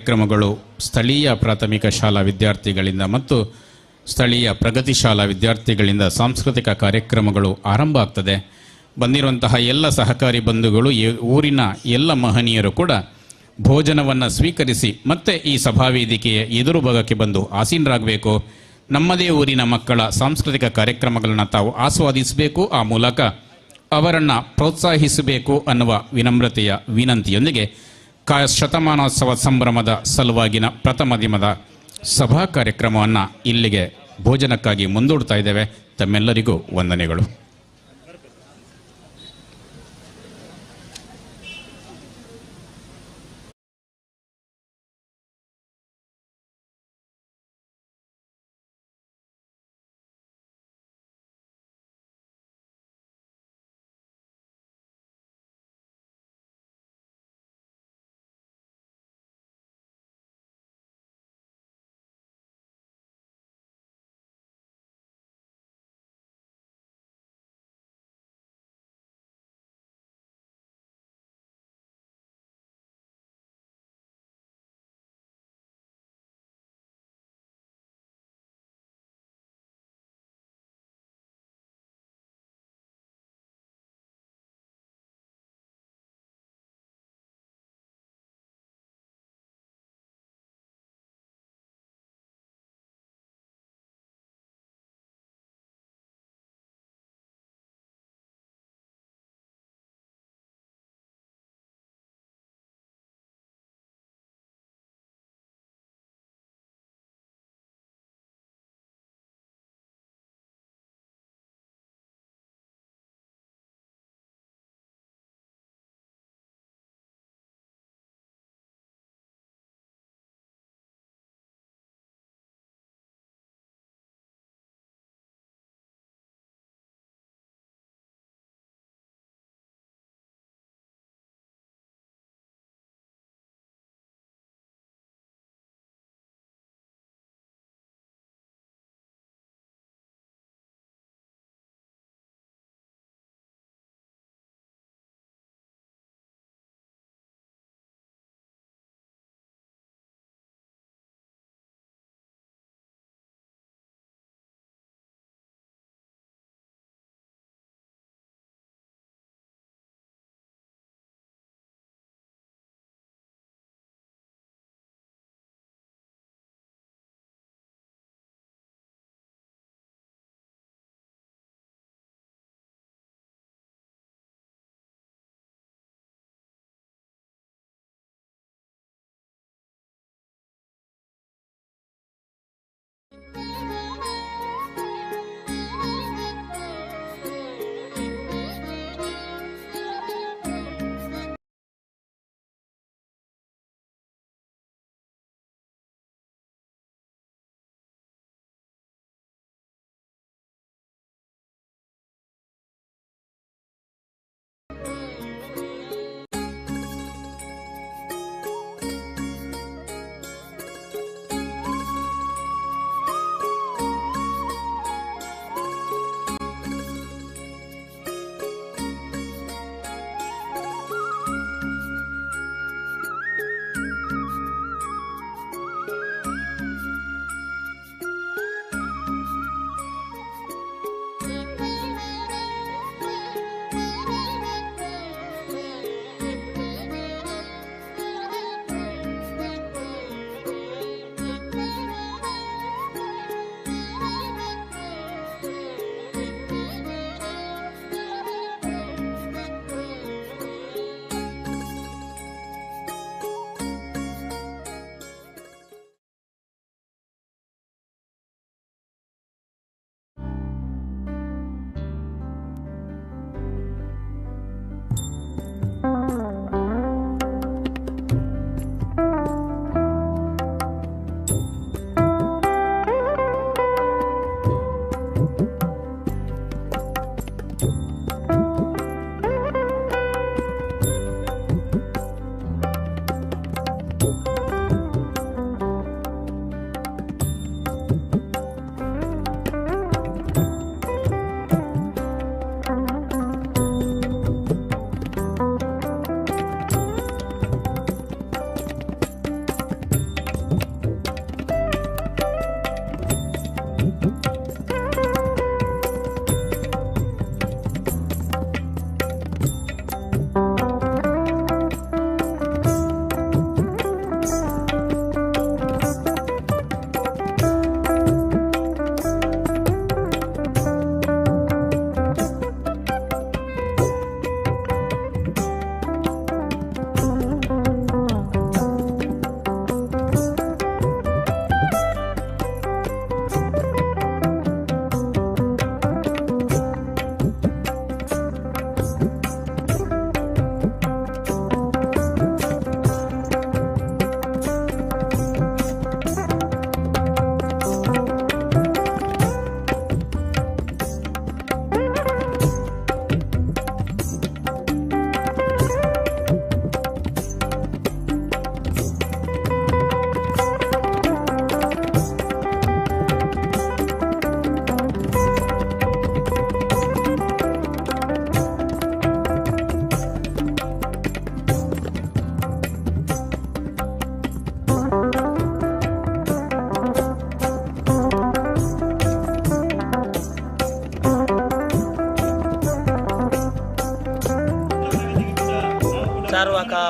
ಕಾರ್ಯಕ್ರಮಗಳು ಸ್ಥಳೀಯ ಪ್ರಾಥಮಿಕ ಶಾಲಾ ವಿದ್ಯಾರ್ಥಿಗಳಿಂದ ಮತ್ತು ಸ್ಥಳೀಯ ಪ್ರಗತಿ ಶಾಲಾ ವಿದ್ಯಾರ್ಥಿಗಳಿಂದ ಸಾಂಸ್ಕೃತಿಕ ಕಾರ್ಯಕ್ರಮಗಳು ಆರಂಭ ಆಗ್ತದೆ. ಬಂದಿರುವಂತಹ ಎಲ್ಲ ಸಹಕಾರಿ ಬಂಧುಗಳು, ಊರಿನ ಎಲ್ಲ ಮಹನೀಯರು ಕೂಡ ಭೋಜನವನ್ನು ಸ್ವೀಕರಿಸಿ ಮತ್ತೆ ಈ ಸಭಾವೇದಿಕೆಯ ಎದುರು ಭಾಗಕ್ಕೆ ಬಂದು ಆಸೀನರಾಗಬೇಕು. ನಮ್ಮದೇ ಊರಿನ ಮಕ್ಕಳ ಸಾಂಸ್ಕೃತಿಕ ಕಾರ್ಯಕ್ರಮಗಳನ್ನು ತಾವು ಆಸ್ವಾದಿಸಬೇಕು, ಆ ಮೂಲಕ ಅವರನ್ನು ಪ್ರೋತ್ಸಾಹಿಸಬೇಕು ಅನ್ನುವ ವಿನಮ್ರತೆಯ ವಿನಂತಿಯೊಂದಿಗೆ ಶತಮಾನೋತ್ಸವ ಸಂಭ್ರಮದ ಸಲುವಾಗಿನ ಪ್ರಥಮ ದಿನದ ಸಭಾ ಕಾರ್ಯಕ್ರಮವನ್ನು ಇಲ್ಲಿಗೆ ಭೋಜನಕ್ಕಾಗಿ ಮುಂದೂಡ್ತಾ ಇದ್ದೇವೆ. ತಮ್ಮೆಲ್ಲರಿಗೂ ವಂದನೆಗಳು.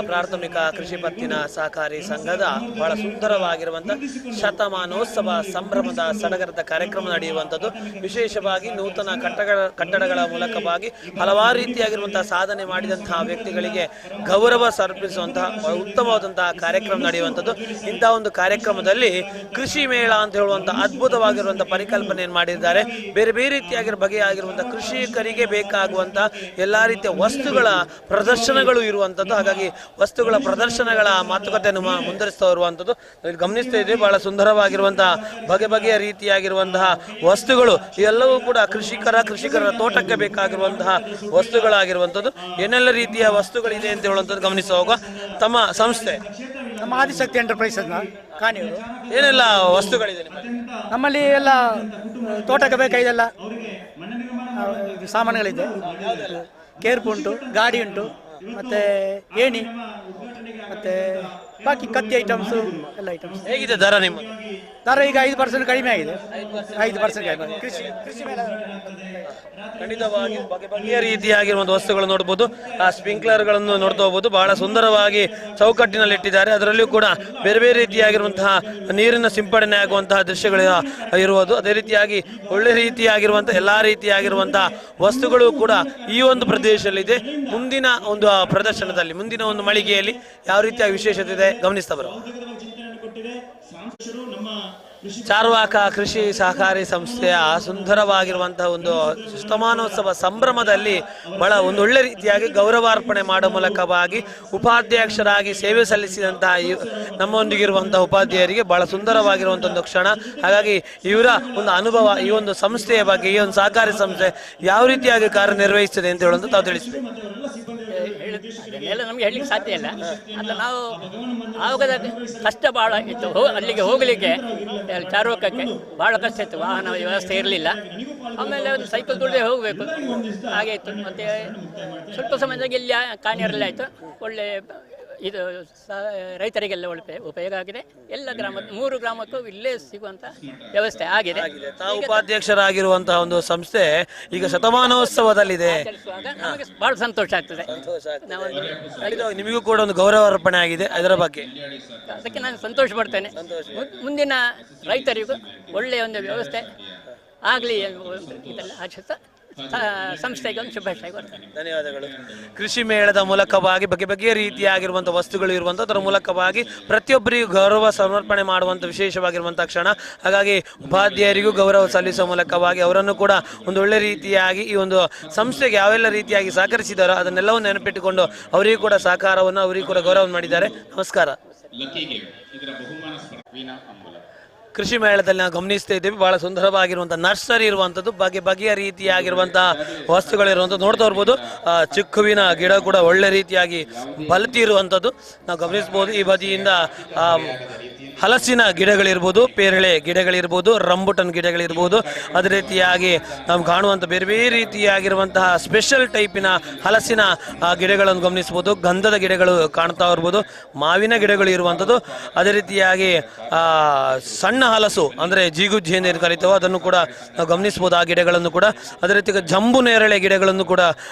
ಪ್ರಾಥಮಿಕ ಕೃಷಿ ಪತ್ತಿನ ಸಹಕಾರಿ ಸಂಘದ ಬಹಳ ಸುಂದರವಾಗಿರುವಂಥ ಶತಮಾನೋತ್ಸವ ಸಂಭ್ರಮದ ಸಡಗರದ ಕಾರ್ಯಕ್ರಮ ನಡೆಯುವಂಥದ್ದು. ವಿಶೇಷವಾಗಿ ನೂತನ ಕಟ್ಟಡಗಳ ಮೂಲಕವಾಗಿ ಹಲವಾರು ರೀತಿಯಾಗಿರುವಂತಹ ಸಾಧನೆ ಮಾಡಿದಂತಹ ವ್ಯಕ್ತಿಗಳಿಗೆ ಗೌರವ ಸಮರ್ಪಿಸುವಂತಹ ಉತ್ತಮವಾದಂತಹ ಕಾರ್ಯಕ್ರಮ ನಡೆಯುವಂಥದ್ದು. ಇಂತಹ ಒಂದು ಕಾರ್ಯಕ್ರಮದಲ್ಲಿ ಕೃಷಿ ಮೇಳ ಅಂತ ಹೇಳುವಂತಹ ಅದ್ಭುತವಾಗಿರುವಂತಹ ಪರಿಕಲ್ಪನೆಯನ್ನು ಮಾಡಿದ್ದಾರೆ. ಬೇರೆ ಬೇರೆ ರೀತಿಯಾಗಿ ಬಗೆಯಾಗಿರುವಂತಹ ಕೃಷಿಕರಿಗೆ ಬೇಕಾಗುವಂತಹ ಎಲ್ಲಾ ರೀತಿಯ ವಸ್ತುಗಳ ಪ್ರದರ್ಶನಗಳು ಇರುವಂಥದ್ದು. ಹಾಗಾಗಿ ವಸ್ತುಗಳ ಪ್ರದರ್ಶನಗಳ ಮಾತುಕತೆಯನ್ನು ಮುಂದುವರಿಸ್ತಾ ಇರುವಂಥದ್ದು ಗಮನಿಸ್ತಾ ಇದ್ದೀವಿ. ಬಹಳ ಸುಂದರವಾಗಿರುವಂತಹ ಬಗೆಯ ರೀತಿಯಾಗಿರುವಂತಹ ವಸ್ತುಗಳು ಎಲ್ಲವೂ ಕೂಡ ಕೃಷಿಕರ ತೋಟಕ್ಕೆ ಬೇಕಾಗಿರುವಂತಹ ವಸ್ತುಗಳಾಗಿರುವಂಥದ್ದು. ಏನೆಲ್ಲ ರೀತಿಯ ವಸ್ತುಗಳಿದೆ ಅಂತ ಹೇಳುವಂಥದ್ದು ಗಮನಿಸ ಹೋಗುವ. ತಮ್ಮ ಸಂಸ್ಥೆ ನಮ್ಮ ಆದಿಶಕ್ತಿ ಎಂಟರ್ಪ್ರೈಸ್ ಕಾಣಿಯೂರು. ಏನೆಲ್ಲ ವಸ್ತುಗಳಿದೆ ನಮ್ಮಲ್ಲಿ ಎಲ್ಲ ತೋಟಕ್ಕೆ ಬೇಕಾಗಿದೆಲ್ಲ ಸಾಮಾನುಗಳಿದೆ. ಕೇರ್ಪು ಉಂಟು, ಗಾಡಿ ಉಂಟು, ಮತ್ತೆ ಏಣಿ, ಮತ್ತೆ ಬಾಕಿ ಕತ್ತಿ ಐಟಮ್ಸು ಎಲ್ಲ ಐಟಮ್ಸ್. ಹೇಗಿದೆ ದರ ನಿಮ್ಮ ದರ ಈಗ 5% ಕಡಿಮೆ ಆಗಿದೆ. 5% ಕಡಿಮೆ. ಕೃಷಿ ಮೇಲೆ ಖಂಡಿತವಾಗಿ ಬಗೆಯ ರೀತಿಯಾಗಿರುವ ವಸ್ತುಗಳು ನೋಡಬಹುದು. ಆ ಸ್ಪ್ರಿಂಕ್ಲರ್ಗಳನ್ನು ನೋಡ್ತಾ ಹೋಗಬಹುದು. ಬಹಳ ಸುಂದರವಾಗಿ ಚೌಕಟ್ಟಿನಲ್ಲಿ ಇಟ್ಟಿದ್ದಾರೆ. ಅದರಲ್ಲಿಯೂ ಕೂಡ ಬೇರೆ ಬೇರೆ ರೀತಿಯಾಗಿರುವಂತಹ ನೀರಿನ ಸಿಂಪಡಣೆ ಆಗುವಂತಹ ದೃಶ್ಯಗಳು ಇರುವುದು. ಅದೇ ರೀತಿಯಾಗಿ ಒಳ್ಳೆ ರೀತಿಯಾಗಿರುವಂತಹ ಎಲ್ಲಾ ರೀತಿಯಾಗಿರುವಂತಹ ವಸ್ತುಗಳು ಕೂಡ ಈ ಒಂದು ಪ್ರದೇಶದಲ್ಲಿದೆ. ಮುಂದಿನ ಒಂದು ಪ್ರದರ್ಶನದಲ್ಲಿ, ಮುಂದಿನ ಒಂದು ಮಳಿಗೆಯಲ್ಲಿ ಯಾವ ರೀತಿಯ ವಿಶೇಷತೆ ಇದೆ ಗಮನಿಸ್ತಾ ಬರುವ. ಚಾರ್ವಾಕ ಕೃಷಿ ಸಹಕಾರಿ ಸಂಸ್ಥೆಯ ಸುಂದರವಾಗಿರುವಂತಹ ಒಂದು ಶತಮಾನೋತ್ಸವ ಸಂಭ್ರಮದಲ್ಲಿ ಬಹಳ ಒಂದು ಒಳ್ಳೆ ರೀತಿಯಾಗಿ ಗೌರವಾರ್ಪಣೆ ಮಾಡುವ ಮೂಲಕವಾಗಿ ಉಪಾಧ್ಯಕ್ಷರಾಗಿ ಸೇವೆ ಸಲ್ಲಿಸಿದಂತಹ ನಮ್ಮೊಂದಿಗಿರುವಂತಹ ಉಪಾಧ್ಯಾಯರಿಗೆ ಬಹಳ ಸುಂದರವಾಗಿರುವಂತಹ ಒಂದು ಕ್ಷಣ. ಹಾಗಾಗಿ ಇವರ ಒಂದು ಅನುಭವ, ಈ ಒಂದು ಸಂಸ್ಥೆಯ ಬಗ್ಗೆ, ಈ ಒಂದು ಸಹಕಾರಿ ಸಂಸ್ಥೆ ಯಾವ ರೀತಿಯಾಗಿ ಕಾರ್ಯನಿರ್ವಹಿಸುತ್ತದೆ ಅಂತ ಹೇಳುವಂತ ತಾವು ತಿಳಿಸಿದೆ. ಅದನ್ನೆಲ್ಲ ನಮಗೆ ಹೇಳಲಿಕ್ಕೆ ಸಾಧ್ಯ ಇಲ್ಲ. ಅಂತ ನಾವು ಆವಾಗದ ಕಷ್ಟ ಭಾಳ ಇತ್ತು. ಅಲ್ಲಿಗೆ ಹೋಗಲಿಕ್ಕೆ ಚಾರ್ವಾಕಕ್ಕೆ ಭಾಳ ಕಷ್ಟ ಇತ್ತು. ವಾಹನ ವ್ಯವಸ್ಥೆ ಇರಲಿಲ್ಲ. ಆಮೇಲೆ ಒಂದು ಸೈಕಲ್ ತುಳಿದೇ ಹೋಗಬೇಕು, ಹಾಗೆ ಇತ್ತು. ಮತ್ತು ಸ್ವಲ್ಪ ಸಮಯದಾಗ ಇಲ್ಲಿ ಕಾಣಿಯರೆಲ್ಲ ಆಯಿತು. ಒಳ್ಳೆ ಇದು ರೈತರಿಗೆಲ್ಲ ಒಳ್ಳೆ ಉಪಯೋಗ ಆಗಿದೆ. ಎಲ್ಲ 3 ಗ್ರಾಮಕ್ಕೂ ಇಲ್ಲೇ ಸಿಗುವಂತ ವ್ಯವಸ್ಥೆ ಆಗಿದೆ. ತಾವು ಉಪಾಧ್ಯಕ್ಷರಾಗಿರುವಂತಹ ಒಂದು ಸಂಸ್ಥೆ ಈಗ ಶತಮಾನೋತ್ಸವದಲ್ಲಿದೆ. ನಮಗೆ ಬಹಳ ಸಂತೋಷ ಆಗ್ತದೆ. ನಿಮಗೂ ಕೂಡ ಒಂದು ಗೌರವಾರ್ಪಣೆ ಆಗಿದೆ. ಅದರ ಬಗ್ಗೆ ಅದಕ್ಕೆ ನಾನು ಸಂತೋಷ ಪಡ್ತೇನೆ. ಮುಂದಿನ ರೈತರಿಗೂ ಒಳ್ಳೆಯ ಒಂದು ವ್ಯವಸ್ಥೆ ಆಗಲಿ ಇದೆಲ್ಲ ಆಶಿಸ್ತಾ ಸಂಸ್ಥೆಗೆ ಒಂದು ಶುಭಾಶಯ ಕೊಡ್ತೇನೆ. ಧನ್ಯವಾದಗಳು. ಕೃಷಿ ಮೇಳದ ಮೂಲಕವಾಗಿ ಬಗೆಯ ರೀತಿಯಾಗಿರುವಂತಹ ವಸ್ತುಗಳು ಇರುವಂಥದ್ದು, ಅದರ ಮೂಲಕವಾಗಿ ಪ್ರತಿಯೊಬ್ಬರಿಗೂ ಗೌರವ ಸಮರ್ಪಣೆ ಮಾಡುವಂಥ ವಿಶೇಷವಾಗಿರುವಂತಹ ಕ್ಷಣ. ಹಾಗಾಗಿ ಉಪಾಧ್ಯಾಯರಿಗೂ ಗೌರವ ಸಲ್ಲಿಸುವ ಮೂಲಕವಾಗಿ ಅವರನ್ನು ಕೂಡ ಒಂದು ಒಳ್ಳೆ ರೀತಿಯಾಗಿ ಈ ಒಂದು ಸಂಸ್ಥೆಗೆ ಯಾವೆಲ್ಲ ರೀತಿಯಾಗಿ ಸಹಕರಿಸಿದಾರೋ ಅದನ್ನೆಲ್ಲವೂ ನೆನಪಿಟ್ಟುಕೊಂಡು ಅವರಿಗೂ ಕೂಡ ಸಹಕಾರವನ್ನು, ಅವರಿಗೂ ಕೂಡ ಗೌರವ ಮಾಡಿದ್ದಾರೆ. ನಮಸ್ಕಾರ. ಕೃಷಿ ಮೇಳದಲ್ಲಿ ನಾವು ಗಮನಿಸ್ತಾ ಇದ್ದೀವಿ. ಬಹಳ ಸುಂದರವಾಗಿರುವಂಥ ನರ್ಸರಿ ಇರುವಂಥದ್ದು, ಬಗೆಯ ರೀತಿಯಾಗಿರುವಂತಹ ವಸ್ತುಗಳಿರುವಂಥದ್ದು ನೋಡ್ತಾ ಇರ್ಬೋದು. ಚಿಕ್ಕುವಿನ ಗಿಡ ಕೂಡ ಒಳ್ಳೆ ರೀತಿಯಾಗಿ ಬಲತಿ ಇರುವಂಥದ್ದು ನಾವು ಗಮನಿಸ್ಬೋದು. ಈ ಬದಿಯಿಂದ ಹಲಸಿನ ಗಿಡಗಳಿರ್ಬೋದು, ಪೇರಳೆ ಗಿಡಗಳಿರ್ಬೋದು, ರಂಬುಟನ್ ಗಿಡಗಳಿರ್ಬೋದು. ಅದೇ ರೀತಿಯಾಗಿ ನಾವು ಕಾಣುವಂಥ ಬೇರೆ ಬೇರೆ ರೀತಿಯಾಗಿರುವಂತಹ ಸ್ಪೆಷಲ್ ಟೈಪಿನ ಹಲಸಿನ ಗಿಡಗಳನ್ನು ಗಮನಿಸ್ಬೋದು. ಗಂಧದ ಗಿಡಗಳು ಕಾಣ್ತಾ ಇರ್ಬೋದು, ಮಾವಿನ ಗಿಡಗಳು ಇರುವಂಥದ್ದು. ಅದೇ ರೀತಿಯಾಗಿ ಸಣ್ಣ ಹಲಸು ಅಂದರೆ ಜೀಗುಜ್ಜಿ ಎಂದು ಕರೀತಾವೋ ಅದನ್ನು ಕೂಡ ನಾವು ಗಮನಿಸ್ಬೋದು, ಆ ಗಿಡಗಳನ್ನು ಕೂಡ. ಅದೇ ರೀತಿ ಜಂಬು ನೇರಳೆ ಗಿಡಗಳನ್ನು ಕೂಡ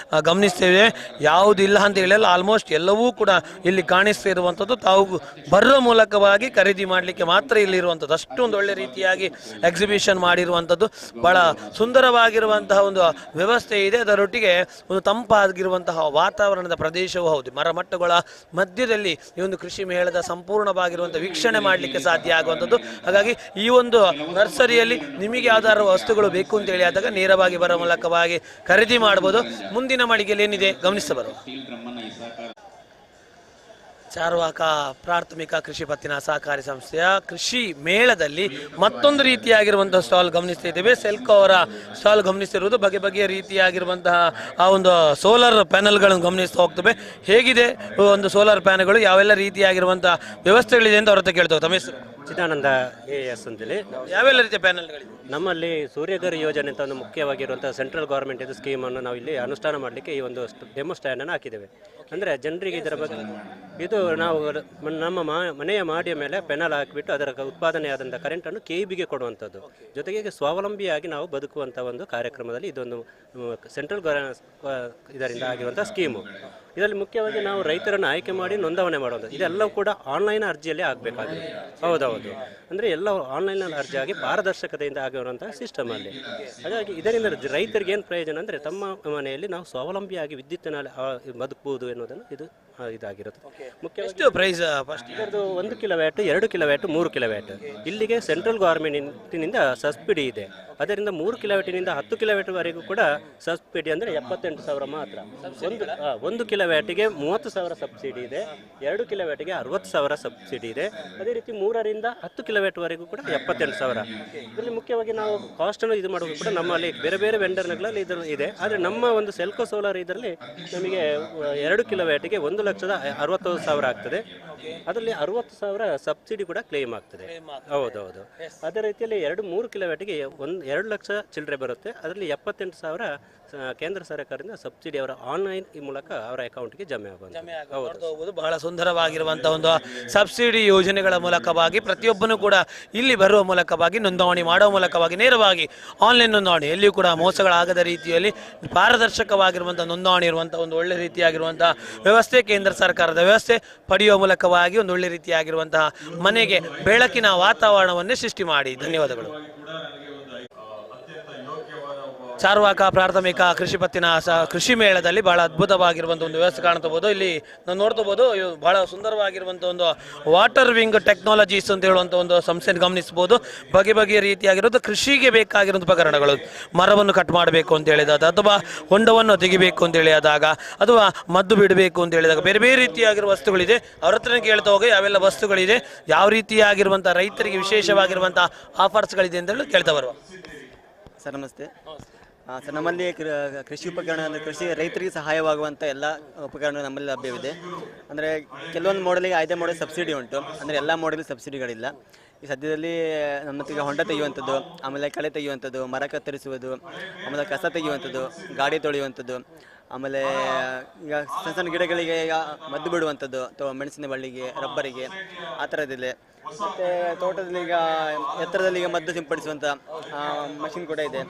ಗಮನಿಸ್ತೇವೆ. ಯಾವುದಿಲ್ಲ ಅಂತ ಹೇಳಿಲ್ಲ, ಆಲ್ಮೋಸ್ಟ್ ಎಲ್ಲವೂ ಕೂಡ ಇಲ್ಲಿ ಕಾಣಿಸ್ತಾ ಇರುವಂಥದ್ದು. ತಾವು ಬರುವ ಮೂಲಕವಾಗಿ ಖರೀದಿ ಮಾಡಲಿಕ್ಕೆ ಮಾತ್ರ ಇಲ್ಲಿ ಇರುವಂಥದ್ದು. ಅಷ್ಟೊಂದು ಒಳ್ಳೆ ರೀತಿಯಾಗಿ ಎಕ್ಸಿಬಿಷನ್ ಮಾಡಿರುವಂಥದ್ದು. ಬಹಳ ಸುಂದರವಾಗಿರುವಂತಹ ಒಂದು ವ್ಯವಸ್ಥೆ ಇದೆ. ಅದರೊಟ್ಟಿಗೆ ಒಂದು ತಂಪಾಗಿರುವಂತಹ ವಾತಾವರಣದ ಪ್ರದೇಶವೂ ಹೌದು. ಮರಮಟ್ಟಗಳ ಮಧ್ಯದಲ್ಲಿ ಈ ಒಂದು ಕೃಷಿ ಮೇಳದ ಸಂಪೂರ್ಣವಾಗಿರುವಂತಹ ವೀಕ್ಷಣೆ ಮಾಡಲಿಕ್ಕೆ ಸಾಧ್ಯ ಆಗುವಂಥದ್ದು. ಹಾಗಾಗಿ ಈ ಒಂದು ನರ್ಸರಿಯಲ್ಲಿ ನಿಮಗೆ ಯಾವ್ದಾದ್ರು ವಸ್ತುಗಳು ಬೇಕು ಅಂತ ಹೇಳಿ ಆದಾಗ ನೇರವಾಗಿ ಬರೋ ಮೂಲಕವಾಗಿ ಖರೀದಿ ಮಾಡಬಹುದು. ಮುಂದಿನ ಮಳಿಗೆಯಲ್ಲಿ ಏನಿದೆ ಗಮನಿಸಬರುವ. ಚಾರ್ವಾಕ ಪ್ರಾಥಮಿಕ ಕೃಷಿ ಪತ್ತಿನ ಸಹಕಾರಿ ಸಂಸ್ಥೆಯ ಕೃಷಿ ಮೇಳದಲ್ಲಿ ಮತ್ತೊಂದು ರೀತಿಯಾಗಿರುವಂತಹ ಸ್ಟಾಲ್ ಗಮನಿಸ್ತಾ ಇದ್ದೇವೆ. ಸೆಲ್ಕೋ ಅವರ ಸ್ಟಾಲ್ ಗಮನಿಸ್ತಿರುವುದು. ಬಗೆಯ ರೀತಿಯಾಗಿರುವಂತಹ ಆ ಒಂದು ಸೋಲಾರ್ ಪ್ಯಾನಲ್ಗಳನ್ನು ಗಮನಿಸ್ತಾ ಹೋಗ್ತವೆ. ಹೇಗಿದೆ ಒಂದು ಸೋಲಾರ್ ಪ್ಯಾನಲ್ಗಳು, ಯಾವೆಲ್ಲ ರೀತಿಯಾಗಿರುವಂತಹ ವ್ಯವಸ್ಥೆಗಳಿದೆ ಅಂತ ಅವ್ರ ಹತ್ರ ಕೇಳ್ತೇವೆ. ತಮ್ಮ ಹೆಸರು? ಚಿದಾನಂದ AS ಅಂತೇಳಿ. ಯಾವೆಲ್ಲ ರೀತಿಯ ಪ್ಯಾನಲ್ಗಳಿದೆ? ನಮ್ಮಲ್ಲಿ ಸೂರ್ಯಘರ್ ಯೋಜನೆ ಅಂತ ಒಂದು ಮುಖ್ಯವಾಗಿರುವಂತಹ ಸೆಂಟ್ರಲ್ ಗೌರ್ಮೆಂಟ್ ಇದು ಸ್ಕೀಮನ್ನು ನಾವು ಇಲ್ಲಿ ಅನುಷ್ಠಾನ ಮಾಡಲಿಕ್ಕೆ ಈ ಒಂದು ಡೆಮೋ ಸ್ಟ್ಯಾಂಡನ್ನು ಹಾಕಿದ್ದೇವೆ. ಅಂದರೆ ಜನರಿಗೆ ಇದರ ಬಗ್ಗೆ ಇದು ನಾವು ನಮ್ಮ ಮನೆಯ ಮಾಡಿಯ ಮೇಲೆ ಪೆನಲ್ ಹಾಕಿಬಿಟ್ಟು ಅದರ ಉತ್ಪಾದನೆಯಾದಂಥ ಕರೆಂಟನ್ನು KEBಗೆ ಕೊಡುವಂಥದ್ದು. ಜೊತೆಗೆ ಸ್ವಾವಲಂಬಿಯಾಗಿ ನಾವು ಬದುಕುವಂಥ ಒಂದು ಕಾರ್ಯಕ್ರಮದಲ್ಲಿ ಇದೊಂದು ಸೆಂಟ್ರಲ್ ಇದರಿಂದ ಆಗಿರುವಂಥ ಸ್ಕೀಮು. ಇದರಲ್ಲಿ ಮುಖ್ಯವಾಗಿ ನಾವು ರೈತರನ್ನು ಆಯ್ಕೆ ಮಾಡಿ ನೋಂದಣಿ ಮಾಡೋದು, ಇದೆಲ್ಲವೂ ಕೂಡ ಆನ್ಲೈನ್ ಅರ್ಜಿಯಲ್ಲಿ ಆಗಬೇಕಾಗಿದೆ. ಹೌದೌದು, ಅಂದರೆ ಎಲ್ಲ ಆನ್ಲೈನಲ್ಲಿ ಅರ್ಜಿ ಆಗಿ ಪಾರದರ್ಶಕತೆಯಿಂದ ಆಗಿರುವಂತಹ ಸಿಸ್ಟಮ್ ಅಲ್ಲಿ. ಹಾಗಾಗಿ ಇದರಿಂದ ರೈತರಿಗೆ ಏನು ಪ್ರಯೋಜನ ಅಂದರೆ ತಮ್ಮ ಮನೆಯಲ್ಲಿ ನಾವು ಸ್ವಾವಲಂಬಿಯಾಗಿ ವಿದ್ಯುತ್ತಿನಲ್ಲಿ ಬದುಕಬಹುದು ಎನ್ನುವುದನ್ನು ಇದು ಇದಾಗಿರುತ್ತೆ. ಮುಖ್ಯವಾಗಿ ಪ್ರೈಸ್ ಫಸ್ಟ್ ಇದರದ್ದು 1 ಕಿಲೋವ್ಯಾಟ್, 2 ಕಿಲೋವ್ಯಾಟ್, 3 ಕಿಲೋವ್ಯಾಟ್ ಇಲ್ಲಿಗೆ ಸೆಂಟ್ರಲ್ ಗೌರ್ಮೆಂಟಿನಿಂದ ಸಬ್ಸಿಡಿ ಇದೆ. ಅದರಿಂದ 3 ಕಿಲೋವ್ಯಾಟಿನಿಂದ 10 ಕಿಲೋವ್ಯಾಟ್ವರೆಗೂ ಕೂಡ ಸಬ್ಸಿಡಿ ಅಂದರೆ 78,000 ಮಾತ್ರ. 1 ಕಿಲೋವ್ಯಾಟಿಗೆ 30,000 ಸಬ್ಸಿಡಿ ಇದೆ, 2 ಕಿಲೋವ್ಯಾಟಿಗೆ 60,000 ಸಬ್ಸಿಡಿ ಇದೆ. ಅದೇ ರೀತಿ 3ರಿಂದ 10 ಕಿಲೋವ್ಯಾಟ್ವರೆಗೂ ಕೂಡ 78,000. ಇದರಲ್ಲಿ ಮುಖ್ಯವಾಗಿ ನಾವು ಕಾಸ್ಟನ್ನು ಇದು ಮಾಡೋದು ಕೂಡ ನಮ್ಮಲ್ಲಿ ಬೇರೆ ಬೇರೆ ವೆಂಡರ್ಗಳಲ್ಲಿ ಇದು ಇದೆ. ಆದರೆ ನಮ್ಮ ಒಂದು ಸೆಲ್ಕೋ ಸೋಲಾರ್ ಇದರಲ್ಲಿ ನಮಗೆ 2 ಕಿಲೋವ್ಯಾಟಿಗೆ 1,60,000 ಆಗ್ತದೆ. ಅದರಲ್ಲಿ 60,000 ಸಬ್ಸಿಡಿ ಕೂಡ ಕ್ಲೇಮ್ ಆಗ್ತದೆ. ಹೌದೌದು. ಅದೇ ರೀತಿಯಲ್ಲಿ 2-3 ಕಿಲೋವ್ಯಾಟಿಗೆ 2 ಲಕ್ಷ ಚಿಲ್ಲರೆ ಬರುತ್ತೆ. ಅದರಲ್ಲಿ 78,000 ಕೇಂದ್ರ ಸರ್ಕಾರದಿಂದ ಸಬ್ಸಿಡಿ ಅವರ ಆನ್ಲೈನ್ ಈ ಮೂಲಕ ಅವರ ಅಕೌಂಟ್ಗೆ ಜಮೆ ಆಗುವುದು. ಬಹಳ ಸುಂದರವಾಗಿರುವಂತಹ ಒಂದು ಸಬ್ಸಿಡಿ ಯೋಜನೆಗಳ ಮೂಲಕವಾಗಿ ಪ್ರತಿಯೊಬ್ಬನು ಕೂಡ ಇಲ್ಲಿ ಬರುವ ಮೂಲಕವಾಗಿ ನೋಂದಣಿ ಮಾಡುವ ಮೂಲಕವಾಗಿ ನೇರವಾಗಿ ಆನ್ಲೈನ್ ನೋಂದಣಿ ಎಲ್ಲಿಯೂ ಕೂಡ ಮೋಸಗಳಾಗದ ರೀತಿಯಲ್ಲಿ ಪಾರದರ್ಶಕವಾಗಿರುವಂತಹ ನೋಂದಣಿ ಇರುವಂತಹ ಒಂದು ಒಳ್ಳೆ ರೀತಿಯಾಗಿರುವಂತಹ ವ್ಯವಸ್ಥೆ ಕೇಂದ್ರ ಸರ್ಕಾರದ ವ್ಯವಸ್ಥೆ ಪಡೆಯುವ ಮೂಲಕವಾಗಿ ಒಂದು ಒಳ್ಳೆ ರೀತಿಯಾಗಿರುವಂತಹ ಮನೆಗೆ ಬೆಳಕಿನ ವಾತಾವರಣವನ್ನೇ ಸೃಷ್ಟಿ ಮಾಡಿ. ಧನ್ಯವಾದಗಳು. ಚಾರ್ವಾಕ ಪ್ರಾಥಮಿಕ ಕೃಷಿ ಪತ್ತಿನ ಕೃಷಿ ಮೇಳದಲ್ಲಿ ಬಹಳ ಅದ್ಭುತವಾಗಿರುವಂಥ ಒಂದು ವ್ಯವಸ್ಥೆ ಕಾಣ್ತಬಹುದು. ಇಲ್ಲಿ ನಾವು ನೋಡ್ತಬಹುದು ಬಹಳ ಸುಂದರವಾಗಿರುವಂಥ ಒಂದು ವಾಟರ್ ವಿಂಗ್ ಟೆಕ್ನಾಲಜೀಸ್ ಅಂತ ಹೇಳುವಂಥ ಒಂದು ಸಂಸ್ಥೆಯನ್ನು ಗಮನಿಸಬಹುದು. ಬಗೆ ಬಗೆಯ ರೀತಿಯಾಗಿರೋದು ಕೃಷಿಗೆ ಬೇಕಾಗಿರುವಂಥ ಉಪಕರಣಗಳು, ಮರವನ್ನು ಕಟ್ ಮಾಡಬೇಕು ಅಂತ ಹೇಳಿದಾಗ ಅಥವಾ ಹೊಂಡವನ್ನು ತೆಗಿಬೇಕು ಅಂತ ಹೇಳಿದಾಗ ಅಥವಾ ಮದ್ದು ಬಿಡಬೇಕು ಅಂತ ಹೇಳಿದಾಗ ಬೇರೆ ಬೇರೆ ರೀತಿಯಾಗಿರುವ ವಸ್ತುಗಳಿದೆ. ಅವ್ರ ಹತ್ರನೇ ಕೇಳ್ತಾ ಹೋಗಿ ಯಾವೆಲ್ಲ ವಸ್ತುಗಳಿದೆ, ಯಾವ ರೀತಿಯಾಗಿರುವಂಥ ರೈತರಿಗೆ ವಿಶೇಷವಾಗಿರುವಂಥ ಆಫರ್ಸ್ಗಳಿದೆ ಅಂತ ಹೇಳಿ ಕೇಳ್ತಾ ಬರುವ. ಸರ್ ನಮಸ್ತೆ. ಸರ್ ನಮ್ಮಲ್ಲಿ ಕೃಷಿ ಉಪಕರಣ ಅಂದರೆ ಕೃಷಿ ರೈತರಿಗೆ ಸಹಾಯವಾಗುವಂಥ ಎಲ್ಲ ಉಪಕರಣ ನಮ್ಮಲ್ಲಿ ಲಭ್ಯವಿದೆ. ಅಂದರೆ ಕೆಲವೊಂದು ಮಾಡೆಲಿಗೆ 5 ಮಾಡೆಲ್ ಸಬ್ಸಿಡಿ ಉಂಟು, ಅಂದರೆ ಎಲ್ಲ ಮಾಡೆಲ್ ಸಬ್ಸಿಡಿಗಳಿಲ್ಲ. ಈ ಸದ್ಯದಲ್ಲಿ ನಮ್ಮತ್ತೀಗ ಹೊಂಡ ತೆಗೆಯುವಂಥದ್ದು, ಆಮೇಲೆ ಕಳೆ ತೆಗೆಯುವಂಥದ್ದು, ಮರ ಕತ್ತರಿಸುವುದು, ಆಮೇಲೆ ಕಸ ತೆಗೆಯುವಂಥದ್ದು, ಗಾಡಿ ತೊಳೆಯುವಂಥದ್ದು, ಆಮೇಲೆ ಈಗ ಸಣ್ಣ ಸಣ್ಣ ಗಿಡಗಳಿಗೆ ಈಗ ಮದ್ದು ಬಿಡುವಂಥದ್ದು ಅಥವಾ ಮೆಣಸಿನ ಬಳ್ಳಿಗೆ, ರಬ್ಬರಿಗೆ ಆ ಥರದ್ದಿದೆ. ಮತ್ತು ತೋಟದಲ್ಲಿ ಈಗ ಎತ್ತರದಲ್ಲಿ ಈಗ ಮದ್ದು ಸಿಂಪಡಿಸುವಂಥ ಮಷಿನ್ ಕೂಡ ಇದೆ.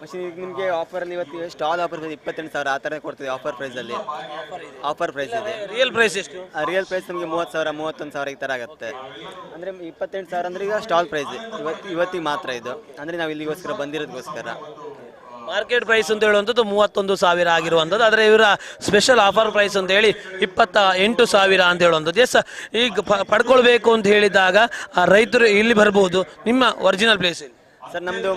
ಮಷಿನ್ ನಿಮಗೆ ಆಫರಲ್ಲಿ ಇವತ್ತು ಸ್ಟಾಲ್ ಆಫರ್ 28,000 ಆ ಥರ ಕೊಡ್ತೀವಿ. ಆಫರ್ ಪ್ರೈಸಲ್ಲಿ ಆಫರ್ ಪ್ರೈಸ್ ಇದೆ. ರಿಯಲ್ ಪ್ರೈಸ್ ಎಷ್ಟು? ರಿಯಲ್ ಪ್ರೈಸ್ ನಮಗೆ 30,000 31,000 ಈ ಥರ ಆಗುತ್ತೆ. ಅಂದರೆ 28,000 ಅಂದರೆ ಈಗ ಸ್ಟಾಲ್ ಪ್ರೈಸ್ ಇವತ್ತಿಗೆ ಮಾತ್ರ ಇದು. ಅಂದರೆ ನಾವು ಇಲ್ಲಿಗೋಸ್ಕರ ಬಂದಿರೋದಕ್ಕೋಸ್ಕರ. ಮಾರ್ಕೆಟ್ ಪ್ರೈಸ್ ಅಂತ ಹೇಳುವಂಥದ್ದು 31,000 ಆಗಿರುವಂಥದ್ದು. ಆದರೆ ಇವರ ಸ್ಪೆಷಲ್ ಆಫರ್ ಪ್ರೈಸ್ ಅಂತ ಹೇಳಿ 28,000 ಅಂತ ಹೇಳುವಂಥದ್ದು. ಎಸ್, ಈಗ ಪಡ್ಕೊಳ್ಬೇಕು ಅಂತ ಹೇಳಿದಾಗ ರೈತರು ಇಲ್ಲಿ ಬರ್ಬೋದು. ನಿಮ್ಮ ಒರಿಜಿನಲ್ ಪ್ಲೇಸ್ ಸರ್ ನಮ್ಮದು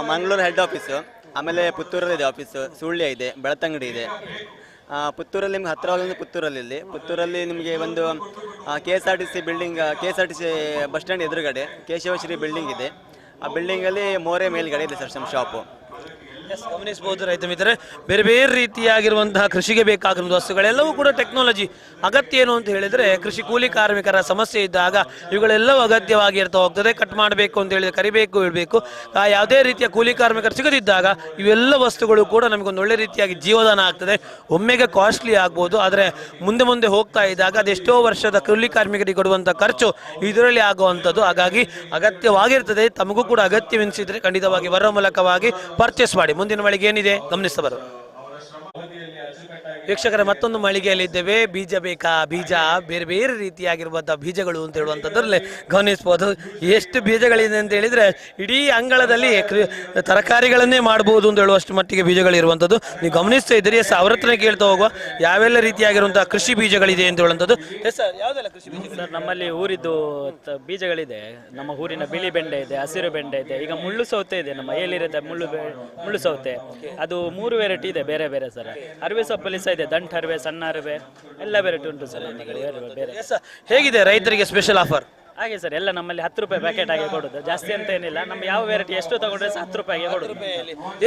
ಮಂಗಳೂರು ಹೆಡ್ ಆಫೀಸು, ಆಮೇಲೆ ಪುತ್ತೂರಲ್ಲಿದೆ ಆಫೀಸು, ಸುಳ್ಯ ಇದೆ, ಬೆಳತಂಗಡಿ ಇದೆ. ಪುತ್ತೂರಲ್ಲಿ ನಿಮ್ಗೆ ಹತ್ತಿರವಾಗಿ ಪುತ್ತೂರಲ್ಲಿ ನಿಮಗೆ ಒಂದು KSRTC building, KSRTC bus stand ಎದುರುಗಡೆ ಕೇಶವಶ್ರೀ ಬಿಲ್ಡಿಂಗ್ ಇದೆ. ಆ ಬಿಲ್ಡಿಂಗಲ್ಲಿ ಮೋರೆ ಮೇಲ್ಗಡೆ ಇದೆ ಸರ್ ನಮ್ಮ ಶಾಪು. ಗಮನಿಸಬಹುದು ರೈತ ಮಿತ್ರರೆ, ಬೇರೆ ಬೇರೆ ರೀತಿಯಾಗಿರುವಂತಹ ಕೃಷಿಗೆ ಬೇಕಾಗಿರುವ ವಸ್ತುಗಳೆಲ್ಲವೂ ಕೂಡ ಟೆಕ್ನಾಲಜಿ ಅಗತ್ಯ. ಏನು ಅಂತ ಹೇಳಿದರೆ ಕೃಷಿ ಕೂಲಿ ಕಾರ್ಮಿಕರ ಸಮಸ್ಯೆ ಇದ್ದಾಗ ಇವುಗಳೆಲ್ಲವೂ ಅಗತ್ಯವಾಗಿ ಇರ್ತಾ ಹೋಗ್ತದೆ. ಕಟ್ ಮಾಡಬೇಕು ಅಂತ ಹೇಳಿದ್ರೆ ಕರಿಬೇಕು, ಇಡಬೇಕು. ಯಾವುದೇ ರೀತಿಯ ಕೂಲಿ ಕಾರ್ಮಿಕರು ಸಿಗದಿದ್ದಾಗ ಇವೆಲ್ಲ ವಸ್ತುಗಳು ಕೂಡ ನಮಗೊಂದು ಒಳ್ಳೆ ರೀತಿಯಾಗಿ ಜೀವದಾನ ಆಗ್ತದೆ. ಒಮ್ಮೆಗೆ ಕಾಸ್ಟ್ಲಿ ಆಗ್ಬೋದು, ಆದರೆ ಮುಂದೆ ಮುಂದೆ ಹೋಗ್ತಾ ಇದ್ದಾಗ ಅದೆಷ್ಟೋ ವರ್ಷದ ಕೂಲಿ ಕಾರ್ಮಿಕರಿಗೆ ಕೊಡುವಂಥ ಖರ್ಚು ಇದರಲ್ಲಿ ಆಗುವಂಥದ್ದು. ಹಾಗಾಗಿ ಅಗತ್ಯವಾಗಿರ್ತದೆ. ತಮಗೂ ಕೂಡ ಅಗತ್ಯವೆನಿಸಿದರೆ ಖಂಡಿತವಾಗಿ ಬರೋ ಮೂಲಕವಾಗಿ ಪರ್ಚೇಸ್ ಮಾಡಿ. ಮುಂದಿನ ಮಳಿಗೆ ಏನಿದೆ ಗಮನಿಸ್ತಾ ಬರುವ ವೀಕ್ಷಕರ, ಮತ್ತೊಂದು ಮಳಿಗೆಯಲ್ಲಿದ್ದೇವೆ. ಬೀಜ ಬೇಕಾ? ಬೀಜ ಬೇರೆ ಬೇರೆ ರೀತಿಯಾಗಿರುವಂಥ ಬೀಜಗಳು ಅಂತ ಹೇಳುವಂಥದ್ರಲ್ಲಿ ಗಮನಿಸ್ಬೋದು. ಎಷ್ಟು ಬೀಜಗಳಿದೆ ಅಂತ ಹೇಳಿದರೆ ಇಡೀ ಅಂಗಳದಲ್ಲಿ ತರಕಾರಿಗಳನ್ನೇ ಮಾಡ್ಬೋದು ಅಂತ ಹೇಳುವಷ್ಟು ಮಟ್ಟಿಗೆ ಬೀಜಗಳಿರುವಂಥದ್ದು ನೀವು ಗಮನಿಸ್ತಾ ಇದ್ದೀರಿ. ಎಸ್, ಅವ್ರ ಹತ್ರನೇ ಕೇಳ್ತಾ ಹೋಗುವ ಯಾವೆಲ್ಲ ರೀತಿಯಾಗಿರುವಂಥ ಕೃಷಿ ಬೀಜಗಳಿದೆ ಅಂತ ಹೇಳುವಂಥದ್ದು. ಎಸ್ ಸರ್, ಯಾವುದೆಲ್ಲ ಕೃಷಿ ಬೀಜ? ಸರ್ ನಮ್ಮಲ್ಲಿ ಊರಿದ್ದು ಬೀಜಗಳಿದೆ. ನಮ್ಮ ಊರಿನ ಬಿಳಿ ಬೆಂಡೆ ಇದೆ, ಹಸಿರು ಬೆಂಡೆ ಇದೆ, ಈಗ ಮುಳ್ಳು ಸೌತೆ ಇದೆ. ನಮ್ಮ ಏಲಿರದ ಮುಳ್ಳು ಸೌತೆ ಅದು 3 ವೆರೈಟಿ ಇದೆ ಬೇರೆ ಬೇರೆ ಸರ್. ಅರಿವೆ ಸೊಪ್ಪಲ್ಲಿ ಸಹ ಇದೆ, ದಂಟು ಅರಿವೆ, ಸಣ್ಣ ಅರಿವೆ ಎಲ್ಲ ವೆರೈಟಿ ಉಂಟು ಸರ್. ಬೇರೆ ಹೇಗಿದೆ ರೈತರಿಗೆ ಸ್ಪೆಷಲ್ ಆಫರ್? ಹಾಗೆ ಸರ್, ಎಲ್ಲ ನಮ್ಮಲ್ಲಿ 10 ರೂಪಾಯಿ ಪ್ಯಾಕೆಟ್ ಆಗಿ ಕೊಡೋದು, ಜಾಸ್ತಿ ಅಂತ ಏನಿಲ್ಲ. ನಮ್ಮ ಯಾವ ವೆರೈಟಿ ಎಷ್ಟು ತಗೊಂಡ್ರೆ 10 ರೂಪಾಯಿಗೆ ಕೊಡೋದು.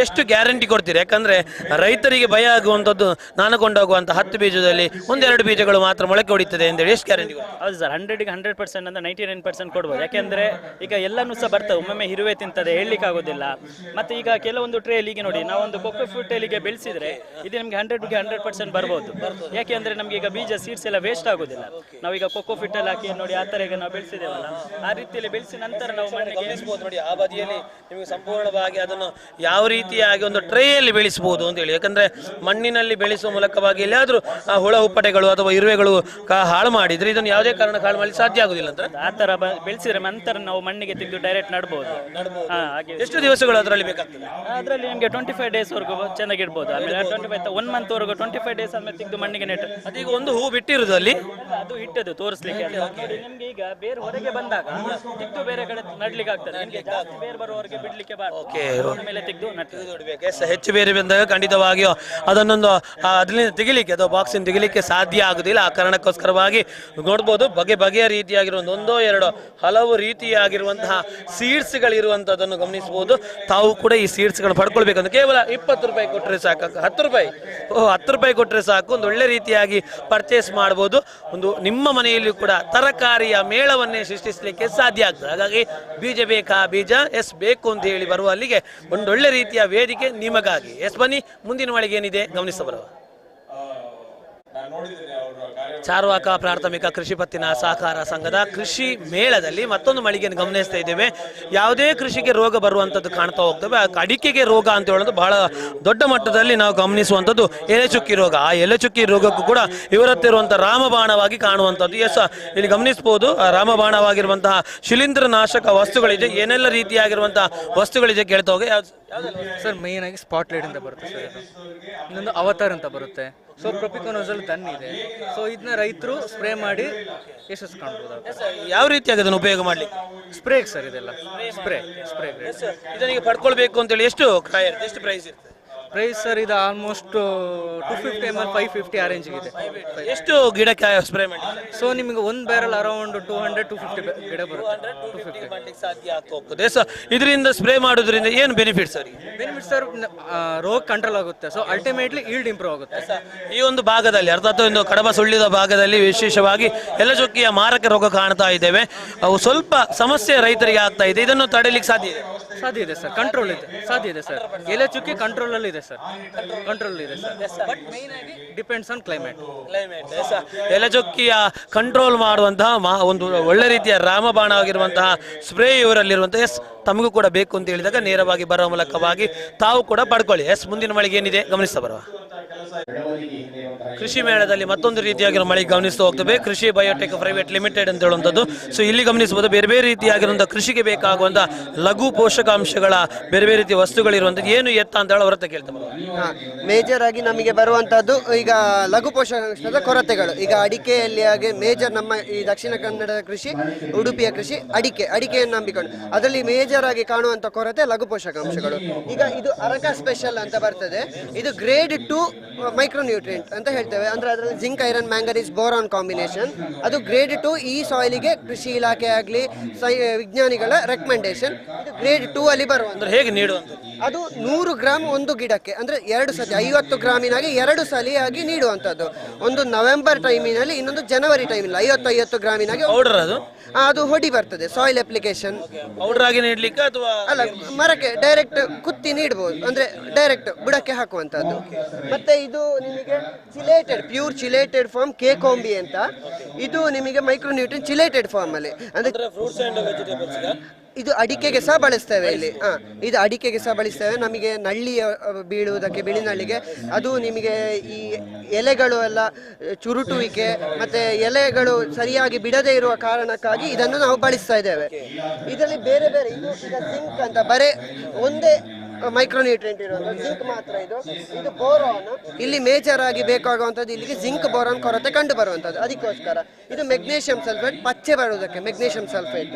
ಎಷ್ಟು ಗ್ಯಾರಂಟಿ ಕೊಡ್ತೀರಿ? ಯಾಕಂದ್ರೆ ರೈತರಿಗೆ ಭಯ ಆಗುವಂಥದ್ದು ನಾನು ಕೊಂಡೋಗುವಂಥ 10 ಬೀಜದಲ್ಲಿ 1-2 ಬೀಜಗಳು ಮಾತ್ರ ಮೊಳಕೆ ಹೊಡಿತದೆ ಅಂತೇಳಿ ಎಷ್ಟು ಗ್ಯಾರಂಟಿ? ಹೌದು ಸರ್, 100ಗೆ 100% ಅಂತ 99% ಕೊಡ್ಬೋದು. ಯಾಕೆಂದ್ರೆ ಈಗ ಎಲ್ಲನೂ ಸಹ ಬರ್ತವೆ. ಒಮ್ಮೊಮ್ಮೆ ಇರುವೆ ತಿಂತದೆ, ಹೇಳಲಿಕ್ಕೆ ಆಗೋದಿಲ್ಲ. ಮತ್ತೆ ಈಗ ಕೆಲವೊಂದು ಟ್ರೇಲಿಗೆ ನೋಡಿ, ನಾವೊಂದು ಕೊಕ್ಕೋ ಫ್ರೂಟ್ ಟ್ರೇಲಿಗೆ ಬೆಳೆಸಿದ್ರೆ ಇದು ನಮಗೆ 100ಗೆ 100% ಬರ್ಬೋದು. ಯಾಕೆಂದ್ರೆ ನಮಗೆ ಈಗ ಬೀಜ ಸೀಡ್ಸ್ ಎಲ್ಲ ವೇಸ್ಟ್ ಆಗೋದಿಲ್ಲ. ನಾವೀಗ ಕೊಕ್ಕೋ ಫಿಟ್ ಅಲ್ಲಿ ಹಾಕಿ ನೋಡಿ ಆ ಥರ ಈಗ ನಾವು ಬೆಳೆಸಿದ್ರೆ ಬೆಳೆಸಿದ್ದೇವಲ್ಲ ಆ ರೀತಿಯಲ್ಲಿ ಬೆಳೆಸಿ ನಂತರ ನಾವು ಮಣ್ಣಿಗೆ ಗಮನಿಸಬಹುದು ನೋಡಿ, ಆ ಬದಿಯಲ್ಲಿ ನಿಮಗೆ ಸಂಪೂರ್ಣವಾಗಿ ಅದನ್ನು ಯಾವ ರೀತಿಯಾಗಿ ಒಂದು ಟ್ರೇಯಲ್ಲಿ ಬೆಳೆಸಬಹುದು ಅಂತ ಹೇಳಿ. ಯಾಕಂದ್ರೆ ಮಣ್ಣಿನಲ್ಲಿ ಬೆಳೆಸುವ ಮೂಲಕವಾಗಿ ಎಲ್ಲಿಯಾದ್ರೂ ಆ ಹುಳ ಹುಪ್ಪಟೆಗಳು ಅಥವಾ ಇರುವೆಗಳು ಹಾಳು ಮಾಡಿದ್ರೆ ಇದನ್ನು ಯಾವುದೇ ಕಾರಣ ಹಾಳು ಮಾಡಲಿಕ್ಕೆ ಸಾಧ್ಯ ಆಗುದಿಲ್ಲ ಅಂತ. ಆ ತರ ಬೆಳೆಸಿದ್ರೆ ನಂತರ ನಾವು ಮಣ್ಣಿಗೆ ತೆಗೆದು ಡೈರೆಕ್ಟ್ ನಡ್ಬೋದು. ಹಾಗೆ ಎಷ್ಟು ದಿವಸಗಳು ಅದರಲ್ಲಿ ಬೇಕಾಗ್ತದೆ? ಅದರಲ್ಲಿ ನಿಮಗೆ 25 ಡೇಸ್ ವರೆಗೂ ಚೆನ್ನಾಗಿರ್ಬೋದು. ಆಮೇಲೆ 25 1 ಮಂತ್ ವರೆಗೂ 25 ಡೇಸ್ ಆದ್ಮೇಲೆ ತೆಗೆದು ಮಣ್ಣಿಗೆ ನೆಟ್ಟು ಅದೀಗ ಒಂದು ಹೂ ಬಿಟ್ಟಿರುವುದು ಅಲ್ಲಿ ಅದು ಇಟ್ಟದ್ದು ತೋರಿಸ್ಲಿಕ್ಕೆ. ನಿಮ್ಗೆ ಈಗ ಬೇರೆ ಹೊರಗೆ ಬಂದಾಗ ತೆಗೆದು ಬೇರೆ ಕಡೆ ನಡ್ಲಿಕ್ಕೆ ಆಗ್ತದೆ. ನಿಮ್ಗೆ ಜಾಸ್ತಿ ಬೇರೆ ಬರುವವರೆಗೆ ಬಿಡ್ಲಿಕ್ಕೆ ಮೇಲೆ ತೆಗೆದು ನೋಡ್ಬೇಕು. ಹೆಚ್ಚು ಬೇರೆ ಬಂದಾಗ ಖಂಡಿತವಾಗಿಯೂ ಅದನ್ನೊಂದು ಅದರಿಂದ ತೆಗಿಲಿಕ್ಕೆ ಅಥವಾ ಬಾಕ್ಸಿಂದ ತೆಗಿಲಿಕ್ಕೆ ಸಾಧ್ಯ ಆಗುದಿಲ್ಲ. ಆ ಕಾರಣಕ್ಕೋಸ್ಕರವಾಗಿ ನೋಡ್ಬೋದು ಬಗೆ ಬಗೆಯ ರೀತಿಯಾಗಿರುವ ಒಂದೋ ಎರಡೋ ಹಲವು ರೀತಿಯಾಗಿರುವಂತಹ ಸೀಡ್ಸ್ಗಳಿರುವಂತದನ್ನು ಗಮನಿಸಬಹುದು. ತಾವು ಕೂಡ ಈ ಸೀಡ್ಸ್ಗಳು ಪಡ್ಕೊಳ್ಬೇಕಂದ್ರೆ ಕೇವಲ 20 ರೂಪಾಯಿ ಕೊಟ್ಟರೆ ಸಾಕು, 10 ರೂಪಾಯಿ 10 ರೂಪಾಯಿ ಕೊಟ್ಟರೆ ಸಾಕು, ಒಂದು ಒಳ್ಳೆ ರೀತಿಯಾಗಿ ಪರ್ಚೇಸ್ ಮಾಡಬಹುದು. ಒಂದು ನಿಮ್ಮ ಮನೆಯಲ್ಲಿ ಕೂಡ ತರಕಾರಿಯ ಮೇಳವನ್ನೇ ಸೃಷ್ಟಿಸಲಿಕ್ಕೆ ಸಾಧ್ಯ ಆಗ್ತದೆ. ಹಾಗಾಗಿ ಬೀಜ ಬೇಕಾ ಬೀಜ ಎಸ್ ಬೇಕು ಅಂತ ಹೇಳಿ ಬರುವ ಅಲ್ಲಿಗೆ ಒಂದೊಳ್ಳೆ ರೀತಿಯ ವೇದಿಕೆ ನಿಮಗಾಗಿ. ಎಸ್ ಬನ್ನಿ, ಮುಂದಿನ ಮಳಿಗೆ ಏನಿದೆ ಗಮನಿಸಬರುವ. ಚಾರ್ವಾಕ ಪ್ರಾಥಮಿಕ ಕೃಷಿ ಪತ್ತಿನ ಸಹಕಾರ ಸಂಘದ ಕೃಷಿ ಮೇಳದಲ್ಲಿ ಮತ್ತೊಂದು ಮಳಿಗೆಯನ್ನು ಗಮನಿಸ್ತಾ ಇದ್ದೇವೆ. ಯಾವುದೇ ಕೃಷಿಗೆ ರೋಗ ಬರುವಂಥದ್ದು ಕಾಣ್ತಾ ಹೋಗ್ತವೆ. ಅಡಿಕೆಗೆ ರೋಗ ಅಂತ ಹೇಳೋದು ಬಹಳ ದೊಡ್ಡ ಮಟ್ಟದಲ್ಲಿ ನಾವು ಗಮನಿಸುವಂಥದ್ದು ಎಲೆಚುಕ್ಕಿ ರೋಗ. ಆ ಎಲೆಚುಕ್ಕಿ ರೋಗಕ್ಕೂ ಕೂಡ ಇವರತ್ತಿರುವಂಥ ರಾಮಬಾಣವಾಗಿ ಕಾಣುವಂಥದ್ದು. ಎಸ್ ಇಲ್ಲಿ ಗಮನಿಸಬಹುದು, ರಾಮಬಾಣವಾಗಿರುವಂತಹ ಶಿಲೀಂಧ್ರನಾಶಕ ವಸ್ತುಗಳಿದೆ. ಏನೆಲ್ಲ ರೀತಿಯಾಗಿರುವಂತಹ ವಸ್ತುಗಳಿದೆ ಕೇಳ್ತಾ ಹೋಗಿ. ಸರ್ ಮೇನ್ ಆಗಿ ಸ್ಪಾಟ್ಲೈಟ್ ಅಂತ ಬರುತ್ತೆ ಸರ್. ಇನ್ನೊಂದು ಅವತಾರ್ ಅಂತ ಬರುತ್ತೆ. ಸೊ ಪ್ರೊಪಿಕೋನೋಸಲ್ ತನ್ ಇದೆ. ಸೊ ಇದನ್ನ ರೈತರು ಸ್ಪ್ರೇ ಮಾಡಿ ಯಶಸ್ಸು ಕಾಣ್ಬೋದು. ಯಾವ ರೀತಿಯಾಗಿ ಅದನ್ನು ಉಪಯೋಗ ಮಾಡ್ಲಿಕ್ಕೆ? ಸ್ಪ್ರೇ ಸರ್ ಇದೆಲ್ಲ ಸ್ಪ್ರೇ ಇದನಿಗೆ ಪಡ್ಕೊಳ್ಬೇಕು ಅಂತೇಳಿ ಎಷ್ಟು ಪ್ರೈಸ್ ಇರ್ತದೆ? ಪ್ರೈಸ್ ಸರ್ ಇದು ಆಲ್ಮೋಸ್ಟ್ 250 ml 550 ಆ ರೇಂಜ್ ಇದೆ. ಎಷ್ಟು ಗಿಡಕ್ಕೆ ಸ್ಪ್ರೇ ಮಾಡಿ? ಸೊ ನಿಮಗೆ ಒಂದು ಬ್ಯಾರಲ್ ಅರೌಂಡ್ 200-250 ಗಿಡ ಬರುತ್ತೆ. 250 ಮಾಡ್ಲಿಕ್ಕೆ ಸಾಧ್ಯ ಆಗ್ತಾ ಹೋಗ್ತದೆ. ಸೊ ಇದರಿಂದ ಸ್ಪ್ರೇ ಮಾಡೋದ್ರಿಂದ ಏನು ಬೆನಿಫಿಟ್ ಸರ್? ಬೆನಿಫಿಟ್ ಸರ್ ರೋಗ ಕಂಟ್ರೋಲ್ ಆಗುತ್ತೆ. ಸೊ ಅಲ್ಟಿಮೇಟ್ಲಿ ಈಲ್ಡ್ ಇಂಪ್ರೂವ್ ಆಗುತ್ತೆ. ಈ ಒಂದು ಭಾಗದಲ್ಲಿ ಅರ್ಥಾತ್ ಒಂದು ಕಡಬ ಸುಳ್ಳಿದ ಭಾಗದಲ್ಲಿ ವಿಶೇಷವಾಗಿ ಎಲೆಚುಕ್ಕಿಯ ಮಾರಕ ರೋಗ ಕಾಣ್ತಾ ಇದ್ದೇವೆ. ಅವು ಸ್ವಲ್ಪ ಸಮಸ್ಯೆ ರೈತರಿಗೆ ಆಗ್ತಾ ಇದೆ. ಇದನ್ನು ತಡೆಯಲಿಕ್ಕೆ ಸಾಧ್ಯ ಇದೆ ಸರ್. ಕಂಟ್ರೋಲ್ ಇದೆ, ಸಾಧ್ಯ ಇದೆ ಸರ್. ಎಲೆಚುಕ್ಕಿ ಕಂಟ್ರೋಲ್ ಅಲ್ಲಿ ಇದೆ ಸರ್. ಕಂಟ್ರೋಲ್ ಇದೆ ಸರ್. ಬಟ್ ಮೇನ್ ಆಗಿ ಡಿಪೆಂಡ್ಸ್ ಆನ್ ಕ್ಲೈಮೇಟ್. ಎಲೆಚುಕ್ಕಿಯ ಕಂಟ್ರೋಲ್ ಮಾಡುವಂತಹ ಒಂದು ಒಳ್ಳೆ ರೀತಿಯ ರಾಮಬಾಣ ಆಗಿರುವಂತಹ ಸ್ಪ್ರೇ ಇವರಲ್ಲಿರುವಂತಹ ಎಸ್ ತಮಗೂ ಕೂಡ ಬೇಕು ಅಂತ ಹೇಳಿದಾಗ ನೇರವಾಗಿ ಬರುವ ಮೂಲಕವಾಗಿ ತಾವು ಕೂಡ ಪಡ್ಕೊಳ್ಳಿ. ಎಸ್ ಮುಂದಿನ ಮಳಿಗೆ ಏನಿದೆ ಗಮನಿಸ್ತಾ ಬರುವ. ಕೃಷಿ ಮೇಳದಲ್ಲಿ ಮತ್ತೊಂದು ರೀತಿಯಾಗಿರೋ ಮಳಿಗೆ ಗಮನಿಸ್ತಾ ಹೋಗ್ತವೆ. ಕೃಷಿ ಬಯೋಟೆಕ್ ಪ್ರೈವೇಟ್ ಲಿಮಿಟೆಡ್ ಅಂತ ಹೇಳುವಂಥದ್ದು. ಸೊ ಇಲ್ಲಿ ಗಮನಿಸಬಹುದು ಬೇರೆ ಬೇರೆ ರೀತಿಯಾಗಿರುವಂತಹ ಕೃಷಿಗೆ ಬೇಕಾಗುವಂತಹ ಲಘು ಪೋಷಕಾಂಶಗಳ ಬೇರೆ ಬೇರೆ ರೀತಿಯ ವಸ್ತುಗಳಿರುವಂಥದ್ದು. ಏನು ಎತ್ತ ಅಂತ ಹೇಳಿ ಹೊರತ ಕೇಳ್ತಾ ಮೇಜರ್ ಆಗಿ ನಮಗೆ ಬರುವಂತಹದ್ದು ಈಗ ಲಘು ಪೋಷಕಾಂಶದ ಕೊರತೆಗಳು. ಈಗ ಅಡಿಕೆಯಲ್ಲಿ ಹಾಗೆ ಮೇಜರ್ ನಮ್ಮ ಈ ದಕ್ಷಿಣ ಕನ್ನಡದ ಕೃಷಿ, ಉಡುಪಿಯ ಕೃಷಿ ಅಡಿಕೆಯನ್ನು ನಂಬಿಕೊಂಡು ಅದರಲ್ಲಿ ಮೇಜರ್ ಆಗಿ ಕಾಣುವಂತ ಕೊರತೆ ಲಘು ಪೋಷಕಾಂಶಗಳು. ಈಗ ಇದು ಅರಕ ಸ್ಪೆಷಲ್ ಅಂತ ಬರ್ತದೆ. ಇದು ಗ್ರೇಡ್ 2 ಮೈಕ್ರೋನ್ಯೂಟ್ರಿಯೆಂಟ್ ಅಂತ ಹೇಳ್ತೇವೆ. ಅಂದ್ರೆ ಅದರಲ್ಲಿ zinc, iron, manganese, boron combination. ಅದು ಗ್ರೇಡ್ 2 ಈ ಸಾಯಿಲಿಗೆ ಕೃಷಿ ಇಲಾಖೆ ಆಗಲಿ ವಿಜ್ಞಾನಿಗಳ ರೆಕಮೆಂಡೇಶನ್. ಇದು ಗ್ರೇಡ್ 2 ಅಲ್ಲಿ ಬರುವಂತ. ಹೇಗೆ ನೀಡುವಂತ? ಅದು 100 ಗ್ರಾಮ್ ಒಂದು ಗಿಡಕ್ಕೆ, ಅಂದ್ರೆ 2 ಸತಿ 50 ಗ್ರಾಮಿನಾಗಿ 2 ಸಲಿಯಾಗಿ ನೀಡುವಂಥದ್ದು. ಒಂದು ನವೆಂಬರ್ ಟೈಮಿನಲ್ಲಿ, ಇನ್ನೊಂದು ಜನವರಿ ಟೈಮಿನಲ್ಲಿ 50 ಗ್ರಾಮಿನಾಗಿ ಪೌಡರ್ ಅದು ಹೊಡಿ ಬರ್ತದೆ. ಸಾಯಿಲ್ ಅಪ್ಲಿಕೇಶನ್ ಪೌಡರ್ ಆಗಿ ನೀಡ್ಲಿಕ್ಕೆ ಅಥವಾ ಅಲ್ಲ, ಮರಕ್ಕೆ ಡೈರೆಕ್ಟ್ ಕುತ್ತಿ ನೀಡಬಹುದು, ಅಂದ್ರೆ ಡೈರೆಕ್ಟ್ ಬುಡಕ್ಕೆ ಹಾಕುವಂತದ್ದು. ಮತ್ತೆ ಇದು ನಿಮಗೆ ಪ್ಯೂರ್ ಚಿಲೇಟೆಡ್ ಫಾರ್ಮ್ ಕೇಕೋಂಬಿ ಅಂತ. ಇದು ನಿಮಗೆ ಮೈಕ್ರೋನ್ಯೂಟ್ರಿಯನ್ ಚಿಲೇಟೆಡ್ ಫಾರ್ಮ್ ಅಲ್ಲಿ, ಅಂದ್ರೆ ಫ್ರೂಟ್ಸ್ ಅಂಡ್ ವೆಜಿಟೇಬಲ್ಸ್. ಇದು ಅಡಿಕೆಗೆ ಸಹ ಬಳಸ್ತೇವೆ ಇಲ್ಲಿ. ಇದು ಅಡಿಕೆಗೆ ಸಹ ಬಳಸ್ತೇವೆ. ನಮಗೆ ನಳ್ಳಿಯ ಬೀಳುವುದಕ್ಕೆ, ಬಿಳಿ ನಳ್ಳಿಗೆ ಅದು ನಿಮಗೆ ಈ ಎಲೆಗಳು ಎಲ್ಲ ಚುರುಟುವಿಕೆ ಮತ್ತೆ ಎಲೆಗಳು ಸರಿಯಾಗಿ ಬಿಡದೇ ಇರುವ ಕಾರಣಕ್ಕಾಗಿ ಇದನ್ನು ನಾವು ಬಳಸ್ತಾ ಇದ್ದೇವೆ. ಇದರಲ್ಲಿ ಬೇರೆ ಬೇರೆ ಇದು ಈಗ ಜಿಂಕ್ ಅಂತ ಬರೇ ಒಂದೇ ಮೈಕ್ರೋನ್ಯೂಟ್ರಿಯೆಂಟ್ ಇರೋದು ಜಿಂಕ್ ಮಾತ್ರ. ಇದು ಬೋರಾನ್. ಇಲ್ಲಿ ಮೇಜರ್ ಆಗಿ ಬೇಕಾಗುವಂಥದ್ದು ಇಲ್ಲಿಗೆ ಜಿಂಕ್ ಬೋರಾನ್ ಕೊರತೆ ಕಂಡು ಬರುವಂಥದ್ದು. ಅದಕ್ಕೋಸ್ಕರ ಇದು ಮೆಗ್ನೀಷಿಯಂ ಸಲ್ಫೇಟ್, ಪಚ್ಚೆ ಬರುವುದಕ್ಕೆ ಮೆಗ್ನೀಷಿಯಂ ಸಲ್ಫೇಟ್,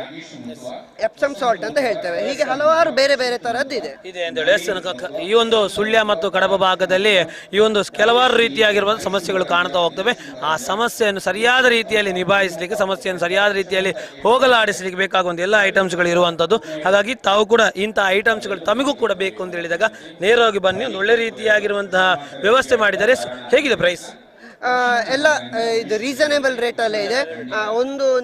ಎಪ್ಸಮ್ ಸಾಲ್ಟ್ ಅಂತ ಹೇಳ್ತೇವೆ. ಹೀಗೆ ಹಲವಾರು ಬೇರೆ ಬೇರೆ ತರದ್ದು ಇದೆ ಅಂತೇಳಿ. ಈ ಒಂದು ಸುಳ್ಯ ಮತ್ತು ಕಡಬ ಭಾಗದಲ್ಲಿ ಈ ಒಂದು ಕೆಲವಾರು ರೀತಿಯಾಗಿರುವ ಸಮಸ್ಯೆಗಳು ಕಾಣ್ತಾ ಹೋಗ್ತವೆ. ಆ ಸಮಸ್ಯೆಯನ್ನು ಸರಿಯಾದ ರೀತಿಯಲ್ಲಿ ನಿಭಾಯಿಸಲಿಕ್ಕೆ, ಸಮಸ್ಯೆಯನ್ನು ಸರಿಯಾದ ರೀತಿಯಲ್ಲಿ ಹೋಗಲಾಡಿಸಲಿಕ್ಕೆ ಬೇಕಾಗುವಂಥ ಎಲ್ಲ ಐಟಮ್ಸ್ಗಳು ಇರುವಂಥದ್ದು. ಹಾಗಾಗಿ ತಾವು ಕೂಡ ಇಂತಹ ಐಟಮ್ಸ್ಗಳು ತಮಗೂ ಕೂಡ ಬೇಕು ಅಂತ ಹೇಳಿದಾಗ ನೇರವಾಗಿ ಬನ್ನಿ. ಒಂದು ಒಳ್ಳೆ ರೀತಿಯಾಗಿರುವಂತಹ ವ್ಯವಸ್ಥೆ ಮಾಡಿದ್ದಾರೆ. ಹೇಗಿದೆ ಪ್ರೈಸ್? ಎಲ್ಲ ಇದು ರೀಸನೇಬಲ್ ರೇಟಲ್ಲೇ ಇದೆ.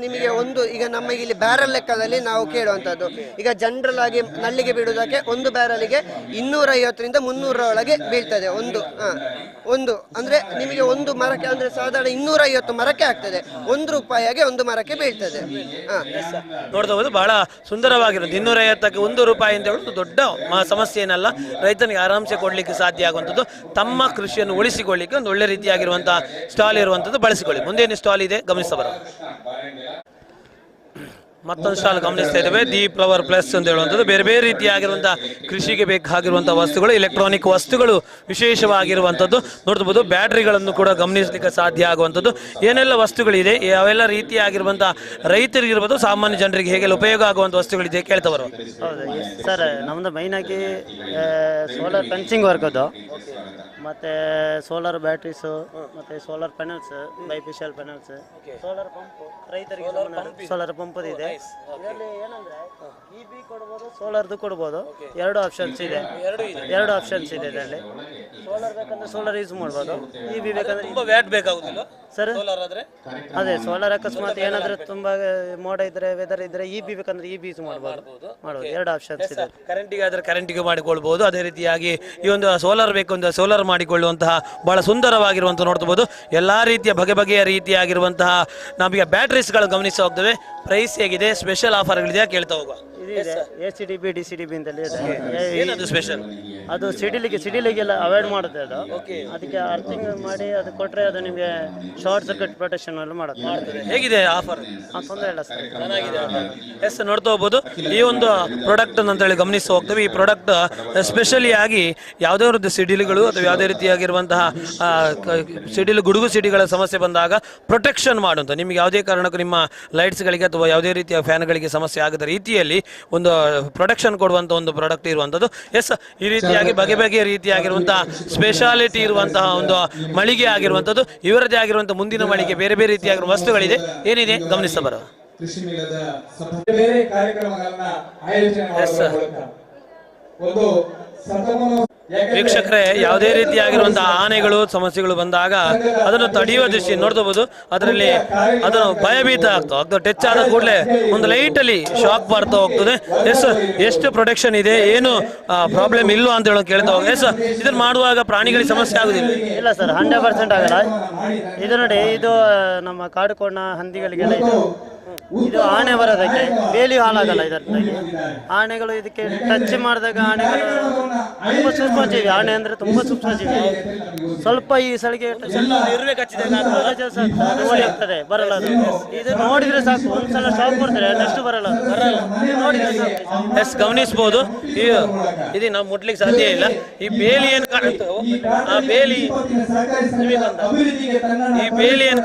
ನಿಮಗೆ ಈಗ ನಮಗೆ ಇಲ್ಲಿ ಬ್ಯಾರಲ್ ಲೆಕ್ಕದಲ್ಲಿ ನಾವು ಕೇಳುವಂಥದ್ದು, ಈಗ ಜನರಲ್ ಆಗಿ ನಳ್ಳಿಗೆ ಬಿಡುವುದಕ್ಕೆ ಒಂದು ಬ್ಯಾರಲಿಗೆ 250ರಿಂದ 300 ಒಳಗೆ ಬೀಳ್ತದೆ. ಒಂದು ಅಂದರೆ ನಿಮಗೆ ಒಂದು ಮರಕ್ಕೆ ಅಂದರೆ ಸಾಧಾರಣ 250 ಮರಕ್ಕೆ ಆಗ್ತದೆ, ₹1 ಒಂದು ಮರಕ್ಕೆ ಬೀಳ್ತದೆ. ನೋಡ್ಬೋದು ಬಹಳ ಸುಂದರವಾಗಿರೋದು. 250ಕ್ಕೆ ₹1 ಅಂತ ಹೇಳೋದು ದೊಡ್ಡ ಸಮಸ್ಯೆ ಏನಲ್ಲ, ರೈತನಿಗೆ ಆರಾಮ್ಸೆ ಕೊಡ್ಲಿಕ್ಕೆ ಸಾಧ್ಯ ಆಗುವಂಥದ್ದು. ತಮ್ಮ ಕೃಷಿಯನ್ನು ಉಳಿಸಿಕೊಳ್ಳಿಕ್ಕೆ ಒಂದು ಒಳ್ಳೆ ರೀತಿಯಾಗಿರುವಂತಹ ಸ್ಟಾಲ್ ಇರುವಂಥದ್ದು ಬಳಸಿಕೊಳ್ಳಿ. ಮುಂದೇನು ಸ್ಟಾಲ್ ಇದೆ ಗಮನಿಸಬಾರದು. ಮತ್ತೊಂದು ಸ್ಟಾಲ್ ಗಮನಿಸ್ತಾ ಇದ್ದೇವೆ, ದಿ ಫ್ಲವರ್ ಪ್ಲಸ್ ಅಂತ ಹೇಳುವಂಥದ್ದು. ಬೇರೆ ಬೇರೆ ರೀತಿಯಾಗಿರುವಂತಹ ಕೃಷಿಗೆ ಬೇಕಾಗಿರುವಂತಹ ವಸ್ತುಗಳು, ಎಲೆಕ್ಟ್ರಾನಿಕ್ ವಸ್ತುಗಳು ವಿಶೇಷವಾಗಿರುವಂಥದ್ದು ನೋಡ್ಬೋದು. ಬ್ಯಾಟ್ರಿಗಳನ್ನು ಕೂಡ ಗಮನಿಸಲಿಕ್ಕೆ ಸಾಧ್ಯ ಆಗುವಂಥದ್ದು. ಏನೆಲ್ಲ ವಸ್ತುಗಳಿದೆ, ಯಾವೆಲ್ಲ ರೀತಿಯಾಗಿರುವಂತಹ ರೈತರಿಗಿರ್ಬೋದು, ಸಾಮಾನ್ಯ ಜನರಿಗೆ ಹೇಗೆಲ್ಲ ಉಪಯೋಗ ಆಗುವಂಥ ವಸ್ತುಗಳಿದೆ ಕೇಳ್ತಾ ಬರುವ. ಹೌದು ಸರ್, ನಮ್ಮದು ಮೈನಾಗಿ ಸೋಲಾರ್ ಫೆನ್ಸಿಂಗ್ ವರ್ಕ್ ಅದು, ಮತ್ತು ಸೋಲಾರ್ ಬ್ಯಾಟ್ರೀಸು, ಮತ್ತು solar panels, bifacial panels, solar pump, ರೈತರಿಗೆ ಸೋಲಾರ್ ಪಂಪ್ ಇದೆ. ಇದರಲ್ಲಿ ಏನಂದರೆ EB ಕೊಡ್ಬೋದು, ಸೋಲಾರ್ದು ಕೊಡ್ಬೋದು. ಎರಡು ಆಪ್ಷನ್ಸ್ ಇದೆ ಇದರಲ್ಲಿ. ಸೋಲಾರ್ ಬೇಕಂದ್ರೆ ಸೋಲಾರ್ ಯೂಸ್ ಮಾಡ್ಬೋದು, EB ಬೇಕಂದ್ರೆ ವ್ಯಾಟ್ ಬೇಕಾಗುದಿಲ್ಲ ಸರ್. ಅದೇ ಸೋಲಾರ್ ಅಕಸ್ಮಾತ್ ಏನಾದರೂ ತುಂಬ ಮೋಡ ಇದ್ರೆ, ವೆದರ್ ಇದ್ರೆ, EB ಬೇಕಂದ್ರೆ EB ಯೂಸ್ ಮಾಡ್ಬೋದು. ಎರಡು ಆಪ್ಷನ್ಸ್ ಇದೆ. ಕರೆಂಟಿಗೆ ಆದರೆ ಕರೆಂಟಿಗೆ ಮಾಡಿಕೊಳ್ಬಹುದು. ಅದೇ ರೀತಿಯಾಗಿ ಈ ಒಂದು ಸೋಲಾರ್ ಬೇಕು ಅಂದ್ರೆ ಸೋಲಾರ್ ಮಾಡಿಕೊಳ್ಳುವಂತಹ ಬಹಳ ಸುಂದರವಾಗಿರುವಂಥ ನೋಡ್ಬೋದು. ಎಲ್ಲ ರೀತಿಯ ಬಗೆಯ ರೀತಿಯಾಗಿರುವಂತಹ ನಮಗೆ ಬ್ಯಾಟ್ರೀಸ್ಗಳು ಗಮನಿಸಿ ಹೋಗ್ತವೆ. ಪ್ರೈಸ್ ಹೇಗಿದೆ, ಸ್ಪೆಷಲ್ ಆಫರ್ಗಳಿದೆಯಾ ಕೇಳ್ತಾ ಹೋಗುವ. ACDB DCDB ಅಂತಲೇ ಇದೆ. ಏನದು ಸ್ಪೆಷಲ್? ಅದು ಸಿಡಿಲಿಗೆಲ್ಲ ಅವಾಯ್ಡ್ ಮಾಡುತ್ತೆ ಅದು. ಅದಕ್ಕೆ ಅರ್ಥಿಂಗ್ ಮಾಡಿ ಅದು ಕೊಟ್ಟರೆ ಅದು ನಿಮಗೆ ಶಾರ್ಟ್ ಸರ್ಕ್ಯೂಟ್ ಪ್ರೊಟೆಕ್ಷನ್ ಎಲ್ಲ ಮಾಡುತ್ತೆ. ಹೇಗಿದೆ ಆಫರ್? ತೊಂದರೆ ಇಲ್ಲ ಸರ್, ಚೆನ್ನಾಗಿದೆ. ಎಸ್, ನೋಡ್ತಾ ಹೋಗ್ಬೋದು. ಈ ಒಂದು ಪ್ರಾಡಕ್ಟ್ ಅಂತ ಹೇಳಿ ಗಮನಿಸಿ ಹೋಗ್ತೇವೆ. ಈ ಪ್ರಾಡಕ್ಟ್ ಸ್ಪೆಷಲಿ ಆಗಿ ಯಾವುದೇ ಒಂದು ಸಿಡಿಲುಗಳು ಅಥವಾ ಯಾವುದೇ ರೀತಿಯಾಗಿರುವಂತಹ ಗುಡುಗು ಸಿಡಿಗಳ ಸಮಸ್ಯೆ ಬಂದಾಗ ಪ್ರೊಟೆಕ್ಷನ್ ಮಾಡುವಂಥ, ನಿಮಗೆ ಯಾವುದೇ ಕಾರಣಕ್ಕೂ ನಿಮ್ಮ ಲೈಟ್ಸ್ಗಳಿಗೆ ಅಥವಾ ಯಾವುದೇ ರೀತಿಯ ಫ್ಯಾನ್ಗಳಿಗೆ ಸಮಸ್ಯೆ ಆಗದ ರೀತಿಯಲ್ಲಿ ಒಂದು ಪ್ರೊಟೆಕ್ಷನ್ ಕೊಡುವಂಥ ಒಂದು ಪ್ರಾಡಕ್ಟ್ ಇರುವಂಥದ್ದು. ಎಸ್, ಈ ರೀತಿಯಾಗಿ ಬಗೆಯ ರೀತಿಯಾಗಿರುವಂತಹ ಸ್ಪೆಷಾಲಿಟಿ ಇರುವಂತಹ ಒಂದು ಮಳಿಗೆ ಆಗಿರುವಂಥದ್ದು. ಇವರದೇ ಆಗಿರುವಂತಹ ಮುಂದಿನ ಮಳಿಗೆ ಬೇರೆ ಬೇರೆ ರೀತಿಯಾಗಿರುವ ವಸ್ತುಗಳಿದೆ. ಏನಿದೆ ಗಮನಿಸಬಾರ. ವೀಕ್ಷಕರೇ, ಯಾವುದೇ ರೀತಿಯಾಗಿರುವಂತಹ ಆನೆಗಳು ಸಮಸ್ಯೆಗಳು ಬಂದಾಗ ಅದನ್ನು ತಡೆಯುವ ದೃಷ್ಟಿ ನೋಡ್ಕೋಬಹುದು. ಅದರಲ್ಲಿ ಅದನ್ನು ಭಯಭೀತ ಆಗ್ತದೆ. ಟಚ್ ಆದ ಕೂಡಲೇ ಒಂದು ಲೈಟಲ್ಲಿ ಶಾಕ್ ಬರ್ತಾ ಹೋಗ್ತದೆ. ಎಷ್ಟು ಪ್ರೊಟೆಕ್ಷನ್ ಇದೆ, ಏನು ಪ್ರಾಬ್ಲಮ್ ಇಲ್ವಾ ಅಂತ ಹೇಳೋ ಕೇಳ್ತಾ ಹೋಗಿ. ಇದನ್ನು ಮಾಡುವಾಗ ಪ್ರಾಣಿಗಳಿಗೆ ಸಮಸ್ಯೆ ಆಗುದಿಲ್ಲ? ಇಲ್ಲ ಸರ್, 100% ಆಗಲ್ಲ. ಇದು ನೋಡಿ, ಇದು ನಮ್ಮ ಕಾಡುಕೋಣ ಹಂದಿಗಳಿಗೆಲ್ಲ ಇದು ಆನೆ ಬರೋದಕ್ಕೆ ಬೇಲಿ ಹಾಲಾಗಲ್ಲ. ಇದರಲ್ಲಿ ಆನೆಗಳು ಇದಕ್ಕೆ ಟಚ್ ಮಾಡಿದಾಗ ಆನೆಗಳು ತುಂಬ ಸೂಕ್ಷ್ಮಜೀವಿ. ಆನೆ ಅಂದರೆ ತುಂಬ ಸೂಕ್ಷ್ಮಜೀವಿ. ಸ್ವಲ್ಪ ಈ ಸಲಿಗೆ ಆಗ್ತದೆ, ಬರಲ್ಲ ಅದು. ಇದು ನೋಡಿದ್ರೆ ಸಾಕು, ಒಂದ್ಸಲ ಶಾಕ್ ಕೊಡ್ತಾರೆ, ನೆಕ್ಸ್ಟ್ ಬರಲ್ಲ. ಎಸ್, ಗಮನಿಸಬಹುದು. ಇದು ನಾವು ಮುಟ್ಲಿಕ್ಕೆ ಸಾಧ್ಯ ಇಲ್ಲ. ಈ ಬೇಲಿ ಏನು ಕಾಣುತ್ತೋ, ಆ ಬೇಲಿ ಏನು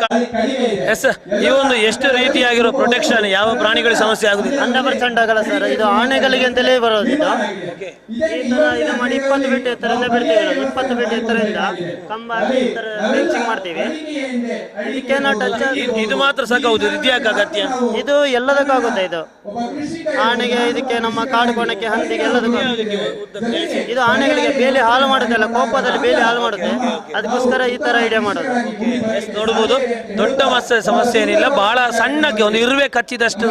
ಎಸ್, ಈ ಒಂದು ಎಷ್ಟು ರೀತಿಯಾಗಿರೋ ಪ್ರೊಟೆಕ್ಷನ್ ಯಾವ ಪ್ರಾಣಿಗಳಿಗೆ ಸಮಸ್ಯೆ ಆಗುದಿಲ್ಲ? 100% ಆಗಲ್ಲ ಸರ್. ಇದು ಆನೆಗಳಿಗೆ ಅಂತಲೇ ಬರೋದು. ಇದು ಮಾಡಿ 20 ಫೀಟ್ ಎತ್ತರದಿಂದ ಬಿಡ್ತೀವಿ. 20 ಫೀಟ್ ಎತ್ತರದಿಂದ ಕಂಬ ಹಾಕಿ ಫೆನ್ಸಿಂಗ್ ಮಾಡ್ತೀವಿ. ಇದಕ್ಕೇನೋ ಟಚ್ ಇದು ಮಾತ್ರ ಸಾಕಾಗುದು, ಇದ್ಯಾಕೆ ಅಗತ್ಯ? ಇದು ಎಲ್ಲದಕ್ಕಾಗುತ್ತೆ. ಇದು ಆನೆಗೆ, ಇದಕ್ಕೆ ನಮ್ಮ ಕಾಡುಕೋಣಕ್ಕೆ, ಹಂದಿಗೆ, ಎಲ್ಲದಕ್ಕೂ. ಇದು ಆನೆಗಳಿಗೆ ಬೇಲಿ ಹಾಳು ಮಾಡುತ್ತಲ್ಲ, ಕೋಪದಲ್ಲಿ ಬೇಲಿ ಹಾಳು ಮಾಡುತ್ತೆ. ಅದಕ್ಕೋಸ್ಕರ ಈ ತರ ಐಡಿಯಾ ಮಾಡೋದು. ನೋಡಬಹುದು, ದೊಡ್ಡ ಸಮಸ್ಯೆ ಏನಿಲ್ಲ. ಬಹಳ ಸಣ್ಣಕ್ಕೆ ಒಂದು ಇರುವೆ ಕಚ್ಚಿದಷ್ಟು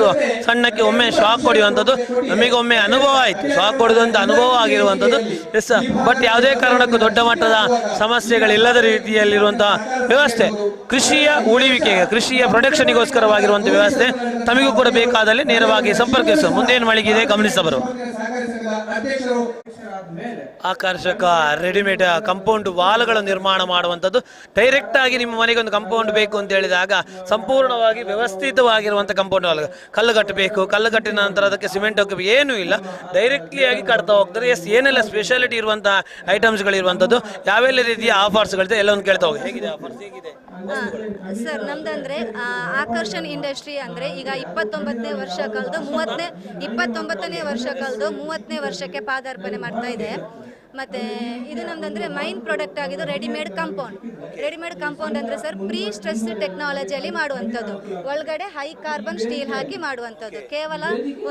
ಸಣ್ಣಕ್ಕೆ ಒಮ್ಮೆ ಶಾಕ್ ಹೊಡೆಯುವಂಥದ್ದು ನಮಗೆ ಒಮ್ಮೆ ಅನುಭವ ಆಯಿತು. ಶಾಕ್ ಹೊಡೆದಂಥ ಅನುಭವ ಆಗಿರುವಂಥದ್ದು. ಎಸ್, ಬಟ್ ಯಾವುದೇ ಕಾರಣಕ್ಕೂ ದೊಡ್ಡ ಮಟ್ಟದ ಸಮಸ್ಯೆಗಳಿಲ್ಲದ ರೀತಿಯಲ್ಲಿರುವಂತಹ ವ್ಯವಸ್ಥೆ, ಕೃಷಿಯ ಉಳಿವಿಕೆಗೆ, ಕೃಷಿಯ ಪ್ರೊಟೆಕ್ಷನ್ಗೋಸ್ಕರವಾಗಿರುವಂಥ ವ್ಯವಸ್ಥೆ ತಮಗೂ ಕೂಡ ಬೇಕಾದಲ್ಲಿ ನೇರವಾಗಿ ಸಂಪರ್ಕಿಸುವ. ಮುಂದೇನು ಮಳಿಗಿದೆ ಗಮನಿಸಬರು. ಆಕರ್ಷಕ ರೆಡಿಮೇಡ್ ಕಂಪೌಂಡ್ ವಾಲ್ಗಳ ನಿರ್ಮಾಣ ಮಾಡುವಂಥದ್ದು. ಡೈರೆಕ್ಟ್ ಆಗಿ ನಿಮ್ಮ ಮನೆಗೆ ಒಂದು ಕಂಪೌಂಡ್ ಬೇಕು ಅಂತ ಹೇಳಿದಾಗ ಸಂಪೂರ್ಣವಾಗಿ ವ್ಯವಸ್ಥಿತವಾಗಿರುವಂಥ ಕಂಪೌಂಡ್ ವಾಲ್. ಕಲ್ಲು ಕಟ್ಟಬೇಕು, ಕಲ್ಲು ಕಟ್ಟಿದ ನಂತರ ಅದಕ್ಕೆ ಸಿಮೆಂಟ್ ಹಾಕಬೇಕು, ಏನೂ ಇಲ್ಲ, ಡೈರೆಕ್ಟ್ಲಿ ಆಗಿ ಕಟ್ತಾ ಹೋಗ್ತಾರೆ. ಎಸ್, ಏನೆಲ್ಲ ಸ್ಪೆಷಾಲಿಟಿ ಇರುವಂತಹ ಐಟಮ್ಸ್ಗಳಿರುವಂಥದ್ದು, ಯಾವೆಲ್ಲ ರೀತಿಯ ಆಫರ್ಸ್ಗಳಿದೆ ಎಲ್ಲ ಒಂದು ಕೇಳ್ತಾ ಹೋಗಿ. ಹೇಗಿದೆ ಆಫರ್ಸ್, ಹೇಗಿದೆ ಸರ್? ನಮ್ದಂದ್ರೆ ಆಕರ್ಷಣ್ ಇಂಡಸ್ಟ್ರಿ ಅಂದ್ರೆ ಈಗ 29ನೇ ವರ್ಷ ಕಳೆದು 29ನೇ ವರ್ಷ ಕಳೆದು 30ನೇ ವರ್ಷಕ್ಕೆ ಪಾದಾರ್ಪಣೆ ಮಾಡ್ತಾ ಇದೆ. ಮತ್ತು ಇದು ನಮ್ದಂದರೆ ಮೈನ್ ಪ್ರಾಡಕ್ಟ್ ಆಗಿದ್ದು ರೆಡಿಮೇಡ್ ಕಾಂಪೌಂಡ್ ಅಂದರೆ ಸರ್ ಪ್ರೀ ಸ್ಟ್ರೆಸ್ ಟೆಕ್ನಾಲಜಿಯಲ್ಲಿ ಮಾಡುವಂಥದ್ದು. ಒಳಗಡೆ ಹೈ ಕಾರ್ಬನ್ ಸ್ಟೀಲ್ ಹಾಕಿ ಮಾಡುವಂಥದ್ದು. ಕೇವಲ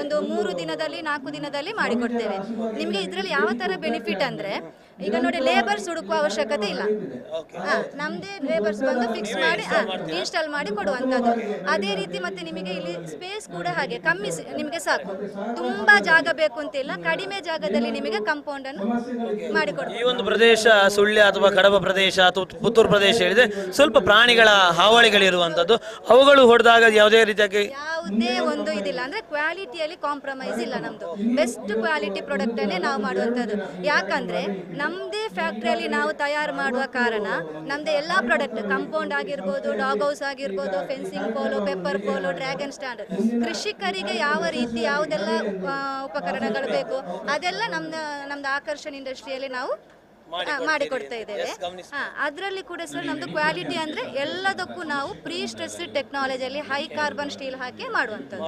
ಒಂದು 3 ದಿನದಲ್ಲಿ 4 ದಿನದಲ್ಲಿ ಮಾಡಿಕೊಡ್ತೇವೆ. ನಿಮಗೆ ಇದರಲ್ಲಿ ಯಾವ ಥರ ಬೆನಿಫಿಟ್ ಅಂದರೆ ಈಗ ನೋಡಿ ಲೇಬರ್ಸ್ ಹುಡುಕುವ ಅವಶ್ಯಕತೆ ಇಲ್ಲ. ನಮ್ದೇ ಲೇಬರ್ಸ್ ಬಂದು ಫಿಕ್ಸ್ ಮಾಡಿ ಇನ್ಸ್ಟಾಲ್ ಮಾಡಿ ಕೊಡುವಂಥದ್ದು. ಅದೇ ರೀತಿ ಮತ್ತೆ ನಿಮಗೆ ಇಲ್ಲಿ ಸ್ಪೇಸ್ ಕೂಡ ಹಾಗೆ ಕಮ್ಮಿ ನಿಮಗೆ ಸಾಕು, ತುಂಬಾ ಜಾಗ ಬೇಕು ಅಂತಿಲ್ಲ, ಕಡಿಮೆ ಜಾಗದಲ್ಲಿ ನಿಮಗೆ ಕಾಂಪೌಂಡ್ ಅನ್ನು ಮಾಡಿಕೊಡ್ತೀವಿ. ಈ ಒಂದು ಪ್ರದೇಶ ಸುಳ್ಯ ಅಥವಾ ಕಡಬ ಪ್ರದೇಶ ಅಥವಾ ಪುತ್ತೂರು ಪ್ರದೇಶ ಹೇಳಿದ್ರೆ ಸ್ವಲ್ಪ ಪ್ರಾಣಿಗಳ ಹಾವಳಿಗಳಿರುವಂತದ್ದು, ಅವುಗಳು ಹೊಡೆದಾಗ ಯಾವುದೇ ರೀತಿಯಾಗಿ ಯಾವುದೇ ಒಂದು ಇದಿಲ್ಲ, ಅಂದ್ರೆ ಕ್ವಾಲಿಟಿಯಲ್ಲಿ ಕಾಂಪ್ರಮೈಸ್ ಇಲ್ಲ. ನಮ್ದು ಬೆಸ್ಟ್ ಕ್ವಾಲಿಟಿ ಪ್ರಾಡಕ್ಟ್ ಅನ್ನೇ ನಾವು ಮಾಡುವಂಥದ್ದು. ಯಾಕಂದ್ರೆ ನಮ್ದೇ ಫ್ಯಾಕ್ಟ್ರಿಯಲ್ಲಿ ನಾವು ತಯಾರು ಮಾಡುವ ಕಾರಣ ನಮ್ದೇ ಎಲ್ಲಾ ಪ್ರಾಡಕ್ಟ್, ಕಾಂಪೌಂಡ್ ಆಗಿರ್ಬೋದು, ಡಾಗ್ ಹೌಸ್ ಆಗಿರ್ಬೋದು, ಫೆನ್ಸಿಂಗ್ ಪೋಲು, ಪೆಪ್ಪರ್ ಪೋಲು, ಡ್ರ್ಯಾಗನ್ ಸ್ಟ್ಯಾಂಡ್, ಕೃಷಿಕರಿಗೆ ಯಾವ ರೀತಿ ಯಾವುದೆಲ್ಲ ಉಪಕರಣಗಳು ಬೇಕು ಅದೆಲ್ಲ ನಮ್ದು ಆಕರ್ಷಣ್ ಇಂಡಸ್ಟ್ರಿಯಲ್ಲಿ ನಾವು ಮಾಡಿಕೊಡ್ತಾ ಇದ್ದೇವೆ. ಅದರಲ್ಲಿ ಕೂಡ ಸರ್ ನಮ್ದು ಕ್ವಾಲಿಟಿ ಅಂದ್ರೆ ಎಲ್ಲದಕ್ಕೂ ನಾವು ಪ್ರೀ ಸ್ಟ್ರೆಸ್ಡ್ ಟೆಕ್ನಾಲಜಿಯಲ್ಲಿ ಹೈ ಕಾರ್ಬನ್ ಸ್ಟೀಲ್ ಹಾಕಿ ಮಾಡುವಂಥದ್ದು.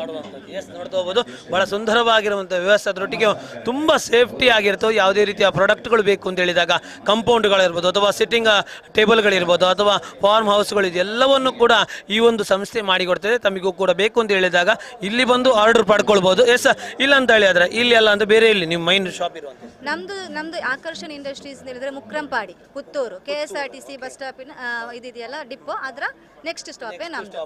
ನೋಡ್ತಾ ಹೋಗ್ಬೋದು, ಬಹಳ ಸುಂದರವಾಗಿರುವಂತಹ ವ್ಯವಸ್ಥೆ. ಅದರೊಟ್ಟಿಗೆ ತುಂಬಾ ಸೇಫ್ಟಿ ಆಗಿರ್ತವೆ. ಯಾವುದೇ ರೀತಿಯ ಪ್ರಾಡಕ್ಟ್ಗಳು ಬೇಕು ಅಂತ ಹೇಳಿದಾಗ ಕಾಂಪೌಂಡ್ಗಳಿರ್ಬೋದು ಅಥವಾ ಸಿಟ್ಟಿಂಗ್ ಟೇಬಲ್ಗಳಿರ್ಬೋದು ಅಥವಾ ಫಾರ್ಮ್ ಹೌಸ್ಗಳು, ಎಲ್ಲವನ್ನು ಕೂಡ ಈ ಒಂದು ಸಂಸ್ಥೆ ಮಾಡಿಕೊಡ್ತದೆ. ತಮಗೂ ಕೂಡ ಬೇಕು ಅಂತ ಹೇಳಿದಾಗ ಇಲ್ಲಿ ಬಂದು ಆರ್ಡರ್ ಪಡ್ಕೊಳ್ಬಹುದು. ಎಸ್, ಇಲ್ಲ ಅಂತ ಹೇಳಿದ್ರೆ ಇಲ್ಲಿ ಅಲ್ಲ ಅಂತ ಬೇರೆ ಇಲ್ಲಿ ನಿಮ್ಮ ಮೈನ್ ಶಾಪ್ ಇರುವಂಥದ್ದು ನಮ್ದು ಆಕರ್ಷಣ್ ಇಂಡಸ್ಟ್ರೀಸ್ ಹೇಳಿದ್ರೆ ಮುಕ್ರಂಪಾಡಿ, ಪುತ್ತೂರು, KSRTC ಬಸ್ ಸ್ಟಾಪಿನ ಇದೆಯಲ್ಲ ಡಿಪೋ, ಅದರ ನೆಕ್ಸ್ಟ್ ಸ್ಟಾಪೇ ನಮ್ದು.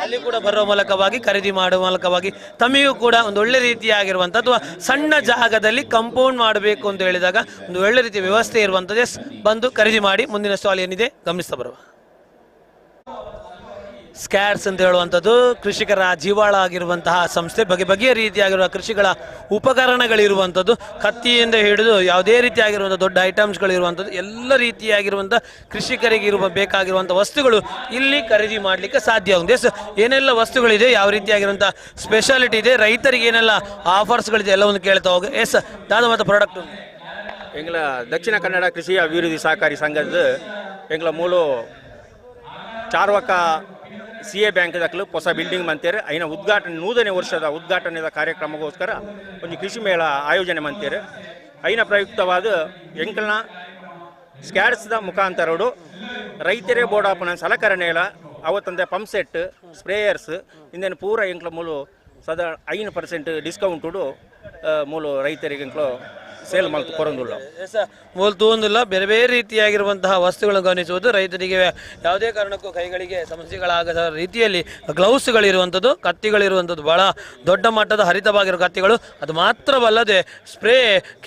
ಅಲ್ಲಿ ಕೂಡ ಬರುವ ಮೂಲಕವಾಗಿ ಖರೀದಿ ಮಾಡುವ ಮೂಲಕವಾಗಿ ತಮಗೂ ಕೂಡ ಒಂದು ಒಳ್ಳೆ ರೀತಿಯಾಗಿರುವಂಥ ಅಥವಾ ಸಣ್ಣ ಜಾಗದಲ್ಲಿ ಕಾಂಪೌಂಡ್ ಮಾಡಬೇಕು ಅಂತ ಹೇಳಿದಾಗ ಒಂದು ಒಳ್ಳೆ ರೀತಿಯ ವ್ಯವಸ್ಥೆ ಇರುವಂಥದ್ದು. ಬಂದು ಖರೀದಿ ಮಾಡಿ ಮುಂದಿನ ಸ್ಟಾಲ್ ಏನಿದೆ ಗಮನಿಸ್ತಾ ಬರುವ. ಸ್ಕ್ಯಾಟ್ಸ್ ಅಂತ ಹೇಳುವಂಥದ್ದು ಕೃಷಿಕರ ಜೀವಾಳ ಆಗಿರುವಂತಹ ಸಂಸ್ಥೆ. ಬಗೆಯ ರೀತಿಯಾಗಿರುವ ಕೃಷಿಗಳ ಉಪಕರಣಗಳಿರುವಂಥದ್ದು, ಕತ್ತಿಯಿಂದ ಹಿಡಿದು ಯಾವುದೇ ರೀತಿಯಾಗಿರುವಂಥ ದೊಡ್ಡ ಐಟಮ್ಸ್ಗಳಿರುವಂಥದ್ದು, ಎಲ್ಲ ರೀತಿಯಾಗಿರುವಂಥ ಕೃಷಿಕರಿಗೆ ಬೇಕಾಗಿರುವಂಥ ವಸ್ತುಗಳು ಇಲ್ಲಿ ಖರೀದಿ ಮಾಡಲಿಕ್ಕೆ ಸಾಧ್ಯ ಆಗುತ್ತೆ. ಏನೆಲ್ಲ ವಸ್ತುಗಳಿದೆ, ಯಾವ ರೀತಿಯಾಗಿರುವಂಥ ಸ್ಪೆಷಾಲಿಟಿ ಇದೆ, ರೈತರಿಗೆ ಏನೆಲ್ಲ ಆಫರ್ಸ್ಗಳಿದೆ, ಎಲ್ಲವನ್ನು ಕೇಳ್ತಾ ಹೋಗಿ. ದಾದ ಮತ್ತು ಪ್ರಾಡಕ್ಟ್ ಎಂಗ್ಲ ದಕ್ಷಿಣ ಕನ್ನಡ ಕೃಷಿ ಅಭಿವೃದ್ಧಿ ಸಹಕಾರಿ ಸಂಘದ ಎಂಗ್ಲ ಮೂಲು ಚಾರ್ವಕ CA ಬ್ಯಾಂಕ್ ದಾಖಲು ಹೊಸ ಬಿಲ್ಡಿಂಗ್ ಮಂತೇರು ಐನ ಉದ್ಘಾಟನೆ ನೂತನ ವರ್ಷದ ಉದ್ಘಾಟನೆಯ ಕಾರ್ಯಕ್ರಮಗೋಸ್ಕರ ಒಂದು ಕೃಷಿ ಮೇಳ ಆಯೋಜನೆ ಮಂತೇರು. ಐನ ಪ್ರಯುಕ್ತವಾದ ಎಂಕಲ್ನ ಸ್ಕ್ಯಾಡ್ಸ್ದ ಮುಖಾಂತರಡು ರೈತರೇ ಬೋಡಾಪನ ಸಲಕರಣೆಗಳ ಅವತ್ತಂದೆ ಪಂಪ್ ಸೆಟ್, ಸ್ಪ್ರೇಯರ್ಸ್ ಇಂದೇನು ಪೂರ ಎಂಕ್ಲ ಮೂಲು ಸದಾ 5% ಡಿಸ್ಕೌಂಟು ಮೂಲು ರೈತರಿಗೆ ಎಂಕ್ಲು ಸೇಲ್ ಮಾಡ್ತು ಕೊರೊಂದಿಲ್ಲ. ಮೂಲ ತೂಂದಿಲ್ಲ. ಬೇರೆ ರೀತಿಯಾಗಿರುವಂತಹ ವಸ್ತುಗಳನ್ನು ಗಮನಿಸುವುದು, ರೈತರಿಗೆ ಯಾವುದೇ ಕಾರಣಕ್ಕೂ ಕೈಗಳಿಗೆ ಸಮಸ್ಯೆಗಳಾಗದ ರೀತಿಯಲ್ಲಿ ಗ್ಲೌಸ್ಗಳಿರುವಂಥದ್ದು, ಕತ್ತಿಗಳಿರುವಂಥದ್ದು, ಬಹಳ ದೊಡ್ಡ ಮಟ್ಟದ ಹರಿತವಾಗಿರೋ ಕತ್ತಿಗಳು. ಅದು ಮಾತ್ರವಲ್ಲದೆ ಸ್ಪ್ರೇ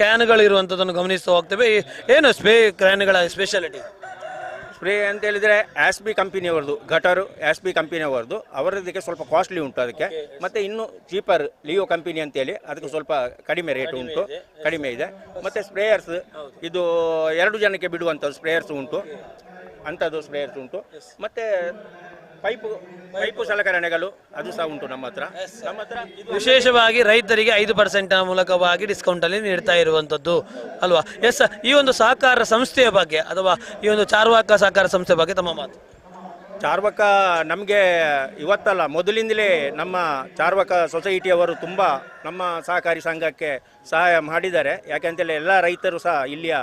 ಕ್ಯಾನ್ಗಳಿರುವಂಥದ್ದನ್ನು ಗಮನಿಸ್ತಾ ಹೋಗ್ತೇವೆ. ಏನು ಸ್ಪ್ರೇ ಕ್ಯಾನ್ಗಳ ಸ್ಪೆಷಾಲಿಟಿ? ಸ್ಪ್ರೇ ಅಂತ ಹೇಳಿದರೆ ಆಸ್ಬಿ ಕಂಪನಿಯವರದು, ಗಟರು ಆಸ್ಬಿ ಕಂಪನಿಯವರದು, ಅವರದಕ್ಕೆ ಸ್ವಲ್ಪ ಕಾಸ್ಟ್ಲಿ ಉಂಟು ಅದಕ್ಕೆ. ಮತ್ತು ಇನ್ನು ಚೀಪರ್ ಲಿಯೋ ಕಂಪನಿ ಅಂತೇಳಿ ಅದಕ್ಕೆ ಸ್ವಲ್ಪ ಕಡಿಮೆ ರೇಟ್ ಉಂಟು, ಕಡಿಮೆ ಇದೆ. ಮತ್ತು ಸ್ಪ್ರೇಯರ್ಸ್ ಇದು 2 ಜನಕ್ಕೆ ಬಿಡುವಂಥದ್ದು ಸ್ಪ್ರೇಯರ್ಸ್ ಉಂಟು, ಅಂಥದ್ದು ಸ್ಪ್ರೇಯರ್ಸ್ ಉಂಟು. ಮತ್ತು ಪೈಪು ಸಲಕರಣೆಗಳು ಅದು ಸಹ ಉಂಟು ನಮ್ಮ ಹತ್ರ. ವಿಶೇಷವಾಗಿ ರೈತರಿಗೆ 5% ಮೂಲಕವಾಗಿ ಡಿಸ್ಕೌಂಟ್ ಅಲ್ಲಿ ನೀಡ್ತಾ ಇರುವಂತದ್ದು ಅಲ್ವಾ? ಎಸ್, ಈ ಒಂದು ಸಹಕಾರ ಸಂಸ್ಥೆಯ ಬಗ್ಗೆ ಅಥವಾ ಈ ಒಂದು ಚಾರ್ವಾಕ ಸಹಕಾರ ಸಂಸ್ಥೆ ಬಗ್ಗೆ ತಮ್ಮ ಮಾತು. ಚಾರ್ವಕ ನಮಗೆ ಇವತ್ತಲ್ಲ, ಮೊದಲಿಂದಲೇ ನಮ್ಮ ಚಾರ್ವಕ ಸೊಸೈಟಿಯವರು ತುಂಬ ನಮ್ಮ ಸಹಕಾರಿ ಸಂಘಕ್ಕೆ ಸಹಾಯ ಮಾಡಿದ್ದಾರೆ. ಯಾಕೆಂತೇಳಿ ಎಲ್ಲ ರೈತರು ಸಹ ಇಲ್ಲಿಯ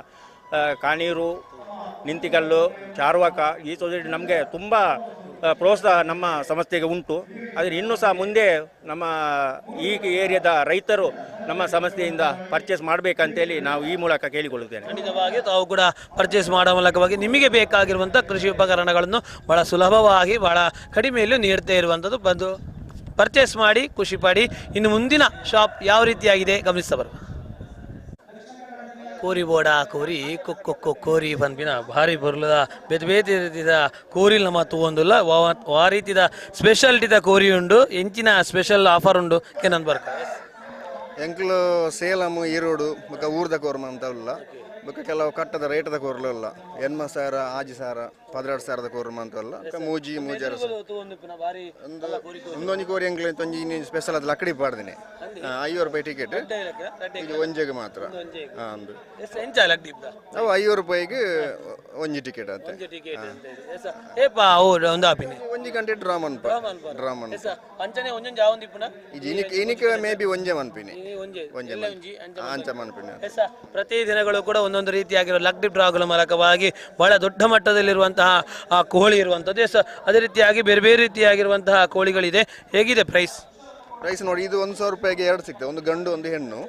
ಕಾನೀರು, ನಿಂತಿಕಲ್ಲು, ಚಾರ್ವಕ ಈ ಸೊಸೈಟಿ ನಮಗೆ ತುಂಬ ಪ್ರೋತ್ಸಾಹ ನಮ್ಮ ಸಂಸ್ಥೆಗೆ ಉಂಟು. ಆದರೆ ಇನ್ನೂ ಸಹ ಮುಂದೆ ನಮ್ಮ ಈ ಏರಿಯಾದ ರೈತರು ನಮ್ಮ ಸಂಸ್ಥೆಯಿಂದ ಪರ್ಚೇಸ್ ಮಾಡಬೇಕಂತೇಳಿ ನಾವು ಈ ಮೂಲಕ ಕೇಳಿಕೊಳ್ಳುತ್ತೇನೆ. ಖಂಡಿತವಾಗಿ ತಾವು ಕೂಡ ಪರ್ಚೇಸ್ ಮಾಡೋ ಮೂಲಕವಾಗಿ ನಿಮಗೆ ಬೇಕಾಗಿರುವಂಥ ಕೃಷಿ ಉಪಕರಣಗಳನ್ನು ಬಹಳ ಸುಲಭವಾಗಿ ಬಹಳ ಕಡಿಮೆಯಲ್ಲಿ ನೀಡ್ತಾ ಇರುವಂಥದ್ದು. ಬಂದು ಪರ್ಚೇಸ್ ಮಾಡಿ ಖುಷಿ ಪಡಿ. ಇನ್ನು ಮುಂದಿನ ಶಾಪ್ ಯಾವ ರೀತಿಯಾಗಿದೆ ಗಮನಿಸ್ತಾ ಬರುವ. ಕೋರಿ ಬೋಡ ಕೋರಿ ಕೊಕ್ಕೊ ಕೋರಿ ಪನ್ಪಿನ ಭಾರಿ ಬರಲದ ಬೇತೆ ರೀತಿಯ ಕೋರಿಲ್ ನಮ್ಮ ತಗೊಂದಿಲ್ಲ ಆ ರೀತಿಯ ಸ್ಪೆಷಾಲಿಟಿದ ಕೋರಿ ಉಂಡು. ಎಂಚಿನ ಸ್ಪೆಷಲ್ ಆಫರ್ ಉಂಡು ಕೆನನ್ ಬರ್ಕ ಎಂಕ್ಲು ಸೇಲಮ್ ಈರೋಡು ಬೊಕ ಊರ್ದ ಕೋರ್ಮ ಅಂತ ಇಲ್ಲ, ಬೊಕ ಕೆಲವು ಕಟ್ಟದ ರೇಟದ ಕೋರ್ಲು ಇಲ್ಲ. 80,000 60,000 12,000 ಕೋರ್ಮ ಅಂತ ಇಲ್ಲ. ಮೂಜಿ ಒಂದೊಂದು ಕೋರಿ ಎಂಕ್ಲು ಒಂಜಿ ಸ್ಪೆಷಲ್ ಅದು ಲಕ್ಕಡಿ ಪಾಡ್ದೇನೆ 5 ರೂಪಾಯಿ ಟಿಕೆಟ್, ಇದು ಒಂಜೆಗೆ ಮಾತ್ರ. ಅವು 5 ರೂಪಾಯಿಗೆ ಒಂಜಿ ಟಿಕೆಟ್ ಅಂತ ಒಂಜಿ ಗಂಟೆ ಡ್ರಾಮನ್ ಇನಿಕೆ ಮೇ ಬಿ ಒಂಜೆ ಮನ್ಪಿನಿ ಅಂಚ ಮನ್ಪಿನಿ. ಪ್ರತಿ ದಿನಗಳು ಕೂಡ ಒಂದೊಂದು ರೀತಿಯಾಗಿರೋ ಲಕ್ಡಿ ಡ್ರಾಗಳ ಮೂಲಕವಾಗಿ ಬಹಳ ದೊಡ್ಡ ಮಟ್ಟದಲ್ಲಿರುವಂತಹ ಕೋಳಿ ಇರುವಂಥದ್ದು. ಅದೇ ರೀತಿಯಾಗಿ ಬೇರೆ ರೀತಿಯಾಗಿರುವಂತಹ ಕೋಳಿಗಳಿದೆ. ಹೇಗಿದೆ ಪ್ರೈಸ್ ನೋಡಿ, ಇದು 1,000 ರೂಪಾಯಿಗೆ 2 ಸಿಗ್ತದೆ, ಒಂದು ಗಂಡು ಒಂದು ಹೆಣ್ಣು.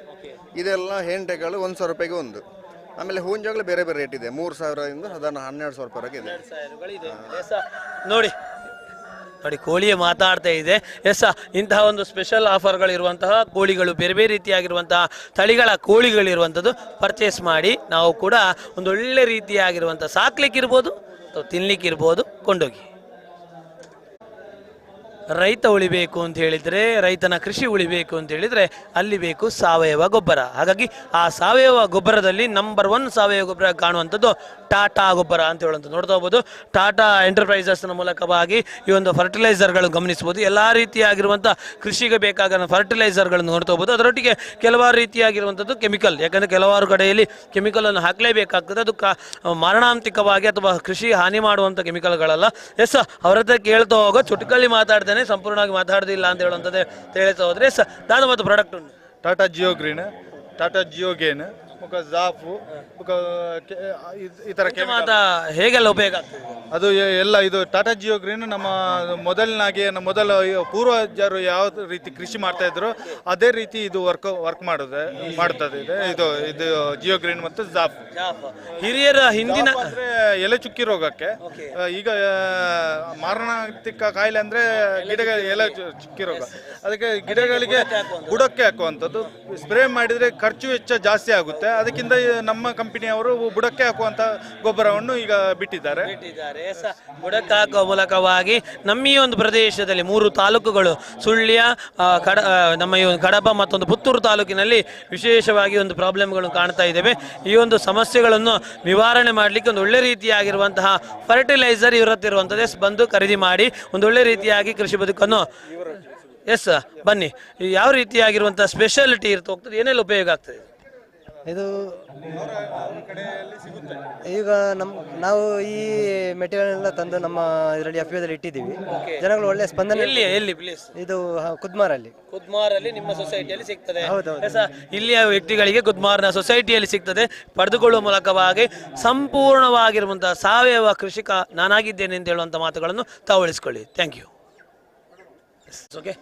ಇದೆಲ್ಲ ಹೆಂಟೆಗಳು 1,000 ರೂಪಾಯಿಗೆ ಒಂದು. ಆಮೇಲೆ ಹೂಂಜಾಗಲು ಬೇರೆ ಬೇರೆ ರೇಟ್ ಇದೆ, 3,000ದಿಂದ ಸಾಧಾರಣ 12,000 ರೂಪಾಯಿವರೆಗೆ ಇದೆ. ನೋಡಿ ನೋಡಿ ಕೋಳಿಯೇ ಮಾತಾಡ್ತಾ ಇದೆ. ಎಸ್ ಇಂತಹ ಒಂದು ಸ್ಪೆಷಲ್ ಆಫರ್ಗಳಿರುವಂತಹ ಕೋಳಿಗಳು, ಬೇರೆ ಬೇರೆ ರೀತಿಯಾಗಿರುವಂತಹ ತಳಿಗಳ ಕೋಳಿಗಳಿರುವಂಥದ್ದು ಪರ್ಚೇಸ್ ಮಾಡಿ ನಾವು ಕೂಡ ಒಂದು ಒಳ್ಳೆ ರೀತಿಯಾಗಿರುವಂಥ ಸಾಕ್ಲಿಕ್ಕಿರ್ಬೋದು ಅಥವಾ ತಿನ್ಲಿಕ್ಕಿರ್ಬೋದು ಕೊಂಡೋಗಿ. ರೈತ ಉಳಿಬೇಕು ಅಂತ ಹೇಳಿದರೆ, ರೈತನ ಕೃಷಿ ಉಳಿಬೇಕು ಅಂತ ಹೇಳಿದರೆ ಅಲ್ಲಿ ಬೇಕು ಸಾವಯವ ಗೊಬ್ಬರ. ಹಾಗಾಗಿ ಆ ಸಾವಯವ ಗೊಬ್ಬರದಲ್ಲಿ ನಂಬರ್ 1 ಸಾವಯವ ಗೊಬ್ಬರ ಕಾಣುವಂಥದ್ದು ಟಾಟಾ ಗೊಬ್ಬರ ಅಂತ ಹೇಳುವಂಥದ್ದು ನೋಡ್ತಾ ಹೋಗ್ಬೋದು. ಟಾಟಾ ಎಂಟರ್ಪ್ರೈಸಸ್ನ ಮೂಲಕವಾಗಿ ಈ ಒಂದು ಫರ್ಟಿಲೈಸರ್ಗಳು ಗಮನಿಸ್ಬೋದು. ಎಲ್ಲ ರೀತಿಯಾಗಿರುವಂಥ ಕೃಷಿಗೆ ಬೇಕಾದ ಫರ್ಟಿಲೈಸರ್ಗಳನ್ನು ನೋಡ್ತಾ ಹೋಗ್ಬೋದು. ಅದರೊಟ್ಟಿಗೆ ಕೆಲವಾರು ರೀತಿಯಾಗಿರುವಂಥದ್ದು ಕೆಮಿಕಲ್, ಯಾಕಂದರೆ ಕೆಲವಾರು ಕಡೆಯಲ್ಲಿ ಕೆಮಿಕಲನ್ನು ಹಾಕಲೇಬೇಕಾಗ್ತದೆ. ಅದು ಮಾರಣಾಂತಿಕವಾಗಿ ಅಥವಾ ಕೃಷಿ ಹಾನಿ ಮಾಡುವಂಥ ಕೆಮಿಕಲ್ಗಳಲ್ಲ. ಎಸ್ ಅವ್ರ ಹತ್ರ ಕೇಳ್ತಾ ಹೋಗೋ ಚುಟುಕಲ್ಲಿ ಮಾತಾಡ್ತಾನೆ, ಸಂಪೂರ್ಣವಾಗಿ ಮಾತಾಡೋದಿಲ್ಲ ಅಂತ ಹೇಳುವಂಥದ್ದು ಹೇಳ್ತಾ ಹೋದ್ರೆ. ಎಸ್ ನಾನು ಮತ್ತು ಪ್ರಾಡಕ್ಟ್ ಉಂಟು ಟಾಟಾ ಜಿಯೋ ಗ್ರೀನ್, ಟಾಟಾ ಜಿಯೋ ಗೇನ್, ಜಾಫು, ಈ ಥರ ಹೇಗೆಲ್ಲ ಉಪಯೋಗ ಆಗ್ತದೆ ಅದು ಎಲ್ಲ. ಇದು ಟಾಟಾ ಜಿಯೋ ಗ್ರೀನ್ ನಮ್ಮ ಮೊದಲ ಪೂರ್ವಜರು ಯಾವ ರೀತಿ ಕೃಷಿ ಮಾಡ್ತಾ ಇದ್ರು ಅದೇ ರೀತಿ ಇದು ವರ್ಕ್ ಮಾಡುತ್ತದೆ. ಇದು ಜಿಯೋ ಗ್ರೀನ್ ಮತ್ತು ಜಾಫ್ ಹಿರಿಯರ ಹಿಂದಿನ ಎಲೆ ಚುಕ್ಕಿ ರೋಗಕ್ಕೆ, ಈಗ ಮಾರಣಾಂತಿಕ ಕಾಯಿಲೆ ಅಂದ್ರೆ ಗಿಡಗಳ ಎಲೆ ಚುಕ್ಕಿ ರೋಗ, ಅದಕ್ಕೆ ಗಿಡಗಳಿಗೆ ಬುಡಕ್ಕೆ ಹಾಕುವಂಥದ್ದು. ಸ್ಪ್ರೇ ಮಾಡಿದ್ರೆ ಖರ್ಚು ವೆಚ್ಚ ಜಾಸ್ತಿ ಆಗುತ್ತೆ. ಅದಕ್ಕಿಂತ ನಮ್ಮ ಕಂಪನಿಯವರು ಬುಡಕ್ಕೆ ಹಾಕುವಂತ ಗೊಬ್ಬರವನ್ನು ಈಗ ಬಿಟ್ಟಿದ್ದಾರೆ. ಬುಡಕ್ಕೆ ಹಾಕುವ ಮೂಲಕವಾಗಿ ನಮ್ಮ ಈ ಒಂದು ಪ್ರದೇಶದಲ್ಲಿ 3 ತಾಲೂಕುಗಳು, ಸುಳ್ಯ, ನಮ್ಮ ಈ ಒಂದು ಕಡಬ ಮತ್ತೊಂದು ಪುತ್ತೂರು ತಾಲೂಕಿನಲ್ಲಿ ವಿಶೇಷವಾಗಿ ಒಂದು ಪ್ರಾಬ್ಲಮ್ಗಳನ್ನು ಕಾಣ್ತಾ ಇದ್ದೇವೆ. ಈ ಒಂದು ಸಮಸ್ಯೆಗಳನ್ನು ನಿವಾರಣೆ ಮಾಡಲಿಕ್ಕೆ ಒಂದು ಒಳ್ಳೆ ರೀತಿಯಾಗಿರುವಂತಹ ಫರ್ಟಿಲೈಸರ್ ಇವರತ್ತಿರುವಂಥದ್ದು. ಬಂದು ಖರೀದಿ ಮಾಡಿ ಒಂದು ಒಳ್ಳೆ ರೀತಿಯಾಗಿ ಕೃಷಿ ಬದುಕನ್ನು. ಎಸ್ ಬನ್ನಿ, ಯಾವ ರೀತಿಯಾಗಿರುವಂತಹ ಸ್ಪೆಷಾಲಿಟಿ ಇರ್ತಾ ಹೋಗ್ತದೆ, ಏನೆಲ್ಲ ಉಪಯೋಗ ಆಗ್ತದೆ ಇದು? ಈಗ ನಾವು ಈ ಮೆಟೀರಿಯಲ್ ಎಲ್ಲ ತಂದು ನಮ್ಮ ಇದರಲ್ಲಿ FBOದಲ್ಲಿ ಇಟ್ಟಿದ್ದೀವಿ. ಜನಗಳು ಒಳ್ಳೆ ಸ್ಪಂದನೆ. ಎಲ್ಲಿ ಪ್ಲೇಸ್ ಇದು ಕುದ್ಮಾರಲ್ಲಿ ನಿಮ್ಮ ಸೊಸೈಟಿಯಲ್ಲಿ ಸಿಗ್ತದೆ. ಹೌದೌದು. ಇಲ್ಲಿಯ ವ್ಯಕ್ತಿಗಳಿಗೆ ಕುದ್ಮಾರ್ನ ಸೊಸೈಟಿಯಲ್ಲಿ ಸಿಗ್ತದೆ. ಪಡೆದುಕೊಳ್ಳುವ ಮೂಲಕವಾಗಿ ಸಂಪೂರ್ಣವಾಗಿರುವಂತಹ ಸಾವಯವ ಕೃಷಿಕ ನಾನಾಗಿದ್ದೇನೆ ಅಂತ ಹೇಳುವಂಥ ಮಾತುಗಳನ್ನು ತಾವು ಉಳಿಸ್ಕೊಳ್ಳಿ. Thank you. ಓಕೆ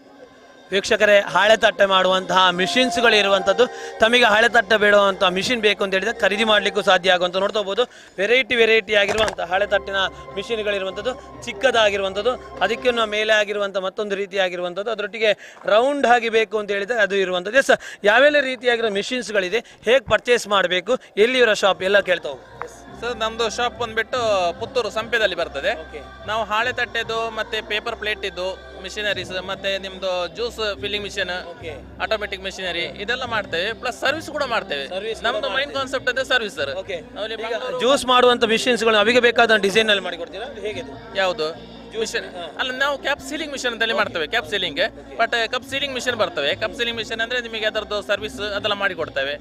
ವೀಕ್ಷಕರೇ, ಹಾಳೆ ತಟ್ಟೆ ಮಾಡುವಂತಹ ಮಿಷಿನ್ಸ್ಗಳಿರುವಂಥದ್ದು. ತಮಗೆ ಹಾಳೆ ತಟ್ಟೆ ಬೇಡುವಂಥ ಮಿಷಿನ್ ಬೇಕು ಅಂತ ಹೇಳಿದರೆ ಖರೀದಿ ಮಾಡಲಿಕ್ಕೂ ಸಾಧ್ಯ ಆಗುವಂಥ ನೋಡ್ತಾ ಹೋಗ್ಬೋದು. ವೆರೈಟಿ ಆಗಿರುವಂಥ ಹಾಳೆ ತಟ್ಟಿನ ಮಿಷಿನ್ಗಳಿರುವಂಥದ್ದು, ಚಿಕ್ಕದಾಗಿರುವಂಥದ್ದು, ಅದಕ್ಕಿಂತ ಮೇಲೆ ಆಗಿರುವಂಥ ಮತ್ತೊಂದು ರೀತಿಯಾಗಿರುವಂಥದ್ದು, ಅದರೊಟ್ಟಿಗೆ ರೌಂಡ್ ಆಗಿ ಬೇಕು ಅಂತ ಹೇಳಿದರೆ ಅದು ಇರುವಂಥದ್ದು. ಎಸ್ ಯಾವೆಲ್ಲ ರೀತಿಯಾಗಿರೋ ಮಿಷಿನ್ಸ್ಗಳಿದೆ, ಹೇಗೆ ಪರ್ಚೇಸ್ ಮಾಡಬೇಕು, ಎಲ್ಲಿ ಇವರ ಶಾಪ್ ಎಲ್ಲ ಕೇಳ್ತಾ ಹೋಗು. ಸರ್ ನಮ್ದು ಶಾಪ್ ಬಂದ್ಬಿಟ್ಟು ಪುತ್ತೂರು ಸಂಪೆದಲ್ಲಿ ಬರ್ತದೆ. ನಾವು ಹಾಳೆ ತಟ್ಟೆದು ಮತ್ತೆ ಪೇಪರ್ ಪ್ಲೇಟ್ ಇದ್ದು ಮಿಷಿನರೀಸ್ ಮತ್ತೆ ನಿಮ್ದು juice filling machine, automatic machinery ಇದೆಲ್ಲ ಮಾಡ್ತೇವೆ. ಪ್ಲಸ್ ಸರ್ವಿಸ್ ಕೂಡ ಮಾಡ್ತೇವೆ. ನಮ್ದು ಮೈನ್ ಕಾನ್ಸೆಪ್ಟ್ ಅಂದ್ರೆ ಸರ್ವಿಸ್ ಸರ್. ಜ್ಯೂಸ್ ಮಾಡುವಂತ ಮಿಷಿನ್ಸ್ಗಳು ಅವಿಗೆ ಬೇಕಾದ ಡಿಸೈನ್ ಅಲ್ಲಿ ಮಾಡಿ ಕೊಡ್ತೀರಾ? ಹೇಗೆ ಯಾವುದು ಮಿಷನ್ ಅಲ್ಲ, ನಾವು ಕ್ಯಾಪ್ ಸೀಲಿಂಗ್ ಮಿಷನ್ ಅಂತಲ್ಲಿ ಮಾಡ್ತೇವೆ. Cap sealing but cup sealing machine ಬರ್ತವೆ. ಕಪ್ ಸೀಲಿಂಗ್ ಮಿಷನ್ ಅಂದ್ರೆ ನಿಮಗೆ ಅದರದ್ದು ಸರ್ವಿಸ್ ಅದೆಲ್ಲ ಮಾಡಿ ಕೊಡ್ತೇವೆ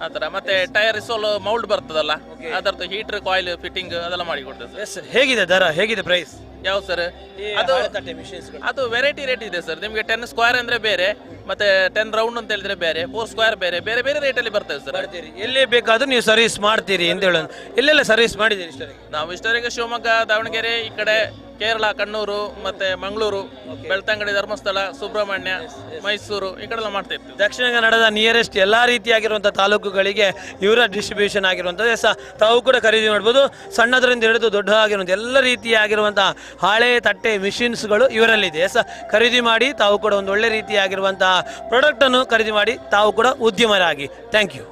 ಆ ತರ. ಮತ್ತೆ ಟೈರ್ ಸೋಲ್ ಮೌಲ್ಡ್ ಬರ್ತದಲ್ಲ, ಅದರದ್ದು ಹೀಟರ್ ಕಾಯಿಲ್ ಫಿಟ್ಟಿಂಗ್ ಅದೆಲ್ಲ ಮಾಡಿ ಕೊಡ್ತೇವೆ. ಹೇಗಿದೆ ದರ, ಹೇಗಿದೆ ಪ್ರೈಸ್? ಯಾವ ಸರ್ ಅದು ವೆರೈಟಿ ರೇಟ್ ಇದೆ ಸರ್. ನಿಮಗೆ 10 ಸ್ಕ್ವೇರ್ ಅಂದ್ರೆ ಬೇರೆ, ಮತ್ತೆ 10 ರೌಂಡ್ ಅಂತ ಹೇಳಿದ್ರೆ ಬೇರೆ, 4 ಸ್ಕ್ವೇರ್ ಬೇರೆ, ಬೇರೆ ಬೇರೆ ರೇಟ್ ಅಲ್ಲಿ ಬರ್ತೇವೆ ಸರ್. ಎಲ್ಲೇ ಬೇಕಾದ್ರೂ ನೀವು ಸರ್ವಿಸ್ ಮಾಡ್ತೀರಿ ಅಂತ ಹೇಳೋದು. ಎಲ್ಲೆಲ್ಲ ಸರ್ವಿಸ್ ಮಾಡಿದ್ದೀರಿ ಇಷ್ಟರಿಗೆ? ನಾವು ಇಷ್ಟವರೆಗೆ ಶಿವಮೊಗ್ಗ, ದಾವಣಗೆರೆ, ಈ ಕಡೆ ಕೇರಳ, ಕಣ್ಣೂರು, ಮತ್ತೆ ಮಂಗಳೂರು, ಬೆಳ್ತಂಗಡಿ, ಧರ್ಮಸ್ಥಳ, ಸುಬ್ರಹ್ಮಣ್ಯ, ಮೈಸೂರು ಈ ಕಡೆ ಎಲ್ಲ ಮಾಡ್ತಾ ಇರ್ತೀವಿ. ದಕ್ಷಿಣ ಕನ್ನಡದ ನಿಯರೆಸ್ಟ್ ಎಲ್ಲ ರೀತಿಯಾಗಿರುವಂಥ ತಾಲೂಕುಗಳಿಗೆ ಇವರ ಡಿಸ್ಟ್ರಿಬ್ಯೂಷನ್ ಆಗಿರುವಂಥದ್ದು. ತಾವು ಕೂಡ ಖರೀದಿ ಮಾಡ್ಬೋದು. ಸಣ್ಣದರಿಂದ ಹಿಡಿದು ದೊಡ್ಡ ಆಗಿರುವಂಥ ಎಲ್ಲ ರೀತಿಯಾಗಿರುವಂಥ ಹಾಳೆ ತಟ್ಟೆ ಮಿಷಿನ್ಸ್ಗಳು ಇವರಲ್ಲಿದೆ. ಖರೀದಿ ಮಾಡಿ ತಾವು ಕೂಡ ಒಂದು ಒಳ್ಳೆ ರೀತಿಯಾಗಿರುವಂತಹ ಪ್ರಾಡಕ್ಟನ್ನು ಖರೀದಿ ಮಾಡಿ ತಾವು ಕೂಡ ಉದ್ಯಮರಾಗಿ. Thank you.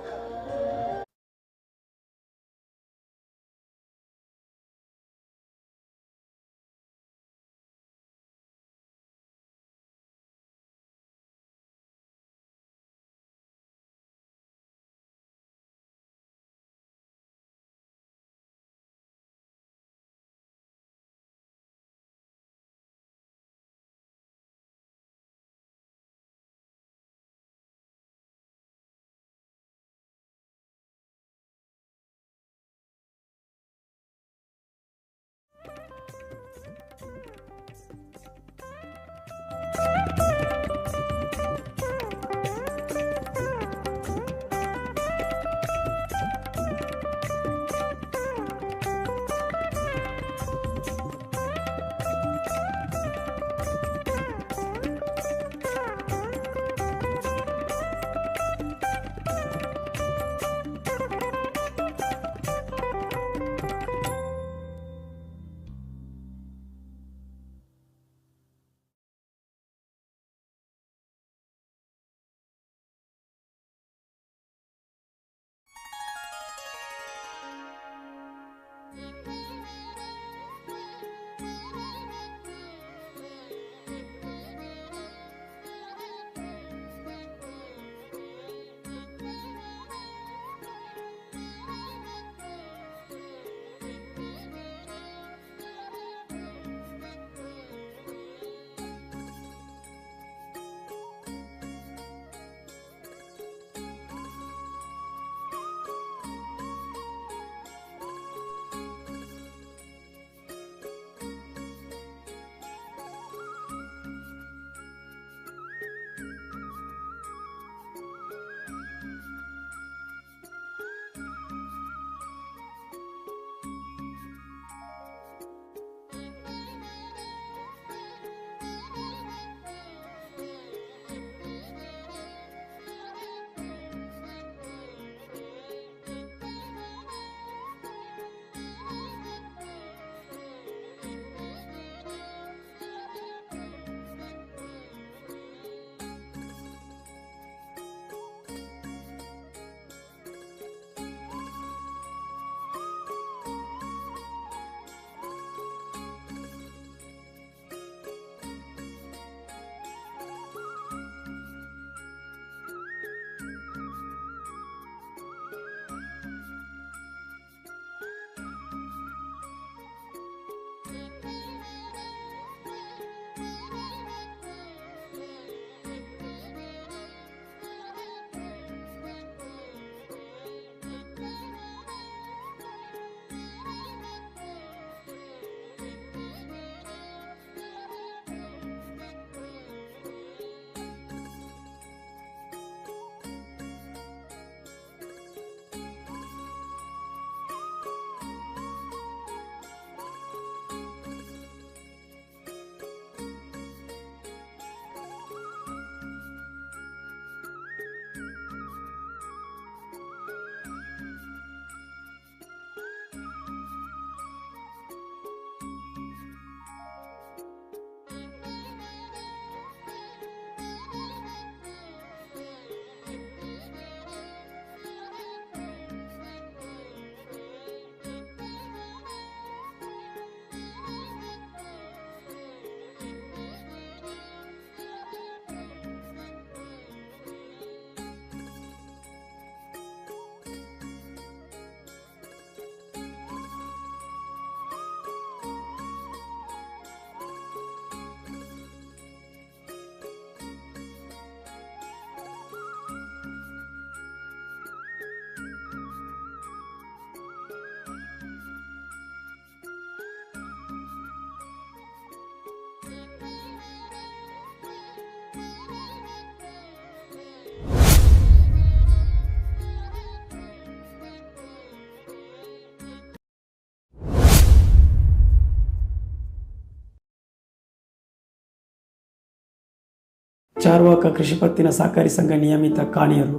ಚಾರ್ವಾಕ ಕೃಷಿ ಪತ್ತಿನ ಸಹಕಾರಿ ಸಂಘ ನಿಯಮಿತ ಕಾಣಿಯರು.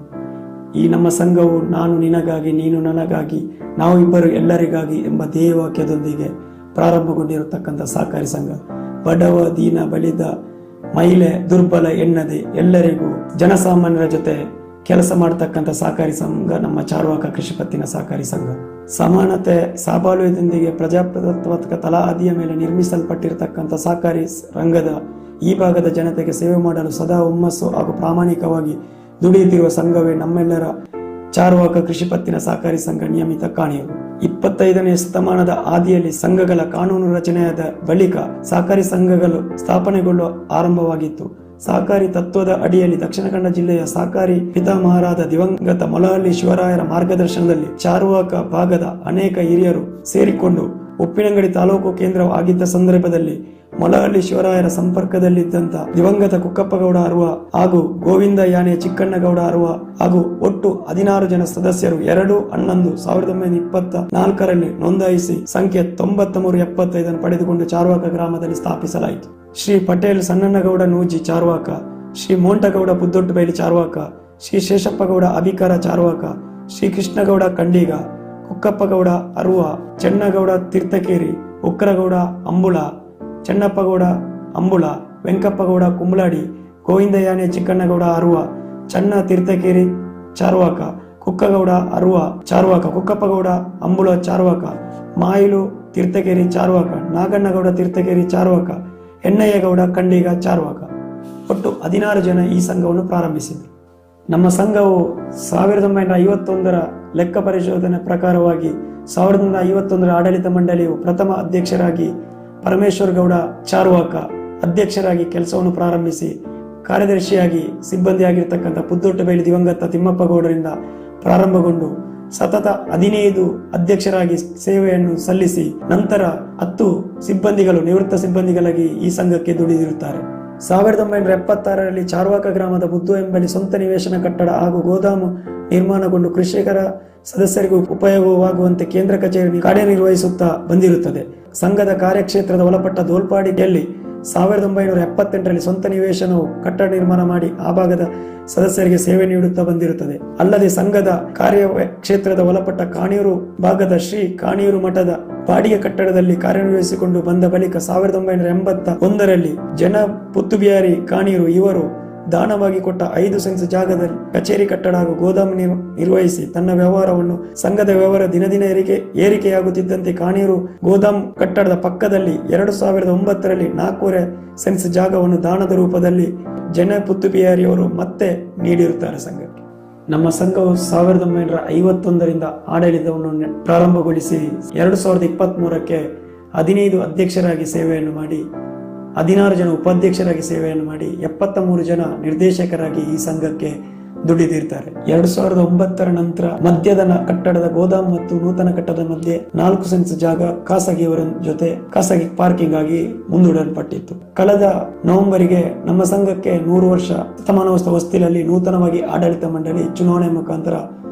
ಈ ನಮ್ಮ ಸಂಘವು ನಾನು ನಿನಗಾಗಿ ನೀನು ನನಗಾಗಿ ನಾವು ಇಬ್ಬರು ಎಲ್ಲರಿಗಾಗಿ ಎಂಬ ಧ್ಯೇಯವಾಕ್ಯದೊಂದಿಗೆ ಪ್ರಾರಂಭಗೊಂಡಿರತಕ್ಕಂಥ ಸಹಕಾರಿ ಸಂಘ. ಬಡವ ದೀನ ಬಲಿದ ಮಹಿಳೆ ದುರ್ಬಲ ಎನ್ನದೆ ಎಲ್ಲರಿಗೂ ಜನಸಾಮಾನ್ಯರ ಜೊತೆ ಕೆಲಸ ಮಾಡತಕ್ಕಂಥ ಸಹಕಾರಿ ಸಂಘ ನಮ್ಮ ಚಾರ್ವಾಕ ಕೃಷಿ ಪತ್ತಿನ ಸಹಕಾರಿ ಸಂಘ. ಸಮಾನತೆ ಸಾಬಾಲ್ಯದೊಂದಿಗೆ ಪ್ರಜಾಪ್ರಭುತ್ವದ ತಲಾದಿಯ ಮೇಲೆ ನಿರ್ಮಿಸಲ್ಪಟ್ಟಿರತಕ್ಕಂಥ ಸಹಕಾರಿ ರಂಗದ ಈ ಭಾಗದ ಜನತೆಗೆ ಸೇವೆ ಮಾಡಲು ಸದಾ ಹುಮ್ಮಸ್ಸು ಹಾಗೂ ಪ್ರಾಮಾಣಿಕವಾಗಿ ದುಡಿಯುತ್ತಿರುವ ಸಂಘವೇ ನಮ್ಮೆಲ್ಲರ ಚಾರ್ವಾಕ ಕೃಷಿ ಪತ್ತಿನ ಸಹಕಾರಿ ಸಂಘ ನಿಯಮಿತ ಕಾಣಿಯರು. 25ನೇ ಶತಮಾನದ ಆದಿಯಲ್ಲಿ ಸಂಘಗಳ ಕಾನೂನು ರಚನೆಯಾದ ಬಳಿಕ ಸಹಕಾರಿ ಸಂಘಗಳು ಸ್ಥಾಪನೆಗೊಳ್ಳುವ ಆರಂಭವಾಗಿತ್ತು. ಸಹಕಾರಿ ತತ್ವದ ಅಡಿಯಲ್ಲಿ ದಕ್ಷಿಣ ಕನ್ನಡ ಜಿಲ್ಲೆಯ ಸಹಕಾರಿ ಪಿತಾಮಹರಾದ ದಿವಂಗತ ಮೊಲಹಳ್ಳಿ ಶಿವರಾಯರ ಮಾರ್ಗದರ್ಶನದಲ್ಲಿ ಚಾರ್ವಾಕ ಭಾಗದ ಅನೇಕ ಹಿರಿಯರು ಸೇರಿಕೊಂಡು ಉಪ್ಪಿನಂಗಡಿ ತಾಲೂಕು ಕೇಂದ್ರವಾಗಿದ್ದ ಸಂದರ್ಭದಲ್ಲಿ ಮೊಲಹಳ್ಳಿ ಶಿವರಾಯರ ಸಂಪರ್ಕದಲ್ಲಿದ್ದಂತ ದಿವಂಗತ ಕುಕ್ಕಪ್ಪಗೌಡ ಅರುವ ಹಾಗೂ ಗೋವಿಂದ ಯಾನೆ ಚಿಕ್ಕಣ್ಣಗೌಡ ಅರುವ ಹಾಗೂ ಒಟ್ಟು 16 ಜನ ಸದಸ್ಯರು 2/11/1924 ನೋಂದಾಯಿಸಿ ಸಂಖ್ಯೆ 9375 ಪಡೆದುಕೊಂಡು ಚಾರ್ವಾಕ ಗ್ರಾಮದಲ್ಲಿ ಸ್ಥಾಪಿಸಲಾಯಿತು. ಶ್ರೀ ಪಟೇಲ್ ಸಣ್ಣನಗೌಡ ನೂಜಿ ಚಾರ್ವಾಕ, ಶ್ರೀ ಮೋಂಟಗೌಡ ಪುದ್ದೊಟ್ಟುಬೈಲಿ ಚಾರ್ವಾಕ, ಶ್ರೀ ಶೇಷಪ್ಪಗೌಡ ಅಭಿಕಾರ ಚಾರ್ವಾಕ, ಶ್ರೀ ಕೃಷ್ಣಗೌಡ ಕಂಡೀಗ, ಕುಕ್ಕಪ್ಪಗೌಡ ಅರುವ, ಚೆನ್ನಗೌಡ ತೀರ್ಥಕೇರಿ, ಉಕ್ಕರಗೌಡ ಅಂಬುಳ, ಚೆನ್ನಪ್ಪಗೌಡ ಅಂಬುಳ, ವೆಂಕಪ್ಪಗೌಡ ಕುಂಬಳಾಡಿ, ಗೋವಿಂದ ಯಾನೆ ಚಿಕ್ಕಣ್ಣಗೌಡ ಅರುವ, ಚನ್ನ ತೀರ್ಥಕೇರಿ ಚಾರ್ವಾಕ, ಕುಕ್ಕಗೌಡ ಅರುವ ಚಾರ್ವಾಕ, ಕುಕ್ಕಪ್ಪಗೌಡ ಅಂಬುಳ ಚಾರ್ವಾಕ, ಮಾಯಿಲು ತೀರ್ಥಕೇರಿ ಚಾರ್ವಾಕ, ನಾಗಣ್ಣಗೌಡ ತೀರ್ಥಕೇರಿ ಚಾರ್ವಾಕ, ಎಣ್ಣಯ್ಯಗೌಡ ಕಂಡೀಗ ಚಾರ್ವಾಕ. ಒಟ್ಟು 16 ಜನ ಈ ಸಂಘವನ್ನು ಪ್ರಾರಂಭಿಸಿದರು. ನಮ್ಮ ಸಂಘವು 1951 ಲೆಕ್ಕ ಪರಿಶೋಧನೆ ಪ್ರಕಾರವಾಗಿ 1951 ಆಡಳಿತ ಮಂಡಳಿಯು ಪ್ರಥಮ ಅಧ್ಯಕ್ಷರಾಗಿ ಪರಮೇಶ್ವರ ಗೌಡ ಚಾರ್ವಾಕ ಅಧ್ಯಕ್ಷರಾಗಿ ಕೆಲಸವನ್ನು ಪ್ರಾರಂಭಿಸಿ, ಕಾರ್ಯದರ್ಶಿಯಾಗಿ ಸಿಬ್ಬಂದಿಯಾಗಿರ್ತಕ್ಕಂಥ ಪುದ್ದೊಟ್ಟುಬೈಲಿ ದಿವಂಗತ ತಿಮ್ಮಪ್ಪಗೌಡರಿಂದ ಪ್ರಾರಂಭಗೊಂಡು ಸತತ 15 ಅಧ್ಯಕ್ಷರಾಗಿ ಸೇವೆಯನ್ನು ಸಲ್ಲಿಸಿ ನಂತರ 10 ಸಿಬ್ಬಂದಿಗಳು ನಿವೃತ್ತ ಸಿಬ್ಬಂದಿಗಳಾಗಿ ಈ ಸಂಘಕ್ಕೆ ದುಡಿದಿರುತ್ತಾರೆ. 1976ರಲ್ಲಿ ಚಾರ್ವಾಕ ಗ್ರಾಮದ ಬುದ್ದು ಎಂಬಲ್ಲಿ ಸ್ವಂತ ನಿವೇಶನ ಕಟ್ಟಡ ಹಾಗೂ ಗೋದಾಮು ನಿರ್ಮಾಣಗೊಂಡು ಕೃಷಿಕರ ಸದಸ್ಯರಿಗೂ ಉಪಯೋಗವಾಗುವಂತೆ ಕೇಂದ್ರ ಕಚೇರಿ ಕಾರ್ಯನಿರ್ವಹಿಸುತ್ತಾ ಬಂದಿರುತ್ತದೆ. ಸಂಘದ ಕಾರ್ಯಕ್ಷೇತ್ರದ ಒಳಪಟ್ಟ ದೋಲ್ಪಾಡಿಯಲ್ಲಿ 1978ರಲ್ಲಿ ಸ್ವಂತ ನಿವೇಶನವು ಕಟ್ಟಡ ನಿರ್ಮಾಣ ಮಾಡಿ ಆ ಭಾಗದ ಸದಸ್ಯರಿಗೆ ಸೇವೆ ನೀಡುತ್ತಾ ಬಂದಿರುತ್ತದೆ. ಅಲ್ಲದೆ ಸಂಘದ ಕಾರ್ಯಕ್ಷೇತ್ರದ ಒಳಪಟ್ಟ ಕಾಣಿಯೂರು ಭಾಗದ ಶ್ರೀ ಕಾಣಿಯೂರು ಮಠದ ಬಾಡಿಗೆ ಕಟ್ಟಡದಲ್ಲಿ ಕಾರ್ಯನಿರ್ವಹಿಸಿಕೊಂಡು ಬಂದ ಬಳಿಕ 1981ರಲ್ಲಿ ಜನ ಪುತ್ತುಬಿಹಾರಿ ಕಾಣಿಯೂರು ಇವರು ದಾನವಾಗಿ ಕೊಟ್ಟ 5 ಸೆನ್ಸ್ ಜಾಗದಲ್ಲಿ ಕಚೇರಿ ಕಟ್ಟಡ ಹಾಗೂ ಗೋದಾಮು ನಿರ್ವಹಿಸಿ ತನ್ನ ವ್ಯವಹಾರವನ್ನು ಸಂಘದ ವ್ಯವಹಾರ ದಿನದಿನ ಏರಿಕೆಯಾಗುತ್ತಿದ್ದಂತೆ ಕಾಣಿಯೂರು ಗೋದಾಮು ಕಟ್ಟಡದ ಪಕ್ಕದಲ್ಲಿ 2009ರಲ್ಲಿ 4.5 ಸೆನ್ಸ್ ಜಾಗವನ್ನು ದಾನದ ರೂಪದಲ್ಲಿ ಜನ ಪುತ್ತುಬಿಹಾರಿಯವರು ಮತ್ತೆ ನೀಡಿರುತ್ತಾರೆ ಸಂಘಕ್ಕೆ. ನಮ್ಮ ಸಂಘವು 1951ರಿಂದ ಆಡಳಿತವನ್ನು ಪ್ರಾರಂಭಗೊಳಿಸಿ 2023ಕ್ಕೆ 15 ಅಧ್ಯಕ್ಷರಾಗಿ ಸೇವೆಯನ್ನು ಮಾಡಿ 16 ಜನ ಉಪಾಧ್ಯಕ್ಷರಾಗಿ ಸೇವೆಯನ್ನು ಮಾಡಿ 73 ಜನ ನಿರ್ದೇಶಕರಾಗಿ ಈ ಸಂಘಕ್ಕೆ ದುಡಿದಿರ್ತಾರೆ. 2009ರ ನಂತರ ಮಧ್ಯದ ಕಟ್ಟಡದ ಗೋದಾಮು ಮತ್ತು ನೂತನ ಕಟ್ಟಡದ ಮಧ್ಯೆ 4 ಸೆನ್ಸ್ ಜಾಗ ಖಾಸಗಿಯವರ ಜೊತೆ ಖಾಸಗಿ ಪಾರ್ಕಿಂಗ್ ಆಗಿ ಮುಂದೂಡಲ್ಪಟ್ಟಿತ್ತು. ಕಳೆದ ನವೆಂಬರಿಗೆ ನಮ್ಮ ಸಂಘಕ್ಕೆ 100 ವರ್ಷ ಶತಮಾನೋತ್ಸವ ಹೊಸ್ತಿಲಲ್ಲಿ ನೂತನವಾಗಿ ಆಡಳಿತ ಮಂಡಳಿ ಚುನಾವಣೆ ಮುಖಾಂತರ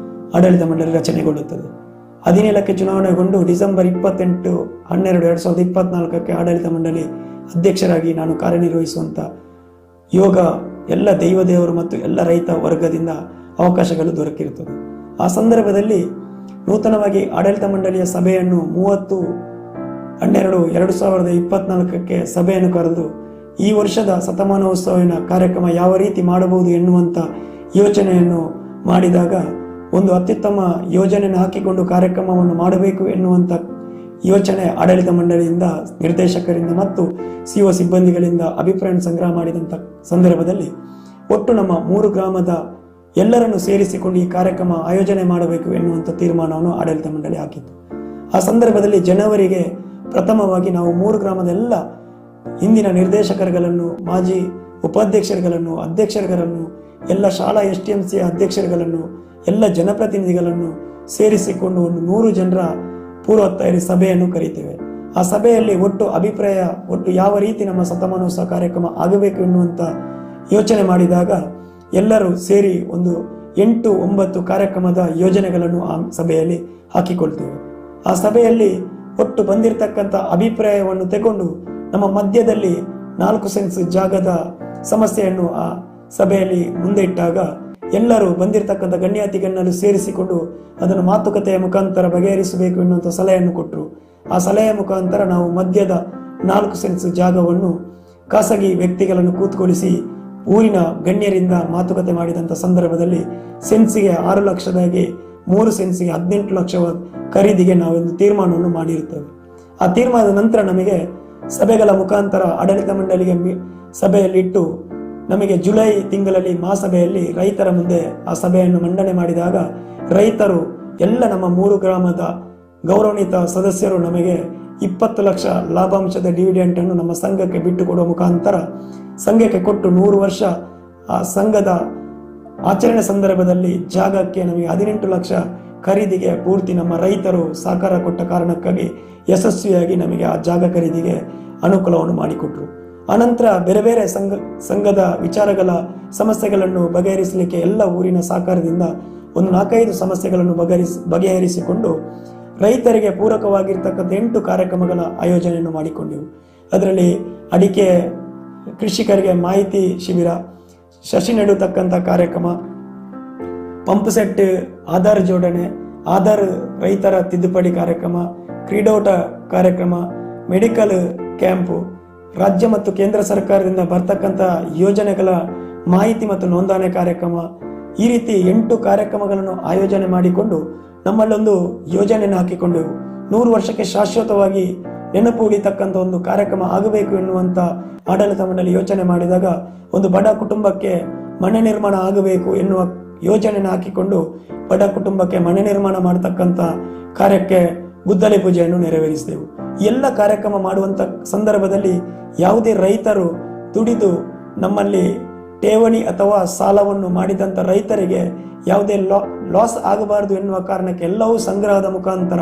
ಆಡಳಿತ ಮಂಡಳಿ ರಚನೆಗೊಳ್ಳುತ್ತದೆ. 17ಕ್ಕೆ ಚುನಾವಣೆಗೊಂಡು ಡಿಸೆಂಬರ್ 28/12/2024ಕ್ಕೆ ಆಡಳಿತ ಮಂಡಳಿ ಅಧ್ಯಕ್ಷರಾಗಿ ನಾನು ಕಾರ್ಯನಿರ್ವಹಿಸುವಂತ ಯೋಗ ಎಲ್ಲ ದೇವರು ಮತ್ತು ಎಲ್ಲ ರೈತ ವರ್ಗದಿಂದ ಅವಕಾಶಗಳು ದೊರಕಿರುತ್ತದೆ. ಆ ಸಂದರ್ಭದಲ್ಲಿ ನೂತನವಾಗಿ ಆಡಳಿತ ಮಂಡಳಿಯ ಸಭೆಯನ್ನು 30/12/2024ಕ್ಕೆ ಸಭೆಯನ್ನು ಕರೆದು ಈ ವರ್ಷದ ಶತಮಾನೋತ್ಸವಿನ ಕಾರ್ಯಕ್ರಮ ಯಾವ ರೀತಿ ಮಾಡಬಹುದು ಎನ್ನುವಂತ ಯೋಚನೆಯನ್ನು ಮಾಡಿದಾಗ ಒಂದು ಅತ್ಯುತ್ತಮ ಯೋಜನೆಯನ್ನು ಹಾಕಿಕೊಂಡು ಕಾರ್ಯಕ್ರಮವನ್ನು ಮಾಡಬೇಕು ಎನ್ನುವಂತ ಯೋಚನೆ ಆಡಳಿತ ಮಂಡಳಿಯಿಂದ ನಿರ್ದೇಶಕರಿಂದ ಮತ್ತು ಸಿಒ ಸಿಬ್ಬಂದಿಗಳಿಂದ ಅಭಿಪ್ರಾಯ ಸಂಗ್ರಹ ಮಾಡಿದಂಥ ಸಂದರ್ಭದಲ್ಲಿ ಒಟ್ಟು ನಮ್ಮ 3 ಗ್ರಾಮದ ಎಲ್ಲರನ್ನು ಸೇರಿಸಿಕೊಂಡು ಈ ಕಾರ್ಯಕ್ರಮ ಆಯೋಜನೆ ಮಾಡಬೇಕು ಎನ್ನುವಂಥ ತೀರ್ಮಾನವನ್ನು ಆಡಳಿತ ಮಂಡಳಿ ಹಾಕಿತ್ತು. ಆ ಸಂದರ್ಭದಲ್ಲಿ ಜನವರಿಗೆ ಪ್ರಥಮವಾಗಿ ನಾವು 3 ಗ್ರಾಮದ ಎಲ್ಲ ಹಿಂದಿನ ನಿರ್ದೇಶಕರುಗಳನ್ನು, ಮಾಜಿ ಉಪಾಧ್ಯಕ್ಷರುಗಳನ್ನು, ಅಧ್ಯಕ್ಷರುಗಳನ್ನು, ಎಲ್ಲ ಶಾಲಾ STMC ಅಧ್ಯಕ್ಷರುಗಳನ್ನು, ಎಲ್ಲ ಜನಪ್ರತಿನಿಧಿಗಳನ್ನು ಸೇರಿಸಿಕೊಂಡು ಒಂದು 100 ಜನರ ಪೂರ್ವ ತಯಾರಿ ಸಭೆಯನ್ನು ಕರೀತೇವೆ. ಆ ಸಭೆಯಲ್ಲಿ ಒಟ್ಟು ಯಾವ ರೀತಿ ನಮ್ಮ ಶತಮಾನೋತ್ಸವ ಕಾರ್ಯಕ್ರಮ ಆಗಬೇಕು ಎನ್ನುವಂತ ಯೋಚನೆ ಮಾಡಿದಾಗ ಎಲ್ಲರೂ ಸೇರಿ ಒಂದು 8-9 ಕಾರ್ಯಕ್ರಮದ ಯೋಜನೆಗಳನ್ನು ಆ ಸಭೆಯಲ್ಲಿ ಹಾಕಿಕೊಳ್ತೇವೆ. ಆ ಸಭೆಯಲ್ಲಿ ಒಟ್ಟು ಬಂದಿರತಕ್ಕಂಥ ಅಭಿಪ್ರಾಯವನ್ನು ತೆಗೆದು ನಮ್ಮ ಮಧ್ಯದಲ್ಲಿ 4 ಸೆನ್ಸ್ ಜಾಗದ ಸಮಸ್ಯೆಯನ್ನು ಆ ಸಭೆಯಲ್ಲಿ ಮುಂದೆ ಇಟ್ಟಾಗ ಎಲ್ಲರೂ ಬಂದಿರತಕ್ಕಂಥ ಗಣ್ಯಾತಿ ಗಣ್ಯರು ಸೇರಿಸಿಕೊಂಡು ಅದನ್ನು ಮಾತುಕತೆಯ ಮುಖಾಂತರ ಬಗೆಹರಿಸಬೇಕು ಎನ್ನುವಂಥ ಸಲಹೆಯನ್ನು ಕೊಟ್ಟರು. ಆ ಸಲಹೆಯ ಮುಖಾಂತರ ನಾವು ಮಧ್ಯದ 4 ಸೆನ್ಸ್ ಜಾಗವನ್ನು ಖಾಸಗಿ ವ್ಯಕ್ತಿಗಳನ್ನು ಕೂತ್ಕೊಳಿಸಿ ಊರಿನ ಗಣ್ಯರಿಂದ ಮಾತುಕತೆ ಮಾಡಿದಂಥ ಸಂದರ್ಭದಲ್ಲಿ ಸೆನ್ಸಿಗೆ 6 ಲಕ್ಷದಾಗಿ 3 ಸೆನ್ಸಿಗೆ 18 ಲಕ್ಷ ಖರೀದಿಗೆ ನಾವೊಂದು ತೀರ್ಮಾನವನ್ನು ಮಾಡಿರುತ್ತೇವೆ. ಆ ತೀರ್ಮಾನದ ನಂತರ ನಮಗೆ ಸಭೆಗಳ ಮುಖಾಂತರ ಆಡಳಿತ ಮಂಡಳಿಗೆ ಸಭೆಯಲ್ಲಿಟ್ಟು ನಮಗೆ ಜುಲೈ ತಿಂಗಳಲ್ಲಿ ಮಹಾಸಭೆಯಲ್ಲಿ ರೈತರ ಮುಂದೆ ಆ ಸಭೆಯನ್ನು ಮಂಡನೆ ಮಾಡಿದಾಗ ರೈತರು ಎಲ್ಲ ನಮ್ಮ 3 ಗ್ರಾಮದ ಗೌರವಾನ್ವಿತ ಸದಸ್ಯರು ನಮಗೆ 20 ಲಕ್ಷ ಲಾಭಾಂಶದ ಡಿವಿಡೆಂಟ್ ಅನ್ನು ನಮ್ಮ ಸಂಘಕ್ಕೆ ಬಿಟ್ಟು ಕೊಡುವ ಮುಖಾಂತರ ಸಂಘಕ್ಕೆ ಕೊಟ್ಟು 100 ವರ್ಷ ಆ ಸಂಘದ ಆಚರಣೆ ಸಂದರ್ಭದಲ್ಲಿ ಜಾಗಕ್ಕೆ ನಮಗೆ 18 ಲಕ್ಷ ಖರೀದಿಗೆ ಪೂರ್ತಿ ನಮ್ಮ ರೈತರು ಸಹಕಾರ ಕೊಟ್ಟ ಕಾರಣಕ್ಕಾಗಿ ಯಶಸ್ವಿಯಾಗಿ ನಮಗೆ ಆ ಜಾಗ ಖರೀದಿಗೆ ಅನುಕೂಲವನ್ನು ಮಾಡಿಕೊಟ್ರು. ಅನಂತರ ಬೇರೆ ಬೇರೆ ಸಂಘದ ವಿಚಾರಗಳ ಸಮಸ್ಯೆಗಳನ್ನು ಬಗೆಹರಿಸಲಿಕ್ಕೆ ಎಲ್ಲ ಊರಿನ ಸಹಕಾರದಿಂದ ಒಂದು 4-5 ಸಮಸ್ಯೆಗಳನ್ನು ಬಗೆಹರಿಸಿಕೊಂಡು ರೈತರಿಗೆ ಪೂರಕವಾಗಿರ್ತಕ್ಕಂಥ 8 ಕಾರ್ಯಕ್ರಮಗಳ ಆಯೋಜನೆಯನ್ನು ಮಾಡಿಕೊಂಡೆವು. ಅದರಲ್ಲಿ ಅಡಿಕೆ ಕೃಷಿಕರಿಗೆ ಮಾಹಿತಿ ಶಿಬಿರ, ಸಸಿ ನೆಡುತ್ತಕ್ಕಂಥ ಕಾರ್ಯಕ್ರಮ, ಪಂಪ್ ಸೆಟ್ ಆಧಾರ್ ಜೋಡಣೆ, ಆಧಾರ್ ರೈತರ ತಿದ್ದುಪಡಿ ಕಾರ್ಯಕ್ರಮ, ಕ್ರೀಡೋಟ ಕಾರ್ಯಕ್ರಮ, ಮೆಡಿಕಲ್ ಕ್ಯಾಂಪು, ರಾಜ್ಯ ಮತ್ತು ಕೇಂದ್ರ ಸರ್ಕಾರದಿಂದ ಬರ್ತಕ್ಕಂಥ ಯೋಜನೆಗಳ ಮಾಹಿತಿ ಮತ್ತು ನೋಂದಣಿ ಕಾರ್ಯಕ್ರಮ, ಈ ರೀತಿ 8 ಕಾರ್ಯಕ್ರಮಗಳನ್ನು ಆಯೋಜನೆ ಮಾಡಿಕೊಂಡು ನಮ್ಮಲ್ಲೊಂದು ಯೋಜನೆಯನ್ನು ಹಾಕಿಕೊಂಡೆವು. 100 ವರ್ಷಕ್ಕೆ ಶಾಶ್ವತವಾಗಿ ನೆನಪು ಉಳಿತಕ್ಕಂಥ ಒಂದು ಕಾರ್ಯಕ್ರಮ ಆಗಬೇಕು ಎನ್ನುವಂಥ ಆಡಳಿತ ಮಂಡಳಿ ಯೋಚನೆ ಮಾಡಿದಾಗ ಒಂದು ಬಡ ಕುಟುಂಬಕ್ಕೆ ಮನೆ ನಿರ್ಮಾಣ ಆಗಬೇಕು ಎನ್ನುವ ಯೋಜನೆಯನ್ನು ಹಾಕಿಕೊಂಡು ಬಡ ಕುಟುಂಬಕ್ಕೆ ಮನೆ ನಿರ್ಮಾಣ ಮಾಡತಕ್ಕಂಥ ಕಾರ್ಯಕ್ಕೆ ಗುದ್ದಲಿ ಪೂಜೆಯನ್ನು ನೆರವೇರಿಸಿದೆವು. ಎಲ್ಲ ಕಾರ್ಯಕ್ರಮ ಮಾಡುವಂಥ ಸಂದರ್ಭದಲ್ಲಿ ಯಾವುದೇ ರೈತರು ದುಡಿದು ನಮ್ಮಲ್ಲಿ ಠೇವಣಿ ಅಥವಾ ಸಾಲವನ್ನು ಮಾಡಿದಂಥ ರೈತರಿಗೆ ಯಾವುದೇ ಲಾಸ್ ಆಗಬಾರದು ಎನ್ನುವ ಕಾರಣಕ್ಕೆ ಎಲ್ಲವೂ ಸಂಗ್ರಹದ ಮುಖಾಂತರ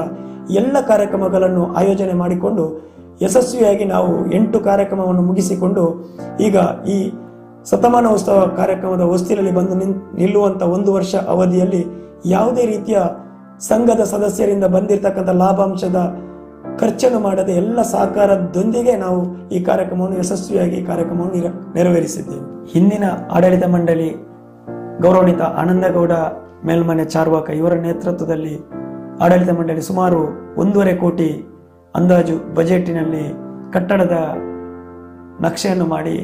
ಎಲ್ಲ ಕಾರ್ಯಕ್ರಮಗಳನ್ನು ಆಯೋಜನೆ ಮಾಡಿಕೊಂಡು ಯಶಸ್ವಿಯಾಗಿ ನಾವು 8 ಕಾರ್ಯಕ್ರಮವನ್ನು ಮುಗಿಸಿಕೊಂಡು ಈಗ ಈ ಶತಮಾನೋತ್ಸವ ಕಾರ್ಯಕ್ರಮದ ಹೊಸ್ತಿಲಲ್ಲಿ ಬಂದು ನಿಲ್ಲುವಂಥ 1 ವರ್ಷ ಅವಧಿಯಲ್ಲಿ ಯಾವುದೇ ರೀತಿಯ ಸಂಘದ ಸದಸ್ಯರಿಂದ ಬಂದಿರತಕ್ಕಂಥ ಲಾಭಾಂಶದ ಖರ್ಚನ್ನು ಮಾಡದೆ ಎಲ್ಲ ಸಹಕಾರದೊಂದಿಗೆ ನಾವು ಈ ಕಾರ್ಯಕ್ರಮವನ್ನು ಯಶಸ್ವಿಯಾಗಿ ಕಾರ್ಯಕ್ರಮವನ್ನು ನೆರವೇರಿಸಿದ್ದೇವೆ. ಹಿಂದಿನ ಆಡಳಿತ ಮಂಡಳಿ ಗೌರವಾನ್ವಿತ ಆನಂದಗೌಡ ಮೇಲ್ಮನೆ ಚಾರ್ವಾಕ ಇವರ ನೇತೃತ್ವದಲ್ಲಿ ಆಡಳಿತ ಮಂಡಳಿ ಸುಮಾರು 1.5 ಕೋಟಿ ಅಂದಾಜು ಬಜೆಟಿನಲ್ಲಿ ಕಟ್ಟಡದ ನಕ್ಷೆಯನ್ನು ಮಾಡಿ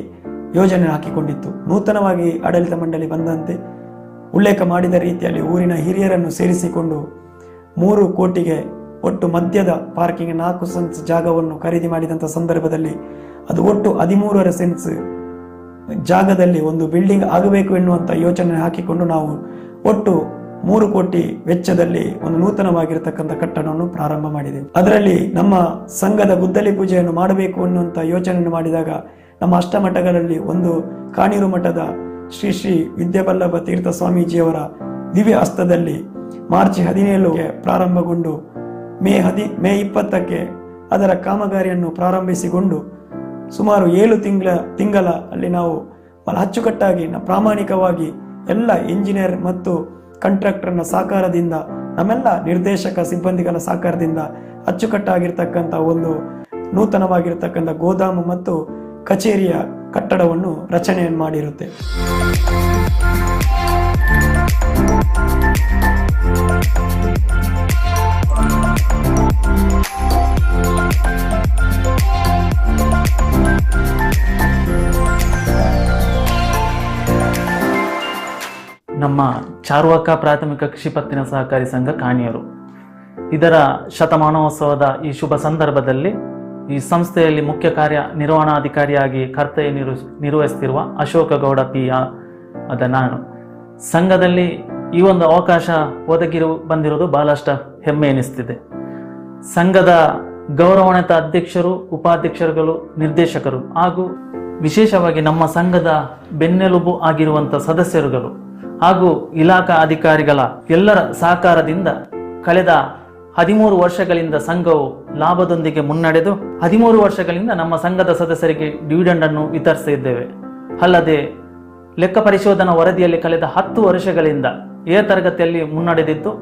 ಯೋಜನೆ ಹಾಕಿಕೊಂಡಿತ್ತು. ನೂತನವಾಗಿ ಆಡಳಿತ ಮಂಡಳಿ ಬಂದಂತೆ ಉಲ್ಲೇಖ ಮಾಡಿದ ರೀತಿಯಲ್ಲಿ ಊರಿನ ಹಿರಿಯರನ್ನು ಸೇರಿಸಿಕೊಂಡು 3 ಕೋಟಿಗೆ ಒಟ್ಟು ಮಧ್ಯದ ಪಾರ್ಕಿಂಗ್ 4 ಸೆನ್ಸ್ ಜಾಗವನ್ನು ಖರೀದಿ ಮಾಡಿದಂಥ ಸಂದರ್ಭದಲ್ಲಿ ಅದು ಒಟ್ಟು 13.5 ಸೆನ್ಸ್ ಜಾಗದಲ್ಲಿ ಒಂದು ಬಿಲ್ಡಿಂಗ್ ಆಗಬೇಕು ಎನ್ನುವಂಥ ಯೋಚನೆ ಹಾಕಿಕೊಂಡು ನಾವು ಒಟ್ಟು 3 ಕೋಟಿ ವೆಚ್ಚದಲ್ಲಿ ಒಂದು ನೂತನವಾಗಿರತಕ್ಕಂಥ ಕಟ್ಟಡವನ್ನು ಪ್ರಾರಂಭ ಮಾಡಿದೆವು. ಅದರಲ್ಲಿ ನಮ್ಮ ಸಂಘದ ಗುದ್ದಲಿ ಪೂಜೆಯನ್ನು ಮಾಡಬೇಕು ಅನ್ನುವಂಥ ಯೋಚನೆಯನ್ನು ಮಾಡಿದಾಗ ನಮ್ಮ ಅಷ್ಟಮಠಗಳಲ್ಲಿ ಒಂದು ಕಾಣೀರು ಮಠದ ಶ್ರೀ ಶ್ರೀ ವಿದ್ಯಾವಲ್ಲಭ ತೀರ್ಥ ಸ್ವಾಮೀಜಿಯವರ ದಿವ್ಯ ಹಸ್ತದಲ್ಲಿ ಮಾರ್ಚ್ 17ಗೆ ಪ್ರಾರಂಭಗೊಂಡು ಮೇ 20ಕ್ಕೆ ಅದರ ಕಾಮಗಾರಿಯನ್ನು ಪ್ರಾರಂಭಿಸಿಕೊಂಡು ಸುಮಾರು 7 ತಿಂಗಳ ಅಲ್ಲಿ ನಾವು ಅಚ್ಚುಕಟ್ಟಾಗಿ ಪ್ರಾಮಾಣಿಕವಾಗಿ ಎಲ್ಲ ಇಂಜಿನಿಯರ್ ಮತ್ತು ಕಾಂಟ್ರಾಕ್ಟರ್ನ ಸಹಕಾರದಿಂದ ನಮ್ಮೆಲ್ಲ ನಿರ್ದೇಶಕ ಸಿಬ್ಬಂದಿಗಳ ಸಹಕಾರದಿಂದ ಅಚ್ಚುಕಟ್ಟಾಗಿರ್ತಕ್ಕಂಥ ಒಂದು ನೂತನವಾಗಿರ್ತಕ್ಕಂಥ ಗೋದಾಮು ಮತ್ತು ಕಚೇರಿಯ ಕಟ್ಟಡವನ್ನು ರಚನೆಯನ್ನು ಮಾಡಿರುತ್ತೆ. ನಮ್ಮ ಚಾರ್ವಾಕ ಪ್ರಾಥಮಿಕ ಕೃಷಿ ಪತ್ತಿನ ಸಹಕಾರಿ ಸಂಘ ಕಾಣಿಯರು ಇದರ ಶತಮಾನೋತ್ಸವದ ಈ ಶುಭ ಸಂದರ್ಭದಲ್ಲಿ ಈ ಸಂಸ್ಥೆಯಲ್ಲಿ ಮುಖ್ಯ ನಿರ್ವಹಣಾಧಿಕಾರಿಯಾಗಿ ಕರ್ತವ್ಯ ನಿರ್ವಹಿಸುತ್ತಿರುವ ಅಶೋಕ ಗೌಡ ಅದ ನಾನು ಸಂಘದಲ್ಲಿ ಈ ಒಂದು ಅವಕಾಶ ಬಂದಿರುವುದು ಬಹಳಷ್ಟು ಹೆಮ್ಮೆ ಎನಿಸ್ತಿದೆ. ಸಂಘದ ಗೌರವಾನ್ವಿತ ಅಧ್ಯಕ್ಷರು, ಉಪಾಧ್ಯಕ್ಷರುಗಳು, ನಿರ್ದೇಶಕರು ಹಾಗೂ ವಿಶೇಷವಾಗಿ ನಮ್ಮ ಸಂಘದ ಬೆನ್ನೆಲುಬು ಆಗಿರುವಂಥ ಸದಸ್ಯರುಗಳು ಹಾಗೂ ಇಲಾಖಾ ಅಧಿಕಾರಿಗಳ ಎಲ್ಲರ ಸಹಕಾರದಿಂದ ಕಳೆದ 13 ವರ್ಷಗಳಿಂದ ಸಂಘವು ಲಾಭದೊಂದಿಗೆ ಮುನ್ನಡೆದು 13 ವರ್ಷಗಳಿಂದ ನಮ್ಮ ಸಂಘದ ಸದಸ್ಯರಿಗೆ ಡಿವಿಡೆಂಡ್ ಅನ್ನು ವಿತರಿಸಿದ್ದೇವೆ. ಅಲ್ಲದೆ ಲೆಕ್ಕ ಪರಿಶೋಧನಾ ವರದಿಯಲ್ಲಿ ಕಳೆದ 10 ವರ್ಷಗಳಿಂದ ಎ ತರಗತಿಯಲ್ಲಿ ಮುನ್ನಡೆದಿದ್ದು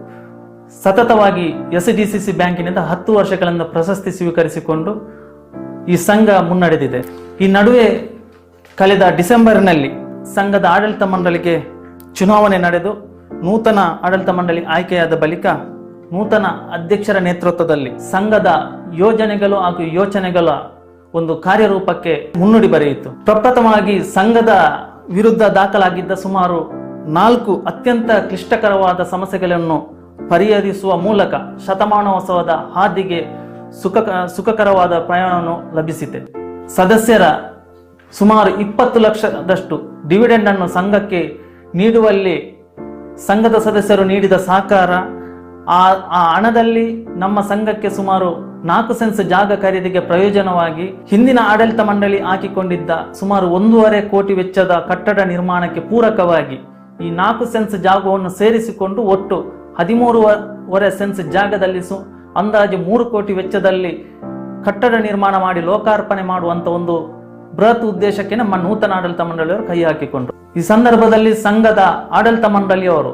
ಸತತವಾಗಿ SDCC ಬ್ಯಾಂಕಿನಿಂದ 10 ವರ್ಷಗಳಿಂದ ಪ್ರಶಸ್ತಿ ಸ್ವೀಕರಿಸಿಕೊಂಡು ಈ ಸಂಘ ಮುನ್ನಡೆದಿದೆ. ಈ ನಡುವೆ ಕಳೆದ ಡಿಸೆಂಬರ್ನಲ್ಲಿ ಸಂಘದ ಆಡಳಿತ ಮಂಡಳಿಗೆ ಚುನಾವಣೆ ನಡೆದು ನೂತನ ಆಡಳಿತ ಮಂಡಳಿ ಆಯ್ಕೆಯಾದ ಬಳಿಕ ನೂತನ ಅಧ್ಯಕ್ಷರ ನೇತೃತ್ವದಲ್ಲಿ ಸಂಘದ ಯೋಜನೆಗಳು ಹಾಗೂ ಯೋಚನೆಗಳ ಒಂದು ಕಾರ್ಯರೂಪಕ್ಕೆ ಮುನ್ನುಡಿ ಬರೆಯಿತು. ಪ್ರಪ್ರಥಮವಾಗಿ ಸಂಘದ ವಿರುದ್ಧ ದಾಖಲಾಗಿದ್ದ ಸುಮಾರು 4 ಅತ್ಯಂತ ಕ್ಲಿಷ್ಟಕರವಾದ ಸಮಸ್ಯೆಗಳನ್ನು ಪರಿಹರಿಸುವ ಮೂಲಕ ಶತಮಾನೋತ್ಸವದ ಹಾದಿಗೆ ಸುಖಕರವಾದ ಪ್ರಯಾಣವನ್ನು ಲಭಿಸಿದೆ. ಸದಸ್ಯರ ಸುಮಾರು 20 ಲಕ್ಷದಷ್ಟು ಡಿವಿಡೆಂಡ್ ಅನ್ನು ಸಂಘಕ್ಕೆ ನೀಡುವಲ್ಲಿ ಸಂಘದ ಸದಸ್ಯರು ನೀಡಿದ ಸಹಕಾರ, ಆ ಹಣದಲ್ಲಿ ನಮ್ಮ ಸಂಘಕ್ಕೆ ಸುಮಾರು 4 ಸೆನ್ಸ್ ಜಾಗ ಖರೀದಿಗೆ ಪ್ರಯೋಜನವಾಗಿ ಹಿಂದಿನ ಆಡಳಿತ ಮಂಡಳಿ ಹಾಕಿಕೊಂಡಿದ್ದ ಸುಮಾರು 1.5 ಕೋಟಿ ವೆಚ್ಚದ ಕಟ್ಟಡ ನಿರ್ಮಾಣಕ್ಕೆ ಪೂರಕವಾಗಿ ಈ 4 ಸೆನ್ಸ್ ಜಾಗವನ್ನು ಸೇರಿಸಿಕೊಂಡು ಒಟ್ಟು 13.5 ಸೆನ್ಸ್ ಜಾಗದಲ್ಲಿ ಅಂದಾಜು 3 ಕೋಟಿ ವೆಚ್ಚದಲ್ಲಿ ಕಟ್ಟಡ ನಿರ್ಮಾಣ ಮಾಡಿ ಲೋಕಾರ್ಪಣೆ ಮಾಡುವಂತ ಒಂದು ಬೃಹತ್ ಉದ್ದೇಶಕ್ಕೆ ನಮ್ಮ ನೂತನ ಆಡಳಿತ ಮಂಡಳಿಯವರು ಕೈ ಹಾಕಿಕೊಂಡರು. ಈ ಸಂದರ್ಭದಲ್ಲಿ ಸಂಘದ ಆಡಳಿತ ಮಂಡಳಿಯವರು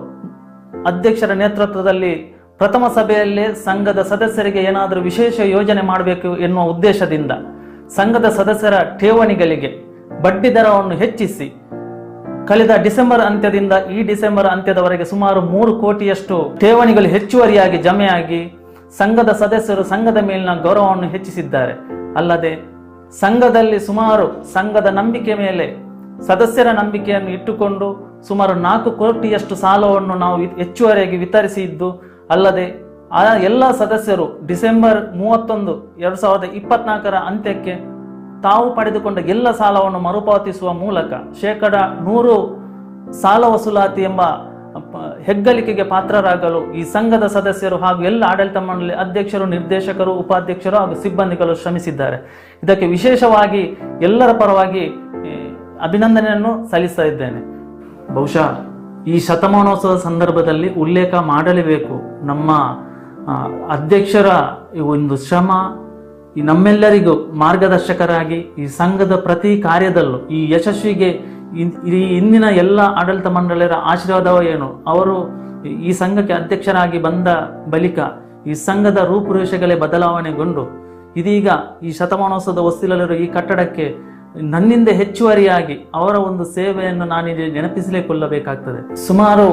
ಅಧ್ಯಕ್ಷರ ನೇತೃತ್ವದಲ್ಲಿ ಪ್ರಥಮ ಸಭೆಯಲ್ಲೇ ಸಂಘದ ಸದಸ್ಯರಿಗೆ ಏನಾದರೂ ವಿಶೇಷ ಯೋಜನೆ ಮಾಡಬೇಕು ಎನ್ನುವ ಉದ್ದೇಶದಿಂದ ಸಂಘದ ಸದಸ್ಯರ ಠೇವಣಿಗಳಿಗೆ ಬಡ್ಡಿ ದರವನ್ನು ಹೆಚ್ಚಿಸಿ ಕಳೆದ ಡಿಸೆಂಬರ್ ಅಂತ್ಯದಿಂದ ಈ ಡಿಸೆಂಬರ್ ಅಂತ್ಯದವರೆಗೆ ಸುಮಾರು 3 ಕೋಟಿಯಷ್ಟು ಠೇವಣಿಗಳು ಹೆಚ್ಚುವರಿಯಾಗಿ ಜಮೆಯಾಗಿ ಸಂಘದ ಸದಸ್ಯರು ಸಂಘದ ಮೇಲಿನ ಗೌರವವನ್ನು ಹೆಚ್ಚಿಸಿದ್ದಾರೆ. ಅಲ್ಲದೆ ಸಂಘದಲ್ಲಿ ಸುಮಾರು ಸಂಘದ ನಂಬಿಕೆ ಮೇಲೆ ಸದಸ್ಯರ ನಂಬಿಕೆಯನ್ನು ಇಟ್ಟುಕೊಂಡು ಸುಮಾರು 4 ಕೋಟಿಯಷ್ಟು ಸಾಲವನ್ನು ನಾವು ಹೆಚ್ಚುವರಿಯಾಗಿ ವಿತರಿಸಿದ್ದು ಅಲ್ಲದೆ ಆ ಎಲ್ಲ ಸದಸ್ಯರು ಡಿಸೆಂಬರ್ 31, 2024 ಅಂತ್ಯಕ್ಕೆ ತಾವು ಪಡೆದುಕೊಂಡ ಎಲ್ಲ ಸಾಲವನ್ನು ಮರುಪಾವತಿಸುವ ಮೂಲಕ 100% ಸಾಲ ವಸೂಲಾತಿ ಎಂಬ ಹೆಗ್ಗಳಿಕೆಗೆ ಪಾತ್ರರಾಗಲು ಈ ಸಂಘದ ಸದಸ್ಯರು ಹಾಗೂ ಎಲ್ಲ ಆಡಳಿತ ಮಂಡಳಿ ಅಧ್ಯಕ್ಷರು, ನಿರ್ದೇಶಕರು, ಉಪಾಧ್ಯಕ್ಷರು ಹಾಗೂ ಸಿಬ್ಬಂದಿಗಳು ಶ್ರಮಿಸಿದ್ದಾರೆ. ಇದಕ್ಕೆ ವಿಶೇಷವಾಗಿ ಎಲ್ಲರ ಪರವಾಗಿ ಅಭಿನಂದನೆಯನ್ನು ಸಲ್ಲಿಸ್ತಾ ಇದ್ದೇನೆ. ಬಹುಶಃ ಈ ಶತಮಾನೋತ್ಸವದ ಸಂದರ್ಭದಲ್ಲಿ ಉಲ್ಲೇಖ ಮಾಡಲೇಬೇಕು. ನಮ್ಮ ಅಧ್ಯಕ್ಷರ ಒಂದು ಶ್ರಮ ಈ ನಮ್ಮೆಲ್ಲರಿಗೂ ಮಾರ್ಗದರ್ಶಕರಾಗಿ ಈ ಸಂಘದ ಪ್ರತಿ ಕಾರ್ಯದಲ್ಲೂ ಈ ಯಶಸ್ವಿಗೆ ಈ ಇಂದಿನ ಎಲ್ಲ ಆಡಳಿತ ಮಂಡಳಿಯರ ಆಶೀರ್ವಾದವೋ ಏನು, ಅವರು ಈ ಸಂಘಕ್ಕೆ ಅಧ್ಯಕ್ಷರಾಗಿ ಬಂದ ಬಳಿಕ ಈ ಸಂಘದ ರೂಪುರೇಷೆಗಳೇ ಬದಲಾವಣೆಗೊಂಡು ಇದೀಗ ಈ ಶತಮಾನೋತ್ಸವದ ಹೊಸ್ತಿಲಲ್ಲಿರುವ ಈ ಕಟ್ಟಡಕ್ಕೆ ನನ್ನಿಂದ ಹೆಚ್ಚುವರಿಯಾಗಿ ಅವರ ಒಂದು ಸೇವೆಯನ್ನು ನಾನಿಲ್ಲಿ ನೆನಪಿಸಲೇಕೊಳ್ಳಬೇಕಾಗ್ತದೆ. ಸುಮಾರು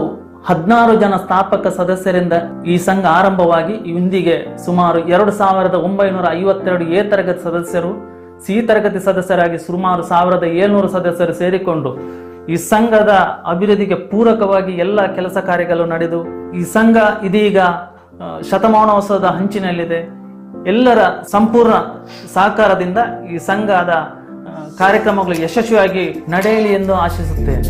16 ಜನ ಸ್ಥಾಪಕ ಸದಸ್ಯರಿಂದ ಈ ಸಂಘ ಆರಂಭವಾಗಿ ಇಂದಿಗೆ ಸುಮಾರು 2952 ಎ ತರಗತಿ ಸದಸ್ಯರು, ಸಿ ತರಗತಿ ಸದಸ್ಯರಾಗಿ ಸುಮಾರು 1700 ಸದಸ್ಯರು ಸೇರಿಕೊಂಡು ಈ ಸಂಘದ ಅಭಿವೃದ್ಧಿಗೆ ಪೂರಕವಾಗಿ ಎಲ್ಲ ಕೆಲಸ ಕಾರ್ಯಗಳು ನಡೆದು ಈ ಸಂಘ ಇದೀಗ ಶತಮಾನೋತ್ಸವದ ಹಂಚಿನಲ್ಲಿದೆ. ಎಲ್ಲರ ಸಂಪೂರ್ಣ ಸಹಕಾರದಿಂದ ಈ ಸಂಘದ ಕಾರ್ಯಕ್ರಮಗಳು ಯಶಸ್ವಿಯಾಗಿ ನಡೆಯಲಿ ಎಂದು ಆಶಿಸುತ್ತೇನೆ.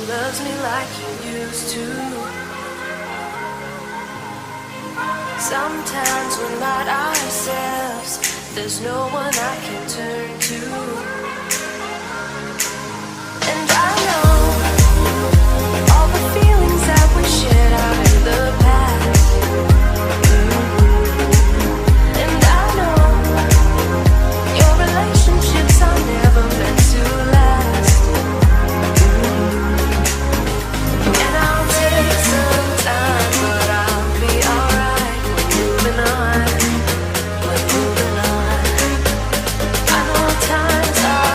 loves me like you used to. Sometimes we're not ourselves, there's no one I can turn to. And I know all the feelings that we shared out in the past. And I know your relationships are never meant to last. And I'll take some time, but I'll be alright. We're moving on, we're moving on. I know times are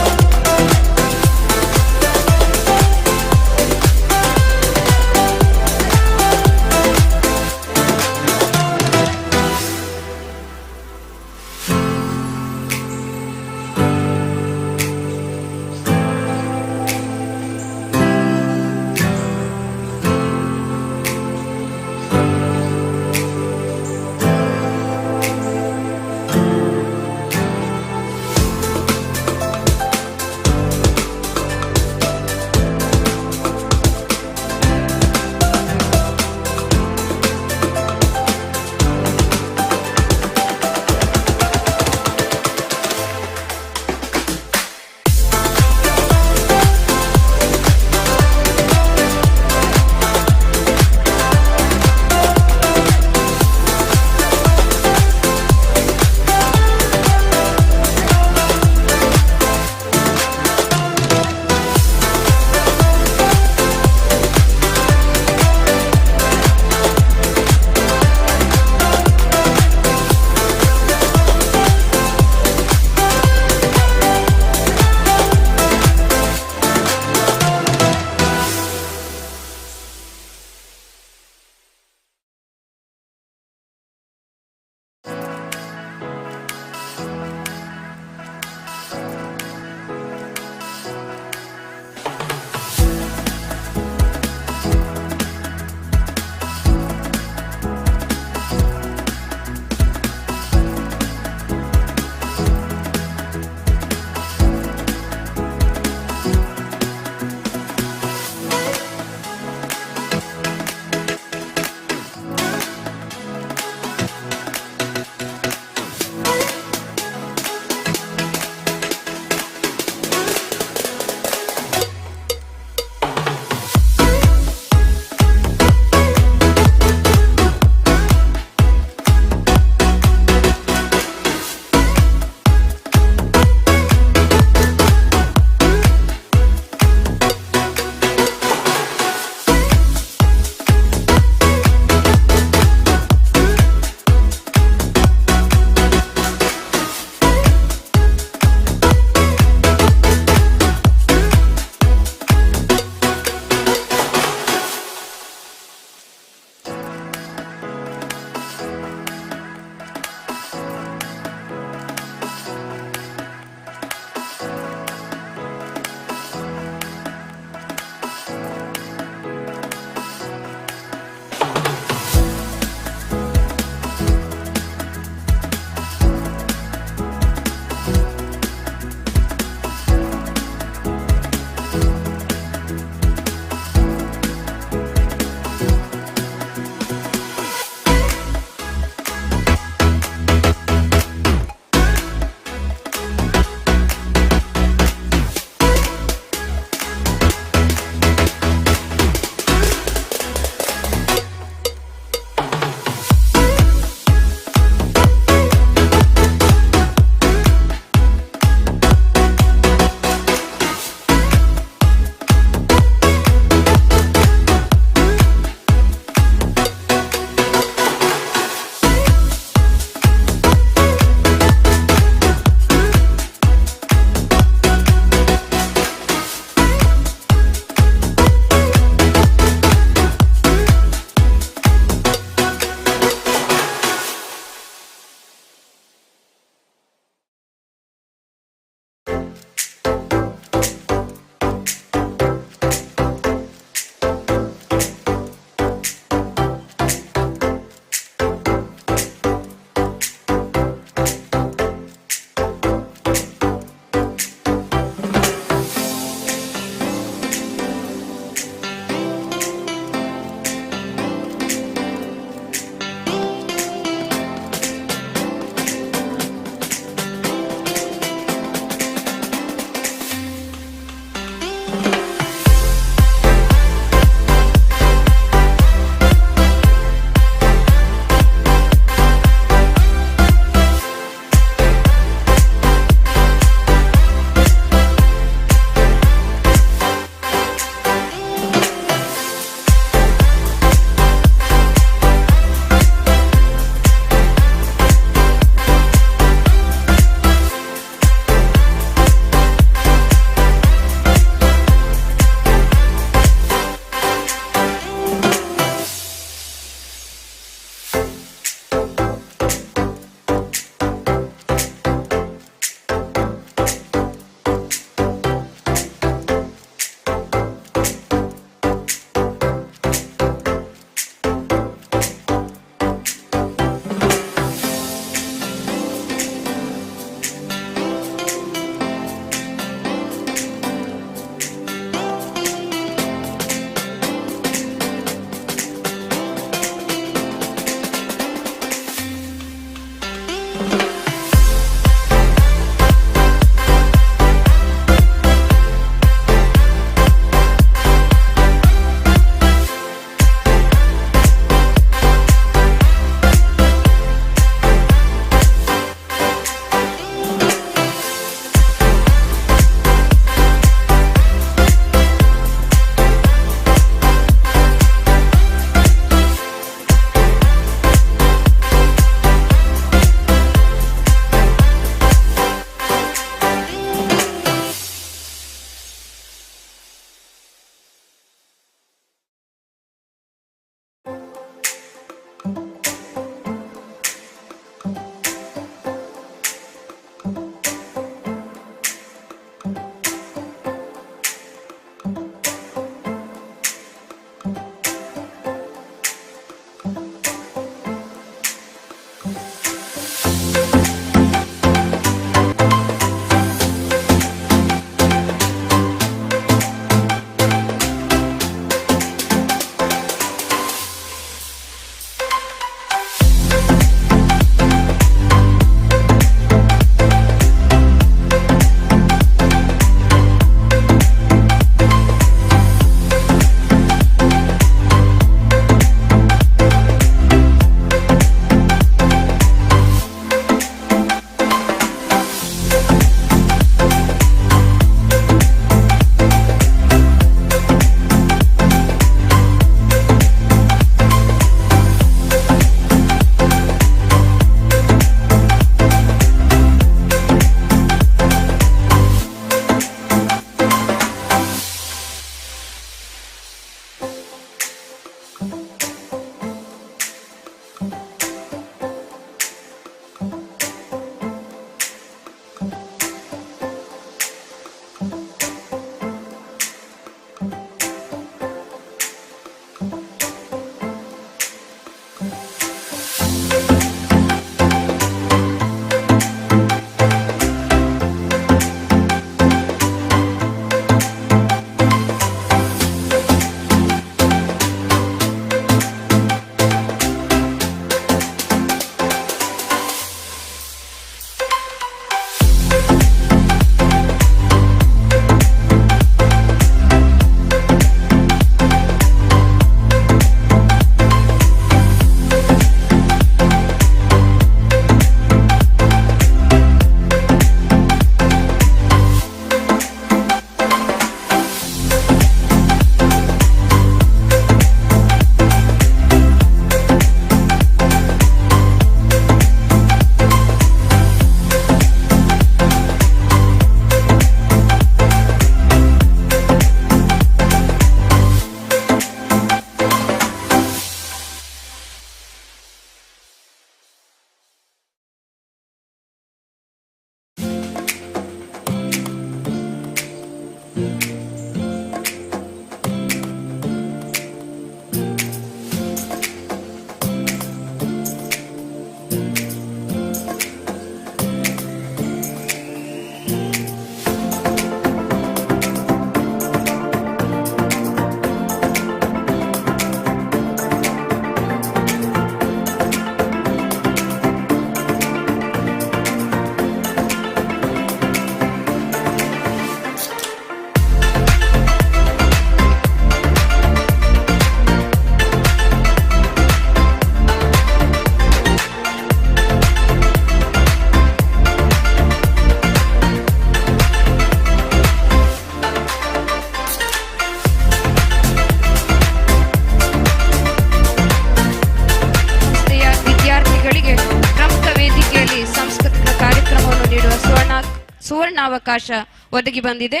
ಅವಕಾಶ ಒದಗಿ ಬಂದಿದೆ.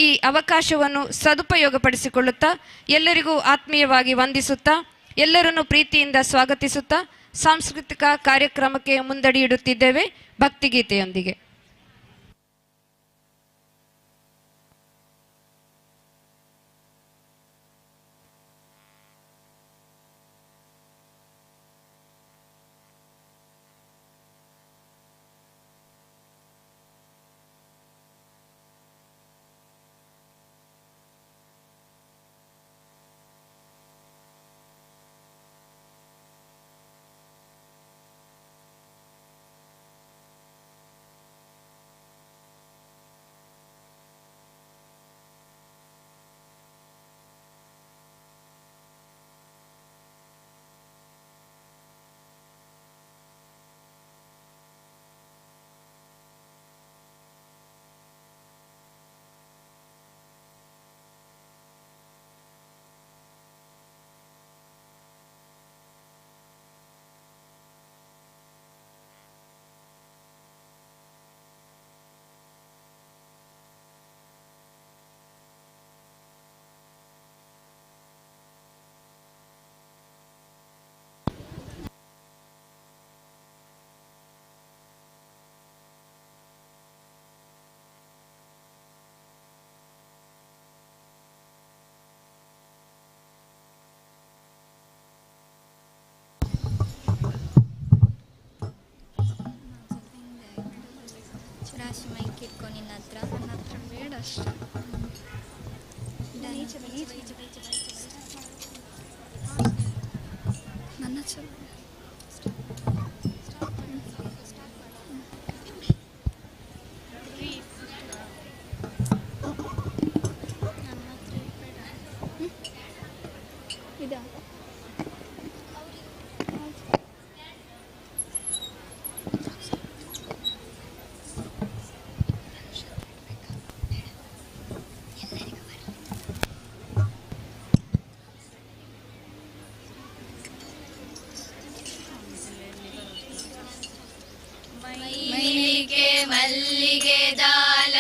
ಈ ಅವಕಾಶವನ್ನು ಸದುಪಯೋಗಪಡಿಸಿಕೊಳ್ಳುತ್ತಾ ಎಲ್ಲರಿಗೂ ಆತ್ಮೀಯವಾಗಿ ವಂದಿಸುತ್ತಾ ಎಲ್ಲರನ್ನು ಪ್ರೀತಿಯಿಂದ ಸ್ವಾಗತಿಸುತ್ತಾ ಸಾಂಸ್ಕೃತಿಕ ಕಾರ್ಯಕ್ರಮಕ್ಕೆ ಮುಂದಡಿಯಿಡುತ್ತಿದ್ದೇವೆ ಭಕ್ತಿಗೀತೆಯೊಂದಿಗೆ. ರಾಶಿ ಮೈಕ್ ಇಟ್ಕೊ ನಿನ್ನ ಹತ್ರ. ನನ್ನ ಹತ್ರ ಬೇಡ ಅಷ್ಟು. ನನ್ನ ಇದಾ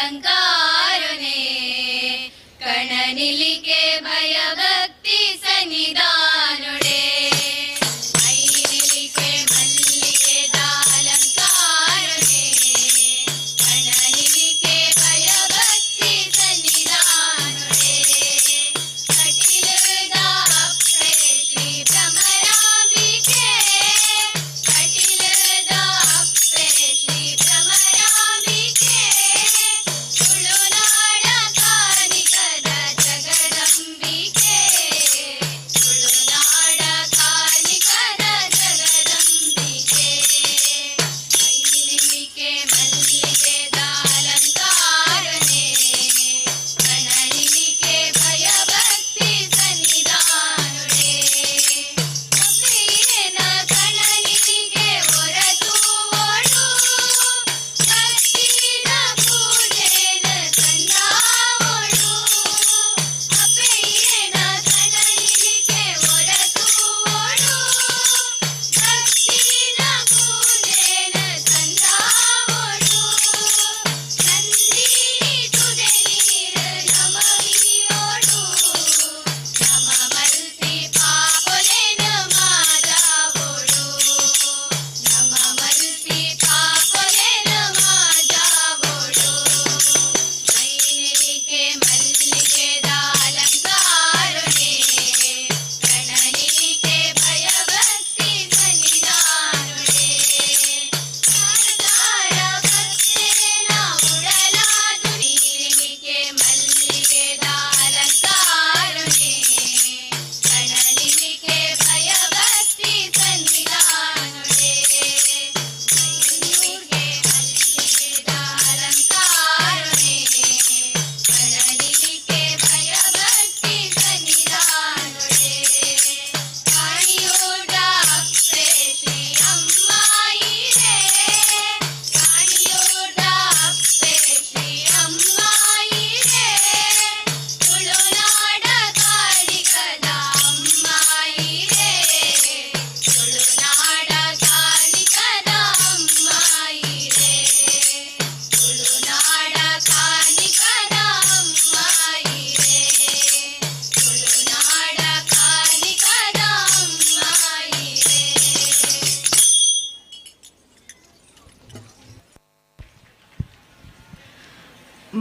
ಮಲ್ಲಿಗೆದಾಲಂಕಾರನೆ ಕಣನಿಲಿಕೆ ಭಯಭಕ್ತಿ ಸನ್ನಿಧಾನೊಡೆ ಐನಿಲಿಕೆ ಮಲ್ಲಿಗೆದಾಲಂಕಾರನೆ ಕಣನಿಲಿಕೆ ಭಯಭಕ್ತಿ ಸನ್ನಿಧಾನೊಡೆ ಕಟಿಲದ ಅಪ್ಪೆ ಶ್ರೀ ಭ್ರಮರಾಂಬಿಕೆ ಕಟಿಲದ ಅಪ್ಪೆ ಶ್ರೀ ಭ್ರಮರಾಂಬಿಕೆ ತುಳುನಾಡ ಕಾನಿಕದ ಜಗದಂಬಿಕೆ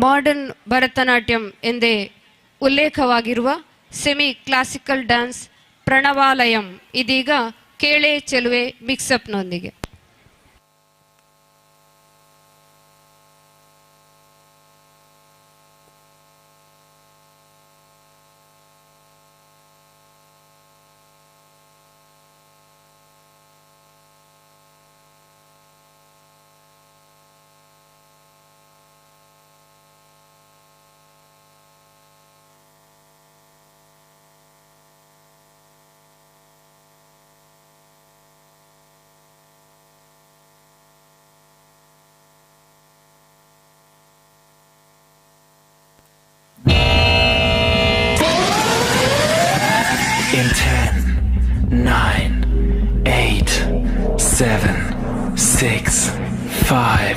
ಮಾಡರ್ನ್ ಭರತನಾಟ್ಯಂ ಎಂದೇ ಉಲ್ಲೇಖವಾಗಿರುವ ಸೆಮಿ ಕ್ಲಾಸಿಕಲ್ ಡ್ಯಾನ್ಸ್ ಪ್ರಣವಾಲಯಂ ಇದೀಗ ಕೇಳೆ ಚೆಲುವೆ ಮಿಕ್ಸಪ್ನೊಂದಿಗೆ. In 10, 9, 8, 7, 6, 5,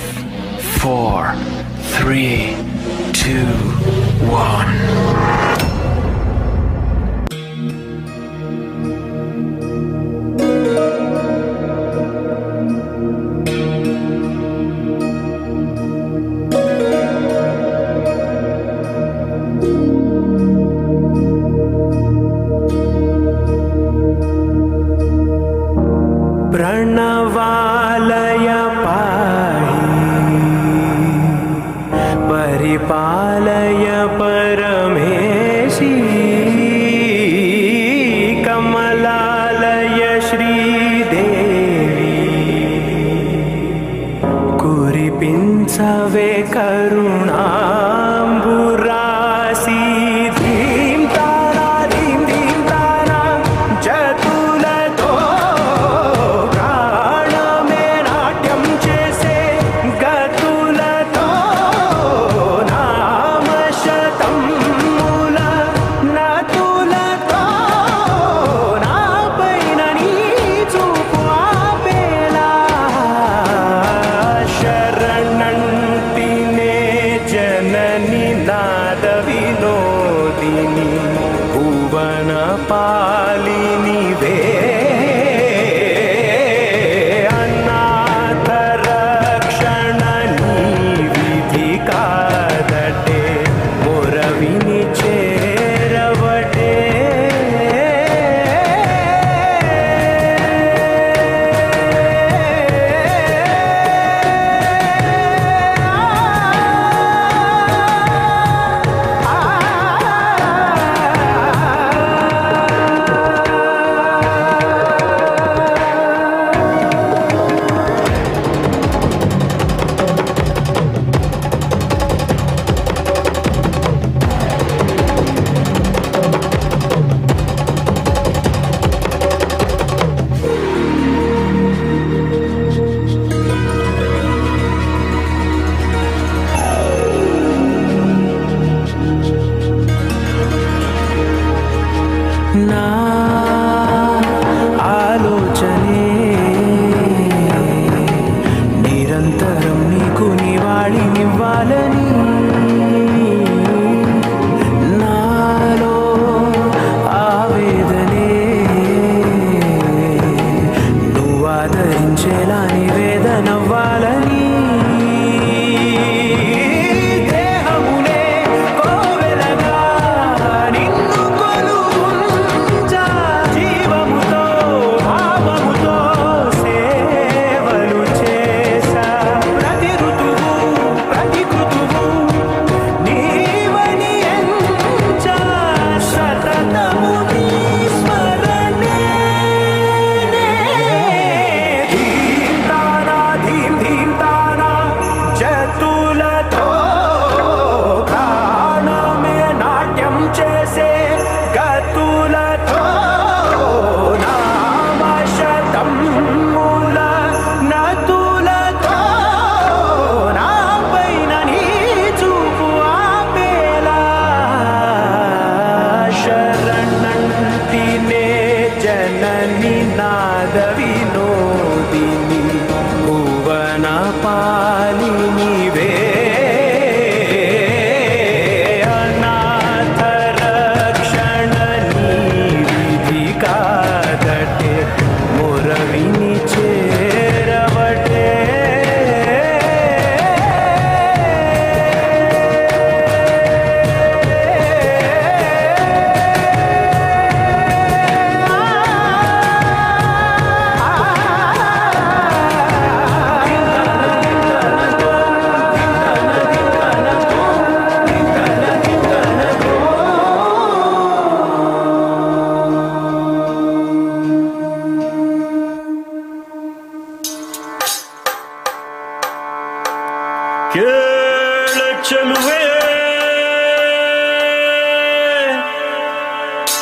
4, 3, 2, 1. प्रणवालय पाहि परिपालय परमेशी कमलालय श्रीदेवी कुरिपिंचवे करुणांबुरासी धीम तारा जतुलतो ఆలోచనే నిరంతరం నీకు నివాళినివ్వాలని నాలో ఆవేదనే నువ్వు ఆదరించేలా నివేదనవ్వాలని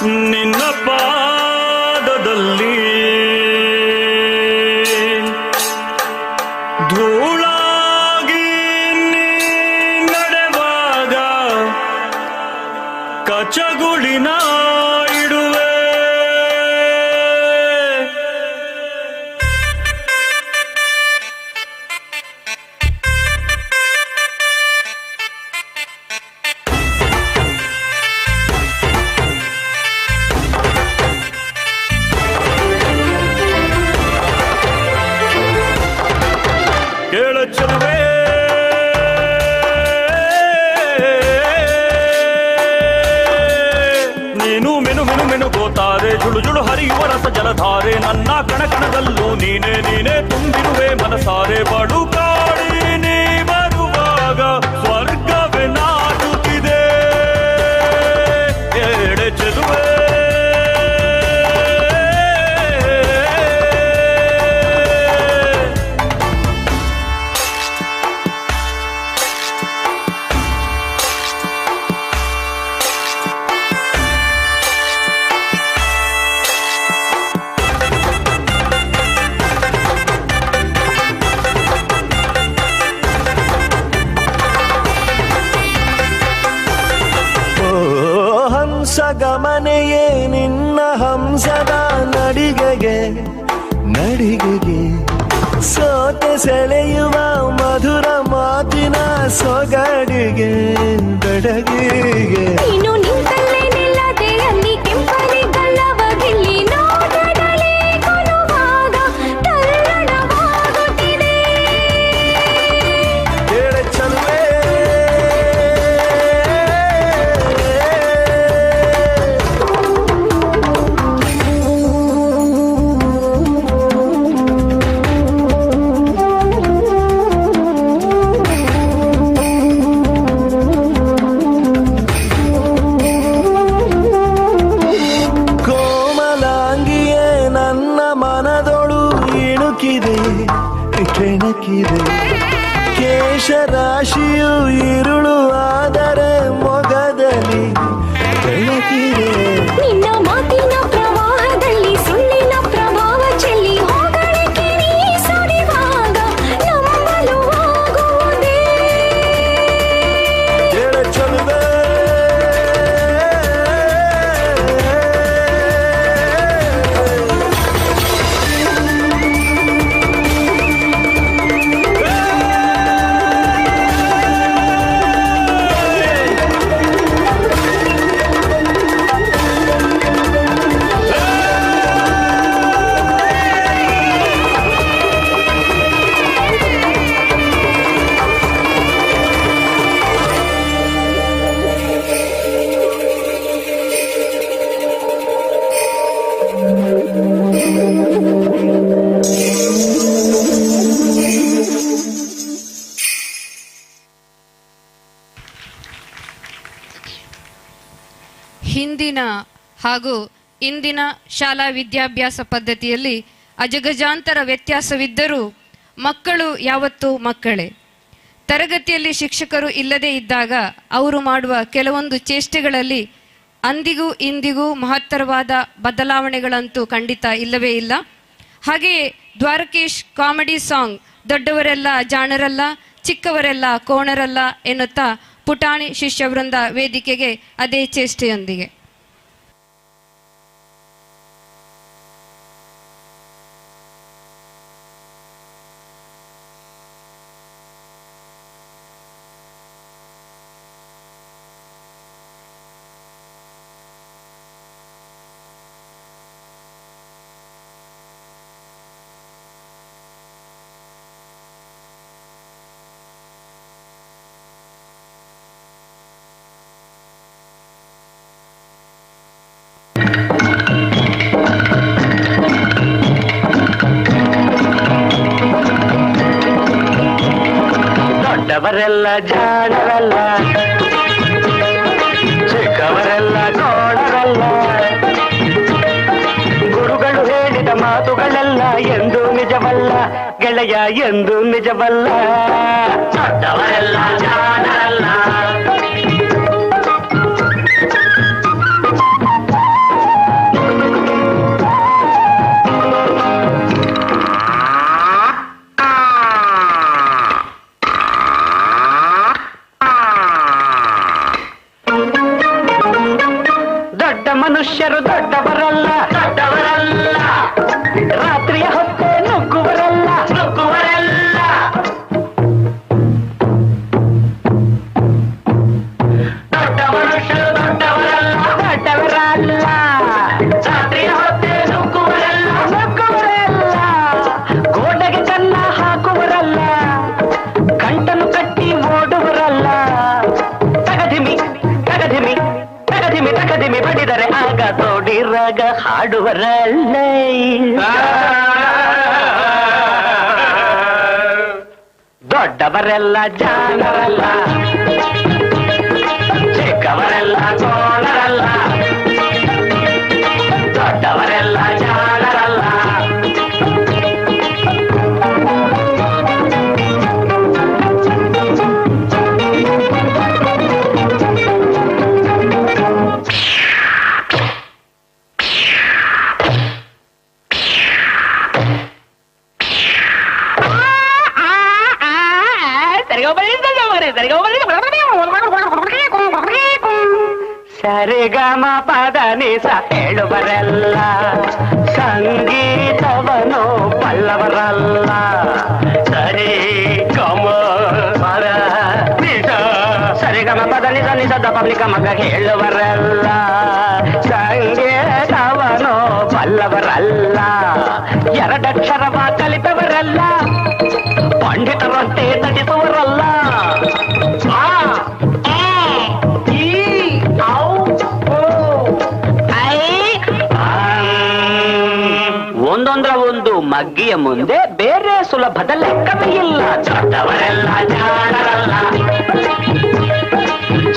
ನಿನ್ನ ಪಾದದಲ್ಲಿ ಧೂಳಾಗಿ ನೀ ನಡೆವಾಗ ಕಚಗುಳಿನ ಇಡುವೆ. ಕೇಳುತ್ತವೆ ನೀನು ಮೆನು ಮೆನು ಮೆನುಗೋತಾರೆ ಜುಳು ಜುಳು ಹರಿಯುವ ರಸ ಜಲಧಾರೆ ನನ್ನ ಕಣಕಣದಲ್ಲೂ ನೀನೇ ನೀನೇ ತುಂಬಿರುವೆ ಮನಸಾರೆ ಬಡು ಕಾಡಿ ನೀ ಬರುವಾಗ ಸ್ವರ್ಗವೇ ನಾಟುತ್ತಿದೆ ಎಡೆ ಚೆಲುವೆ. ಹಂಸಗಮನೆಯೇ ನಿನ್ನ ಹಂಸದ ನಡಿಗೆಗೆ ನಡಿಗೆಗೆ ಸೋತೆ ಸೆಳೆಯುವ ಮಧುರ ಮಾತಿನ ಸೊಗಡಿಗೆ ಬೆಡಗಿಗೆ ನೀನು ನಿಂತಲ್ಲೇ ನಿಲ್ಲದೆ ಅಲ್ಲಿ ಕೆಂಪನೆ ಗಲ್ಲವಗಿಲ್ಲಿ ನೋಡದಲೇ ಕೊಲುವಾಗ ತಲ್ಲಣವಾಗುತ್ತಿದೆ. ಕೇಳೆ ಚಲುವೆ ಕೋಮಲಾಂಗಿಯೇ ನನ್ನ ಮನದೊಳು ಇಣುಕಿದೆ ಕೆಣಕಿದೆ ಕೇಶರಾಶಿಯು ಇರುಳು ಆದರೆ ಮೊಗದಲ್ಲಿ ಬೆಳಕಿದೆ. ನಿನ್ನ ಮಾತಿನ ಪ್ರವಾಹದಲ್ಲಿ ಸುಳ್ಳಿನ ಪ್ರಭಾವ ಚೆಲ್ಲಿ ಹೋಗಳಿಗೆ ನೀ ಸುರಿವಾಗ ನಂಬಲು ಆಗುವುದೇ. ಕೇಳೆ ಚಲುವೆ ಹಿಂದಿನ ಹಾಗೂ ಇಂದಿನ ಶಾಲಾ ವಿದ್ಯಾಭ್ಯಾಸ ಪದ್ಧತಿಯಲ್ಲಿ ಅಜಗಜಾಂತರ ವ್ಯತ್ಯಾಸವಿದ್ದರೂ ಮಕ್ಕಳು ಯಾವತ್ತೂ ಮಕ್ಕಳೇ. ತರಗತಿಯಲ್ಲಿ ಶಿಕ್ಷಕರು ಇಲ್ಲದೇ ಇದ್ದಾಗ ಅವರು ಮಾಡುವ ಕೆಲವೊಂದು ಚೇಷ್ಟೆಗಳಲ್ಲಿ ಅಂದಿಗೂ ಇಂದಿಗೂ ಮಹತ್ತರವಾದ ಬದಲಾವಣೆಗಳಂತೂ ಖಂಡಿತ ಇಲ್ಲವೇ ಇಲ್ಲ. ಹಾಗೆಯೇ ದ್ವಾರಕೀಶ್ ಕಾಮಿಡಿ ಸಾಂಗ್ ದೊಡ್ಡವರೆಲ್ಲ ಜಾಣರಲ್ಲ ಚಿಕ್ಕವರೆಲ್ಲ ಕೋಣರಲ್ಲ ಎನ್ನುತ್ತಾ ಪುಟಾಣಿ ಶಿಷ್ಯವೃಂದ ವೇದಿಕೆಗೆ ಅದೇ ಚೇಷ್ಟೆಯೊಂದಿಗೆ. ದೊಡ್ಡವರೆಲ್ಲ ಜಾಣರಲ್ಲ ಚಿಕ್ಕವರೆಲ್ಲ ಕೋಣರಲ್ಲ ಗುರುಗಳು ಹೇಳಿದ ಮಾತುಗಳೆಲ್ಲ ಎಂದು ನಿಜವಲ್ಲ ಗೆಳೆಯ ಎಂದು ನಿಜವಲ್ಲ ದೊಡ್ಡವರೆಲ್ಲ ಜಾಣರಲ್ಲ ಮನುಷ್ಯರು ದೊಡ್ಡವರಲ್ಲ ದೊಡ್ಡವರಲ್ಲ ರಾತ್ರಿಯ ಹೊತ್ತೆ ನುಗ್ಗುವರಲ್ಲ ನುಗ್ಗುವರಲ್ಲ ದೊಡ್ಡ ಮನುಷ್ಯರು ದೊಡ್ಡವರಲ್ಲ ದೊಡ್ಡವರಲ್ಲ ರಾತ್ರಿಯ ಹೊತ್ತೆ ನುಗ್ಗುವರಲ್ಲ ನುಗ್ಗುವರಲ್ಲ ಗೋಡೆಗೆ ಕನ್ನ ಹಾಕುವರಲ್ಲ ಗಂಟನು ಕಟ್ಟಿ ಓಡುವರಲ್ಲ ತಗಧಿಮಿ ತಗಧಿಮಿ ತಗಧಿಮಿ ತಗಧಿಮಿ ಬಡಿದರೆ ಆಗ ತೋಡಿರಾಗ ಹಾಡುವರಲ್ಲ ದೊಡ್ಡವರೆಲ್ಲ ಜಾಣರಲ್ಲ ಚಿಕ್ಕವರೆಲ್ಲ ಕೋಣರಲ್ಲ ದೊಡ್ಡವರೆಲ್ಲ ಜಾಣರಲ್ಲ ಸರಿಗಮ ಪದ ನಿಸ ಹೇಳುವರೆಲ್ಲ ಸಂಗೀತವನು ಪಲ್ಲವರಲ್ಲ ಸರಿ ಗಮ ಪದ ನಿಸ ಸರಿಗಮ ಪದ ನಿಸ ನಿಸದ ಪಬ್ಲಿಕ ಮಗ ಹೇಳುವರಲ್ಲ ಸಂಗೀತವನು ಪಲ್ಲವರಲ್ಲ ಎರಡಕ್ಷರವ ಕಲಿತವರಲ್ಲ ಪಂಡಿತರಂತೆ ನಟಿಸುವರಲ್ಲ ಒಂದೊಂದರ ಒಂದು ಮಗ್ಗಿಯ ಮುಂದೆ ಬೇರೆ ಸುಲಭದ ಲೆಕ್ಕವೇ ಇಲ್ಲ ದೊಡ್ಡವರೆಲ್ಲ ಜಾಣರಲ್ಲ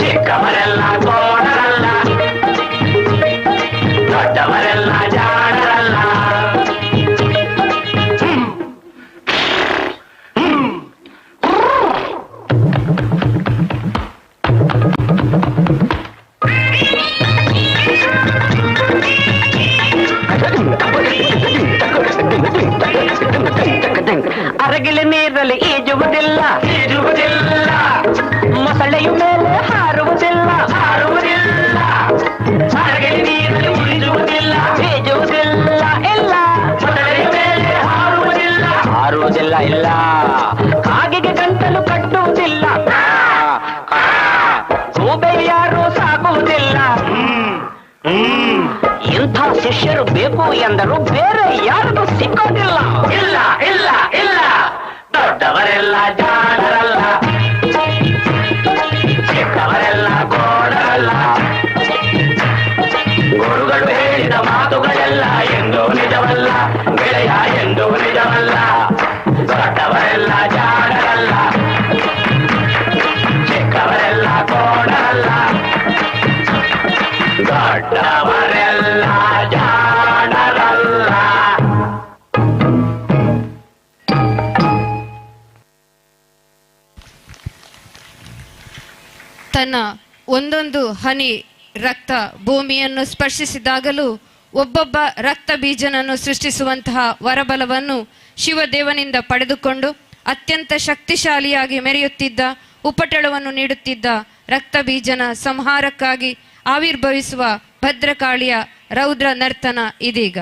ಚಿಕ್ಕವರೆಲ್ಲ ಕೋಣರಲ್ಲ ದೊಡ್ಡವರೆಲ್ಲ ಜಾಣರಲ್ಲ ಅರಗಿಲೆ ನೀರಲ್ಲಿ ಈಜುವುದಿಲ್ಲ ಈಜುವುದಿಲ್ಲ ಮೊಸಳೆಯ ಮೇಲೆ ಹಾರುವುದಿಲ್ಲ ಹಾರುವುದಿಲ್ಲ ಅರಗಿಲೆ ನೀರಲ್ಲಿ ಈಜುವುದಿಲ್ಲ ಈಜುವುದಿಲ್ಲ ಇಲ್ಲ ಮೊಸಳೆಯ ಮೇಲೆ ಹಾರುವುದಿಲ್ಲ ಹಾರುವುದಿಲ್ಲ ಇಲ್ಲ ಕಾಗೆಗೆ ಗಂಟಲು ಕಟ್ಟುವುದಿಲ್ಲ ಗೂಬೆ ಯಾರು ಸಾಕುವುದಿಲ್ಲ ಇಂಥ ಶಿಷ್ಯರು ಬೇಕು ಎಂದರು ಬೇರೆ ಯಾರಿಗೂ ಸಿಕ್ಕೋದಿಲ್ಲ ಇಲ್ಲ ಇಲ್ಲ ಇಲ್ಲ ದೊಡ್ಡವರೆಲ್ಲ ಜಾಣರಲ್ಲ ಚಿಕ್ಕವರೆಲ್ಲ ಗೋಡರಲ್ಲ ಗುರುಗಳು ಹೇಳಿದ ಮಾತುಗಳೆಲ್ಲ ಎಂದೂ ನಿಜವಲ್ಲ ಗೆಳೆಯ ಎಂದೂ ನಿಜವಲ್ಲ ದೊಡ್ಡವರೆಲ್ಲ ಜಾಣರಲ್ಲ ಚಿಕ್ಕವರೆಲ್ಲ ಗೋಡರಲ್ಲ ದೊಡ್ಡವರೆಲ್ಲ ಜಾಣರಲ್ಲ ತನ್ನ ಒಂದೊಂದು ಹನಿ ರಕ್ತ ಭೂಮಿಯನ್ನು ಸ್ಪರ್ಶಿಸಿದಾಗಲೂ ಒಬ್ಬೊಬ್ಬ ರಕ್ತ ಬೀಜನನ್ನು ಸೃಷ್ಟಿಸುವಂತಹ ವರಬಲವನ್ನು ಶಿವದೇವನಿಂದ ಪಡೆದುಕೊಂಡು ಅತ್ಯಂತ ಶಕ್ತಿಶಾಲಿಯಾಗಿ ಮೆರೆಯುತ್ತಿದ್ದ ಉಪಟಳವನ್ನು ನೀಡುತ್ತಿದ್ದ ರಕ್ತ ಬೀಜನ ಸಂಹಾರಕ್ಕಾಗಿ ಆವಿರ್ಭವಿಸುವ ಭದ್ರಕಾಳಿಯ ರೌದ್ರ ನರ್ತನ ಇದೀಗ.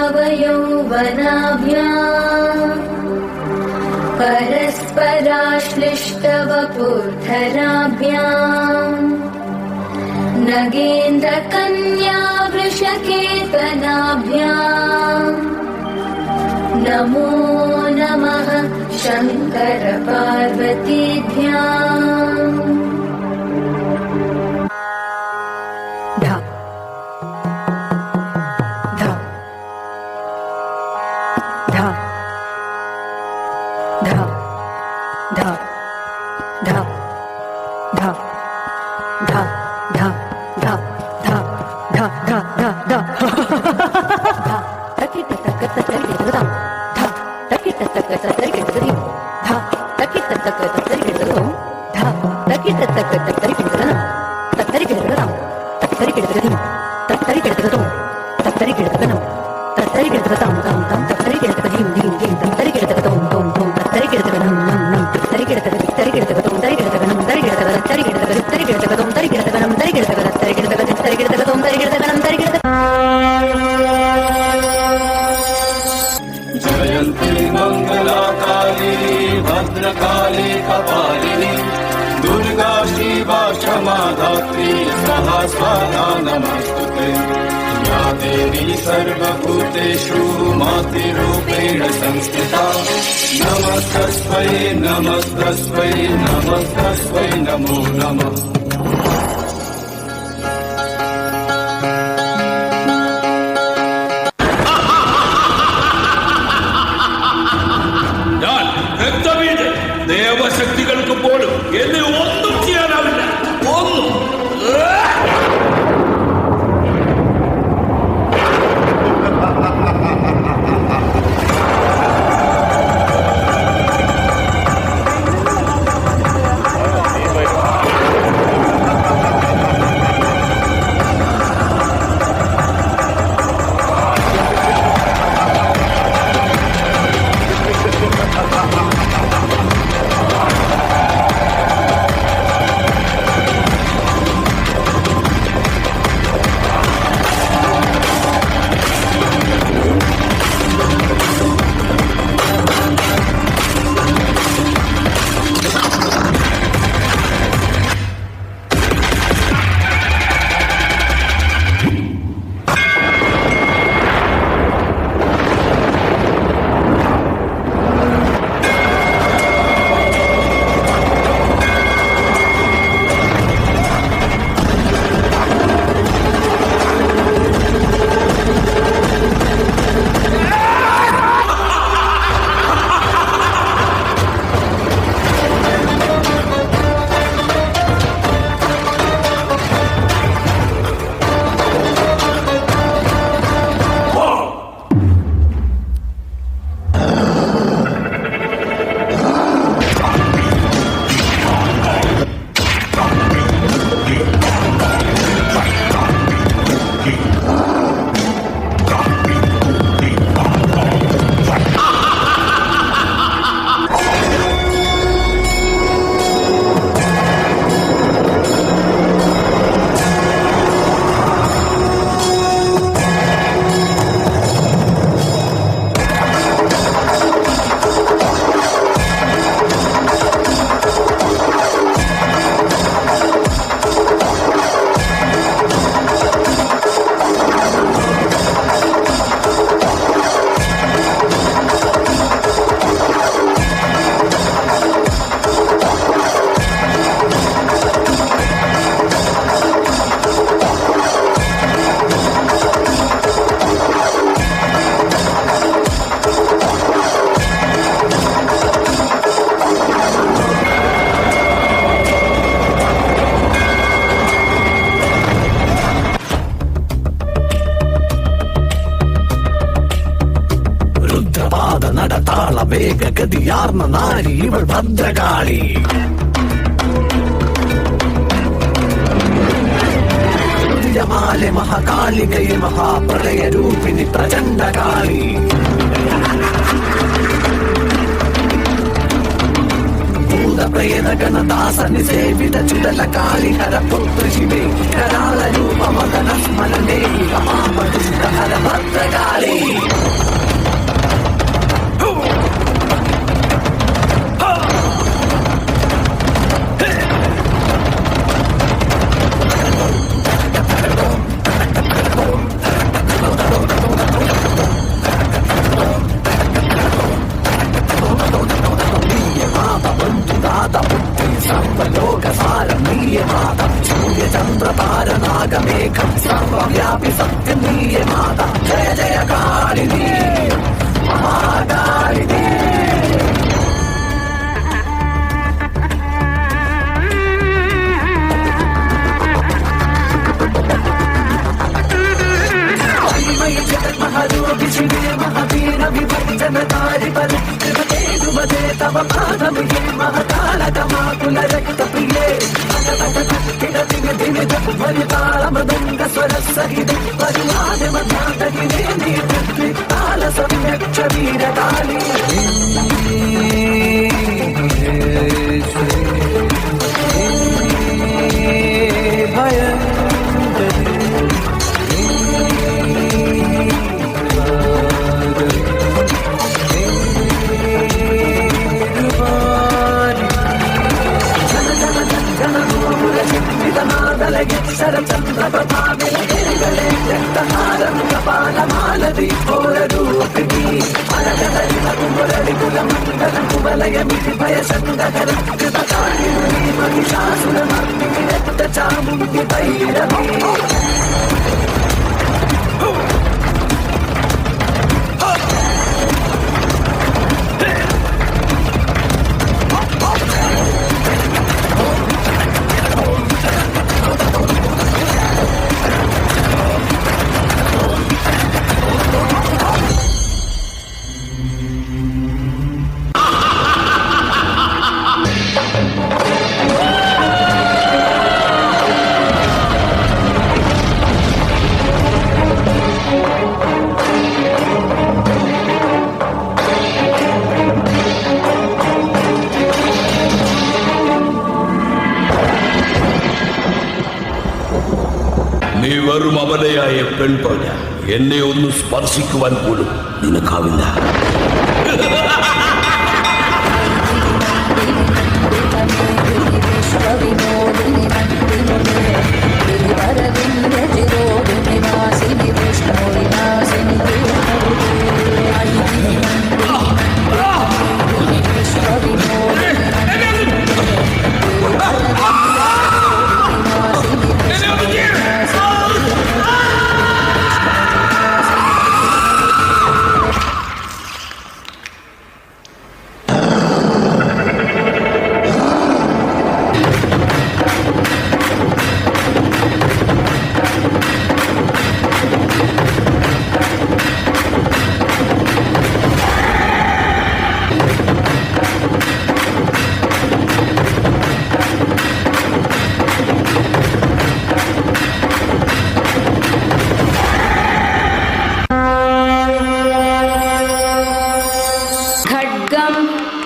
नवयौवनाभ्याम् परस्पराश्लिष्टवपुर्धराभ्याम् नगेन्द्रकन्या वृषकेतनाभ्याम् नमो नमः शङ्करपार्वतीभ्याम् जयन्ती मङ्गलाकाली भद्रकाली कपालिनी दुर्गा शिवा क्षमा धात्री स्वाहा स्वाहा नमस्तुते या देवी सर्वभूतेषु मातृरूपेण संस्थिता नमस्तस्मै नमस्तस्मै नमस्तस्मै नमो नमः ദേവശക്തികൾക്ക് പോലും എന്നെ ഒന്നും ചെയ്യാനാവില്ല. ഒന്നും. ഗതിയാർന്ന നാരി ഇവൾ ഭദ്രകാളി. മാലെ മഹാകാളികയെ മഹാപ്രളയ രൂപിണി പ്രചണ്ഡകാളി. ഭൂതപ്രേത ഗണദാസനി സേവിത ചുടല കാളി ഹരപുത്ര ശിവേ കരാള രൂപ മദന സ്മരണേ മഹാപദുഷ്ട ഹര ഭദ്രകാളി. महरूपिशिवे महावीर विभर्जनकारि परिकृपते दुमते तव पादमिगे महकालकमाकुल रक्तप्रिये स्वरसहित परिवादमध्यातगिरे नेतृत्विकाल सम्यक्ष वीरकाली നീ വെറും അബലയായ പെൺപറഞ്ഞ എന്നെ ഒന്ന് സ്പർശിക്കുവാൻ പോലും നിനക്കാവില്ല.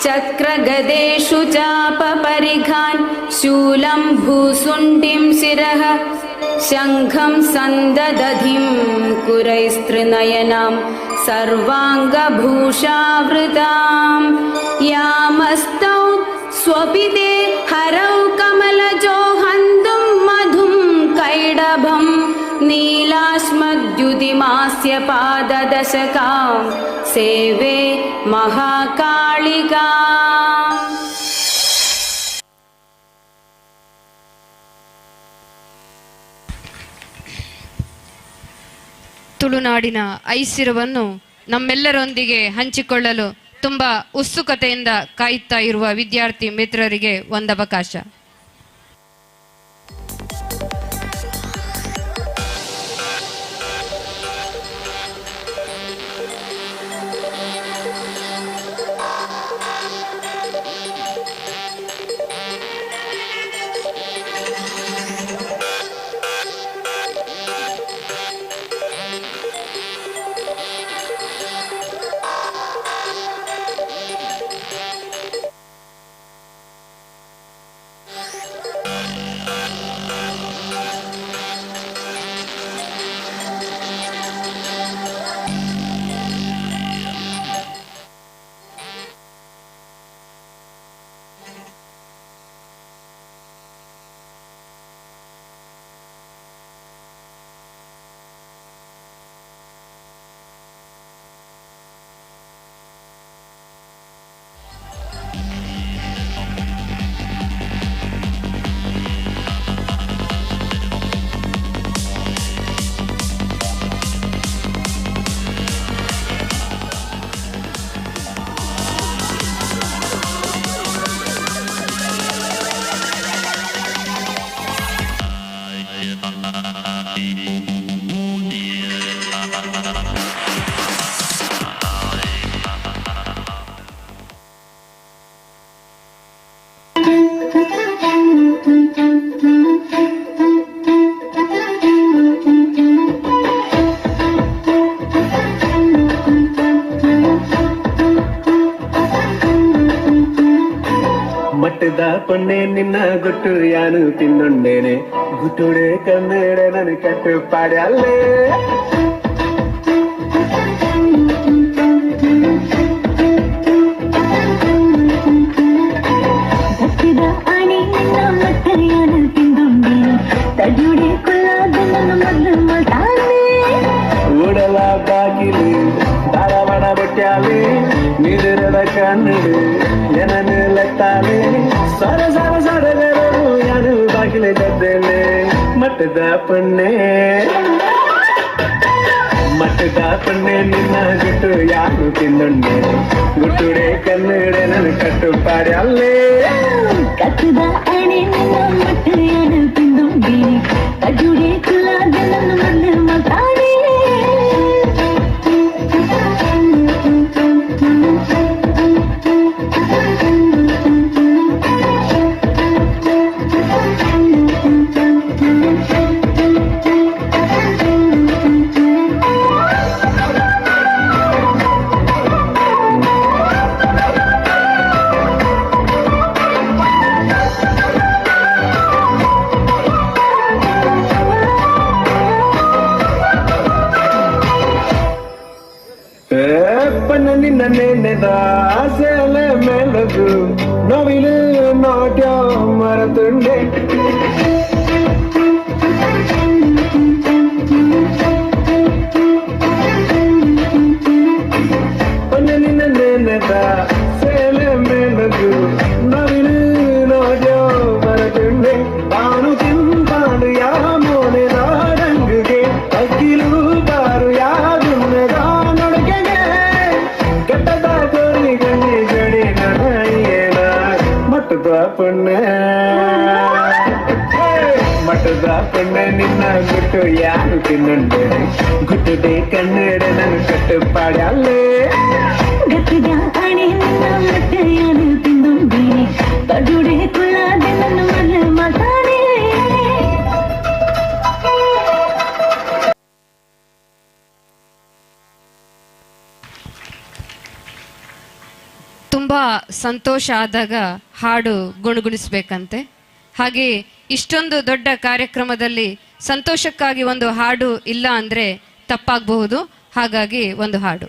चक्रगदेषु चापपरिघान् शूलं भूसुण्डिं शिरः शङ्खं सन्ददधिं कुरैस्त्रिनयनां सर्वाङ्गभूषावृतां यामस्तौ स्वपिते हरौ कमलजो हन्तुं मधुं कैडभं नीलाश्मद्युतिमास्य पाददशकां सेवे महाकालिका. ತುಳುನಾಡಿನ ಐಸಿರವನ್ನು ನಮ್ಮೆಲ್ಲರೊಂದಿಗೆ ಹಂಚಿಕೊಳ್ಳಲು ತುಂಬಾ ಉತ್ಸುಕತೆಯಿಂದ ಕಾಯುತ್ತಾ ಇರುವ ವಿದ್ಯಾರ್ಥಿ ಮಿತ್ರರಿಗೆ ಒಂದವಕಾಶ. ಮಟ್ಟದ ಪೊನ್ನೆ ನಿನ್ನ ಗುಟ್ಟು ಯಾನು ತಿನ್ನುಂಡೇನೆ ಗುಟ್ಟುಡೆ ಕನ್ನಡ ನನ್ನ ಕಟ್ಟು ಪಾಡ್ಯಲ್ಲೇ ಗಟ್ಟಿದ ಆಣಿ ನಿನ್ನ ಮತ್ತೆ ಯಾನು ತಿಂದುಂಡೇನೆ ತಡಿಯುಡೆ ಕುಲ್ಲಾದ ನನ್ನ ಮೊದಲು ಮಾತಾನೆ ಓಡಲ ಬಾಗಿಲು ಧಾರವಾಡ ಬಟ್ಟ್ಯಾಲೆ ನೀರಿರದ ಕನ್ನಡು ಜನನು ಲಟ್ಟಾಲೆ ಸರ ಸರ ಸಡಗರು ಯಾರು ಬಾಗಿಲು ಗದ್ದೇನೆ ಮಟ್ಟದ ಪೊನ್ನೆ ಮಟ್ಟದ ಪೊನ್ನೆ ನಿನ್ನ ಗುಟ್ಟು ಯಾರು ತಿನ್ನುಂಡೆ ಗುಟ್ಟುಡೆ ಕನ್ನಡ ನನ್ನ ಕಟ್ಟು ಪಾಡ್ಯಲ್ಲೇ ಕಟ್ಟದ ಆಣಿ ನಿನ್ನ ಮತ್ತೆ ಯಾನು ತಿಂದುಂಡೇನೆ ತಡಿಯುಡೆ ಕುಲ್ಲಾದ ನನ್ನ ಮೊದಲು ಮಾತಾನೆ ಪನ್ನ ನಿನ್ನ ನೆನೆದ ಆಸೆಲೆ ಮೆಲಗು ನೋವಿಲು ನೋಟ್ಯ ಮರತುಂಡೆ ಪನ್ನ ನಿನ್ನ ನೆನೆದ ಸೇಲೆ ಮೆಲಗು ನೋವಿಲು ನೋಟ್ಯ ಮರತುಂಡೆ ತಾನು ತಿಂಪಾಡು ಯಾ ಮೋನೆ ನಾಡಂಗುಗೆ ಅಕ್ಕಿಲು ಬಾರು ಯಾರು ಕೆಟ್ಟದ ಕೋರಿ ಗಂಡಿ ಗಡಿ ನನಯ್ಯನ ಮಟ್ಟದ ಪೊನ್ನೆ ಮಟ್ಟದ ಪೊನ್ನೆ ನಿನ್ನ ಗುಟ್ಟು ಯಾರು ತಿನ್ನುಂಡೆ ಗುಟ್ಟುಡೆ ಕನ್ನಡ ನನ್ನ ಕಟ್ಟು ಪಾಡ್ಯಲ್ಲೇ ಗಟ್ಟಿದ ಆಣಿ ನಿನ್ನ ಮತ್ತೆ ಯಾನು ತಿಂದುಂಡೇನೆ ತಡಿಯುಡೆ ಕುಲ್ಲಾದ ನನ್ನ ಮೊದಲು ಮಾತಾನೆ ತುಂಬ ಸಂತೋಷ ಆದಾಗ ಹಾಡು ಗುಣಗುಣಿಸ್ಬೇಕಂತೆ. ಹಾಗೆ ಇಷ್ಟೊಂದು ದೊಡ್ಡ ಕಾರ್ಯಕ್ರಮದಲ್ಲಿ ಸಂತೋಷಕ್ಕಾಗಿ ಒಂದು ಹಾಡು ಇಲ್ಲ ಅಂದರೆ ತಪ್ಪಾಗಬಹುದು. ಹಾಗಾಗಿ ಒಂದು ಹಾಡು.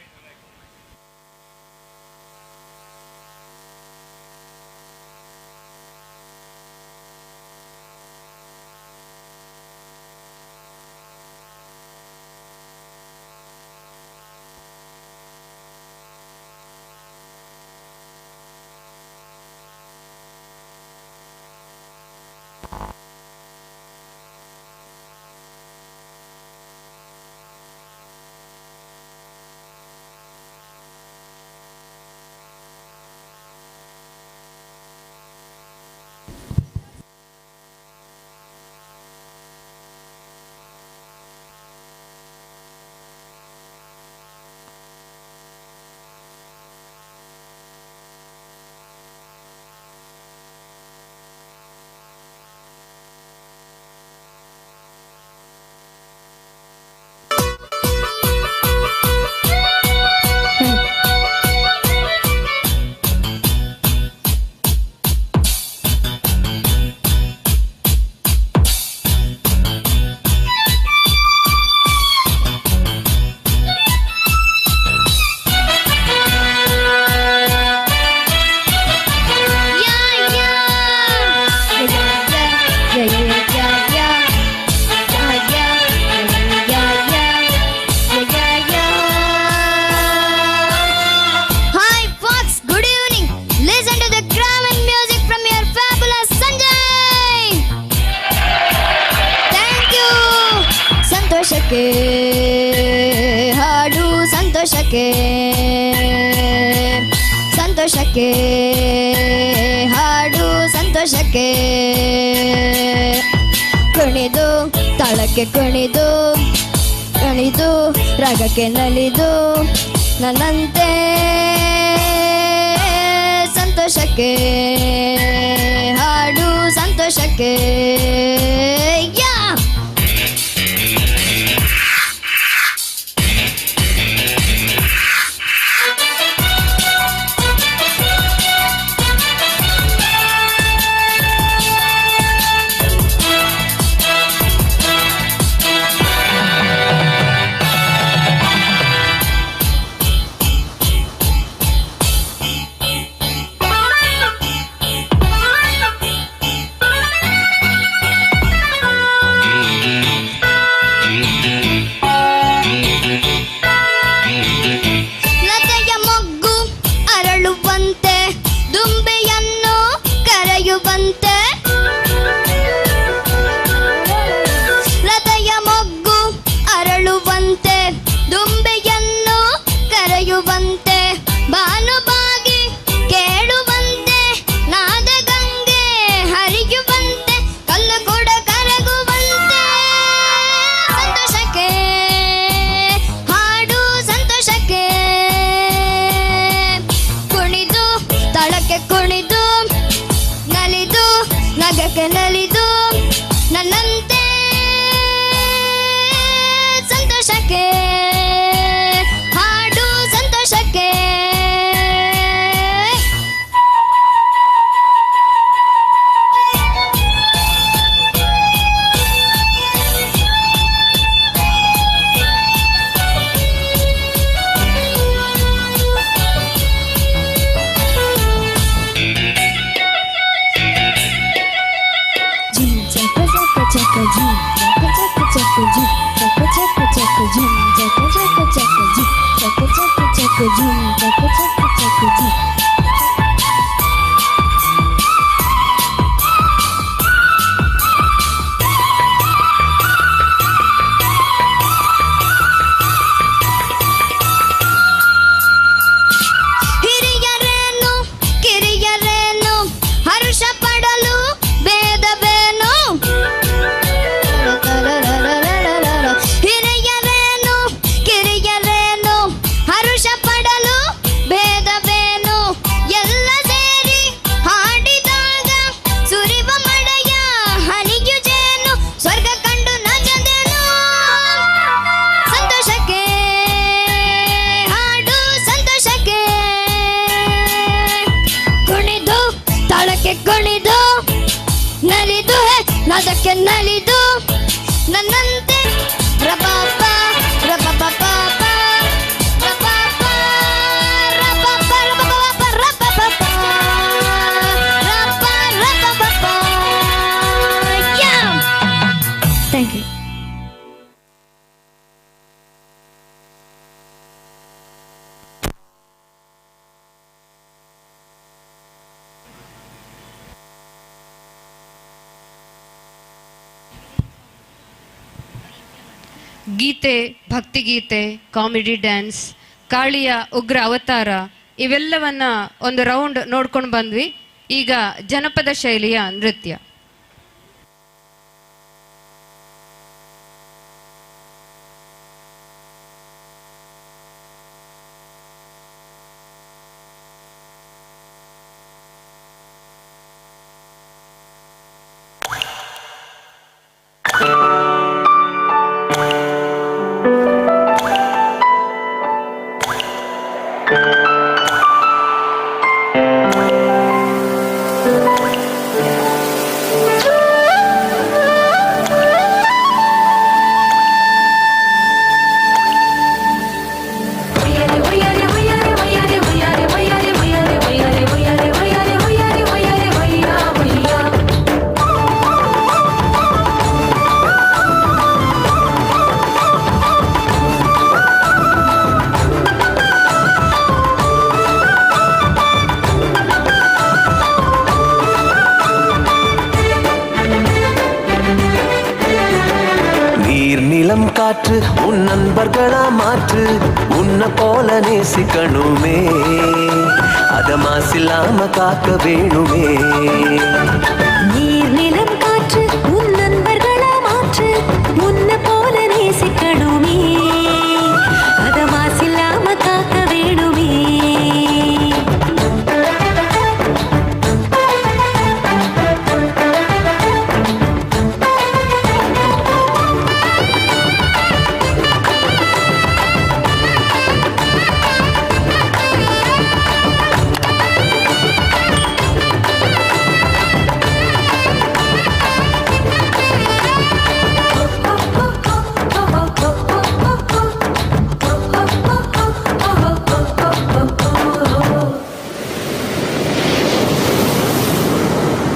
ಸಂತೋಷಕ್ಕೆ ಹಾಡು ಸಂತೋಷಕ್ಕೆ ಸಂತೋಷಕ್ಕೆ ಹಾಡು ಸಂತೋಷಕ್ಕೆ ಕುಣಿದು ತಾಳಕ್ಕೆ ಕುಣಿದು ಕಣಿದು ರಾಗಕ್ಕೆ ನಲಿದು ನನ್ನಂತೆ ಸಂತೋಷಕ್ಕೆ ಹಾಡು ಸಂತೋಷಕ್ಕೆ ಯಾ ಯಾಕೆ ನಲಿದು ನನ್ನಂತೆ ರಬಾಪ ರಬಾಪ Thank you. ಗೀತೆ, ಭಕ್ತಿಗೀತೆ, ಕಾಮಿಡಿ ಡ್ಯಾನ್ಸ್, ಕಾಳಿಯ ಉಗ್ರ ಅವತಾರ ಇವೆಲ್ಲವನ್ನ ಒಂದು ರೌಂಡ್ ನೋಡ್ಕೊಂಡು ಬಂದ್ವಿ. ಈಗ ಜನಪದ ಶೈಲಿಯ ನೃತ್ಯ. காற்று உன் நண்பர்களா மாற்று உன்னை போல நேசிக்கணுமே அத மாசில்லாம காக்க வேணுமே நீர் நிலம் காற்று உன் நண்பர்களா மாற்று உன்னை போல நேசிக்கணுமே அத மாசில்லாம காக்க வேணுமே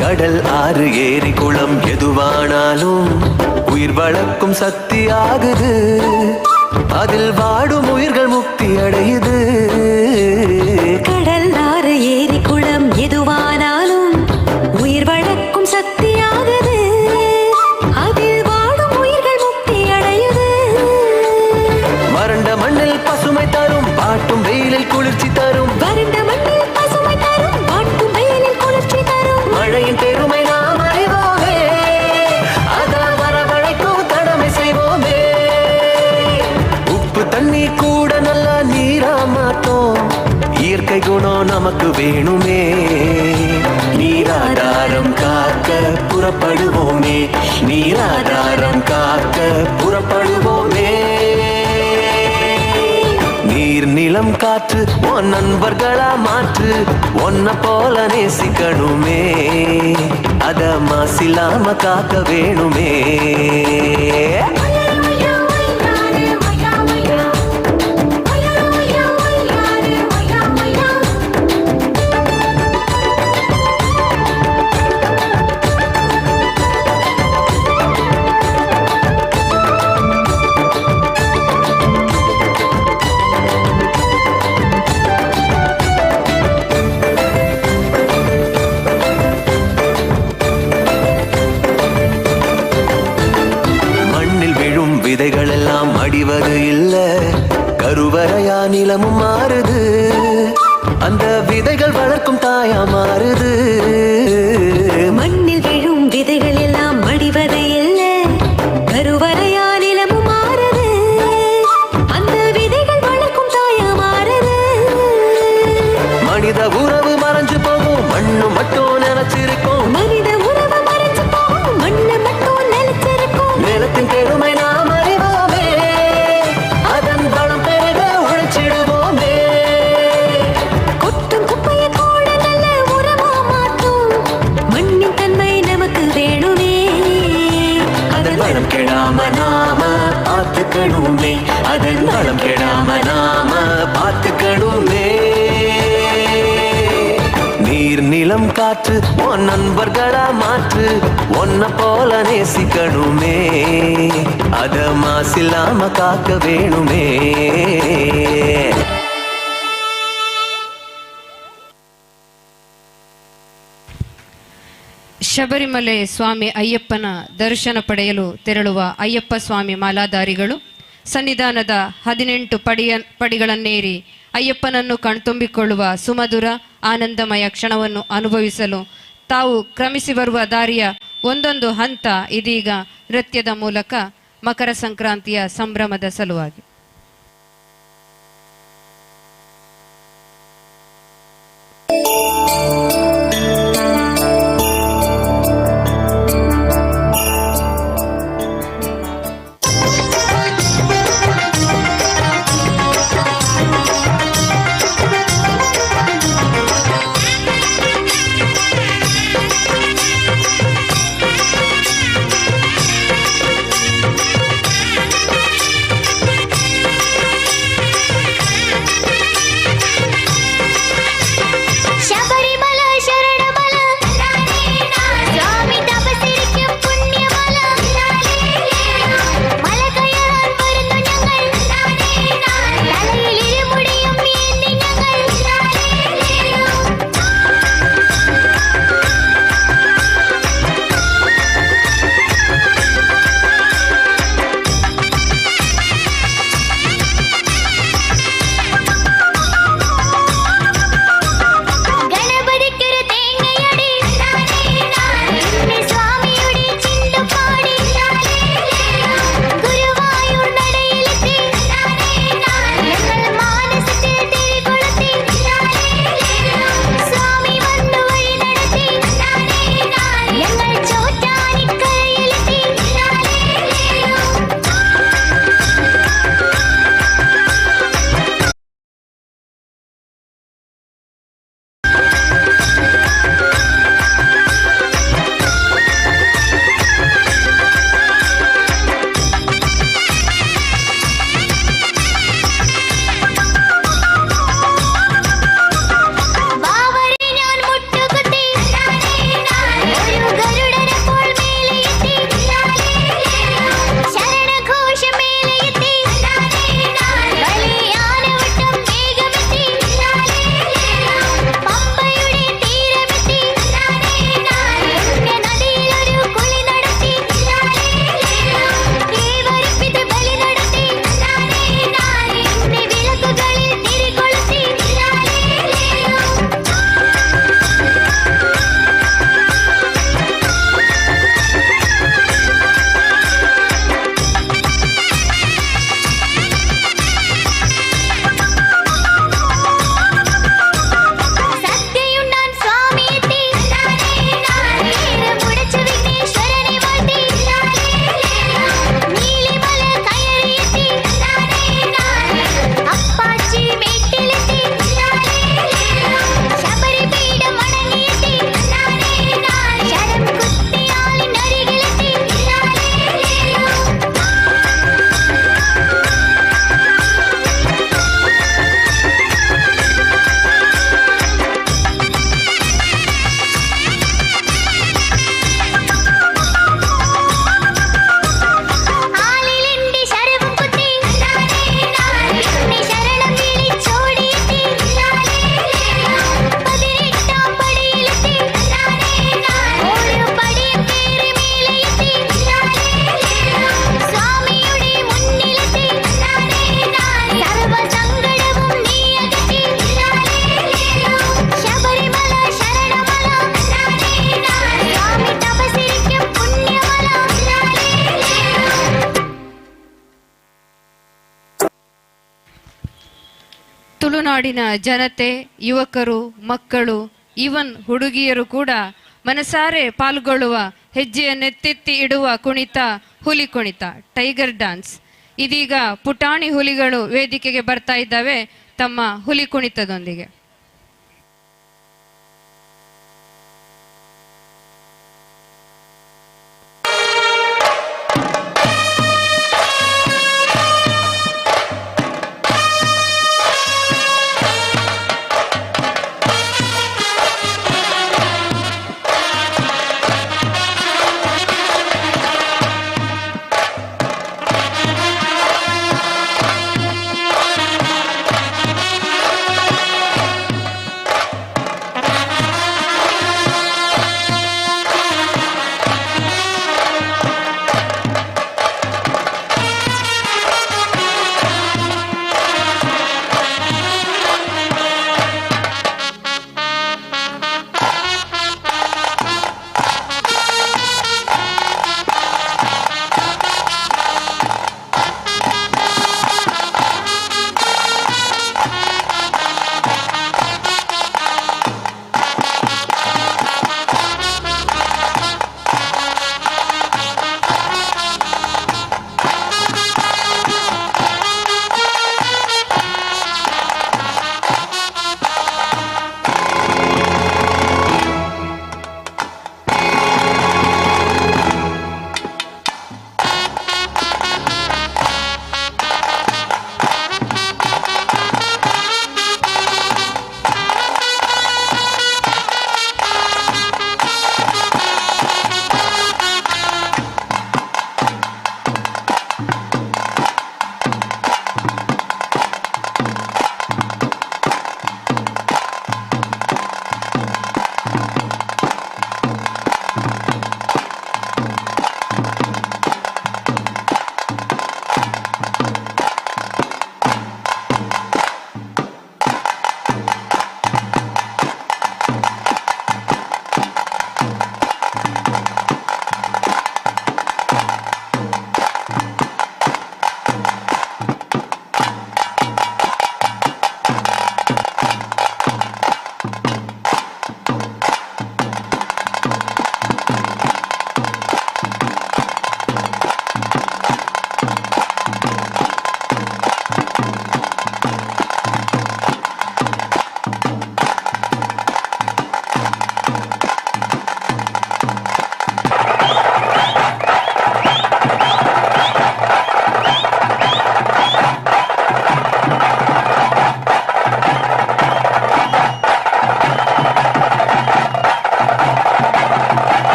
கடல் ஆறு ஏரி குளம் எதுவானாலும் உயிர் வளர்க்கும் சக்தி ஆகுது அதில் வாடும் உயிர்கள் முக்தி அடையுது கடல் ஆறு ஏரி குளம் எதுவானாலும் உயிர் வளர்க்கும் சக்தி ஆகுது அதில் வாடும் உயிர்கள் முக்தி அடையுது வறண்ட மண்ணில் பசுமை தரும் பாட்டும் வெயிலில் குளிர்ச்சி தரும் வறண்ட மண்ணில் பசுமை தரும் பாட்டும் வெயிலில் குளிர்ச்சி தரும் மழையின் பெருமை நாம் அறிவோமே அதான் வரவழைக்கும் கடமை செய்வோமே உப்பு தண்ணி கூட நல்ல நீரா மாத்தோம் இயற்கை குணம் நமக்கு வேணுமே நீராதாரம் காக்க புறப்படுவோமே நீராதாரம் காக்க புறப்படுவோமே நீர் நிலம் காற்று உன் நண்பர்களா மாற்று உன்னை போல நேசிக்கணுமே அத மாசில்லாம காக்க வேணுமே விதைகள் எல்லாம் அடிவது இல்ல கருவறையா நிலமும் மாறுது அந்த விதைகள் வளர்க்கும் தாயா மாறுது மண்ணில் விழும் விதைகள் எல்லாம் அடிவது இல்ல கருவறையா நிலமும் மாறுது அந்த விதைகள் வளர்க்கும் தாயா மாறுது மனித உறவு மறைஞ்சு போகும் மண்ணு மட்டும் நினைச்சிருக்கும் மனித உறவு மறைஞ்சு போகும் மண்ணு மட்டும் நினைச்சிருக்கும் நிலத்தின் பெருமை நாம் காற்று உன் நண்பர்களா மாற்று ஒன்ன போல நேசிக்கணுமே அத மாசில்லாம காக்க வேணுமே. ಶಬರಿಮಲೆ ಸ್ವಾಮಿ ಅಯ್ಯಪ್ಪನ ದರ್ಶನ ಪಡೆಯಲು ತೆರಳುವ ಅಯ್ಯಪ್ಪ ಸ್ವಾಮಿ ಮಾಲಾಧಾರಿಗಳು ಸನ್ನಿಧಾನದ 18 ಪಡಿಗಳನ್ನೇರಿ ಅಯ್ಯಪ್ಪನನ್ನು ಕಣ್ತುಂಬಿಕೊಳ್ಳುವ ಸುಮಧುರ ಆನಂದಮಯ ಕ್ಷಣವನ್ನು ಅನುಭವಿಸಲು ತಾವು ಕ್ರಮಿಸಿ ಬರುವ ದಾರಿಯ ಒಂದೊಂದು ಹಂತ ಇದೀಗ ನೃತ್ಯದ ಮೂಲಕ ಮಕರ ಸಂಕ್ರಾಂತಿಯ ಸಂಭ್ರಮದ ಸಲುವಾಗಿ. ತುಳುನಾಡಿನ ಜನತೆ, ಯುವಕರು, ಮಕ್ಕಳು, ಇವನ್ ಹುಡುಗಿಯರು ಕೂಡ ಮನಸಾರೆ ಪಾಲ್ಗೊಳ್ಳುವ, ಹೆಜ್ಜೆಯನ್ನೆತ್ತೆತ್ತಿ ಇಡುವ ಕುಣಿತ ಹುಲಿ ಕುಣಿತ, ಟೈಗರ್ ಡ್ಯಾನ್ಸ್. ಇದೀಗ ಪುಟಾಣಿ ಹುಲಿಗಳು ವೇದಿಕೆಗೆ ಬರ್ತಾ ಇದ್ದಾವೆ ತಮ್ಮ ಹುಲಿ ಕುಣಿತದೊಂದಿಗೆ.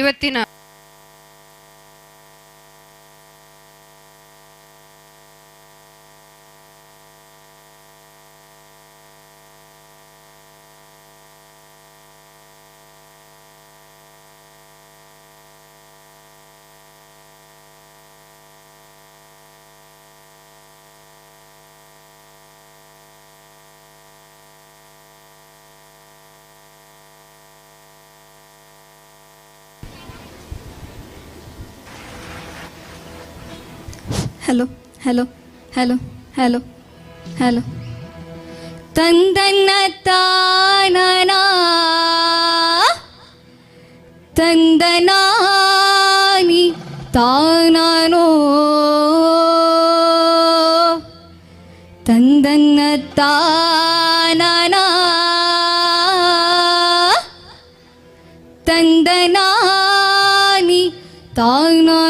ಇವತ್ತಿನ hello hello hello hello hello ತಂದನ್ನ ತಾನನಾ ತಂದನಾನಿ ತಾನೋ ತಂದನ್ನ ತಾನನಾ ತಂದನಾನಿ ತಾನೋ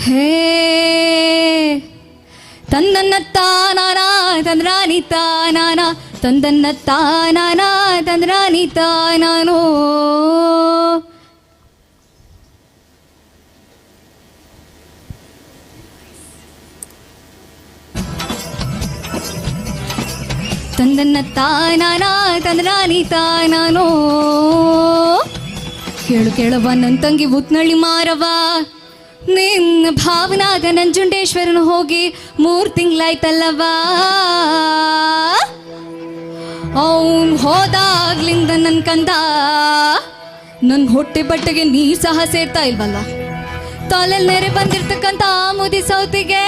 ಹೇ ತಂದನ್ನ ತಾನನ ತಂದ್ರಾನಿ ತಾನನ ತಂದನ್ನ ತಾನನ ತಂದ್ರಾನಿ ತಾನೋ ತಂದನ್ನ ತಾನನ ತಂದ್ರಾನಿ ತಾನೋ ಕೇಳು ಕೇಳವ ನನ್ನ ತಂಗಿ ಉತ್ನಳ್ಳಿ ಮಾರವ ನಿನ್ನ ಭಾವನಾಗ ನಂಜುಂಡೇಶ್ವರನು ಹೋಗಿ 3 ತಿಂಗಳಾಯ್ತಲ್ಲವ ಅವನ್ ಹೋದಾಗ್ಲಿಂದ ನನ್ ಕಂದ ನನ್ ಹೊಟ್ಟೆ ಬಟ್ಟೆಗೆ ನೀರ್ ಸಹ ಸೇರ್ತಾ ಇಲ್ವಲ್ಲ ತಲೆಲ್ ನೆರೆ ಬಂದಿರ್ತಕ್ಕಂಥ ಮುದಿ ಸೌತಿಗೆ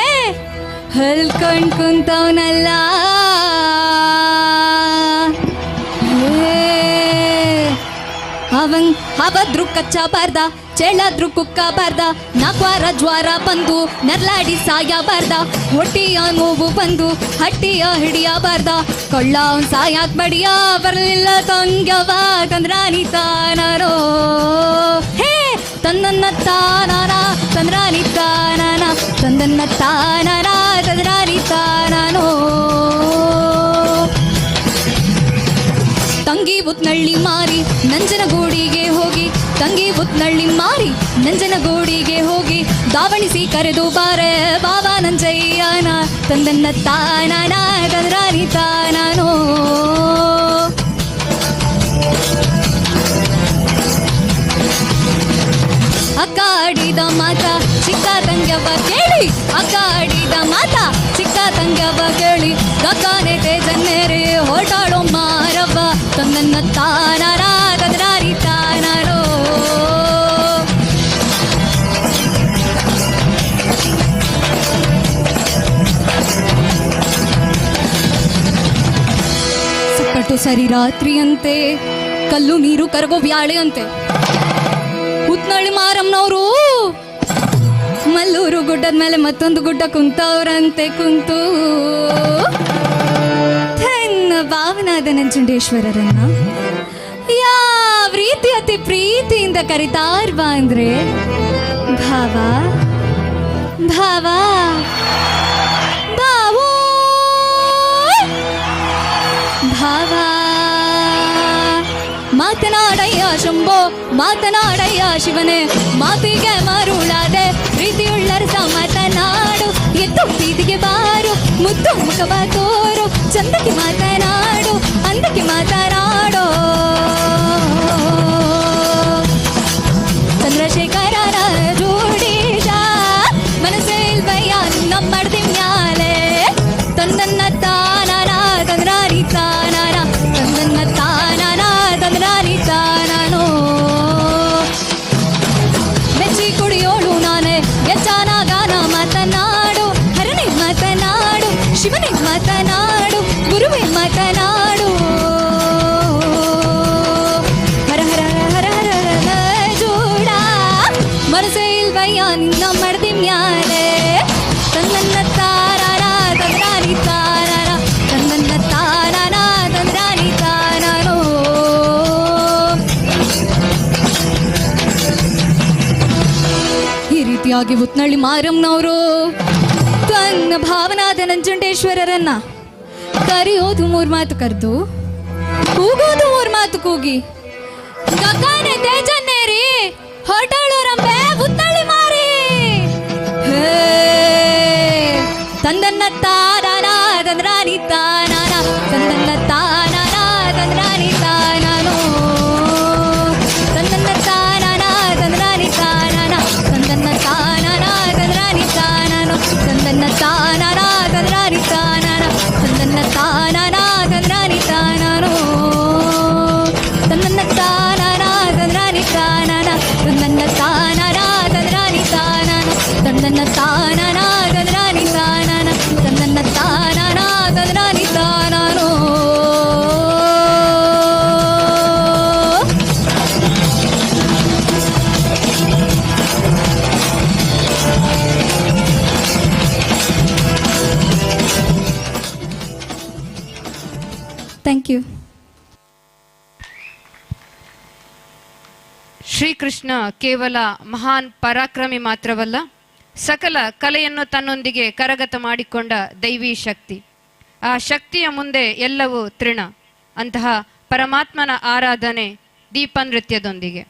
ಹಲ್ಕೊಂಡ್ ಕುಂತವನಲ್ಲ ಅವನ್ ಅವದ್ರು ಕಚ್ಚಬಾರ್ದ ಚೆಳಾದ್ರು ಕುಕ್ಕಬಾರ್ದ 4 ವಾರ ಜ್ವಾರ ಬಂದು ನರ್ಲಾಡಿ ಸಾಯಬಾರ್ದ ಹೊಟ್ಟಿಯ ನೋವು ಬಂದು ಹಟ್ಟಿಯ ಹಿಡಿಯಬಾರ್ದ ಕೊಳ್ಳ ಅವನ್ ಸಾಯಾಕ್ ಬಡಿಯ ಬರಲಿಲ್ಲ ತಂಗ್ಯವ ತಂದ್ರಾನಿ ತಾನರೋ ಹೇ ತಂದನ್ನ ತಾನನ ತಂದ್ರಾನಿ ತಾನನ ತಂದನ್ನ ತಾನನ ತಂದ್ರಾನಿ ತಾನೋ ತಂಗಿ ಉತ್ನಳ್ಳಿ ಮಾರಿ ನಂಜನಗೂಡಿಗೆ ಹೋಗಿ ತಂಗಿ ಉತ್ನಳ್ಳಿ ಮಾರಿ ನಂಜನಗೂಡಿಗೆ ಹೋಗಿ ದಾವಣಿಸಿ ಕರೆದು ಬಾರೆ ಬಾಬಾ ನಂಜಯ್ಯನ ತಂದನ್ನ ತಾನನ ತಂದ್ರಾನಿ ತಾನೋ ಅಕ್ಕಾಡಿದ ಮಾತ ಚಿಕ್ಕ ತಂಗ್ಯವ ಕೇಳಿ ಅಕ್ಕಾಡಿದ ಮಾತ ಚಿಕ್ಕ ತಂಗ್ಯವ ಕೇಳಿ ಗಗ್ಗಾನೆ ತೇಜನ್ನೇರೆ ಹೊರಟಾಳೋ ಮಾರವ್ವ ತಂದನ್ನ ತಾನರ ತಂದ್ರಾರಿ ತಾನರೋ ಸಕ್ಕಟ್ಟು ಸರಿ ರಾತ್ರಿಯಂತೆ ಕಲ್ಲು ನೀರು ಕರಗೋ ಬ್ಯಾಳೆ ಅಂತೆ ಉತ್ನಳ್ಳಿ ಮಾರಮ್ಮನವರು ಮಲ್ಲೂರು ಗುಡ್ಡದ ಮೇಲೆ ಮತ್ತೊಂದು ಗುಡ್ಡ ಕುಂತವ್ರಂತೆ ಕುಂತು ತನ್ನ ಭಾವನಾದ ನಂಜುಂಡೇಶ್ವರರನ್ನ ಯಾವ ರೀತಿ ಅತಿ ಪ್ರೀತಿಯಿಂದ ಕರಿತಾರ್ವಾ ಅಂದ್ರೆ ಭಾವ ಭಾವ ಬಾವೋ ಭಾವ ಮಾತನಾಡಯ್ಯ ಶಂಭೋ ಮಾತನಾಡಯ್ಯ ಶಿವನೇ ಮಾತಿಗೆ ಮರುಳಾದೆ ಪ್ರೀತಿಯುಳ್ಳರಸ ಮಾತನಾಡು ಎದ್ದು ಬೀದಿಗೆ ಬಾರು ಮುದ್ದು ಮುಖವ ತೋರು ಚಂದಕ್ಕೆ ಮಾತನಾಡು ಅಂದಕ್ಕೆ ಮಾತನಾಡೋ ಚಂದ್ರಶೇಖರನ ಜೋಡಿದ ಮನಸ್ಸೇ ಇಲ್ವಯ್ಯ ನಮ್ಮಡ್ದಿ ಮ್ಯಾಲೆ ತಂದನ್ನ ತಾನನ ತಂದ್ರಾರಿ ತಾನನ ತಂದನ್ನ ತಾನನ ತಂದ್ರಾರಿ ತಾನೋ ಮೆಚ್ಚಿ ಕುಡಿಯೋಳು ನಾನೇ ಗಾನ ಮಾತನಾಡು ಹರನೇ ಮಾತನಾಡು ಶಿವನೇ ಮಾತನಾಡು ಗುರುವೇ ಮಾತನಾಡು ಹರ ಹರ ಹರ ಹರ ಜೋಡ ಮನಸ್ಸೇ ಇಲ್ವಯ್ಯ ನಿನ್ನ ಮಡ್ದಿ ಮ್ಯಾಲೆ ತಂದನ್ನ ತಾರರ ತಂದ್ರಾರಿ ತಾರರ ತಂದನ್ನ ತಾರರ ತಂದ್ರಾರಿ ತಾರರೋ ಈ ರೀತಿಯಾಗಿ ಉತ್ನಳ್ಳಿ ಮಾರಮ್ಮನವರು ತನ್ನ ಭಾವನಾದ ನಂಜುಂಡೇಶ್ವರರನ್ನ ಕರೆಯೋದು 3 ಮಾತು ಕರೆದು ಕೂಗುವುದು ಊರ್ ಮಾತು ಕೂಗಿ ಗಗನೆ ತೇಜನ್ನೇರಿ ಹೊರಟಳು ರಂಬೆ ಬುತ್ತಳಿ ಮಾರಿ ತಂದನ್ನ ತಾನಾನ ತಂದ್ರಾನಿ ತಾನಾನ ತಂದನ್ನ ತಾನಾನ ತಂದ್ರಾನಿ ತಾನಾನು ತಂದನ್ನ ತಾನಾನ ತಂದ್ರಾನಿ ತಾನಾನ ತಂದನ್ನ ತಾನಾನ ತಂದ್ರಾನಿ ತಾನಾನು ತಂದನ್ನ ತಾನಾನ ತಂದ್ರಾನಿ ತಾನಾನ ತಂದನ್ನ ತಾನಾನ ತಂದ್ರಾನಿ ತಾನಾನು ತಂದನ್ನ ತಾನಾನ ತಂದ್ರಾನಿ ತಾನಾನ ತಂದನ್ನ ತಾನಾನ ತಂದ್ರಾನಿ ತಾನಾನು ತಂದನ್ನ ತಾನಾನ ತಂದ್ರಾನಿ ತಾನಾನ ತಂದನ್ನ ತಾನಾನ ತಂದ್ರಾನಿ ತಾನಾನು ಥ್ಯಾಂಕ್ ಯು. ಶ್ರೀಕೃಷ್ಣ ಕೇವಲ ಮಹಾನ್ ಪರಾಕ್ರಮಿ ಮಾತ್ರವಲ್ಲ, ಸಕಲ ಕಲೆಯನ್ನು ತನ್ನೊಂದಿಗೆ ಕರಗತ ಮಾಡಿಕೊಂಡ ದೈವಿ ಶಕ್ತಿ. ಆ ಶಕ್ತಿಯ ಮುಂದೆ ಎಲ್ಲವೂ ತೃಣ. ಅಂತಹ ಪರಮಾತ್ಮನ ಆರಾಧನೆ ದೀಪ ನೃತ್ಯದೊಂದಿಗೆ.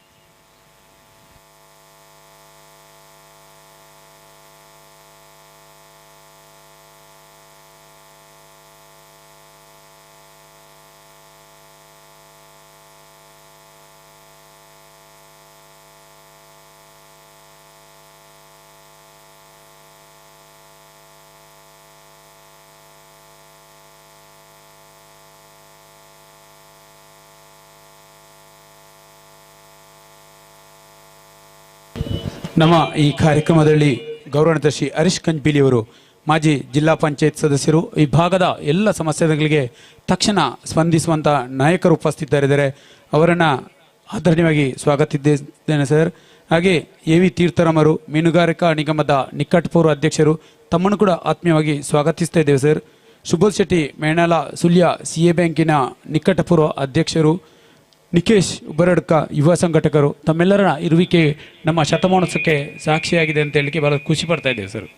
ನಮ್ಮ ಈ ಕಾರ್ಯಕ್ರಮದಲ್ಲಿ ಗೌರವಾನ್ವಿತ ಶ್ರೀ ಹರೀಶ್ ಕಂಜ್ಬಿಲಿಯವರು ಮಾಜಿ ಜಿಲ್ಲಾ ಪಂಚಾಯತ್ ಸದಸ್ಯರು, ಈ ಭಾಗದ ಎಲ್ಲ ಸಮಸ್ಯೆಗಳಿಗೆ ತಕ್ಷಣ ಸ್ಪಂದಿಸುವಂಥ ನಾಯಕರು ಉಪಸ್ಥಿತರಿದ್ದಾರೆ. ಅವರನ್ನು ಆದರಣೀಯವಾಗಿ ಸ್ವಾಗತಿಸಿದ್ದೇನೆ ಸರ್. ಹಾಗೆ ಎ ವಿ ತೀರ್ಥರಾಮರು, ಮೀನುಗಾರಿಕಾ ನಿಗಮದ ನಿಕಟಪೂರ್ವ ಅಧ್ಯಕ್ಷರು, ತಮ್ಮನ್ನು ಕೂಡ ಆತ್ಮೀಯವಾಗಿ ಸ್ವಾಗತಿಸ್ತಾ ಇದ್ದೇವೆ ಸರ್. ಸುಬೋಧ್ ಶೆಟ್ಟಿ ಮೇಣಾಲ ಸುಳ್ಯ CA ಬ್ಯಾಂಕಿನ ನಿಕಟಪೂರ್ವ ಅಧ್ಯಕ್ಷರು, ನಿಕೇಶ್ ಉಬರಡ್ಕ ಯುವ ಸಂಘಟಕರು, ತಮ್ಮೆಲ್ಲರ ಇರುವಿಕೆ ನಮ್ಮ ಶತಮಾನೋತ್ಸವಕ್ಕೆ ಸಾಕ್ಷಿಯಾಗಿದೆ ಅಂತ ಹೇಳಲಿಕ್ಕೆ ಬಹಳ ಖುಷಿ ಪಡ್ತಾ ಇದ್ದೇವೆ ಸರ್.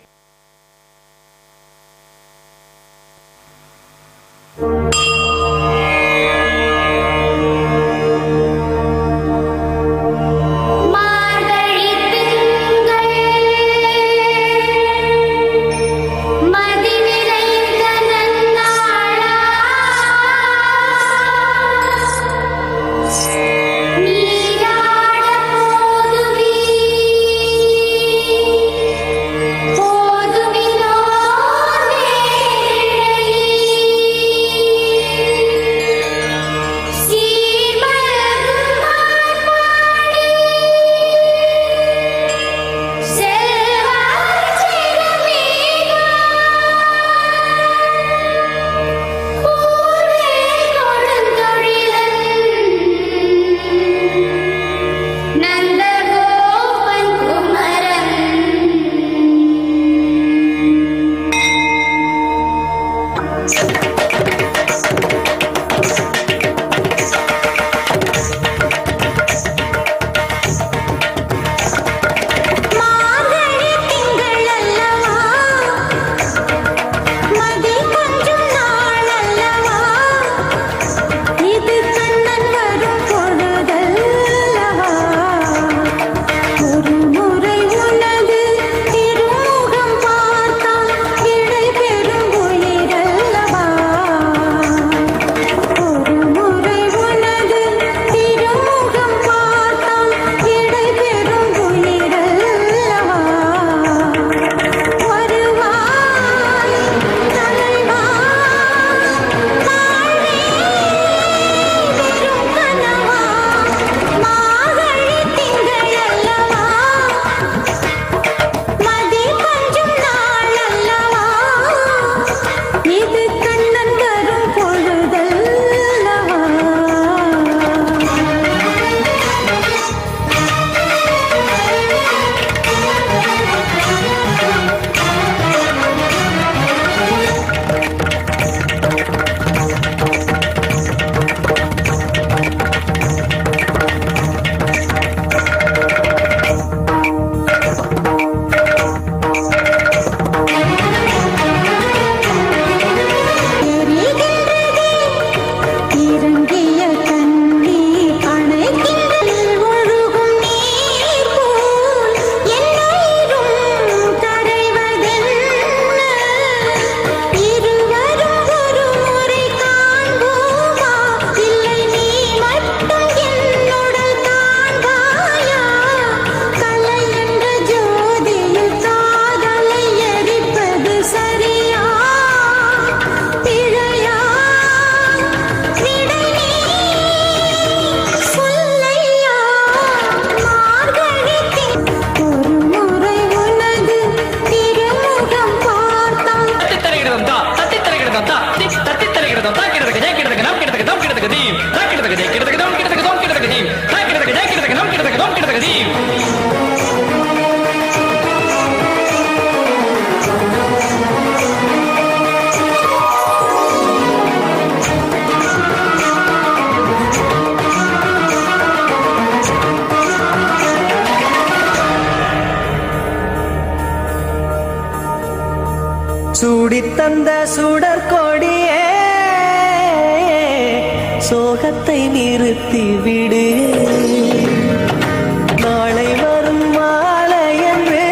சூடித்தந்த சுடர் கொடியே சோகத்தை நிறுத்தி விடு நாளை வரும் மாலை என்று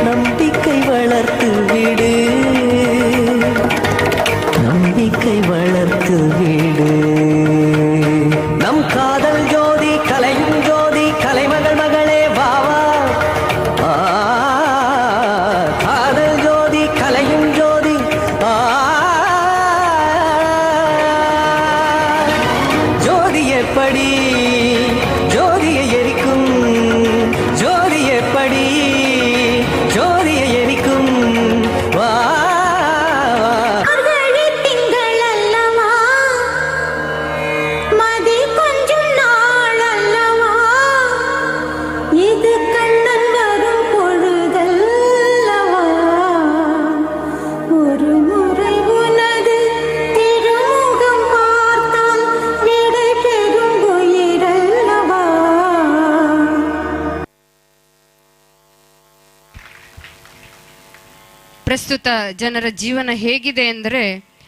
நம்பிக்கை வளர்த்து விடு நம்பிக்கை வளர்த்து விடு நம் காதல் ஜோதி கலையும் ஜோதி கலைமகள் மகளே வாவா காதல் ஜோதி கலையும் ஜோதி ஜோதி எப்படி ஜோதியை எரிக்கும் ஜோதி எப்படி ஜோதியை எரிக்கும் வா ಪ್ರಸ್ತುತ ಜನರ ಜೀವನ ಹೇಗಿದೆ ಎಂದರೆ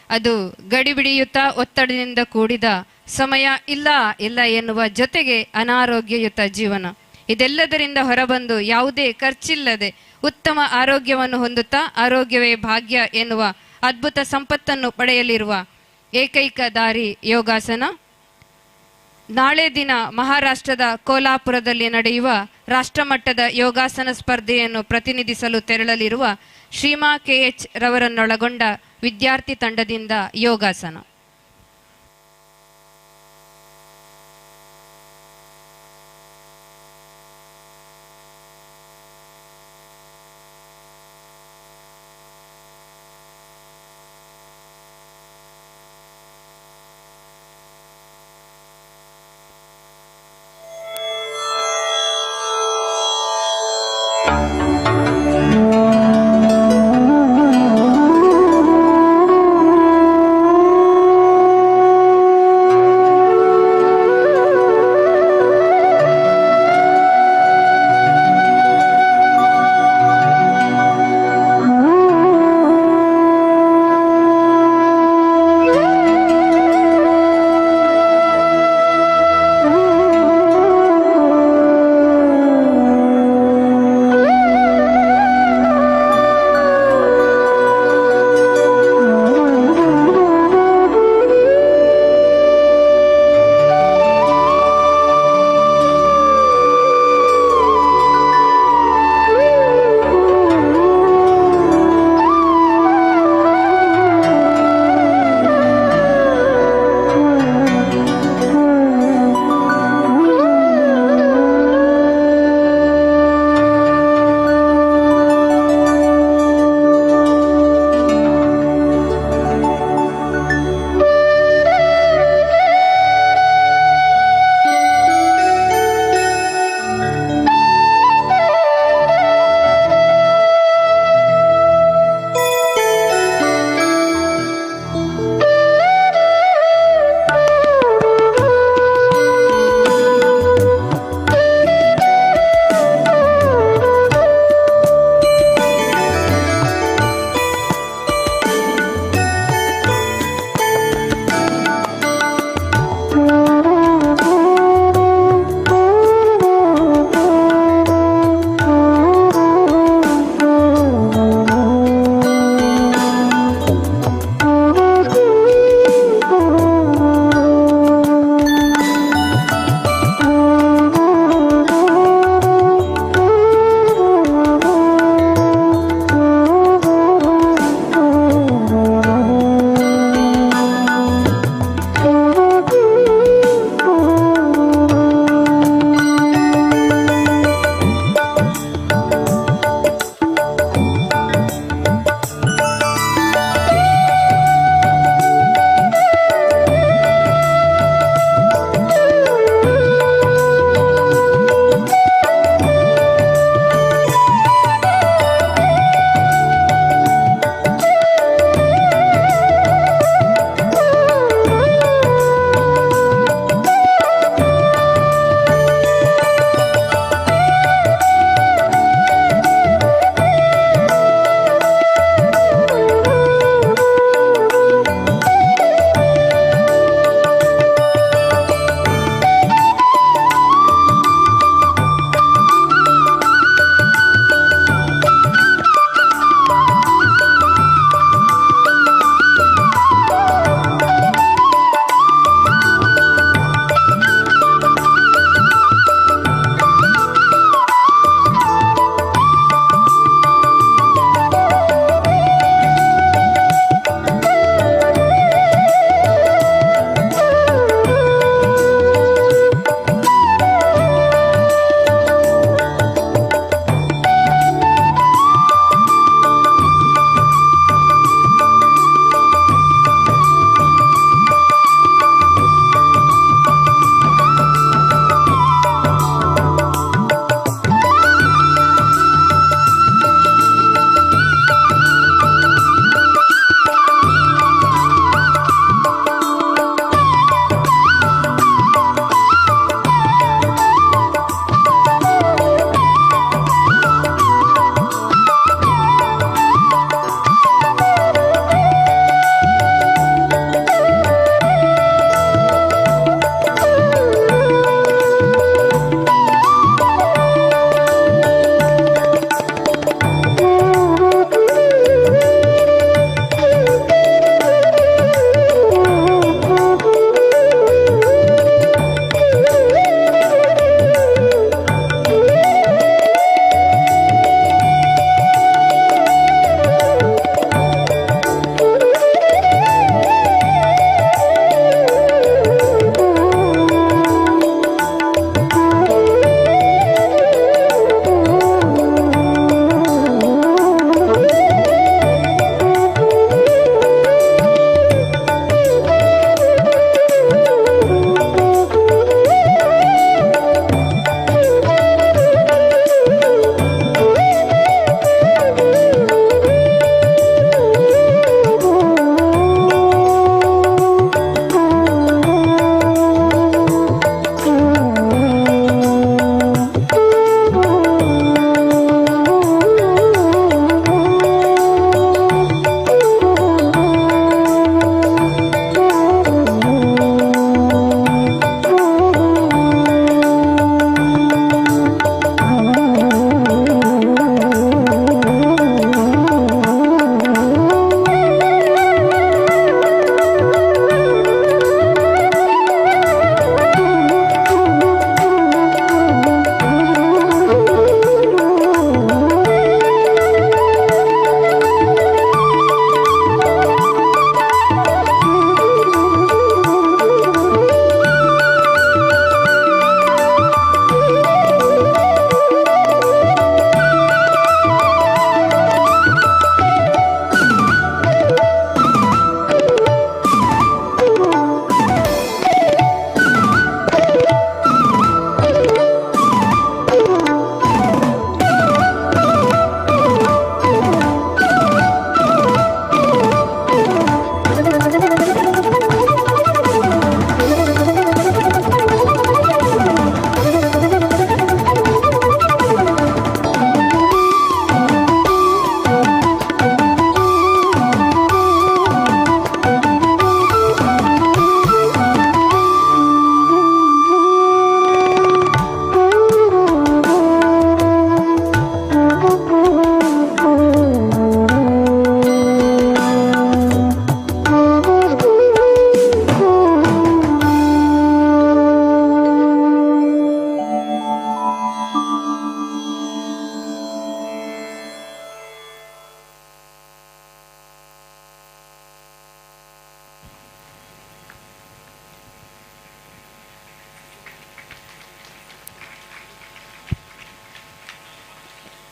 ಅದು ಗಡಿಬಿಡಿಯುತ ಒತ್ತಡದಿಂದ ಕೂಡಿದ ಸಮಯ ಇಲ್ಲ ಇಲ್ಲ ಎನ್ನುವ ಜೊತೆಗೆ ಅನಾರೋಗ್ಯಯುತ ಜೀವನ. ಇದೆಲ್ಲದರಿಂದ ಹೊರಬಂದು ಯಾವುದೇ ಖರ್ಚಿಲ್ಲದೆ ಉತ್ತಮ ಆರೋಗ್ಯವನ್ನು ಹೊಂದುತ್ತಾ ಆರೋಗ್ಯವೇ ಭಾಗ್ಯ ಎನ್ನುವ ಅದ್ಭುತ ಸಂಪತ್ತನ್ನು ಪಡೆಯಲಿರುವ ಏಕೈಕ ದಾರಿ ಯೋಗಾಸನ. ನಾಳೆ ದಿನ ಮಹಾರಾಷ್ಟ್ರದ ಕೋಲಾಪುರದಲ್ಲಿ ನಡೆಯುವ ರಾಷ್ಟ್ರಮಟ್ಟದ ಯೋಗಾಸನ ಸ್ಪರ್ಧೆಯನ್ನು ಪ್ರತಿನಿಧಿಸಲು ತೆರಳಲಿರುವ ಶ್ರೀಮಾ KH ರವರನ್ನೊಳಗೊಂಡ ವಿದ್ಯಾರ್ಥಿ ತಂಡದಿಂದ ಯೋಗಾಸನ.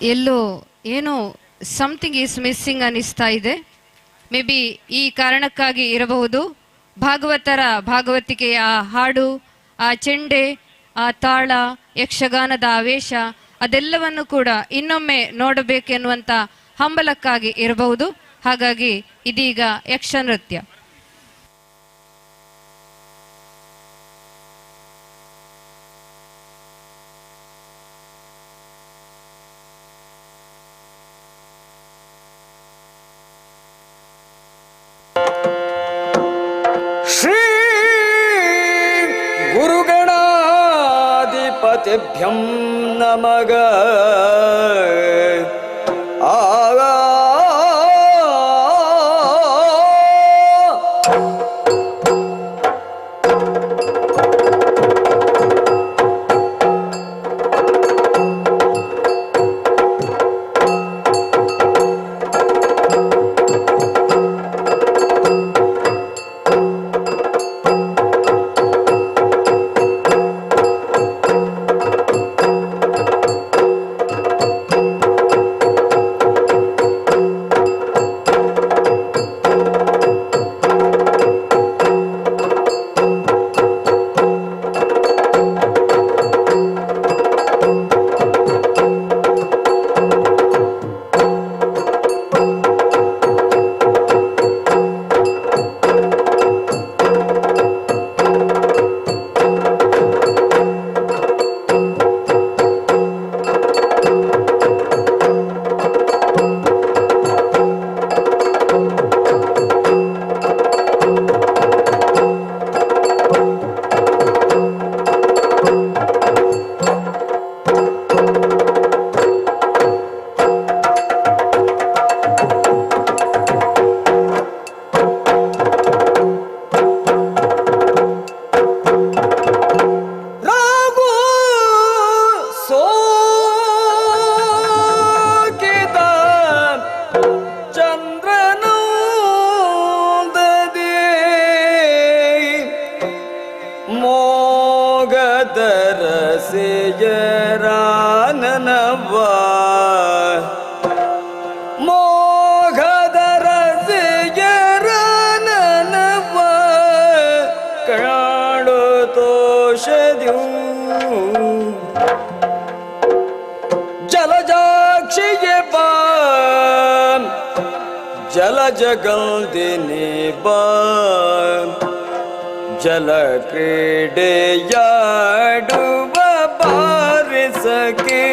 ಎಲ್ಲೋ ಏನೋ ಸಮಥಿಂಗ್ ಈಸ್ ಮಿಸ್ಸಿಂಗ್ ಅನ್ನಿಸ್ತಾ ಇದೆ. ಮೇ ಬಿ ಈ ಕಾರಣಕ್ಕಾಗಿ ಇರಬಹುದು. ಭಾಗವತರ ಭಾಗವತಿಕೆಯ ಆ ಹಾಡು, ಆ ಚೆಂಡೆ, ಆ ತಾಳ, ಯಕ್ಷಗಾನದ ಆವೇಶ ಅದೆಲ್ಲವನ್ನು ಕೂಡ ಇನ್ನೊಮ್ಮೆ ನೋಡಬೇಕೆನ್ನುವಂಥ ಹಂಬಲಕ್ಕಾಗಿ ಇರಬಹುದು. ಹಾಗಾಗಿ ಇದೀಗ ಯಕ್ಷ ನೃತ್ಯ. ಶ್ರೀ ಗುರುಗಣಾಧಿಪತಿಭ್ಯಂ ನಮಃ. ಜಲಜಾಕ್ಷಿಗೆ ಬಾ ಜಲಜಗಲ್ದಿನಿ ಬಾ ಜಲ ಕ್ರೀಡೆಯಾಡುವ ಬಾರಿಸಕೆ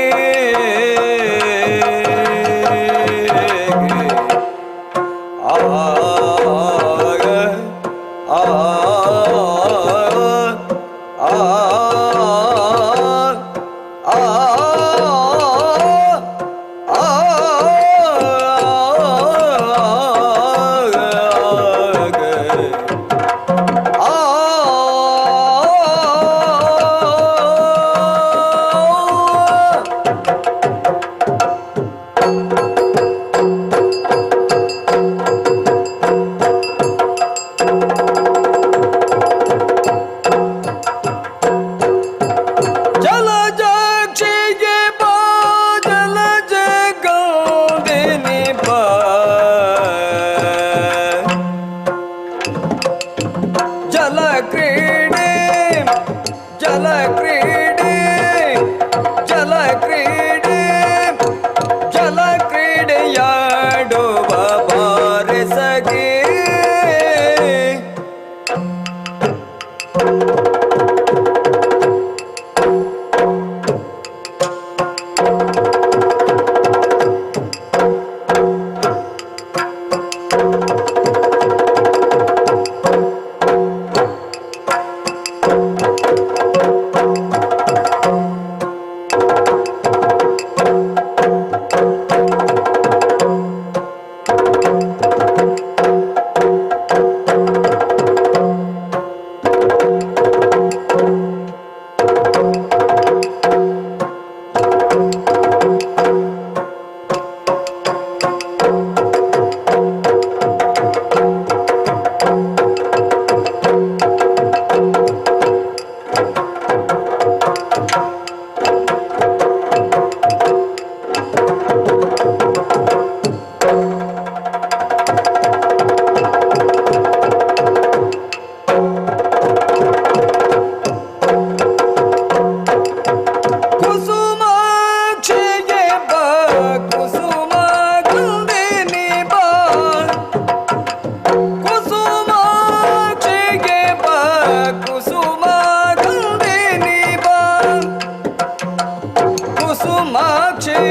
ಕುಸುಮಾಕ್ಷಿ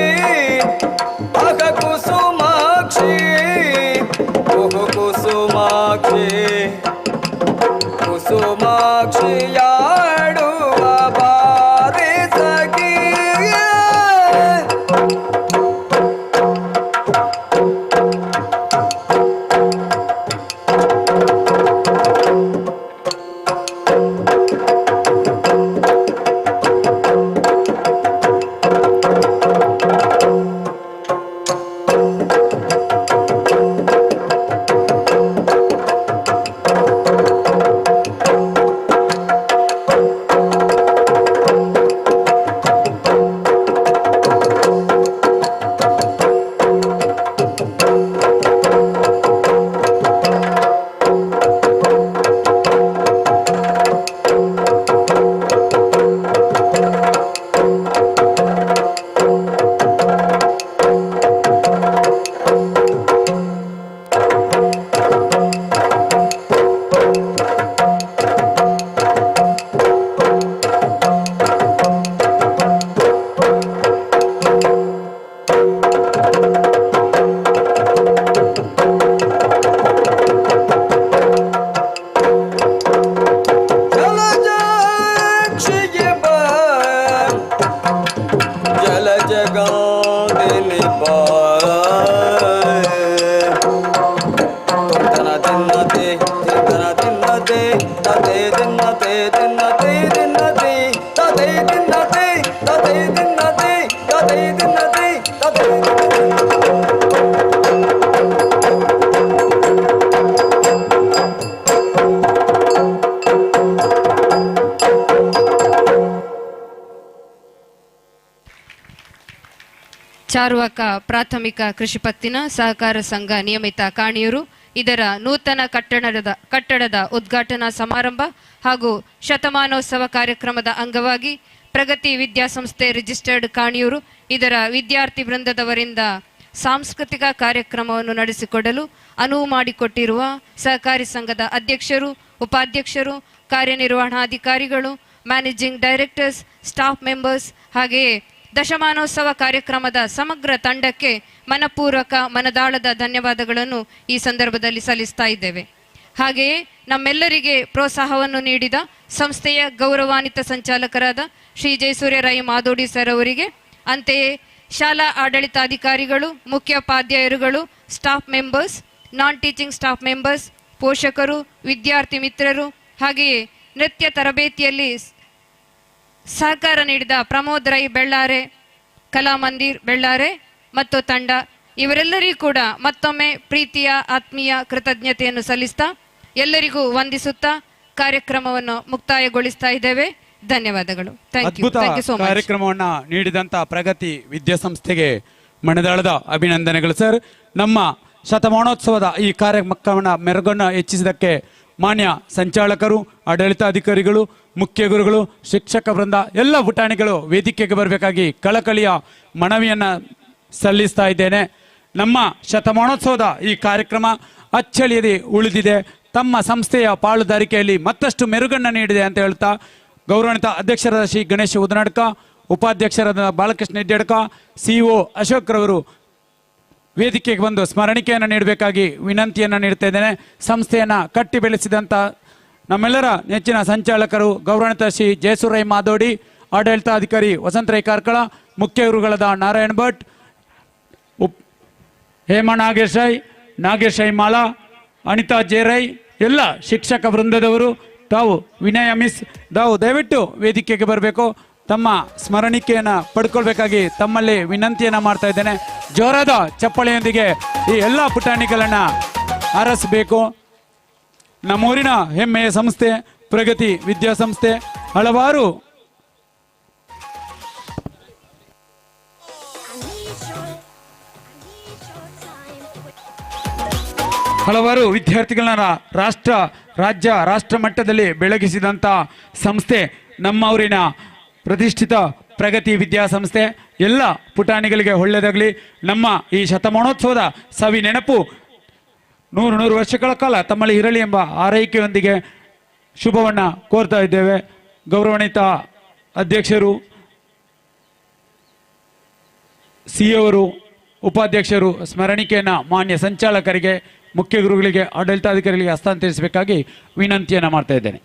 ಅಗ ಕುಸುಮಾಕ್ಷಿ ಓಹೋ ಕುಸುಮಾಕ್ಷಿ ಕುಸುಮಾಕ್ಷಿಯಾಡುವ ಬಾರಿ ಸಖಿ ಚಾರ್ವಾಕ ಪ್ರಾಥಮಿಕ ಕೃಷಿ ಪತ್ತಿನ ಸಹಕಾರ ಸಂಘ ನಿಯಮಿತ ಕಾಣಿಯೂರು ಇದರ ನೂತನ ಕಟ್ಟಡದ ಉದ್ಘಾಟನಾ ಸಮಾರಂಭ ಹಾಗೂ ಶತಮಾನೋತ್ಸವ ಕಾರ್ಯಕ್ರಮದ ಅಂಗವಾಗಿ ಪ್ರಗತಿ ವಿದ್ಯಾಸಂಸ್ಥೆ ರಿಜಿಸ್ಟರ್ಡ್ ಕಾಣಿಯೂರು ಇದರ ವಿದ್ಯಾರ್ಥಿ ವೃಂದದವರಿಂದ ಸಾಂಸ್ಕೃತಿಕ ಕಾರ್ಯಕ್ರಮವನ್ನು ನಡೆಸಿಕೊಡಲು ಅನುವು ಮಾಡಿಕೊಟ್ಟಿರುವ ಸಹಕಾರಿ ಸಂಘದ ಅಧ್ಯಕ್ಷರು, ಉಪಾಧ್ಯಕ್ಷರು, ಕಾರ್ಯನಿರ್ವಹಣಾಧಿಕಾರಿಗಳು, ಮ್ಯಾನೇಜಿಂಗ್ ಡೈರೆಕ್ಟರ್ಸ್, ಸ್ಟಾಫ್ ಮೆಂಬರ್ಸ್ ಹಾಗೆಯೇ ದಶಮಾನೋತ್ಸವ ಕಾರ್ಯಕ್ರಮದ ಸಮಗ್ರ ತಂಡಕ್ಕೆ ಮನಪೂರ್ವಕ ಮನದಾಳದ ಧನ್ಯವಾದಗಳನ್ನು ಈ ಸಂದರ್ಭದಲ್ಲಿ ಸಲ್ಲಿಸ್ತಾ ಇದ್ದೇವೆ. ಹಾಗೆಯೇ ನಮ್ಮೆಲ್ಲರಿಗೆ ಪ್ರೋತ್ಸಾಹವನ್ನು ನೀಡಿದ ಸಂಸ್ಥೆಯ ಗೌರವಾನ್ವಿತ ಸಂಚಾಲಕರಾದ ಶ್ರೀ ಜಯಸೂರ್ಯ ರೈ ಮಾದೋಡಿ ಸರ್ ಅವರಿಗೆ, ಅಂತೆಯೇ ಶಾಲಾ ಆಡಳಿತಾಧಿಕಾರಿಗಳು, ಮುಖ್ಯೋಪಾಧ್ಯಾಯರುಗಳು, staff members, non teaching staff members, ಪೋಷಕರು, ವಿದ್ಯಾರ್ಥಿ ಮಿತ್ರರು ಹಾಗೆಯೇ ನೃತ್ಯ ತರಬೇತಿಯಲ್ಲಿ ಸಹಕಾರ ನೀಡಿದ ಪ್ರಮೋದ್ ರೈ ಬೆಳ್ಳಾರೆ, ಕಲಾಮಂದಿರ್ ಬೆಳ್ಳಾರೆ ಮತ್ತು ತಂಡ ಇವರೆಲ್ಲರಿಗೂ ಕೂಡ ಮತ್ತೊಮ್ಮೆ ಪ್ರೀತಿಯ ಆತ್ಮೀಯ ಕೃತಜ್ಞತೆಯನ್ನು ಸಲ್ಲಿಸ್ತಾ ಎಲ್ಲರಿಗೂ ವಂದಿಸುತ್ತಾ ಕಾರ್ಯಕ್ರಮವನ್ನು ಮುಕ್ತಾಯಗೊಳಿಸ್ತಾ ಇದ್ದೇವೆ. ಧನ್ಯವಾದಗಳು. ಅದ್ಭುತ ಕಾರ್ಯಕ್ರಮವನ್ನ ನೀಡಿದಂತ ಪ್ರಗತಿ ವಿದ್ಯಾಸಂಸ್ಥೆಗೆ ಮನದಾಳದ ಅಭಿನಂದನೆಗಳು ಸರ್. ನಮ್ಮ ಶತಮಾನೋತ್ಸವದ ಈ ಕಾರ್ಯಕ್ರಮವನ್ನು ಮೆರುಗನ್ನು ಹೆಚ್ಚಿಸಿದ್ದಕ್ಕೆ ಮಾನ್ಯ ಸಂಚಾಲಕರು, ಆಡಳಿತಾಧಿಕಾರಿಗಳು, ಮುಖ್ಯ ಗುರುಗಳು, ಶಿಕ್ಷಕ ವೃಂದ ಎಲ್ಲ ಪುಟಾಣಿಗಳು ವೇದಿಕೆಗೆ ಬರಬೇಕಾಗಿ ಕಳಕಳಿಯ ಮನವಿಯನ್ನು ಸಲ್ಲಿಸ್ತಾ ಇದ್ದೇನೆ. ನಮ್ಮ ಶತಮಾನೋತ್ಸವದ ಈ ಕಾರ್ಯಕ್ರಮ ಅಚ್ಚಳಿಯದೆ ಉಳಿದಿದೆ, ತಮ್ಮ ಸಂಸ್ಥೆಯ ಪಾಲುದಾರಿಕೆಯಲ್ಲಿ ಮತ್ತಷ್ಟು ಮೆರುಗನ್ನು ನೀಡಿದೆ ಅಂತ ಹೇಳ್ತಾ ಗೌರವಾನ್ವಿತ ಅಧ್ಯಕ್ಷರಾದ ಶ್ರೀ ಗಣೇಶ್ ಉದನಾಡ್ಕ, ಉಪಾಧ್ಯಕ್ಷರಾದ ಬಾಲಕೃಷ್ಣ ಹೆಡ್ಡಡ್ಕ, ಸಿಇಒ ಅಶೋಕ್ ರವರು ವೇದಿಕೆಗೆ ಬಂದು ಸ್ಮರಣಿಕೆಯನ್ನು ನೀಡಬೇಕಾಗಿ ವಿನಂತಿಯನ್ನು ನೀಡ್ತಾ ಇದ್ದೇನೆ. ಸಂಸ್ಥೆಯನ್ನು ಕಟ್ಟಿ ಬೆಳೆಸಿದಂಥ ನಮ್ಮೆಲ್ಲರ ನೆಚ್ಚಿನ ಸಂಚಾಲಕರು ಗೌರವಾನ್ವಿತ ಶ್ರೀ ಜಯಸೂರೈ ಮಾದೋಡಿ, ಆಡಳಿತಾಧಿಕಾರಿ ವಸಂತರೈ ಕಾರ್ಕಳ, ಮುಖ್ಯ ಗುರುಗಳಾದ ನಾರಾಯಣ್ ಭಟ್, ಹೇಮಾ ನಾಗೇಶ್ ಐ ಮಾಲಾ, ಅನಿತಾ ಜೇರೈ, ಎಲ್ಲ ಶಿಕ್ಷಕ ವೃಂದದವರು ತಾವು ವಿನಯ ಮಿಸ್ ತಾವು ದಯವಿಟ್ಟು ವೇದಿಕೆಗೆ ಬರಬೇಕು, ತಮ್ಮ ಸ್ಮರಣಿಕೆಯನ್ನು ಪಡ್ಕೊಳ್ಬೇಕಾಗಿ ತಮ್ಮಲ್ಲಿ ವಿನಂತಿಯನ್ನು ಮಾಡ್ತಾ ಇದ್ದೇನೆ. ಜೋರಾದ ಚಪ್ಪಳೆಯೊಂದಿಗೆ ಈ ಎಲ್ಲ ಪುಟಾಣಿಗಳನ್ನು ಹಾರೈಸಬೇಕು. ನಮ್ಮೂರಿನ ಹೆಮ್ಮೆಯ ಸಂಸ್ಥೆ ಪ್ರಗತಿ ವಿದ್ಯಾಸಂಸ್ಥೆ ಹಲವಾರು ವಿದ್ಯಾರ್ಥಿಗಳನ್ನ ರಾಷ್ಟ್ರ ಮಟ್ಟದಲ್ಲಿ ಬೆಳಗಿಸಿದಂಥ ಸಂಸ್ಥೆ ನಮ್ಮ ಊರಿನ ಪ್ರತಿಷ್ಠಿತ ಪ್ರಗತಿ ವಿದ್ಯಾಸಂಸ್ಥೆ. ಎಲ್ಲ ಪುಟಾಣಿಗಳಿಗೆ ಒಳ್ಳೆಯದಾಗಲಿ. ನಮ್ಮ ಈ ಶತಮಾನೋತ್ಸವದ ಸವಿ ನೆನಪು 100 ವರ್ಷಗಳ ಕಾಲ ತಮ್ಮಲ್ಲಿ ಇರಲಿ ಎಂಬ ಆರೈಕೆಯೊಂದಿಗೆ ಶುಭವನ್ನು ಕೋರ್ತಾ ಇದ್ದೇವೆ. ಗೌರವಾನ್ವಿತ ಅಧ್ಯಕ್ಷರು ಸಿ ಅವರು, ಉಪಾಧ್ಯಕ್ಷರು ಸ್ಮರಣಿಕೆಯನ್ನು ಮಾನ್ಯ ಸಂಚಾಲಕರಿಗೆ, ಮುಖ್ಯ ಗುರುಗಳಿಗೆ, ಆಡಳಿತಾಧಿಕಾರಿಗಳಿಗೆ ಹಸ್ತಾಂತರಿಸಬೇಕಾಗಿ ವಿನಂತಿಯನ್ನು ಮಾಡ್ತಾ ಇದ್ದೇನೆ.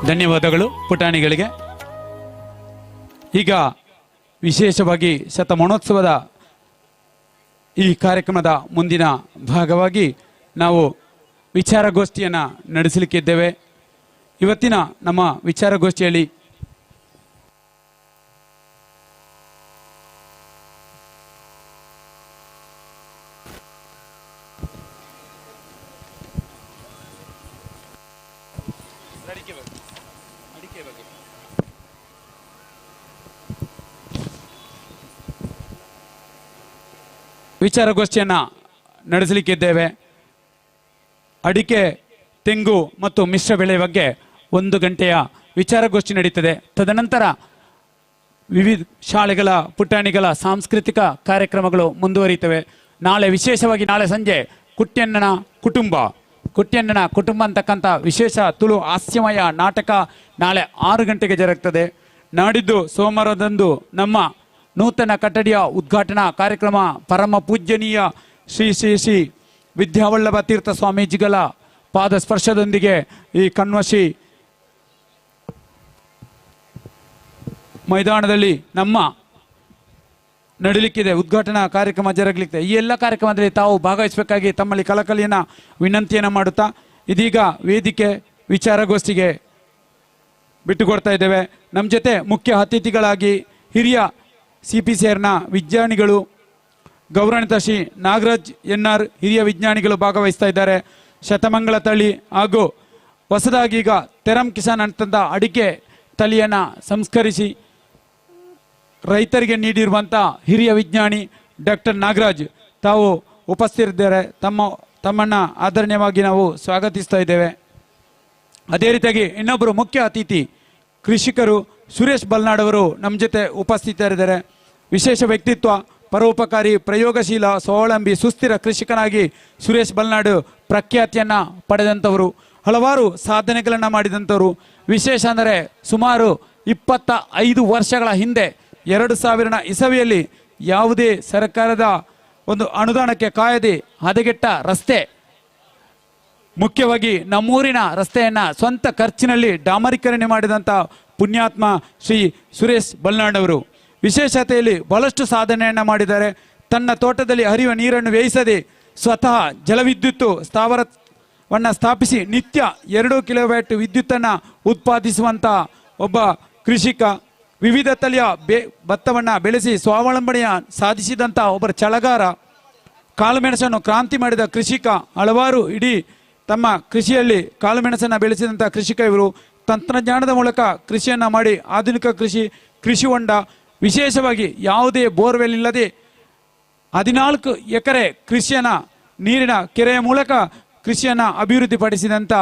ಧನ್ಯವಾದಗಳು ಪುಟಾಣಿಗಳಿಗೆ. ಈಗ ವಿಶೇಷವಾಗಿ ಶತಮಾನೋತ್ಸವದ ಈ ಕಾರ್ಯಕ್ರಮದ ಮುಂದಿನ ಭಾಗವಾಗಿ ನಾವು ವಿಚಾರಗೋಷ್ಠಿಯನ್ನು ನಡೆಸಲಿಕ್ಕಿದ್ದೇವೆ. ಇವತ್ತಿನ ನಮ್ಮ ವಿಚಾರಗೋಷ್ಠಿಯಲ್ಲಿ ವಿಚಾರಗೋಷ್ಠಿಯನ್ನು ನಡೆಸಲಿಕ್ಕಿದ್ದೇವೆ. ಅಡಿಕೆ, ತೆಂಗು ಮತ್ತು ಮಿಶ್ರ ಬೆಳೆ ಬಗ್ಗೆ 1 ಗಂಟೆಯ ವಿಚಾರಗೋಷ್ಠಿ ನಡೀತದೆ. ತದನಂತರ ವಿವಿಧ ಶಾಲೆಗಳ ಪುಟಾಣಿಗಳ ಸಾಂಸ್ಕೃತಿಕ ಕಾರ್ಯಕ್ರಮಗಳು ಮುಂದುವರಿಯುತ್ತವೆ. ನಾಳೆ ವಿಶೇಷವಾಗಿ ನಾಳೆ ಸಂಜೆ ಕುಟ್ಯಣ್ಣನ ಕುಟುಂಬ ಅಂತಕ್ಕಂಥ ವಿಶೇಷ ತುಳು ಹಾಸ್ಯಮಯ ನಾಟಕ ನಾಳೆ 6 ಗಂಟೆಗೆ ಜರುಗುತ್ತದೆ. ನಾಡಿದ್ದು ಸೋಮವಾರದಂದು ನಮ್ಮ ನೂತನ ಕಟ್ಟಡಿಯ ಉದ್ಘಾಟನಾ ಕಾರ್ಯಕ್ರಮ ಪರಮ ಪೂಜ್ಯನೀಯ ಶ್ರೀ ಶ್ರೀ ಶ್ರೀ ವಿದ್ಯಾವಲ್ಲಭ ತೀರ್ಥ ಸ್ವಾಮೀಜಿಗಳ ಪಾದ ಸ್ಪರ್ಶದೊಂದಿಗೆ ಈ ಕಣ್ವಶಿ ಮೈದಾನದಲ್ಲಿ ನಮ್ಮ ನಡೀಲಿಕ್ಕಿದೆ. ಉದ್ಘಾಟನಾ ಕಾರ್ಯಕ್ರಮ ಜರುಗಲಿಕ್ಕಿದೆ. ಈ ಎಲ್ಲ ಕಾರ್ಯಕ್ರಮದಲ್ಲಿ ತಾವು ಭಾಗವಹಿಸಬೇಕಾಗಿ ತಮ್ಮಲ್ಲಿ ಕಳಕಳಿಯನ್ನು ವಿನಂತಿಯನ್ನು ಮಾಡುತ್ತಾ ಇದೀಗ ವೇದಿಕೆ ವಿಚಾರಗೋಷ್ಠಿಗೆ ಬಿಟ್ಟುಕೊಡ್ತಾ ಇದ್ದೇವೆ. ನಮ್ಮ ಜೊತೆ ಮುಖ್ಯ ಅತಿಥಿಗಳಾಗಿ ಹಿರಿಯ CPCRನ ವಿಜ್ಞಾನಿಗಳು ಗೌರವಾನ್ವಿತ ಶ್ರೀ ನಾಗರಾಜ್ NR ಹಿರಿಯ ವಿಜ್ಞಾನಿಗಳು ಭಾಗವಹಿಸ್ತಾ ಇದ್ದಾರೆ. ಶತಮಂಗಲ ತಳಿ ಹಾಗೂ ಹೊಸದಾಗಿ ಈಗ ತೆರಂ ಕಿಸಾನ್ ಅಂತಂದ ಅಡಿಕೆ ತಳಿಯನ್ನು ಸಂಸ್ಕರಿಸಿ ರೈತರಿಗೆ ನೀಡಿರುವಂಥ ಹಿರಿಯ ವಿಜ್ಞಾನಿ ಡಾಕ್ಟರ್ ನಾಗರಾಜ್ ತಾವು ಉಪಸ್ಥಿತರಿದ್ದಾರೆ. ತಮ್ಮನ್ನು ಆದರಣೀಯವಾಗಿ ನಾವು ಸ್ವಾಗತಿಸ್ತಾ ಇದ್ದೇವೆ. ಅದೇ ರೀತಿಯಾಗಿ ಇನ್ನೊಬ್ಬರು ಮುಖ್ಯ ಅತಿಥಿ ಕೃಷಿಕರು ಸುರೇಶ್ ಬಲ್ನಾಡ್ ಅವರು ನಮ್ಮ ಜೊತೆ ಉಪಸ್ಥಿತರಿದ್ದಾರೆ. ವಿಶೇಷ ವ್ಯಕ್ತಿತ್ವ, ಪರೋಪಕಾರಿ, ಪ್ರಯೋಗಶೀಲ, ಸ್ವಾವಲಂಬಿ, ಸುಸ್ಥಿರ ಕೃಷಿಕನಾಗಿ ಸುರೇಶ್ ಬಲ್ನಾಡ್ ಪ್ರಖ್ಯಾತಿಯನ್ನು ಪಡೆದಂಥವರು, ಹಲವಾರು ಸಾಧನೆಗಳನ್ನು ಮಾಡಿದಂಥವರು. ವಿಶೇಷ ಅಂದರೆ ಸುಮಾರು 25 ವರ್ಷಗಳ ಹಿಂದೆ 2000 ಇಸವಿಯಲ್ಲಿ ಯಾವುದೇ ಸರ್ಕಾರದ ಒಂದು ಅನುದಾನಕ್ಕೆ ಕಾಯದೆ ಹದಗೆಟ್ಟ ರಸ್ತೆ, ಮುಖ್ಯವಾಗಿ ನಮ್ಮೂರಿನ ರಸ್ತೆಯನ್ನು ಸ್ವಂತ ಖರ್ಚಿನಲ್ಲಿ ಡಾಮರೀಕರಣ ಮಾಡಿದಂಥ ಪುಣ್ಯಾತ್ಮ ಶ್ರೀ ಸುರೇಶ್ ಬಲ್ನಾಡ್ ಅವರು ವಿಶೇಷತೆಯಲ್ಲಿ ಬಹಳಷ್ಟು ಸಾಧನೆಯನ್ನು ಮಾಡಿದ್ದಾರೆ. ತನ್ನ ತೋಟದಲ್ಲಿ ಹರಿಯುವ ನೀರನ್ನು ವ್ಯಯಿಸದೆ ಸ್ವತಃ ಜಲವಿದ್ಯುತ್ ಸ್ಥಾವರವನ್ನು ಸ್ಥಾಪಿಸಿ ನಿತ್ಯ 2 ಕಿಲೋವ್ಯಾಟ್ ವಿದ್ಯುತ್ತನ್ನು ಉತ್ಪಾದಿಸುವಂಥ ಒಬ್ಬ ಕೃಷಿಕ. ವಿವಿಧ ತಳಿಯ ಭತ್ತವನ್ನು ಬೆಳೆಸಿ ಸ್ವಾವಲಂಬನೆಯ ಸಾಧಿಸಿದಂಥ ಒಬ್ಬರ ಛಲಗಾರ. ಕಾಳುಮೆಣಸನ್ನು ಕ್ರಾಂತಿ ಮಾಡಿದ ಕೃಷಿಕ. ಹಲವಾರು ಇಡೀ ತಮ್ಮ ಕೃಷಿಯಲ್ಲಿ ಕಾಳುಮೆಣಸನ್ನು ಬೆಳೆಸಿದಂಥ ಕೃಷಿಕ ಇವರು ತಂತ್ರಜ್ಞಾನದ ಮೂಲಕ ಕೃಷಿಯನ್ನು ಮಾಡಿ ಆಧುನಿಕ ಕೃಷಿ ಹೊಂಡ, ವಿಶೇಷವಾಗಿ ಯಾವುದೇ ಬೋರ್ವೆಲ್ ಇಲ್ಲದೆ 14 ಎಕರೆ ಕೃಷಿಯನ್ನು ನೀರಿನ ಕೆರೆಯ ಮೂಲಕ ಕೃಷಿಯನ್ನು ಅಭಿವೃದ್ಧಿಪಡಿಸಿದಂಥ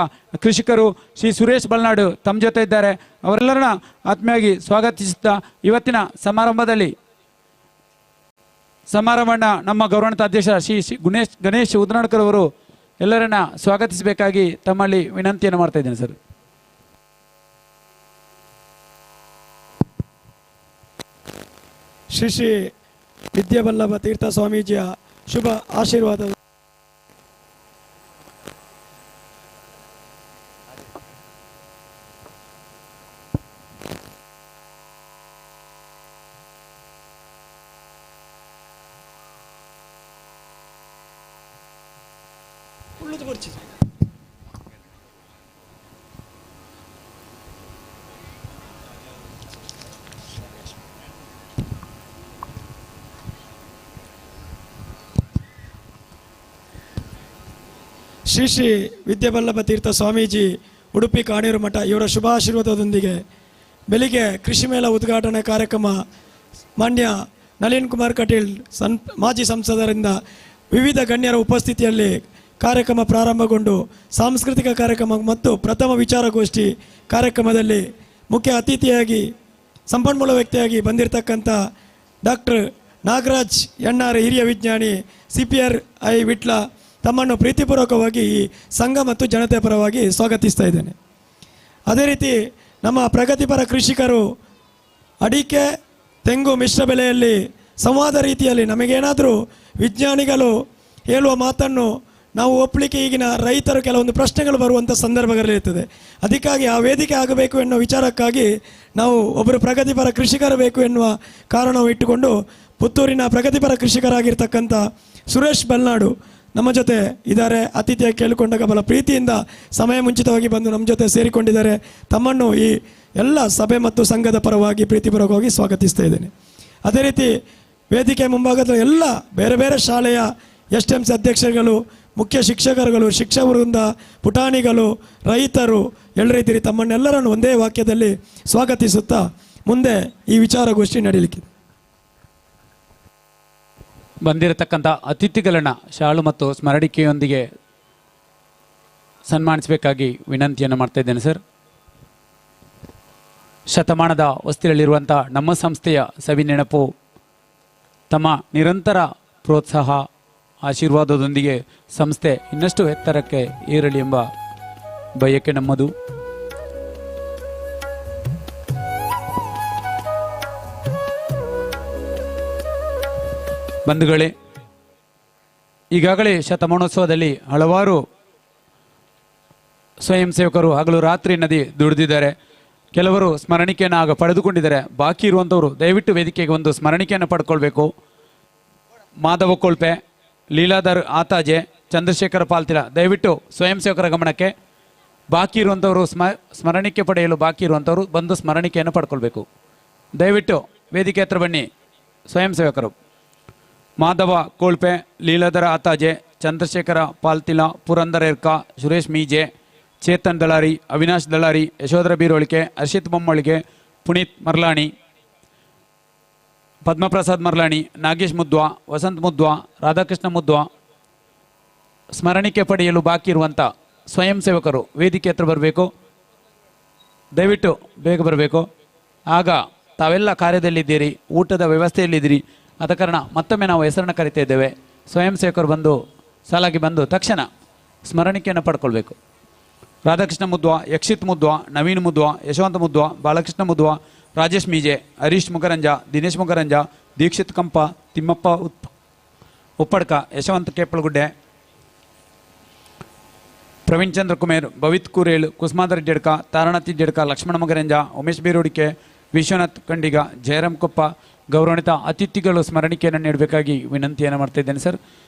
ಕೃಷಿಕರು ಶ್ರೀ ಸುರೇಶ್ ಬಲ್ನಾಡು ತಮ್ಮ ಜೊತೆ ಇದ್ದಾರೆ. ಅವರೆಲ್ಲರನ್ನ ಆತ್ಮೀಯವಾಗಿ ಸ್ವಾಗತಿಸುತ್ತಾ ಇವತ್ತಿನ ಸಮಾರಂಭನ ನಮ್ಮ ಗೌರವಾನ್ವಿತ ಅಧ್ಯಕ್ಷ ಶ್ರೀ ಗಣೇಶ್ ಉದ್ನಾಡ್ಕರ್ ಅವರು ಎಲ್ಲರನ್ನ ಸ್ವಾಗತಿಸಬೇಕಾಗಿ ತಮ್ಮಲ್ಲಿ ವಿನಂತಿಯನ್ನು ಮಾಡ್ತಾ ಇದ್ದೇನೆ ಸರ್. ಶ್ರೀ ಶ್ರೀ ವಿದ್ಯಾವಲ್ಲಭ ತೀರ್ಥ ಸ್ವಾಮೀಜಿಯ ಶುಭ ಆಶೀರ್ವಾದ. ಶ್ರೀ ಶ್ರೀ ವಿದ್ಯಾವಲ್ಲಭ ತೀರ್ಥ ಸ್ವಾಮೀಜಿ ಉಡುಪಿ ಕಾಣೇರು ಮಠ ಇವರ ಶುಭಾಶೀರ್ವಾದದೊಂದಿಗೆ ಬೆಳಿಗ್ಗೆ ಕೃಷಿ ಮೇಳ ಉದ್ಘಾಟನಾ ಕಾರ್ಯಕ್ರಮ ಮಾನ್ಯ ನಳಿನ್ ಕುಮಾರ್ ಕಟೀಲ್ ಮಾಜಿ ಸಂಸದರಿಂದ ವಿವಿಧ ಗಣ್ಯರ ಉಪಸ್ಥಿತಿಯಲ್ಲಿ ಕಾರ್ಯಕ್ರಮ ಪ್ರಾರಂಭಗೊಂಡು ಸಾಂಸ್ಕೃತಿಕ ಕಾರ್ಯಕ್ರಮ ಮತ್ತು ಪ್ರಥಮ ವಿಚಾರಗೋಷ್ಠಿ ಕಾರ್ಯಕ್ರಮದಲ್ಲಿ ಮುಖ್ಯ ಅತಿಥಿಯಾಗಿ ಸಂಪನ್ಮೂಲ ವ್ಯಕ್ತಿಯಾಗಿ ಬಂದಿರತಕ್ಕಂಥ ಡಾಕ್ಟರ್ ನಾಗರಾಜ್ ಎಣ್ಣಾರ್ ಹಿರಿಯ ವಿಜ್ಞಾನಿ CPRI ವಿಟ್ಲ ತಮ್ಮನ್ನು ಪ್ರೀತಿಪೂರ್ವಕವಾಗಿ ಈ ಸಂಘ ಮತ್ತು ಜನತೆ ಪರವಾಗಿ ಸ್ವಾಗತಿಸ್ತಾ ಇದ್ದೇನೆ. ಅದೇ ರೀತಿ ನಮ್ಮ ಪ್ರಗತಿಪರ ಕೃಷಿಕರು ಅಡಿಕೆ ತೆಂಗು ಮಿಶ್ರ ಬೆಲೆಯಲ್ಲಿ ಸಂವಾದ ರೀತಿಯಲ್ಲಿ ನಮಗೇನಾದರೂ ವಿಜ್ಞಾನಿಗಳು ಹೇಳುವ ಮಾತನ್ನು ನಾವು ಒಪ್ಪಲಿಕ್ಕೆ ಈಗಿನ ರೈತರು ಕೆಲವೊಂದು ಪ್ರಶ್ನೆಗಳು ಬರುವಂಥ ಸಂದರ್ಭಗಳಿರ್ತದೆ. ಅದಕ್ಕಾಗಿ ಆ ವೇದಿಕೆ ಆಗಬೇಕು ಎನ್ನುವ ವಿಚಾರಕ್ಕಾಗಿ ನಾವು ಒಬ್ಬರು ಪ್ರಗತಿಪರ ಕೃಷಿಕರು ಬೇಕು ಎನ್ನುವ ಕಾರಣವು ಇಟ್ಟುಕೊಂಡು ಪುತ್ತೂರಿನ ಪ್ರಗತಿಪರ ಕೃಷಿಕರಾಗಿರ್ತಕ್ಕಂಥ ಸುರೇಶ್ ಬಲ್ನಾಡು ನಮ್ಮ ಜೊತೆ ಇದ್ದಾರೆ. ಅತಿಥಿಯಾಗಿ ಕೇಳಿಕೊಂಡಾಗ ಬಹಳ ಪ್ರೀತಿಯಿಂದ ಸಮಯ ಮುಂಚಿತವಾಗಿ ಬಂದು ನಮ್ಮ ಜೊತೆ ಸೇರಿಕೊಂಡಿದ್ದಾರೆ. ತಮ್ಮನ್ನು ಈ ಎಲ್ಲ ಸಭೆ ಮತ್ತು ಸಂಘದ ಪರವಾಗಿ ಪ್ರೀತಿಪೂರ್ವಕವಾಗಿ ಸ್ವಾಗತಿಸ್ತಾ ಇದ್ದೇನೆ. ಅದೇ ರೀತಿ ವೇದಿಕೆ ಮುಂಭಾಗದ ಎಲ್ಲ ಬೇರೆ ಬೇರೆ ಶಾಲೆಯ STMC ಅಧ್ಯಕ್ಷರುಗಳು, ಮುಖ್ಯ ಶಿಕ್ಷಕರುಗಳು, ಶಿಕ್ಷಕರಿಂದ ಪುಟಾಣಿಗಳು, ರೈತರು ಎಲ್ಲರಿದ್ದೀರಿ. ತಮ್ಮನ್ನೆಲ್ಲರನ್ನು ಒಂದೇ ವಾಕ್ಯದಲ್ಲಿ ಸ್ವಾಗತಿಸುತ್ತಾ ಮುಂದೆ ಈ ವಿಚಾರಗೋಷ್ಠಿ ನಡೆಯಲಿಕ್ಕಿದೆ. ಬಂದಿರತಕ್ಕಂಥ ಅತಿಥಿಗಳನ್ನ ಶಾಲು ಮತ್ತು ಸ್ಮರಣಿಕೆಯೊಂದಿಗೆ ಸನ್ಮಾನಿಸಬೇಕಾಗಿ ವಿನಂತಿಯನ್ನು ಮಾಡ್ತಾ ಇದ್ದೇನೆ ಸರ್. ಶತಮಾನದ ಹೊಸ್ತಿಲಲ್ಲಿರುವಂಥ ನಮ್ಮ ಸಂಸ್ಥೆಯ ಸವಿ ನೆನಪು, ತಮ್ಮ ನಿರಂತರ ಪ್ರೋತ್ಸಾಹ ಆಶೀರ್ವಾದದೊಂದಿಗೆ ಸಂಸ್ಥೆ ಇನ್ನಷ್ಟು ಎತ್ತರಕ್ಕೆ ಏರಲಿ ಎಂಬ ಬಯಕೆ ನಮ್ಮದು. ಬಂಧುಗಳೇ, ಈಗಾಗಲೇ ಶತಮಾನೋತ್ಸವದಲ್ಲಿ ಹಲವಾರು ಸ್ವಯಂ ಸೇವಕರು ಹಗಲು ರಾತ್ರಿ ಎನ್ನದೇ ದುಡಿದಿದ್ದಾರೆ. ಕೆಲವರು ಸ್ಮರಣಿಕೆಯನ್ನು ಆಗ ಪಡೆದುಕೊಂಡಿದ್ದಾರೆ. ಬಾಕಿ ಇರುವಂಥವರು ದಯವಿಟ್ಟು ವೇದಿಕೆಗೆ ಒಂದು ಸ್ಮರಣಿಕೆಯನ್ನು ಪಡ್ಕೊಳ್ಬೇಕು. ಮಾಧವ ಕೊಳ್ಪೆ, ಲೀಲಾಧರ್ ಆತಾಜೆ, ಚಂದ್ರಶೇಖರ ಪಾಲ್ತಿಲ, ದಯವಿಟ್ಟು ಸ್ವಯಂ ಸೇವಕರ ಗಮನಕ್ಕೆ. ಬಾಕಿ ಇರುವಂಥವರು ಸ್ಮರಣಿಕೆ ಪಡೆಯಲು ಬಾಕಿ ಇರುವಂಥವರು ಬಂದು ಸ್ಮರಣಿಕೆಯನ್ನು ಪಡ್ಕೊಳ್ಬೇಕು. ದಯವಿಟ್ಟು ವೇದಿಕೆ ಹತ್ರ ಬನ್ನಿ. ಸ್ವಯಂ ಸೇವಕರು ಮಾಧವ ಕೋಳ್ಪೆ, ಲೀಲಾಧರ ಆತಾಜೆ, ಚಂದ್ರಶೇಖರ ಪಾಲ್ತಿಲ, ಪುರಂದರ ಎರ್ಕ, ಸುರೇಶ್ ಮೀಜೆ, ಚೇತನ್ ದಳಾರಿ, ಅವಿನಾಶ್ ದಳಾರಿ, ಯಶೋಧರ ಬೀರೋಳಿಕೆ, ಹರ್ಷಿತ್ ಬೊಮ್ಮಳಿಗೆ, ಪುನೀತ್ ಮರ್ಲಾಣಿ, ಪದ್ಮಪ್ರಸಾದ್ ಮರ್ಲಾಣಿ, ನಾಗೇಶ್ ಮುದ್ವಾ, ವಸಂತ್ ಮುದ್ವಾ, ರಾಧಾಕೃಷ್ಣ ಮುದ್ವಾ. ಸ್ಮರಣಿಕೆ ಪಡೆಯಲು ಬಾಕಿ ಇರುವಂಥ ಸ್ವಯಂ ಸೇವಕರು ವೇದಿಕೆ ಹತ್ರ ಬರಬೇಕು. ದಯವಿಟ್ಟು ಬೇಗ ಬರಬೇಕು. ಆಗ ತಾವೆಲ್ಲ ಕಾರ್ಯದಲ್ಲಿದ್ದೀರಿ, ಊಟದ ವ್ಯವಸ್ಥೆಯಲ್ಲಿದ್ದೀರಿ. ಆದ ಕಾರಣ ಮತ್ತೊಮ್ಮೆ ನಾವು ಹೆಸರನ್ನು ಕರಿತಾ ಇದ್ದೇವೆ. ಸ್ವಯಂ ಸೇವಕರು ಬಂದು ಸಾಲಾಗಿ ಬಂದು ತಕ್ಷಣ ಸ್ಮರಣಿಕೆಯನ್ನು ಪಡ್ಕೊಳ್ಬೇಕು. ರಾಧಾಕೃಷ್ಣ ಮುದ್ವಾ, ಯಕ್ಷಿತ್ ಮುದ್ವಾ, ನವೀನ್ ಮುದ್ವಾ, ಯಶವಂತ ಮುದ್ವಾ, ಬಾಲಕೃಷ್ಣ ಮುದ್ವಾ, ರಾಜೇಶ್ ಮೀಜೆ, ಹರೀಶ್ ಮುಖರಂಜ, ದಿನೇಶ್ ಮುಖರಂಜ, ದೀಕ್ಷಿತ್ ಕಂಪ, ತಿಮ್ಮಪ್ಪ ಉಪ್ಪಡ್ಕ, ಯಶವಂತ್ ಕೇಪಳಗುಡ್ಡೆ, ಪ್ರವೀಣ್ ಚಂದ್ರ ಕುಮೇರ್, ಭವಿತ್ ಕುರೇಳ್, ಕುಸುಮಾಧರ್ ಜಡ್ಕ, ತಾರಾನಾಥಿ ಜಡ್ಕ, ಲಕ್ಷ್ಮಣ ಮುಖರಂಜ, ಉಮೇಶ್ ಬೀರೋಡಿಕೆ, ವಿಶ್ವನಾಥ್ ಕಂಡಿಗ, ಜಯರಾಮ್ ಕೊಪ್ಪ. ಗೌರವಾನ್ವಿತ ಅತಿಥಿಗಳು ಸ್ಮರಣಿಕೆಯನ್ನು ನೀಡಬೇಕಾಗಿ ವಿನಂತಿಯನ್ನು ಮಾಡ್ತಾ ಇದ್ದೇನೆ ಸರ್.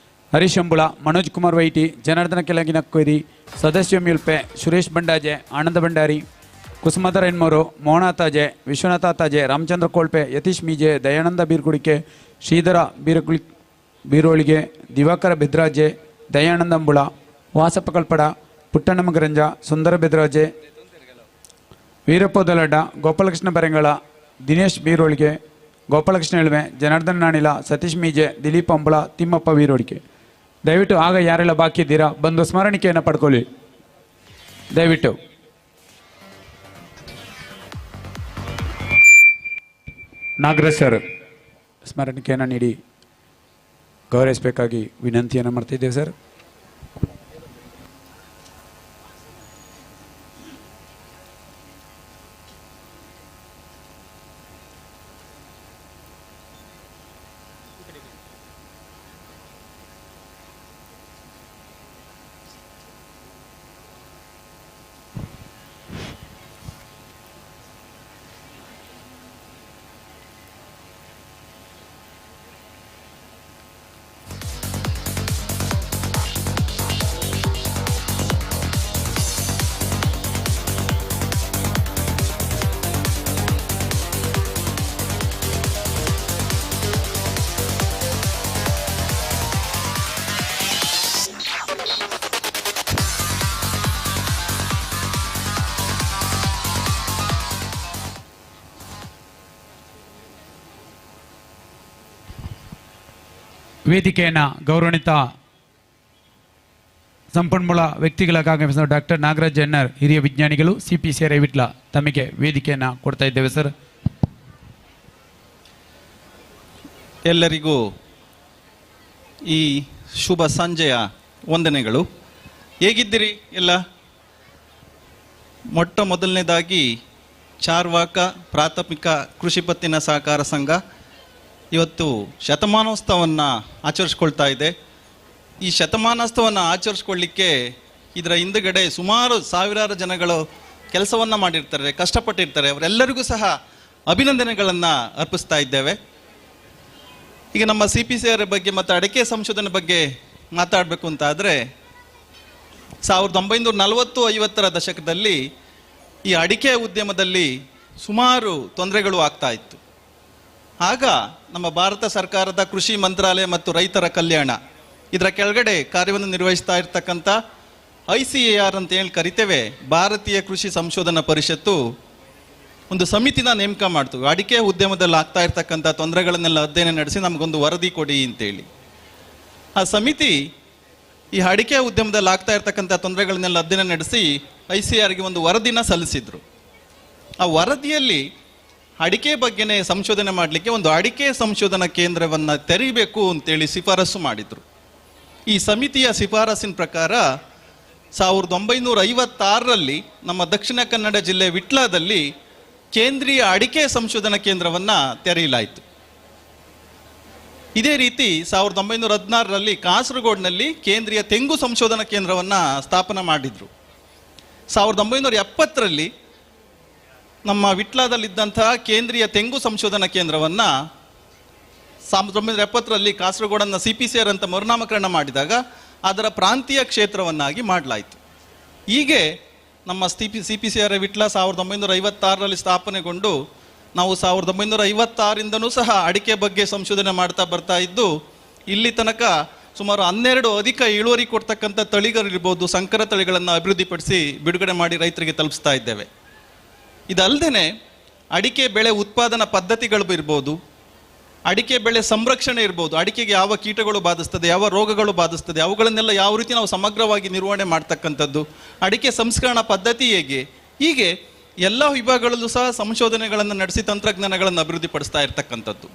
ಹರೀಶ್ ಅಂಬುಳ, ಮನೋಜ್ ಕುಮಾರ್ ವೈಟಿ, ಜನಾರ್ದನ ಕೆಳಗಿನ ಕೊಯ್ರಿ, ಸದಸ್ಯ ಮ್ಯುಲ್ಪೆ, ಸುರೇಶ್ ಬಂಡಾಜೆ, ಆನಂದ ಭಂಡಾರಿ, ಕುಸುಮಾಧರ ಹೆಣ್ಮೂರು, ಮೋಹನಾತಾಜೆ, ವಿಶ್ವನಾಥ ತಾಜೆ, ರಾಮಚಂದ್ರ ಕೋಳ್ಪೆ, ಯತೀಶ್ ಮೀಜೆ, ದಯಾನಂದ ಬೀರ್ಗುಡಿಕೆ, ಶ್ರೀಧರ ಬೀರೋಳಿಗೆ, ದಿವಾಕರ ಬಿದ್ರಾಜೆ, ದಯಾನಂದ ಅಂಬುಳ, ವಾಸಪ್ಪ ಕಲ್ಪಡ, ಪುಟ್ಟಣ್ಣಮಗರಂಜ, ಸುಂದರ ಬೆದರಾಜೆ, ವೀರಪ್ಪ ದೊಲಡ್ಡ, ಗೋಪಾಲಕೃಷ್ಣ ಬರೆಂಗಳ, ದಿನೇಶ್ ಬೀರೋಳಿಗೆ, ಗೋಪಾಲಕೃಷ್ಣ ಎಳ್ವೆ, ಜನಾರ್ದನ್ ನಾಣಿಲ, ಸತೀಶ್ ಮೀಜೆ, ದಿಲೀಪ್ ಅಂಬಳ, ತಿಮ್ಮಪ್ಪ ವೀರೋಳಿಗೆ. ದಯವಿಟ್ಟು ಆಗ ಯಾರೆಲ್ಲ ಬಾಕಿ ಇದ್ದೀರಾ ಬಂದು ಸ್ಮರಣಿಕೆಯನ್ನು ಪಡ್ಕೊಳ್ಳಿ ದಯವಿಟ್ಟು. ನಾಗರಾಜ್ ಸರ್ ಸ್ಮರಣಿಕೆಯನ್ನು ನೀಡಿ ಗೌರವಿಸಬೇಕಾಗಿ ವಿನಂತಿಯನ್ನು ಮಾಡ್ತಿದ್ದೇವೆ ಸರ್. ವೇದಿಕೆಯನ್ನು ಗೌರವಾನ್ವಿತ ಸಂಪನ್ಮೂಲ ವ್ಯಕ್ತಿಗಳಾಗಿ ಆಗಮಿಸಿದ ಡಾಕ್ಟರ್ ನಾಗರಾಜ್ ಎನ್ಆರ್ ಹಿರಿಯ ವಿಜ್ಞಾನಿಗಳು CPCR ವಿಟ್ಲ ತಮಗೆ ವೇದಿಕೆಯನ್ನು ಕೊಡ್ತಾ ಇದ್ದೇವೆ ಸರ್. ಎಲ್ಲರಿಗೂ ಈ ಶುಭ ಸಂಜೆಯ ವಂದನೆಗಳು. ಹೇಗಿದ್ದೀರಿ ಎಲ್ಲ? ಮೊಟ್ಟ ಮೊದಲನೇದಾಗಿ ಚಾರ್ವಾಕ ಪ್ರಾಥಮಿಕ ಕೃಷಿ ಪತ್ತಿನ ಸಹಕಾರ ಸಂಘ ಇವತ್ತು ಶತಮಾನೋತ್ಸವವನ್ನು ಆಚರಿಸ್ಕೊಳ್ತಾ ಇದೆ. ಈ ಶತಮಾನೋತ್ಸವವನ್ನು ಆಚರಿಸ್ಕೊಳ್ಳಿಕ್ಕೆ ಇದರ ಹಿಂದುಗಡೆ ಸುಮಾರು ಸಾವಿರಾರು ಜನಗಳು ಕೆಲಸವನ್ನು ಮಾಡಿರ್ತಾರೆ, ಕಷ್ಟಪಟ್ಟಿರ್ತಾರೆ. ಅವರೆಲ್ಲರಿಗೂ ಸಹ ಅಭಿನಂದನೆಗಳನ್ನು ಅರ್ಪಿಸ್ತಾ ಇದ್ದೇವೆ. ಈಗ ನಮ್ಮ CPCR ಬಗ್ಗೆ ಮತ್ತು ಅಡಿಕೆ ಸಂಶೋಧನೆ ಬಗ್ಗೆ ಮಾತಾಡಬೇಕು ಅಂತ ಆದರೆ 1940-50ರ ದಶಕದಲ್ಲಿ ಈ ಅಡಿಕೆ ಉದ್ಯಮದಲ್ಲಿ ಸುಮಾರು ತೊಂದರೆಗಳು ಆಗ್ತಾ ಇತ್ತು. ಆಗ ನಮ್ಮ ಭಾರತ ಸರ್ಕಾರದ ಕೃಷಿ ಮಂತ್ರಾಲಯ ಮತ್ತು ರೈತರ ಕಲ್ಯಾಣ ಇದರ ಕೆಳಗಡೆ ಕಾರ್ಯವನ್ನು ನಿರ್ವಹಿಸ್ತಾ ಇರ್ತಕ್ಕಂಥ ICAR ಅಂತ ಹೇಳಿ ಕರಿತೇವೆ, ಭಾರತೀಯ ಕೃಷಿ ಸಂಶೋಧನಾ ಪರಿಷತ್ತು ಒಂದು ಸಮಿತಿನ ನೇಮಕ ಮಾಡ್ತು. ಅಡಿಕೆ ಉದ್ಯಮದಲ್ಲಿ ಆಗ್ತಾ ಇರ್ತಕ್ಕಂಥ ತೊಂದರೆಗಳನ್ನೆಲ್ಲ ಅಧ್ಯಯನ ನಡೆಸಿ ನಮಗೊಂದು ವರದಿ ಕೊಡಿ ಅಂತೇಳಿ. ಆ ಸಮಿತಿ ಈ ಅಡಿಕೆ ಉದ್ಯಮದಲ್ಲಿ ಆಗ್ತಾ ಇರ್ತಕ್ಕಂಥ ತೊಂದರೆಗಳನ್ನೆಲ್ಲ ಅಧ್ಯಯನ ನಡೆಸಿ ICARಗೆ ಒಂದು ವರದಿನ ಸಲ್ಲಿಸಿದ್ರು. ಆ ವರದಿಯಲ್ಲಿ ಅಡಿಕೆ ಬಗ್ಗೆನೇ ಸಂಶೋಧನೆ ಮಾಡಲಿಕ್ಕೆ ಒಂದು ಅಡಿಕೆ ಸಂಶೋಧನಾ ಕೇಂದ್ರವನ್ನು ತೆರೀಬೇಕು ಅಂತೇಳಿ ಶಿಫಾರಸು ಮಾಡಿದರು. ಈ ಸಮಿತಿಯ ಶಿಫಾರಸಿನ ಪ್ರಕಾರ 1956ರಲ್ಲಿ ನಮ್ಮ ದಕ್ಷಿಣ ಕನ್ನಡ ಜಿಲ್ಲೆ ವಿಟ್ಲದಲ್ಲಿ ಕೇಂದ್ರೀಯ ಅಡಿಕೆ ಸಂಶೋಧನಾ ಕೇಂದ್ರವನ್ನು ತೆರೆಯಲಾಯಿತು. ಇದೇ ರೀತಿ 1916ರಲ್ಲಿ ಕಾಸರಗೋಡಿನಲ್ಲಿ ಕೇಂದ್ರೀಯ ತೆಂಗು ಸಂಶೋಧನಾ ಕೇಂದ್ರವನ್ನು ಸ್ಥಾಪನೆ ಮಾಡಿದರು. 1970ರಲ್ಲಿ ನಮ್ಮ ವಿಟ್ಲದಲ್ಲಿದ್ದಂತಹ ಕೇಂದ್ರೀಯ ತೆಂಗು ಸಂಶೋಧನಾ ಕೇಂದ್ರವನ್ನು 1970ರಲ್ಲಿ ಕಾಸರಗೋಡನ್ನು CPCR ಅಂತ ಮರುನಾಮಕರಣ ಮಾಡಿದಾಗ ಅದರ ಪ್ರಾಂತೀಯ ಕ್ಷೇತ್ರವನ್ನಾಗಿ ಮಾಡಲಾಯಿತು. ಹೀಗೆ ನಮ್ಮ CPCR ವಿಟ್ಲ 1956ರಲ್ಲಿ ಸ್ಥಾಪನೆಗೊಂಡು ನಾವು 1956ರಿಂದನೂ ಸಹ ಅಡಿಕೆ ಬಗ್ಗೆ ಸಂಶೋಧನೆ ಮಾಡ್ತಾ ಬರ್ತಾ ಇದ್ದು ಇಲ್ಲಿ ತನಕ ಸುಮಾರು 12 ಅಧಿಕ ಇಳುವರಿ ಕೊಡ್ತಕ್ಕಂಥ ತಳಿಗಳಿರ್ಬೋದು, ಸಂಕರ ತಳಿಗಳನ್ನು ಅಭಿವೃದ್ಧಿಪಡಿಸಿ ಬಿಡುಗಡೆ ಮಾಡಿ ರೈತರಿಗೆ ತಲುಪಿಸ್ತಾ ಇದ್ದೇವೆ. ಇದಲ್ಲದೆ ಅಡಿಕೆ ಬೆಳೆ ಉತ್ಪಾದನಾ ಪದ್ಧತಿಗಳು ಇರ್ಬೋದು, ಅಡಿಕೆ ಬೆಳೆ ಸಂರಕ್ಷಣೆ ಇರ್ಬೋದು, ಅಡಿಕೆಗೆ ಯಾವ ಕೀಟಗಳು ಬಾಧಿಸ್ತದೆ, ಯಾವ ರೋಗಗಳು ಬಾಧಿಸ್ತದೆ, ಅವುಗಳನ್ನೆಲ್ಲ ಯಾವ ರೀತಿ ನಾವು ಸಮಗ್ರವಾಗಿ ನಿರ್ವಹಣೆ ಮಾಡ್ತಕ್ಕಂಥದ್ದು, ಅಡಿಕೆ ಸಂಸ್ಕರಣಾ ಪದ್ಧತಿ ಹೇಗೆ, ಹೀಗೆ ಎಲ್ಲ ವಿಭಾಗಗಳಲ್ಲೂ ಸಹ ಸಂಶೋಧನೆಗಳನ್ನು ನಡೆಸಿ ತಂತ್ರಜ್ಞಾನಗಳನ್ನು ಅಭಿವೃದ್ಧಿಪಡಿಸ್ತಾ ಇರ್ತಕ್ಕಂಥದ್ದು.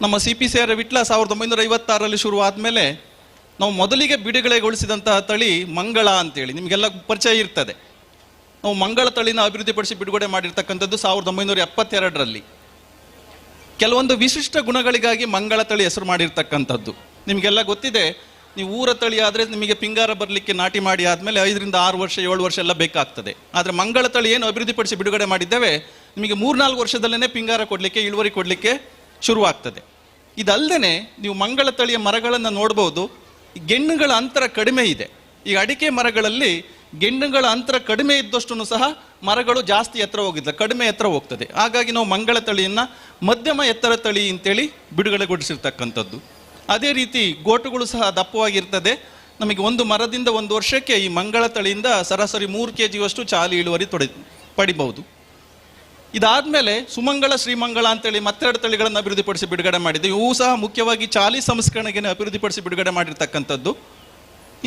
ನಮ್ಮ CPCR ವಿಟ್ಲ 1956ರಲ್ಲಿ ಶುರುವಾದ ಮೇಲೆ ನಾವು ಮೊದಲಿಗೆ ಬಿಡುಗಡೆಗೊಳಿಸಿದಂತಹ ತಳಿ ಮಂಗಳ ಅಂತೇಳಿ ನಿಮಗೆಲ್ಲ ಪರಿಚಯ ಇರ್ತದೆ. ನಾವು ಮಂಗಳ ತಳಿನ ಅಭಿವೃದ್ಧಿಪಡಿಸಿ ಬಿಡುಗಡೆ ಮಾಡಿರ್ತಕ್ಕಂಥದ್ದು 1972ರಲ್ಲಿ. ಕೆಲವೊಂದು ವಿಶಿಷ್ಟ ಗುಣಗಳಿಗಾಗಿ ಮಂಗಳ ತಳಿ ಹೆಸರು ಮಾಡಿರ್ತಕ್ಕಂಥದ್ದು ನಿಮಗೆಲ್ಲ ಗೊತ್ತಿದೆ. ನೀವು ಊರ ತಳಿ ಆದರೆ ನಿಮಗೆ ಪಿಂಗಾರ ಬರಲಿಕ್ಕೆ ನಾಟಿ ಮಾಡಿ ಆದಮೇಲೆ 5ರಿಂದ 6 ವರ್ಷ 7 ವರ್ಷ ಎಲ್ಲ ಬೇಕಾಗ್ತದೆ. ಆದರೆ ಮಂಗಳ ತಳಿ ಏನು ಅಭಿವೃದ್ಧಿಪಡಿಸಿ ಬಿಡುಗಡೆ ಮಾಡಿದ್ದೇವೆ ನಿಮಗೆ 3-4 ವರ್ಷದಲ್ಲೇ ಪಿಂಗಾರ ಕೊಡಲಿಕ್ಕೆ, ಇಳುವರಿ ಕೊಡಲಿಕ್ಕೆ ಶುರುವಾಗ್ತದೆ. ಇದಲ್ಲದೆ ನೀವು ಮಂಗಳ ತಳಿಯ ಮರಗಳನ್ನು ನೋಡ್ಬೋದು, ಗೆಣ್ಣುಗಳ ಅಂತರ ಕಡಿಮೆ ಇದೆ. ಈ ಅಡಿಕೆ ಮರಗಳಲ್ಲಿ ಗೆಣ್ಣುಗಳ ಅಂತರ ಕಡಿಮೆ ಇದ್ದಷ್ಟು ಸಹ ಮರಗಳು ಜಾಸ್ತಿ ಎತ್ತರ ಹೋಗಿಲ್ಲ, ಕಡಿಮೆ ಎತ್ತರ ಹೋಗ್ತದೆ. ಹಾಗಾಗಿ ನಾವು ಮಂಗಳ ತಳಿಯನ್ನು ಮಧ್ಯಮ ಎತ್ತರ ತಳಿ ಅಂತೇಳಿ ಬಿಡುಗಡೆಗೊಳಿಸಿರ್ತಕ್ಕಂಥದ್ದು. ಅದೇ ರೀತಿ ಗೋಟುಗಳು ಸಹ ದಪ್ಪವಾಗಿರ್ತದೆ, ನಮಗೆ ಒಂದು ಮರದಿಂದ ಒಂದು ವರ್ಷಕ್ಕೆ ಈ ಮಂಗಳ ತಳಿಯಿಂದ ಸರಾಸರಿ 3 kg ಚಾಲಿ ಇಳುವರಿ ಪಡಿಬಹುದು. ಇದಾದ್ಮೇಲೆ ಸುಮಂಗಳ ಶ್ರೀಮಂಗಳ ಅಂತೇಳಿ ಮತ್ತೆರಡು ತಳಿಗಳನ್ನು ಅಭಿವೃದ್ಧಿಪಡಿಸಿ ಬಿಡುಗಡೆ ಮಾಡಿದ್ದು. ಇವು ಸಹ ಮುಖ್ಯವಾಗಿ ಚಾಲಿ ಸಂಸ್ಕರಣೆಗೆ ಅಭಿವೃದ್ಧಿಪಡಿಸಿ ಬಿಡುಗಡೆ ಮಾಡಿರ್ತಕ್ಕಂಥದ್ದು.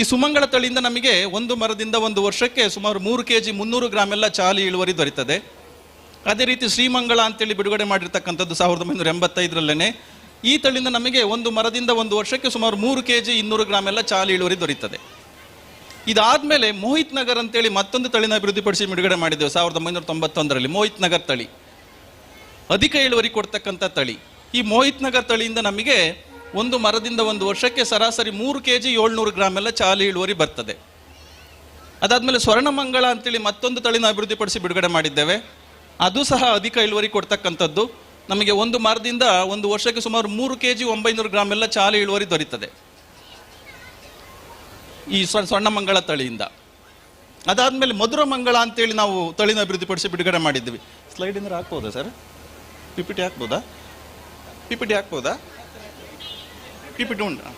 ಈ ಸುಮಂಗಳ ತಳಿಯಿಂದ ನಮಗೆ ಒಂದು ಮರದಿಂದ ಒಂದು ವರ್ಷಕ್ಕೆ ಸುಮಾರು 3 kg 300 ಗ್ರಾಮ್ ಎಲ್ಲ ಚಾಲಿ ಇಳುವರಿ ದೊರೀತದೆ. ಅದೇ ರೀತಿ ಶ್ರೀಮಂಗಳ ಅಂತೇಳಿ ಬಿಡುಗಡೆ ಮಾಡಿರ್ತಕ್ಕಂಥದ್ದು 1985ರಲ್ಲೇನೆ. ಈ ತಳಿಯಿಂದ ನಮಗೆ ಒಂದು ಮರದಿಂದ ಒಂದು ವರ್ಷಕ್ಕೆ ಸುಮಾರು 3 kg 200 ಗ್ರಾಮ್ ಎಲ್ಲ ಚಾಲಿ ಇಳುವರಿ ದೊರೀತದೆ. ಇದಾದ್ಮೇಲೆ ಮೋಹಿತ್ ನಗರ್ ಅಂತೇಳಿ ಮತ್ತೊಂದು ತಳಿನ ಅಭಿವೃದ್ಧಿಪಡಿಸಿ ಬಿಡುಗಡೆ ಮಾಡಿದ್ದೆವು 1991ರಲ್ಲಿ. ಮೋಹಿತ್ ನಗರ್ ತಳಿ ಅಧಿಕ ಇಳುವರಿ ಕೊಡ್ತಕ್ಕಂಥ ತಳಿ. ಈ ಮೋಹಿತ್ ನಗರ್ ತಳಿಯಿಂದ ನಮಗೆ ಒಂದು ಮರದಿಂದ ಒಂದು ವರ್ಷಕ್ಕೆ ಸರಾಸರಿ 3 kg 700 ಗ್ರಾಮ್ ಎಲ್ಲ ಚಾಲಿ ಇಳುವರಿ ಬರ್ತದೆ. ಅದಾದ್ಮೇಲೆ ಸ್ವರ್ಣಮಂಗಳ ಅಂತೇಳಿ ಮತ್ತೊಂದು ತಳಿನ ಅಭಿವೃದ್ಧಿಪಡಿಸಿ ಬಿಡುಗಡೆ ಮಾಡಿದ್ದೇವೆ. ಅದು ಸಹ ಅಧಿಕ ಇಳುವರಿ ಕೊಡ್ತಕ್ಕಂಥದ್ದು. ನಮಗೆ ಒಂದು ಮರದಿಂದ ಒಂದು ವರ್ಷಕ್ಕೆ ಸುಮಾರು 3 kg 900 ಗ್ರಾಮ್ ಎಲ್ಲ ಚಾಲಿ ಇಳುವರಿ ದೊರೀತದೆ ಈ ಸ್ವರ್ಣಮಂಗಳ ತಳಿಯಿಂದ. ಅದಾದ್ಮೇಲೆ ಮಧುರ ಮಂಗಳ ಅಂತೇಳಿ ನಾವು ತಳಿನ ಅಭಿವೃದ್ಧಿಪಡಿಸಿ ಬಿಡುಗಡೆ ಮಾಡಿದ್ವಿ. ಸ್ಲೈಡ್ ಇಂದ ಹಾಕ್ಬೋದಾ ಸರ್? ಪಿಪಿಟಿ ಹಾಕ್ಬೋದಾ? ಪಿಪಿಟಿ ಹಾಕ್ಬೋದಾ? ಪಿಪಿಟಿ ಉಂಟಾ?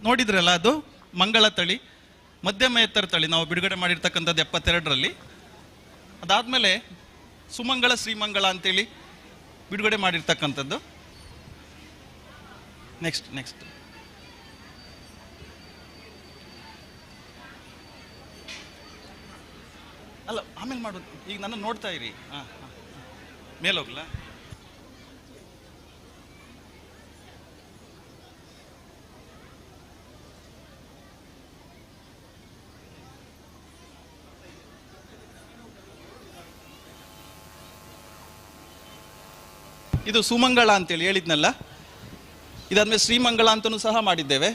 ನೋಡಿದ್ರಲ್ಲ, ಅದು ಮಂಗಳ ತಳಿ, ಮಧ್ಯಮ ಎತ್ತರ ತಳಿ ನಾವು ಬಿಡುಗಡೆ ಮಾಡಿರ್ತಕ್ಕಂಥದ್ದು 72ರಲ್ಲಿ. ಅದಾದಮೇಲೆ ಸುಮಂಗಳ ಶ್ರೀಮಂಗಳ ಅಂತೇಳಿ ಬಿಡುಗಡೆ ಮಾಡಿರ್ತಕ್ಕಂಥದ್ದು. ನೆಕ್ಸ್ಟ್ ಅಲ್ಲ, ಆಮೇಲೆ ಮಾಡೋದು. ಈಗ ನನ್ನ ನೋಡ್ತಾ ಇರಿ. ಮೇಲೋಗ್ಲಾ? ಇದು ಸುಮಂಗಳ ಅಂತೇಳಿ ಹೇಳಿದ್ನಲ್ಲ. ಇದಾದ್ಮೇಲೆ ಶ್ರೀಮಂಗಳ ಅಂತಲೂ ಸಹ ಮಾಡಿದ್ದೇವೆ.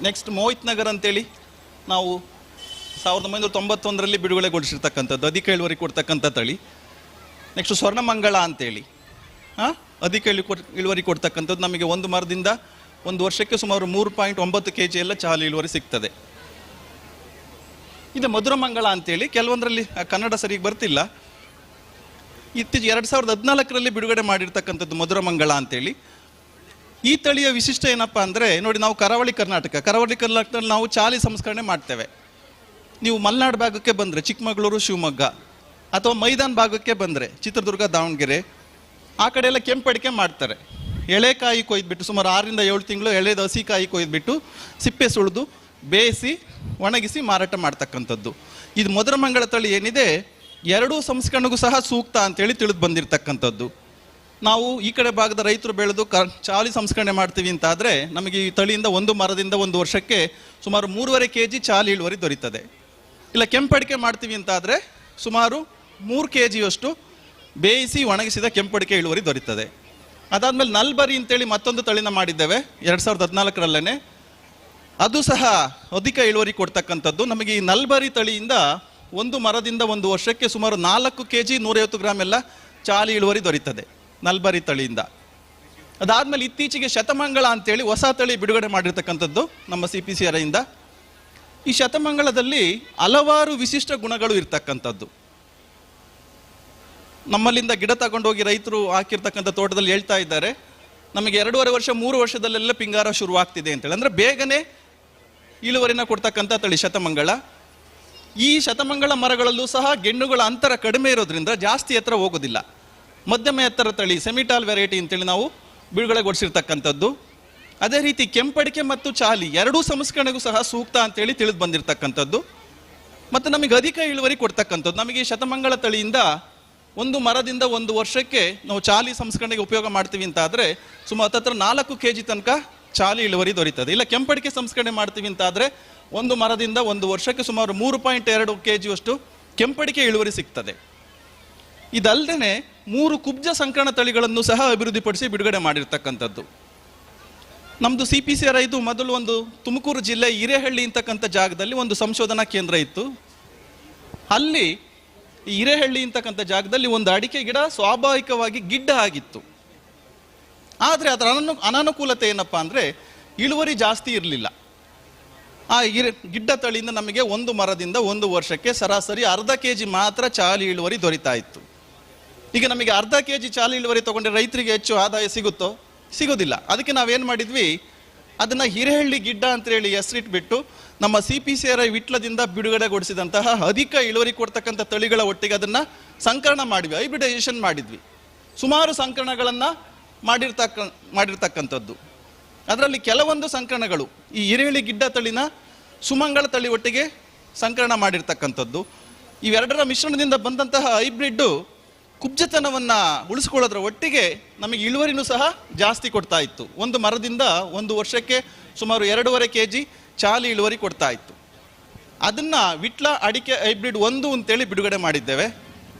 ನೆಕ್ಸ್ಟ್ ಮೋಹಿತ್ ನಗರ್ ಅಂತೇಳಿ ನಾವು 1991ರಲ್ಲಿ ಬಿಡುಗಡೆಗೊಳಿಸಿರ್ತಕ್ಕಂಥದ್ದು, ಅಧಿಕ ಇಳುವರಿ ಕೊಡ್ತಕ್ಕಂಥ ತಳಿ. ನೆಕ್ಸ್ಟ್ ಸ್ವರ್ಣಮಂಗಳ ಅಂತೇಳಿ ಅಧಿಕ ಇಳುವರಿ ಕೊಡ್ತಕ್ಕಂಥದ್ದು. ನಮಗೆ ಒಂದು ಮರದಿಂದ ಒಂದು ವರ್ಷಕ್ಕೆ ಸುಮಾರು 3.9 kg ಎಲ್ಲ ಚಾಲಿ ಇಳುವರಿ ಸಿಗ್ತದೆ. ಇದು ಮಧುರಮಂಗಳ ಅಂತೇಳಿ, ಕೆಲವೊಂದರಲ್ಲಿ ಕನ್ನಡ ಸರಿಗೆ ಬರ್ತಿಲ್ಲ. ಇತ್ತೀಚೆಗೆ 2014ರಲ್ಲಿ ಬಿಡುಗಡೆ ಮಾಡಿರ್ತಕ್ಕಂಥದ್ದು ಮಧುರಮಂಗಳ ಅಂತೇಳಿ. ಈ ತಳಿಯ ವಿಶಿಷ್ಟ ಏನಪ್ಪ ಅಂದರೆ, ನೋಡಿ, ನಾವು ಕರಾವಳಿ ಕರ್ನಾಟಕದಲ್ಲಿ ನಾವು ಚಾಲಿ ಸಂಸ್ಕರಣೆ ಮಾಡ್ತೇವೆ. ನೀವು ಮಲೆನಾಡು ಭಾಗಕ್ಕೆ ಬಂದರೆ ಚಿಕ್ಕಮಗಳೂರು, ಶಿವಮೊಗ್ಗ, ಅಥವಾ ಮೈದಾನ ಭಾಗಕ್ಕೆ ಬಂದರೆ ಚಿತ್ರದುರ್ಗ, ದಾವಣಗೆರೆ, ಆ ಕಡೆ ಎಲ್ಲ ಕೆಂಪಡಿಕೆ ಮಾಡ್ತಾರೆ. ಎಳೆಕಾಯಿ ಕೊಯ್ದುಬಿಟ್ಟು ಸುಮಾರು 6ರಿಂದ 7 ತಿಂಗಳು ಎಳೆದ ಹಸಿಕಾಯಿ ಕೊಯ್ದುಬಿಟ್ಟು ಸಿಪ್ಪೆ ಸುಳಿದು ಬೇಯಿಸಿ ಒಣಗಿಸಿ ಮಾರಾಟ ಮಾಡ್ತಕ್ಕಂಥದ್ದು. ಇದು ಮಧುರಮಂಗಳ ತಳಿ ಏನಿದೆ, ಎರಡೂ ಸಂಸ್ಕರಣೆಗೂ ಸಹ ಸೂಕ್ತ ಅಂತೇಳಿ ತಿಳಿದು ಬಂದಿರತಕ್ಕಂಥದ್ದು. ನಾವು ಈ ಕಡೆ ಭಾಗದ ರೈತರು ಬೆಳೆದು ಚಾಲಿ ಸಂಸ್ಕರಣೆ ಮಾಡ್ತೀವಿ ಅಂತಾದರೆ ನಮಗೆ ಈ ತಳಿಯಿಂದ ಒಂದು ಮರದಿಂದ ಒಂದು ವರ್ಷಕ್ಕೆ ಸುಮಾರು 3.5 kg ಚಾಲಿ ಇಳುವರಿ ದೊರೀತದೆ. ಇಲ್ಲ ಕೆಂಪಡಿಕೆ ಮಾಡ್ತೀವಿ ಅಂತಾದರೆ ಸುಮಾರು 3 kg ಬೇಯಿಸಿ ಒಣಗಿಸಿದ ಕೆಂಪಡಿಕೆ ಇಳುವರಿ ದೊರೀತದೆ. ಅದಾದಮೇಲೆ ನಲ್ಬರಿ ಅಂತೇಳಿ ಮತ್ತೊಂದು ತಳಿನ ಮಾಡಿದ್ದೇವೆ 2014ರಲ್ಲೇ. ಅದು ಸಹ ಅಧಿಕ ಇಳುವರಿ ಕೊಡ್ತಕ್ಕಂಥದ್ದು. ನಮಗೆ ಈ ನಲ್ಬರಿ ತಳಿಯಿಂದ ಒಂದು ಮರದಿಂದ ಒಂದು ವರ್ಷಕ್ಕೆ ಸುಮಾರು 4 kg 150 ಗ್ರಾಮ್ ಎಲ್ಲ ಚಾಲಿ ಇಳುವರಿ ದೊರೀತದೆ ನಲ್ಬರಿ ತಳಿಯಿಂದ. ಅದಾದಮೇಲೆ ಇತ್ತೀಚೆಗೆ ಶತಮಂಗಳ ಅಂತೇಳಿ ಹೊಸ ತಳಿ ಬಿಡುಗಡೆ ಮಾಡಿರ್ತಕ್ಕಂಥದ್ದು ನಮ್ಮ CPCRI ಇಂದ. ಈ ಶತಮಂಗಳದಲ್ಲಿ ಹಲವಾರು ವಿಶಿಷ್ಟ ಗುಣಗಳು ಇರ್ತಕ್ಕಂಥದ್ದು. ನಮ್ಮಲ್ಲಿಂದ ಗಿಡ ತಗೊಂಡೋಗಿ ರೈತರು ಹಾಕಿರ್ತಕ್ಕಂಥ ತೋಟದಲ್ಲಿ ಹೇಳ್ತಾ ಇದ್ದಾರೆ, ನಮಗೆ 2.5 ವರ್ಷ 3 ವರ್ಷದಲ್ಲೆಲ್ಲ ಪಿಂಗಾರ ಶುರುವಾಗ್ತಿದೆ ಅಂತೇಳಿ. ಅಂದರೆ ಬೇಗನೆ ಇಳುವರಿನ ಕೊಡ್ತಕ್ಕಂಥ ತಳಿ ಶತಮಂಗಳ. ಈ ಶತಮಂಗಳ ಮರಗಳಲ್ಲೂ ಸಹ ಗೆಣ್ಣುಗಳ ಅಂತರ ಕಡಿಮೆ ಇರೋದ್ರಿಂದ ಜಾಸ್ತಿ ಎತ್ತರ ಹೋಗೋದಿಲ್ಲ. ಮಧ್ಯಮ ಎತ್ತರ ತಳಿ ಸೆಮಿಟಾಲ್ ವೆರೈಟಿ ಅಂತೇಳಿ ನಾವು ಬಿಡುಗಡೆಗೊಳಿಸಿರ್ತಕ್ಕಂಥದ್ದು. ಅದೇ ರೀತಿ ಕೆಂಪಡಿಕೆ ಮತ್ತು ಚಾಲಿ ಎರಡೂ ಸಂಸ್ಕರಣೆಗೂ ಸಹ ಸೂಕ್ತ ಅಂತೇಳಿ ತಿಳಿದು ಬಂದಿರತಕ್ಕಂಥದ್ದು. ಮತ್ತು ನಮಗೆ ಅಧಿಕ ಇಳುವರಿ ಕೊಡ್ತಕ್ಕಂಥದ್ದು. ನಮಗೆ ಈ ಶತಮಂಗಳ ತಳಿಯಿಂದ ಒಂದು ಮರದಿಂದ 1 ವರ್ಷಕ್ಕೆ ನಾವು ಚಾಲಿ ಸಂಸ್ಕರಣೆಗೆ ಉಪಯೋಗ ಮಾಡ್ತೀವಿ ಅಂತ ಆದರೆ ಸುಮಾರು 4 kg ತನಕ ಚಾಲಿ ಇಳುವರಿ ದೊರೀತದೆ. ಇಲ್ಲ ಕೆಂಪಡಿಕೆ ಸಂಸ್ಕರಣೆ ಮಾಡ್ತೀವಿ ಅಂತ ಆದರೆ ಒಂದು ಮರದಿಂದ 1 ವರ್ಷಕ್ಕೆ ಸುಮಾರು 3.2 kg ಅಷ್ಟು ಕೆಂಪಡಿಕೆ ಇಳುವರಿ ಸಿಗ್ತದೆ. ಇದಲ್ಲದೆ 3 ಕುಬ್ಜ ಸಂಕರಣ ತಳಿಗಳನ್ನು ಸಹ ಅಭಿವೃದ್ಧಿಪಡಿಸಿ ಬಿಡುಗಡೆ ಮಾಡಿರ್ತಕ್ಕಂಥದ್ದು. ನಮ್ಮದು CPCR ಇದು ಮೊದಲು ಒಂದು ತುಮಕೂರು ಜಿಲ್ಲೆ ಹಿರೇಹಳ್ಳಿ ಅಂತಕ್ಕಂಥ ಜಾಗದಲ್ಲಿ ಒಂದು ಸಂಶೋಧನಾ ಕೇಂದ್ರ ಇತ್ತು. ಅಲ್ಲಿ ಈ ಹಿರೇಹಳ್ಳಿ ಅಂತಕ್ಕಂಥ ಜಾಗದಲ್ಲಿ ಒಂದು ಅಡಿಕೆ ಗಿಡ ಸ್ವಾಭಾವಿಕವಾಗಿ ಗಿಡ್ಡ ಆಗಿತ್ತು. ಆದರೆ ಅದರ ಅನಾನುಕೂಲತೆ ಏನಪ್ಪ ಅಂದರೆ ಇಳುವರಿ ಜಾಸ್ತಿ ಇರಲಿಲ್ಲ. ಆ ಗಿಡ್ಡ ತಳಿಯಿಂದ ನಮಗೆ ಒಂದು ಮರದಿಂದ 1 ವರ್ಷಕ್ಕೆ ಸರಾಸರಿ ಅರ್ಧ kg ಮಾತ್ರ ಚಾಲಿ ಇಳುವರಿ ದೊರೀತಾ ಇತ್ತು. ಈಗ ನಮಗೆ ಅರ್ಧ kg ಚಾಲಿ ಇಳುವರಿ ತೊಗೊಂಡ್ರೆ ರೈತರಿಗೆ ಹೆಚ್ಚು ಆದಾಯ ಸಿಗುತ್ತೋ? ಸಿಗೋದಿಲ್ಲ. ಅದಕ್ಕೆ ನಾವೇನು ಮಾಡಿದ್ವಿ, ಅದನ್ನು ಹಿರೇಹಳ್ಳಿ ಗಿಡ್ಡ ಅಂತೇಳಿ ಹೆಸರಿಟ್ಬಿಟ್ಟು ನಮ್ಮ CPCR ವಿಟ್ಲದಿಂದ ಬಿಡುಗಡೆಗೊಳಿಸಿದಂತಹ ಅಧಿಕ ಇಳುವರಿ ಕೊಡ್ತಕ್ಕಂಥ ತಳಿಗಳ ಒಟ್ಟಿಗೆ ಅದನ್ನು ಸಂಕರಣ ಮಾಡಿದ್ವಿ, ಹೈಬ್ರಿಡೈಸೇಷನ್ ಮಾಡಿದ್ವಿ. ಸುಮಾರು ಸಂಕರಣಗಳನ್ನು ಮಾಡಿರ್ತಕ್ಕಂಥದ್ದು. ಅದರಲ್ಲಿ ಕೆಲವೊಂದು ಸಂಕರಣಗಳು ಈ ಹಿರೇಹಳ್ಳಿ ಗಿಡ್ಡ ತಳಿನ ಸುಮಂಗಳ ತಳಿ ಒಟ್ಟಿಗೆ ಸಂಕರಣ ಮಾಡಿರ್ತಕ್ಕಂಥದ್ದು. ಇವೆರಡರ ಮಿಶ್ರಣದಿಂದ ಬಂದಂತಹ ಹೈಬ್ರಿಡ್ಡು ಕುಬ್ಜತನವನ್ನು ಉಳಿಸ್ಕೊಳ್ಳೋದ್ರ ಒಟ್ಟಿಗೆ ನಮಗೆ ಇಳುವರಿನೂ ಸಹ ಜಾಸ್ತಿ ಕೊಡ್ತಾ ಇತ್ತು. ಒಂದು ಮರದಿಂದ 1 ವರ್ಷಕ್ಕೆ ಸುಮಾರು 2.5 kg ಚಾಲಿ ಇಳುವರಿ ಕೊಡ್ತಾ ಇತ್ತು. ಅದನ್ನು ವಿಟ್ಲ ಅಡಿಕೆ ಹೈಬ್ರಿಡ್ 1 ಅಂತೇಳಿ ಬಿಡುಗಡೆ ಮಾಡಿದ್ದೇವೆ.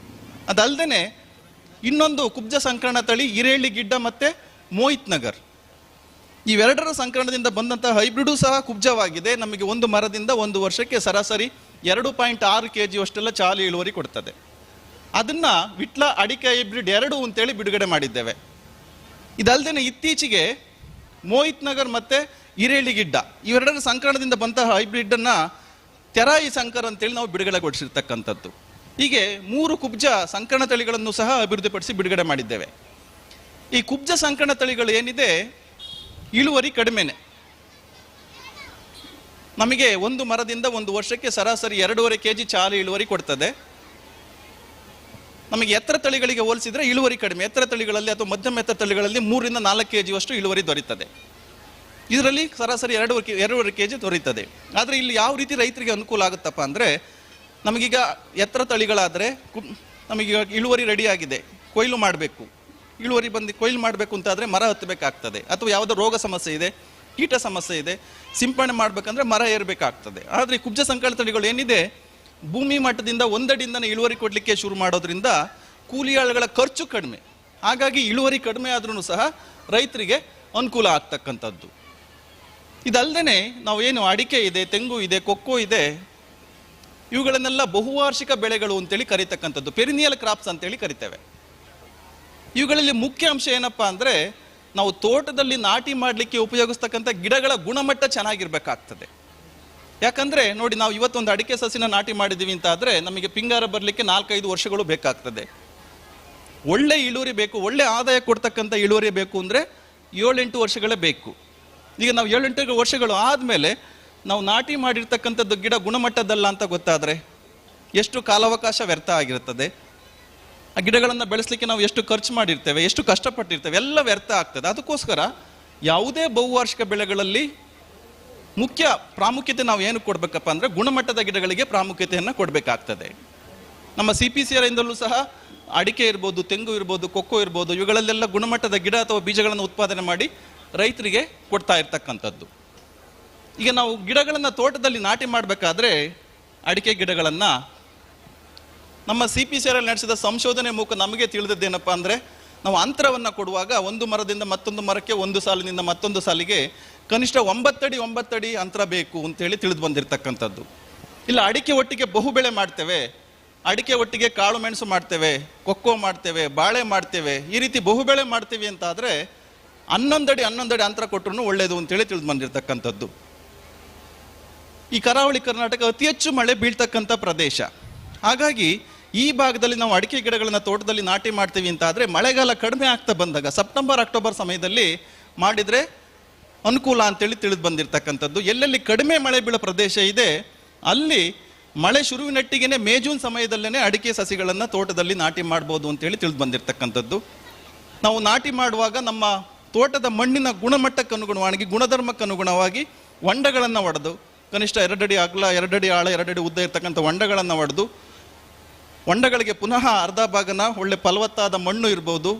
ಅದಲ್ಲದೆ ಇನ್ನೊಂದು ಕುಬ್ಜ ಸಂಕರಣ ತಳಿ ಹಿರೇಹಳ್ಳಿ ಗಿಡ್ಡ ಮತ್ತು ಮೋಹಿತ್ ನಗರ್. ಇವೆರಡರ ಸಂಕರಣದಿಂದ ಬಂದಂತಹ ಹೈಬ್ರಿಡು ಸಹ ಕುಬ್ಜವಾಗಿದೆ. ನಮಗೆ ಒಂದು ಮರದಿಂದ 1 ವರ್ಷಕ್ಕೆ ಸರಾಸರಿ 2.6 kg ಅಷ್ಟೆಲ್ಲ ಚಾಲಿ ಇಳುವರಿ ಕೊಡ್ತದೆ. ಅದನ್ನು ವಿಟ್ಲ ಅಡಿಕೆ ಹೈಬ್ರಿಡ್ 2 ಅಂತೇಳಿ ಬಿಡುಗಡೆ ಮಾಡಿದ್ದೇವೆ. ಇದಲ್ಲದೆ ಇತ್ತೀಚೆಗೆ ಮೋಹಿತ್ ನಗರ್ ಮತ್ತು ಹಿರೇಹಳ್ಳಿ ಗಿಡ್ಡ ಇವೆರಡರ ಸಂಕರಣದಿಂದ ಬಂತಹ ಹೈಬ್ರಿಡನ್ನು ತೆರಾಯಿ ಸಂಕರ್ ಅಂತೇಳಿ ನಾವು ಬಿಡುಗಡೆಗೊಳಿಸಿರ್ತಕ್ಕಂಥದ್ದು. ಹೀಗೆ 3 ಕುಬ್ಜ ಸಂಕರಣ ತಳಿಗಳನ್ನು ಸಹ ಅಭಿವೃದ್ಧಿಪಡಿಸಿ ಬಿಡುಗಡೆ ಮಾಡಿದ್ದೇವೆ. ಈ ಕುಬ್ಜ ಸಂಕರಣ ತಳಿಗಳು ಏನಿದೆ ಇಳುವರಿ ಕಡಿಮೆನೆ. ನಮಗೆ ಒಂದು ಮರದಿಂದ 1 ವರ್ಷಕ್ಕೆ ಸರಾಸರಿ 2.5 kg ಚಾಲಿ ಇಳುವರಿ ಕೊಡ್ತದೆ. ನಮಗೆ ಎತ್ತರ ತಳಿಗಳಿಗೆ ಹೋಲಿಸಿದರೆ ಇಳುವರಿ ಕಡಿಮೆ. ಎತ್ತರ ತಳಿಗಳಲ್ಲಿ ಅಥವಾ ಮಧ್ಯಮ ಎತ್ತರ ತಳಿಗಳಲ್ಲಿ 3 ರಿಂದ 4 kg ಅಷ್ಟು ಇಳುವರಿ ದೊರೀತದೆ. ಇದರಲ್ಲಿ ಸರಾಸರಿ 2.5 kg ದೊರೀತದೆ. ಆದರೆ ಇಲ್ಲಿ ಯಾವ ರೀತಿ ರೈತರಿಗೆ ಅನುಕೂಲ ಆಗುತ್ತಪ್ಪ ಅಂದರೆ, ನಮಗೀಗ ಎತ್ತರ ತಳಿಗಳಾದರೆ ನಮಗೀಗ ಇಳುವರಿ ರೆಡಿಯಾಗಿದೆ, ಕೊಯ್ಲು ಮಾಡಬೇಕು. ಇಳುವರಿ ಕೊಯ್ಲು ಮಾಡಬೇಕು ಅಂತಾದರೆ ಮರ ಹತ್ತಬೇಕಾಗ್ತದೆ, ಅಥವಾ ಯಾವುದೋ ರೋಗ ಸಮಸ್ಯೆ ಇದೆ, ಕೀಟ ಸಮಸ್ಯೆ ಇದೆ, ಸಿಂಪಡಣೆ ಮಾಡಬೇಕಂದ್ರೆ ಮರ ಏರಬೇಕಾಗ್ತದೆ. ಆದರೆ ಕುಬ್ಜ ಸಂಕರಣ ತಳಿಗಳು ಏನಿದೆ ಭೂಮಿ ಮಟ್ಟದಿಂದ 1 ಅಡಿಯಿಂದನೇ ಇಳುವರಿ ಕೊಡಲಿಕ್ಕೆ ಶುರು ಮಾಡೋದ್ರಿಂದ ಕೂಲಿ ಆಳುಗಳ ಖರ್ಚು ಕಡಿಮೆ. ಹಾಗಾಗಿ ಇಳುವರಿ ಕಡಿಮೆ ಆದ್ರೂ ಸಹ ರೈತರಿಗೆ ಅನುಕೂಲ ಆಗ್ತಕ್ಕಂಥದ್ದು. ಇದಲ್ಲದೆ ನಾವೇನು ಅಡಿಕೆ ಇದೆ, ತೆಂಗು ಇದೆ, ಕೊಕ್ಕೋ ಇದೆ, ಇವುಗಳನ್ನೆಲ್ಲ ಬಹುವಾರ್ಷಿಕ ಬೆಳೆಗಳು ಅಂತೇಳಿ ಕರೀತಕ್ಕಂಥದ್ದು, ಪೆರಿನಿಯಲ್ ಕ್ರಾಪ್ಸ್ ಅಂತೇಳಿ ಕರಿತೇವೆ. ಇವುಗಳಲ್ಲಿ ಮುಖ್ಯ ಅಂಶ ಏನಪ್ಪ ಅಂದರೆ, ನಾವು ತೋಟದಲ್ಲಿ ನಾಟಿ ಮಾಡಲಿಕ್ಕೆ ಉಪಯೋಗಿಸ್ತಕ್ಕಂಥ ಗಿಡಗಳ ಗುಣಮಟ್ಟ ಚೆನ್ನಾಗಿರ್ಬೇಕಾಗ್ತದೆ. ಯಾಕಂದರೆ ನೋಡಿ, ನಾವು ಇವತ್ತೊಂದು ಅಡಿಕೆ ಸಸಿನ ನಾಟಿ ಮಾಡಿದ್ದೀವಿ ಅಂತ ಆದರೆ ನಮಗೆ ಪಿಂಗಾರ ಬರಲಿಕ್ಕೆ 4-5 ವರ್ಷಗಳು ಬೇಕಾಗ್ತದೆ. ಒಳ್ಳೆ ಇಳುವರಿ ಬೇಕು, ಒಳ್ಳೆ ಆದಾಯ ಕೊಡ್ತಕ್ಕಂಥ ಇಳುವರಿ ಬೇಕು ಅಂದರೆ 7-8 ವರ್ಷಗಳೇ ಬೇಕು. ಈಗ ನಾವು 7-8 ವರ್ಷಗಳು ಆದಮೇಲೆ ನಾವು ನಾಟಿ ಮಾಡಿರ್ತಕ್ಕಂಥದ್ದು ಗಿಡ ಗುಣಮಟ್ಟದಲ್ಲ ಅಂತ ಗೊತ್ತಾದರೆ ಎಷ್ಟು ಕಾಲಾವಕಾಶ ವ್ಯರ್ಥ ಆಗಿರ್ತದೆ. ಆ ಗಿಡಗಳನ್ನು ಬೆಳೆಸಲಿಕ್ಕೆ ನಾವು ಎಷ್ಟು ಖರ್ಚು ಮಾಡಿರ್ತೇವೆ, ಎಷ್ಟು ಕಷ್ಟಪಟ್ಟಿರ್ತೇವೆ, ಎಲ್ಲ ವ್ಯರ್ಥ ಆಗ್ತದೆ. ಅದಕ್ಕೋಸ್ಕರ ಯಾವುದೇ ಬಹುವಾರ್ಷಿಕ ಬೆಳೆಗಳಲ್ಲಿ ಮುಖ್ಯ ಪ್ರಾಮುಖ್ಯತೆ ನಾವು ಏನು ಕೊಡಬೇಕಪ್ಪ ಅಂದರೆ ಗುಣಮಟ್ಟದ ಗಿಡಗಳಿಗೆ ಪ್ರಾಮುಖ್ಯತೆಯನ್ನು ಕೊಡಬೇಕಾಗ್ತದೆ. ನಮ್ಮ CPCR ಇಂದಲೂ ಸಹ ಅಡಿಕೆ ಇರ್ಬೋದು, ತೆಂಗು ಇರ್ಬೋದು, ಕೊಕ್ಕೋ ಇರ್ಬೋದು, ಇವುಗಳಲ್ಲೆಲ್ಲ ಗುಣಮಟ್ಟದ ಗಿಡ ಅಥವಾ ಬೀಜಗಳನ್ನು ಉತ್ಪಾದನೆ ಮಾಡಿ ರೈತರಿಗೆ ಕೊಡ್ತಾ ಇರ್ತಕ್ಕಂಥದ್ದು. ಈಗ ನಾವು ಗಿಡಗಳನ್ನು ತೋಟದಲ್ಲಿ ನಾಟಿ ಮಾಡಬೇಕಾದ್ರೆ ಅಡಿಕೆ ಗಿಡಗಳನ್ನು ನಮ್ಮ CPCR ನಡೆಸಿದ ಸಂಶೋಧನೆ ಮೂಲಕ ನಮಗೆ ತಿಳಿದದ್ದೇನಪ್ಪ ಅಂದರೆ, ನಾವು ಅಂತರವನ್ನು ಕೊಡುವಾಗ ಒಂದು ಮರದಿಂದ ಮತ್ತೊಂದು ಮರಕ್ಕೆ, ಒಂದು ಸಾಲಿನಿಂದ ಮತ್ತೊಂದು ಸಾಲಿಗೆ ಕನಿಷ್ಠ 9 ಅಡಿ ಅಂತರ ಬೇಕು ಅಂತೇಳಿ ತಿಳಿದು ಬಂದಿರತಕ್ಕಂಥದ್ದು. ಇಲ್ಲ ಅಡಿಕೆ ಒಟ್ಟಿಗೆ ಬಹುಬೆಳೆ ಮಾಡ್ತೇವೆ, ಅಡಿಕೆ ಒಟ್ಟಿಗೆ ಕಾಳು ಮೆಣಸು ಮಾಡ್ತೇವೆ, ಕೊಕ್ಕೋ ಮಾಡ್ತೇವೆ, ಬಾಳೆ ಮಾಡ್ತೇವೆ, ಈ ರೀತಿ ಬಹುಬೆಳೆ ಮಾಡ್ತೀವಿ ಅಂತ ಆದರೆ 11 ಅಡಿ ಅಂತರ ಕೊಟ್ಟರು ಒಳ್ಳೆಯದು ಅಂತೇಳಿ ತಿಳಿದು ಬಂದಿರತಕ್ಕಂಥದ್ದು. ಈ ಕರಾವಳಿ ಕರ್ನಾಟಕ ಅತಿ ಹೆಚ್ಚು ಮಳೆ ಬೀಳ್ತಕ್ಕಂಥ ಪ್ರದೇಶ. ಹಾಗಾಗಿ ಈ ಭಾಗದಲ್ಲಿ ನಾವು ಅಡಿಕೆ ಗಿಡಗಳನ್ನ ತೋಟದಲ್ಲಿ ನಾಟಿ ಮಾಡ್ತೀವಿ ಅಂತ ಆದರೆ ಮಳೆಗಾಲ ಕಡಿಮೆ ಆಗ್ತಾ ಬಂದಾಗ ಸೆಪ್ಟೆಂಬರ್ ಅಕ್ಟೋಬರ್ ಸಮಯದಲ್ಲಿ ಮಾಡಿದರೆ ಅನುಕೂಲ ಅಂತೇಳಿ ತಿಳಿದು ಬಂದಿರತಕ್ಕಂಥದ್ದು. ಎಲ್ಲೆಲ್ಲಿ ಕಡಿಮೆ ಮಳೆ ಬೀಳೋ ಪ್ರದೇಶ ಇದೆ ಅಲ್ಲಿ ಮಳೆ ಶುರುವಿನಟ್ಟಿಗೆ ಮೇ ಜೂನ್ ಸಮಯದಲ್ಲೇ ಅಡಿಕೆ ಸಸಿಗಳನ್ನು ತೋಟದಲ್ಲಿ ನಾಟಿ ಮಾಡ್ಬೋದು ಅಂತೇಳಿ ತಿಳಿದು ಬಂದಿರತಕ್ಕಂಥದ್ದು. ನಾವು ನಾಟಿ ಮಾಡುವಾಗ ನಮ್ಮ ತೋಟದ ಮಣ್ಣಿನ ಗುಣಮಟ್ಟಕ್ಕೆ ಅನುಗುಣವಾಗಿ ಗುಣಧರ್ಮಕ್ಕೆ ಅನುಗುಣವಾಗಿ ಹೊಂಡಗಳನ್ನು ಒಡೆದು ಕನಿಷ್ಠ 2 ಅಡಿ ಅಗಲ 2 ಅಡಿ ಆಳ 2 ಅಡಿ ಉದ್ದ ಇರ್ತಕ್ಕಂಥ ಹೊಂಡಗಳನ್ನು ಒಡೆದು ಹೊಂಡಗಳಿಗೆ ಪುನಃ ಅರ್ಧ ಭಾಗನ ಒಳ್ಳೆ ಫಲವತ್ತಾದ ಮಣ್ಣು ಇರ್ಬೋದು,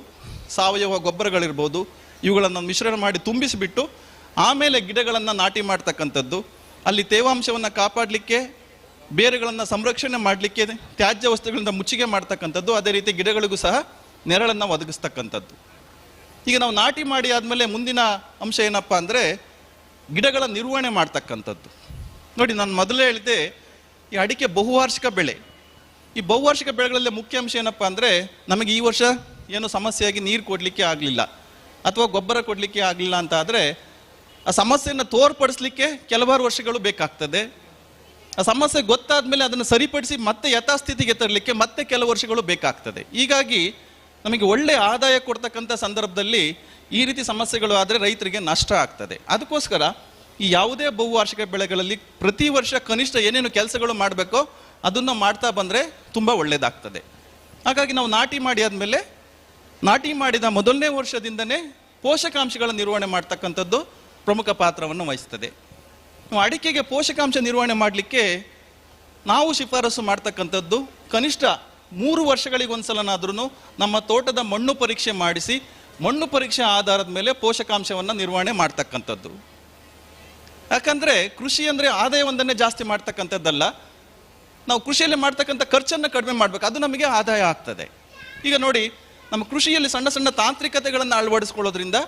ಸಾವಯವ ಗೊಬ್ಬರಗಳಿರ್ಬೋದು, ಇವುಗಳನ್ನು ಮಿಶ್ರಣ ಮಾಡಿ ತುಂಬಿಸಿಬಿಟ್ಟು ಆಮೇಲೆ ಗಿಡಗಳನ್ನು ನಾಟಿ ಮಾಡ್ತಕ್ಕಂಥದ್ದು. ಅಲ್ಲಿ ತೇವಾಂಶವನ್ನು ಕಾಪಾಡಲಿಕ್ಕೆ, ಬೇರುಗಳನ್ನು ಸಂರಕ್ಷಣೆ ಮಾಡಲಿಕ್ಕೆ ತ್ಯಾಜ್ಯ ವಸ್ತುಗಳಿಂದ ಮುಚ್ಚಿಗೆ ಮಾಡ್ತಕ್ಕಂಥದ್ದು. ಅದೇ ರೀತಿ ಗಿಡಗಳಿಗೂ ಸಹ ನೆರಳನ್ನು ಒದಗಿಸ್ತಕ್ಕಂಥದ್ದು. ಈಗ ನಾವು ನಾಟಿ ಮಾಡಿ ಆದಮೇಲೆ ಮುಂದಿನ ಅಂಶ ಏನಪ್ಪ ಅಂದರೆ ಗಿಡಗಳ ನಿರ್ವಹಣೆ ಮಾಡ್ತಕ್ಕಂಥದ್ದು. ನೋಡಿ, ನಾನು ಮೊದಲೇ ಹೇಳಿದೆ ಈ ಅಡಿಕೆ ಬಹುವಾರ್ಷಿಕ ಬೆಳೆ. ಈ ಬಹುವಾರ್ಷಿಕ ಬೆಳೆಗಳಲ್ಲಿ ಮುಖ್ಯ ಅಂಶ ಏನಪ್ಪ ಅಂದರೆ ನಮಗೆ ಈ ವರ್ಷ ಏನೋ ಸಮಸ್ಯೆಯಾಗಿ ನೀರು ಕೊಡಲಿಕ್ಕೆ ಆಗಲಿಲ್ಲ ಅಥವಾ ಗೊಬ್ಬರ ಕೊಡಲಿಕ್ಕೆ ಆಗಲಿಲ್ಲ ಅಂತ ಆದರೆ ಆ ಸಮಸ್ಯೆಯನ್ನು ತೋರ್ಪಡಿಸ್ಲಿಕ್ಕೆ ಕೆಲವಾರು ವರ್ಷಗಳು ಬೇಕಾಗ್ತದೆ. ಆ ಸಮಸ್ಯೆ ಗೊತ್ತಾದ ಮೇಲೆ ಅದನ್ನು ಸರಿಪಡಿಸಿ ಮತ್ತೆ ಯಥಾಸ್ಥಿತಿಗೆ ತರಲಿಕ್ಕೆ ಮತ್ತೆ ಕೆಲವು ವರ್ಷಗಳು ಬೇಕಾಗ್ತದೆ. ಹೀಗಾಗಿ ನಮಗೆ ಒಳ್ಳೆ ಆದಾಯ ಕೊಡ್ತಕ್ಕಂಥ ಸಂದರ್ಭದಲ್ಲಿ ಈ ರೀತಿ ಸಮಸ್ಯೆಗಳು ಆದರೆ ರೈತರಿಗೆ ನಷ್ಟ ಆಗ್ತದೆ. ಅದಕ್ಕೋಸ್ಕರ ಈ ಯಾವುದೇ ಬಹುವಾರ್ಷಿಕ ಬೆಳೆಗಳಲ್ಲಿ ಪ್ರತಿ ವರ್ಷ ಕನಿಷ್ಠ ಏನೇನು ಕೆಲಸಗಳು ಮಾಡಬೇಕೋ ಅದನ್ನು ಮಾಡ್ತಾ ಬಂದರೆ ತುಂಬ ಒಳ್ಳೆಯದಾಗ್ತದೆ. ಹಾಗಾಗಿ ನಾವು ನಾಟಿ ಮಾಡಿ ಆದಮೇಲೆ ನಾಟಿ ಮಾಡಿದ ಮೊದಲನೇ ವರ್ಷದಿಂದನೇ ಪೋಷಕಾಂಶಗಳ ನಿರ್ವಹಣೆ ಮಾಡ್ತಕ್ಕಂಥದ್ದು ಪ್ರಮುಖ ಪಾತ್ರವನ್ನು ವಹಿಸ್ತದೆ. ನಾವು ಅಡಿಕೆಗೆ ಪೋಷಕಾಂಶ ನಿರ್ವಹಣೆ ಮಾಡಲಿಕ್ಕೆ ನಾವು ಶಿಫಾರಸು ಮಾಡ್ತಕ್ಕಂಥದ್ದು ಕನಿಷ್ಠ 3 ವರ್ಷಗಳಿಗೊಂದ್ಸಲನಾದ್ರೂ ನಮ್ಮ ತೋಟದ ಮಣ್ಣು ಪರೀಕ್ಷೆ ಮಾಡಿಸಿ ಮಣ್ಣು ಪರೀಕ್ಷೆ ಆಧಾರದ ಮೇಲೆ ಪೋಷಕಾಂಶವನ್ನು ನಿರ್ವಹಣೆ ಮಾಡ್ತಕ್ಕಂಥದ್ದು. ಯಾಕಂದರೆ ಕೃಷಿ ಅಂದರೆ ಆದಾಯವೊಂದನ್ನೇ ಜಾಸ್ತಿ ಮಾಡ್ತಕ್ಕಂಥದ್ದಲ್ಲ, ನಾವು ಕೃಷಿಯಲ್ಲಿ ಮಾಡ್ತಕ್ಕಂಥ ಖರ್ಚನ್ನು ಕಡಿಮೆ ಮಾಡಬೇಕು, ಅದು ನಮಗೆ ಆದಾಯ ಆಗ್ತದೆ. ಈಗ ನೋಡಿ, ನಮ್ಮ ಕೃಷಿಯಲ್ಲಿ ಸಣ್ಣ ಸಣ್ಣ ತಾಂತ್ರಿಕತೆಗಳನ್ನು ಅಳವಡಿಸ್ಕೊಳ್ಳೋದ್ರಿಂದ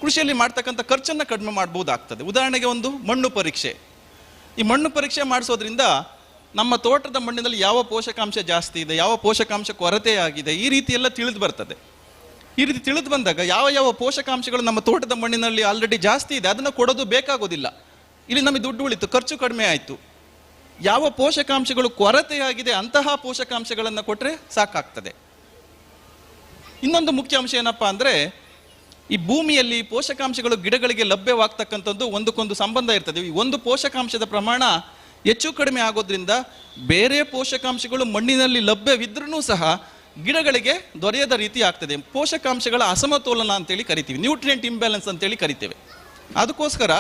ಕೃಷಿಯಲ್ಲಿ ಮಾಡ್ತಕ್ಕಂಥ ಖರ್ಚನ್ನು ಕಡಿಮೆ ಮಾಡ್ಬೋದಾಗ್ತದೆ. ಉದಾಹರಣೆಗೆ ಒಂದು ಮಣ್ಣು ಪರೀಕ್ಷೆ. ಈ ಮಣ್ಣು ಪರೀಕ್ಷೆ ಮಾಡಿಸೋದ್ರಿಂದ ನಮ್ಮ ತೋಟದ ಮಣ್ಣಿನಲ್ಲಿ ಯಾವ ಪೋಷಕಾಂಶ ಜಾಸ್ತಿ ಇದೆ, ಯಾವ ಪೋಷಕಾಂಶ ಕೊರತೆ ಆಗಿದೆ, ಈ ರೀತಿ ಎಲ್ಲ ತಿಳಿದು ಬರ್ತದೆ. ಈ ರೀತಿ ತಿಳಿದು ಬಂದಾಗ ಯಾವ ಯಾವ ಪೋಷಕಾಂಶಗಳು ನಮ್ಮ ತೋಟದ ಮಣ್ಣಿನಲ್ಲಿ ಆಲ್ರೆಡಿ ಜಾಸ್ತಿ ಇದೆ ಅದನ್ನು ಕೊಡೋದು ಬೇಕಾಗೋದಿಲ್ಲ. ಇಲ್ಲಿ ನಮಗೆ ದುಡ್ಡು ಉಳಿತು, ಖರ್ಚು ಕಡಿಮೆ ಆಯಿತು. ಯಾವ ಪೋಷಕಾಂಶಗಳು ಕೊರತೆಯಾಗಿದೆ ಅಂತಹ ಪೋಷಕಾಂಶಗಳನ್ನು ಕೊಟ್ಟರೆ ಸಾಕಾಗ್ತದೆ. ಇನ್ನೊಂದು ಮುಖ್ಯ ಅಂಶ ಏನಪ್ಪ ಅಂದರೆ ಈ ಭೂಮಿಯಲ್ಲಿ ಪೋಷಕಾಂಶಗಳು ಗಿಡಗಳಿಗೆ ಲಭ್ಯವಾಗ್ತಕ್ಕಂಥದ್ದು ಒಂದಕ್ಕೊಂದು ಸಂಬಂಧ ಇರ್ತದೆ. ಈ ಒಂದು ಪೋಷಕಾಂಶದ ಪ್ರಮಾಣ ಹೆಚ್ಚು ಕಡಿಮೆ ಆಗೋದ್ರಿಂದ ಬೇರೆ ಪೋಷಕಾಂಶಗಳು ಮಣ್ಣಿನಲ್ಲಿ ಲಭ್ಯವಿದ್ರೂ ಸಹ ಗಿಡಗಳಿಗೆ ದೊರೆಯದ ರೀತಿ ಆಗ್ತದೆ. ಪೋಷಕಾಂಶಗಳ ಅಸಮತೋಲನ ಅಂತೇಳಿ ಕರಿತೀವಿ, ನ್ಯೂಟ್ರಿಯೆಂಟ್ ಇಂಬ್ಯಾಲೆನ್ಸ್ ಅಂತೇಳಿ ಕರಿತೇವೆ. ಅದಕ್ಕೋಸ್ಕರ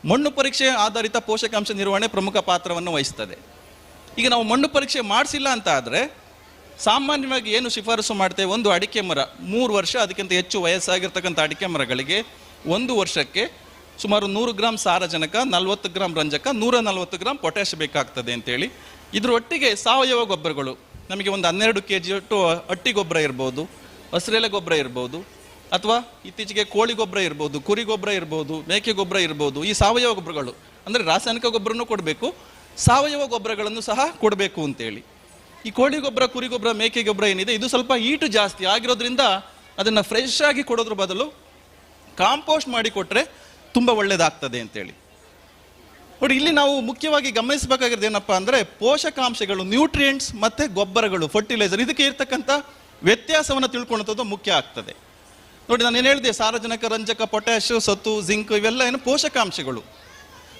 ಮಣ್ಣು ಪರೀಕ್ಷೆ ಆಧಾರಿತ ಪೋಷಕಾಂಶ ನಿರ್ವಹಣೆ ಪ್ರಮುಖ ಪಾತ್ರವನ್ನು ವಹಿಸ್ತದೆ. ಈಗ ನಾವು ಮಣ್ಣು ಪರೀಕ್ಷೆ ಮಾಡಿಸಿಲ್ಲ ಅಂತ ಆದರೆ ಸಾಮಾನ್ಯವಾಗಿ ಏನು ಶಿಫಾರಸು ಮಾಡ್ತೇವೆ, ಒಂದು ಅಡಿಕೆ ಮರ 3 ವರ್ಷ ಅದಕ್ಕಿಂತ ಹೆಚ್ಚು ವಯಸ್ಸಾಗಿರ್ತಕ್ಕಂಥ ಅಡಿಕೆ ಮರಗಳಿಗೆ 1 ವರ್ಷಕ್ಕೆ ಸುಮಾರು 100 ಗ್ರಾಂ ಸಾರಜನಕ, 40 ಗ್ರಾಂ ರಂಜಕ, 140 ಗ್ರಾಂ ಪೊಟ್ಯಾಶ್ ಬೇಕಾಗ್ತದೆ ಅಂತೇಳಿ. ಇದರೊಟ್ಟಿಗೆ ಸಾವಯವ ಗೊಬ್ಬರಗಳು ನಮಗೆ ಒಂದು 12 kg ಒಟ್ಟು ಹಟ್ಟಿ ಗೊಬ್ಬರ ಇರ್ಬೋದು, ಹಸಿರೆಲೆ ಗೊಬ್ಬರ ಇರ್ಬೋದು, ಅಥವಾ ಇತ್ತೀಚೆಗೆ ಕೋಳಿ ಗೊಬ್ಬರ ಇರ್ಬೋದು, ಕುರಿ ಗೊಬ್ಬರ ಇರ್ಬೋದು, ಮೇಕೆ ಗೊಬ್ಬರ ಇರ್ಬೋದು. ಈ ಸಾವಯವ ಗೊಬ್ಬರಗಳು ಅಂದರೆ ರಾಸಾಯನಿಕ ಗೊಬ್ಬರನೂ ಕೊಡಬೇಕು, ಸಾವಯವ ಗೊಬ್ಬರಗಳನ್ನು ಸಹ ಕೊಡಬೇಕು ಅಂತೇಳಿ. ಈ ಕೋಳಿ ಗೊಬ್ಬರ, ಕುರಿ ಗೊಬ್ಬರ, ಮೇಕೆ ಗೊಬ್ಬರ ಏನಿದೆ ಇದು ಸ್ವಲ್ಪ ಹೀಟು ಜಾಸ್ತಿ ಆಗಿರೋದ್ರಿಂದ ಅದನ್ನು ಫ್ರೆಶ್ ಆಗಿ ಕೊಡೋದ್ರ ಬದಲು ಕಾಂಪೋಸ್ಟ್ ಮಾಡಿ ಕೊಟ್ಟರೆ ತುಂಬ ಒಳ್ಳೆಯದಾಗ್ತದೆ ಅಂತೇಳಿ. ನೋಡಿ, ಇಲ್ಲಿ ನಾವು ಮುಖ್ಯವಾಗಿ ಗಮನಿಸಬೇಕಾಗಿರೋದು ಏನಪ್ಪ ಅಂದರೆ ಪೋಷಕಾಂಶಗಳು, ನ್ಯೂಟ್ರಿಯೆಂಟ್ಸ್ ಮತ್ತು ಗೊಬ್ಬರಗಳು, ಫರ್ಟಿಲೈಸರ್, ಇದಕ್ಕೆ ಇರ್ತಕ್ಕಂಥ ವ್ಯತ್ಯಾಸವನ್ನು ತಿಳ್ಕೊಳ್ಳೋದು ಮುಖ್ಯ ಆಗ್ತದೆ. ನೋಡಿ, ನಾನು ಏನು ಹೇಳಿದೆ, ಸಾರಜನಕ, ರಂಜಕ, ಪೊಟ್ಯಾಶ್, ಸತು, ಜಿಂಕ್ ಇವೆಲ್ಲ ಏನು ಪೋಷಕಾಂಶಗಳು.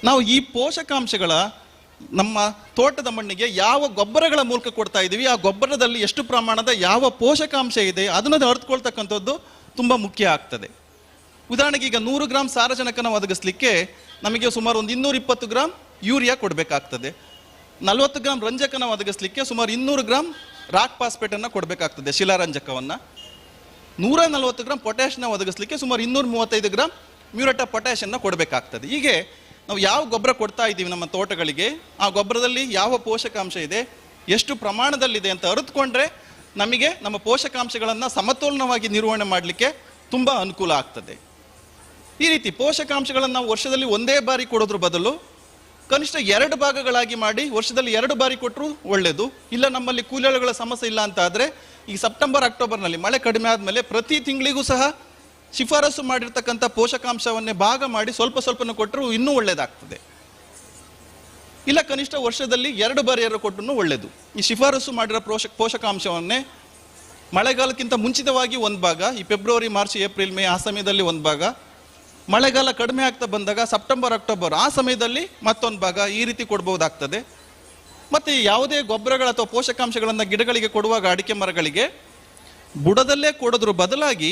ನಾವು ಈ ಪೋಷಕಾಂಶಗಳ ನಮ್ಮ ತೋಟದ ಮಣ್ಣಿಗೆ ಯಾವ ಗೊಬ್ಬರಗಳ ಮೂಲಕ ಕೊಡ್ತಾ ಇದ್ದೀವಿ, ಆ ಗೊಬ್ಬರದಲ್ಲಿ ಎಷ್ಟು ಪ್ರಮಾಣದ ಯಾವ ಪೋಷಕಾಂಶ ಇದೆ ಅದನ್ನು ಅರ್ಥಕೊಳ್ತಕ್ಕಂಥದ್ದು ತುಂಬ ಮುಖ್ಯ ಆಗ್ತದೆ. ಉದಾಹರಣೆಗೆ ಈಗ 100 ಗ್ರಾಂ ಸಾರಜನಕನ ಒದಗಿಸ್ಲಿಕ್ಕೆ ನಮಗೆ ಸುಮಾರು ಒಂದು 220 ಗ್ರಾಂ ಯೂರಿಯಾ ಕೊಡಬೇಕಾಗ್ತದೆ. 40 ಗ್ರಾಂ ರಂಜಕನ ಒದಗಿಸ್ಲಿಕ್ಕೆ ಸುಮಾರು 200 ಗ್ರಾಂ ರಾಕ್ ಫಾಸ್ಫೇಟನ್ನು ಕೊಡಬೇಕಾಗ್ತದೆ, ಶಿಲಾರಂಜಕವನ್ನು. 140 ಗ್ರಾಂ ಪೊಟ್ಯಾಶ್ನ ಒದಗಿಸ್ಲಿಕ್ಕೆ ಸುಮಾರು 235 ಗ್ರಾಂ ಮ್ಯೂರೇಟ್ ಆಫ್ ಪೊಟ್ಯಾಶನ್ನು ಕೊಡಬೇಕಾಗ್ತದೆ. ಹೀಗೆ ನಾವು ಯಾವ ಗೊಬ್ಬರ ಕೊಡ್ತಾ ಇದ್ದೀವಿ ನಮ್ಮ ತೋಟಗಳಿಗೆ, ಆ ಗೊಬ್ಬರದಲ್ಲಿ ಯಾವ ಪೋಷಕಾಂಶ ಇದೆ, ಎಷ್ಟು ಪ್ರಮಾಣದಲ್ಲಿದೆ ಅಂತ ಅರಿತುಕೊಂಡ್ರೆ ನಮಗೆ ನಮ್ಮ ಪೋಷಕಾಂಶಗಳನ್ನು ಸಮತೋಲನವಾಗಿ ನಿರ್ವಹಣೆ ಮಾಡಲಿಕ್ಕೆ ತುಂಬ ಅನುಕೂಲ ಆಗ್ತದೆ. ಈ ರೀತಿ ಪೋಷಕಾಂಶಗಳನ್ನು ನಾವು ವರ್ಷದಲ್ಲಿ ಒಂದೇ ಬಾರಿ ಕೊಡೋದ್ರ ಬದಲು ಕನಿಷ್ಠ 2 ಭಾಗಗಳಾಗಿ ಮಾಡಿ ವರ್ಷದಲ್ಲಿ 2 ಬಾರಿ ಕೊಟ್ಟರು ಒಳ್ಳೆಯದು. ಇಲ್ಲ ನಮ್ಮಲ್ಲಿ ಕೂಲಿಗಳ ಸಮಸ್ಯೆ ಇಲ್ಲ ಅಂತ ಆದರೆ ಈ ಸೆಪ್ಟೆಂಬರ್ ಅಕ್ಟೋಬರ್ನಲ್ಲಿ ಮಳೆ ಕಡಿಮೆ ಆದಮೇಲೆ ಪ್ರತಿ ತಿಂಗಳಿಗೂ ಸಹ ಶಿಫಾರಸು ಮಾಡಿರ್ತಕ್ಕಂಥ ಪೋಷಕಾಂಶವನ್ನೇ ಭಾಗ ಮಾಡಿ ಸ್ವಲ್ಪ ಸ್ವಲ್ಪನ ಕೊಟ್ಟರು ಇನ್ನೂ ಒಳ್ಳೆಯದಾಗ್ತದೆ. ಇಲ್ಲ ಕನಿಷ್ಠ ವರ್ಷದಲ್ಲಿ 2 ಬಾರಿಯಾರು ಕೊಟ್ಟರು ಒಳ್ಳೆಯದು. ಈ ಶಿಫಾರಸು ಮಾಡಿರೋ ಪೋಷಕಾಂಶವನ್ನೇ ಮಳೆಗಾಲಕ್ಕಿಂತ ಮುಂಚಿತವಾಗಿ ಒಂದು ಭಾಗ, ಈ ಫೆಬ್ರವರಿ, ಮಾರ್ಚ್, ಏಪ್ರಿಲ್, ಮೇ ಆ ಸಮಯದಲ್ಲಿ ಒಂದು ಭಾಗ, ಮಳೆಗಾಲ ಕಡಿಮೆ ಆಗ್ತಾ ಬಂದಾಗ ಸೆಪ್ಟೆಂಬರ್, ಅಕ್ಟೋಬರ್ ಆ ಸಮಯದಲ್ಲಿ ಮತ್ತೊಂದು ಭಾಗ, ಈ ರೀತಿ ಕೊಡ್ಬೋದಾಗ್ತದೆ. ಮತ್ತು ಯಾವುದೇ ಗೊಬ್ಬರಗಳ ಅಥವಾ ಪೋಷಕಾಂಶಗಳನ್ನು ಗಿಡಗಳಿಗೆ ಕೊಡುವಾಗ ಅಡಿಕೆ ಮರಗಳಿಗೆ ಬುಡದಲ್ಲೇ ಕೊಡೋದ್ರ ಬದಲಾಗಿ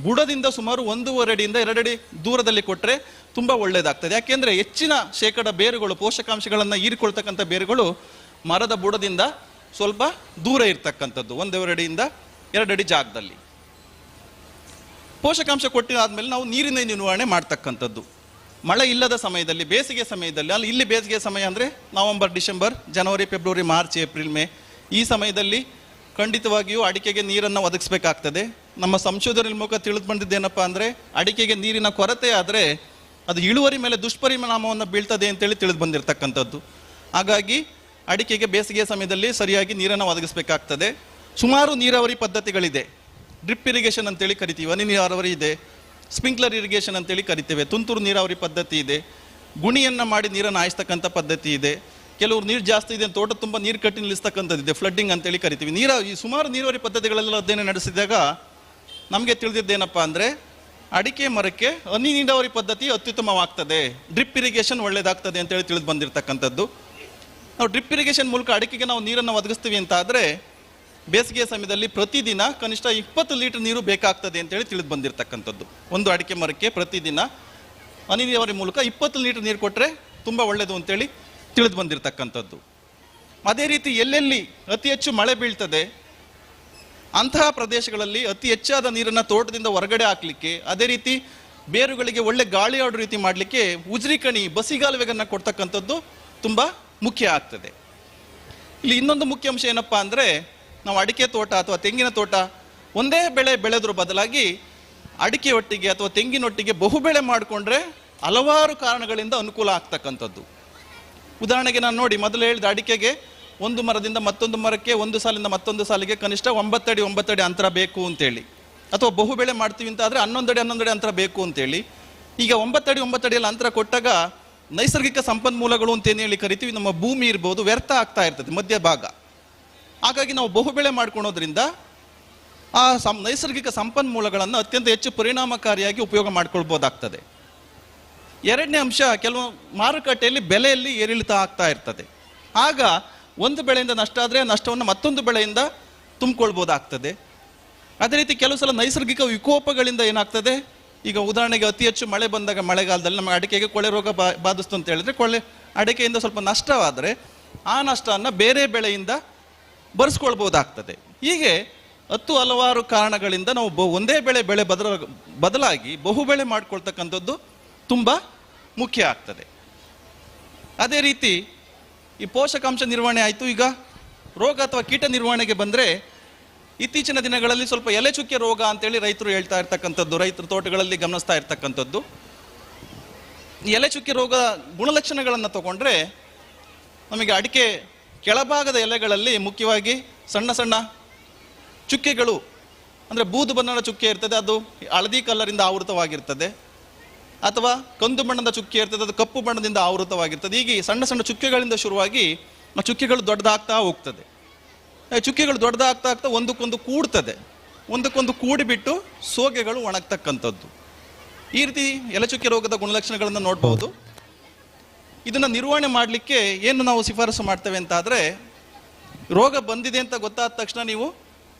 ಬುಡದಿಂದ ಸುಮಾರು 1.5 ಅಡಿಯಿಂದ 2 ಅಡಿ ದೂರದಲ್ಲಿ ಕೊಟ್ಟರೆ ತುಂಬ ಒಳ್ಳೆಯದಾಗ್ತದೆ. ಯಾಕೆಂದರೆ ಹೆಚ್ಚಿನ ಶೇಕಡ ಬೇರುಗಳು, ಪೋಷಕಾಂಶಗಳನ್ನು ಹೀರಿಕೊಳ್ತಕ್ಕಂಥ ಬೇರುಗಳು ಮರದ ಬುಡದಿಂದ ಸ್ವಲ್ಪ ದೂರ ಇರ್ತಕ್ಕಂಥದ್ದು, 1.5 ಅಡಿಯಿಂದ 2 ಅಡಿ ಜಾಗದಲ್ಲಿ. ಪೋಷಕಾಂಶ ಕೊಟ್ಟಿದಾದ್ಮೇಲೆ ನಾವು ನೀರಿನ ನಿರ್ವಹಣೆ ಮಾಡ್ತಕ್ಕಂಥದ್ದು. ಮಳೆ ಇಲ್ಲದ ಸಮಯದಲ್ಲಿ, ಬೇಸಿಗೆ ಸಮಯದಲ್ಲಿ, ಅಲ್ಲಿ ಇಲ್ಲಿ ಬೇಸಿಗೆ ಸಮಯ ಅಂದರೆ ನವೆಂಬರ್, ಡಿಸೆಂಬರ್, ಜನವರಿ, ಫೆಬ್ರವರಿ, ಮಾರ್ಚ್, ಏಪ್ರಿಲ್, ಮೇ ಈ ಸಮಯದಲ್ಲಿ ಖಂಡಿತವಾಗಿಯೂ ಅಡಿಕೆಗೆ ನೀರನ್ನು ಒದಗಿಸಬೇಕಾಗ್ತದೆ. ನಮ್ಮ ಸಂಶೋಧನೆ ಮೂಲಕ ತಿಳಿದು ಬಂದಿದ್ದೇನಪ್ಪ ಅಂದರೆ ಅಡಿಕೆಗೆ ನೀರಿನ ಕೊರತೆ ಆದರೆ ಅದು ಇಳುವರಿ ಮೇಲೆ ದುಷ್ಪರಿಣಾಮವನ್ನು ಬೀಳ್ತದೆ ಅಂತೇಳಿ ತಿಳಿದು ಬಂದಿರತಕ್ಕಂಥದ್ದು. ಹಾಗಾಗಿ ಅಡಿಕೆಗೆ ಬೇಸಿಗೆ ಸಮಯದಲ್ಲಿ ಸರಿಯಾಗಿ ನೀರನ್ನು ಒದಗಿಸಬೇಕಾಗ್ತದೆ. ಸುಮಾರು ನೀರಾವರಿ ಪದ್ಧತಿಗಳಿದೆ. ಡ್ರಿಪ್ ಇರಿಗೇಷನ್ ಅಂತೇಳಿ ಕರಿತೀವಿ, ಹನಿ ನೀರಾವರಿ ಇದೆ, ಸ್ಪ್ರಿಂಕ್ಲರ್ ಇರಿಗೇಷನ್ ಅಂತೇಳಿ ಕರಿತೇವೆ, ತುಂತುರು ನೀರಾವರಿ ಪದ್ಧತಿ ಇದೆ, ಗುಣಿಯನ್ನು ಮಾಡಿ ನೀರನ್ನು ಹಾಯಿಸ್ತಕ್ಕಂಥ ಪದ್ಧತಿ ಇದೆ. ಕೆಲವರು ನೀರು ಜಾಸ್ತಿ ಇದೆ, ತೋಟ ತುಂಬ ನೀರು ಕಟ್ಟಿ ನಿಲ್ಲಿಸ್ತಕ್ಕಂಥದ್ದಿದೆ, ಫ್ಲಡ್ಡಿಂಗ್ ಅಂತೇಳಿ ಕರಿತೀವಿ. ಈ ಸುಮಾರು ನೀರಾವರಿ ಪದ್ಧತಿಗಳೆಲ್ಲ ಅಧ್ಯಯನ ನಡೆಸಿದಾಗ ನಮಗೆ ತಿಳಿದಿದ್ದೇನಪ್ಪ ಅಂದರೆ ಅಡಿಕೆ ಮರಕ್ಕೆ ಹನಿ ನೀರಾವರಿ ಪದ್ಧತಿ ಅತ್ಯುತ್ತಮವಾಗ್ತದೆ, ಡ್ರಿಪ್ ಇರಿಗೇಷನ್ ಒಳ್ಳೆಯದಾಗ್ತದೆ ಅಂತೇಳಿ ತಿಳಿದು ಬಂದಿರತಕ್ಕಂಥದ್ದು. ನಾವು ಡ್ರಿಪ್ ಇರಿಗೇಷನ್ ಮೂಲಕ ಅಡಿಕೆಗೆ ನಾವು ನೀರನ್ನು ಒದಗಿಸ್ತೀವಿ ಅಂತ ಆದರೆ ಬೇಸಿಗೆ ಸಮಯದಲ್ಲಿ ಪ್ರತಿದಿನ ಕನಿಷ್ಠ 20 ಲೀಟರ್ ನೀರು ಬೇಕಾಗ್ತದೆ ಅಂತೇಳಿ ತಿಳಿದು ಬಂದಿರತಕ್ಕಂಥದ್ದು. ಒಂದು ಅಡಿಕೆ ಮರಕ್ಕೆ ಪ್ರತಿದಿನ ಹನಿ ನೀರಾವರಿ ಮೂಲಕ 20 ಲೀಟರ್ ನೀರು ಕೊಟ್ಟರೆ ತುಂಬ ಒಳ್ಳೆಯದು ಅಂತೇಳಿ ತಿಳಿದು ಬಂದಿರತಕ್ಕಂಥದ್ದು. ಅದೇ ರೀತಿ ಎಲ್ಲೆಲ್ಲಿ ಅತಿ ಹೆಚ್ಚು ಮಳೆ ಬೀಳ್ತದೆ ಅಂತಹ ಪ್ರದೇಶಗಳಲ್ಲಿ ಅತಿ ಹೆಚ್ಚಾದ ನೀರನ್ನು ತೋಟದಿಂದ ಹೊರಗಡೆ ಹಾಕಲಿಕ್ಕೆ, ಅದೇ ರೀತಿ ಬೇರುಗಳಿಗೆ ಒಳ್ಳೆ ಗಾಳಿ ಆಡೋ ರೀತಿ ಮಾಡಲಿಕ್ಕೆ ಉಜ್ರಿಕಣಿ, ಬಸಿಗಾಲುವೆಗಳನ್ನು ಕೊಡ್ತಕ್ಕಂಥದ್ದು ತುಂಬ ಮುಖ್ಯ ಆಗ್ತದೆ. ಇಲ್ಲಿ ಇನ್ನೊಂದು ಮುಖ್ಯ ಅಂಶ ಏನಪ್ಪ ಅಂದರೆ ನಾವು ಅಡಿಕೆ ತೋಟ ಅಥವಾ ತೆಂಗಿನ ತೋಟ ಒಂದೇ ಬೆಳೆ ಬೆಳೆದ್ರ ಬದಲಾಗಿ ಅಡಿಕೆ ಒಟ್ಟಿಗೆ ಅಥವಾ ತೆಂಗಿನೊಟ್ಟಿಗೆ ಬಹುಬೆಳೆ ಮಾಡಿಕೊಂಡ್ರೆ ಹಲವಾರು ಕಾರಣಗಳಿಂದ ಅನುಕೂಲ ಆಗ್ತಕ್ಕಂಥದ್ದು. ಉದಾಹರಣೆಗೆ ನಾನು ನೋಡಿ ಮೊದಲು ಹೇಳಿದ ಅಡಿಕೆಗೆ ಒಂದು ಮರದಿಂದ ಮತ್ತೊಂದು ಮರಕ್ಕೆ, ಒಂದು ಸಾಲಿಂದ ಮತ್ತೊಂದು ಸಾಲಿಗೆ ಕನಿಷ್ಠ 9 ಅಡಿ ಅಂತರ ಬೇಕು ಅಂತೇಳಿ, ಅಥವಾ ಬಹುಬೆಳೆ ಮಾಡ್ತೀವಿ ಅಂತ ಆದರೆ 11 ಅಡಿ ಅಂತರ ಬೇಕು ಅಂತೇಳಿ. ಈಗ 9 ಅಡಿಯಲ್ಲಿ ಅಂತರ ಕೊಟ್ಟಾಗ ನೈಸರ್ಗಿಕ ಸಂಪನ್ಮೂಲಗಳು ಅಂತೇನು ಹೇಳಿ ಕರಿತೀವಿ, ನಮ್ಮ ಭೂಮಿ ಇರ್ಬೋದು, ವ್ಯರ್ಥ ಆಗ್ತಾ ಇರ್ತದೆ ಮಧ್ಯಭಾಗ. ಹಾಗಾಗಿ ನಾವು ಬಹುಬೆಳೆ ಮಾಡ್ಕೊಳೋದ್ರಿಂದ ಆ ನೈಸರ್ಗಿಕ ಸಂಪನ್ಮೂಲಗಳನ್ನು ಅತ್ಯಂತ ಹೆಚ್ಚು ಪರಿಣಾಮಕಾರಿಯಾಗಿ ಉಪಯೋಗ ಮಾಡ್ಕೊಳ್ಬೋದಾಗ್ತದೆ. ಎರಡನೇ ಅಂಶ, ಕೆಲವು ಮಾರುಕಟ್ಟೆಯಲ್ಲಿ ಬೆಲೆಯಲ್ಲಿ ಏರಿಳಿತ ಆಗ್ತಾ ಇರ್ತದೆ. ಆಗ ಒಂದು ಬೆಳೆಯಿಂದ ನಷ್ಟ ಆದರೆ ನಷ್ಟವನ್ನು ಮತ್ತೊಂದು ಬೆಳೆಯಿಂದ ತುಂಬಿಕೊಳ್ಬೋದಾಗ್ತದೆ. ಅದೇ ರೀತಿ ಕೆಲವು ಸಲ ನೈಸರ್ಗಿಕ ವಿಕೋಪಗಳಿಂದ ಏನಾಗ್ತದೆ, ಈಗ ಉದಾಹರಣೆಗೆ ಅತಿ ಹೆಚ್ಚು ಮಳೆ ಬಂದಾಗ ಮಳೆಗಾಲದಲ್ಲಿ ನಮ್ಮ ಅಡಿಕೆಗೆ ಕೊಳೆ ರೋಗ ಬಾಧಿಸ್ತು ಅಂತ ಹೇಳಿದ್ರೆ ಅಡಿಕೆಯಿಂದ ಸ್ವಲ್ಪ ನಷ್ಟವಾದರೆ ಆ ನಷ್ಟವನ್ನು ಬೇರೆ ಬೆಳೆಯಿಂದ ಬರೆಸ್ಕೊಳ್ಬೋದಾಗ್ತದೆ. ಹೀಗೆ ಹಲವಾರು ಕಾರಣಗಳಿಂದ ನಾವು ಒಂದೇ ಬೆಳೆ ಬದಲಾಗಿ ಬಹುಬೆಳೆ ಮಾಡ್ಕೊಳ್ತಕ್ಕಂಥದ್ದು ತುಂಬ ಮುಖ್ಯ ಆಗ್ತದೆ. ಅದೇ ರೀತಿ ಈ ಪೋಷಕಾಂಶ ನಿರ್ವಹಣೆ ಆಯಿತು. ಈಗ ರೋಗ ಅಥವಾ ಕೀಟ ನಿರ್ವಹಣೆಗೆ ಬಂದರೆ ಇತ್ತೀಚಿನ ದಿನಗಳಲ್ಲಿ ಸ್ವಲ್ಪ ಎಲೆ ಚುಕ್ಕೆ ರೋಗ ಅಂತೇಳಿ ರೈತರು ಹೇಳ್ತಾ ಇರ್ತಕ್ಕಂಥದ್ದು, ರೈತರು ತೋಟಗಳಲ್ಲಿ ಗಮನಿಸ್ತಾ ಇರ್ತಕ್ಕಂಥದ್ದು. ಈ ಎಲೆ ಚುಕ್ಕೆ ರೋಗ ಗುಣಲಕ್ಷಣಗಳನ್ನು ತಗೊಂಡ್ರೆ ನಮಗೆ ಅಡಿಕೆ ಕೆಳಭಾಗದ ಎಲೆಗಳಲ್ಲಿ ಮುಖ್ಯವಾಗಿ ಸಣ್ಣ ಸಣ್ಣ ಚುಕ್ಕೆಗಳು, ಅಂದರೆ ಬೂದು ಬಣ್ಣದ ಚುಕ್ಕೆ ಇರ್ತದೆ, ಅದು ಹಳದಿ ಕಲ್ಲರಿಂದ ಆವೃತವಾಗಿರ್ತದೆ, ಅಥವಾ ಕಂದು ಬಣ್ಣದ ಚುಕ್ಕೆ ಇರ್ತದೆ, ಅದು ಕಪ್ಪು ಬಣ್ಣದಿಂದ ಆವೃತವಾಗಿರ್ತದೆ. ಹೀಗೆ ಸಣ್ಣ ಸಣ್ಣ ಚುಕ್ಕೆಗಳಿಂದ ಶುರುವಾಗಿ ಆ ಚುಕ್ಕೆಗಳು ದೊಡ್ಡದಾಗ್ತಾ ಹೋಗ್ತದೆ. ಚುಕ್ಕೆಗಳು ದೊಡ್ಡದಾಗ್ತಾ ಒಂದಕ್ಕೊಂದು ಕೂಡ್ತದೆ, ಒಂದಕ್ಕೊಂದು ಕೂಡಿಬಿಟ್ಟು ಸೋಗೆಗಳು ಒಣಗ್ತಕ್ಕಂಥದ್ದು. ಈ ರೀತಿ ಎಲೆಚುಕ್ಕೆ ರೋಗದ ಗುಣಲಕ್ಷಣಗಳನ್ನು ನೋಡ್ಬೋದು. ಇದನ್ನು ನಿರ್ವಹಣೆ ಮಾಡಲಿಕ್ಕೆ ಏನು ನಾವು ಶಿಫಾರಸು ಮಾಡ್ತೇವೆ ಅಂತ ಆದರೆ, ರೋಗ ಬಂದಿದೆ ಅಂತ ಗೊತ್ತಾದ ತಕ್ಷಣ ನೀವು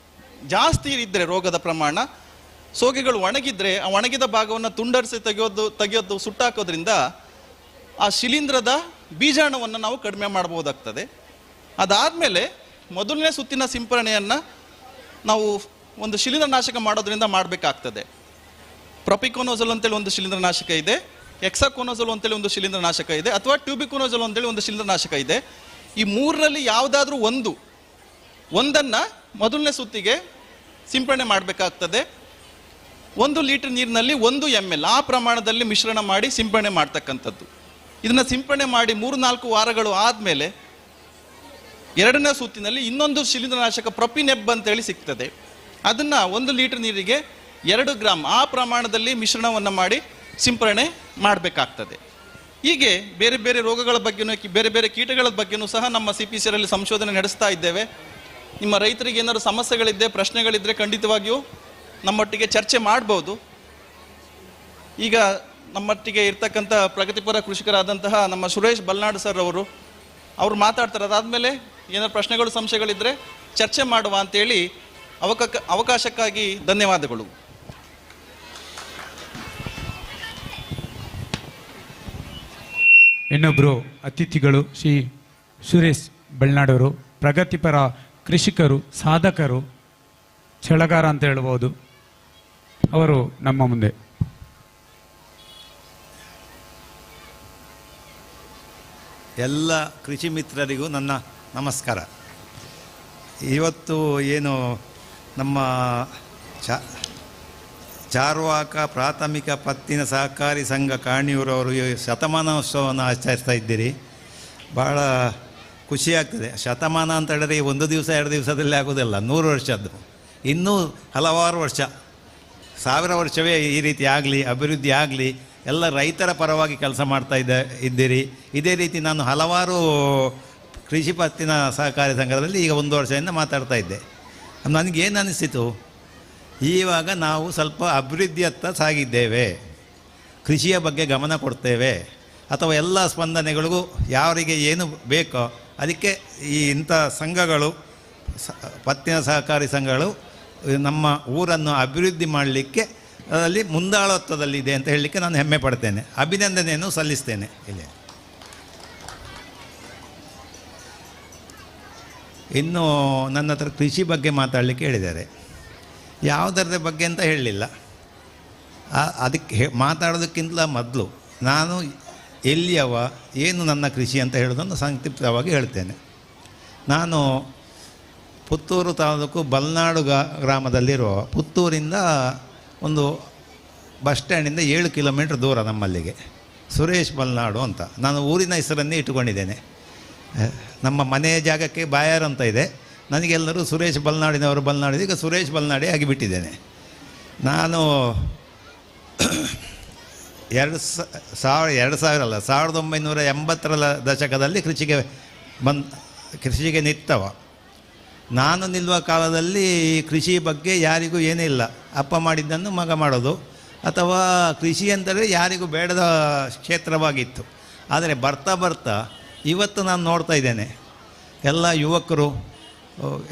ಜಾಸ್ತಿ ಇದ್ದರೆ ರೋಗದ ಪ್ರಮಾಣ, ಸೋಗೆಗಳು ಒಣಗಿದ್ರೆ ಆ ಒಣಗಿದ ಭಾಗವನ್ನು ತುಂಡರಿಸಿ ತೆಗೆಯೋದು ಸುಟ್ಟಾಕೋದ್ರಿಂದ ಆ ಶಿಲೀಂಧ್ರದ ಬೀಜಾಣುವನ್ನು ನಾವು ಕಡಿಮೆ ಮಾಡ್ಬೋದಾಗ್ತದೆ. ಅದಾದಮೇಲೆ ಮೊದಲನೇ ಸುತ್ತಿನ ಸಿಂಪರಣೆಯನ್ನು ನಾವು ಒಂದು ಶಿಲೀಂಧ್ರನಾಶಕ ಮಾಡೋದ್ರಿಂದ ಮಾಡಬೇಕಾಗ್ತದೆ. ಪ್ರೊಪಿಕೋನೋಜಲ್ ಅಂತೇಳಿ ಒಂದು ಶಿಲೀಂಧ್ರನಾಶಕ ಇದೆ, ಎಕ್ಸಾಕೋನೋಜಲ್ ಅಂತೇಳಿ ಒಂದು ಶಿಲೀಂಧ್ರನಾಶಕ ಇದೆ, ಅಥವಾ ಟ್ಯೂಬಿಕೋನೋಜಲ್ ಅಂತೇಳಿ ಒಂದು ಶಿಲೀಂಧ್ರನಾಶಕ ಇದೆ. ಈ ಮೂರರಲ್ಲಿ ಯಾವುದಾದ್ರೂ ಒಂದನ್ನು ಮೊದಲನೇ ಸುತ್ತಿಗೆ ಸಿಂಪರಣೆ ಮಾಡಬೇಕಾಗ್ತದೆ. 1 ಲೀಟರ್ ನೀರಿನಲ್ಲಿ 1 ml ಆ ಪ್ರಮಾಣದಲ್ಲಿ ಮಿಶ್ರಣ ಮಾಡಿ ಸಿಂಪರಣೆ ಮಾಡ್ತಕ್ಕಂಥದ್ದು. ಇದನ್ನು ಸಿಂಪರಣೆ ಮಾಡಿ 3-4 ವಾರಗಳು ಆದಮೇಲೆ ಎರಡನೇ ಸುತ್ತಿನಲ್ಲಿ ಇನ್ನೊಂದು ಶಿಲೀಂಧ್ರನಾಶಕ ಪ್ರೊಪಿನೆಬ್ ಅಂತೇಳಿ ಸಿಗ್ತದೆ. ಅದನ್ನು 1 ಲೀಟರ್ ನೀರಿಗೆ 2 ಗ್ರಾಮ್ ಆ ಪ್ರಮಾಣದಲ್ಲಿ ಮಿಶ್ರಣವನ್ನು ಮಾಡಿ ಸಿಂಪರಣೆ ಮಾಡಬೇಕಾಗ್ತದೆ. ಹೀಗೆ ಬೇರೆ ಬೇರೆ ರೋಗಗಳ ಬಗ್ಗೆನೂ ಬೇರೆ ಬೇರೆ ಕೀಟಗಳ ಬಗ್ಗೆನೂ ಸಹ ನಮ್ಮ CPCR ಅಲ್ಲಿ ಸಂಶೋಧನೆ ನಡೆಸ್ತಾ ಇದ್ದೇವೆ. ನಿಮ್ಮ ರೈತರಿಗೆ ಏನಾದರೂ ಸಮಸ್ಯೆಗಳಿದ್ದರೆ ಪ್ರಶ್ನೆಗಳಿದ್ದರೆ ಖಂಡಿತವಾಗಿಯೂ ನಮ್ಮೊಟ್ಟಿಗೆ ಚರ್ಚೆ ಮಾಡ್ಬೋದು. ಈಗ ನಮ್ಮೊಟ್ಟಿಗೆ ಇರ್ತಕ್ಕಂಥ ಪ್ರಗತಿಪರ ಕೃಷಿಕರಾದಂತಹ ನಮ್ಮ ಸುರೇಶ್ ಬಲ್ನಾಡು ಸರ್ ಅವರು ಮಾತಾಡ್ತಾರೆ. ಅದಾದಮೇಲೆ ಏನಾದ್ರು ಪ್ರಶ್ನೆಗಳು ಸಂಶಯಗಳಿದ್ದರೆ ಚರ್ಚೆ ಮಾಡುವ ಅಂತೇಳಿ ಅವಕಾಶಕ್ಕಾಗಿ ಧನ್ಯವಾದಗಳು. ಇನ್ನೊಬ್ಬರು ಅತಿಥಿಗಳು ಶ್ರೀ ಸುರೇಶ್ ಬಲ್ನಾಡವರು, ಪ್ರಗತಿಪರ ಕೃಷಿಕರು, ಸಾಧಕರು, ಛಳಗಾರ ಅಂತ ಹೇಳ್ಬೋದು. ಅವರು ನಮ್ಮ ಮುಂದೆ. ಎಲ್ಲ ಕೃಷಿ ಮಿತ್ರರಿಗೂ ನನ್ನ ನಮಸ್ಕಾರ. ಇವತ್ತು ಏನು ನಮ್ಮ ಚಾರ್ವಾಕ ಪ್ರಾಥಮಿಕ ಪತ್ತಿನ ಸಹಕಾರಿ ಸಂಘ ಕಾಣಿಯೂರವರು ಶತಮಾನೋತ್ಸವವನ್ನು ಆಚರಿಸ್ತಾ ಇದ್ದೀರಿ. ಭಾಳ ಖುಷಿಯಾಗ್ತದೆ. ಶತಮಾನ ಅಂತ ಹೇಳಿದ್ರೆ ಒಂದು ದಿವಸ 2 ದಿವಸದಲ್ಲಿ ಆಗೋದಿಲ್ಲ, 100 ವರ್ಷದ್ದು, ಇನ್ನೂ ಹಲವಾರು ವರ್ಷ, 1000 ವರ್ಷವೇ ಈ ರೀತಿ ಆಗಲಿ, ಅಭಿವೃದ್ಧಿ ಆಗಲಿ. ಎಲ್ಲ ರೈತರ ಪರವಾಗಿ ಕೆಲಸ ಮಾಡ್ತಾ ಇದ್ದೀರಿ. ಇದೇ ರೀತಿ ನಾನು ಹಲವಾರು ಕೃಷಿ ಪತ್ತಿನ ಸಹಕಾರಿ ಸಂಘದಲ್ಲಿ ಈಗ 1 ವರ್ಷದಿಂದ ಮಾತಾಡ್ತಾ ಇದ್ದೆ. ನನಗೇನು ಅನಿಸಿತು, ಇವಾಗ ನಾವು ಸ್ವಲ್ಪ ಅಭಿವೃದ್ಧಿಯತ್ತ ಸಾಗಿದ್ದೇವೆ, ಕೃಷಿಯ ಬಗ್ಗೆ ಗಮನ ಕೊಡ್ತೇವೆ, ಅಥವಾ ಎಲ್ಲ ಸ್ಪಂದನೆಗಳಿಗೂ ಯಾರಿಗೆ ಏನು ಬೇಕೋ ಅದಕ್ಕೆ ಇಂಥ ಸಂಘಗಳು, ಪತ್ತಿನ ಸಹಕಾರಿ ಸಂಘಗಳು ನಮ್ಮ ಊರನ್ನು ಅಭಿವೃದ್ಧಿ ಮಾಡಲಿಕ್ಕೆ ಅದರಲ್ಲಿ ಮುಂದಾಳತ್ವದಲ್ಲಿದೆ ಅಂತ ಹೇಳಲಿಕ್ಕೆ ನಾನು ಹೆಮ್ಮೆ ಪಡ್ತೇನೆ, ಅಭಿನಂದನೆಯನ್ನು ಸಲ್ಲಿಸ್ತೇನೆ. ಇಲ್ಲಿ ಇನ್ನು ನನ್ನ ಹತ್ರ ಕೃಷಿ ಬಗ್ಗೆ ಮಾತಾಡಲಿಕ್ಕೆ ಹೇಳಿದ್ದಾರೆ. ಯಾವುದರ ಬಗ್ಗೆ ಅಂತ ಹೇಳಲಿಲ್ಲ. ಅದಕ್ಕೆ ಮಾತಾಡೋದಕ್ಕಿಂತ ಮೊದಲು ನಾನು ಎಲ್ಲಿಯವ, ಏನು ನನ್ನ ಕೃಷಿ ಅಂತ ಹೇಳೋದನ್ನು ಸಂಕ್ಷಿಪ್ತವಾಗಿ ಹೇಳ್ತೇನೆ. ನಾನು ಪುತ್ತೂರು ತಾಲೂಕು ಬಲ್ನಾಡು ಗ್ರಾಮದಲ್ಲಿರುವ, ಪುತ್ತೂರಿಂದ ಒಂದು ಬಸ್ ಸ್ಟ್ಯಾಂಡಿಂದ 7 ಕಿಲೋಮೀಟ್ರ್ ದೂರ ನಮ್ಮಲ್ಲಿಗೆ, ಸುರೇಶ್ ಬಲ್ನಾಡು ಅಂತ. ನಾನು ಊರಿನ ಹೆಸರನ್ನೇ ಇಟ್ಟುಕೊಂಡಿದ್ದೇನೆ. ನಮ್ಮ ಮನೆಯ ಜಾಗಕ್ಕೆ ಬಾಯಾರ್ ಅಂತ ಇದೆ, ನನಗೆಲ್ಲರೂ ಸುರೇಶ್ ಬಲ್ನಾಡಿನವರು ಬಲ್ನಾಡಿದ, ಈಗ ಸುರೇಶ್ ಬಲ್ನಾಡಿ ಆಗಿಬಿಟ್ಟಿದ್ದೇನೆ. ನಾನು 1980ರ ದಶಕದಲ್ಲಿ ಕೃಷಿಗೆ ನಿತ್ತವ. ನಾನು ನಿಲ್ಲುವ ಕಾಲದಲ್ಲಿ ಕೃಷಿ ಬಗ್ಗೆ ಯಾರಿಗೂ ಏನೇ ಇಲ್ಲ, ಅಪ್ಪ ಮಾಡಿದ್ದನ್ನು ಮಗ ಮಾಡೋದು, ಅಥವಾ ಕೃಷಿ ಅಂದರೆ ಯಾರಿಗೂ ಬೇಡದ ಕ್ಷೇತ್ರವಾಗಿತ್ತು. ಆದರೆ ಬರ್ತಾ ಬರ್ತಾ ಇವತ್ತು ನಾನು ನೋಡ್ತಾ ಇದ್ದೇನೆ, ಎಲ್ಲ ಯುವಕರು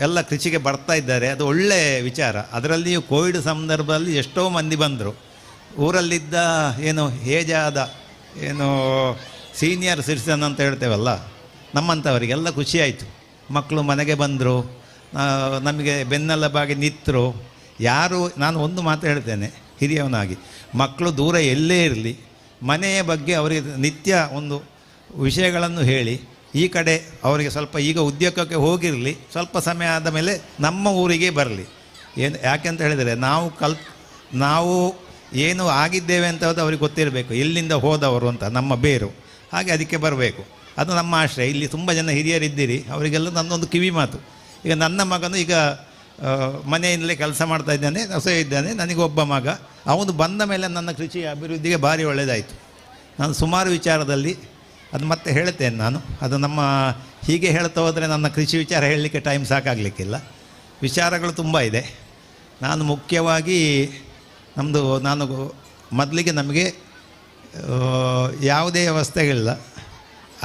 ಎಲ್ಲ ಕೃಷಿಗೆ ಬರ್ತಾ ಇದ್ದಾರೆ. ಅದು ಒಳ್ಳೆಯ ವಿಚಾರ. ಅದರಲ್ಲಿಯೂ ಕೋವಿಡ್ ಸಂದರ್ಭದಲ್ಲಿ ಎಷ್ಟೋ ಮಂದಿ ಬಂದರು. ಊರಲ್ಲಿದ್ದ ಏನು ಏಜಾದ ಏನು ಸೀನಿಯರ್ ಸಿಟಿಸನ್ ಅಂತ ಹೇಳ್ತೇವಲ್ಲ, ನಮ್ಮಂಥವರಿಗೆಲ್ಲ ಖುಷಿಯಾಯಿತು. ಮಕ್ಕಳು ಮನೆಗೆ ಬಂದರು, ನಮಗೆ ಬೆನ್ನೆಲುಬಾಗಿ ನಿಂತರು. ನಾನು ಒಂದು ಮಾತು ಹೇಳ್ತೇನೆ ಹಿರಿಯವನಾಗಿ, ಮಕ್ಕಳು ದೂರ ಎಲ್ಲೇ ಇರಲಿ, ಮನೆಯ ಬಗ್ಗೆ ಅವರಿಗೆ ನಿತ್ಯ ಒಂದು ವಿಷಯಗಳನ್ನು ಹೇಳಿ, ಈ ಕಡೆ ಅವರಿಗೆ ಸ್ವಲ್ಪ ಈಗ ಉದ್ಯೋಗಕ್ಕೆ ಹೋಗಿರಲಿ, ಸ್ವಲ್ಪ ಸಮಯ ಆದ ಮೇಲೆ ನಮ್ಮ ಊರಿಗೆ ಬರಲಿ. ಯಾಕೆಂತ ಹೇಳಿದರೆ ನಾವು ಏನು ಆಗಿದ್ದೇವೆ ಅಂತ ಅವ್ರಿಗೆ ಗೊತ್ತಿರಬೇಕು, ಎಲ್ಲಿಂದ ಹೋದವರು ಅಂತ, ನಮ್ಮ ಬೇರು. ಹಾಗೆ ಅದಕ್ಕೆ ಬರಬೇಕು, ಅದು ನಮ್ಮ ಆಶ್ರಯ. ಇಲ್ಲಿ ತುಂಬ ಜನ ಹಿರಿಯರಿದ್ದೀರಿ, ಅವರಿಗೆಲ್ಲ ನನ್ನೊಂದು ಕಿವಿ ಮಾತು. ಈಗ ನನ್ನ ಮಗನು ಈಗ ಮನೆಯಲ್ಲೇ ಕೆಲಸ ಮಾಡ್ತಾ ಇದ್ದಾನೆ, ಇದ್ದಾನೆ. ನನಗೊಬ್ಬ ಮಗ, ಅವನು ಬಂದ ಮೇಲೆ ನನ್ನ ಕೃಷಿ ಅಭಿವೃದ್ಧಿಗೆ ಭಾರಿ ಒಳ್ಳೆಯದಾಯಿತು. ನಾನು ಸುಮಾರು ವಿಚಾರದಲ್ಲಿ ಅದು ಮತ್ತೆ ಹೇಳ್ತೇನೆ ನಾನು. ಅದು ನಮ್ಮ ಹೀಗೆ ಹೇಳ್ತಾ ಹೋದರೆ ನನ್ನ ಕೃಷಿ ವಿಚಾರ ಹೇಳಲಿಕ್ಕೆ ಟೈಮ್ ಸಾಕಾಗಲಿಕ್ಕಿಲ್ಲ. ವಿಚಾರಗಳು ತುಂಬ ಇದೆ. ನಾನು ಮುಖ್ಯವಾಗಿ ನಾನು ಮೊದಲಿಗೆ ನಮಗೆ ಯಾವುದೇ ವ್ಯವಸ್ಥೆಗಳಿಲ್ಲ.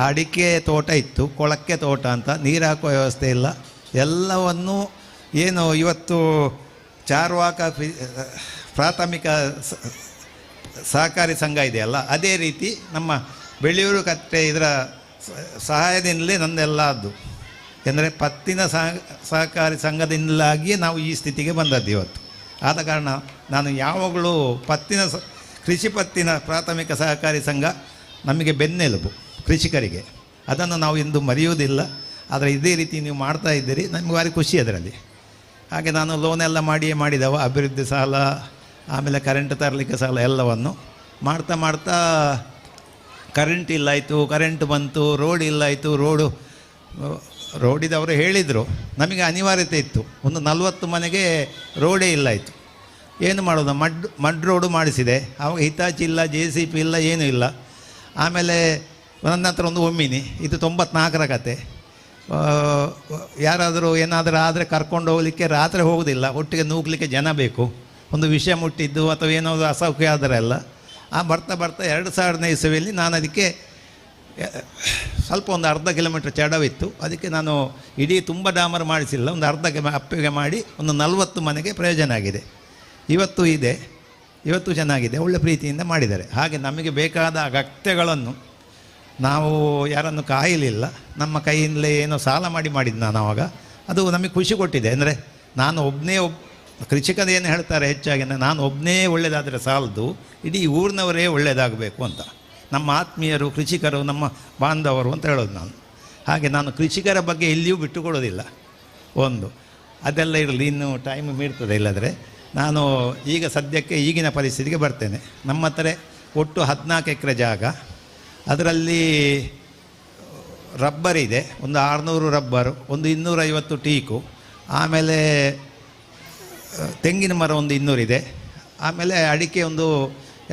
ಅಡಿಕೆ ತೋಟ ಇತ್ತು, ಕೊಳಕ್ಕೆ ತೋಟ ಅಂತ, ನೀರು ಹಾಕುವ ವ್ಯವಸ್ಥೆ ಇಲ್ಲ. ಎಲ್ಲವನ್ನು ಏನು ಇವತ್ತು ಚಾರ್ವಾಕ ಪ್ರಾಥಮಿಕ ಸಹಕಾರಿ ಸಂಘ ಇದೆಯಲ್ಲ, ಅದೇ ರೀತಿ ನಮ್ಮ ಬೆಳ್ಳಿಯೂರು ಕಟ್ಟೆ ಇದರ ಸಹಾಯದಿಂದಲೇ ನಂದೆಲ್ಲ ಅದು. ಅಂದರೆ ಪತ್ತಿನ ಸಹಕಾರಿ ಸಂಘದಿಂದಲಾಗಿಯೇ ನಾವು ಈ ಸ್ಥಿತಿಗೆ ಬಂದದ್ದು ಇವತ್ತು. ಆದ ಕಾರಣ ನಾನು ಯಾವಾಗಲೂ ಕೃಷಿ ಪತ್ತಿನ ಪ್ರಾಥಮಿಕ ಸಹಕಾರಿ ಸಂಘ ನಮಗೆ ಬೆನ್ನೆಲುಬು ಕೃಷಿಕರಿಗೆ. ಅದನ್ನು ನಾವು ಎಂದು ಮರೆಯುವುದಿಲ್ಲ. ಆದರೆ ಇದೇ ರೀತಿ ನೀವು ಮಾಡ್ತಾ ಇದ್ದೀರಿ, ನಮಗೆ ಭಾರಿ ಖುಷಿ ಅದರಲ್ಲಿ. ಹಾಗೆ ನಾನು ಲೋನೆಲ್ಲ ಮಾಡಿದವ, ಅಭಿವೃದ್ಧಿ ಸಾಲ, ಆಮೇಲೆ ಕರೆಂಟ್ ತರಲಿಕ್ಕೆ ಸಾಲ, ಎಲ್ಲವನ್ನು ಮಾಡ್ತಾ ಕರೆಂಟ್ ಇಲ್ಲಾಯಿತು, ಕರೆಂಟ್ ಬಂತು, ರೋಡ್ ಇಲ್ಲಾಯಿತು. ರೋಡಿದವರು ಹೇಳಿದರು, ನಮಗೆ ಅನಿವಾರ್ಯತೆ ಇತ್ತು. ಒಂದು 40 ಮನೆಗೆ ರೋಡೇ ಇಲ್ಲಾಯಿತು. ಏನು ಮಾಡೋದು, ಮಡ್ ರೋಡು ಮಾಡಿಸಿದೆ. ಆವಾಗ ಹಿತಾಚಿ ಇಲ್ಲ, JCP ಇಲ್ಲ, ಏನೂ ಇಲ್ಲ. ಆಮೇಲೆ ನನ್ನ ಹತ್ರ ಒಂದು ಒಮ್ಮಿನಿ, ಇದು 94ರ ಕತೆ. ಯಾರಾದರೂ ಏನಾದರೂ ಆದರೆ ಕರ್ಕೊಂಡು ಹೋಗಲಿಕ್ಕೆ ರಾತ್ರಿ ಹೋಗೋದಿಲ್ಲ, ಒಟ್ಟಿಗೆ ನೂಗಲಿಕ್ಕೆ ಜನ ಬೇಕು. ಒಂದು ವಿಷಯ ಮುಟ್ಟಿದ್ದು ಅಥವಾ ಏನಾದರೂ ಅಸೌಖ್ಯ ಆದರೆ ಅಲ್ಲ. ಬರ್ತಾ 2000ನೇ ಇಸವಿಯಲ್ಲಿ ನಾನು ಅದಕ್ಕೆ ಸ್ವಲ್ಪ ಒಂದು ಅರ್ಧ ಕಿಲೋಮೀಟ್ರ್ ಚಡವಿತ್ತು, ಅದಕ್ಕೆ ನಾನು ಇಡೀ ತುಂಬ ಡಾಮರ್ ಮಾಡಿಸಿಲ್ಲ, ಒಂದು ಅರ್ಧ ಅಪ್ಪಿಗೆ ಮಾಡಿ ಒಂದು 40 ಮನೆಗೆ ಪ್ರಯೋಜನ ಆಗಿದೆ. ಇವತ್ತು ಚೆನ್ನಾಗಿದೆ, ಒಳ್ಳೆ ಪ್ರೀತಿಯಿಂದ ಮಾಡಿದ್ದಾರೆ. ಹಾಗೆ ನಮಗೆ ಬೇಕಾದ ಅಗತ್ಯಗಳನ್ನು ನಾವು ಯಾರನ್ನು ಕಾಯಲಿಲ್ಲ, ನಮ್ಮ ಕೈಯಿಂದಲೇ ಏನೋ ಸಾಲ ಮಾಡಿದ್ದು ನಾನು ಆವಾಗ. ಅದು ನಮಗೆ ಖುಷಿ ಕೊಟ್ಟಿದೆ. ಅಂದರೆ ನಾನು ಒಬ್ಬನೇ ಕೃಷಿಕದೇನು ಹೇಳ್ತಾರೆ ಹೆಚ್ಚಾಗಿ, ನಾನು ಒಬ್ಬನೇ ಒಳ್ಳೆಯದಾದರೆ ಸಾಲದು, ಇಡೀ ಊರಿನವರೇ ಒಳ್ಳೆಯದಾಗಬೇಕು ಅಂತ. ನಮ್ಮ ಆತ್ಮೀಯರು ಕೃಷಿಕರು ನಮ್ಮ ಬಾಂಧವರು ಅಂತ ಹೇಳೋದು ನಾನು. ಹಾಗೆ ನಾನು ಕೃಷಿಕರ ಬಗ್ಗೆ ಎಲ್ಲಿಯೂ ಬಿಟ್ಟುಕೊಡೋದಿಲ್ಲ. ಅದೆಲ್ಲ ಇರಲಿ, ಇನ್ನೂ ಟೈಮ್ ಮೀರ್ತದೆ. ಇಲ್ಲದ್ರೆ ನಾನು ಈಗ ಸದ್ಯಕ್ಕೆ ಈಗಿನ ಪರಿಸ್ಥಿತಿಗೆ ಬರ್ತೇನೆ. ನಮ್ಮ ಹತ್ರ ಒಟ್ಟು 14 ಎಕರೆ ಜಾಗ, ಅದರಲ್ಲಿ ರಬ್ಬರ್ ಇದೆ, ಒಂದು 600 ರಬ್ಬರು, ಒಂದು 250 ಟೀಕು, ಆಮೇಲೆ ತೆಂಗಿನ ಮರ ಒಂದು 200 ಇದೆ, ಆಮೇಲೆ ಅಡಿಕೆ ಒಂದು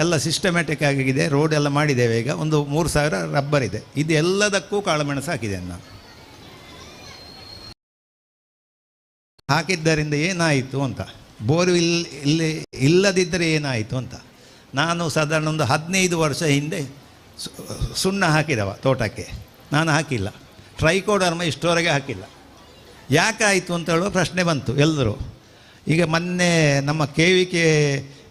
ಎಲ್ಲ ಸಿಸ್ಟಮ್ಯಾಟಿಕ್ ಆಗಿದೆ, ರೋಡ್ ಎಲ್ಲ ಮಾಡಿದ್ದೇವೆ. ಈಗ ಒಂದು 3000 ರಬ್ಬರ್ ಇದೆ. ಇದು ಎಲ್ಲದಕ್ಕೂ ಕಾಳುಮೆಣಸು ಹಾಕಿದ್ದೇನೆ ನಾನು. ಹಾಕಿದ್ದರಿಂದ ಏನಾಯಿತು ಅಂತ, ಬೋರ್ವೆಲ್ ಇಲ್ಲದಿದ್ದರೆ ಏನಾಯಿತು ಅಂತ. ನಾನು ಸಾಧಾರಣ ಒಂದು 15 ವರ್ಷ ಹಿಂದೆ ಸುಣ್ಣ ಹಾಕಿದವ ತೋಟಕ್ಕೆ, ನಾನು ಹಾಕಿಲ್ಲ. ಟ್ರೈಕೋಡರ್ಮ ಇಷ್ಟವರೆಗೆ ಹಾಕಿಲ್ಲ. ಯಾಕಾಯಿತು ಅಂತ ಹೇಳುವ ಪ್ರಶ್ನೆ ಬಂತು ಎಲ್ಲರೂ. ಈಗ ಮೊನ್ನೆ ನಮ್ಮ KVK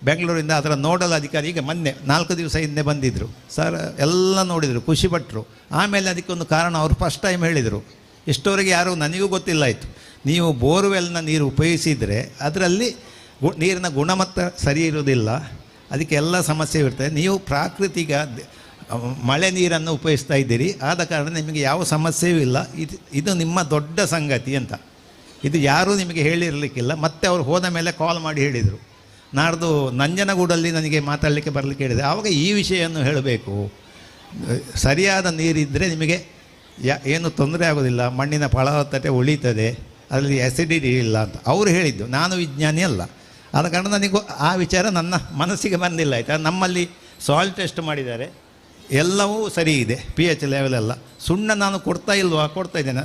ಬೆಂಗಳೂರಿಂದ ಅದರ ನೋಡಲ್ ಅಧಿಕಾರಿ ಈಗ ಮೊನ್ನೆ 4 ದಿವಸ ಹಿಂದೆ ಬಂದಿದ್ದರು. ಸರ್ ಎಲ್ಲ ನೋಡಿದರು, ಖುಷಿಪಟ್ಟರು. ಆಮೇಲೆ ಅದಕ್ಕೊಂದು ಕಾರಣ ಅವರು ಫಸ್ಟ್ ಟೈಮ್ ಹೇಳಿದರು, ಇಷ್ಟವರೆಗೆ ಯಾರೂ ನನಗೂ ಗೊತ್ತಿಲ್ಲ ಆಯಿತು. ನೀವು ಬೋರ್ವೆಲ್ನ ನೀರು ಉಪಯೋಗಿಸಿದರೆ ಅದರಲ್ಲಿ ನೀರಿನ ಗುಣಮಟ್ಟ ಸರಿ ಇರುವುದಿಲ್ಲ, ಅದಕ್ಕೆ ಎಲ್ಲ ಸಮಸ್ಯೆ ಇರ್ತದೆ. ನೀವು ಪ್ರಾಕೃತಿಕ ಮಳೆ ನೀರನ್ನು ಉಪಯೋಗಿಸ್ತಾ ಇದ್ದೀರಿ, ಆದ ಕಾರಣ ನಿಮಗೆ ಯಾವ ಸಮಸ್ಯೆಯೂ ಇಲ್ಲ. ಇದು ನಿಮ್ಮ ದೊಡ್ಡ ಸಂಗತಿ ಅಂತ. ಇದು ಯಾರೂ ನಿಮಗೆ ಹೇಳಿರಲಿಕ್ಕಿಲ್ಲ. ಮತ್ತೆ ಅವರು ಹೋದ ಮೇಲೆ ಕಾಲ್ ಮಾಡಿ ಹೇಳಿದರು. ನಾಡ್ದು ನಂಜನಗೂಡಲ್ಲಿ ನನಗೆ ಮಾತಾಡಲಿಕ್ಕೆ ಬರಲಿಕ್ಕೆ ಹೇಳಿದೆ. ಆವಾಗ ಈ ವಿಷಯವನ್ನು ಹೇಳಬೇಕು, ಸರಿಯಾದ ನೀರಿದ್ದರೆ ನಿಮಗೆ ಏನು ತೊಂದರೆ ಆಗೋದಿಲ್ಲ, ಮಣ್ಣಿನ ಫಲವತ್ತತೆ ಉಳಿತದೆ, ಅದರಲ್ಲಿ ಆ್ಯಸಿಡಿಟಿ ಇಲ್ಲ ಅಂತ ಅವರು ಹೇಳಿದ್ದು. ನಾನು ವಿಜ್ಞಾನಿ ಅಲ್ಲ, ಆದ ಕಾರಣ ನನಗೂ ಆ ವಿಚಾರ ನನ್ನ ಮನಸ್ಸಿಗೆ ಬಂದಿಲ್ಲ. ಆಯಿತಾ, ನಮ್ಮಲ್ಲಿ ಸಾಯಿಲ್ ಟೆಸ್ಟ್ ಮಾಡಿದ್ದಾರೆ, ಎಲ್ಲವೂ ಸರಿ ಇದೆ, pH ಲೆವೆಲೆಲ್ಲ. ಸುಣ್ಣ ನಾನು ಕೊಡ್ತಾಯಿದ್ದೇನೆ.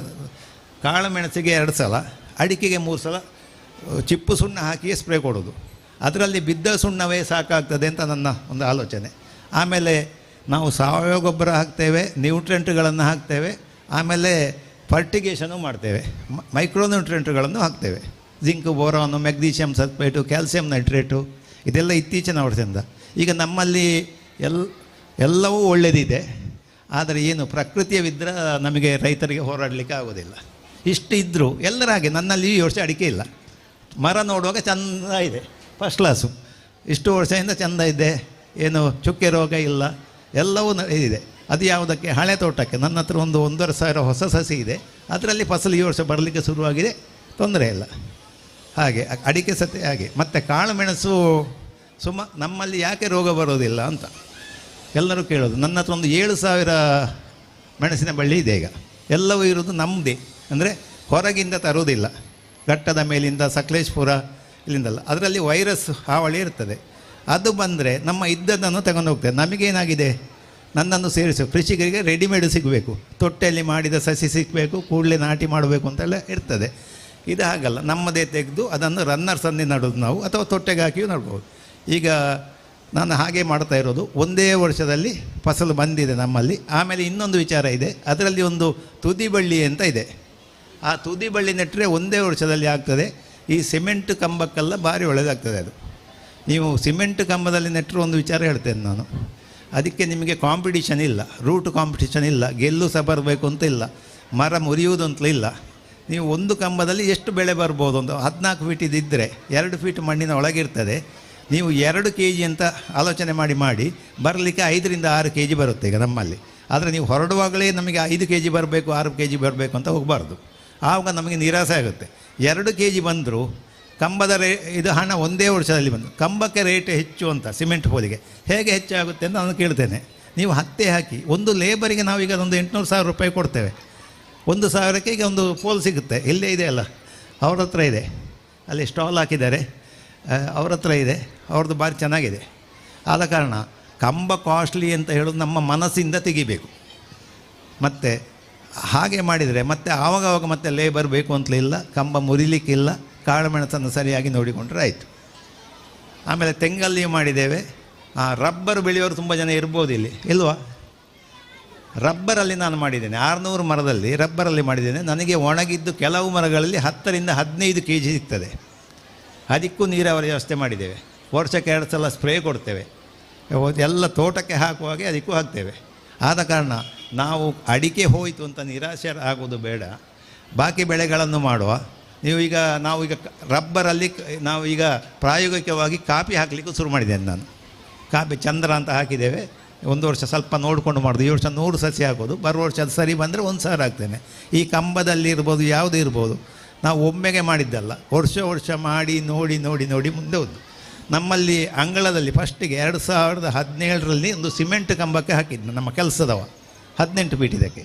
ಕಾಳು ಮೆಣಸಿಗೆ 2 ಸಲ, ಅಡಿಕೆಗೆ 3 ಸಲ ಚಿಪ್ಪು ಸುಣ್ಣ ಹಾಕಿಯೇ ಸ್ಪ್ರೇ ಕೊಡೋದು. ಅದರಲ್ಲಿ ಬಿದ್ದ ಸುಣ್ಣವೇ ಸಾಕಾಗ್ತದೆ ಅಂತ ನನ್ನ ಒಂದು ಆಲೋಚನೆ. ಆಮೇಲೆ ನಾವು ಸಾವಯವ ಗೊಬ್ಬರ ಹಾಕ್ತೇವೆ, ನ್ಯೂಟ್ರೆಂಟ್ಗಳನ್ನು ಹಾಕ್ತೇವೆ, ಆಮೇಲೆ ಫರ್ಟಿಗೇಷನು ಮಾಡ್ತೇವೆ, ಮೈಕ್ರೋ ನ್ಯೂಟ್ರೆಂಟ್ಗಳನ್ನು ಹಾಕ್ತೇವೆ. Zinc, boron, magnesium sulphate, calcium nitrate, ಇದೆಲ್ಲ ಇತ್ತೀಚಿನ ವರ್ಷದಿಂದ. ಈಗ ನಮ್ಮಲ್ಲಿ ಎಲ್ಲವೂ ಒಳ್ಳೆಯದಿದೆ. ಆದರೆ ಏನು ಪ್ರಕೃತಿಯ ವಿದ್ರ ನಮಗೆ ರೈತರಿಗೆ ಹೋರಾಡಲಿಕ್ಕೆ ಆಗೋದಿಲ್ಲ. ಇಷ್ಟು ಇದ್ದರೂ ಎಲ್ಲರ ಹಾಗೆ ನನ್ನಲ್ಲಿ ಈ ವರ್ಷ ಅಡಿಕೆ ಇಲ್ಲ. ಮರ ನೋಡುವಾಗ ಚೆಂದ ಇದೆ, ಫಸ್ಟ್ ಕ್ಲಾಸು. ಇಷ್ಟು ವರ್ಷದಿಂದ ಚೆಂದ ಇದೆ, ಏನು ಚುಕ್ಕೆ ರೋಗ ಇಲ್ಲ, ಎಲ್ಲವೂ ಇದೆ. ಅದು ಯಾವುದಕ್ಕೆ? ಹಳೆ ತೋಟಕ್ಕೆ. ನನ್ನ ಹತ್ರ ಒಂದು 1500 ಹೊಸ ಸಸಿ ಇದೆ, ಅದರಲ್ಲಿ ಫಸಲು ಈ ವರ್ಷ ಬರಲಿಕ್ಕೆ ಶುರುವಾಗಿದೆ, ತೊಂದರೆ ಇಲ್ಲ. ಹಾಗೆ ಅಡಿಕೆ ಸತೆ ಹಾಗೆ. ಮತ್ತು ಕಾಳು ಮೆಣಸು ನಮ್ಮಲ್ಲಿ ಯಾಕೆ ರೋಗ ಬರೋದಿಲ್ಲ ಅಂತ ಎಲ್ಲರೂ ಕೇಳೋದು. ನನ್ನ ಹತ್ರ ಒಂದು 7000 ಮೆಣಸಿನ ಬಳ್ಳಿ ಇದೆ ಈಗ. ಎಲ್ಲವೂ ಇರೋದು ನಮ್ಮದೇ, ಅಂದರೆ ಹೊರಗಿಂದ ತರೋದಿಲ್ಲ, ಘಟ್ಟದ ಮೇಲಿಂದ, ಸಕಲೇಶ್ಪುರ ಇಲ್ಲಿಂದಲ್ಲ. ಅದರಲ್ಲಿ ವೈರಸ್ ಹಾವಳಿ ಇರ್ತದೆ, ಅದು ಬಂದರೆ ನಮ್ಮ ಇದ್ದದ್ದನ್ನು ತಗೊಂಡು ಹೋಗ್ತದೆ. ನಮಗೇನಾಗಿದೆ, ನನ್ನನ್ನು ಸೇರಿಸು, ಕೃಷಿಕರಿಗೆ ರೆಡಿಮೇಡ್ ಸಿಗಬೇಕು, ತೊಟ್ಟೆಯಲ್ಲಿ ಮಾಡಿದ ಸಸಿ ಸಿಗಬೇಕು, ಕೂಡಲೇ ನಾಟಿ ಮಾಡಬೇಕು ಅಂತೆಲ್ಲ ಇರ್ತದೆ. ಇದು ಹಾಗಲ್ಲ, ನಮ್ಮದೇ ತೆಗೆದು ಅದನ್ನು ರನ್ನರ್ಸನ್ನೇ ನಡೋದು ನಾವು, ಅಥವಾ ತೊಟ್ಟೆಗೆ ಹಾಕಿಯೂ ನಡ್ಬೋದು. ಈಗ ನಾನು ಹಾಗೆ ಮಾಡ್ತಾ ಇರೋದು. ಒಂದೇ ವರ್ಷದಲ್ಲಿ ಫಸಲು ಬಂದಿದೆ ನಮ್ಮಲ್ಲಿ. ಆಮೇಲೆ ಇನ್ನೊಂದು ವಿಚಾರ ಇದೆ, ಅದರಲ್ಲಿ ಒಂದು ತುದಿ ಬಳ್ಳಿ ಅಂತ ಇದೆ. ಆ ತುದಿ ಬಳ್ಳಿ ನೆಟ್ಟರೆ ಒಂದೇ ವರ್ಷದಲ್ಲಿ ಆಗ್ತದೆ. ಈ ಸಿಮೆಂಟ್ ಕಂಬಕ್ಕೆಲ್ಲ ಭಾರಿ ಒಳ್ಳೆಯದಾಗ್ತದೆ ಅದು. ನೀವು ಸಿಮೆಂಟ್ ಕಂಬದಲ್ಲಿ ನೆಟ್ಟರು ಒಂದು ವಿಚಾರ ಹೇಳ್ತೇನೆ ನಾನು, ಅದಕ್ಕೆ ನಿಮಗೆ ಕಾಂಪಿಟಿಷನ್ ಇಲ್ಲ, ರೂಟ್ ಕಾಂಪಿಟಿಷನ್ ಇಲ್ಲ, ಗೆಲ್ಲು ಸಹ ಬರಬೇಕು ಅಂತ ಇಲ್ಲ, ಮರ ಮುರಿಯುವುದು ಅಂತಲೇ ಇಲ್ಲ. ನೀವು ಒಂದು ಕಂಬದಲ್ಲಿ ಎಷ್ಟು ಬೆಳೆ ಬರ್ಬೋದು? ಒಂದು 14 ಫೀಟ್ ಇದ್ದರೆ 2 ಫೀಟ್ ಮಣ್ಣಿನ ಒಳಗಿರ್ತದೆ. ನೀವು 2 kg ಅಂತ ಆಲೋಚನೆ ಮಾಡಿ ಬರಲಿಕ್ಕೆ 5 ರಿಂದ 6 kg ಬರುತ್ತೆ ಈಗ ನಮ್ಮಲ್ಲಿ. ಆದರೆ ನೀವು ಹೊರಡುವಾಗಲೇ ನಮಗೆ 5 kg ಬರಬೇಕು, 6 kg ಬರಬೇಕು ಅಂತ ಹೋಗಬಾರ್ದು. ಆವಾಗ ನಮಗೆ ನಿರಾಸೆ ಆಗುತ್ತೆ. 2 kg ಬಂದರೂ ಕಂಬದ ಇದು ಹಣ ಒಂದೇ ವರ್ಷದಲ್ಲಿ ಬಂದು, ಕಂಬಕ್ಕೆ ರೇಟ್ ಹೆಚ್ಚು ಅಂತ ಸಿಮೆಂಟ್ ಪೋಲಿಗೆ ಹೇಗೆ ಹೆಚ್ಚಾಗುತ್ತೆ ಅಂತ ನಾನು ಕೇಳ್ತೇನೆ. ನೀವು ಹತ್ತೆ ಹಾಕಿ ಒಂದು ಲೇಬರಿಗೆ ನಾವೀಗ ಒಂದು 800,000 ರೂಪಾಯಿ ಕೊಡ್ತೇವೆ. 1,000ಕ್ಕೆ ಈಗ ಒಂದು ಪೋಲ್ ಸಿಗುತ್ತೆ, ಇಲ್ಲೇ ಇದೆ ಅಲ್ಲ, ಅವ್ರ ಹತ್ರ ಇದೆ, ಅಲ್ಲಿ ಸ್ಟಾಲ್ ಹಾಕಿದ್ದಾರೆ, ಅವ್ರ ಹತ್ರ ಇದೆ, ಅವ್ರದ್ದು ಭಾರಿ ಚೆನ್ನಾಗಿದೆ. ಆದ ಕಾರಣ ಕಂಬ ಕಾಸ್ಟ್ಲಿ ಅಂತ ಹೇಳೋದು ನಮ್ಮ ಮನಸ್ಸಿಂದ ತೆಗಿಬೇಕು. ಮತ್ತು ಹಾಗೆ ಮಾಡಿದರೆ ಮತ್ತೆ ಆವಾಗವಾಗ ಮತ್ತೆ ಲೇಬರ್ ಬೇಕು ಅಂತಲಿಲ್ಲ, ಕಂಬ ಮುರಿಲಿಕ್ಕಿಲ್ಲ, ಕಾಳುಮೆಣಸನ್ನು ಸರಿಯಾಗಿ ನೋಡಿಕೊಂಡ್ರೆ ಆಯಿತು. ಆಮೇಲೆ ತೆಂಗಲ್ಲಿ ಮಾಡಿದ್ದೇವೆ. ರಬ್ಬರ್ ಬೆಳೆಯೋರು ತುಂಬ ಜನ ಇರ್ಬೋದು ಇಲ್ಲಿ, ಇಲ್ವಾ? ರಬ್ಬರಲ್ಲಿ ನಾನು ಮಾಡಿದ್ದೇನೆ, 600 ಮರದಲ್ಲಿ ರಬ್ಬರಲ್ಲಿ ಮಾಡಿದ್ದೇನೆ. ನನಗೆ ಒಣಗಿದ್ದು ಕೆಲವು ಮರಗಳಲ್ಲಿ 10 ರಿಂದ 15 kg ಸಿಗ್ತದೆ. ಅದಕ್ಕೂ ನೀರಾವರಿ ವ್ಯವಸ್ಥೆ ಮಾಡಿದ್ದೇವೆ. ವರ್ಷಕ್ಕೆ 2 ಸಲ ಸ್ಪ್ರೇ ಕೊಡ್ತೇವೆ. ಎಲ್ಲ ತೋಟಕ್ಕೆ ಹಾಕುವಾಗೆ ಅದಕ್ಕೂ ಹಾಕ್ತೇವೆ. ಆದ ಕಾರಣ ನಾವು ಅಡಿಕೆ ಹೋಯಿತು ಅಂತ ನಿರಾಶೆ ಆಗೋದು ಬೇಡ, ಬಾಕಿ ಬೆಳೆಗಳನ್ನು ಮಾಡುವ. ನಾವು ಈಗ ರಬ್ಬರಲ್ಲಿ ನಾವು ಈಗ ಪ್ರಾಯೋಗಿಕವಾಗಿ ಕಾಫಿ ಹಾಕಲಿಕ್ಕೂ ಶುರು ಮಾಡಿದ್ದೇನೆ. ನಾನು ಕಾಫಿ ಚಂದ್ರ ಅಂತ ಹಾಕಿದ್ದೇವೆ. 1 ವರ್ಷ ಸ್ವಲ್ಪ ನೋಡಿಕೊಂಡು ಮಾಡೋದು. ಈ ವರ್ಷ 100 ಸಸಿ ಹಾಕೋದು, ಬರುವ ವರ್ಷ ಅದು ಸರಿ ಬಂದರೆ 1000 ಹಾಕ್ತೇನೆ. ಈ ಕಂಬದಲ್ಲಿ ಇರ್ಬೋದು, ಯಾವುದೇ ಇರ್ಬೋದು, ನಾವು ಒಮ್ಮೆಗೆ ಮಾಡಿದ್ದಲ್ಲ, ವರ್ಷ ಮಾಡಿ ನೋಡಿ ನೋಡಿ ನೋಡಿ ಮುಂದೆ ಹೋದ್ದು. ನಮ್ಮಲ್ಲಿ ಅಂಗಳದಲ್ಲಿ ಫಸ್ಟಿಗೆ 2017ರಲ್ಲಿ ಒಂದು ಸಿಮೆಂಟ್ ಕಂಬಕ್ಕೆ ಹಾಕಿದ್ದು ನಮ್ಮ ಕೆಲಸದವ, 18 ಫೀಟ್ ಇದಕ್ಕೆ.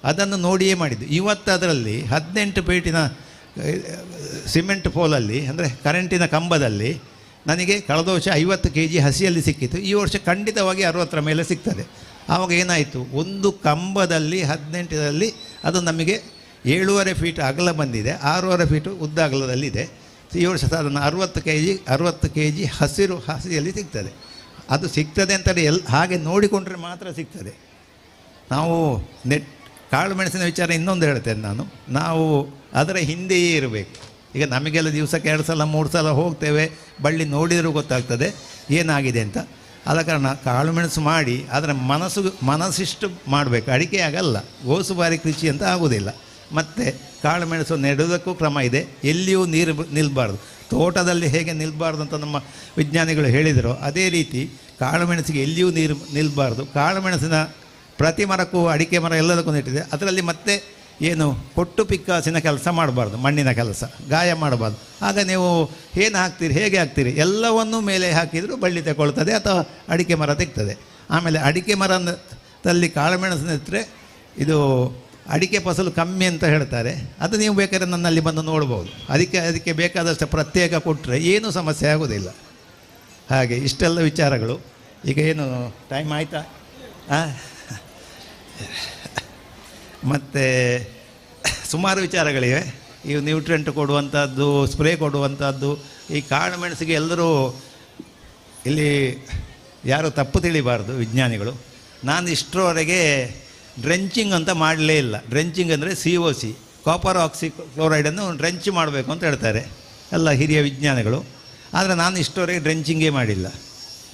ಅದನ್ನು ನೋಡಿಯೇ ಮಾಡಿದ್ದು. ಇವತ್ತು ಅದರಲ್ಲಿ 18 ಫೀಟಿನ ಸಿಮೆಂಟ್ ಪೋಲಲ್ಲಿ, ಅಂದರೆ ಕರೆಂಟಿನ ಕಂಬದಲ್ಲಿ ನನಗೆ ಕಳೆದ ವರ್ಷ 50 kg ಹಸಿಯಲ್ಲಿ ಸಿಕ್ಕಿತ್ತು. ಈ ವರ್ಷ ಖಂಡಿತವಾಗಿ 60ರ ಮೇಲೆ ಸಿಗ್ತದೆ. ಆವಾಗ ಏನಾಯಿತು, ಒಂದು ಕಂಬದಲ್ಲಿ 18ರಲ್ಲಿ ಅದು ನಮಗೆ 7.5 ಫೀಟ್ ಅಗಲ ಬಂದಿದೆ, 6.5 ಫೀಟು ಉದ್ದ ಅಗಲದಲ್ಲಿದೆ. ಈ ವರ್ಷ ಸಾಧಾರಣ 60 kg ಹಸಿಯಲ್ಲಿ ಸಿಗ್ತದೆ. ಅದು ಸಿಗ್ತದೆ ಅಂತೇಳಿ ಹಾಗೆ ನೋಡಿಕೊಂಡ್ರೆ ಮಾತ್ರ ಸಿಗ್ತದೆ. ನಾವು ಕಾಳುಮೆಣಸಿನ ವಿಚಾರ ಇನ್ನೊಂದು ಹೇಳ್ತೇನೆ ನಾನು. ನಾವು ಅದರ ಹಿಂದೆಯೇ ಇರಬೇಕು. ಈಗ ನಮಗೆಲ್ಲ ದಿವಸಕ್ಕೆ 2 ಸಲ 3 ಸಲ ಹೋಗ್ತೇವೆ, ಬಳ್ಳಿ ನೋಡಿದರೂ ಗೊತ್ತಾಗ್ತದೆ ಏನಾಗಿದೆ ಅಂತ. ಆದ ಕಾರಣ ಕಾಳುಮೆಣಸು ಮಾಡಿ ಅದರ ಮನಸ್ಸಿಷ್ಟು ಮಾಡಬೇಕು. ಅಡಿಕೆ ಆಗಲ್ಲ, ಗೋಸುಬಾರಿ ಕೃಷಿ ಅಂತ ಆಗೋದಿಲ್ಲ. ಮತ್ತು ಕಾಳುಮೆಣಸು ನೆಡೋದಕ್ಕೂ ಕ್ರಮ ಇದೆ. ಎಲ್ಲಿಯೂ ನೀರು ನಿಲ್ಲಬಾರ್ದು. ತೋಟದಲ್ಲಿ ಹೇಗೆ ನಿಲ್ಲಬಾರ್ದು ಅಂತ ನಮ್ಮ ವಿಜ್ಞಾನಿಗಳು ಹೇಳಿದರು, ಅದೇ ರೀತಿ ಕಾಳುಮೆಣಸಿಗೆ ಎಲ್ಲಿಯೂ ನೀರು ನಿಲ್ಲಬಾರ್ದು. ಕಾಳುಮೆಣಸಿನ ಪ್ರತಿ ಮರಕ್ಕೂ, ಅಡಿಕೆ ಮರ ಎಲ್ಲದಕ್ಕೂ ನೆಟ್ಟಿದೆ. ಅದರಲ್ಲಿ ಮತ್ತೆ ಏನು ಕೊಟ್ಟು ಪಿಕ್ಕಾಸಿನ ಕೆಲಸ ಮಾಡಬಾರ್ದು, ಮಣ್ಣಿನ ಕೆಲಸ, ಗಾಯ ಮಾಡಬಾರ್ದು. ಆಗ ನೀವು ಏನು ಹಾಕ್ತೀರಿ, ಹೇಗೆ ಹಾಕ್ತೀರಿ, ಎಲ್ಲವನ್ನೂ ಮೇಲೆ ಹಾಕಿದರೂ ಬಳ್ಳಿ ತಗೊಳ್ತದೆ ಅಥವಾ ಅಡಿಕೆ ಮರ ತೆಗ್ತದೆ. ಆಮೇಲೆ ಅಡಿಕೆ ಮರದಲ್ಲಿ ಕಾಳುಮೆಣಸು ನೆಟ್ಟರೆ ಇದು ಅಡಿಕೆ ಫಸಲು ಕಮ್ಮಿ ಅಂತ ಹೇಳ್ತಾರೆ. ಅದು ನೀವು ಬೇಕಾದ್ರೆ ನನ್ನಲ್ಲಿ ಬಂದು ನೋಡ್ಬೋದು. ಅದಕ್ಕೆ ಬೇಕಾದಷ್ಟು ಪ್ರತ್ಯೇಕ ಕೊಟ್ಟರೆ ಏನೂ ಸಮಸ್ಯೆ ಆಗೋದಿಲ್ಲ. ಹಾಗೆ ಇಷ್ಟೆಲ್ಲ ವಿಚಾರಗಳು. ಈಗ ಏನು ಟೈಮ್ ಆಯಿತಾ? ಮತ್ತು ಸುಮಾರು ವಿಚಾರಗಳಿವೆ. ಈ ನ್ಯೂಟ್ರೆಂಟ್ ಕೊಡುವಂಥದ್ದು, ಸ್ಪ್ರೇ ಕೊಡುವಂಥದ್ದು. ಈ ಕಾಳುಮೆಣಸಿಗೆ ಎಲ್ಲರೂ ಇಲ್ಲಿ ಯಾರು ತಪ್ಪು ತಿಳಿಬಾರ್ದು ವಿಜ್ಞಾನಿಗಳು. ನಾನು ಇಷ್ಟರವರೆಗೆ ಡ್ರೆಂಚಿಂಗ್ ಅಂತ ಮಾಡಲೇ ಇಲ್ಲ. ಡ್ರೆಂಚಿಂಗ್ ಅಂದರೆ COC, ಕಾಪರ್ ಆಕ್ಸಿಕ್ಲೋರೈಡನ್ನು ಡ್ರೆಂಚ್ ಮಾಡಬೇಕು ಅಂತ ಹೇಳ್ತಾರೆ ಎಲ್ಲ ಹಿರಿಯ ವಿಜ್ಞಾನಿಗಳು. ಆದರೆ ನಾನು ಇಷ್ಟವರೆಗೆ ಡ್ರೆಂಚಿಂಗೇ ಮಾಡಿಲ್ಲ.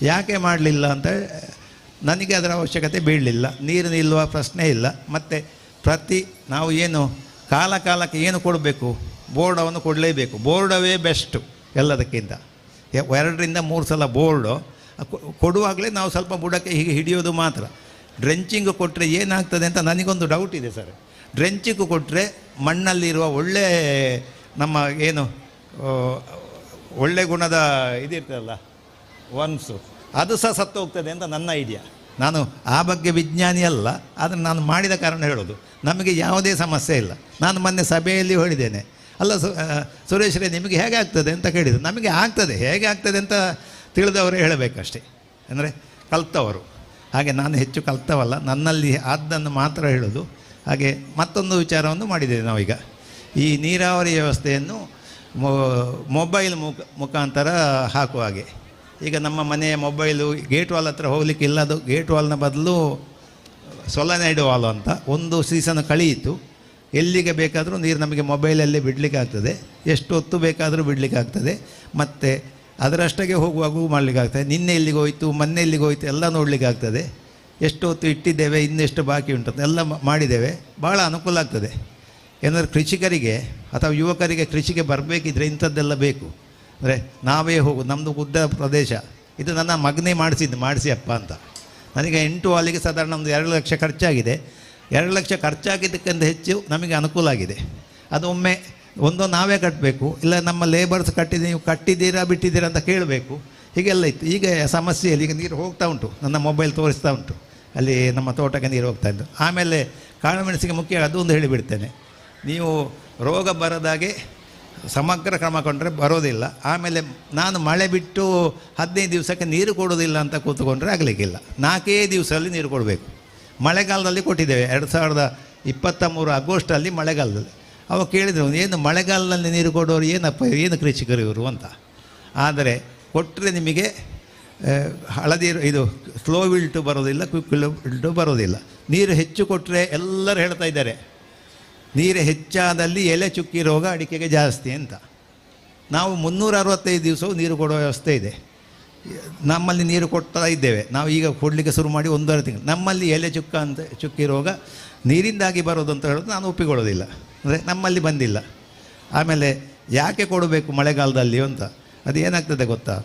ಯಾಕೆ ಮಾಡಲಿಲ್ಲ ಅಂತ ನನಗೆ ಅದರ ಅವಶ್ಯಕತೆ ಬೀಳಲಿಲ್ಲ. ನೀರು ನಿಲ್ಲುವ ಪ್ರಶ್ನೆ ಇಲ್ಲ. ಮತ್ತು ನಾವು ಏನು ಕಾಲಕ್ಕೆ ಏನು ಕೊಡಬೇಕು, ಬೋರ್ಡವನ್ನು ಕೊಡಲೇಬೇಕು. ಬೋರ್ಡವೇ ಬೆಸ್ಟು ಎಲ್ಲದಕ್ಕಿಂತ. 2 ರಿಂದ 3 ಸಲ ಬೋರ್ಡು ಕೊಡುವಾಗಲೇ ನಾವು ಸ್ವಲ್ಪ ಬುಡಕ್ಕೆ ಹೀಗೆ ಹಿಡಿಯೋದು ಮಾತ್ರ. ಡ್ರೆಂಚಿಂಗ್ ಕೊಟ್ಟರೆ ಏನಾಗ್ತದೆ ಅಂತ ನನಗೊಂದು ಡೌಟ್ ಇದೆ ಸರ್. ಡ್ರೆಂಚಿಂಗ್ ಕೊಟ್ಟರೆ ಮಣ್ಣಲ್ಲಿರುವ ನಮ್ಮ ಏನು ಒಳ್ಳೆ ಗುಣದ ಇದಿರ್ತದಲ್ಲ ವರ್ಮ್ಸು, ಅದು ಸಹ ಸತ್ತು ಹೋಗ್ತದೆ ಅಂತ ನನ್ನ ಐಡಿಯಾ. ನಾನು ಆ ಬಗ್ಗೆ ವಿಜ್ಞಾನಿ ಅಲ್ಲ, ಆದರೆ ನಾನು ಮಾಡಿದ ಕಾರಣ ಹೇಳೋದು. ನಮಗೆ ಯಾವುದೇ ಸಮಸ್ಯೆ ಇಲ್ಲ. ನಾನು ಮೊನ್ನೆ ಸಭೆಯಲ್ಲಿ ಹೇಳಿದ್ದೇನೆ, ಅಲ್ಲ ಸುರೇಶ್ರೇ ನಿಮಗೆ ಹೇಗೆ ಆಗ್ತದೆ ಅಂತ ಕೇಳಿದರು. ನಮಗೆ ಆಗ್ತದೆ, ಹೇಗೆ ಆಗ್ತದೆ ಅಂತ ತಿಳಿದವರು ಹೇಳಬೇಕಷ್ಟೇ, ಅಂದರೆ ಕಲ್ತವರು. ಹಾಗೆ ನಾನು ಹೆಚ್ಚು ಕಲ್ತವಲ್ಲ, ನನ್ನಲ್ಲಿ ಆದ್ದನ್ನು ಮಾತ್ರ ಹೇಳೋದು. ಹಾಗೆ ಮತ್ತೊಂದು ವಿಚಾರವನ್ನು ಮಾಡಿದ್ದೇವೆ ನಾವೀಗ. ಈ ನೀರಾವರಿ ವ್ಯವಸ್ಥೆಯನ್ನು ಮೊಬೈಲ್ ಮುಖಾಂತರ ಹಾಕುವ ಹಾಗೆ. ಈಗ ನಮ್ಮ ಮನೆಯ ಮೊಬೈಲು ಗೇಟ್ ವಾಲ್ ಹತ್ರ ಹೋಗಲಿಕ್ಕಿಲ್ಲ. ಅದು ಗೇಟ್ ವಾಲ್ನ ಬದಲು ಸೊಲನೈಡ್ ವಾಲ್ ಅಂತ ಒಂದು ಸೀಸನ್ ಕಳೆಯಿತು. ಎಲ್ಲಿಗೆ ಬೇಕಾದರೂ ನೀರು ನಮಗೆ ಮೊಬೈಲಲ್ಲೇ ಬಿಡಲಿಕ್ಕೆ ಆಗ್ತದೆ, ಎಷ್ಟು ಹೊತ್ತು ಬೇಕಾದರೂ ಬಿಡಲಿಕ್ಕೆ ಆಗ್ತದೆ. ಮತ್ತು ಅದರಷ್ಟಾಗೆ ಹೋಗುವಾಗೂ ಮಾಡಲಿಕ್ಕೆ ಆಗ್ತದೆ. ನಿನ್ನೆ ಎಲ್ಲಿಗೆ ಹೋಯಿತು, ಮೊನ್ನೆ ಎಲ್ಲಿಗೆ ಹೋಯಿತು ಎಲ್ಲ ನೋಡಲಿಕ್ಕೆ ಆಗ್ತದೆ. ಎಷ್ಟು ಹೊತ್ತು ಇಟ್ಟಿದ್ದೇವೆ, ಇನ್ನೆಷ್ಟು ಬಾಕಿ ಉಂಟು ಎಲ್ಲ ಮಾಡಿದ್ದೇವೆ. ಭಾಳ ಅನುಕೂಲ ಆಗ್ತದೆ. ಏನಾದರೂ ಕೃಷಿಕರಿಗೆ ಅಥವಾ ಯುವಕರಿಗೆ ಕೃಷಿಗೆ ಬರಬೇಕಿದ್ರೆ ಇಂಥದ್ದೆಲ್ಲ ಬೇಕು. ಅಂದರೆ ನಾವೇ ನಮ್ಮದು ಉದ್ದ ಪ್ರದೇಶ. ಇದು ನನ್ನ ಮಗನೇ ಮಾಡಿಸಿ ಅಪ್ಪ ಅಂತ. ನನಗೆ 8 ವಾಲಿಗೆ ಸಾಧಾರಣ ಒಂದು 2 ಲಕ್ಷ ಖರ್ಚಾಗಿದೆ. 2 ಲಕ್ಷ ಖರ್ಚಾಗಿದ್ದಕ್ಕಿಂತ ಹೆಚ್ಚು ನಮಗೆ ಅನುಕೂಲ ಆಗಿದೆ. ಅದು ಒಮ್ಮೆ ನಾವೇ ಕಟ್ಟಬೇಕು, ಇಲ್ಲ ನಮ್ಮ ಲೇಬರ್ಸ್ ನೀವು ಕಟ್ಟಿದ್ದೀರಾ ಬಿಟ್ಟಿದ್ದೀರಾ ಅಂತ ಕೇಳಬೇಕು. ಹೀಗೆಲ್ಲ ಇತ್ತು. ಈಗ ಸಮಸ್ಯೆಯಲ್ಲಿ ಈಗ ನೀರು ಹೋಗ್ತಾ ಉಂಟು, ನನ್ನ ಮೊಬೈಲ್ ತೋರಿಸ್ತಾ ಉಂಟು, ಅಲ್ಲಿ ನಮ್ಮ ತೋಟಕ್ಕೆ ನೀರು ಹೋಗ್ತಾ ಇದ್ದು. ಆಮೇಲೆ ಕಾಳುಮೆಣಸಿಗೆ ಮುಖ್ಯ ಅದೊಂದು ಹೇಳಿಬಿಡ್ತೇನೆ, ನೀವು ರೋಗ ಬರದಾಗೆ ಸಮಗ್ರ ಕ್ರಮ ಕೊಂಡ್ರೆ ಬರೋದಿಲ್ಲ. ಆಮೇಲೆ ನಾನು ಮಳೆ ಬಿಟ್ಟು 15 ದಿವಸಕ್ಕೆ ನೀರು ಕೊಡೋದಿಲ್ಲ ಅಂತ ಕೂತ್ಕೊಂಡ್ರೆ ಆಗಲಿಕ್ಕಿಲ್ಲ. 4 ದಿವಸದಲ್ಲಿ ನೀರು ಕೊಡಬೇಕು. ಮಳೆಗಾಲದಲ್ಲಿ ಕೊಟ್ಟಿದ್ದೇವೆ 2023 ಆಗಸ್ಟಲ್ಲಿ ಮಳೆಗಾಲದಲ್ಲಿ. ಅವಾಗ ಕೇಳಿದರು, ಏನು ಮಳೆಗಾಲದಲ್ಲಿ ನೀರು ಕೊಡೋರು ಏನಪ್ಪ, ಏನು ಕೃಷಿಕರು ಇವರು ಅಂತ. ಆದರೆ ಕೊಟ್ಟರೆ ನಿಮಗೆ ಹಳದಿ ಇದು ಸ್ಲೋ ವಿಲ್ಟು ಬರೋದಿಲ್ಲ, ಕ್ವಿಕ್ ವಿಲ್ಟು ಬರೋದಿಲ್ಲ. ನೀರು ಹೆಚ್ಚು ಕೊಟ್ಟರೆ ಎಲ್ಲರೂ ಹೇಳ್ತಾ ಇದ್ದಾರೆ ನೀರು ಹೆಚ್ಚಾದಲ್ಲಿ ಎಲೆ ಚುಕ್ಕಿ ರೋಗ ಅಡಿಕೆಗೆ ಜಾಸ್ತಿ ಅಂತ. ನಾವು 365 ದಿವಸವೂ ನೀರು ಕೊಡೋ ವ್ಯವಸ್ಥೆ ಇದೆ ನಮ್ಮಲ್ಲಿ. ನೀರು ಕೊಡ್ತಾ ಇದ್ದೇವೆ ನಾವು. ಈಗ ಕೊಡಲಿಕ್ಕೆ ಶುರು ಮಾಡಿ 1.5 ತಿಂಗಳು. ನಮ್ಮಲ್ಲಿ ಎಲೆ ಚುಕ್ಕಿ ರೋಗ ನೀರಿಂದಾಗಿ ಬರೋದು ಅಂತ ಹೇಳೋದು ನಾನು ಒಪ್ಪಿಕೊಳ್ಳೋದಿಲ್ಲ. ಅಂದರೆ ನಮ್ಮಲ್ಲಿ ಬಂದಿಲ್ಲ. ಆಮೇಲೆ ಯಾಕೆ ಕೊಡಬೇಕು ಮಳೆಗಾಲದಲ್ಲಿ ಅಂತ, ಅದು ಏನಾಗ್ತದೆ ಗೊತ್ತಾ,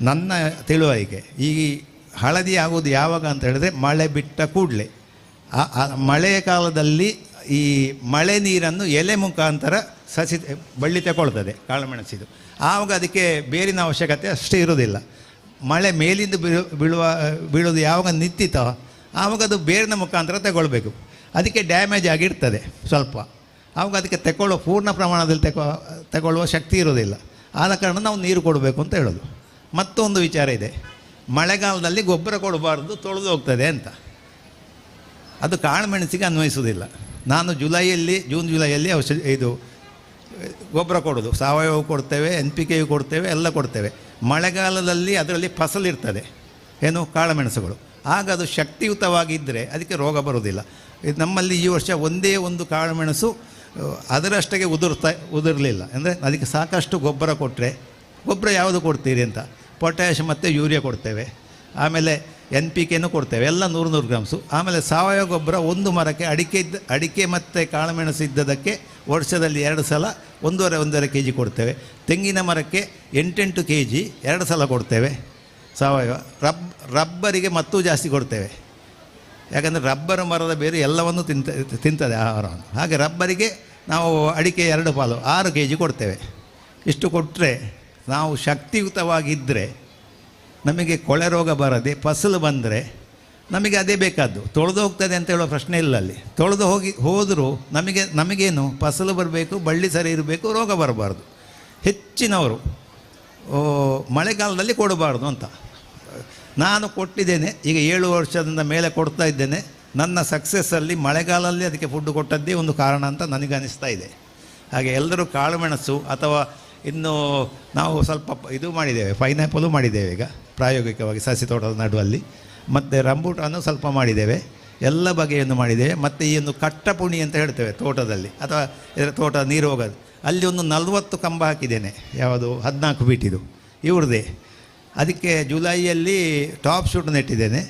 ನನ್ನ ತಿಳುವಳಿಕೆ ಈ ಹಳದಿ ಆಗೋದು ಯಾವಾಗ ಅಂತ ಹೇಳಿದ್ರೆ ಮಳೆ ಬಿಟ್ಟ ಕೂಡಲೇ. ಮಳೆಯ ಕಾಲದಲ್ಲಿ ಈ ಮಳೆ ನೀರನ್ನು ಎಲೆ ಮುಖಾಂತರ ಸಸಿ ಬಳ್ಳಿ ತಗೊಳ್ತದೆ ಕಾಳುಮೆಣಸಿದು. ಆವಾಗ ಅದಕ್ಕೆ ಬೇರಿನ ಅವಶ್ಯಕತೆ ಅಷ್ಟೇ ಇರೋದಿಲ್ಲ. ಮಳೆ ಮೇಲಿಂದ ಬೀಳೋದು ಯಾವಾಗ ನಿಂತಿತೋ ಆವಾಗ ಅದು ಬೇರಿನ ಮುಖಾಂತರ ತಗೊಳ್ಬೇಕು. ಅದಕ್ಕೆ ಡ್ಯಾಮೇಜ್ ಆಗಿರ್ತದೆ ಸ್ವಲ್ಪ. ಆವಾಗ ಅದಕ್ಕೆ ಪೂರ್ಣ ಪ್ರಮಾಣದಲ್ಲಿ ತಗೊಳ್ಳುವ ಶಕ್ತಿ ಇರೋದಿಲ್ಲ. ಆದ ಕಾರಣ ನಾವು ನೀರು ಕೊಡಬೇಕು ಅಂತ ಹೇಳೋದು. ಮತ್ತೊಂದು ವಿಚಾರ ಇದೆ, ಮಳೆಗಾಲದಲ್ಲಿ ಗೊಬ್ಬರ ಕೊಡಬಾರ್ದು, ತೊಳೆದು ಹೋಗ್ತದೆ ಅಂತ. ಅದು ಕಾಳುಮೆಣಸಿಗೆ ಅನ್ವಯಿಸೋದಿಲ್ಲ. ನಾನು ಜೂನ್ ಜುಲೈಯಲ್ಲಿ ಇದು ಗೊಬ್ಬರ ಕೊಡೋದು, ಸಾವಯವ ಕೊಡ್ತೇವೆ, NPK ಕೊಡ್ತೇವೆ, ಎಲ್ಲ ಕೊಡ್ತೇವೆ. ಮಳೆಗಾಲದಲ್ಲಿ ಅದರಲ್ಲಿ ಫಸಲಿರ್ತದೆ, ಏನು ಕಾಳುಮೆಣಸುಗಳು. ಆಗ ಅದು ಶಕ್ತಿಯುತವಾಗಿದ್ದರೆ ಅದಕ್ಕೆ ರೋಗ ಬರೋದಿಲ್ಲ. ನಮ್ಮಲ್ಲಿ ಈ ವರ್ಷ ಒಂದೇ ಒಂದು ಕಾಳುಮೆಣಸು ಅದರಷ್ಟಕ್ಕೆ ಉದುರಲಿಲ್ಲ. ಅಂದರೆ ಅದಕ್ಕೆ ಸಾಕಷ್ಟು ಗೊಬ್ಬರ ಕೊಟ್ಟರೆ, ಗೊಬ್ಬರ ಯಾವುದು ಕೊಡ್ತೀರಿ ಅಂತ, ಪೊಟ್ಯಾಷ್ ಮತ್ತು ಯೂರಿಯಾ ಕೊಡ್ತೇವೆ. ಆಮೇಲೆ NPKನೂ ಕೊಡ್ತೇವೆ, ಎಲ್ಲ 100 ಗ್ರಾಮ್ಸು. ಆಮೇಲೆ ಸಾವಯವ ಗೊಬ್ಬರ ಒಂದು ಮರಕ್ಕೆ ಅಡಿಕೆ ಮತ್ತು ಕಾಳುಮೆಣಸು ಇದ್ದದಕ್ಕೆ ವರ್ಷದಲ್ಲಿ 2 ಸಲ 1.5 kg ಕೊಡ್ತೇವೆ. ತೆಂಗಿನ ಮರಕ್ಕೆ 8 kg 2 ಸಲ ಕೊಡ್ತೇವೆ ಸಾವಯವ. ರಬ್ಬರಿಗೆ ಮತ್ತೂ ಜಾಸ್ತಿ ಕೊಡ್ತೇವೆ, ಯಾಕಂದರೆ ರಬ್ಬರ್ ಮರದ ಬೇರೆ ಎಲ್ಲವನ್ನು ತಿಂತದೆ ಆಹಾರವನ್ನು. ಹಾಗೆ ರಬ್ಬರಿಗೆ ನಾವು ಅಡಿಕೆ 2 ಪಾಲು 6 kg ಕೊಡ್ತೇವೆ. ಇಷ್ಟು ಕೊಟ್ಟರೆ ನಾವು ಶಕ್ತಿಯುತವಾಗಿದ್ದರೆ ನಮಗೆ ಕೊಳೆ ರೋಗ ಬರದೆ ಫಸಲು ಬಂದರೆ ನಮಗೆ ಅದೇ ಬೇಕಾದ್ದು. ತೊಳೆದು ಹೋಗ್ತದೆ ಅಂತ ಹೇಳೋ ಪ್ರಶ್ನೆ ಇಲ್ಲ ಅಲ್ಲಿ. ತೊಳೆದು ಹೋದರೂ ನಮಗೇನು ಫಸಲು ಬರಬೇಕು, ಬಳ್ಳಿ ಸರಿ ಇರಬೇಕು, ರೋಗ ಬರಬಾರ್ದು. ಹೆಚ್ಚಿನವರು ಮಳೆಗಾಲದಲ್ಲಿ ಕೊಡಬಾರ್ದು ಅಂತ. ನಾನು ಕೊಟ್ಟಿದ್ದೇನೆ, ಈಗ 7 ವರ್ಷದಿಂದ ಮೇಲೆ ಕೊಡ್ತಾ ಇದ್ದೇನೆ. ನನ್ನ ಸಕ್ಸಸ್ಸಲ್ಲಿ ಮಳೆಗಾಲದಲ್ಲಿ ಅದಕ್ಕೆ ಫುಡ್ ಕೊಟ್ಟದ್ದೇ ಒಂದು ಕಾರಣ ಅಂತ ನನಗೆ ಅನಿಸ್ತಾ ಇದೆ. ಹಾಗೆ ಎಲ್ಲರೂ ಕಾಳುಮೆಣಸು ಅಥವಾ ಇನ್ನು ನಾವು ಸ್ವಲ್ಪ ಇದು ಮಾಡಿದ್ದೇವೆ, ಪೈನಾಪಲು ಮಾಡಿದ್ದೇವೆ ಈಗ ಪ್ರಾಯೋಗಿಕವಾಗಿ ಸಸಿ ತೋಟದ ನಡುವಲ್ಲಿ. ಮತ್ತು ರಂಬೂಟಾನು ಸ್ವಲ್ಪ ಮಾಡಿದ್ದೇವೆ, ಎಲ್ಲ ಬಗೆಯನ್ನು ಮಾಡಿದ್ದೇವೆ. ಮತ್ತು ಈ ಒಂದು ಕಟ್ಟಪುಣಿ ಅಂತ ಹೇಳ್ತೇವೆ ತೋಟದಲ್ಲಿ, ಅಥವಾ ಇದರ ತೋಟ ನೀರು ಹೋಗೋದು, ಅಲ್ಲಿ ಒಂದು 40 ಕಂಬ ಹಾಕಿದ್ದೇನೆ. ಯಾವುದು 14 ಫೀಟಿದು ಇವ್ರದ್ದೇ. ಅದಕ್ಕೆ ಜುಲೈಯಲ್ಲಿ ಟಾಪ್ ಶೂಟ್ ನೆಟ್ಟಿದ್ದೇನೆ.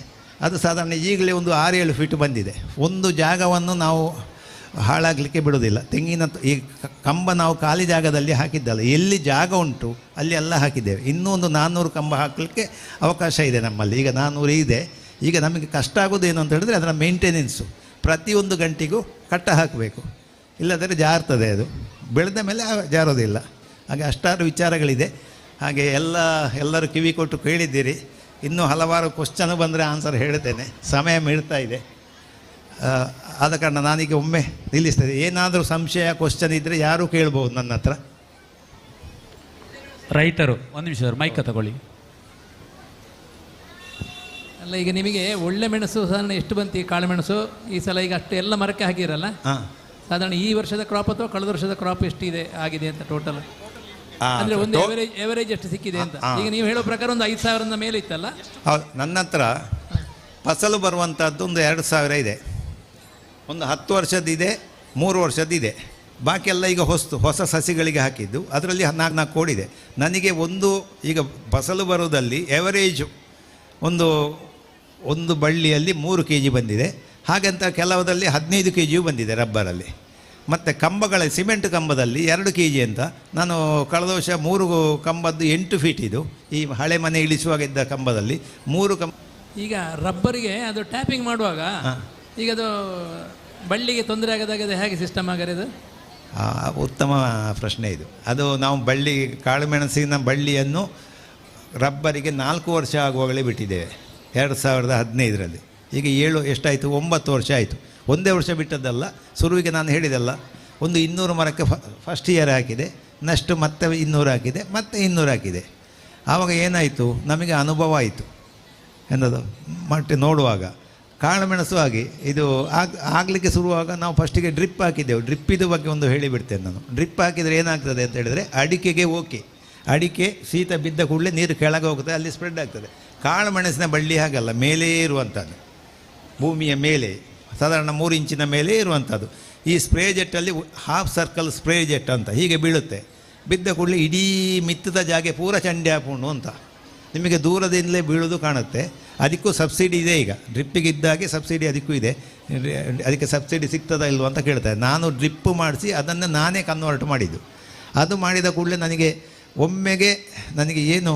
ಅದು ಸಾಧಾರಣ ಈಗಲೇ ಒಂದು 6-7 ಫೀಟ್ ಬಂದಿದೆ. ಒಂದು ಜಾಗವನ್ನು ನಾವು ಹಾಳಾಗಲಿಕ್ಕೆ ಬಿಡೋದಿಲ್ಲ. ತೆಂಗಿನ ಈ ಕಂಬ ನಾವು ಖಾಲಿ ಜಾಗದಲ್ಲಿ ಹಾಕಿದ್ದಲ್ಲ, ಎಲ್ಲಿ ಜಾಗ ಉಂಟು ಅಲ್ಲಿ ಎಲ್ಲ ಹಾಕಿದ್ದೇವೆ. ಇನ್ನೂ ಒಂದು 400 ಕಂಬ ಹಾಕಲಿಕ್ಕೆ ಅವಕಾಶ ಇದೆ ನಮ್ಮಲ್ಲಿ. ಈಗ 400 ಇದೆ. ಈಗ ನಮಗೆ ಕಷ್ಟ ಆಗೋದೇನು ಅಂತ ಹೇಳಿದ್ರೆ ಅದರ ಮೇಂಟೆನೆನ್ಸು. ಪ್ರತಿಯೊಂದು ಗಂಟೆಗೂ ಕಟ್ಟ ಹಾಕಬೇಕು, ಇಲ್ಲದರೆ ಜಾರ್ತದೆ. ಅದು ಬೆಳೆದ ಮೇಲೆ ಜಾರೋದಿಲ್ಲ. ಹಾಗೆ ಅಷ್ಟಾರು ವಿಚಾರಗಳಿದೆ. ಹಾಗೆ ಎಲ್ಲರೂ ಕಿವಿ ಕೊಟ್ಟು ಕೇಳಿದ್ದೀರಿ. ಇನ್ನೂ ಹಲವಾರು ಕ್ವಶ್ಚನ್ ಬಂದರೆ ಆನ್ಸರ್ ಹೇಳ್ತೇನೆ, ಸಮಯ ಮೀಳ್ತಾ ಇದೆ. ಆದ ಕಾರಣ ನಾನೀಗ ಒಮ್ಮೆ ನಿಲ್ಲಿಸ್ತೇನೆ. ಏನಾದರೂ ಸಂಶಯ ಕ್ವಶ್ಚನ್ ಇದ್ದರೆ ಯಾರೂ ಕೇಳ್ಬೋದು ನನ್ನ ಹತ್ರ. ರೈತರು 1 ನಿಮಿಷ ಮೈಕ್ ತಗೊಳ್ಳಿ. ಅಲ್ಲ, ಈಗ ನಿಮಗೆ ಒಳ್ಳೆ ಮೆಣಸು ಸಾಧಾರಣ ಎಷ್ಟು ಬಂತು ಕಾಳುಮೆಣಸು ಈ ಸಲ? ಈಗ ಅಷ್ಟು ಎಲ್ಲ ಮರಕ್ಕೆ ಹಾಕಿರಲ್ಲ, ಸಾಧಾರಣ ಈ ವರ್ಷದ ಕ್ರಾಪ್ ಅಥವಾ ಕಳೆದ ವರ್ಷದ ಕ್ರಾಪ್ ಎಷ್ಟಿದೆ ಆಗಿದೆ ಅಂತ ಟೋಟಲ್? ಅಂದರೆ ಒಂದು ಎವರೇಜ್ ಎಷ್ಟು ಸಿಕ್ಕಿದೆ ಅಂತ. ಈಗ ನೀವು ಹೇಳೋ ಪ್ರಕಾರ ಒಂದು 5,000 ಮೇಲೆ ಇತ್ತಲ್ಲ? ಹೌದು, ನನ್ನ ಹತ್ರ ಫಸಲು ಬರುವಂಥದ್ದು ಒಂದು 2,000 ಇದೆ. ಒಂದು 10 ವರ್ಷದಿದೆ, 3 ವರ್ಷದಿದೆ. ಬಾಕಿ ಎಲ್ಲ ಈಗ ಹೊಸ ಸಸಿಗಳಿಗೆ ಹಾಕಿದ್ದು. ಅದರಲ್ಲಿ 4 ಕೋಡಿದೆ. ನನಗೆ ಈಗ ಫಸಲು ಬರೋದಲ್ಲಿ ಎವರೇಜು ಒಂದು ಬಳ್ಳಿಯಲ್ಲಿ 3 kg ಬಂದಿದೆ. ಹಾಗಂತ ಕೆಲವರಲ್ಲಿ 15 kg ಬಂದಿದೆ ರಬ್ಬರಲ್ಲಿ. ಮತ್ತು ಕಂಬಗಳ ಸಿಮೆಂಟ್ ಕಂಬದಲ್ಲಿ 2 kg ಅಂತ. ನಾನು ಕಳೆದ ವರ್ಷ 3 ಕಂಬದ್ದು 8 ಫೀಟ್ ಇದು, ಈ ಹಳೆ ಮನೆ ಇಳಿಸುವಾಗ ಇದ್ದ ಕಂಬದಲ್ಲಿ 3 ಕಂಬ. ಈಗ ರಬ್ಬರಿಗೆ ಅದು ಟ್ಯಾಪಿಂಗ್ ಮಾಡುವಾಗ ಈಗ ಅದು ಬಳ್ಳಿಗೆ ತೊಂದರೆ ಆಗದಾಗ ಅದು ಹೇಗೆ ಸಿಸ್ಟಮ್ ಆಗರಿದು? ಉತ್ತಮ ಪ್ರಶ್ನೆ ಇದು. ಅದು ನಾವು ಕಾಳುಮೆಣಸಿನ ಬಳ್ಳಿಯನ್ನು ರಬ್ಬರಿಗೆ 4 ವರ್ಷ ಆಗುವಾಗಲೇ ಬಿಟ್ಟಿದ್ದೇವೆ 2015ರಲ್ಲಿ. ಈಗ 9 ವರ್ಷ ಆಯಿತು. ಒಂದೇ ವರ್ಷ ಬಿಟ್ಟದ್ದಲ್ಲ, ಶುರುವಿಗೆ ನಾನು ಹೇಳಿದಲ್ಲ, ಒಂದು 200 ಮರಕ್ಕೆ ಫಸ್ಟ್ ಇಯರ್ ಹಾಕಿದೆ, ನೆಕ್ಸ್ಟ್ ಮತ್ತೆ 200 ಹಾಕಿದೆ, ಮತ್ತೆ 200 ಹಾಕಿದೆ. ಆವಾಗ ಏನಾಯಿತು, ನಮಗೆ ಅನುಭವ ಆಯಿತು ಎಂಥದ್ದು ಮಟ್ಟಿ ನೋಡುವಾಗ. ಕಾಳುಮೆಣಸು ಹಾಗೆ ಇದು ಆಗಲಿಕ್ಕೆ ಶುರುವಾಗ ನಾವು ಫಸ್ಟಿಗೆ ಡ್ರಿಪ್ ಹಾಕಿದ್ದೆವು. ಡ್ರಿಪ್ಪಿದ ಬಗ್ಗೆ ಒಂದು ಹೇಳಿಬಿಡ್ತೇನೆ ನಾನು. ಡ್ರಿಪ್ ಹಾಕಿದರೆ ಏನಾಗ್ತದೆ ಅಂತ ಹೇಳಿದರೆ ಅಡಿಕೆಗೆ ಓಕೆ, ಅಡಿಕೆ ಶೀತ ಬಿದ್ದ ಕೂಡಲೇ ನೀರು ಕೆಳಗೆ ಹೋಗ್ತದೆ, ಅಲ್ಲಿ ಸ್ಪ್ರೆಡ್ ಆಗ್ತದೆ. ಕಾಳುಮೆಣಸಿನ ಬಳ್ಳಿ ಹಾಗಲ್ಲ, ಮೇಲೇ ಇರುವಂಥದ್ದು, ಭೂಮಿಯ ಮೇಲೆ ಸಾಧಾರಣ 3 ಇಂಚಿನ ಮೇಲೆ ಇರುವಂಥದ್ದು. ಈ ಸ್ಪ್ರೇ ಜೆಟ್ಟಲ್ಲಿ ಹಾಫ್ ಸರ್ಕಲ್ ಸ್ಪ್ರೇ ಜೆಟ್ ಅಂತ ಹೀಗೆ ಬೀಳುತ್ತೆ. ಬಿದ್ದ ಕೂಡಲೇ ಇಡೀ ಮಿತ್ತದ ಜಾಗೆ ಪೂರ ಚಂಡೆ ಹಾಪುಂಡು ಅಂತ ನಿಮಗೆ ದೂರದಿಂದಲೇ ಬೀಳೋದು ಕಾಣುತ್ತೆ. ಅದಕ್ಕೂ ಸಬ್ಸಿಡಿ ಇದೆ ಈಗ, ಡ್ರಿಪ್ಪಿಗೆ ಇದ್ದಾಗೆ ಸಬ್ಸಿಡಿ ಅದಕ್ಕೂ ಇದೆ. ಅದಕ್ಕೆ ಸಬ್ಸಿಡಿ ಸಿಗ್ತದಾ ಇಲ್ವ ಅಂತ ಕೇಳ್ತಾರೆ. ನಾನು ಡ್ರಿಪ್ ಮಾಡಿಸಿ ಅದನ್ನು ನಾನೇ ಕನ್ವರ್ಟ್ ಮಾಡಿದ್ದು. ಅದು ಮಾಡಿದ ಕೂಡಲೇ ನನಗೆ ಒಮ್ಮೆಗೆ ನನಗೆ ಏನು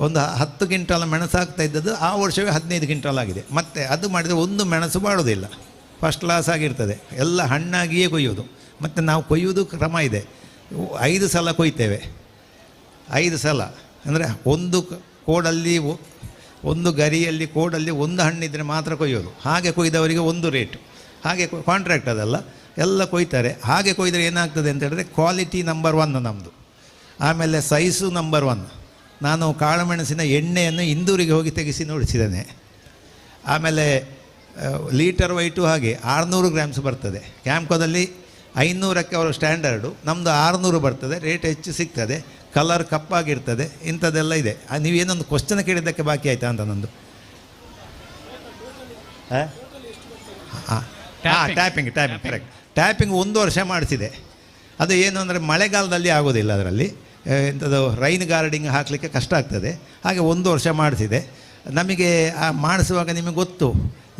ಒಂದು 10 ಕ್ವಿಂಟಾಲ್ ಮೆಣಸಾಗ್ತಾ ಇದ್ದದ್ದು ಆ ವರ್ಷವೇ 15 ಕ್ವಿಂಟಾಲ್ ಆಗಿದೆ. ಮತ್ತು ಅದು ಮಾಡಿದರೆ ಒಂದು ಮೆಣಸು ಬಾಳೋದಿಲ್ಲ, ಫಸ್ಟ್ ಕ್ಲಾಸ್ ಆಗಿರ್ತದೆ. ಎಲ್ಲ ಹಣ್ಣಾಗಿಯೇ ಕೊಯ್ಯೋದು. ಮತ್ತು ನಾವು ಕೊಯ್ಯೋದು ಕ್ರಮ ಇದೆ. 5 ಸಲ ಕೊಯ್ತೇವೆ. 5 ಸಲ ಅಂದರೆ ಒಂದು ಕೋಡಲ್ಲಿ ಒಂದು ಗರಿಯಲ್ಲಿ ಕೋಡಲ್ಲಿ ಒಂದು ಹಣ್ಣಿದ್ದರೆ ಮಾತ್ರ ಕೊಯ್ಯೋದು. ಹಾಗೆ ಕೊಯ್ದವರಿಗೆ ಒಂದು ರೇಟು, ಹಾಗೆ ಕಾಂಟ್ರಾಕ್ಟ್ ಅದಲ್ಲ, ಎಲ್ಲ ಕೊಯ್ತಾರೆ. ಹಾಗೆ ಕೊಯ್ದರೆ ಏನಾಗ್ತದೆ ಅಂತ ಹೇಳಿದ್ರೆ ಕ್ವಾಲಿಟಿ ನಂಬರ್ 1 ನಮ್ಮದು. ಆಮೇಲೆ ಸೈಜು ನಂಬರ್ 1. ನಾನು ಕಾಳುಮೆಣಸಿನ ಎಣ್ಣೆಯನ್ನು ಇಂದೂರಿಗೆ ಹೋಗಿ ತೆಗೆಸಿ ನೋಡಿಸಿದ್ದೇನೆ. ಆಮೇಲೆ ಲೀಟರ್ ವೈಟು ಹಾಗೆ 600 ಗ್ರಾಮ್ಸ್ ಬರ್ತದೆ. ಕ್ಯಾಂಪ್ಕೋದಲ್ಲಿ 500ಕ್ಕೆ ಅವರು ಸ್ಟ್ಯಾಂಡರ್ಡು, ನಮ್ಮದು 600 ಬರ್ತದೆ. ರೇಟ್ ಹೆಚ್ಚು ಸಿಗ್ತದೆ, ಕಲರ್ ಕಪ್ಪಾಗಿರ್ತದೆ. ಇಂಥದ್ದೆಲ್ಲ ಇದೆ. ನೀವೇನೊಂದು ಕ್ವಶನ್ ಕೇಳಿದ್ದಕ್ಕೆ ಬಾಕಿ ಆಯಿತಾ ಅಂತ ನಂದು. Tapping correct. ಟ್ಯಾಪಿಂಗ್ 1 ವರ್ಷ ಮಾಡಿಸಿದೆ. ಅದು ಏನು ಅಂದರೆ ಮಳೆಗಾಲದಲ್ಲಿ ಆಗೋದಿಲ್ಲ, ಅದರಲ್ಲಿ ಎಂಥದ್ದು ರೈನ್ ಗಾರ್ಡಿಂಗ್ ಹಾಕಲಿಕ್ಕೆ ಕಷ್ಟ ಆಗ್ತದೆ. ಹಾಗೆ 1 ವರ್ಷ ಮಾಡಿಸಿದೆ. ನಮಗೆ ಆ ಮಾಡಿಸುವಾಗ ನಿಮಗೆ ಗೊತ್ತು,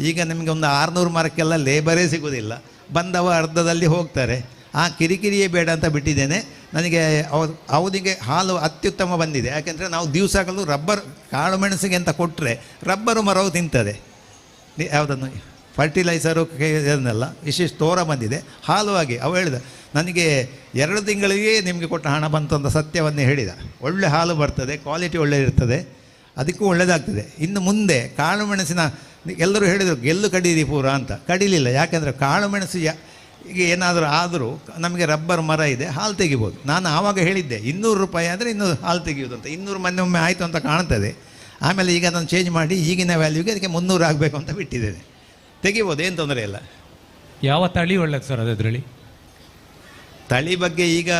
ಈಗ ನಿಮಗೆ ಒಂದು 600 ಮರಕ್ಕೆಲ್ಲ ಲೇಬರೇ ಸಿಗೋದಿಲ್ಲ, ಬಂದವ ಅರ್ಧದಲ್ಲಿ ಹೋಗ್ತಾರೆ. ಆ ಕಿರಿಕಿರಿಯೇ ಬೇಡ ಅಂತ ಬಿಟ್ಟಿದ್ದೇನೆ. ನನಗೆ ಅವಧಿಗೆ ಹಾಲು ಅತ್ಯುತ್ತಮ ಬಂದಿದೆ. ಯಾಕೆಂದರೆ ನಾವು ದಿವಸಗಳು ರಬ್ಬರ್ ಕಾಳುಮೆಣಸಿಗೆ ಅಂತ ಕೊಟ್ಟರೆ ರಬ್ಬರು ಮರವು ತಿಂತದೆ. ಯಾವುದನ್ನು ಫರ್ಟಿಲೈಸರು ಅದನ್ನೆಲ್ಲ ವಿಶೇಷ ತೋರ ಬಂದಿದೆ. ಹಾಲು ಆಗಿ ಅವು ಹೇಳಿದ ನನಗೆ 2 ತಿಂಗಳಿಗೆ ನಿಮಗೆ ಕೊಟ್ಟ ಹಣ ಬಂತು ಅಂತ ಸತ್ಯವನ್ನೇ ಹೇಳಿದ. ಒಳ್ಳೆ ಹಾಲು ಬರ್ತದೆ, ಕ್ವಾಲಿಟಿ ಒಳ್ಳೆ ಇರ್ತದೆ, ಅದಕ್ಕೂ ಒಳ್ಳೆಯದಾಗ್ತದೆ. ಇನ್ನು ಮುಂದೆ ಕಾಳುಮೆಣಸಿನ ಎಲ್ಲರೂ ಹೇಳಿದರು ಗೆಲ್ಲು ಕಡೀರಿ ಪೂರ ಅಂತ. ಕಡಿಲಿಲ್ಲ. ಯಾಕೆಂದರೆ ಕಾಳುಮೆಣಸು ಈಗ ಏನಾದರೂ ಆದರೂ ನಮಗೆ ರಬ್ಬರ್ ಮರ ಇದೆ, ಹಾಲು ತೆಗಿಬೋದು. ನಾನು ಆವಾಗ ಹೇಳಿದ್ದೆ 200 ರೂಪಾಯಿ ಆದರೆ ಇನ್ನೂ ಹಾಲು ತೆಗೆಯೋದು ಅಂತ. 200 ಮೊನ್ನೆ ಒಮ್ಮೆ ಆಯಿತು ಅಂತ ಕಾಣ್ತದೆ. ಆಮೇಲೆ ಈಗ ನಾನು ಚೇಂಜ್ ಮಾಡಿ ಈಗಿನ ವ್ಯಾಲ್ಯೂಗೆ ಅದಕ್ಕೆ 300 ಆಗಬೇಕು ಅಂತ ಬಿಟ್ಟಿದ್ದೇನೆ. ತೆಗಿಬೋದು, ಏನು ತೊಂದರೆ ಇಲ್ಲ. ಯಾವ ತಳಿ ಒಳ್ಳೆದು ಸರ್ ಅದರಲ್ಲಿ? ತಳಿ ಬಗ್ಗೆ ಈಗ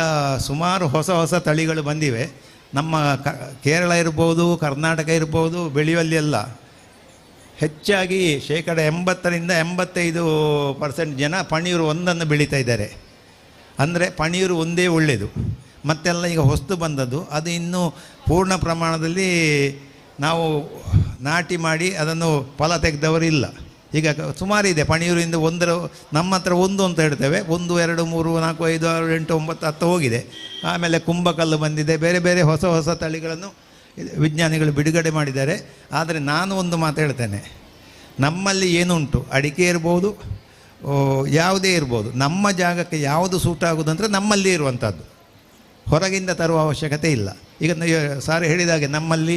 ಸುಮಾರು ಹೊಸ ತಳಿಗಳು ಬಂದಿವೆ. ನಮ್ಮ ಕೇರಳ ಇರ್ಬೋದು, ಕರ್ನಾಟಕ ಇರ್ಬೋದು, ಬೆಳೆಯುವಲ್ಲಿ ಎಲ್ಲ ಹೆಚ್ಚಾಗಿ 80% 85% ಜನ ಪಣಿಯೂರು ಒಂದನ್ನು ಬೆಳೀತಾ ಇದ್ದಾರೆ. ಅಂದರೆ ಪಣಿಯೂರು ಒಂದೇ ಒಳ್ಳೆಯದು. ಮತ್ತೆಲ್ಲ ಈಗ ಹೊಸ್ತು ಬಂದದ್ದು, ಅದು ಇನ್ನೂ ಪೂರ್ಣ ಪ್ರಮಾಣದಲ್ಲಿ ನಾವು ನಾಟಿ ಮಾಡಿ ಅದನ್ನು ಫಲ ತೆಗೆದವರು ಇಲ್ಲ. ಈಗ ಸುಮಾರಿದೆ ಪಣಿಯೂರಿಂದ. ನಮ್ಮ ಹತ್ರ 1 ಅಂತ ಹೇಳ್ತೇವೆ, 1, 2, 3, 4, 5, 6, 8, 9, 10 ಹೋಗಿದೆ. ಆಮೇಲೆ ಕುಂಭಕಲ್ಲು ಬಂದಿದೆ. ಬೇರೆ ಬೇರೆ ಹೊಸ ತಳಿಗಳನ್ನು ವಿಜ್ಞಾನಿಗಳು ಬಿಡುಗಡೆ ಮಾಡಿದ್ದಾರೆ. ಆದರೆ ನಾನು ಒಂದು ಮಾತು ಹೇಳ್ತೇನೆ, ನಮ್ಮಲ್ಲಿ ಏನುಂಟು, ಅಡಿಕೆ ಇರ್ಬೋದು, ಯಾವುದೇ ಇರ್ಬೋದು, ನಮ್ಮ ಜಾಗಕ್ಕೆ ಯಾವುದು ಸೂಟ್ ಆಗೋದಂದರೆ ನಮ್ಮಲ್ಲಿ ಇರುವಂಥದ್ದು, ಹೊರಗಿಂದ ತರುವ ಅವಶ್ಯಕತೆ ಇಲ್ಲ. ಈಗ ಸಾರಿ ಹೇಳಿದಾಗೆ ನಮ್ಮಲ್ಲಿ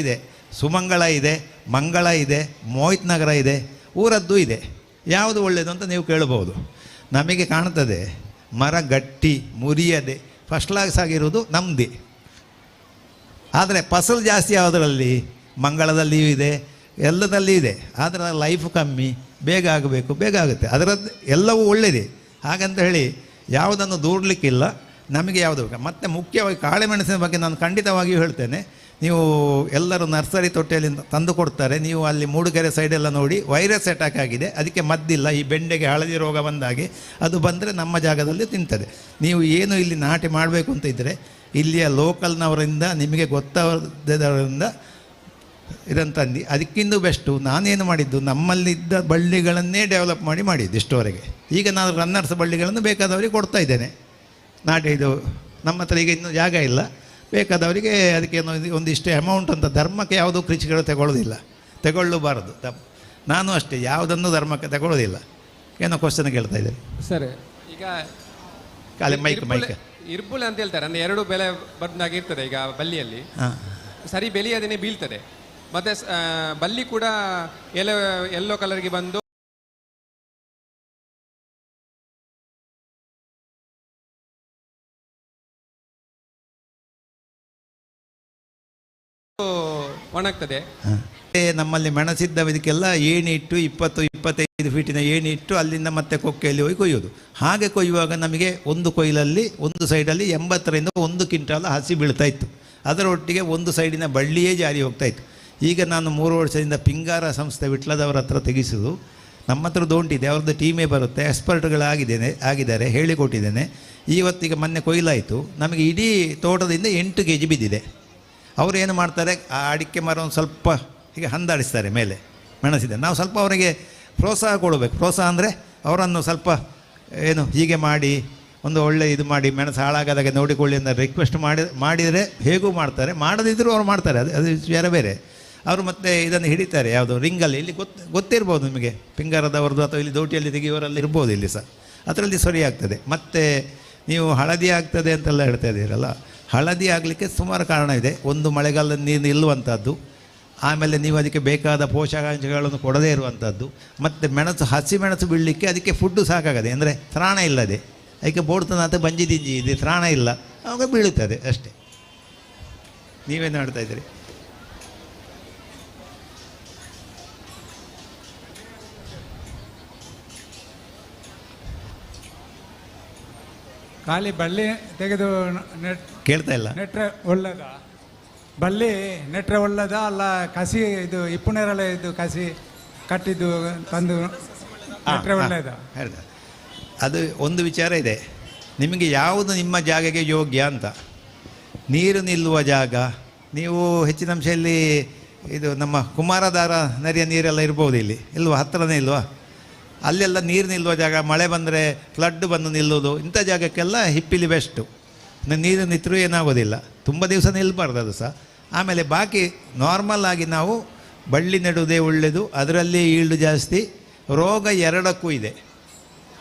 ಇದೆ, ಸುಮಂಗಳ ಇದೆ, ಮಂಗಳ ಇದೆ, ಮೋಹಿತ್ ನಗರ ಇದೆ, ಊರದ್ದು ಇದೆ. ಯಾವುದು ಒಳ್ಳೆಯದು ಅಂತ ನೀವು ಕೇಳಬಹುದು. ನಮಗೆ ಕಾಣ್ತದೆ ಮರ ಗಟ್ಟಿ ಮುರಿಯದೆ ಫಸ್ಟ್ ಕ್ಲಾಸ್ ಆಗಿರೋದು ನಮ್ಮದೇ. ಆದರೆ ಫಸಲು ಜಾಸ್ತಿ ಯಾವುದರಲ್ಲಿ, ಮಂಗಳದಲ್ಲಿಯೂ ಇದೆ, ಎಲ್ಲದಲ್ಲಿಯೂ ಇದೆ. ಆದರೆ ಲೈಫ್ ಕಮ್ಮಿ, ಬೇಗ ಆಗಬೇಕು, ಬೇಗ ಆಗುತ್ತೆ. ಅದರದ್ದು ಎಲ್ಲವೂ ಒಳ್ಳೆಯದೇ. ಹಾಗಂತ ಹೇಳಿ ಯಾವುದನ್ನು ದೂರಲಿಕ್ಕಿಲ್ಲ. ನಮಗೆ ಯಾವುದು ಮತ್ತು ಮುಖ್ಯವಾಗಿ ಕಾಳುಮೆಣಸಿನ ಬಗ್ಗೆ ನಾನು ಖಂಡಿತವಾಗಿಯೂ ಹೇಳ್ತೇನೆ. ನೀವು ಎಲ್ಲರೂ ನರ್ಸರಿ ತೊಟ್ಟೆಯಲ್ಲಿ ತಂದು ಕೊಡ್ತಾರೆ. ನೀವು ಅಲ್ಲಿ ಮೂಡುಗೆರೆ ಸೈಡೆಲ್ಲ ನೋಡಿ, ವೈರಸ್ ಅಟ್ಯಾಕ್ ಆಗಿದೆ, ಅದಕ್ಕೆ ಮದ್ದಿಲ್ಲ. ಈ ಬೆಂಡೆಗೆ ಹಳದಿ ರೋಗ ಬಂದಾಗೆ ಅದು ಬಂದರೆ ನಮ್ಮ ಜಾಗದಲ್ಲಿ ತಿಂತದೆ. ನೀವು ಏನು ಇಲ್ಲಿ ನಾಟಿ ಮಾಡಬೇಕು ಅಂತ ಇದ್ದರೆ ಇಲ್ಲಿಯ ಲೋಕಲ್ನವರಿಂದ, ನಿಮಗೆ ಗೊತ್ತಾದವರಿಂದ ಇದನ್ನು ತಂದು ಅದಕ್ಕಿಂತ ಬೆಸ್ಟು. ನಾನೇನು ಮಾಡಿದ್ದು, ನಮ್ಮಲ್ಲಿದ್ದ ಬಳ್ಳಿಗಳನ್ನೇ ಡೆವಲಪ್ ಮಾಡಿದ್ದು ಇಷ್ಟವರೆಗೆ. ಈಗ ನಾನು ರನ್ನರ್ಸ್ ಬಳ್ಳಿಗಳನ್ನು ಬೇಕಾದವರಿಗೆ ಕೊಡ್ತಾ ಇದ್ದೇನೆ. ನಾಟಿ ಇದು ನಮ್ಮ ಹತ್ರ ಈಗ ಇನ್ನೂ ಜಾಗ ಇಲ್ಲ. ಬೇಕಾದವರಿಗೆ ಅದಕ್ಕೆ ಒಂದಿಷ್ಟು ಅಮೌಂಟ್ ಅಂತ. ಧರ್ಮಕ್ಕೆ ಯಾವುದೂ ಕೃಷಿಗಳು ತಗೊಳ್ಳಬಾರದು. ನಾನು ಅಷ್ಟೇ ಯಾವುದನ್ನು ಧರ್ಮಕ್ಕೆ ತಗೊಳ್ಳೋದಿಲ್ಲ. ಏನೋ ಕ್ವಶನ್ ಕೇಳ್ತಾ ಇದ್ದಾರೆ ಸರ್. ಈಗ ಖಾಲಿ ಮೈಕ್ ಇರ್ಬುಲ್ ಅಂತ ಹೇಳ್ತಾರೆ, ಅಂದರೆ 2 ಬೆಲೆ ಬಂದಾಗಿರ್ತದೆ. ಈಗ ಬಲ್ಲಿಯಲ್ಲಿ ಸರಿ ಬೆಳೆಯದೇನೆ ಬೀಳ್ತದೆ, ಮತ್ತು ಬಲ್ಲಿ ಕೂಡ ಯೆಲ್ಲೋ ಕಲರ್ಗೆ ಬಂದು ಒಣಗ್ತದೆ. ನಮ್ಮಲ್ಲಿ ಮೆಣಸಿದ್ದ ಇದಕ್ಕೆಲ್ಲ ಏಣಿ ಇಟ್ಟು 20-25 ಫೀಟಿನ ಏಣಿ ಇಟ್ಟು ಅಲ್ಲಿಂದ ಮತ್ತೆ ಕೊಕ್ಕೆಯಲ್ಲಿ ಹೋಗಿ ಕೊಯ್ಯೋದು. ಹಾಗೆ ಕೊಯ್ಯುವಾಗ ನಮಗೆ ಒಂದು ಕೊಯ್ಲಲ್ಲಿ ಒಂದು ಸೈಡಲ್ಲಿ 80ರಿಂದ 1 ಕ್ವಿಂಟಾಲ್ ಹಸಿ ಬೀಳ್ತಾ ಇತ್ತು. ಅದರೊಟ್ಟಿಗೆ ಒಂದು ಸೈಡಿನ ಬಳ್ಳಿಯೇ ಜಾರಿ ಹೋಗ್ತಾ ಇತ್ತು. ಈಗ ನಾನು 3 ವರ್ಷದಿಂದ ಪಿಂಗಾರ ಸಂಸ್ಥೆ ವಿಟ್ಲದವರ ಹತ್ರ ತೆಗೆಸೋದು. ನಮ್ಮ ಹತ್ರ ದೊಂಟಿದೆ, ಅವ್ರದ್ದು ಟೀಮೇ ಬರುತ್ತೆ, ಆಗಿದ್ದಾರೆ, ಹೇಳಿಕೊಟ್ಟಿದ್ದೇನೆ. ಇವತ್ತಿಗೆ ಮೊನ್ನೆ ಕೊಯ್ಲಾಯಿತು, ನಮಗೆ ಇಡೀ ತೋಟದಿಂದ 8 kg ಬಿದ್ದಿದೆ. ಅವರು ಏನು ಮಾಡ್ತಾರೆ, ಆ ಅಡಿಕೆ ಮರ ಒಂದು ಸ್ವಲ್ಪ ಹೀಗೆ ಹಂದಾಡಿಸ್ತಾರೆ ಮೇಲೆ ಮೆಣಸಿದೆ. ನಾವು ಸ್ವಲ್ಪ ಅವರಿಗೆ ಪ್ರೋತ್ಸಾಹ ಕೊಡಬೇಕು. ಪ್ರೋತ್ಸಾಹ ಅಂದರೆ ಅವರನ್ನು ಸ್ವಲ್ಪ ಏನು ಹೀಗೆ ಮಾಡಿ ಒಂದು ಒಳ್ಳೆ ಇದು ಮಾಡಿ ಮೆಣಸು ಹಾಳಾಗದಾಗೆ ನೋಡಿಕೊಳ್ಳಿ ಅಂತ ರಿಕ್ವೆಸ್ಟ್ ಮಾಡಿದರೆ ಹೇಗೂ ಮಾಡ್ತಾರೆ, ಮಾಡದಿದ್ದರೂ ಅವ್ರು ಮಾಡ್ತಾರೆ. ಅದು ಬೇರೆ ಬೇರೆ. ಅವರು ಮತ್ತೆ ಇದನ್ನು ಹಿಡಿತಾರೆ, ಯಾವುದು ರಿಂಗಲ್ಲಿ, ಇಲ್ಲಿ ಗೊತ್ತಿರ್ಬೋದು ನಿಮಗೆ, ಪಿಂಗಾರದವ್ರದ್ದು ಅಥವಾ ಇಲ್ಲಿ ದೋಟಿಯಲ್ಲಿ ತೆಗೆಯೋರಲ್ಲಿ ಇರ್ಬೋದು, ಇಲ್ಲಿ ಸಹ ಅದರಲ್ಲಿ ಸರಿ ಆಗ್ತದೆ. ಮತ್ತು ನೀವು ಹಳದಿ ಆಗ್ತದೆ ಅಂತೆಲ್ಲ ಹೇಳ್ತಾ ಇದ್ದೀರಲ್ಲ, ಹಳದಿ ಆಗಲಿಕ್ಕೆ ಸುಮಾರು ಕಾರಣ ಇದೆ. ಒಂದು ಮಳೆಗಾಲದ ನೀರು ನಿಲ್ಲುವಂಥದ್ದು, ಆಮೇಲೆ ನೀವು ಅದಕ್ಕೆ ಬೇಕಾದ ಪೋಷಕಾಂಶಗಳನ್ನು ಕೊಡದೇ ಇರುವಂಥದ್ದು, ಮತ್ತು ಮೆಣಸು ಹಸಿ ಮೆಣಸು ಬೀಳಲಿಕ್ಕೆ ಅದಕ್ಕೆ ಫುಡ್ಡು ಸಾಕಾಗದೆ, ಅಂದರೆ ತ್ರಾಣ ಇಲ್ಲದೆ, ಅದಕ್ಕೆ ಬೋಡ್ತನ ಅಂತ ಬಂಜಿ ದಿಂಜಿ ಇದೆ, ತ್ರಾಣ ಇಲ್ಲ, ಆವಾಗ ಬೀಳುತ್ತದೆ ಅಷ್ಟೇ. ನೀವೇನು ಮಾಡ್ತಾ ಇದ್ದೀರಿ? ಖಾಲಿ ಬಳ್ಳಿ ತೆಗೆದು ಕೇಳ್ತಾ ಇಲ್ಲ, ನೆಟ್ರೆ ಒಳ್ಳೇದ? ಬಳ್ಳಿ ನೆಟ್ರೆ ಒಳ್ಳೇದ ಅಲ್ಲ ಕಸಿ ಇದು ಇಪ್ಪುನೇರಳೆ ಇದು ಕಸಿ ಕಟ್ಟಿದ್ದು ತಂದು ನೆಟ್ರೆ ಒಳ್ಳೇದ? ಹೇಳ್ದ. ಅದು ಒಂದು ವಿಚಾರ ಇದೆ, ನಿಮಗೆ ಯಾವುದು ನಿಮ್ಮ ಜಾಗಕ್ಕೆ ಯೋಗ್ಯ ಅಂತ. ನೀರು ನಿಲ್ಲುವ ಜಾಗ, ನೀವು ಹೆಚ್ಚಿನ ಅಂಶದಲ್ಲಿ ಇದು ನಮ್ಮ ಕುಮಾರಧಾರ ನದಿಯ ನೀರೆಲ್ಲ ಇರ್ಬೋದು, ಇಲ್ಲಿ ಇಲ್ವಾ, ಹತ್ತಿರನೇ ಇಲ್ವಾ? ಅಲ್ಲೆಲ್ಲ ನೀರು ನಿಲ್ಲುವ ಜಾಗ, ಮಳೆ ಬಂದರೆ ಫ್ಲಡ್ ಬಂದು ನಿಲ್ಲೋದು, ಇಂಥ ಜಾಗಕ್ಕೆಲ್ಲ ಹಿಪ್ಪಿಲಿ ಬೆಸ್ಟು. ನೀರು ನಿಂತರೂ ಏನಾಗೋದಿಲ್ಲ, ತುಂಬ ದಿವಸ ನಿಲ್ಲಬಾರ್ದು ಅದು ಸಹ. ಆಮೇಲೆ ಬಾಕಿ ನಾರ್ಮಲ್ ಆಗಿ ನಾವು ಬಳ್ಳಿ ನೆಡುವುದೇ ಒಳ್ಳೆಯದು, ಅದರಲ್ಲಿ ಈಲ್ಡು ಜಾಸ್ತಿ. ರೋಗ ಎರಡಕ್ಕೂ ಇದೆ,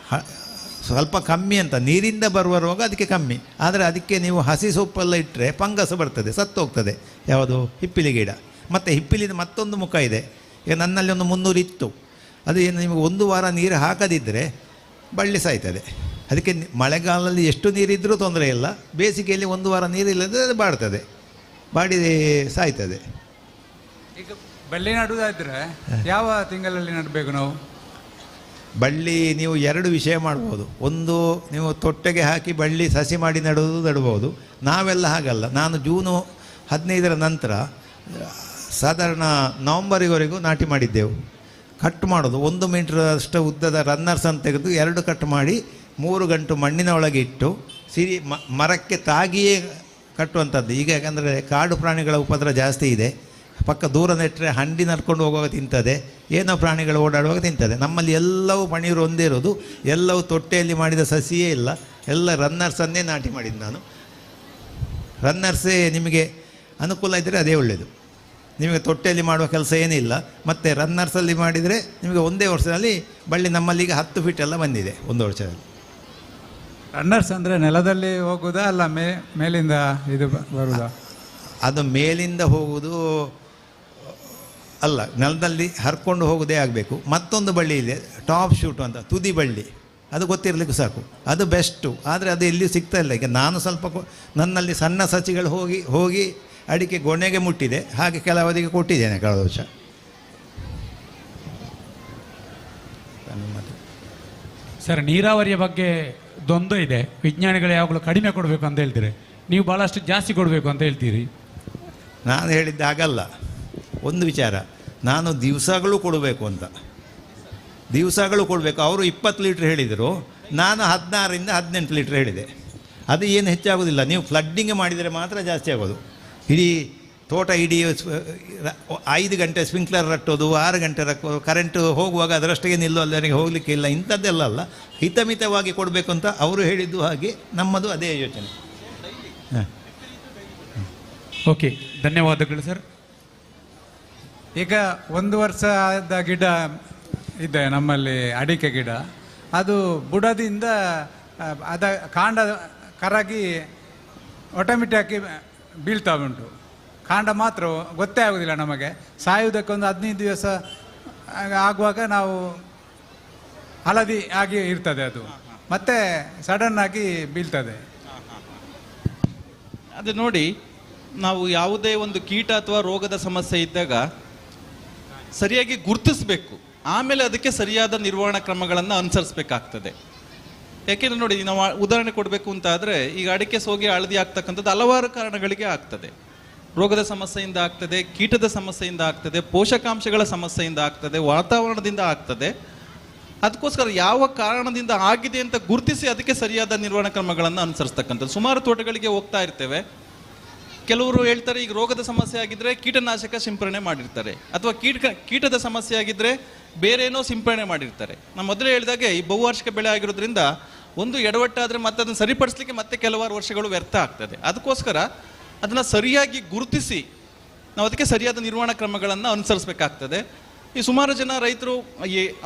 ಸ್ವಲ್ಪ ಕಮ್ಮಿ ಅಂತ, ನೀರಿಂದ ಬರುವ ರೋಗ ಅದಕ್ಕೆ ಕಮ್ಮಿ. ಆದರೆ ಅದಕ್ಕೆ ನೀವು ಹಸಿ ಸೊಪ್ಪೆಲ್ಲ ಇಟ್ಟರೆ ಫಂಗಸ್ ಬರ್ತದೆ, ಸತ್ತು ಹೋಗ್ತದೆ. ಯಾವುದು? ಹಿಪ್ಪಿಲಿ ಗಿಡ. ಮತ್ತು ಹಿಪ್ಪಿಲಿದ ಮತ್ತೊಂದು ಮುಖ ಇದೆ. ಈಗ ನನ್ನಲ್ಲಿ ಒಂದು 300 ಇತ್ತು, ಅದು ಏನು ನಿಮಗೆ 1 ವಾರ ನೀರು ಹಾಕದಿದ್ದರೆ ಬಳ್ಳಿ ಸಾಯ್ತದೆ. ಅದಕ್ಕೆ ಮಳೆಗಾಲದಲ್ಲಿ ಎಷ್ಟು ನೀರಿದ್ದರೂ ತೊಂದರೆ ಇಲ್ಲ, ಬೇಸಿಗೆಯಲ್ಲಿ 1 ವಾರ ನೀರಿಲ್ಲದೆ ಅದು ಬಾಡ್ತದೆ, ಬಾಡಿ ಸಾಯ್ತದೆ. ಈಗ ಬಳ್ಳಿ ನಡುವುದಾದ್ರೆ ಯಾವ ತಿಂಗಳಲ್ಲಿ ನಡಬೇಕು ನಾವು? ಬಳ್ಳಿ ನೀವು 2 ವಿಷಯ ಮಾಡ್ಬೋದು. ಒಂದು, ನೀವು ತೊಟ್ಟೆಗೆ ಹಾಕಿ ಬಳ್ಳಿ ಸಸಿ ಮಾಡಿ ನಡ್ಬೋದು. ನಾವೆಲ್ಲ ಹಾಗಲ್ಲ, ನಾನು ಜೂನು 15ರ ನಂತರ ಸಾಧಾರಣ ನವಂಬರಿವರೆಗೂ ನಾಟಿ ಮಾಡಿದ್ದೆವು. ಕಟ್ ಮಾಡೋದು 1 ಮೀಟ್ರ್ ಅಷ್ಟು ಉದ್ದದ ರನ್ನರ್ಸನ್ನು ತೆಗೆದು 2 ಕಟ್ ಮಾಡಿ 3 ಗಂಟು ಮಣ್ಣಿನ ಒಳಗೆ ಇಟ್ಟು ಸಿರಿ ಮರಕ್ಕೆ ತಾಗಿಯೇ ಕಟ್ಟುವಂಥದ್ದು. ಈಗ ಯಾಕಂದರೆ ಕಾಡು ಪ್ರಾಣಿಗಳ ಉಪದ್ರ ಜಾಸ್ತಿ ಇದೆ, ಪಕ್ಕ ದೂರ ನೆಟ್ಟರೆ ಹಂಡಿ ನಡ್ಕೊಂಡು ಹೋಗುವಾಗ ತಿಂತದೆ, ಏನೋ ಪ್ರಾಣಿಗಳು ಓಡಾಡುವಾಗ ತಿಂತದೆ. ನಮ್ಮಲ್ಲಿ ಎಲ್ಲವೂ ಪಣೀರು ಒಂದೇ ಇರೋದು, ಎಲ್ಲವೂ ತೊಟ್ಟೆಯಲ್ಲಿ ಮಾಡಿದ ಸಸಿಯೇ ಇಲ್ಲ, ಎಲ್ಲ ರನ್ನರ್ಸನ್ನೇ ನಾಟಿ ಮಾಡಿದ್ದು ನಾನು. ರನ್ನರ್ಸೇ ನಿಮಗೆ ಅನುಕೂಲ ಇದ್ದರೆ ಅದೇ ಒಳ್ಳೆಯದು. ನಿಮಗೆ ತೊಟ್ಟೆಯಲ್ಲಿ ಮಾಡುವ ಕೆಲಸ ಏನಿಲ್ಲ. ಮತ್ತು ರನ್ನರ್ಸಲ್ಲಿ ಮಾಡಿದರೆ ನಿಮಗೆ ಒಂದೇ ವರ್ಷದಲ್ಲಿ ಬಳ್ಳಿ ನಮ್ಮಲ್ಲಿಗೆ 10 ಫೀಟ್ ಎಲ್ಲ ಬಂದಿದೆ 1 ವರ್ಷದಲ್ಲಿ. ರನ್ನರ್ಸ್ ಅಂದರೆ ನೆಲದಲ್ಲಿ ಹೋಗುವುದಾ ಅಲ್ಲ ಮೇಲಿಂದ ಇದು ಬರುವುದಾ? ಅದು ಮೇಲಿಂದ ಹೋಗುವುದು ಅಲ್ಲ, ನೆಲದಲ್ಲಿ ಹರ್ಕೊಂಡು ಹೋಗೋದೇ ಆಗಬೇಕು. ಮತ್ತೊಂದು ಬಳ್ಳಿ ಇದೆ, ಟಾಪ್ ಶೂಟು ಅಂತ, ತುದಿ ಬಳ್ಳಿ, ಅದು ಗೊತ್ತಿರಲಿಕ್ಕೂ ಸಾಕು, ಅದು ಬೆಸ್ಟು. ಆದರೆ ಅದು ಎಲ್ಲಿಯೂ ಸಿಗ್ತಾ ಇಲ್ಲ. ಈಗ ನಾನು ಸ್ವಲ್ಪ ನನ್ನಲ್ಲಿ ಸಣ್ಣ ಸಸಿಗಳು ಹೋಗಿ ಅಡಿಕೆ ಗೊನೆಗೆ ಮುಟ್ಟಿದೆ, ಹಾಗೆ ಕೆಲವರಿಗೆ ಕೊಟ್ಟಿದ್ದೇನೆ ಕಳೆದ ವರ್ಷ. ಸರ್, ನೀರಾವರಿಯ ಬಗ್ಗೆ ದ್ವಂದ್ವ ಇದೆ. ವಿಜ್ಞಾನಿಗಳು ಯಾವಾಗಲೂ ಕಡಿಮೆ ಕೊಡಬೇಕು ಅಂತ ಹೇಳ್ತೀರಿ, ನೀವು ಭಾಳಷ್ಟು ಜಾಸ್ತಿ ಕೊಡಬೇಕು ಅಂತ ಹೇಳ್ತೀರಿ. ನಾನು ಹೇಳಿದ್ದೆ ಹಾಗಲ್ಲ. ಒಂದು ವಿಚಾರ, ನಾನು ದಿವಸಗಳು ಕೊಡಬೇಕು ಅಂತ, ದಿವಸಗಳು ಕೊಡಬೇಕು. ಅವರು 20 ಲೀಟ್ರ್ ಹೇಳಿದರು, ನಾನು 16ರಿಂದ 18 ಲೀಟ್ರ್ ಹೇಳಿದೆ. ಅದು ಏನು ಹೆಚ್ಚಾಗೋದಿಲ್ಲ, ನೀವು ಫ್ಲಡ್ಡಿಂಗ್ ಮಾಡಿದರೆ ಮಾತ್ರ ಜಾಸ್ತಿ ಆಗೋದು. ಇಡೀ ತೋಟ ಇಡೀ 5 ಗಂಟೆ ಸ್ಪ್ರಿಂಕ್ಲರ್ ರಟ್ಟೋದು, 6 ಗಂಟೆ ರಕ್ಕೋದು, ಕರೆಂಟು ಹೋಗುವಾಗ ಅದರಷ್ಟಿಗೆ ನಿಲ್ಲೋ, ಅಲ್ಲರಿಗೆ ಹೋಗಲಿಕ್ಕೆ ಇಲ್ಲ, ಇಂಥದ್ದೆಲ್ಲ ಅಲ್ಲ. ಹಿತಮಿತವಾಗಿ ಕೊಡಬೇಕು ಅಂತ ಅವರು ಹೇಳಿದ್ದು, ಹಾಗೆ ನಮ್ಮದು ಅದೇ ಯೋಚನೆ. ಹಾಂ, ಓಕೆ, ಧನ್ಯವಾದಗಳು ಸರ್. ಈಗ 1 ವರ್ಷದ ಗಿಡ ಇದೆ ನಮ್ಮಲ್ಲಿ, ಅಡಿಕೆ ಗಿಡ. ಅದು ಬುಡದಿಂದ ಕಾಂಡ ಕರಗಿ ಆಟೋಮೆಟಿಕ್ಕಾಗಿ ಬೀಳ್ತಾ ಉಂಟು. ಕಾಂಡ ಮಾತ್ರ ಗೊತ್ತೇ ಆಗೋದಿಲ್ಲ ನಮಗೆ. ಸಾಯುವುದಕ್ಕೆ ಒಂದು 15 ದಿವಸ ಆಗುವಾಗ ನಾವು ಹಳದಿ ಆಗಿ ಇರ್ತದೆ, ಅದು ಮತ್ತೆ ಸಡನ್ ಆಗಿ ಬೀಳ್ತದೆ. ಅದು ನೋಡಿ, ನಾವು ಯಾವುದೇ ಒಂದು ಕೀಟ ಅಥವಾ ರೋಗದ ಸಮಸ್ಯೆ ಇದ್ದಾಗ ಸರಿಯಾಗಿ ಗುರುತಿಸಬೇಕು, ಆಮೇಲೆ ಅದಕ್ಕೆ ಸರಿಯಾದ ನಿರ್ವಹಣಾ ಕ್ರಮಗಳನ್ನು ಅನುಸರಿಸಬೇಕಾಗ್ತದೆ. ಯಾಕೆಂದರೆ ನೋಡಿ, ನಾವು ಉದಾಹರಣೆ ಕೊಡಬೇಕು ಅಂತ ಆದರೆ, ಈಗ ಅಡಿಕೆ ಸೋಗೆ ಹಳದಿ ಆಗ್ತಕ್ಕಂಥದ್ದು ಹಲವಾರು ಕಾರಣಗಳಿಗೆ ಆಗ್ತದೆ. ರೋಗದ ಸಮಸ್ಯೆಯಿಂದ ಆಗ್ತದೆ, ಕೀಟದ ಸಮಸ್ಯೆಯಿಂದ ಆಗ್ತದೆ, ಪೋಷಕಾಂಶಗಳ ಸಮಸ್ಯೆಯಿಂದ ಆಗ್ತದೆ, ವಾತಾವರಣದಿಂದ ಆಗ್ತದೆ. ಅದಕ್ಕೋಸ್ಕರ ಯಾವ ಕಾರಣದಿಂದ ಆಗಿದೆ ಅಂತ ಗುರುತಿಸಿ ಅದಕ್ಕೆ ಸರಿಯಾದ ನಿರ್ವಹಣಾ ಕ್ರಮಗಳನ್ನು ಅನುಸರಿಸ್ತಕ್ಕಂಥದ್ದು. ಸುಮಾರು ತೋಟಗಳಿಗೆ ಹೋಗ್ತಾ ಇರ್ತೇವೆ, ಕೆಲವರು ಹೇಳ್ತಾರೆ ಈಗ ರೋಗದ ಸಮಸ್ಯೆ ಆಗಿದ್ರೆ ಕೀಟನಾಶಕ ಸಿಂಪರಣೆ ಮಾಡಿರ್ತಾರೆ, ಅಥವಾ ಕೀಟದ ಸಮಸ್ಯೆ ಆಗಿದ್ರೆ ಬೇರೇನೋ ಸಿಂಪರಣೆ ಮಾಡಿರ್ತಾರೆ. ನಾನು ಮೊದಲೇ ಹೇಳಿದಾಗೆ ಈ ಬಹುವಾರ್ಷಿಕ ಬೆಳೆ ಆಗಿರೋದ್ರಿಂದ ಒಂದು ಎಡವಟ್ಟಾದರೆ ಮತ್ತೆ ಅದನ್ನು ಸರಿಪಡಿಸಲಿಕ್ಕೆ ಮತ್ತೆ ಕೆಲವಾರು ವರ್ಷಗಳು ವ್ಯರ್ಥ ಆಗ್ತದೆ. ಅದಕ್ಕೋಸ್ಕರ ಅದನ್ನು ಸರಿಯಾಗಿ ಗುರುತಿಸಿ ನಾವು ಅದಕ್ಕೆ ಸರಿಯಾದ ನಿರ್ವಹಣಾ ಕ್ರಮಗಳನ್ನು ಅನುಸರಿಸಬೇಕಾಗ್ತದೆ. ಈ ಸುಮಾರು ಜನ ರೈತರು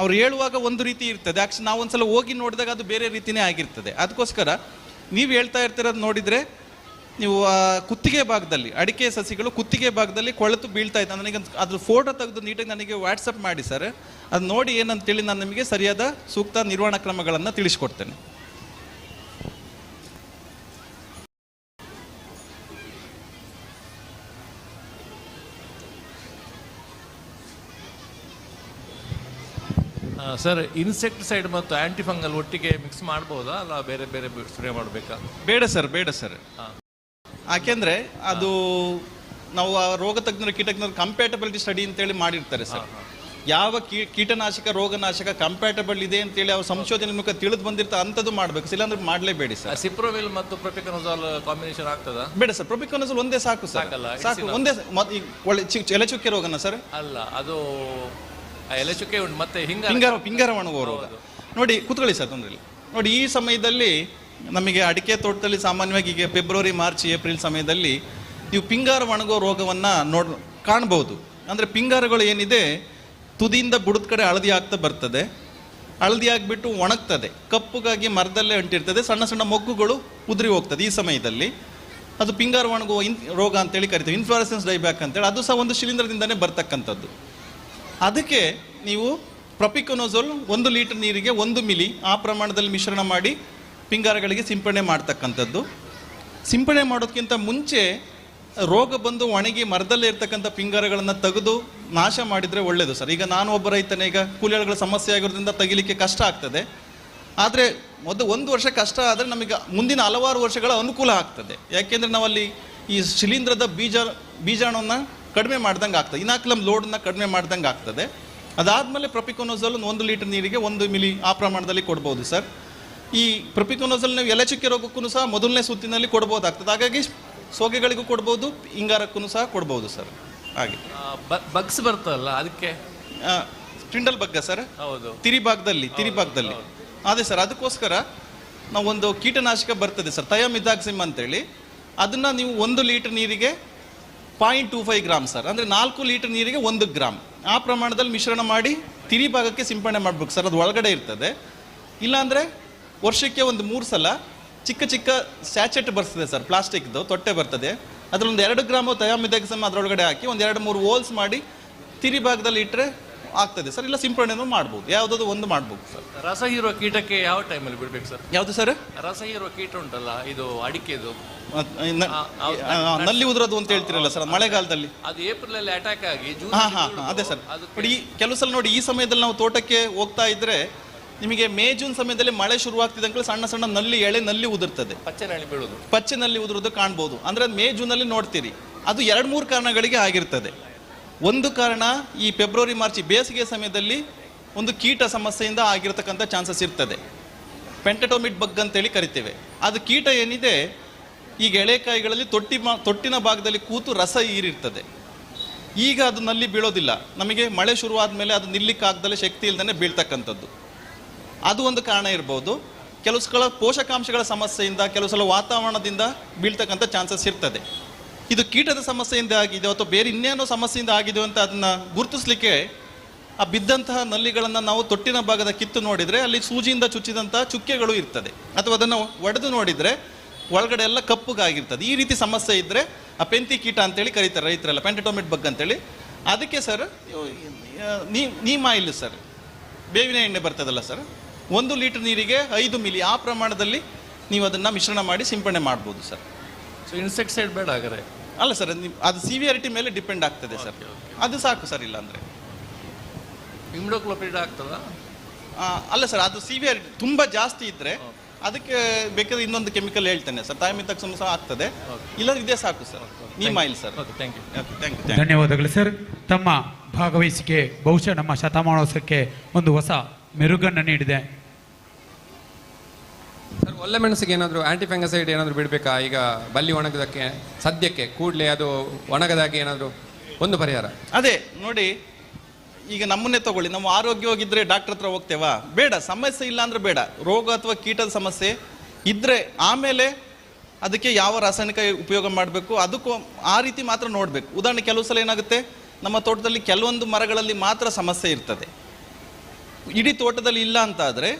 ಅವ್ರು ಹೇಳುವಾಗ ಒಂದು ರೀತಿ ಇರ್ತದೆ, ಆಕ್ಚುಲಿ ನಾವು ಒಂದ್ಸಲ ಹೋಗಿ ನೋಡಿದಾಗ ಅದು ಬೇರೆ ರೀತಿಯೇ ಆಗಿರ್ತದೆ. ಅದಕ್ಕೋಸ್ಕರ ನೀವು ಹೇಳ್ತಾ ಇರ್ತಿರೋದು ನೋಡಿದರೆ, ನೀವು ಕುತ್ತಿಗೆ ಭಾಗದಲ್ಲಿ ಅಡಿಕೆ ಸಸಿಗಳು ಕುತ್ತಿಗೆ ಭಾಗದಲ್ಲಿ ಕೊಳೆತು ಬೀಳ್ತಾ ಇತ್ತು, ನನಗೆ ಅದ್ರ ಫೋಟೋ ತೆಗೆದು ನೀಟಾಗಿ ನನಗೆ ವಾಟ್ಸಪ್ ಮಾಡಿ ಸರ್, ಅದು ನೋಡಿ ಏನಂತೇಳಿ ನಾನು ನಿಮಗೆ ಸರಿಯಾದ ಸೂಕ್ತ ನಿರ್ವಹಣಾ ಕ್ರಮಗಳನ್ನು ತಿಳಿಸ್ಕೊಡ್ತೇನೆ. ಸರ್, ಇನ್ಸೆಕ್ಟಿಸೈಡ್ ಮತ್ತು ಆಂಟಿಫಂಗಲ್ ಒಟ್ಟಿಗೆ ಮಿಕ್ಸ್ ಮಾಡ್ಬೋದಾ, ಅಲ್ಲ ಬೇರೆ ಬೇರೆ ಸ್ಪ್ರೇ ಮಾಡಬೇಕಾ? ಬೇಡ ಸರ್. ಯಾಕೆಂದರೆ ಅದು ನಾವು ಆ ರೋಗ ತಜ್ಞರು ಕೀಟಜ್ಞರು ಕಂಪ್ಯಾಟಬಿಲಿಟಿ ಸ್ಟಡಿ ಅಂತೇಳಿ ಮಾಡಿರ್ತಾರೆ ಸರ್. ಯಾವ ಕೀಟನಾಶಕ ರೋಗನಾಶಕ ಕಂಪ್ಯಾಟಬಲ್ ಇದೆ ಅಂತೇಳಿ ಅವ್ರ ಸಂಶೋಧನೆ ಮುಖ ತಿಳಿದು ಬಂದಿರ್ತಾರೆ, ಅಂಥದ್ದು ಮಾಡಬೇಕು, ಇಲ್ಲಾಂದ್ರೆ ಮಾಡಲೇಬೇಡಿ ಸರ್. ಸಿಪ್ರೋವಿಲ್ ಮತ್ತು ಪ್ರೊಪಿಕೊನಜೋಲ್ ಕಾಂಬಿನೇಷನ್ ಆಗ್ತದಾ? ಬೇಡ ಸರ್, ಪ್ರೊಪಿಕೊನಜೋಲ್ ಒಂದೇ ಸಾಕು ಸರ್, ಸಾಕು ಒಂದೇ. ಒಳ್ಳೆ ಎಲೆ ಚುಕ್ಕೆ ರೋಗನ ಸರ್? ಅಲ್ಲ, ಅದು ಎಲೆ ಚುಕ್ಕೆ ಉಂಟು, ಮತ್ತೆ ಪಿಂಗಾರ ಒಣಗುವ ರೋಗ. ನೋಡಿ ಕೂತ್ಕೊಳ್ಳಿ ಸರ್, ತೊಂದರೆ ಇಲ್ಲ. ನೋಡಿ, ಈ ಸಮಯದಲ್ಲಿ ನಮಗೆ ಅಡಿಕೆ ತೋಟದಲ್ಲಿ ಸಾಮಾನ್ಯವಾಗಿ ಈಗ ಫೆಬ್ರವರಿ, ಮಾರ್ಚ್, ಏಪ್ರಿಲ್ ಸಮಯದಲ್ಲಿ ನೀವು ಪಿಂಗಾರ ಒಣಗುವ ರೋಗವನ್ನು ಕಾಣ್ಬೋದು. ಅಂದರೆ ಪಿಂಗಾರಗಳು ಏನಿದೆ ತುದಿಯಿಂದ ಬುಡದ ಕಡೆ ಹಳದಿ ಆಗ್ತಾ ಬರ್ತದೆ, ಹಳದಿ ಆಗಿಬಿಟ್ಟು ಒಣಗ್ತದೆ, ಕಪ್ಪುಗಾಗಿ ಮರದಲ್ಲೇ ಅಂಟಿರ್ತದೆ, ಸಣ್ಣ ಸಣ್ಣ ಮೊಗ್ಗುಗಳು ಉದುರಿ ಹೋಗ್ತದೆ. ಈ ಸಮಯದಲ್ಲಿ ಅದು ಪಿಂಗಾರ ಒಣಗುವ ರೋಗ ಅಂತೇಳಿ ಕರಿತೀವಿ, ಇನ್ಫ್ಲೋರೆಸೆನ್ಸ್ ಡೈಬ್ಯಾಕ್ ಅಂತೇಳಿ. ಅದು ಸಹ ಒಂದು ಶಿಲೀಂಧ್ರದಿಂದನೇ ಬರ್ತಕ್ಕಂಥದ್ದು. ಅದಕ್ಕೆ ನೀವು ಪ್ರೊಪಿಕೊನಜೋಲ್ 1 ಲೀಟರ್ ನೀರಿಗೆ 1 ಮಿಲಿ ಆ ಪ್ರಮಾಣದಲ್ಲಿ ಮಿಶ್ರಣ ಮಾಡಿ ಪಿಂಗಾರಗಳಿಗೆ ಸಿಂಪಡಣೆ ಮಾಡ್ತಕ್ಕಂಥದ್ದು. ಸಿಂಪಡಣೆ ಮಾಡೋದಕ್ಕಿಂತ ಮುಂಚೆ ರೋಗ ಬಂದು ಒಣಗಿ ಮರದಲ್ಲೇ ಇರ್ತಕ್ಕಂಥ ಪಿಂಗಾರಗಳನ್ನು ತೆಗೆದು ನಾಶ ಮಾಡಿದರೆ ಒಳ್ಳೆಯದು ಸರ್. ಈಗ ನಾನು ಒಬ್ಬ ರೈತನೇ, ಈಗ ಕೂಲಿಗಳ ಸಮಸ್ಯೆ ಆಗಿರೋದ್ರಿಂದ ತೆಗಿಲಿಕ್ಕೆ ಕಷ್ಟ ಆಗ್ತದೆ. ಆದರೆ ಒಂದು ವರ್ಷ ಕಷ್ಟ ಆದರೆ ನಮಗೆ ಮುಂದಿನ ಹಲವಾರು ವರ್ಷಗಳ ಅನುಕೂಲ ಆಗ್ತದೆ. ಯಾಕೆಂದರೆ ನಾವಲ್ಲಿ ಈ ಶಿಲೀಂಧ್ರದ ಬೀಜಾಣುವನ್ನು ಕಡಿಮೆ ಮಾಡ್ದಂಗೆ ಆಗ್ತದೆ, ಇನಾಕ್ಲಮ್ ಲೋಡನ್ನ ಕಡಿಮೆ ಮಾಡ್ದಂಗೆ ಆಗ್ತದೆ. ಅದಾದಮೇಲೆ ಪ್ರೊಪಿಕೊನಜೋಲ್ 1 ಲೀಟರ್ ನೀರಿಗೆ 1 ಮಿಲಿ ಆ ಪ್ರಮಾಣದಲ್ಲಿ ಕೊಡ್ಬೋದು ಸರ್. ಈ ಪ್ರೊಪಿಕೊನಜೋಲ್ ನೀವು ಎಲೆ ಚುಕ್ಕೆ ರೋಗಕ್ಕೂ ಸಹ ಮೊದಲನೇ ಸುತ್ತಿನಲ್ಲಿ ಕೊಡ್ಬೋದಾಗ್ತದೆ. ಹಾಗಾಗಿ ಸೋಗೆಗಳಿಗೂ ಕೊಡ್ಬೋದು, ಹಿಂಗಾರಕ್ಕೂ ಸಹ ಕೊಡ್ಬೋದು ಸರ್. ಹಾಗೆ ಬಗ್ಸ್ ಬರ್ತಲ್ಲ, ಅದಕ್ಕೆ ಸ್ಟ್ರಿಂಡಲ್ ಬಗ್ಗ ಸರ್? ಹೌದು, ತಿರಿ ಭಾಗದಲ್ಲಿ ಅದೇ ಸರ್. ಅದಕ್ಕೋಸ್ಕರ ನಾವು ಒಂದು ಕೀಟನಾಶಕ ಬರ್ತದೆ ಸರ್, ಥಯಾಮಿಥಾಕ್ಸಿಮ್ ಅಂತೇಳಿ. ಅದನ್ನು ನೀವು 1 ಲೀಟರ್ ನೀರಿಗೆ 0.25 ಗ್ರಾಮ್ ಸರ್, ಅಂದರೆ 4 ಲೀಟರ್ ನೀರಿಗೆ 1 ಗ್ರಾಮ್ ಆ ಪ್ರಮಾಣದಲ್ಲಿ ಮಿಶ್ರಣ ಮಾಡಿ ತಿರಿ ಭಾಗಕ್ಕೆ ಸಿಂಪಡಣೆ ಮಾಡ್ಬೇಕು ಸರ್. ಅದು ಒಳಗಡೆ ಇರ್ತದೆ. ಇಲ್ಲಾಂದರೆ ವರ್ಷಕ್ಕೆ 3 ಸಲ ಚಿಕ್ಕ ಚಿಕ್ಕ ಸ್ಯಾಚೆಟ್ ಬರ್ತದೆ ಸರ್, ಪ್ಲಾಸ್ಟಿಕ್ದು ತೊಟ್ಟೆ ಬರ್ತದೆ, ಅದರೊಂದು 2 ಗ್ರಾಮು ಥಯಾಮಿಥಾಕ್ಸಿಮ್ ಅದರೊಳಗಡೆ ಹಾಕಿ 2-3 ಹೋಲ್ಸ್ ಮಾಡಿ ತಿರಿ ಭಾಗದಲ್ಲಿ ಇಟ್ಟರೆ ಆಗ್ತದೆ ಸರ್. ಇಲ್ಲ ಸಿಂಪಡಣೆನೂ ಮಾಡ್ಬೋದು, ಯಾವುದಾದ್ರು ಒಂದು ಮಾಡ್ಬೋದು ಸರ್. ರಸ ಹೀರುವ ಕೀಟಕ್ಕೆ ಯಾವ ಟೈಮಲ್ಲಿ ಬಿಡ್ಬೇಕು ಸರ್? ಯಾವುದು ಸರ್? ರಸ ಹೀರುವ ಕೀಟ ಉಂಟಲ್ಲ, ಇದು ಅಡಿಕೆದು ನಲ್ಲಿ ಉದುರೋದು ಅಂತ ಹೇಳ್ತಿರಲ್ಲ ಸರ್, ಮಳೆಗಾಲದಲ್ಲಿ ಅದು ಏಪ್ರಿಲ್ ಅಲ್ಲಿ ಅಟ್ಯಾಕ್ ಆಗಿ ಅದೇ ಸರ್. ನೋಡಿ, ಕೆಲವು ಸಲ ನೋಡಿ ಈ ಸಮಯದಲ್ಲಿ ನಾವು ತೋಟಕ್ಕೆ ಹೋಗ್ತಾ ಇದ್ರೆ ನಿಮಗೆ ಮೇ ಜೂನ್ ಸಮಯದಲ್ಲಿ ಮಳೆ ಶುರುವಾಗ್ತಿದ್ದಂಗೆ ಸಣ್ಣ ಸಣ್ಣ ಎಳೆ ನಲ್ಲಿ ಉದುರ್ತದೆ, ಪಚ್ಚೆ ನಲ್ಲಿ ಉದುರೋದು ಕಾಣ್ಬೋದು. ಅಂದ್ರೆ ಮೇ ಜೂನಲ್ಲಿ ನೋಡ್ತೀರಿ. ಅದು 2-3 ಕಾರಣಗಳಿಗೆ ಆಗಿರ್ತದೆ. ಒಂದು ಕಾರಣ ಈ ಫೆಬ್ರವರಿ ಮಾರ್ಚ್ ಬೇಸಿಗೆ ಸಮಯದಲ್ಲಿ ಒಂದು ಕೀಟ ಸಮಸ್ಯೆಯಿಂದ ಆಗಿರತಕ್ಕಂಥ ಚಾನ್ಸಸ್ ಇರ್ತದೆ. ಪೆಂಟಟೋಮಿಟ್ ಬಗ್ ಅಂತೇಳಿ ಕರಿತೇವೆ. ಅದು ಕೀಟ ಏನಿದೆ ಈಗ ಎಳೆಕಾಯಿಗಳಲ್ಲಿ ತೊಟ್ಟಿನ ಭಾಗದಲ್ಲಿ ಕೂತು ರಸ ಹೀರಿರ್ತದೆ. ಈಗ ಅದು ನಲ್ಲಿ ಬೀಳೋದಿಲ್ಲ, ನಮಗೆ ಮಳೆ ಶುರುವಾದ ಮೇಲೆ ಅದು ನಿಲ್ಲಿಕ್ಕಾಗ್ದಲೇ ಶಕ್ತಿ ಇಲ್ದೇ ಬೀಳ್ತಕ್ಕಂಥದ್ದು. ಅದು ಒಂದು ಕಾರಣ ಇರ್ಬೋದು. ಕೆಲವು ಸಲ ಪೋಷಕಾಂಶಗಳ ಸಮಸ್ಯೆಯಿಂದ, ಕೆಲವು ಸಲ ವಾತಾವರಣದಿಂದ ಬೀಳ್ತಕ್ಕಂಥ ಚಾನ್ಸಸ್ ಇರ್ತದೆ. ಇದು ಕೀಟದ ಸಮಸ್ಯೆಯಿಂದ ಆಗಿದೆ ಅಥವಾ ಬೇರೆ ಇನ್ನೇನೋ ಸಮಸ್ಯೆಯಿಂದ ಆಗಿದೆ ಅಂತ ಅದನ್ನು ಗುರುತಿಸ್ಲಿಕ್ಕೆ ಆ ಬಿದ್ದಂತಹ ನಲ್ಲಿಗಳನ್ನು ನಾವು ತೊಟ್ಟಿನ ಭಾಗದ ಕಿತ್ತು ನೋಡಿದರೆ ಅಲ್ಲಿ ಸೂಜಿಯಿಂದ ಚುಚ್ಚಿದಂಥ ಚುಕ್ಕೆಗಳು ಇರ್ತದೆ, ಅಥವಾ ಅದನ್ನು ಒಡೆದು ನೋಡಿದರೆ ಒಳಗಡೆ ಎಲ್ಲ ಕಪ್ಪುಗಾಗಿರ್ತದೆ. ಈ ರೀತಿ ಸಮಸ್ಯೆ ಇದ್ದರೆ ಆ ಪೆಂತಿ ಕೀಟ ಅಂತೇಳಿ ಕರೀತಾರೆ ರೈತರೆಲ್ಲ, ಪೆಂಟಟೋಮಿಟ್ ಬಗ್ ಅಂತೇಳಿ. ಅದಕ್ಕೆ ಸರ್ ನೀಮ್ ಆಯಿಲ್ ಸರ್, ಬೇವಿನ ಎಣ್ಣೆ ಬರ್ತದಲ್ಲ ಸರ್, 1 ಲೀಟರ್ ನೀರಿಗೆ 5 ಮಿಲಿ ಆ ಪ್ರಮಾಣದಲ್ಲಿ ನೀವು ಅದನ್ನು ಮಿಶ್ರಣ ಮಾಡಿ ಸಿಂಪಡಣೆ ಮಾಡ್ಬೋದು ಸರ್. ಸೊ ಇನ್ಸೆಕ್ಟಿಸೈಡ್ ಬೇಡ ಹಾಗಾದ್ರೆ? ಅಲ್ಲ ಸರ್, ಅದು ಸಿವಿಯಾರಿಟಿ ಮೇಲೆ ಡಿಪೆಂಡ್ ಆಗ್ತದೆ ಸರ್. ಅದು ಸಾಕು ಸರ್. ಇಲ್ಲ ಅಂದರೆ ಇಮ್ಯುನೋಗ್ಲೋಪಿನ್ ಆಗ್ತದ? ಅಲ್ಲ ಸರ್, ಅದು ಸಿವಿಯಾರಿಟಿ ತುಂಬ ಜಾಸ್ತಿ ಇದ್ದರೆ ಅದಕ್ಕೆ ಬೇಕಾದ್ರೆ ಇನ್ನೊಂದು ಕೆಮಿಕಲ್ ಹೇಳ್ತೇನೆ ಸರ್, ಥೈಮಿಥಾಕ್ಸಮ್ ಸಹ ಆಗ್ತದೆ. ಇಲ್ಲ ಇದೇ ಸಾಕು ಸರ್, ನೀಮಾಯಿಲ್ sir. Thank you. Thank you. ಧನ್ಯವಾದಗಳು ಸರ್. ತಮ್ಮ ಭಾಗವಹಿಸಿಕೆ ಬಹುಶಃ ನಮ್ಮ ಶತಮಾನೋತ್ಸವಕ್ಕೆ ಒಂದು ಹೊಸ ಮೆರುಗನ್ನು ನೀಡಿದೆ. ಸರ್, ಒಳ್ಳೆ ಮೆಣಸಿಗೆ ಏನಾದರೂ ಆಂಟಿಫಂಗಸೈಡ್ ಏನಾದರೂ ಬಿಡಬೇಕಾ? ಈಗ ಬಲ್ಲಿ ಒಣಗದಕ್ಕೆ ಸದ್ಯಕ್ಕೆ ಕೂಡಲೇ ಅದು ಒಣಗದಾಗೆ ಏನಾದರೂ ಒಂದು ಪರಿಹಾರ? ಅದೇ ನೋಡಿ, ಈಗ ನಮ್ಮನ್ನೇ ತಗೊಳ್ಳಿ, ನಾವು ಆರೋಗ್ಯವಾಗಿದ್ದರೆ ಡಾಕ್ಟರ್ ಹತ್ರ ಹೋಗ್ತೇವಾ? ಬೇಡ. ಸಮಸ್ಯೆ ಇಲ್ಲ ಅಂದರೆ ಬೇಡ. ರೋಗ ಅಥವಾ ಕೀಟದ ಸಮಸ್ಯೆ ಇದ್ದರೆ ಆಮೇಲೆ ಅದಕ್ಕೆ ಯಾವ ರಾಸಾಯನಿಕ ಉಪಯೋಗ ಮಾಡಬೇಕು ಅದಕ್ಕೂ ಆ ರೀತಿ ಮಾತ್ರ ನೋಡಬೇಕು. ಉದಾಹರಣೆ, ಕೆಲವು ಸಲ ಏನಾಗುತ್ತೆ, ನಮ್ಮ ತೋಟದಲ್ಲಿ ಕೆಲವೊಂದು ಮರಗಳಲ್ಲಿ ಮಾತ್ರ ಸಮಸ್ಯೆ ಇರ್ತದೆ, ಇಡೀ ತೋಟದಲ್ಲಿ ಇಲ್ಲ ಅಂತ ಆದರೆ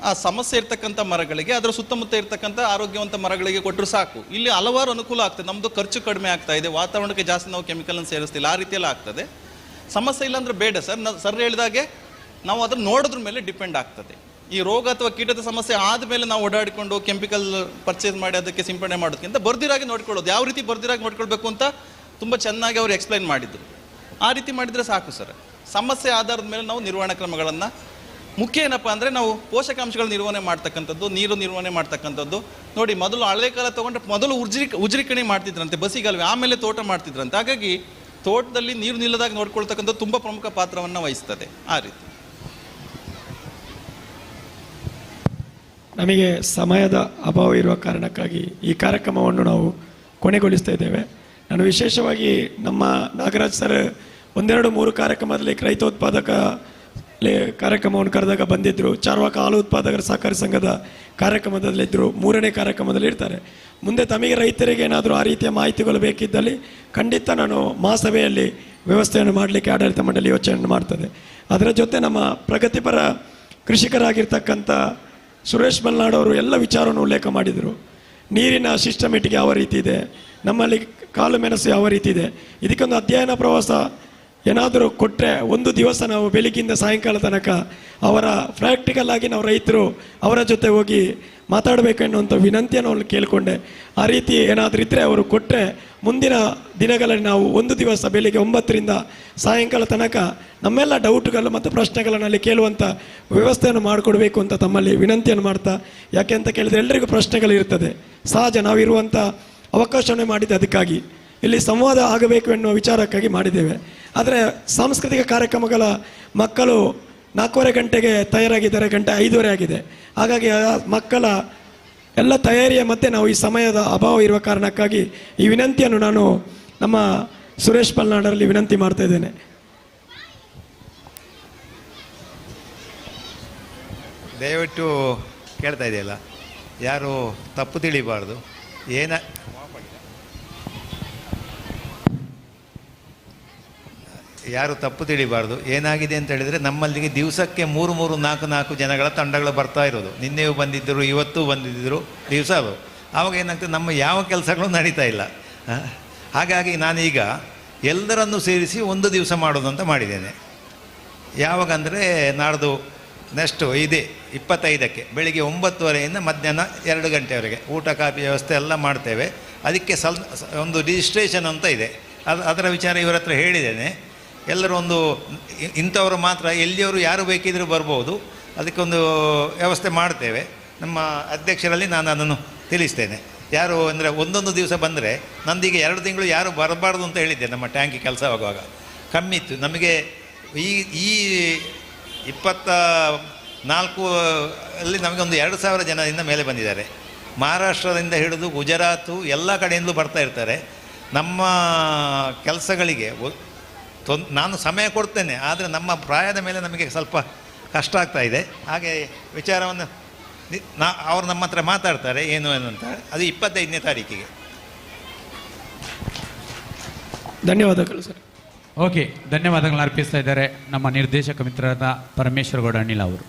ಆ ಸಮಸ್ಯೆ ಇರ್ತಕ್ಕಂಥ ಮರಗಳಿಗೆ ಅದರ ಸುತ್ತಮುತ್ತ ಇರ್ತಕ್ಕಂಥ ಆರೋಗ್ಯವಂತ ಮರಗಳಿಗೆ ಕೊಟ್ಟರು ಸಾಕು. ಇಲ್ಲಿ ಹಲವಾರು ಅನುಕೂಲ ಆಗ್ತದೆ. ನಮ್ಮದು ಖರ್ಚು ಕಡಿಮೆ ಆಗ್ತಾ ಇದೆ, ವಾತಾವರಣಕ್ಕೆ ಜಾಸ್ತಿ ನಾವು ಕೆಮಿಕಲನ್ನು ಸೇರಿಸ್ತಿಲ್ಲ, ಆ ರೀತಿಯೆಲ್ಲ ಆಗ್ತದೆ. ಸಮಸ್ಯೆ ಇಲ್ಲ ಅಂದರೆ ಬೇಡ ಸರ್. ಸರ್ ಹೇಳಿದಾಗೆ ನಾವು ಅದನ್ನು ನೋಡೋದ್ರ ಮೇಲೆ ಡಿಪೆಂಡ್ ಆಗ್ತದೆ. ಈ ರೋಗ ಅಥವಾ ಕೀಟದ ಸಮಸ್ಯೆ ಆದಮೇಲೆ ನಾವು ಓಡಾಡಿಕೊಂಡು ಕೆಮಿಕಲ್ ಪರ್ಚೇಸ್ ಮಾಡಿ ಅದಕ್ಕೆ ಸಿಂಪಡಣೆ ಮಾಡೋದಕ್ಕಿಂತ ಬರ್ದಿರಾಗಿ ನೋಡ್ಕೊಳ್ಳೋದು. ಯಾವ ರೀತಿ ಬರ್ದಿರಾಗಿ ನೋಡ್ಕೊಳ್ಬೇಕು ಅಂತ ತುಂಬ ಚೆನ್ನಾಗಿ ಅವರು ಎಕ್ಸ್ಪ್ಲೈನ್ ಮಾಡಿದ್ರು. ಆ ರೀತಿ ಮಾಡಿದರೆ ಸಾಕು ಸರ್. ಸಮಸ್ಯೆ ಆಧಾರದ ಮೇಲೆ ನಾವು ನಿರ್ವಹಣಾ ಕ್ರಮಗಳನ್ನು, ಮುಖ್ಯ ಏನಪ್ಪ ಅಂದರೆ ನಾವು ಪೋಷಕಾಂಶಗಳ ನಿರ್ವಹಣೆ ಮಾಡ್ತಕ್ಕಂಥದ್ದು, ನೀರು ನಿರ್ವಹಣೆ ಮಾಡ್ತಕ್ಕಂಥದ್ದು. ನೋಡಿ, ಮೊದಲು ಹಳೆ ಕಾಲ ತೊಗೊಂಡ್ರೆ ಮೊದಲು ಉಜ್ರಿಕಣಿ ಮಾಡ್ತಿದ್ರಂತೆ, ಬಸಿಗಾಲುವೆ, ಆಮೇಲೆ ತೋಟ ಮಾಡ್ತಿದ್ರಂತೆ. ಹಾಗಾಗಿ ತೋಟದಲ್ಲಿ ನೀರು ನಿಲ್ಲದಾಗ ನೋಡ್ಕೊಳ್ತಕ್ಕಂಥದ್ದು ತುಂಬ ಪ್ರಮುಖ ಪಾತ್ರವನ್ನು ವಹಿಸ್ತದೆ. ಆ ರೀತಿ ನಮಗೆ ಸಮಯದ ಅಭಾವ ಇರುವ ಕಾರಣಕ್ಕಾಗಿ ಈ ಕಾರ್ಯಕ್ರಮವನ್ನು ನಾವು ಕೊನೆಗೊಳಿಸ್ತಾ ಇದ್ದೇವೆ. ನಾನು ವಿಶೇಷವಾಗಿ ನಮ್ಮ ನಾಗರಾಜ್ ಸರ್ 1-2-3 ಕಾರ್ಯಕ್ರಮದಲ್ಲಿ ರೈತೋತ್ಪಾದಕ ಕಾರ್ಯಕ್ರಮವನ್ನು ಕರೆದಾಗ ಬಂದಿದ್ದರು. ಚಾರ್ವಾಕ ಹಾಲು ಉತ್ಪಾದಕರ ಸಹಕಾರಿ ಸಂಘದ ಕಾರ್ಯಕ್ರಮದಲ್ಲಿದ್ದರು. 3ನೇ ಕಾರ್ಯಕ್ರಮದಲ್ಲಿ ಇರ್ತಾರೆ. ಮುಂದೆ ತಮಗೆ ರೈತರಿಗೆ ಏನಾದರೂ ಆ ರೀತಿಯ ಮಾಹಿತಿಗಳು ಬೇಕಿದ್ದಲ್ಲಿ ಖಂಡಿತ ನಾನು ಮಹಾಸಭೆಯಲ್ಲಿ ವ್ಯವಸ್ಥೆಯನ್ನು ಮಾಡಲಿಕ್ಕೆ ಆಡಳಿತ ಮಂಡಳಿ ಯೋಚನೆ ಮಾಡ್ತದೆ. ಅದರ ಜೊತೆ ನಮ್ಮ ಪ್ರಗತಿಪರ ಕೃಷಿಕರಾಗಿರ್ತಕ್ಕಂಥ ಸುರೇಶ್ ಮಲ್ನಾಡ್ ಅವರು ಎಲ್ಲ ವಿಚಾರವನ್ನು ಉಲ್ಲೇಖ ಮಾಡಿದರು. ನೀರಿನ ಸಿಸ್ಟಮೆಟಿಕ್ ಯಾವ ರೀತಿ ಇದೆ, ನಮ್ಮಲ್ಲಿ ಕಾಳು ಮೆಣಸು ಯಾವ ರೀತಿ ಇದೆ, ಇದಕ್ಕೊಂದು ಅಧ್ಯಯನ ಪ್ರವಾಸ ಏನಾದರೂ ಕೊಟ್ಟರೆ ಒಂದು ದಿವಸ ನಾವು ಬೆಳಗ್ಗಿಂದ ಸಾಯಂಕಾಲ ತನಕ ಅವರ ಪ್ರಾಕ್ಟಿಕಲ್ ಆಗಿ ನಾವು ರೈತರು ಅವರ ಜೊತೆ ಹೋಗಿ ಮಾತಾಡಬೇಕು ಎನ್ನುವಂಥ ವಿನಂತಿಯನ್ನು ಅವ್ರು ಕೇಳಿಕೊಂಡೆ. ಆ ರೀತಿ ಏನಾದರೂ ಇದ್ದರೆ ಅವರು ಕೊಟ್ಟರೆ ಮುಂದಿನ ದಿನಗಳಲ್ಲಿ ನಾವು ಒಂದು ದಿವಸ ಬೆಳಿಗ್ಗೆ 9ರಿಂದ ಸಾಯಂಕಾಲ ತನಕ ನಮ್ಮೆಲ್ಲ ಡೌಟ್ಗಳು ಮತ್ತು ಪ್ರಶ್ನೆಗಳನ್ನು ಅಲ್ಲಿ ಕೇಳುವಂಥ ವ್ಯವಸ್ಥೆಯನ್ನು ಮಾಡಿಕೊಡ್ಬೇಕು ಅಂತ ತಮ್ಮಲ್ಲಿ ವಿನಂತಿಯನ್ನು ಮಾಡ್ತಾ, ಯಾಕೆ ಅಂತ ಕೇಳಿದರೆ ಎಲ್ಲರಿಗೂ ಪ್ರಶ್ನೆಗಳಿರ್ತದೆ, ಸಹಜ. ನಾವಿರುವಂಥ ಅವಕಾಶವನ್ನೇ ಮಾಡಿದ್ದೆ ಅದಕ್ಕಾಗಿ. ಇಲ್ಲಿ ಸಂವಾದ ಆಗಬೇಕು ಎನ್ನುವ ವಿಚಾರಕ್ಕಾಗಿ ಮಾಡಿದ್ದೇವೆ. ಆದರೆ ಸಾಂಸ್ಕೃತಿಕ ಕಾರ್ಯಕ್ರಮಗಳ ಮಕ್ಕಳು 4:15 ಗಂಟೆಗೆ ತಯಾರಾಗಿದ್ದಾರೆ, 5:30 ಆಗಿದೆ. ಹಾಗಾಗಿ ಆ ಮಕ್ಕಳ ಎಲ್ಲ ತಯಾರಿಯ ಮಧ್ಯೆ ನಾವು ಈ ಸಮಯದ ಅಭಾವ ಇರುವ ಕಾರಣಕ್ಕಾಗಿ ಈ ವಿನಂತಿಯನ್ನು ನಾನು ನಮ್ಮ ಸುರೇಶ್ ಮಲ್ನಾಡರಲ್ಲಿ ವಿನಂತಿ ಮಾಡ್ತಾ ಇದ್ದೇನೆ. ದಯವಿಟ್ಟು ಕೇಳ್ತಾ ಇದೆಯಲ್ಲ, ಯಾರು ತಪ್ಪು ತಿಳಿಬಾರ್ದು. ಯಾರು ತಪ್ಪು ತಿಳಿಬಾರ್ದು. ಏನಾಗಿದೆ ಅಂತ ಹೇಳಿದರೆ, ನಮ್ಮಲ್ಲಿಗೆ ದಿವಸಕ್ಕೆ 3-4 ಜನಗಳ ತಂಡಗಳು ಬರ್ತಾ ಇರೋದು. ನಿನ್ನೆಯೂ ಬಂದಿದ್ದರು, ಇವತ್ತೂ ಬಂದಿದ್ದರು, ದಿವಸ ಅದು. ಆವಾಗ ಏನಾಗ್ತದೆ, ನಮ್ಮ ಯಾವ ಕೆಲಸಗಳು ನಡೀತಾ ಇಲ್ಲ. ಹಾಗಾಗಿ ನಾನೀಗ ಎಲ್ಲರನ್ನೂ ಸೇರಿಸಿ ಒಂದು ದಿವಸ ಮಾಡೋದು ಅಂತ ಮಾಡಿದ್ದೇನೆ. ಯಾವಾಗ ಅಂದರೆ ನಾಡ್ದು ನೆಕ್ಸ್ಟು ಇದೆ 25ಕ್ಕೆ ಬೆಳಿಗ್ಗೆ 9:30ಯಿಂದ ಮಧ್ಯಾಹ್ನ 2 ಗಂಟೆವರೆಗೆ ಊಟ ಕಾಫಿ ವ್ಯವಸ್ಥೆ ಎಲ್ಲ ಮಾಡ್ತೇವೆ. ಅದಕ್ಕೆ ಒಂದು ರಿಜಿಸ್ಟ್ರೇಷನ್ ಅಂತ ಇದೆ. ಅದರ ವಿಚಾರ ಇವರ ಹತ್ರ ಹೇಳಿದ್ದೇನೆ. ಎಲ್ಲರೂ ಒಂದು ಇಂಥವರು ಮಾತ್ರ, ಎಲ್ಲಿಯವರು ಯಾರು ಬೇಕಿದ್ದರೂ ಬರ್ಬೋದು. ಅದಕ್ಕೊಂದು ವ್ಯವಸ್ಥೆ ಮಾಡ್ತೇವೆ. ನಮ್ಮ ಅಧ್ಯಕ್ಷರಲ್ಲಿ ನಾನು ಅದನ್ನು ತಿಳಿಸ್ತೇನೆ. ಯಾರು ಅಂದರೆ ಒಂದೊಂದು ದಿವಸ ಬಂದರೆ, ನಂದೀಗ 2 ತಿಂಗಳು ಯಾರು ಬರಬಾರ್ದು ಅಂತ ಹೇಳಿದ್ದೆ. ನಮ್ಮ ಟ್ಯಾಂಕಿ ಕೆಲಸ ಆಗುವಾಗ ಕಮ್ಮಿ ಇತ್ತು ನಮಗೆ. ಈ 24 ಅಲ್ಲಿ ನಮಗೊಂದು 2,000 ಜನದಿಂದ ಮೇಲೆ ಬಂದಿದ್ದಾರೆ. ಮಹಾರಾಷ್ಟ್ರದಿಂದ ಹಿಡಿದು ಗುಜರಾತು ಎಲ್ಲ ಕಡೆಯಿಂದಲೂ ಬರ್ತಾ ಇರ್ತಾರೆ. ನಮ್ಮ ಕೆಲಸಗಳಿಗೆ ನಾನು ಸಮಯ ಕೊಡ್ತೇನೆ, ಆದರೆ ನಮ್ಮ ಪ್ರಾಯದ ಮೇಲೆ ನಮಗೆ ಸ್ವಲ್ಪ ಕಷ್ಟ ಆಗ್ತಾ ಇದೆ. ಹಾಗೆ ವಿಚಾರವನ್ನು ಅವರು ನಮ್ಮ ಹತ್ರ ಮಾತಾಡ್ತಾರೆ ಏನು ಅಂತ. ಅದು 25ನೇ ತಾರೀಕಿಗೆ. ಧನ್ಯವಾದಗಳು ಸರ್. ಓಕೆ, ಧನ್ಯವಾದಗಳನ್ನು ಅರ್ಪಿಸ್ತಾ ಇದ್ದಾರೆ ನಮ್ಮ ನಿರ್ದೇಶಕ ಮಿತ್ರರಾದ ಪರಮೇಶ್ವರ ಗೌಡ ಅನಿಲ್ ಅವರು.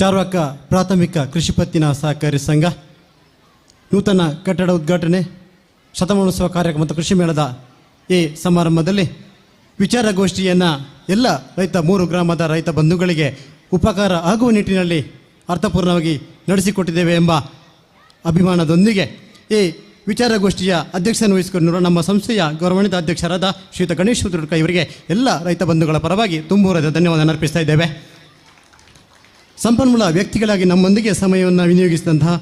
ಚಾರ್ವಾಕ ಪ್ರಾಥಮಿಕ ಕೃಷಿ ಪತ್ತಿನ ಸಹಕಾರಿ ಸಂಘ ನೂತನ ಕಟ್ಟಡ ಉದ್ಘಾಟನೆ, ಶತಮಾನೋತ್ಸವ ಕಾರ್ಯಕ್ರಮ ಮತ್ತು ಕೃಷಿ ಮೇಳದ ಈ ಸಮಾರಂಭದಲ್ಲಿ ವಿಚಾರಗೋಷ್ಠಿಯನ್ನು ಎಲ್ಲ 3 ಗ್ರಾಮದ ರೈತ ಬಂಧುಗಳಿಗೆ ಉಪಕಾರ ಆಗುವ ನಿಟ್ಟಿನಲ್ಲಿ ಅರ್ಥಪೂರ್ಣವಾಗಿ ನಡೆಸಿಕೊಟ್ಟಿದ್ದೇವೆ ಎಂಬ ಅಭಿಮಾನದೊಂದಿಗೆ ಈ ವಿಚಾರಗೋಷ್ಠಿಯ ಅಧ್ಯಕ್ಷನ ವಹಿಸಿಕೊಂಡಿರುವ ನಮ್ಮ ಸಂಸ್ಥೆಯ ಗೌರವಾನ್ವಿತ ಅಧ್ಯಕ್ಷರಾದ ಶ್ರೀಯುತ ಗಣೇಶ್ ಉತ್ತುರ್ಕ ಇವರಿಗೆ ಎಲ್ಲ ರೈತ ಬಂಧುಗಳ ಪರವಾಗಿ ತುಂಬೂರದ ಧನ್ಯವಾದ ಅರ್ಪಿಸ್ತಾ ಇದ್ದೇವೆ. ಸಂಪನ್ಮೂಲ ವ್ಯಕ್ತಿಗಳಾಗಿ ನಮ್ಮೊಂದಿಗೆ ಸಮಯವನ್ನು ವಿನಿಯೋಗಿಸಿದಂತಹ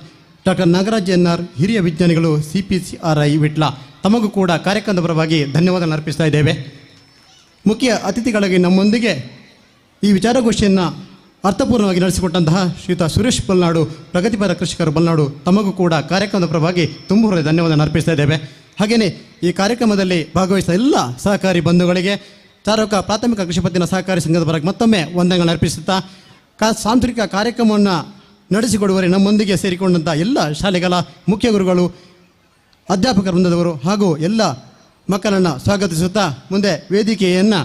ಡಾಕ್ಟರ್ ನಾಗರಾಜ್ ಎನ್ಆರ್, ಹಿರಿಯ ವಿಜ್ಞಾನಿಗಳು, CPCRI ವಿಟ್ಲ, ತಮಗೂ ಕೂಡ ಕಾರ್ಯಕ್ರಮದ ಪರವಾಗಿ ಧನ್ಯವಾದ ಅರ್ಪಿಸ್ತಾ ಇದ್ದೇವೆ. ಮುಖ್ಯ ಅತಿಥಿಗಳಾಗಿ ನಮ್ಮೊಂದಿಗೆ ಈ ವಿಚಾರಗೋಷ್ಠಿಯನ್ನು ಅರ್ಥಪೂರ್ಣವಾಗಿ ನಡೆಸಿಕೊಟ್ಟಂತಹ ಶ್ರೀಯುತ ಸುರೇಶ್ ಬಲ್ನಾಡು, ಪ್ರಗತಿಪರ ಕೃಷಿಕರು ಬಲ್ನಾಡು, ತಮಗೂ ಕೂಡ ಕಾರ್ಯಕ್ರಮದ ಪರವಾಗಿ ತುಂಬ ಧನ್ಯವಾದ ಅರ್ಪಿಸ್ತಾ ಇದ್ದೇವೆ. ಹಾಗೆಯೇ ಈ ಕಾರ್ಯಕ್ರಮದಲ್ಲಿ ಭಾಗವಹಿಸಿದ ಎಲ್ಲ ಸಹಕಾರಿ ಬಂಧುಗಳಿಗೆ ಚಾರ್ವಾಕ ಪ್ರಾಥಮಿಕ ಕೃಷಿ ಪತ್ತಿನ ಸಹಕಾರಿ ಸಂಘದ ಪರವಾಗಿ ಮತ್ತೊಮ್ಮೆ ವಂದನೆಗಳನ್ನು ಅರ್ಪಿಸುತ್ತಾ ಸಾಂಸ್ಕೃತಿಕ ಕಾರ್ಯಕ್ರಮವನ್ನು ನಡೆಸಿಕೊಡುವರೆ ನಮ್ಮೊಂದಿಗೆ ಸೇರಿಕೊಂಡಂಥ ಎಲ್ಲ ಶಾಲೆಗಳ ಮುಖ್ಯ ಗುರುಗಳು, ಅಧ್ಯಾಪಕ ವೃಂದದವರು ಹಾಗೂ ಎಲ್ಲ ಮಕ್ಕಳನ್ನು ಸ್ವಾಗತಿಸುತ್ತಾ ಮುಂದೆ ವೇದಿಕೆಯನ್ನು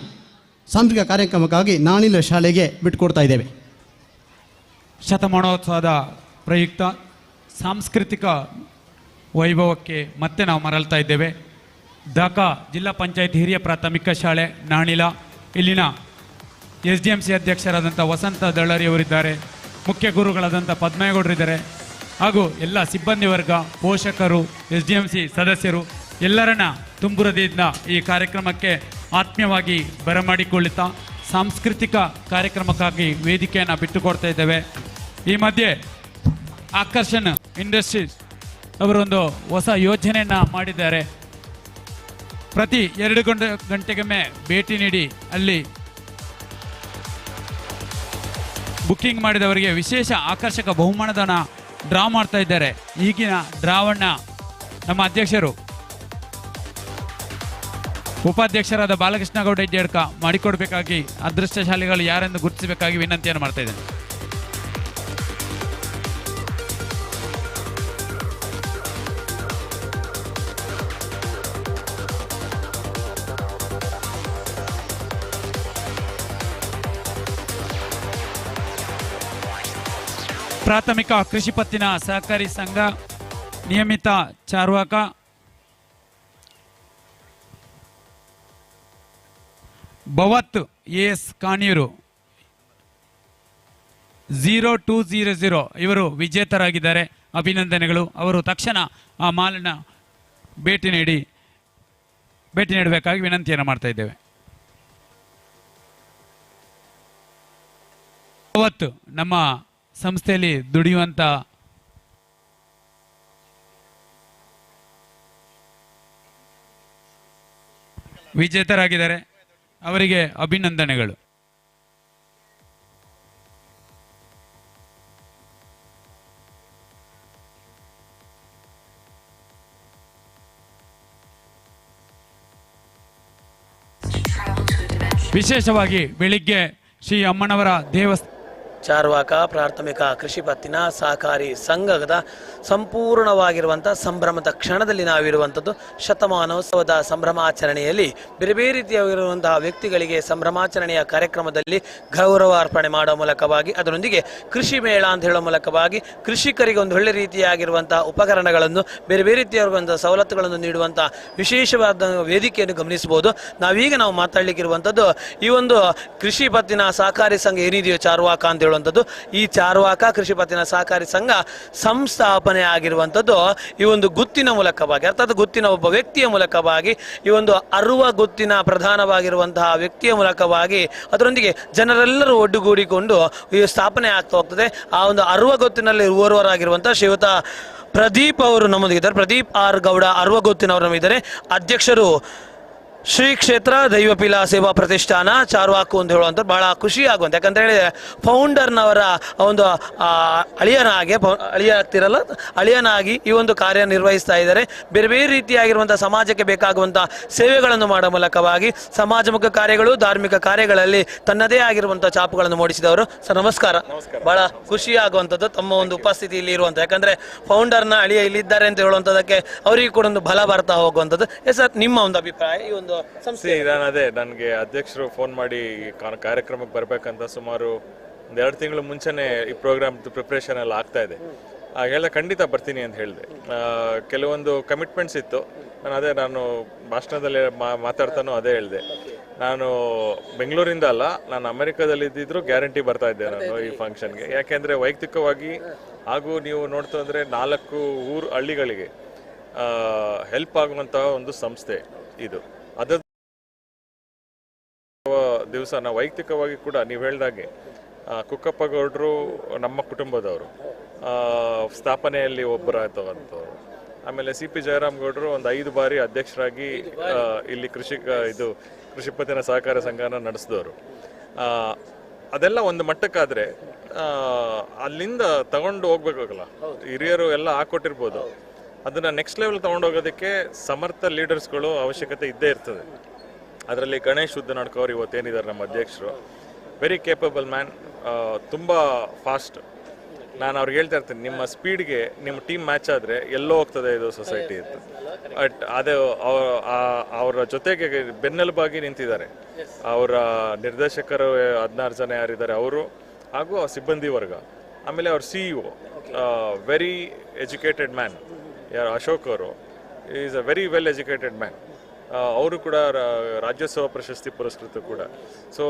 ಸಾಂಸ್ಕೃತಿಕ ಕಾರ್ಯಕ್ರಮಕ್ಕಾಗಿ ನಾನಿಲ ಶಾಲೆಗೆ ಬಿಟ್ಟುಕೊಡ್ತಾ ಇದ್ದೇವೆ. ಶತಮಾನೋತ್ಸವದ ಪ್ರಯುಕ್ತ ಸಾಂಸ್ಕೃತಿಕ ವೈಭವಕ್ಕೆ ಮತ್ತೆ ನಾವು ಮರಳ್ತಾ ಇದ್ದೇವೆ. ದಾಖಾ ಜಿಲ್ಲಾ ಪಂಚಾಯತ್ ಹಿರಿಯ ಪ್ರಾಥಮಿಕ ಶಾಲೆ ನಾಣಿಲ, ಇಲ್ಲಿನ SDMC ಅಧ್ಯಕ್ಷರಾದಂಥ ವಸಂತ ದಳ್ಳರಿಯವರಿದ್ದಾರೆ, ಮುಖ್ಯ ಗುರುಗಳಾದಂಥ ಪದ್ಮೇಗೌಡರಿದ್ದಾರೆ, ಹಾಗೂ ಎಲ್ಲ ಸಿಬ್ಬಂದಿ ವರ್ಗ, ಪೋಷಕರು, SDMC ಸದಸ್ಯರು ಎಲ್ಲರನ್ನ ತುಂಬುರದಿಂದ ಈ ಕಾರ್ಯಕ್ರಮಕ್ಕೆ ಆತ್ಮೀಯವಾಗಿ ಬರಮಾಡಿಕೊಳ್ಳುತ್ತಾ ಸಾಂಸ್ಕೃತಿಕ ಕಾರ್ಯಕ್ರಮಕ್ಕಾಗಿ ವೇದಿಕೆಯನ್ನು ಬಿಟ್ಟುಕೊಡ್ತಾ ಇದ್ದೇವೆ. ಈ ಮಧ್ಯೆ ಆಕರ್ಷಣ್ ಇಂಡಸ್ಟ್ರೀಸ್ ಅವರೊಂದು ಹೊಸ ಯೋಜನೆಯನ್ನು ಮಾಡಿದ್ದಾರೆ. ಪ್ರತಿ 2 ಗಂಟೆಗೊಮ್ಮೆ ಭೇಟಿ ನೀಡಿ ಅಲ್ಲಿ ಬುಕ್ಕಿಂಗ್ ಮಾಡಿದವರಿಗೆ ವಿಶೇಷ ಆಕರ್ಷಕ ಬಹುಮಾನದನ್ನ ಡ್ರಾ ಮಾಡ್ತಾ ಇದ್ದಾರೆ. ಈಗಿನ ಡ್ರಾವನ್ನ ನಮ್ಮ ಅಧ್ಯಕ್ಷರು ಉಪಾಧ್ಯಕ್ಷರಾದ ಬಾಲಕೃಷ್ಣ ಗೌಡ ಹೆಜ್ಜೇಡ್ಕ ಮಾಡಿಕೊಡ್ಬೇಕಾಗಿ ಅದೃಷ್ಟಶಾಲಿಗಳು ಯಾರೆಂದು ಗುರುತಿಸಬೇಕಾಗಿ ವಿನಂತಿಯನ್ನು ಮಾಡ್ತಾ ಇದ್ದೇನೆ. ಪ್ರಾಥಮಿಕ ಕೃಷಿ ಪತ್ತಿನ ಸಹಕಾರಿ ಸಂಘ ನಿಯಮಿತ ಚಾರ್ವಾಕ ಭವತ್ AS ಕಾಣಿಯೂರು 0200 ಇವರು ವಿಜೇತರಾಗಿದ್ದಾರೆ. ಅಭಿನಂದನೆಗಳು. ಅವರು ತಕ್ಷಣ ಆ ಮಾಲನ್ನ ಭೇಟಿ ನೀಡಬೇಕಾಗಿ ವಿನಂತಿಯನ್ನು ಮಾಡ್ತಾ ಇದ್ದೇವೆ. ಭವತ್ ನಮ್ಮ ಸಂಸ್ಥೆಯಲ್ಲಿ ದುಡಿಯುವಂಥ ವಿಜೇತರಾಗಿದ್ದಾರೆ, ಅವರಿಗೆ ಅಭಿನಂದನೆಗಳು. ವಿಶೇಷವಾಗಿ ಬೆಳಿಗ್ಗೆ ಶ್ರೀ ಅಮ್ಮನವರ ದೇವಸ್ಥಾನ ಚಾರ್ವಾಕ ಪ್ರಾಥಮಿಕ ಕೃಷಿ ಪತ್ತಿನ ಸಹಕಾರಿ ಸಂಘದ ಸಂಪೂರ್ಣವಾಗಿರುವಂಥ ಸಂಭ್ರಮದ ಕ್ಷಣದಲ್ಲಿ ನಾವಿರುವಂಥದ್ದು. ಶತಮಾನೋತ್ಸವದ ಸಂಭ್ರಮಾಚರಣೆಯಲ್ಲಿ ಬೇರೆ ಬೇರೆ ರೀತಿಯಾಗಿರುವಂತಹ ವ್ಯಕ್ತಿಗಳಿಗೆ ಸಂಭ್ರಮಾಚರಣೆಯ ಕಾರ್ಯಕ್ರಮದಲ್ಲಿ ಗೌರವ ಅರ್ಪಣೆ ಮಾಡೋ ಮೂಲಕವಾಗಿ, ಅದರೊಂದಿಗೆ ಕೃಷಿ ಮೇಳ ಅಂತ ಹೇಳೋ ಮೂಲಕವಾಗಿ ಕೃಷಿಕರಿಗೆ ಒಂದು ಒಳ್ಳೆ ರೀತಿಯಾಗಿರುವಂತಹ ಉಪಕರಣಗಳನ್ನು, ಬೇರೆ ಬೇರೆ ರೀತಿಯಾಗಿರುವಂಥ ಸವಲತ್ತುಗಳನ್ನು ನೀಡುವಂಥ ವಿಶೇಷವಾದ ವೇದಿಕೆಯನ್ನು ಗಮನಿಸಬಹುದು. ನಾವು ಮಾತಾಡಲಿಕ್ಕಿರುವಂಥದ್ದು ಈ ಒಂದು ಕೃಷಿ ಪತ್ತಿನ ಸಹಕಾರಿ ಸಂಘ ಏನಿದೆಯೋ ಚಾರ್ವಾಕ ಅಂತ ಹೇಳುವಂಥದ್ದು. ಈ ಚಾರ್ವಾಕ ಕೃಷಿ ಪತ್ತಿನ ಸಹಕಾರಿ ಸಂಘ ಸಂಸ್ಥಾಪನೆ ಆಗಿರುವಂಥದ್ದು ಈ ಒಂದು ಗುತ್ತಿನ ಮೂಲಕವಾಗಿ, ಅರ್ಥಾತ್ ಗುತ್ತಿನ ಒಬ್ಬ ವ್ಯಕ್ತಿಯ ಮೂಲಕವಾಗಿ, ಈ ಒಂದು ಅರುವ ಗುತ್ತಿನ ಪ್ರಧಾನವಾಗಿರುವಂತಹ ವ್ಯಕ್ತಿಯ ಮೂಲಕವಾಗಿ, ಅದರೊಂದಿಗೆ ಜನರೆಲ್ಲರೂ ಒಡ್ಡುಗೂಡಿಕೊಂಡು ಈ ಸ್ಥಾಪನೆ ಆಗ್ತಾ ಹೋಗ್ತದೆ. ಆ ಒಂದು ಅರುವ ಗುತ್ತಿನಲ್ಲಿ ಓರ್ವರಾಗಿರುವಂತಹ ಶ್ರೀಯುತ ಪ್ರದೀಪ್ ಅವರು ನಮ್ಮೊಂದಿಗಿದ್ದಾರೆ. ಪ್ರದೀಪ್ R ಗೌಡ ಅರುವ ಗುತ್ತಿನವರು ನಮ್ಮಿದ್ದಾರೆ. ಅಧ್ಯಕ್ಷರು ಶ್ರೀ ಕ್ಷೇತ್ರ ದೈವಪಿಲ ಸೇವಾ ಪ್ರತಿಷ್ಠಾನ ಚಾರ್ವಾಕು ಅಂತ ಹೇಳುವಂಥ ಬಹಳ ಖುಷಿ ಆಗುವಂಥ, ಯಾಕಂತ ಹೇಳಿದ್ರೆ ಫೌಂಡರ್ನವರ ಒಂದು ಅಳಿಯನಾಗಿ ಈ ಒಂದು ಕಾರ್ಯ ನಿರ್ವಹಿಸ್ತಾ ಇದ್ದಾರೆ. ಬೇರೆ ಬೇರೆ ರೀತಿಯಾಗಿರುವಂಥ ಸಮಾಜಕ್ಕೆ ಬೇಕಾಗುವಂಥ ಸೇವೆಗಳನ್ನು ಮಾಡೋ ಮೂಲಕವಾಗಿ ಸಮಾಜಮುಖ ಕಾರ್ಯಗಳು, ಧಾರ್ಮಿಕ ಕಾರ್ಯಗಳಲ್ಲಿ ತನ್ನದೇ ಆಗಿರುವಂಥ ಚಾಪುಗಳನ್ನು ಮೂಡಿಸಿದವರು. ಸರ್ ನಮಸ್ಕಾರ. ಬಹಳ ಖುಷಿ ಆಗುವಂಥದ್ದು ತಮ್ಮ ಒಂದು ಉಪಸ್ಥಿತಿ ಇಲ್ಲಿ ಇರುವಂಥ, ಯಾಕಂದ್ರೆ ಫೌಂಡರ್ನ ಅಳಿಯ ಇಲ್ಲಿದ್ದಾರೆ ಅಂತ ಹೇಳುವಂಥದ್ದಕ್ಕೆ ಅವರಿಗೆ ಕೂಡ ಒಂದು ಬಲ ಬರ್ತಾ ಹೋಗುವಂಥದ್ದು. ಸರ್ ನಿಮ್ಮ ಒಂದು ಅಭಿಪ್ರಾಯ ಈ ಒಂದು ಸಂಸ್ಥೆ? ಅದೇ ನನಗೆ ಅಧ್ಯಕ್ಷರು ಫೋನ್ ಮಾಡಿ ಕಾರ್ಯಕ್ರಮಕ್ಕೆ ಬರ್ಬೇಕಂತ ಸುಮಾರು 1-2 ತಿಂಗಳು ಮುಂಚೆನೆ ಈ ಪ್ರೋಗ್ರಾಮ್ ಪ್ರಿಪ್ರೇಷನ್ ಎಲ್ಲ ಆಗ್ತಾ ಇದೆ. ಹೇಳಿದೆ ಖಂಡಿತ ಬರ್ತೀನಿ ಅಂತ ಹೇಳಿದೆ. ಕೆಲವೊಂದು ಕಮಿಟ್ಮೆಂಟ್ಸ್ ಇತ್ತು. ನಾನು ಭಾಷಣದಲ್ಲಿ ಮಾತಾಡ್ತಾನೂ ಅದೇ ಹೇಳಿದೆ. ನಾನು ಬೆಂಗಳೂರಿಂದ ಅಲ್ಲ, ನಾನು ಅಮೆರಿಕಾದಲ್ಲಿ ಇದ್ದಿದ್ರು ಗ್ಯಾರಂಟಿ ಬರ್ತಾ ಇದ್ದೆ ನಾನು ಈ ಫಂಕ್ಷನ್ಗೆ. ಯಾಕೆಂದರೆ ವೈಯಕ್ತಿಕವಾಗಿ ಹಾಗೂ ನೀವು ನೋಡ್ತಾ ಅಂದರೆ 4 ಹಳ್ಳಿಗಳಿಗೆ ಹೆಲ್ಪ್ ಆಗುವಂತಹ ಒಂದು ಸಂಸ್ಥೆ ಇದು. ಅದರ ದಿವಸ ನಾವು ವೈಯಕ್ತಿಕವಾಗಿ ಕೂಡ ನೀವು ಹೇಳ್ದಾಗೆ ಕುಕ್ಕಪ್ಪ ಗೌಡರು ನಮ್ಮ ಕುಟುಂಬದವರು, ಸ್ಥಾಪನೆಯಲ್ಲಿ ಒಬ್ಬರಾಗ್ತವಂಥವ್ರು. ಆಮೇಲೆ CP ಜಯರಾಮ್ ಗೌಡರು ಒಂದು 5 ಬಾರಿ ಅಧ್ಯಕ್ಷರಾಗಿ ಇಲ್ಲಿ ಕೃಷಿ ಪತ್ತಿನ ಸಹಕಾರ ಸಂಘನ ನಡೆಸಿದವರು. ಅದೆಲ್ಲ ಒಂದು ಮಟ್ಟಕ್ಕಾದರೆ ಅಲ್ಲಿಂದ ತಗೊಂಡು ಹೋಗ್ಬೇಕಾಗಲ್ಲ, ಹಿರಿಯರು ಎಲ್ಲ ಹಾಕೊಟ್ಟಿರ್ಬೋದು. ಅದನ್ನು ನೆಕ್ಸ್ಟ್ ಲೆವೆಲ್ ತೊಗೊಂಡೋಗೋದಕ್ಕೆ ಸಮರ್ಥ ಲೀಡರ್ಸ್ಗಳು ಅವಶ್ಯಕತೆ ಇದ್ದೇ ಇರ್ತದೆ. ಅದರಲ್ಲಿ ಗಣೇಶ್ ಉದ್ದನಾಡ್ಕ ಅವರು ಇವತ್ತೇನಿದ್ದಾರೆ ನಮ್ಮ ಅಧ್ಯಕ್ಷರು, ವೆರಿ ಕೇಪಬಲ್ ಮ್ಯಾನ್, ತುಂಬ ಫಾಸ್ಟ್. ನಾನು ಅವ್ರಿಗೆ ಹೇಳ್ತಾ ಇರ್ತೀನಿ, ನಿಮ್ಮ ಸ್ಪೀಡ್ಗೆ ನಿಮ್ಮ ಟೀಮ್ ಮ್ಯಾಚ್ ಆದರೆ ಎಲ್ಲೋ ಹೋಗ್ತದೆ ಇದು ಸೊಸೈಟಿ ಅಂತ. ಬಟ್ ಅದು ಅವರ ಜೊತೆಗೆ ಬೆನ್ನೆಲುಬಾಗಿ ನಿಂತಿದ್ದಾರೆ. ಅವರ ನಿರ್ದೇಶಕರು 16 ಜನ ಯಾರಿದ್ದಾರೆ ಅವರು, ಹಾಗೂ ಸಿಬ್ಬಂದಿ ವರ್ಗ, ಆಮೇಲೆ ಅವ್ರ CEO, ವೆರಿ ಎಜುಕೇಟೆಡ್ ಮ್ಯಾನ್, ಯಾರು ಅಶೋಕ್ ಅವರು, is a very well educated man. ಅವರು ಕೂಡ ರಾಜ್ಯೋತ್ಸವ ಪ್ರಶಸ್ತಿ ಪುರಸ್ಕೃತ ಕೂಡ. So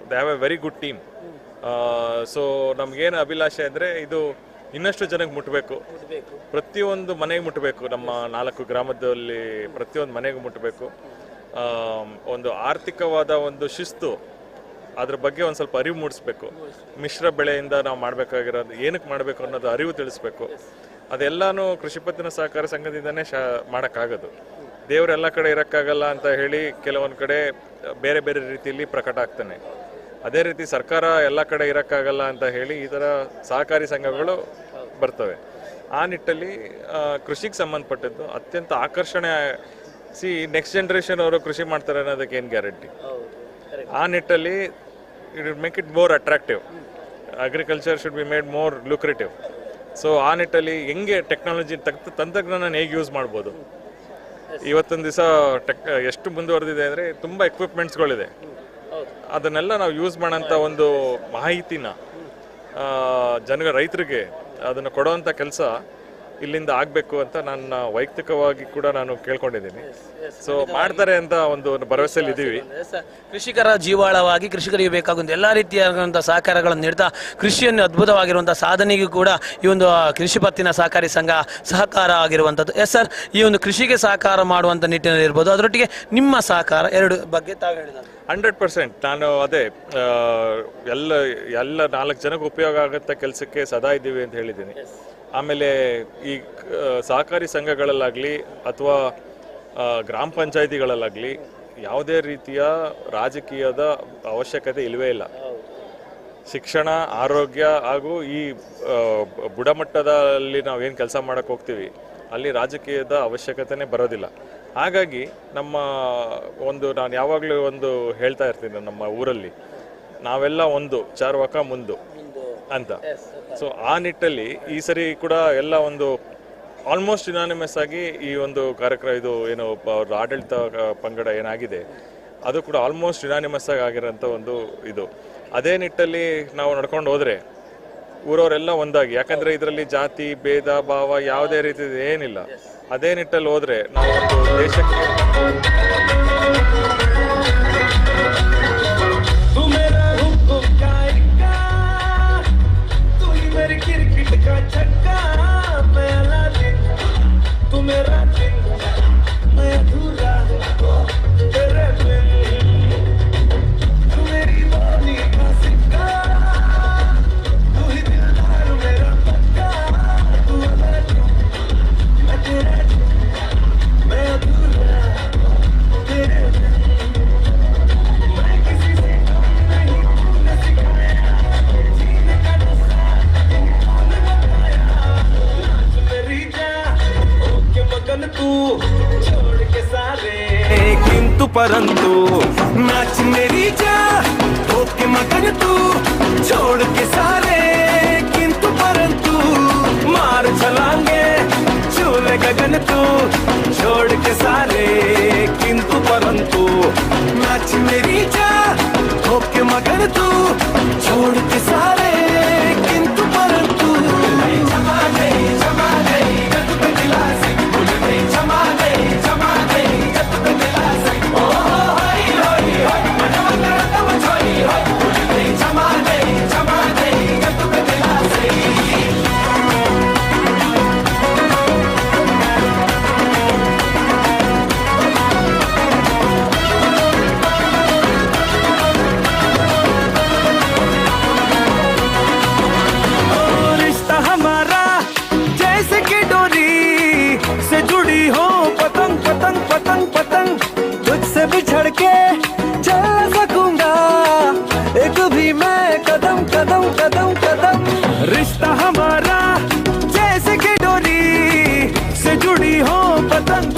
they have A very good team. So ನಮಗೇನು ಅಭಿಲಾಷೆ ಅಂದರೆ ಇದು ಇನ್ನಷ್ಟು ಜನಕ್ಕೆ ಮುಟ್ಟಬೇಕು, ಪ್ರತಿಯೊಂದು ಮನೆಗೆ ಮುಟ್ಟಬೇಕು. ನಮ್ಮ 4 ಗ್ರಾಮದಲ್ಲಿ ಪ್ರತಿಯೊಂದು ಮನೆಗೂ ಮುಟ್ಟಬೇಕು. ಒಂದು ಆರ್ಥಿಕವಾದ ಒಂದು ಶಿಸ್ತು, ಅದ್ರ ಬಗ್ಗೆ ಒಂದು ಸ್ವಲ್ಪ ಅರಿವು ಮೂಡಿಸ್ಬೇಕು. ಮಿಶ್ರ ಬೆಳೆಯಿಂದ ನಾವು ಮಾಡಬೇಕಾಗಿರೋದು ಏನಕ್ಕೆ ಮಾಡಬೇಕು ಅನ್ನೋದು ಅರಿವು ತಿಳಿಸ್ಬೇಕು. ಅದೆಲ್ಲನೂ ಕೃಷಿ ಪತ್ತಿನ ಸಹಕಾರ ಸಂಘದಿಂದನೇ ಮಾಡೋಕ್ಕಾಗೋದು. ದೇವರೆಲ್ಲ ಕಡೆ ಇರೋಕ್ಕಾಗಲ್ಲ ಅಂತ ಹೇಳಿ ಕೆಲವೊಂದು ಕಡೆ ಬೇರೆ ಬೇರೆ ರೀತಿಯಲ್ಲಿ ಪ್ರಕಟ ಆಗ್ತಾನೆ. ಅದೇ ರೀತಿ ಸರ್ಕಾರ ಎಲ್ಲ ಕಡೆ ಇರೋಕ್ಕಾಗಲ್ಲ ಅಂತ ಹೇಳಿ ಈ ಥರ ಸಹಕಾರಿ ಸಂಘಗಳು ಬರ್ತವೆ. ಆ ನಿಟ್ಟಲ್ಲಿ ಕೃಷಿಗೆ ಸಂಬಂಧಪಟ್ಟದ್ದು ಅತ್ಯಂತ ಆಕರ್ಷಣೆ. ನೆಕ್ಸ್ಟ್ ಜನ್ರೇಷನ್ ಅವರು ಕೃಷಿ ಮಾಡ್ತಾರೆ ಅನ್ನೋದಕ್ಕೆ ಏನು ಗ್ಯಾರಂಟಿ? ಆ ನಿಟ್ಟಲ್ಲಿ it make it more attractive. Agriculture should be made more lucrative. So ಆ ನಿಟ್ಟಲ್ಲಿ ಹೆಂಗೆ ಟೆಕ್ನಾಲಜಿ ತಂತ್ರಜ್ಞಾನ ಹೇಗೆ ಯೂಸ್ ಮಾಡ್ಬೋದು? ಇವತ್ತೊಂದು ದಿವಸ ಎಷ್ಟು ಮುಂದುವರೆದಿದೆ ಅಂದರೆ ತುಂಬ ಎಕ್ವಿಪ್ಮೆಂಟ್ಸ್ಗಳಿದೆ. ಅದನ್ನೆಲ್ಲ ನಾವು ಯೂಸ್ ಮಾಡೋಂಥ ಒಂದು ಮಾಹಿತಿನ ರೈತರಿಗೆ ಅದನ್ನು ಕೊಡೋವಂಥ ಕೆಲಸ ಇಲ್ಲಿಂದ ಆಗಬೇಕು ಅಂತ ನನ್ನ ವೈಯಕ್ತಿಕವಾಗಿ ಕೂಡ ನಾನು ಕೇಳ್ಕೊಂಡಿದ್ದೀನಿ. ಸೊ ಮಾಡ್ತಾರೆ ಅಂತ ಒಂದು ಭರವಸೆಯಲ್ಲಿ ಇದ್ದೀವಿ. ಕೃಷಿಕರ ಜೀವಾಳವಾಗಿ ಕೃಷಿಕರಿಗೆ ಬೇಕಾಗುವಂಥ ಎಲ್ಲ ರೀತಿಯಾದಂಥ ಸಹಕಾರಗಳನ್ನು ನೀಡ್ತಾ ಕೃಷಿಯನ್ನು ಅದ್ಭುತವಾಗಿರುವಂಥ ಸಾಧನೆಗೂ ಕೂಡ ಈ ಒಂದು ಕೃಷಿ ಪತ್ತಿನ ಸಹಕಾರಿ ಸಂಘ ಸಹಕಾರ ಆಗಿರುವಂಥದ್ದು. ಎಸ್ ಸರ್, ಈ ಒಂದು ಕೃಷಿಗೆ ಸಹಕಾರ ಮಾಡುವಂಥ ನಿಟ್ಟಿನಲ್ಲಿ ಇರ್ಬೋದು, ಅದರೊಟ್ಟಿಗೆ ನಿಮ್ಮ ಸಹಕಾರ ಎರಡು ಬಗ್ಗೆ ತಾವು ಹೇಳಿದ್ದಾರೆ. 100% ನಾನು ಅದೇ ಎಲ್ಲ 4 ಜನಕ್ಕೆ ಉಪಯೋಗ ಆಗುತ್ತ ಕೆಲಸಕ್ಕೆ ಸದಾ ಇದ್ದೀವಿ ಅಂತ ಹೇಳಿದ್ದೀನಿ. ಆಮೇಲೆ ಈ ಸಹಕಾರಿ ಸಂಘಗಳಲ್ಲಾಗಲಿ ಅಥವಾ ಗ್ರಾಮ ಪಂಚಾಯಿತಿಗಳಲ್ಲಾಗಲಿ ಯಾವುದೇ ರೀತಿಯ ರಾಜಕೀಯದ ಅವಶ್ಯಕತೆ ಇಲ್ಲವೇ ಇಲ್ಲ. ಶಿಕ್ಷಣ, ಆರೋಗ್ಯ ಹಾಗೂ ಈ ಬುಡಮಟ್ಟದಲ್ಲಿ ನಾವೇನು ಕೆಲಸ ಮಾಡೋಕ್ಕೆ ಹೋಗ್ತೀವಿ ಅಲ್ಲಿ ರಾಜಕೀಯದ ಅವಶ್ಯಕತೆನೇ ಬರೋದಿಲ್ಲ. ಹಾಗಾಗಿ ನಾನು ಯಾವಾಗಲೂ ಒಂದು ಹೇಳ್ತಾ ಇರ್ತೀನಿ, ನಮ್ಮ ಊರಲ್ಲಿ ನಾವೆಲ್ಲ ಒಂದು ಚಾರ್ವಾಕ ಮುಂದು ಅಂತ. ಸೊ ಆ ನಿಟ್ಟಲ್ಲಿ ಈ ಸರಿ ಕೂಡ ಎಲ್ಲ ಒಂದು ಆಲ್ಮೋಸ್ಟ್ ಯುನಾನಿಮಸ್ ಆಗಿ ಈ ಒಂದು ಕಾರ್ಯಕ್ರಮ ಇದು ಏನು ಆಡಳಿತ ಪಂಗಡ ಏನಾಗಿದೆ ಅದು ಕೂಡ ಆಲ್ಮೋಸ್ಟ್ ಯುನಾನಿಮಸ್ ಆಗಿರೋಂಥ ಒಂದು ಇದು. ಅದೇ ನಿಟ್ಟಲ್ಲಿ ನಾವು ನಡ್ಕೊಂಡು ಹೋದರೆ ಊರವರೆಲ್ಲ ಒಂದಾಗಿ, ಯಾಕಂದರೆ ಇದರಲ್ಲಿ ಜಾತಿ ಭೇದ ಭಾವ ಯಾವುದೇ ರೀತಿ ಏನಿಲ್ಲ. ಅದೇ ನಿಟ್ಟಲ್ಲಿ ಹೋದರೆ ನಾವು ಒಂದು ದೇಶಕ್ಕೆ परंतु नाच मेरी जा होके मगन तू छोड़ के सारे किंतु परंतु मार चलांगे झूले गगन तू छोड़ के सारे किंतु परंतु नाच मेरी जा होके मगन तू छोड़ के सारे किंतु परंतु जमा गई गत पे दिलासी भूल गई जमा गई गत पे दिलासी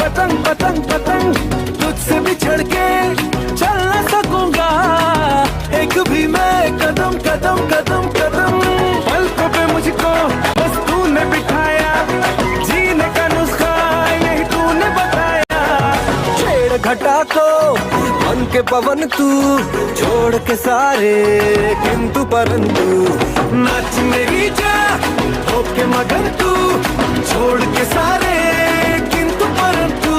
पतंग पतंग पतंग तुझसे बिछड़ के चल न सकूंगा एक भी मैं कदम कदम कदम कदम पलकों पे मुझको बस तूने बिठाया जीने का नुस्खा यही तूने बताया छेड़ घटा को मन के पवन तू छोड़ के सारे किंतु परंतु नाच मेरी जा होके मगन तू छोड़ के सारे किंतु परंतु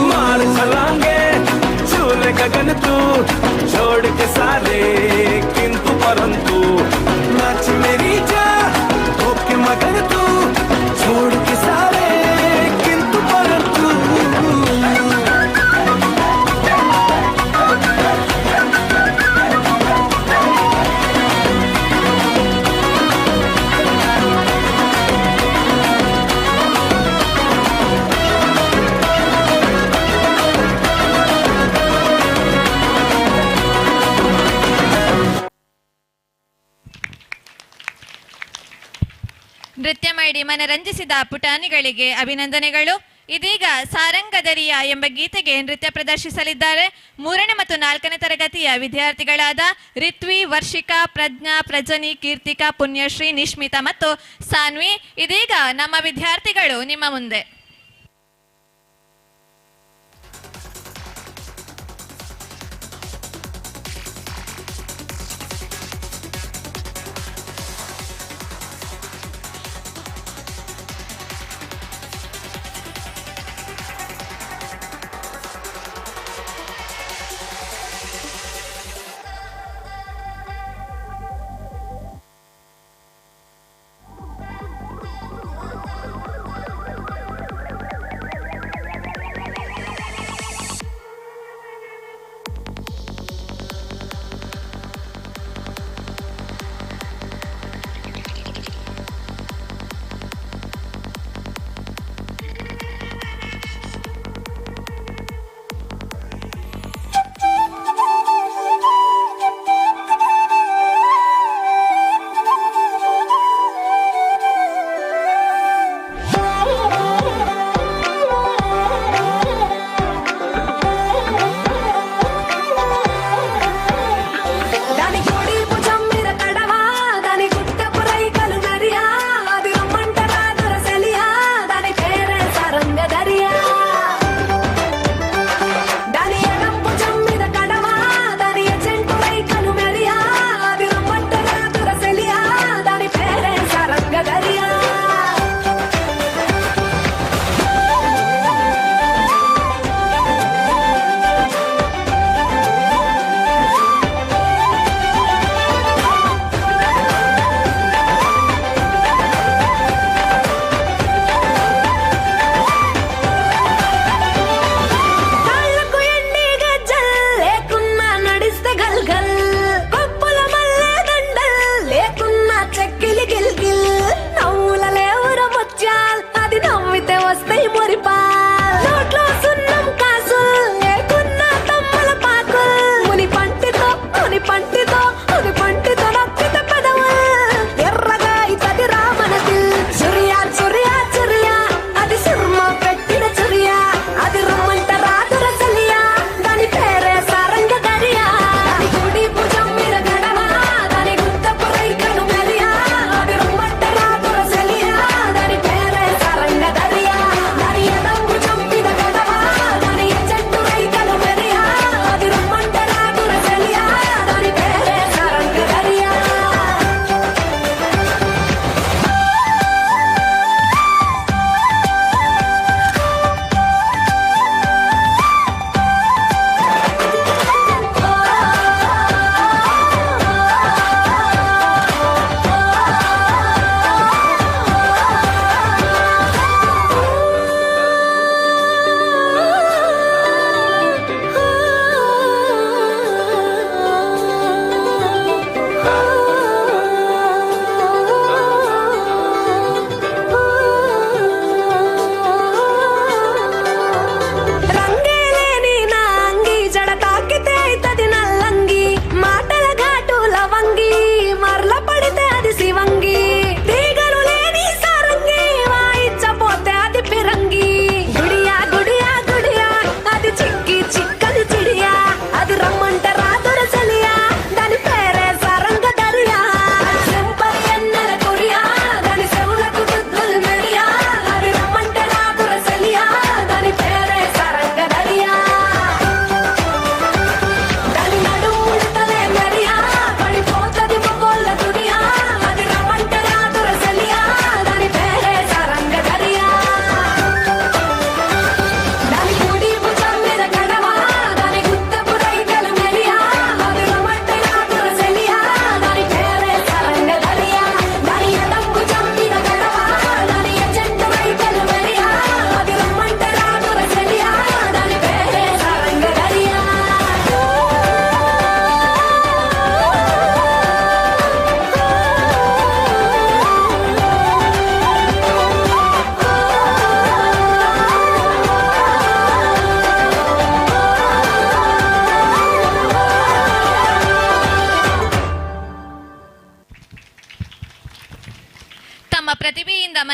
मार छलांगे झूले गगन तू छोड़ के सारे किंतु परंतु नाच मेरी जा होके मगन तू छोड़ के सारे किंतु परंतु ನೃತ್ಯ ಮಾಡಿ ಮನರಂಜಿಸಿದ ಪುಟಾಣಿಗಳಿಗೆ ಅಭಿನಂದನೆಗಳು. ಇದೀಗ ಸಾರಂಗದರಿಯ ಎಂಬ ಗೀತೆಗೆ ನೃತ್ಯ ಪ್ರದರ್ಶಿಸಲಿದ್ದಾರೆ 3ನೇ ಮತ್ತು 4ನೇ ತರಗತಿಯ ವಿದ್ಯಾರ್ಥಿಗಳಾದ ರಿತ್ವಿ, ವರ್ಷಿಕಾ, ಪ್ರಜ್ಞಾ, ಪ್ರಜನಿ, ಕೀರ್ತಿಕಾ, ಪುಣ್ಯಶ್ರೀ, ನಿಶ್ಮಿತಾ ಮತ್ತು ಸಾನ್ವಿ. ಇದೀಗ ನಮ್ಮ ವಿದ್ಯಾರ್ಥಿಗಳು ನಿಮ್ಮ ಮುಂದೆ.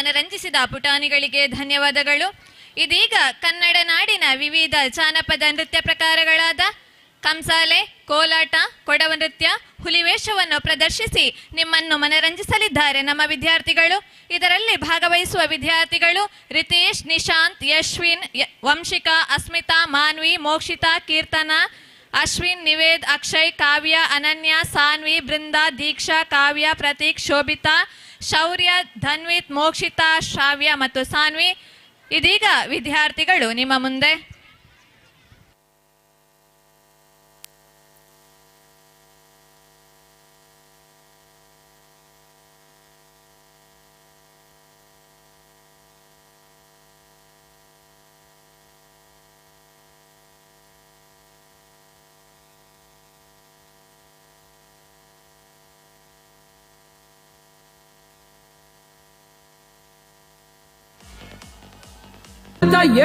ಮನರಂಜಿಸಿದ ಪುಟಾಣಿಗಳಿಗೆ ಧನ್ಯವಾದಗಳು. ಇದೀಗ ಕನ್ನಡ ನಾಡಿನ ವಿವಿಧ ಜಾನಪದ ನೃತ್ಯ ಪ್ರಕಾರಗಳಾದ ಕಂಸಾಲೆ, ಕೋಲಾಟ, ಕೊಡವ ನೃತ್ಯ, ಹುಲಿವೇಷವನ್ನು ಪ್ರದರ್ಶಿಸಿ ನಿಮ್ಮನ್ನು ಮನರಂಜಿಸಲಿದ್ದಾರೆ ನಮ್ಮ ವಿದ್ಯಾರ್ಥಿಗಳು. ಇದರಲ್ಲಿ ಭಾಗವಹಿಸುವ ವಿದ್ಯಾರ್ಥಿಗಳು ರಿತೇಶ್, ನಿಶಾಂತ್, ಯಶ್ವಿನ್, ವಂಶಿಕಾ, ಅಸ್ಮಿತಾ, ಮಾನ್ವಿ, ಮೋಕ್ಷಿತಾ, ಕೀರ್ತನಾ, ಅಶ್ವಿನ್, ನಿವೇದ್, ಅಕ್ಷಯ್, ಕಾವ್ಯ, ಅನನ್ಯ, ಸಾನ್ವಿ, ಬೃಂದಾ, ದೀಕ್ಷಾ, ಕಾವ್ಯ, ಪ್ರತೀಕ್, ಶೋಭಿತಾ, ಶೌರ್ಯ, ಧನ್ವಿತ್, ಮೋಕ್ಷಿತಾ, ಶ್ರಾವ್ಯ ಮತ್ತು ಸಾನ್ವಿ. ಇದೀಗ ವಿದ್ಯಾರ್ಥಿಗಳು ನಿಮ್ಮ ಮುಂದೆ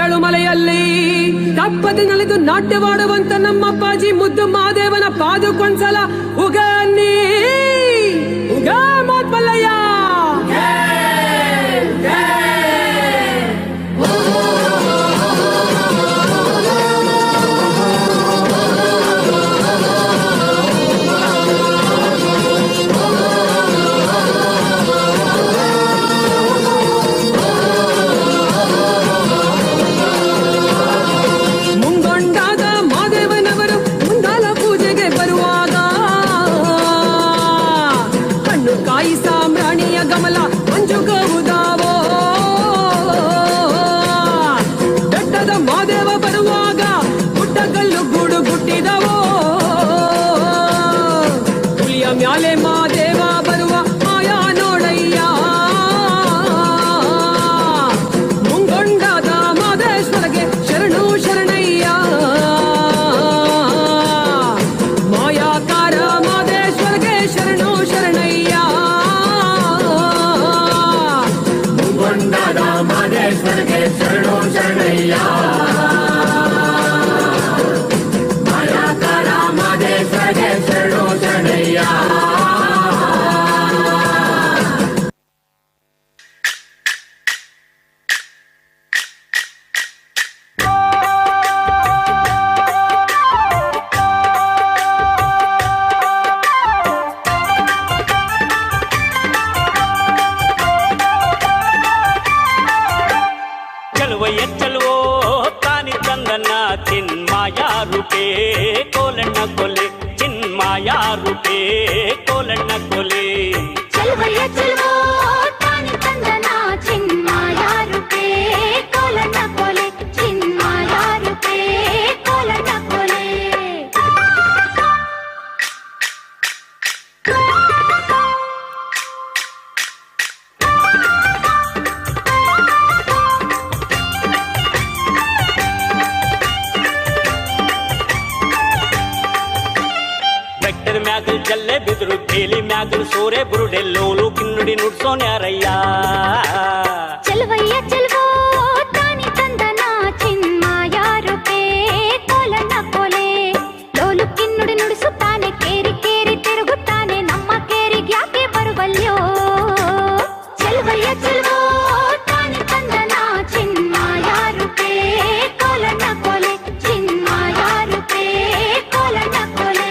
ಏಳುಮಲೆಯಲ್ಲಿ ತಪ್ಪದೆ ನಲಿದು ನಾಟ್ಯವಾಡುವಂತ ನಮ್ಮಪ್ಪಾಜಿ ಮುದ್ದು ಮಾದೇವನ ಪಾದಕ್ಕೊಂದ್ಸಲ ಉಗ ಅನ್ನಿ ಉಗ ಮಾತ್ಮಲ್ಲಯ್ಯ. ಜಲ್ಲೆ ಬಿದ್ರು ಬೇಲಿ ಮ್ಯಾಗಲ್ ಸೋರೆ ಬುರುಡೆ ಲೋಲು ಕಿನ್ನುಡಿ ನುಡ್ಸೋನ್ಯಾರಯ್ಯ. ಚೆಲುವಯ್ಯ ಚೆಲುವೋ ತಾನಿ ತಂದನ ಚಿನ್ಮಾಯ ರೂಪೇ ಕೋಲಣ್ಣ ಕೋಲೆ ಲೋಲು ಕಿನ್ನುಡಿ ನುಡಿಸುತ್ತಾನೆ ಕೇರಿ ಕೇರಿ ತಿರುಗುತ್ತಾನೆ ನಮ್ಮ ಕೇರಿಗೆ ಯಾಕೆ ಬರುವಲ್ಯೋ. ಚೆಲುವಯ್ಯ ಚೆಲುವೋ ತಾನಿ ತಂದನ ಚಿನ್ಮಾಯ ರೂಪೇ ಕೋಲಣ್ಣ ಕೋಲೆ ಚಿನ್ಮಾಯ ರೂಪೇ ಕೋಲಣ್ಣ ಕೋಲೆ.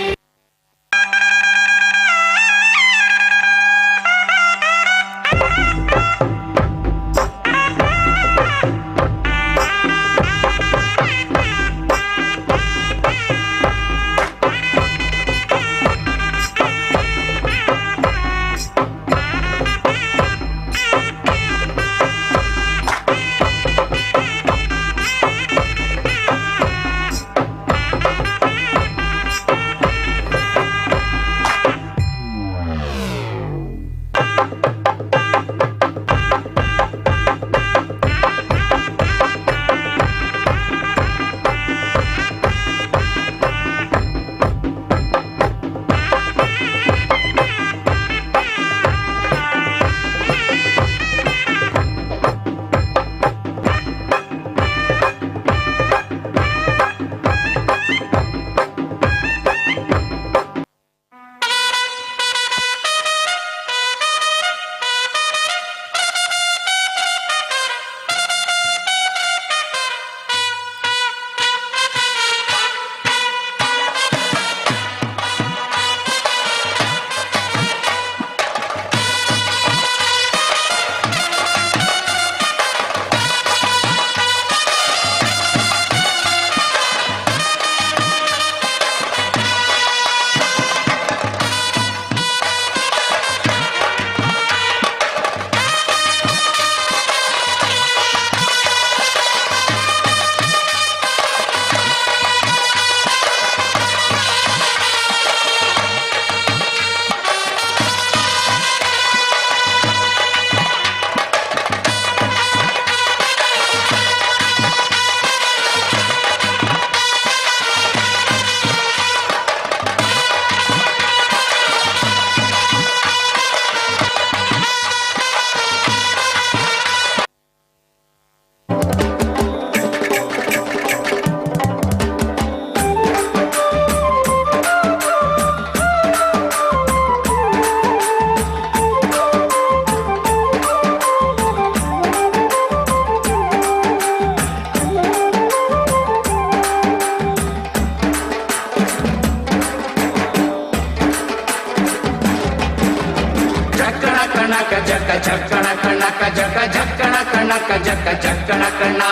ಕಣಕ ಜಕ್ಕ ಜಕ್ಕಣ ಕಣ್ಣ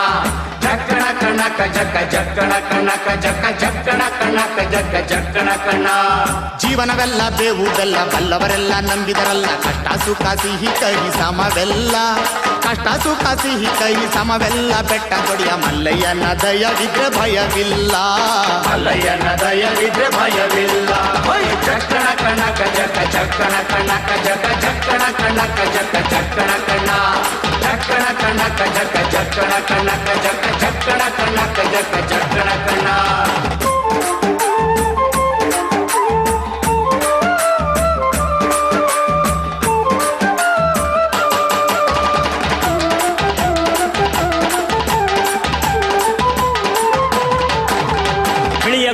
ಜಕ್ಕಣ ಕಣಕ ಜಕ್ಕ ಜಕ್ಕಣ ಕಣಕ ಜಕ್ಕ ಜಕ್ಕಣ ಕಣಕ ಜಕ್ಕ ಜಕ್ಕಣ ಕಣ್ಣ. ಜೀವನವೆಲ್ಲ ಬೇವು ಬೆಲ್ಲ ಬಲ್ಲವರೆಲ್ಲ ನಂಬಿದರಲ್ಲ ಕಷ್ಟ ಸುಖ ಸಿಹಿ ಕೈ ಸಮವೆಲ್ಲ ಕಷ್ಟ ಸುಖ ಸಿಹಿ ಕೈ ಸಮವೆಲ್ಲ ಬೆಟ್ಟ ಕೊಡಿಯ ಮಲ್ಲಯ್ಯನ ದಯವಿದ್ರೆ ಭಯವಿಲ್ಲ ಮಲ್ಲಯ್ಯನ ದಯವಿದ್ರೆ ಭಯವಿಲ್ಲ. ಜಕ್ಕಣ ಕಣಕ ಜಕ್ಕ ಜಕ್ಕಣ ಕಣಕ ಜಕ್ಕ ಜಕ್ಕಣ ಕಣಕ ಜಕ್ಕ ಜಕ್ಕಣ ಕಣ್ಣ ಜಕ್ಕಣ ಕಣಕ ಜಕ್ಕ ಜಕ್ಕಣ ಕಣಕ ಜಕ್ಕ ಜಕ್ಕಣ ಕಣಕ ಜಕ್ಕ ಜಕ್ಕಣ ಕಣ್ಣ.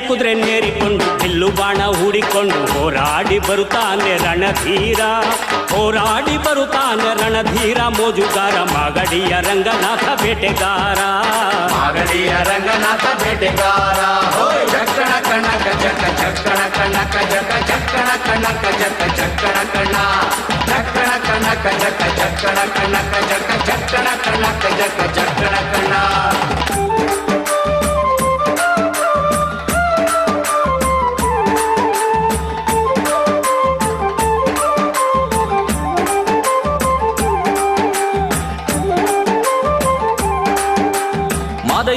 ಕುದುರೆ ನೇರಿಕೊಂಡು ಬಿಲ್ಲು ಬಾಣ ಹೂಡಿಕೊಂಡು ಹೋರಾಡಿ ಬರುತ್ತಾನೆ ರಣಧೀರ ಹೋರಾಡಿ ಬರುತ್ತಾನೆ ರಣಧೀರ ಮೋಜುಗಾರ ಮಾಗಡಿಯ ರಂಗನಾಥ ಬೇಟೆಗಾರ ಮಾಗಡಿಯ ರಂಗನಾಥ ಬೇಟೆಗಾರ. ಜಕ್ಕಣ ಕಣಕ ಜಕ್ಕ ಜಕ್ಕಣ ಕಣಕ ಜಕ್ಕ ಜಕ್ಕಣ ಕಣಕ ಜಕ್ಕ ಜಕ್ಕಣ ಕಣ್ಣ ಜಕ್ಕಣ ಕಣಕ ಜಕ್ಕ ಜಕ್ಕಣ ಕಣಕ ಜಕ್ಕ ಜಕ್ಕಣ ಕಣಕ ಜಕ್ಕ ಜಕ್ಕಣ ಕಣ್ಣ.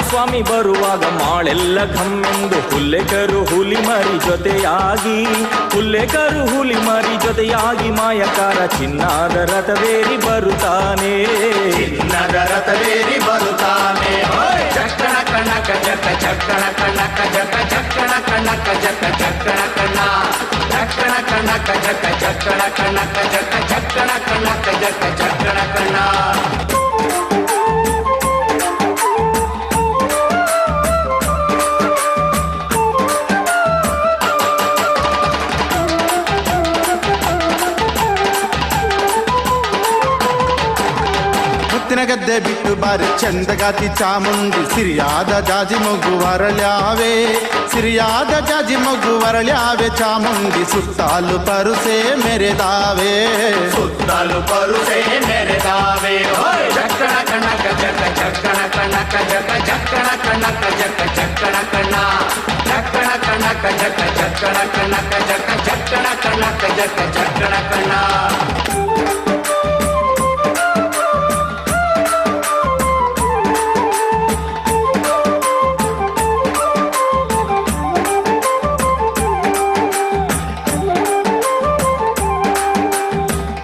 ಸ್ವಾಮಿ ಬರುವಾಗ ಮಾಳೆಲ್ಲ ಘಮ್ಮೆಂದು ಹುಲ್ಲೆಕರು ಹುಲಿ ಮರಿ ಜೊತೆಯಾಗಿ ಹುಲ್ಲೆಕರು ಹುಲಿ ಮರಿ ಜೊತೆಯಾಗಿ ಮಾಯಕಾರ ಚಿನ್ನದ ರಥವೇರಿ ಬರುತ್ತಾನೆ ಚಿನ್ನದ ರಥವೇರಿ ಬರುತ್ತಾನೆ. ಜಕ್ಕಣ ಕಣಕ ಜಕ್ಕ ಜಕ್ಕಣ ಕಣಕ ಜಕ್ಕ ಜಕ್ಕಣ ಕಣಕ ಜಕ್ಕ ಜಕ್ಕಣ ಕಣ್ಣ ಜಕ್ಕಣ ಕಣಕ ಜಕ್ಕ ಜಕ್ಕಣ ಕಣಕ ಜಕ್ಕ ಜಕ್ಕಣ ಕಣಕ ಜಕ್ಕ ಜಕ್ಕಣ ಕಣ್ಣ. ಗದ್ದೆ ಬಿಟ್ಟು ಬಾರಿ ಚಂದಗಾತಿ ಚಾಮುಂಡಿ ಸಿರಿಯಾದ ಜಾಜಿ ಮಗು ವರಳ್ಯಾವೆ ಸಿರಿಯಾದ ಜಾಜಿ ಮಗು ವರಳ್ಯಾವೆ ಚಾಮುಂಡಿ ಸುತ್ತಾಲು ಪರುಸೆ ಮೆರೆದಾವೆ ಸುತ್ತಾಲು ಪರುಸೆ ಮೆರೆದಾವೆ. ಜಕ್ಕಣ ಕಣಕ ಜಕ್ಕ ಜಕ್ಕಣ ಕಣಕ ಜಕ್ಕ ಜಕ್ಕಣ ಕಣಕ ಜಕ್ಕ ಜಕ್ಕಣ ಕಣ್ಣ ಜಕ್ಕಣ ಕಣಕ ಜಕ್ಕ ಜಕ್ಕಣ ಕಣಕ ಜಕ್ಕ ಜಕ್ಕಣ ಕಣಕ ಜಕ್ಕ ಜಕ್ಕಣ ಕಣ್ಣ.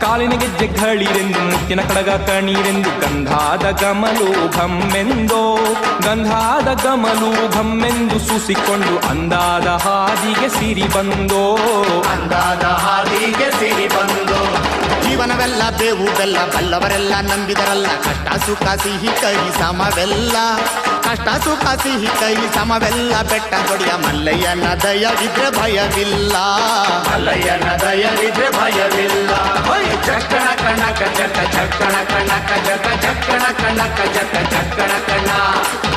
ಕಾಲಿನ ಗೆಜ್ಜೆ ಘಳಿರೆಂದು ಮುತ್ತಿನ ಕಡಗ ಕಣೀರೆಂದು ಗಂಧಾದ ಗಮಲು ಘಮ್ಮೆಂದೋ ಗಂಧಾದ ಗಮಲು ಘಮ್ಮೆಂದು ಸೂಸಿಕೊಂಡು ಅಂದಾದ ಹಾದಿಗೆ ಸಿರಿ ಬಂದೋ ಅಂದಾದ ಹಾದಿಗೆ ಸಿರಿ ಬಂದೋ. ಜೀವನವೆಲ್ಲ ಬೇವು ಬೆಲ್ಲ ಬಲ್ಲವರೆಲ್ಲ ನಂಬಿದರಲ್ಲ ಕಷ್ಟ ಸುಖ ಸಿಹಿ ಕೈ ಸಮವೆಲ್ಲ ಕಷ್ಟ ಸುಖ ಸಿಹಿ ಕೈ ಸಮವೆಲ್ಲ ಬೆಟ್ಟ ಕೊಡಿಯ ಮಲ್ಲಯ್ಯನ ದಯವಿದ್ರೆ ಭಯವಿಲ್ಲ ಮಲ್ಲಯ್ಯನ ದಯವಿದ್ರೆ ಭಯವಿಲ್ಲ. ಜಕ್ಕಣ ಕಣಕ ಜಕ್ಕ ಜಕ್ಕಣ ಕಣಕ ಜಕ್ಕ ಜಕ್ಕಣ ಕಣಕ ಜಕ್ಕ ಜಕ್ಕಣ ಕಣ್ಣ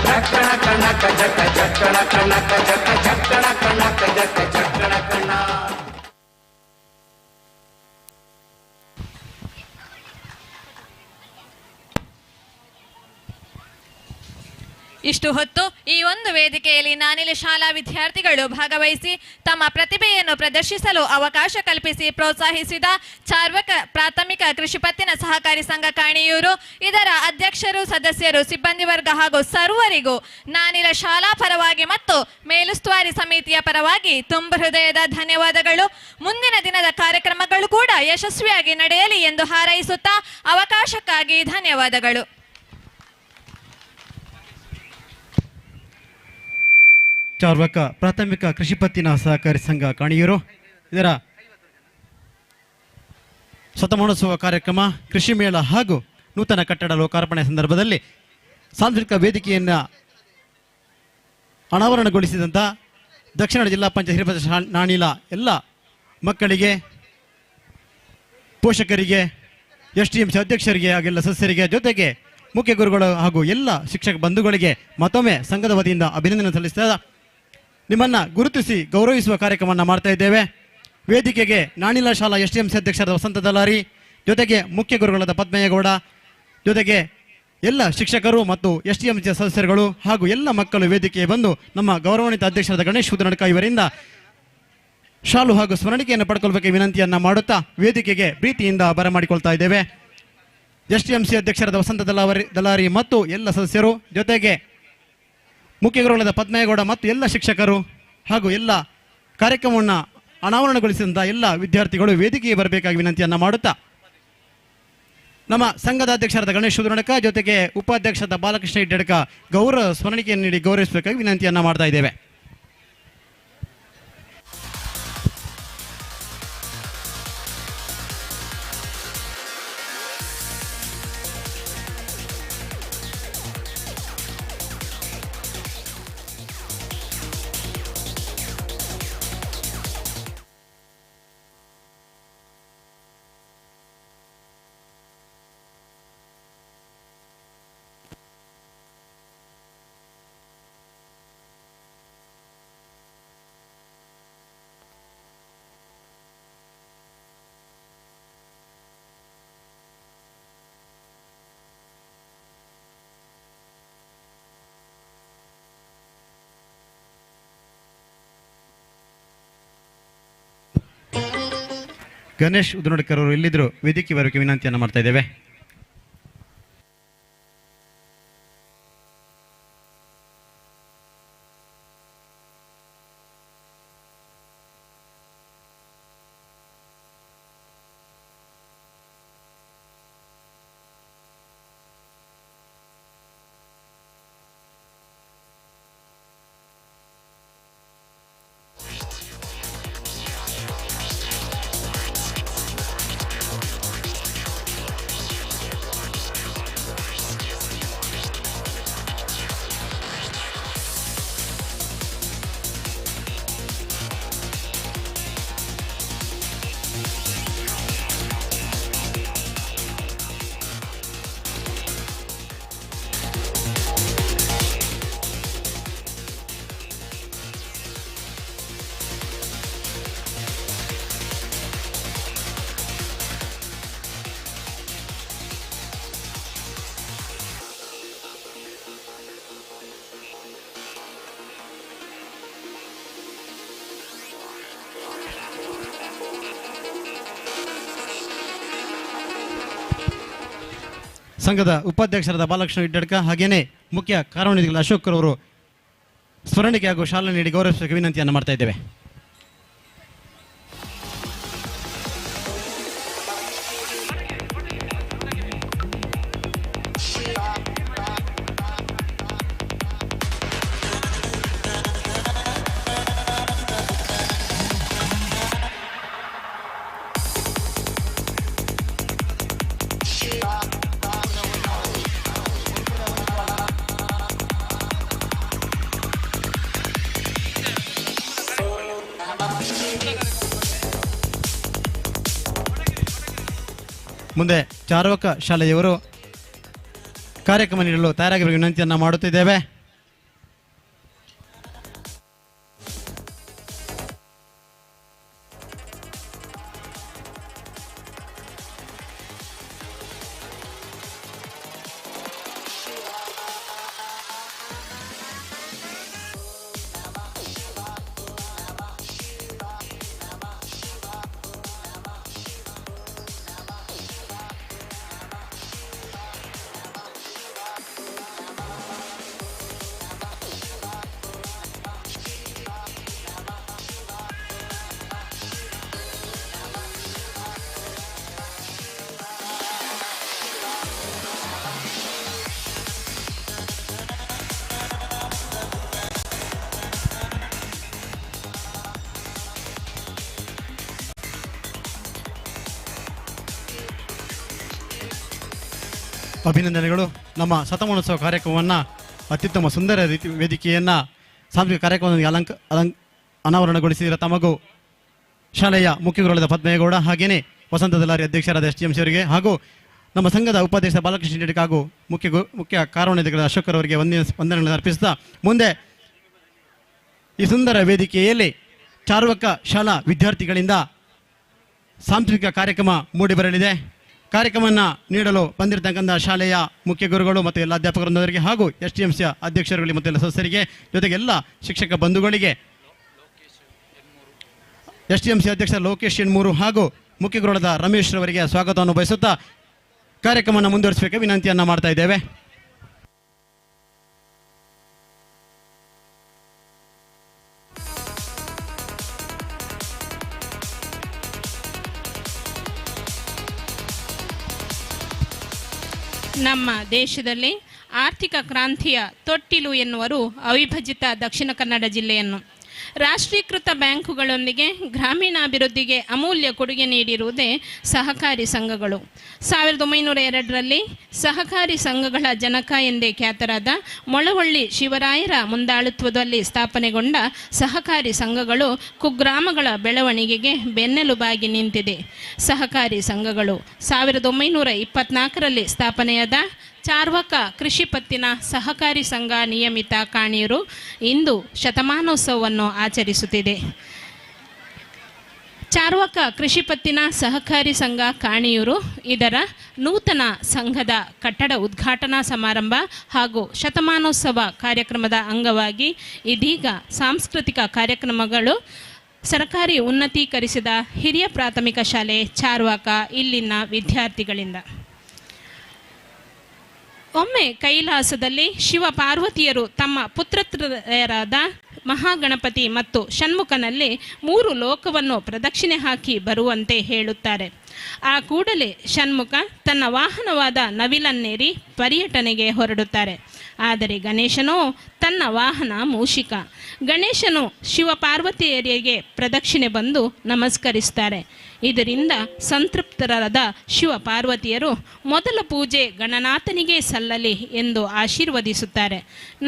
ಜಕ್ಕಣ ಕಣಕ ಜಕ್ಕ ಜಕ್ಕಣ ಕಣಕ ಜಕ್ಕ ಜಕ್ಕಣ ಕಣಕ ಜಕ್ಕ ಜಕ್ಕಣ ಕಣ್ಣ. ಇಷ್ಟು ಹೊತ್ತು ಈ ಒಂದು ವೇದಿಕೆಯಲ್ಲಿ ನಾನಿಲ ಶಾಲಾ ವಿದ್ಯಾರ್ಥಿಗಳು ಭಾಗವಹಿಸಿ ತಮ್ಮ ಪ್ರತಿಭೆಯನ್ನು ಪ್ರದರ್ಶಿಸಲು ಅವಕಾಶ ಕಲ್ಪಿಸಿ ಪ್ರೋತ್ಸಾಹಿಸಿದ ಚಾರ್ವಕ ಪ್ರಾಥಮಿಕ ಕೃಷಿ ಪತ್ತಿನ ಸಹಕಾರಿ ಸಂಘ ಕಾಣಿಯೂರು ಇದರ ಅಧ್ಯಕ್ಷರು ಸದಸ್ಯರು ಸಿಬ್ಬಂದಿ ವರ್ಗ ಹಾಗೂ ಸರ್ವರಿಗೂ ನಾನಿಲ ಶಾಲಾ ಪರವಾಗಿ ಮತ್ತು ಮೇಲುಸ್ತುವಾರಿ ಸಮಿತಿಯ ಪರವಾಗಿ ತುಂಬ ಹೃದಯದ ಧನ್ಯವಾದಗಳು. ಮುಂದಿನ ದಿನದ ಕಾರ್ಯಕ್ರಮಗಳು ಕೂಡ ಯಶಸ್ವಿಯಾಗಿ ನಡೆಯಲಿ ಎಂದು ಹಾರೈಸುತ್ತಾ ಅವಕಾಶಕ್ಕಾಗಿ ಧನ್ಯವಾದಗಳು. ಚಾರ್ವಕ ಪ್ರಾಥಮಿಕ ಕೃಷಿ ಪತ್ತಿನ ಸಹಕಾರಿ ಸಂಘ ಕಾಣಿಯೂರು ಇದರ ಶತಮಾನೋತ್ಸವ ಕಾರ್ಯಕ್ರಮ ಕೃಷಿ ಮೇಳ ಹಾಗೂ ನೂತನ ಕಟ್ಟಡ ಲೋಕಾರ್ಪಣೆ ಸಂದರ್ಭದಲ್ಲಿ ಸಾಂಸ್ಕೃತಿಕ ವೇದಿಕೆಯನ್ನು ಅನಾವರಣಗೊಳಿಸಿದಂಥ ದಕ್ಷಿಣ ಜಿಲ್ಲಾ ಪಂಚಾಯತ್ ಹಿರಿಯ ನಾಣಿಲ ಎಲ್ಲ ಮಕ್ಕಳಿಗೆ ಪೋಷಕರಿಗೆ STMC ಅಧ್ಯಕ್ಷರಿಗೆ ಹಾಗೆಲ್ಲ ಸದಸ್ಯರಿಗೆ ಜೊತೆಗೆ ಮುಖ್ಯ ಗುರುಗಳು ಹಾಗೂ ಎಲ್ಲ ಶಿಕ್ಷಕ ಬಂಧುಗಳಿಗೆ ಮತ್ತೊಮ್ಮೆ ಸಂಘದ ವತಿಯಿಂದ ಅಭಿನಂದನೆ ಸಲ್ಲಿಸ್ತಾ ನಿಮ್ಮನ್ನು ಗುರುತಿಸಿ ಗೌರವಿಸುವ ಕಾರ್ಯಕ್ರಮವನ್ನು ಮಾಡ್ತಾ ಇದ್ದೇವೆ. ವೇದಿಕೆಗೆ ನಾಣಿಲ ಶಾಲಾ STMC ಅಧ್ಯಕ್ಷರಾದ ವಸಂತ ದಲಾರಿ, ಜೊತೆಗೆ ಮುಖ್ಯ ಗುರುಗಳಾದ ಪದ್ಮಯ್ಯಗೌಡ, ಜೊತೆಗೆ ಎಲ್ಲ ಶಿಕ್ಷಕರು ಮತ್ತು STMC ಸದಸ್ಯರುಗಳು ಹಾಗೂ ಎಲ್ಲ ಮಕ್ಕಳು ವೇದಿಕೆಗೆ ಬಂದು ನಮ್ಮ ಗೌರವಾನ್ವಿತ ಅಧ್ಯಕ್ಷರಾದ ಗಣೇಶ್ ಉದನಡ್ಕ ಇವರಿಂದ ಶಾಲು ಹಾಗೂ ಸ್ಮರಣಿಕೆಯನ್ನು ಪಡ್ಕೊಳ್ಬೇಕು ವಿನಂತಿಯನ್ನು ಮಾಡುತ್ತಾ ವೇದಿಕೆಗೆ ಪ್ರೀತಿಯಿಂದ ಬರಮಾಡಿಕೊಳ್ತಾ ಇದ್ದೇವೆ. STMC ಅಧ್ಯಕ್ಷರಾದ ವಸಂತ ದಲಾರಿ ಮತ್ತು ಎಲ್ಲ ಸದಸ್ಯರು, ಜೊತೆಗೆ ಮುಖ್ಯ ಗುರುಗಳಾದ ಪದ್ಮೇಗೌಡ ಮತ್ತು ಎಲ್ಲ ಶಿಕ್ಷಕರು ಹಾಗೂ ಎಲ್ಲ ಕಾರ್ಯಕ್ರಮವನ್ನು ಅನಾವರಣಗೊಳಿಸಿದಂಥ ಎಲ್ಲ ವಿದ್ಯಾರ್ಥಿಗಳು ವೇದಿಕೆಗೆ ಬರಬೇಕಾಗಿ ವಿನಂತಿಯನ್ನು ಮಾಡುತ್ತಾ ನಮ್ಮ ಸಂಘದ ಅಧ್ಯಕ್ಷರಾದ ಗಣೇಶ್ ಉದನಡ್ಕ ಜೊತೆಗೆ ಉಪಾಧ್ಯಕ್ಷರಾದ ಬಾಲಕೃಷ್ಣ ಇಡ್ಡಡ್ಕ ಗೌರವ ಸ್ಮರಣಿಕೆಯನ್ನು ನೀಡಿ ಗೌರವಿಸಬೇಕಾಗಿ ವಿನಂತಿಯನ್ನು ಮಾಡ್ತಾ ಇದ್ದೇವೆ. ಗಣೇಶ್ ಉದನಡ್ಕರ್ ಅವರು ಎಲ್ಲಿದ್ರು ವೇದಿಕೆ ಬರೋಕೆ ವಿನಂತಿಯನ್ನು ಮಾಡ್ತಾ ಇದ್ದೇವೆ. ಸಂಘದ ಉಪಾಧ್ಯಕ್ಷರಾದ ಬಾಲಕೃಷ್ಣ ಇಡ್ಡಡ್ಕ ಹಾಗೇನೆ ಮುಖ್ಯ ಕಾರ್ಯನಿರ್ವಾಹಕ ಅಶೋಕ್ ಅವರು ಸ್ಮರಣಿಕೆ ಹಾಗೂ ಶಾಲೆ ನೀಡಿ ಗೌರವಿಸಬೇಕು ವಿನಂತಿಯನ್ನು ಮಾಡ್ತಾ ಇದ್ದೇವೆ. ಮುಂದೆ ಚಾರ್ವಕ ಶಾಲೆಯವರು ಕಾರ್ಯಕ್ರಮ ನೀಡಲು ತಯಾರಾಗಿರುವ ವಿನಂತಿಯನ್ನು ಮಾಡುತ್ತಿದ್ದೇವೆ. ಅಭಿನಂದನೆಗಳು. ನಮ್ಮ ಶತಮಾನೋತ್ಸವ ಕಾರ್ಯಕ್ರಮವನ್ನು ಅತ್ಯುತ್ತಮ ಸುಂದರ ವೇದಿಕೆಯನ್ನು ಸಾಂಸ್ಕೃತಿಕ ಕಾರ್ಯಕ್ರಮವನ್ನು ಅನಾವರಣಗೊಳಿಸಿದ ತಮಗೂ ಶಾಲೆಯ ಮುಖ್ಯ ಗುರುಗಳಾದ ಪದ್ಮೇಗೌಡ ಹಾಗೆಯೇ ವಸಂತ ದಲಾರಿ ಅಧ್ಯಕ್ಷರಾದ STMC ಅವರಿಗೆ ಹಾಗೂ ನಮ್ಮ ಸಂಘದ ಉಪಾಧ್ಯಕ್ಷ ಬಾಲಕೃಷ್ಣ ಇಡ್ಡಡ್ಕ ಹಾಗೂ ಮುಖ್ಯ ಕಾರ್ಯನಿರ್ವಾಹಕ ಅಶೋಕ್ ಅವರಿಗೆ ವಂದನೆಗಳನ್ನು ಅರ್ಪಿಸುತ್ತಾ ಮುಂದೆ ಈ ಸುಂದರ ವೇದಿಕೆಯಲ್ಲಿ ಚಾರ್ವಕ ಶಾಲಾ ವಿದ್ಯಾರ್ಥಿಗಳಿಂದ ಸಾಂಸ್ಕೃತಿಕ ಕಾರ್ಯಕ್ರಮ ಮೂಡಿಬರಲಿದೆ. ಕಾರ್ಯಕ್ರಮವನ್ನು ನೀಡಲು ಬಂದಿರತಕ್ಕಂಥ ಶಾಲೆಯ ಮುಖ್ಯ ಗುರುಗಳು ಮತ್ತು ಎಲ್ಲ ಅಧ್ಯಾಪಕರೊಂದರಿಗೆ ಹಾಗೂ STMC ಅಧ್ಯಕ್ಷರುಗಳಿಗೆ ಮತ್ತು ಎಲ್ಲ ಸದಸ್ಯರಿಗೆ ಜೊತೆಗೆ ಎಲ್ಲ ಶಿಕ್ಷಕ ಬಂಧುಗಳಿಗೆ STMC ಅಧ್ಯಕ್ಷ ಲೋಕೇಶ್ ಎಣ್ಮೂರು ಹಾಗೂ ಮುಖ್ಯ ಗುರುಗಳಾದ ರಮೇಶ್ ರವರಿಗೆ ಸ್ವಾಗತವನ್ನು ಬಯಸುತ್ತಾ ಕಾರ್ಯಕ್ರಮವನ್ನು ಮುಂದುವರಿಸಬೇಕು ವಿನಂತಿಯನ್ನು ಮಾಡ್ತಾ ಇದ್ದೇವೆ. ನಮ್ಮ ದೇಶದಲ್ಲಿ ಆರ್ಥಿಕ ಕ್ರಾಂತಿಯ ತೊಟ್ಟಿಲು ಎನ್ನುವರು ಅವಿಭಜಿತ ದಕ್ಷಿಣ ಕನ್ನಡ ಜಿಲ್ಲೆಯನ್ನು. ರಾಷ್ಟ್ರೀಕೃತ ಬ್ಯಾಂಕುಗಳೊಂದಿಗೆ ಗ್ರಾಮೀಣಾಭಿವೃದ್ಧಿಗೆ ಅಮೂಲ್ಯ ಕೊಡುಗೆ ನೀಡಿರುವುದೇ ಸಹಕಾರಿ ಸಂಘಗಳು. 1902ರಲ್ಲಿ ಸಹಕಾರಿ ಸಂಘಗಳ ಜನಕ ಎಂದೇ ಖ್ಯಾತರಾದ ಮೊಳವಳ್ಳಿ ಶಿವರಾಯರ ಮುಂದಾಳುತ್ವದಲ್ಲಿ ಸ್ಥಾಪನೆಗೊಂಡ ಸಹಕಾರಿ ಸಂಘಗಳು ಕುಗ್ರಾಮಗಳ ಬೆಳವಣಿಗೆಗೆ ಬೆನ್ನೆಲುಬಾಗಿ ನಿಂತಿದೆ. ಸಹಕಾರಿ ಸಂಘಗಳು 1924ರಲ್ಲಿ ಸ್ಥಾಪನೆಯಾದ ಚಾರ್ವಾಕ ಕೃಷಿ ಪತ್ತಿನ ಸಹಕಾರಿ ಸಂಘ ನಿಯಮಿತ ಕಾಣಿಯೂರು ಇಂದು ಶತಮಾನೋತ್ಸವವನ್ನು ಆಚರಿಸುತ್ತಿದೆ. ಚಾರ್ವಾಕ ಕೃಷಿ ಪತ್ತಿನ ಸಹಕಾರಿ ಸಂಘ ಕಾಣಿಯೂರು ಇದರ ನೂತನ ಸಂಘದ ಕಟ್ಟಡ ಉದ್ಘಾಟನಾ ಸಮಾರಂಭ ಹಾಗೂ ಶತಮಾನೋತ್ಸವ ಕಾರ್ಯಕ್ರಮದ ಅಂಗವಾಗಿ ಇದೀಗ ಸಾಂಸ್ಕೃತಿಕ ಕಾರ್ಯಕ್ರಮಗಳು ಸರ್ಕಾರಿ ಉನ್ನತೀಕರಿಸಿದ ಹಿರಿಯ ಪ್ರಾಥಮಿಕ ಶಾಲೆ ಚಾರ್ವಾಕ ಇಲ್ಲಿನ ವಿದ್ಯಾರ್ಥಿಗಳಿಂದ. ಒಮ್ಮೆ ಕೈಲಾಸದಲ್ಲಿ ಶಿವ ಪಾರ್ವತಿಯರು ತಮ್ಮ ಪುತ್ರತ್ರಯರಾದ ಮಹಾಗಣಪತಿ ಮತ್ತು ಷಣ್ಮುಖನಲ್ಲಿ 3 ಲೋಕವನ್ನು ಪ್ರದಕ್ಷಿಣೆ ಹಾಕಿ ಬರುವಂತೆ ಹೇಳುತ್ತಾರೆ. ಆ ಕೂಡಲೇ ಷಣ್ಮುಖ ತನ್ನ ವಾಹನವಾದ ನವಿಲನ್ನೇರಿ ಪರ್ಯಟನೆಗೆ ಹೊರಡುತ್ತಾರೆ. ಆದರೆ ಗಣೇಶನೋ ತನ್ನ ವಾಹನ ಮೂಷಿಕ. ಗಣೇಶನು ಶಿವಪಾರ್ವತಿಯರಿಗೆ ಪ್ರದಕ್ಷಿಣೆ ಬಂದು ನಮಸ್ಕರಿಸ್ತಾರೆ. ಇದರಿಂದ ಸಂತೃಪ್ತರಾದ ಶಿವಪಾರ್ವತಿಯರು ಮೊದಲ ಪೂಜೆ ಗಣನಾಥನಿಗೆ ಸಲ್ಲಲಿ ಎಂದು ಆಶೀರ್ವದಿಸುತ್ತಾರೆ.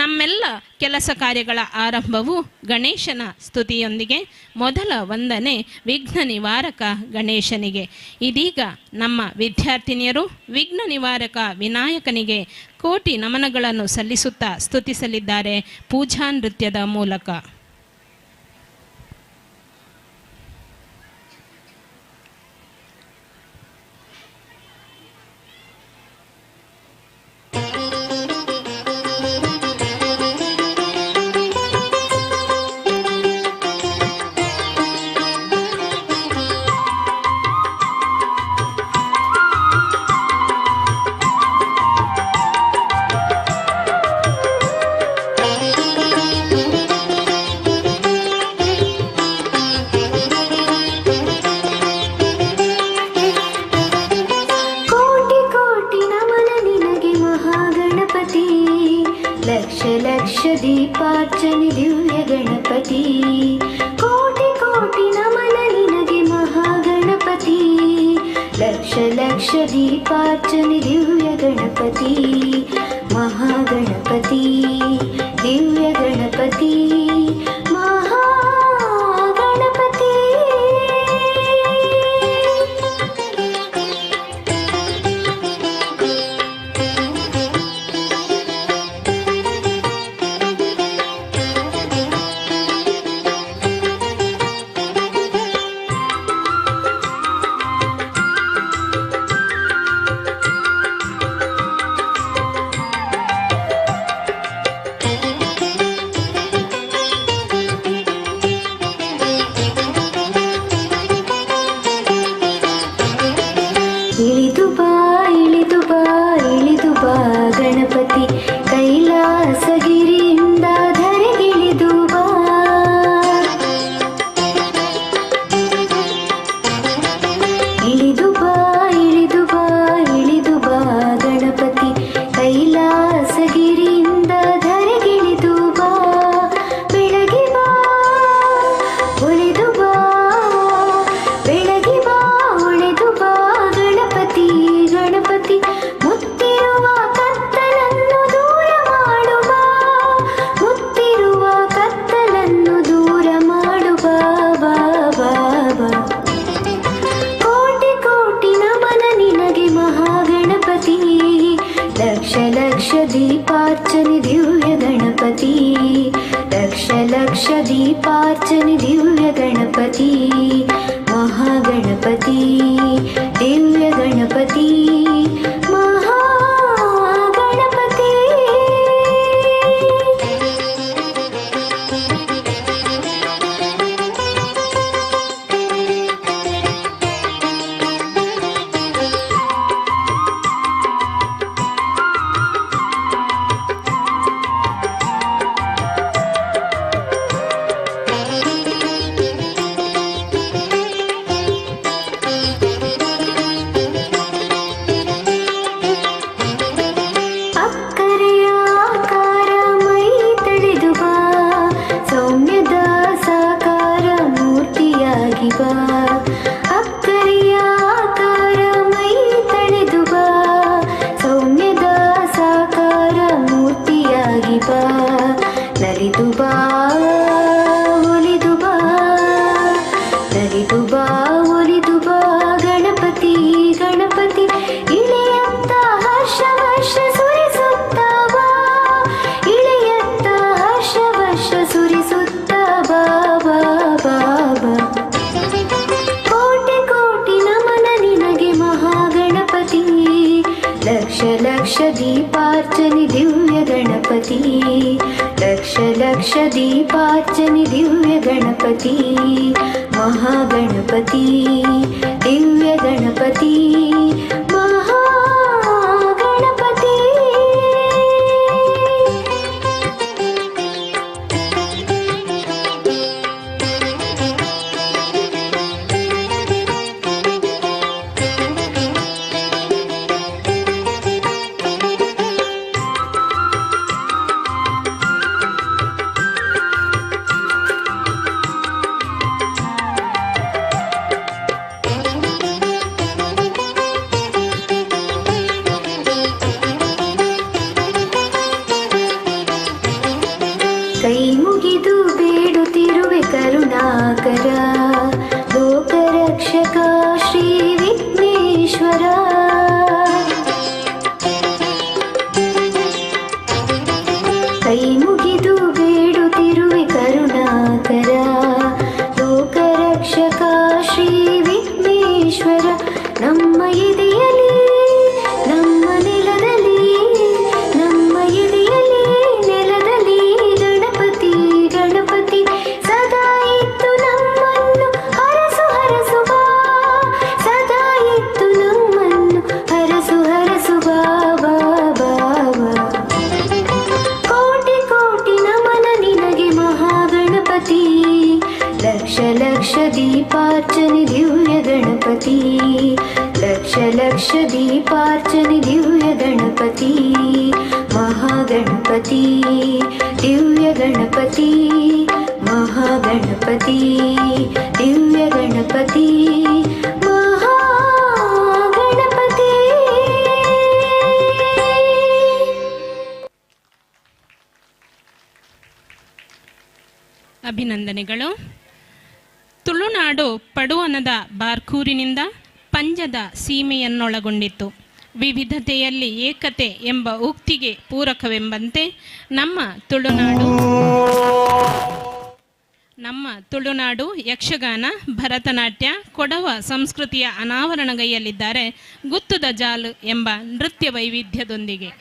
ನಮ್ಮೆಲ್ಲ ಕೆಲಸ ಕಾರ್ಯಗಳ ಆರಂಭವು ಗಣೇಶನ ಸ್ತುತಿಯೊಂದಿಗೆ. ಮೊದಲ ವಂದನೆ ವಿಘ್ನ ನಿವಾರಕ ಗಣೇಶನಿಗೆ. ಇದೀಗ ನಮ್ಮ ವಿದ್ಯಾರ್ಥಿನಿಯರು ವಿಘ್ನ ನಿವಾರಕ ವಿನಾಯಕನಿಗೆ ಕೋಟಿ ನಮನಗಳನ್ನು ಸಲ್ಲಿಸುತ್ತಾ ಸ್ತುತಿಸಲಿದ್ದಾರೆ ಪೂಜಾ ನೃತ್ಯದ ಮೂಲಕ. दीपार्चने दिव्य गणपति कोटि कोटि नमन निनगे महागणपति लक्ष लक्ष दीपार्चने दिव्य गणपति महागणपति दिव्य गणपति दीपार्चने दिव्य गणपति लक्ष लक्ष दीपार्चने दिव्य गणपति महागणपति दिव्य गणपति ಗಣಪತಿ ಮಹಾಗಣಪತಿ. ಅಕ್ಕರೆಯ ಆಕಾರ ಮೈ ತಳೆದು ಬಾ, ಸೌಮ್ಯದ ಸಾಕಾರ ಮೂರ್ತಿಯಾಗಿ ಬಾ. ಅಕ್ಕರೆಯ ಆಕಾರ ಮೈ ತಳೆದು ಬಾ, ಸೌಮ್ಯದ ಸಾಕಾರ ಮೂರ್ತಿಯಾಗಿ ಬಾ. ನಲಿದು ಬಾ ಒಲಿದು ಬಾ, ನಲಿದು ಬಾ ಒಲಿದು ಬಾ ಗಣಪತಿ ಗಣಪತಿ. ಇಳೆಯತ್ತ ಹರ್ಷ ವರ್ಷ ಸುರಿಸುತ್ತ ಬಾ, ಇಳೆಯತ್ತ ಹರ್ಷ ವರ್ಷ ಸುರಿಸುತ್ತ ಬಾ ಬಾ ಬಾ ಬಾ. ಕೋಟಿ ಕೋಟಿ ನಮನ ನಿನಗೆ ಮಹಾಗಣಪತಿ, ಲಕ್ಷ ಲಕ್ಷ ದೀಪಾರ್ಚನೆ ದಿವ್ಯ ಗಣಪತಿ, ಲಕ್ಷ ಲಕ್ಷ ದೀಪಾರ್ಚನೆ ದಿವ್ಯ ಗಣಪತಿ ಮಹಾಗಣಪತಿ, ದಿವ್ಯ ಗಣಪತಿ ಮಹಾಗಣಪತಿ. ಕೈ ಮುಗಿದು ಬೇಡುತ್ತಿರುವೆ ಕರುಣಾಕರ, ಲೋಕರಕ್ಷಕ ಶ್ರೀ ವಿಘ್ನೇಶ್ವರ. ಕೈ ಮುಗಿದು ಬೇಡುತ್ತಿರುವೆ ಕರುಣಾಕರ, ಲೋಕರಕ್ಷಕ ಶ್ರೀ ವಿಘ್ನೇಶ್ವರ. ನಮ್ಮ ಎದೆಯಲ್ಲಿ ನಮ್ಮ ನೆಲದಲ್ಲಿ, ನಮ್ಮ ಎದೆಯಲ್ಲಿ ನೆಲದಲ್ಲಿ ಗಣಪತಿ ಗಣಪತಿ ಸದಾ ಇತ್ತು ನಮ್ಮನ್ನು ಹರಸು ಹರಸು ಬಾ, ಸದಾ ಇತ್ತು ನಮ್ಮನ್ನು ಹರಸು ಹರಸು ಬಾ ಬಾ ಬಾ ಬಾ. ಕೋಟಿ ಕೋಟಿ ನಮನ ನಿನಗೆ ಮಹಾಗಣಪತಿ, ಲಕ್ಷ ಲಕ್ಷ ದೀಪಾರ್ಚನೆ ದಿವ್ಯ ಗಣಪತಿ, ಲಕ್ಷ ಲಕ್ಷ ದೀಪಾರ್ಚನೆ ದಿವ್ಯ ಗಣಪತಿ ಮಹಾಗಣಪತಿ, ದಿವ್ಯ ಗಣಪತಿ ಮಹಾಗಣಪತಿ, ದಿವ್ಯ ಗಣಪತಿ ಮಹಾಗಣಪತಿ. ಅಭಿನಂದನೆಗಳು. ತುಳುನಾಡು ಪಡುವನದ ಬಾರ್ಕೂರಿನಿಂದ ಪಂಜದ ಸೀಮೆಯನ್ನೊಳಗೊಂಡಿತ್ತು. ವಿವಿಧತೆಯಲ್ಲಿ ಏಕತೆ ಎಂಬ ಉಕ್ತಿಗೆ ಪೂರಕವೆಂಬಂತೆ ನಮ್ಮ ತುಳುನಾಡು ಯಕ್ಷಗಾನ, ಭರತನಾಟ್ಯ, ಕೊಡವ ಸಂಸ್ಕೃತಿಯ ಅನಾವರಣಗೈಯಲ್ಲಿದ್ದಾರೆ ಗುತ್ತುದ ಜಾಲು ಎಂಬ ನೃತ್ಯ ವೈವಿಧ್ಯದೊಂದಿಗೆ.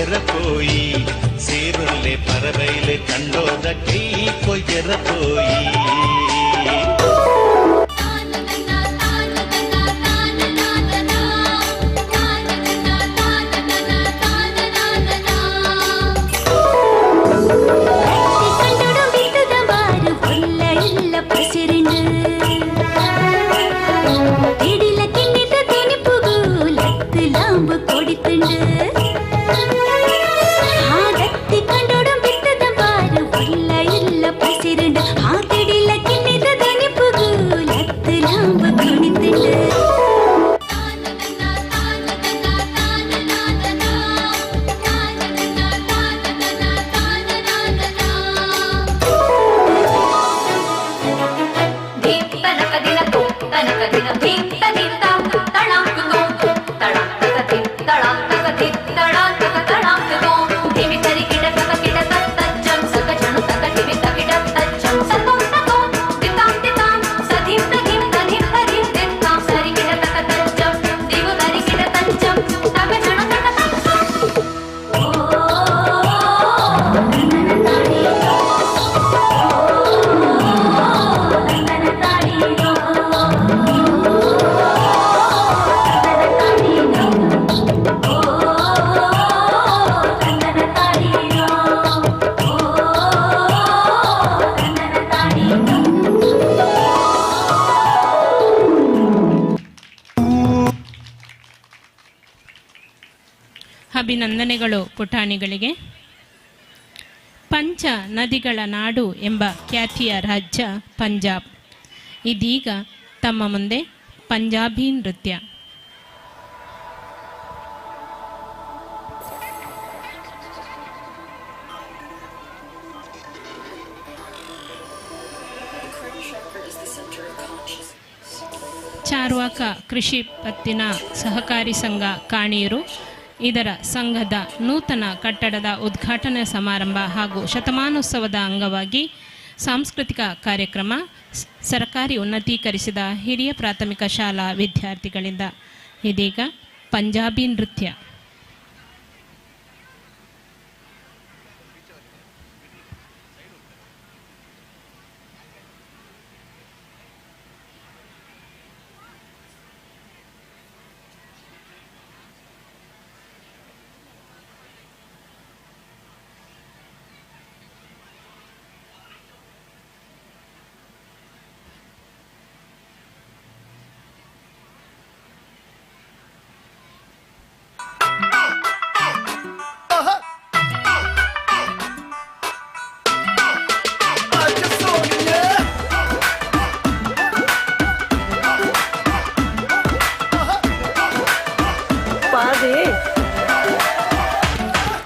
కొయ్యరపోయి సేరుల్లే పరవైలే కండోద కై కొయ్యరపోయి ಅಭಿನಂದನೆಗಳು ಪುಟಾಣಿಗಳಿಗೆ. ಪಂಚ ನದಿಗಳ ನಾಡು ಎಂಬ ಖ್ಯಾತಿಯ ರಾಜ್ಯ ಪಂಜಾಬ್. ಇದೀಗ ತಮ್ಮ ಮುಂದೆ ಪಂಜಾಬಿ ನೃತ್ಯ. ಚಾರ್ವಾಕ ಕೃಷಿ ಪತ್ತಿನ ಸಹಕಾರಿ ಸಂಘ ಕಾಣಿಯೂರು ಇದರ ಸಂಘದ ನೂತನ ಕಟ್ಟಡದ ಉದ್ಘಾಟನಾ ಸಮಾರಂಭ ಹಾಗೂ ಶತಮಾನೋತ್ಸವದ ಅಂಗವಾಗಿ ಸಾಂಸ್ಕೃತಿಕ ಕಾರ್ಯಕ್ರಮ ಸರ್ಕಾರಿ ಉನ್ನತೀಕರಿಸಿದ ಹಿರಿಯ ಪ್ರಾಥಮಿಕ ಶಾಲಾ ವಿದ್ಯಾರ್ಥಿಗಳಿಂದ. ಇದೀಗ ಪಂಜಾಬಿ ನೃತ್ಯ.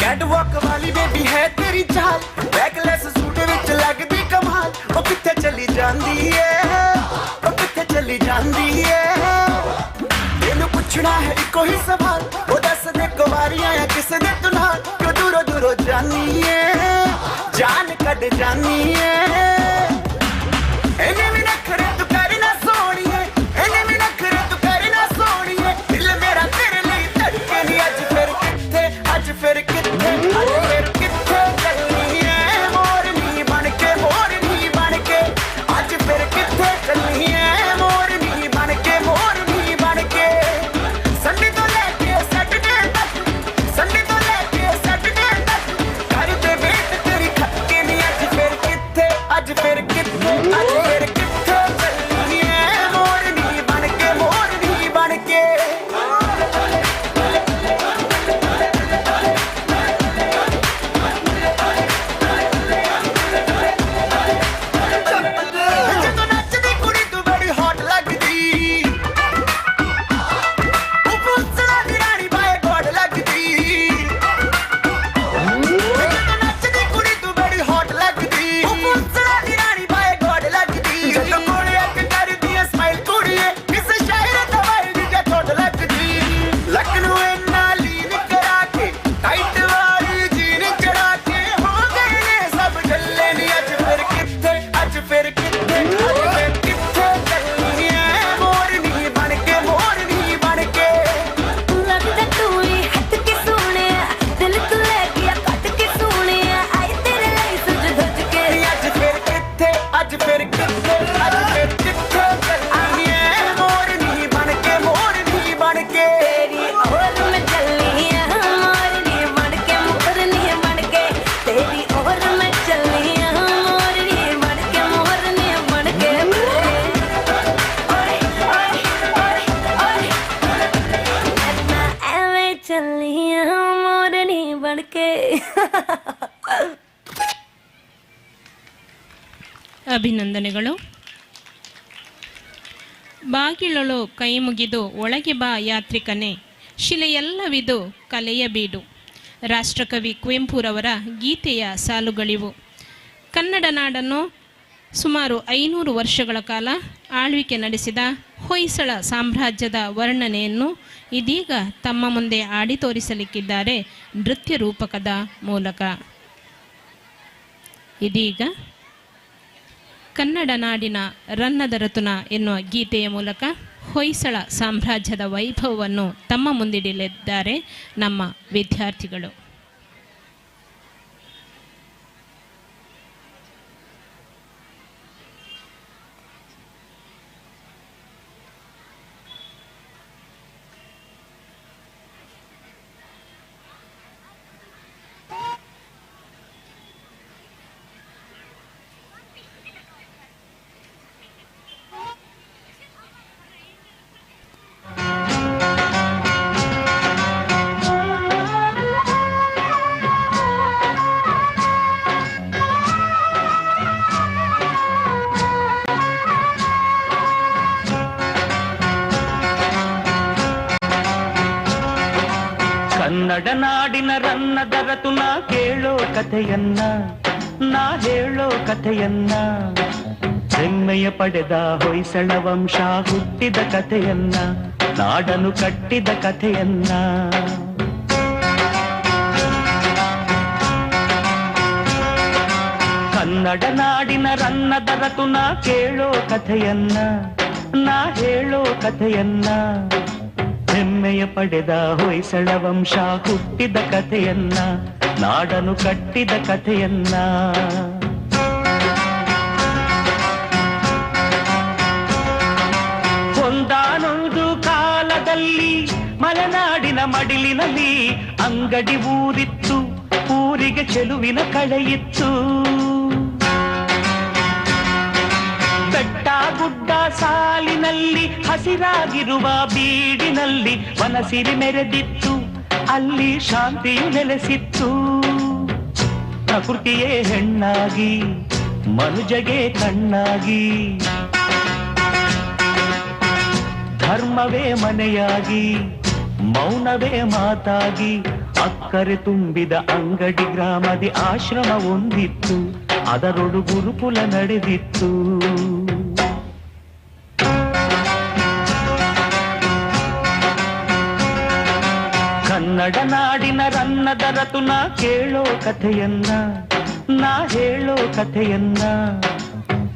कैटवॉक वाली बेबी है तेरी चाल, बैकलेस सूट विच लगदी कमाल, ओ किथे चली जांदी है, ओ किथे चली जांदी है। तेनू पुछना है इको ही सवाल, ओ दस दे कुवारियां या किस दे तू नाल, क्यों दूरों दूरों जानी है, जान कद जानी है। एने भी नखरे तू करना सोनी है, एने भी नखरे तू करना सोनी है, दिल मेरा तेरे लिए धड़के नहीं। आज फिर किथे, आज फिर किथे, आज फिर किथे चलनी है, मोरनी बनके, मोरनी बनके। आज फिर किथे चलनी है, मोरनी बनके, मोरनी बनके। संडे तो लेके सैटरडे तक, संडे तो लेके सैटरडे तक, कर दे वेट तेरी खटके नहीं। आज फिर किथे, ಅಭಿನಂದನೆಗಳು. ಬಾಗಿಲೊಳು ಕೈ ಮುಗಿದು ಒಳಗೆ ಬಾ ಯಾತ್ರಿಕನೇ, ಶಿಲೆಯಲ್ಲವಿದು ಕಲೆಯ ಬೀಡು. ರಾಷ್ಟ್ರಕವಿ ಕುವೆಂಪುರವರ ಗೀತೆಯ ಸಾಲುಗಳಿವು. ಕನ್ನಡ ನಾಡನ್ನು ಸುಮಾರು 500 ವರ್ಷಗಳ ಕಾಲ ಆಳ್ವಿಕೆ ನಡೆಸಿದ ಹೊಯ್ಸಳ ಸಾಮ್ರಾಜ್ಯದ ವರ್ಣನೆಯನ್ನು ಇದೀಗ ತಮ್ಮ ಮುಂದೆ ಆಡಿ ತೋರಿಸಲಿಕ್ಕಿದ್ದಾರೆ ನೃತ್ಯ ರೂಪಕದ ಮೂಲಕ. ಇದೀಗ ಕನ್ನಡ ನಾಡಿನ ರನ್ನದ ರತುನ ಎನ್ನುವ ಗೀತೆಯ ಮೂಲಕ ಹೊಯ್ಸಳ ಸಾಮ್ರಾಜ್ಯದ ವೈಭವವನ್ನು ತಮ್ಮ ಮುಂದಿಡಲಿದ್ದಾರೆ ನಮ್ಮ ವಿದ್ಯಾರ್ಥಿಗಳು. ಕನ್ನಡ ನಾಡಿನ ರನ್ನದ ರತುನ ಕೇಳೋ ಕಥೆಯನ್ನ, ನಾ ಹೇಳೋ ಕಥೆಯನ್ನ, ಹೆಮ್ಮೆಯ ಪಡೆದ ಹೊಯ್ಸಳ ವಂಶ ಹುಟ್ಟಿದ ಕಥೆಯನ್ನ, ನಾಡನು ಕಟ್ಟಿದ ಕಥೆಯನ್ನ. ಕನ್ನಡ ನಾಡಿನ ರನ್ನದ ರತುನ ಕೇಳೋ ಕಥೆಯನ್ನ, ನಾ ಹೇಳೋ ಕಥೆಯನ್ನ, ಹೆಮ್ಮೆಯ ಪಡೆದ ಹೊಯ್ಸಳ ವಂಶ ಹುಟ್ಟಿದ ಕಥೆಯನ್ನ, ನಾಡನು ಕಟ್ಟಿದ ಕಥೆಯನ್ನ. ಒಂದಾನೊಂದು ಕಾಲದಲ್ಲಿ ಮಲೆನಾಡಿನ ಮಡಿಲಿನಲ್ಲಿ ಅಂಗಡಿ ಊರಿತ್ತು, ಊರಿಗೆ ಚೆಲುವಿನ ಕಳೆಯಿತ್ತು. ಬೆಟ್ಟ ಗುಡ್ಡ ಸಾಲಿನಲ್ಲಿ ಹಸಿರಾಗಿರುವ ಬೀಡಿನಲ್ಲಿ ವನಸಿರಿ ಮೆರೆದಿತ್ತು, ಅಲ್ಲಿ ಶಾಂತಿಯು ನೆಲೆಸಿತ್ತು. ಪ್ರಕೃತಿಯೇ ಹೆಣ್ಣಾಗಿ ಮನುಜಗೆ ಕಣ್ಣಾಗಿ, ಧರ್ಮವೇ ಮನೆಯಾಗಿ ಮೌನವೇ ಮಾತಾಗಿ, ಅಕ್ಕರೆ ತುಂಬಿದ ಅಂಗಡಿ ಗ್ರಾಮದಿ ಆಶ್ರಮ ಒಂದಿತ್ತು, ಅದರೊಡು ಗುರುಕುಲ ನಡೆದಿತ್ತು. ಕನ್ನಡ ನಾಡಿನ ರನ್ನದ ರತುನ ಕೇಳೋ ಕಥೆಯನ್ನ, ನಾ ಹೇಳೋ ಕಥೆಯನ್ನ,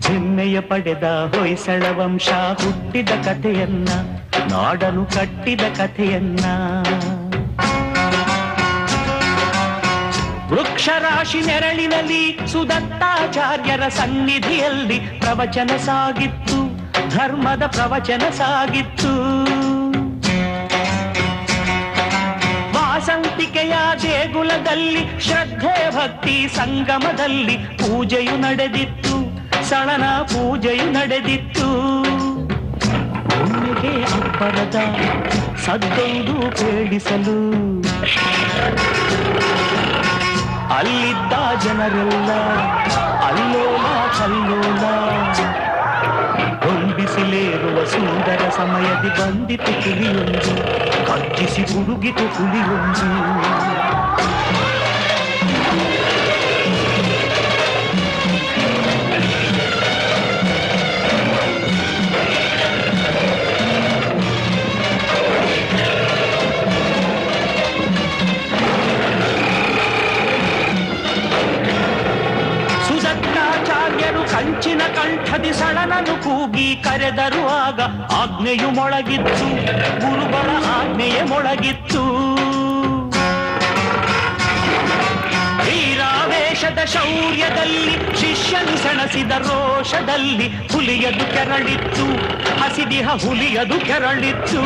ಹೆಮ್ಮೆಯ ಪಡೆದ ಹೊಯ್ಸಳ ವಂಶ ಹುಟ್ಟಿದ ಕಥೆಯನ್ನ, ನಾಡನು ಕಟ್ಟಿದ ಕಥೆಯನ್ನ. ವೃಕ್ಷರಾಶಿ ನೆರಳಿನಲ್ಲಿ ಸುದತ್ತಾಚಾರ್ಯರ ಸನ್ನಿಧಿಯಲ್ಲಿ ಪ್ರವಚನ ಸಾಗಿತ್ತು, ಧರ್ಮದ ಪ್ರವಚನ ಸಾಗಿತ್ತು. ವಾಸಂತಿಕೆಯ ದೇಗುಲದಲ್ಲಿ ಶ್ರದ್ಧೆ ಭಕ್ತಿ ಸಂಗಮದಲ್ಲಿ ಪೂಜೆಯು ನಡೆದಿತ್ತು, ಸಳನ ಪೂಜೆಯು ನಡೆದಿತ್ತು. ಭೂಮಿಗೆ ಅಬ್ಬರದ ಸದ್ದೊಂದು ಕೇಳಿಸಲು ಅಲ್ಲಿದ್ದ ಜನರೆಲ್ಲ ಅಲ್ಲೋಲ ಕಲ್ಲೋಲ, ಹೊಂಬಿಸಿಲೇರುವ ಸುಂದರ ಸಮಯದಿ ಬಂದಿತು ಹುಲಿಯೊಂದು, ಕಚ್ಚಿಸಿ ಹುಡುಗಿತು ಹುಲಿಯೊಂದು. ಕಂಚಿನ ಕಂಠದಿ ಸಳನನು ಕೂಗಿ ಕರೆದರು, ಆಗ ಆಜ್ಞೆಯು ಮೊಳಗಿತ್ತು, ಗುರುಗಳ ಆಜ್ಞೆಯೇ ಮೊಳಗಿತ್ತು. ವೀರಾವೇಶದ ಶೌರ್ಯದಲ್ಲಿ ಶಿಷ್ಯನು ಸೆಣಸಿದ ರೋಷದಲ್ಲಿ ಹುಲಿಯದು ಕೆರಳಿತ್ತು, ಹಸಿದಿಹ ಹುಲಿಯದು ಕೆರಳಿತ್ತು.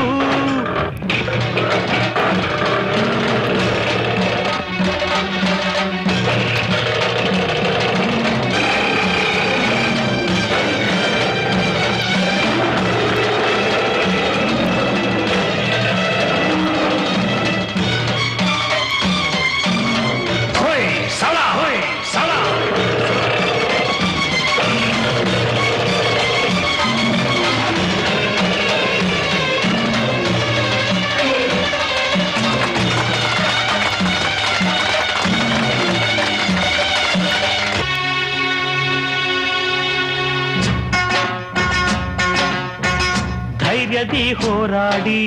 ಧೈರ್ಯದಿ ಹೋರಾಡಿ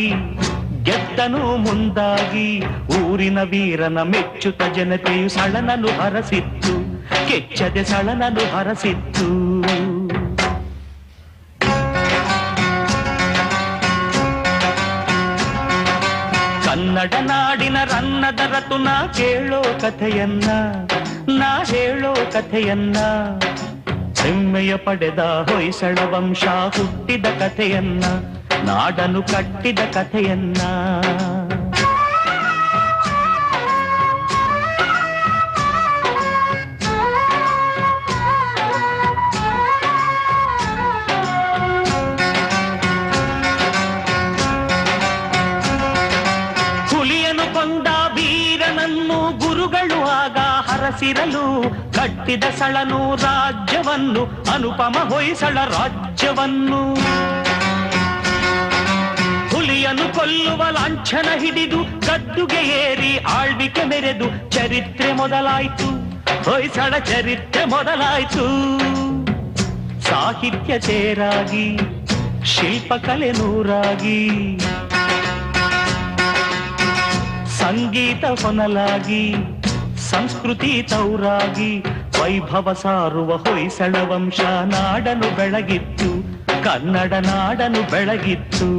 ಗೆದ್ದನು ಮುಂದಾಗಿ ಊರಿನ ವೀರನ ಮೆಚ್ಚುತ್ತ ಜನತೆಯು ಸಳನನು ಹರಸಿತ್ತು, ಕೆಚ್ಚದೆ ಸಳನನು ಹರಸಿತ್ತು. ಕನ್ನಡ ನಾಡಿನ ರನ್ನದ ರತುನ ಕೇಳೋ ಕಥೆಯನ್ನ, ನಾ ಹೇಳೋ ಕಥೆಯನ್ನ, ಹೆಮ್ಮೆಯ ಪಡೆದ ಹೊಯ್ಸಳ ವಂಶ ಹುಟ್ಟಿದ ಕಥೆಯನ್ನ, ನಾಡನು ಕಟ್ಟಿದ ಕಥೆಯನ್ನ. ಹುಲಿಯನು ಕೊಂದ ವೀರನನ್ನು ಗುರುಗಳು ಆಗ ಹರಸಿರಲು ಕಟ್ಟಿದ ಸಳನು ರಾಜ್ಯವನ್ನು, ಅನುಪಮ ಹೊಯ್ಸಳ ರಾಜ್ಯವನ್ನು. ಹುಲಿಯನ್ನು ಕೊಲ್ಲುವ ಲಾಂಛನ ಹಿಡಿದು ಗದ್ದುಗೆ ಏರಿ ಆಳ್ವಿಕೆ ಮೆರೆದು ಚರಿತ್ರೆ ಮೊದಲಾಯ್ತು, ಹೊಯ್ಸಳ ಚರಿತ್ರೆ ಮೊದಲಾಯ್ತು. ಸಾಹಿತ್ಯ ತೇರಾಗಿ ಶಿಲ್ಪಕಲೆ ನೂರಾಗಿ, ಸಂಗೀತ ಹೊನಲಾಗಿ ಸಂಸ್ಕೃತಿ ತೌರಾಗಿ, ವೈಭವ ಸಾರುವ ಹೊಯ್ಸಳ ವಂಶ ನಾಡನು ಬೆಳಗಿತ್ತು, ಕನ್ನಡ ನಾಡನು ಬೆಳಗಿತ್ತು.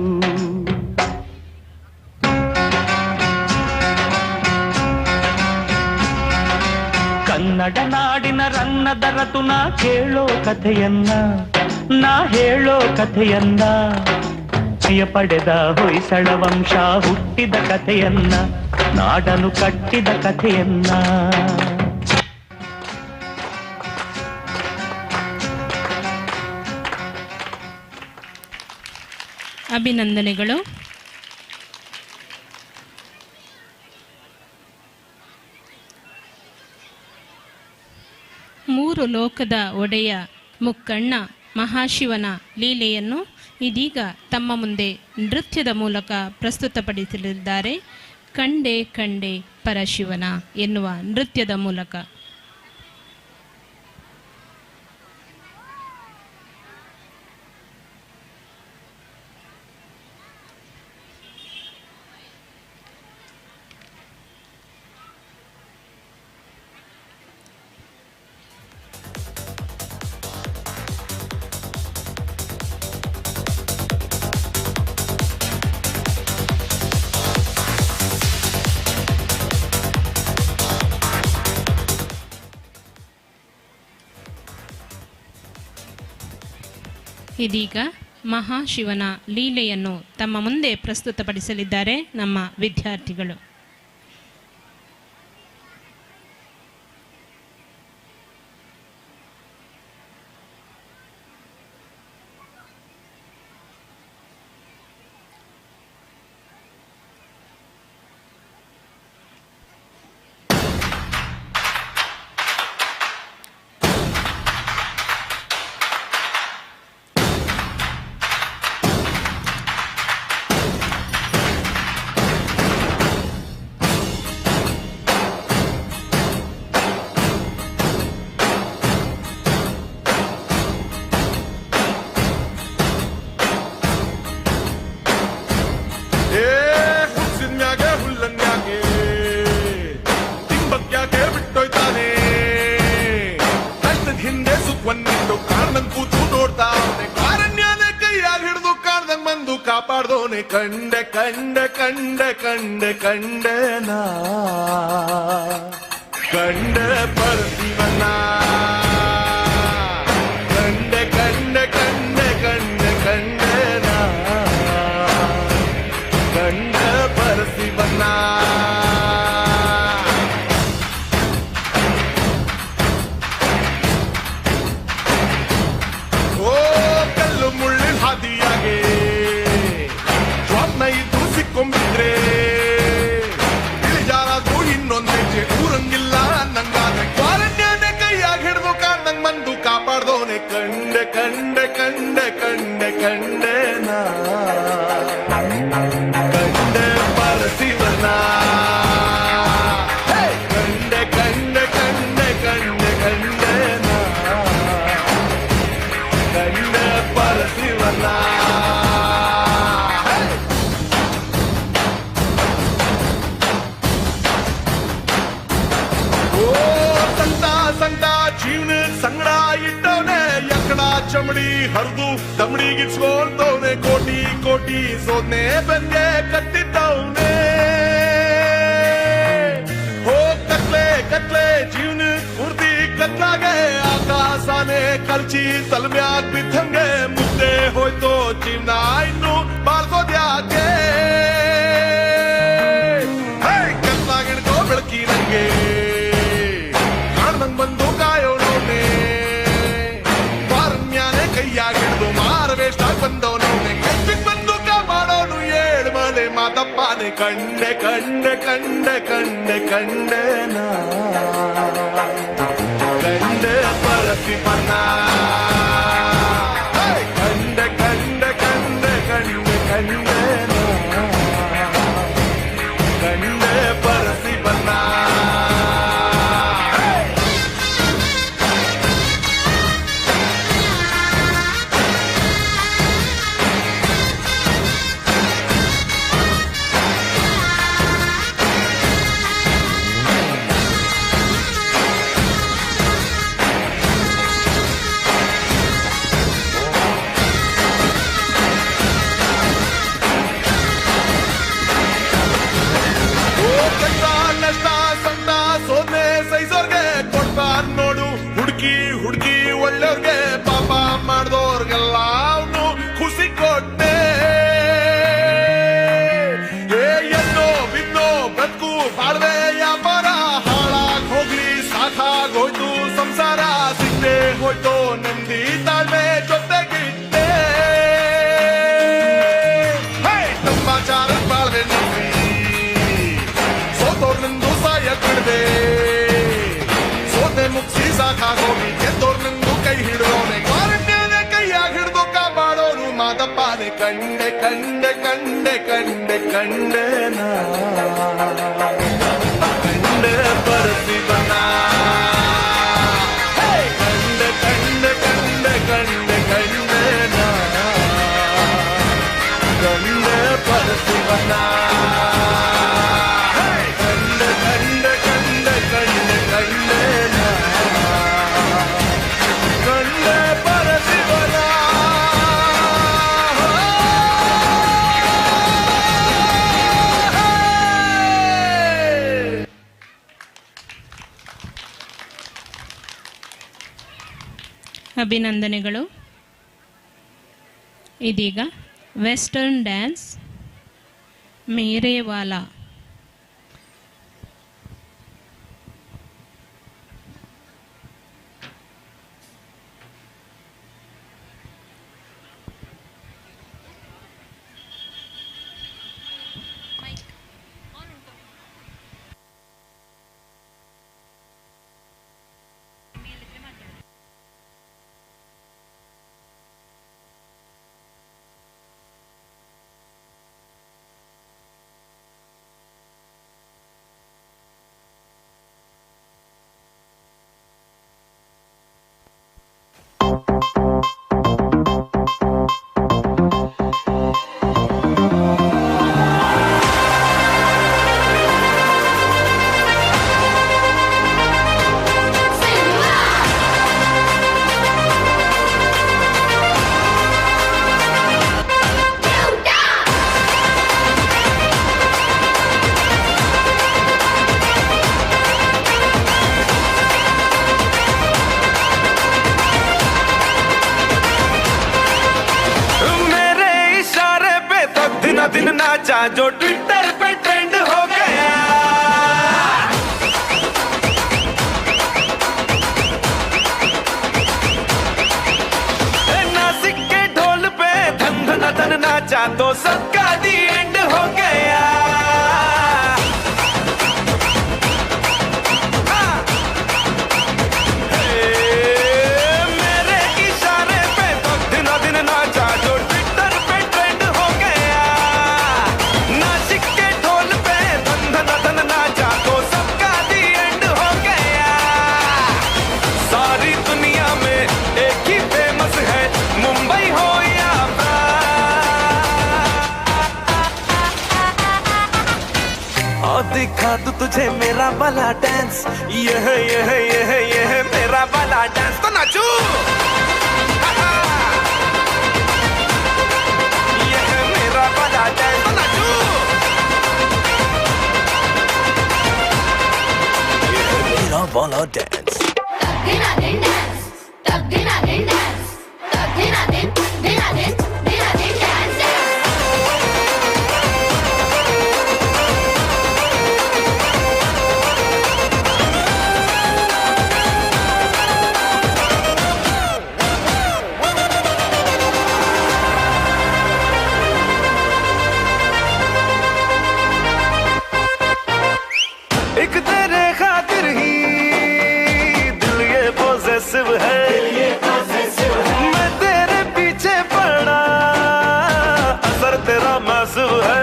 ಕನ್ನಡ ನಾಡಿನ ರನ್ನದ ರತುನ ಕೇಳೋ ಕಥೆಯನ್ನ, ನಾ ಹೇಳೋ ಕಥೆಯನ್ನ, ಪಡೆದ ಹೊಯ್ಸಳ ವಂಶ ಹುಟ್ಟಿದ ಕಥೆಯನ್ನ, ನಾಡನು ಕಟ್ಟಿದ ಕಥೆಯನ್ನ. ಅಭಿನಂದನೆಗಳು. ಮೂರು ಲೋಕದ ಒಡೆಯ ಮುಕ್ಕಣ್ಣ ಮಹಾಶಿವನ ಲೀಲೆಯನ್ನು ಇದೀಗ ತಮ್ಮ ಮುಂದೆ ನೃತ್ಯದ ಮೂಲಕ ಪ್ರಸ್ತುತಪಡಿಸಲಿದ್ದಾರೆ. ಕಂಡೆ ಕಂಡೆ ಪರಶಿವನ ಎನ್ನುವ ನೃತ್ಯದ ಮೂಲಕ. ಇದೀಗ ಮಹಾಶಿವನ ಲೀಲೆಯನ್ನು ತಮ್ಮ ಮುಂದೆ ಪ್ರಸ್ತುತಪಡಿಸಲಿದ್ದಾರೆ ನಮ್ಮ ವಿದ್ಯಾರ್ಥಿಗಳು. ಕಾಪಾಡ್ದೋನೆ ಕಂಡೆ ಕಂಡೆ ಕಂಡೆ ಕಂಡೆ ಕಂಡೆ ನಾ ಕಂಡೆ ಪರಶಿವನ ಕಂಡೆ ಕಂಡೆ ಕಂಡೆ ಕಂಡೆ ಕಂಡೆ ನಾ ಕಂಡೆ ಪರಶಿವನ ಓ ಕಲ್ಲು ಮುಳ್ಳಿನ ಹಾದಿಯಾಗೆ ಇದು ಸಿಕ್ಕೊಂಬಿದ್ರೆ ಇಳಿಜಾರಾದ್ರೂ ಇನ್ನೊಂದ್ ಹೆಜ್ಜೆ ಊರಂಗಿಲ್ಲ ನಂಗಾದ ಕ್ವಾರಂಟೈನ್ ಕೈಯಾಗಿ ಹಿಡಿದು ನಂಗ್ ಬಂದು ಕಾಪಾಡ್ದೋನೆ ಕಂಡೆ ಕಂಡೆ ಕಂಡೆ ಕಂಡೆ ಕಂಡೆ ನಾ ಕಂಡೆ ಪರಶಿವನ ಕಂಡೆ ಕಂಡೆ ಕಂಡೆ ಕಂಡೆ ಕಂಡೆ ನಾ ಕಂಡೆ ಪರಶಿವನ ಹರಿದು ದಮಡಿಗಿಸ್ಕೊಳ್ತವ್ನೆ ಕೋಟಿ ಕೋಟಿ ಸೋದ್ನೆ ಬೆನ್ಗೆ ಕಟ್ಟಿದ್ದವ್ನೆ ಕತ್ಲೆ ಕತ್ಲೆ ಜೀವನ ಪೂರ್ತಿ ಕತ್ಲಾಗೆ ಆಕಾಶನೇ ಕಲ್ಚಿ ತಲ್ಮ್ಯಾಗ್ ಬಿದ್ದಂಗೆ ಮುದ್ದೆ ಹೋಯ್ತು ಜೀವನ ಇನ್ನು ಬಾಳ್ಕೋದ್ಯಾಕೆ ಕತ್ಲಾಗ ಹಿಡ್ಕೋ ಬೆಳಕಿ ನಂಗೆ ಕಾಣ್ದಂಗ್ ಬಂದು ಕಾಯೋಣವ್ನೆ ವಾರನ್ಯಾನೆ ಕೈಯಾಗ ಹಿಡ್ದು ಮಾರವೇಷ್ಟಾಗ್ ಬಂದವನವ್ನೆ ಕೆತ್ತಿಗ್ ಬಂದು ಮಾಡೋನು ಏಳ್ ಮನೆ ಮಾತಪ್ಪನೆ ಕಂಡೆ ಕಂಡೆ ಕಂಡೆ ಕಂಡೆ ಕಂಡೆ ನಾ ಕಂಡೆ ಪರಸಿ ಬನ್ನ ಕಂಡೆ ಕಂಡೆ ಕಂಡೆ ಕಂಡೆ ಕಂಡೆ ನಾ ಕಂಡೆ ಪರಸಿ ಬನ್ನ ಹುಡುಗಿ ಒಳ್ಳೆಯವ್ರಿಗೆ ಪಾಪ ಮಾಡ್ದವ್ರಿಗೆಲ್ಲ ಅವನು ಖುಷಿ ಕೊಟ್ಟೆ ಎಲ್ಲೋ ಬಿನ್ನೋ ಬದುಕು ಬಾಳ್ವೆ ವ್ಯಾಪಾರ ಹಾಳಾಗ್ ಹೋಗ್ಲಿ ಸಾಕಾಗೋಯ್ತು ಸಂಸಾರ ಸಿಗ್ದೆ ಹೋಯ್ತು ನೆಮ್ಮದಿ ತಾಳ್ಮೆ ಜೊತೆಗಿಟ್ಟೆ ತಂಬಾಚಾರ ಬಾಳ್ವೆ ನಂಬಿ ಸೋತೋರ್ನಿಂದು ಸಾಯ ಬಿಡ್ದೆ ಮುಗಿಸಿ ಸಾಕಾಗೋಗಿ ಗೆದ್ದೋರ್ನಿಂದು ಕೈ ಹಿಡಿದೋನೆ ಕಾರಣ್ಯನ ಕೈಯಾಗ ಹಿಡಿದು ಕಾಪಾಡೋನು ಮಾದಪ್ಪನೆ ಕಂಡೆ ಕಂಡೆ ಕಂಡೆ ಕಂಡೆ ಕಂಡೆ ನಾ ಕಂಡೆ ಬರಸಿ ಬನ್ನ ಕಂಡೆ ಕಂಡೆ ಕಂಡೆ ಕಂಡೆ ಕಂಡೆ ನಾ ಕಂಡೆ ಬರಸಿ ಬನ್ನ ಕಂಡೆ ಕಂಡೆ ಕಂಡೆ ಕಂಡೆ ಕಂಡೆ ನಾ ಕಂಡೆ ಬರಸಿ ಬನ್ನ ಅಭಿನಂದನೆಗಳು. ಇದೀಗ ವೆಸ್ಟರ್ನ್ ಡ್ಯಾನ್ಸ್ ಮೇರೇವಾಲಾ. दिन नाचा जो ट्विटर पे ट्रेंड हो गया नासिक के ढोल पे धन धन धन नाचा तो सबका दी एंड हो गया मेरे इशारे पे तो दिन दिन नाचा जो ट्विटर पे ट्रेंड हो गया नासिक के ढोल पे धन धन धन नाचा तो सबका दी एंड हो गया सारी दुनिया में एक ही फेमस है मुंबई हो या और दिखा दूं तुझे मेरा वाला डांस ये मेरा वाला डांस तो नाचू now dance. एक तेरे खातिर ही दिल ये पॉसेसिव है, मैं तेरे पीछे पड़ा, असर तेरा मैसिव है।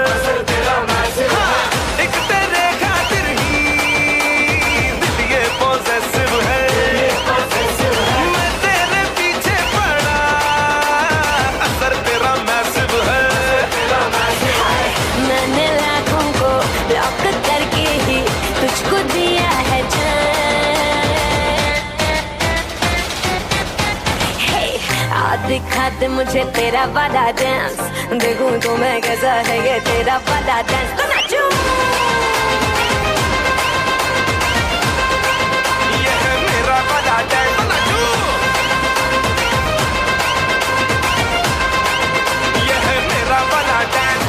हाँ, एक तेरे खातिर ही दिल ये पॉसेसिव है, मैं तेरे पीछे पड़ा, असर तेरा मैसिव है। मैंने लाखों को ब्लॉक करके ही तुझको दिया है दिखा दे मुझे तेरा वाला डांस, देखूं तो मैं कैसा है ये तेरा वाला डांस। तो नाचूं ये है मेरा वाला डांस, तो नाचूं। ये है मेरा वाला डांस।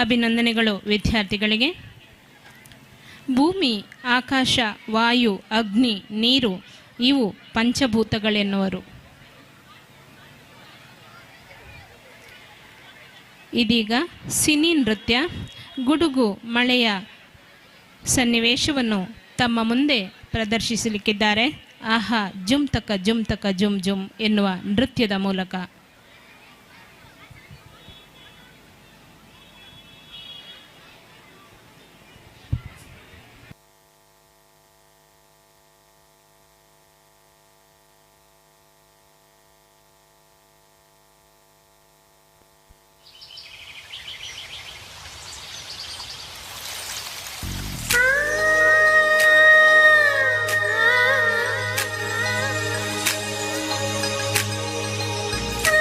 ಅಭಿನಂದನೆಗಳು ವಿದ್ಯಾರ್ಥಿಗಳಿಗೆ. ಭೂಮಿ, ಆಕಾಶ, ವಾಯು, ಅಗ್ನಿ, ನೀರು ಇವು ಪಂಚಭೂತಗಳೆನ್ನುವರು. ಇದೀಗ ಸಿನಿ ನೃತ್ಯ ಗುಡುಗು ಮಳೆಯ ಸನ್ನಿವೇಶವನ್ನು ತಮ್ಮ ಮುಂದೆ ಪ್ರದರ್ಶಿಸಲಿಕ್ಕಿದ್ದಾರೆ. ಆಹಾ ಜುಮ್ ತಕ ಜುಮ್ ತಕ ಜುಮ್ ಜುಮ್ ಎನ್ನುವ ನೃತ್ಯದ ಮೂಲಕ. ಆ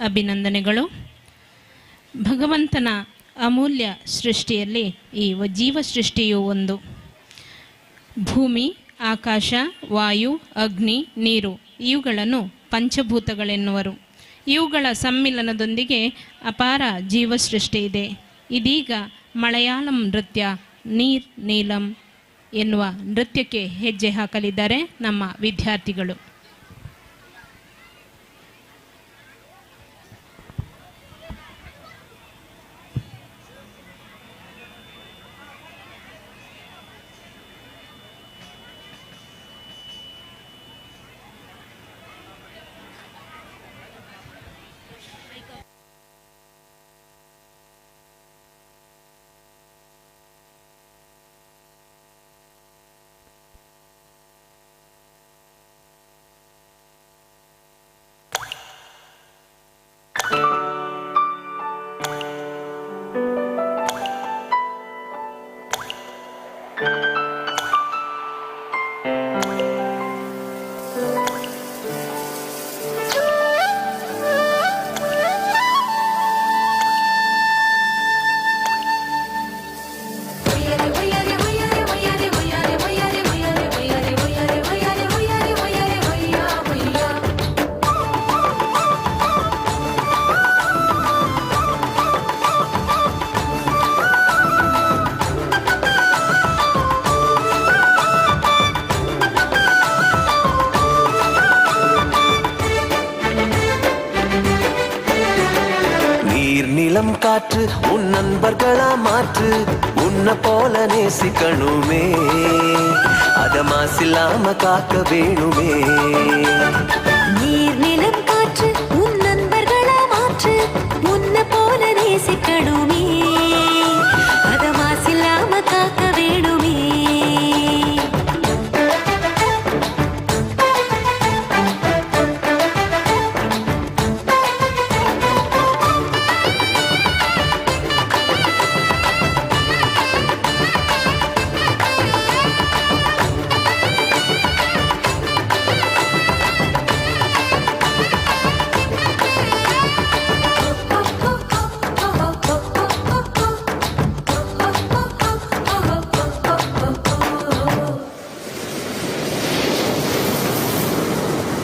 ಅಭಿನಂದನೆಗಳು. ಭಗವಂತನ ಅಮೂಲ್ಯ ಸೃಷ್ಟಿಯಲ್ಲಿ ಈ ಜೀವ ಸೃಷ್ಟಿಯು ಒಂದು. ಭೂಮಿ, ಆಕಾಶ, ವಾಯು, ಅಗ್ನಿ, ನೀರು ಇವುಗಳನ್ನು ಪಂಚಭೂತಗಳೆನ್ನುವರು. ಇವುಗಳ ಸಮ್ಮಿಲನದೊಂದಿಗೆ ಅಪಾರ ಜೀವ ಸೃಷ್ಟಿ ಇದೆ. ಇದೀಗ ಮಲಯಾಳಂ ನೃತ್ಯ ನೀರ್ ನೀಲಂ ಎನ್ನುವ ನೃತ್ಯಕ್ಕೆ ಹೆಜ್ಜೆ ಹಾಕಲಿದ್ದಾರೆ ನಮ್ಮ ವಿದ್ಯಾರ್ಥಿಗಳು. இளம் காற்று உன் நண்பர்களா மாற்று உன்னை போல நேசிக்கணுமே அத மாசில்லாம காக்க வேணுமே நீர் நிலம் காற்று உன் நண்பர்களா மாற்று உன்னை போல நேசிக்கணுமே அத மாசில்லாம காக்க வேணுமே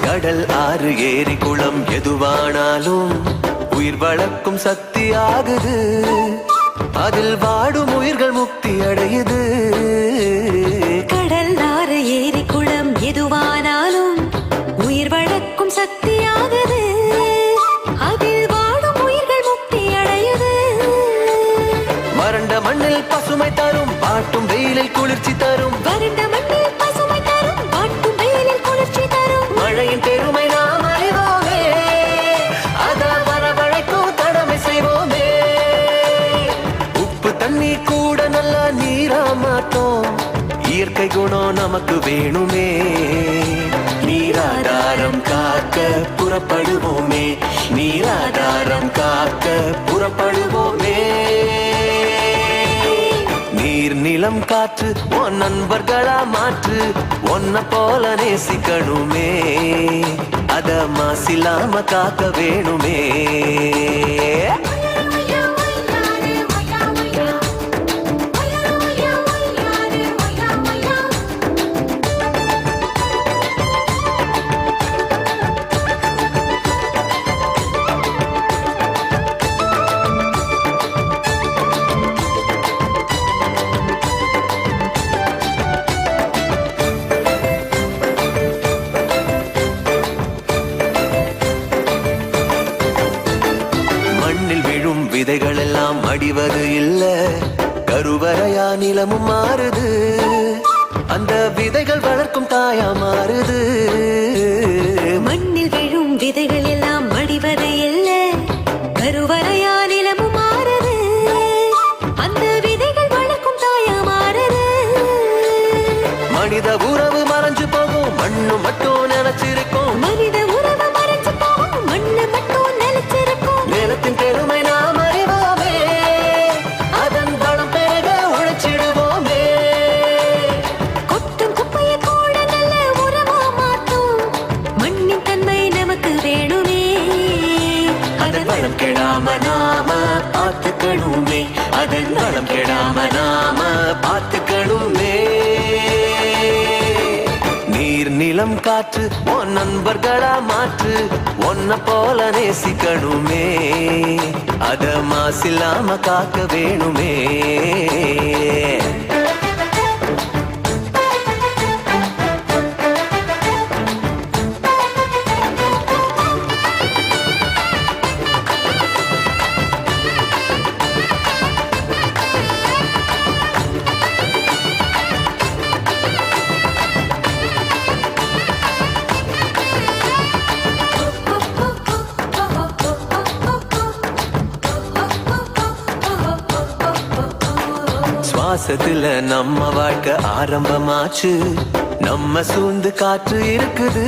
கடல் ஆறு ஏரி குளம் எதுவானாலும் உயிர் வளர்க்கும் சக்தி ஆகுது அதில் வாடும் உயிர்கள் முக்தி அடையுது கடல் ஆறு ஏரி குளம் எதுவானாலும் உயிர் வளர்க்கும் சக்தி ஆகுது அதில் வாடும் உயிர்கள் முக்தி அடையுது வறண்ட மண்ணில் பசுமை தரும் பாட்டும் வெயிலில் குளிர்ச்சி தரும் வறண்ட மண்ணில் பசுமை தரும் பாட்டும் வெயிலில் குளிர்ச்சி தரும் மழையின் பெருமை நாம் அறிவோமே அத வரவழைக்கும் கடமை செய்வோமே உப்பு தண்ணி கூட நல்லா நீரா மாட்டோம் இயற்கை குணம் நமக்கு வேணுமே நீராதாரம் காக்க புறப்படுவோமே நீராதாரம் காக்க புறப்படுவோமே நீர் நிலம் காற்று உன் நண்பர்களா மாற்று உன்னை போல நேசிக்கணுமே அத மாசில்லாம காக்க வேணுமே விதைகள் எல்லாம் அடிவது இல்ல கருவறையா நிலமும் மாறுது அந்த விதைகள் வளர்க்கும் தாயா மாறுது மண்ணில் விழும் விதைகள் எல்லாம் அடிவது இல்ல கருவறையா நிலமும் மாறுது அந்த விதைகள் வளர்க்கும் தாயா மாறுது மனித உறவு மறைஞ்சு போகும் மண்ணு மட்டும் நினைச்சிருக்கும் மனித உறவு மறைஞ்சு கெடாம நாம பார்த்துக்கணுமே, அதன் நலம் கெடாம நாம பார்த்துக்கணுமே. நீர் நிலம் காற்று உன் நண்பர்களா மாற்று, ஒன்ன போல நேசிக்கணுமே, அத மாசில்லாம காக்க வேணுமே. சுவாசத்துல நம்ம வாழ்க்கை ஆரம்பமாச்சு, நம்ம சூழ்ந்து காற்று இருக்குது,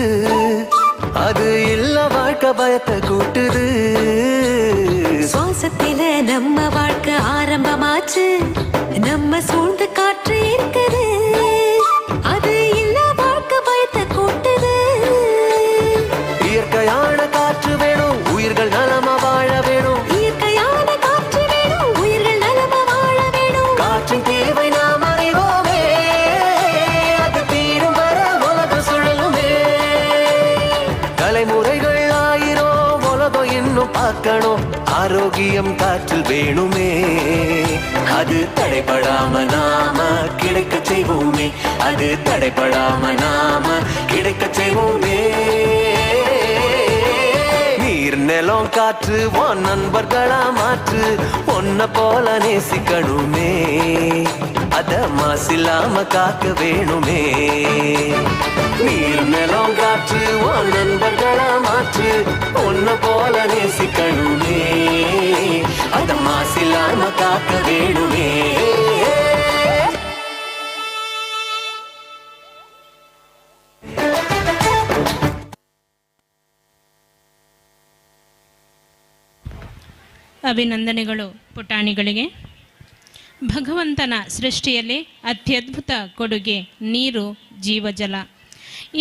அது இல்ல வாழ்க்கை பயத்தை கூட்டுது. சுவாசத்தில நம்ம வாழ்க்கை ஆரம்பமாச்சு, நம்ம சூழ்ந்து காற்று இருக்குது, அது இல்ல வாழ்க்கை பயத்தை கூட்டுது. இயற்கையான காற்று வேணும், உயிர்கள் நலமா வாழ வேணும். இயற்கையான காற்று வேணும், உயிர்கள் நலமா வாழ வேணும். காற்றின் தேவை நாம் அறிவோமே, அது தீரும் வர உலகம் சுழலுமே. தலைமுறைகள் ஆயிரம் உலகம் இன்னும் பார்க்கணும், ஆரோக்கியம் காற்றில் வேணுமே, அது தடைபடாம நாம கிடைக்க செய்வோமே, அது தடைபடாம நாம கிடைக்க செய்வோமே. நீர் நிலம் காற்று உன் நண்பர்களா மாற்று, ஒன்ன போல நேசிக்கணுமே, அத மாசில்லாம காக்க வேணுமே. நீர் நிலம் காற்று உன் நண்பர்களா மாற்று, ஒன்ன போல நேசிக்கணுமே, அத மாசில்லாம காக்க வேணுமே. ಅಭಿನಂದನೆಗಳು ಪುಟಾಣಿಗಳಿಗೆ. ಭಗವಂತನ ಸೃಷ್ಟಿಯಲ್ಲಿ ಅತ್ಯದ್ಭುತ ಕೊಡುಗೆ ನೀರು, ಜೀವಜಲ.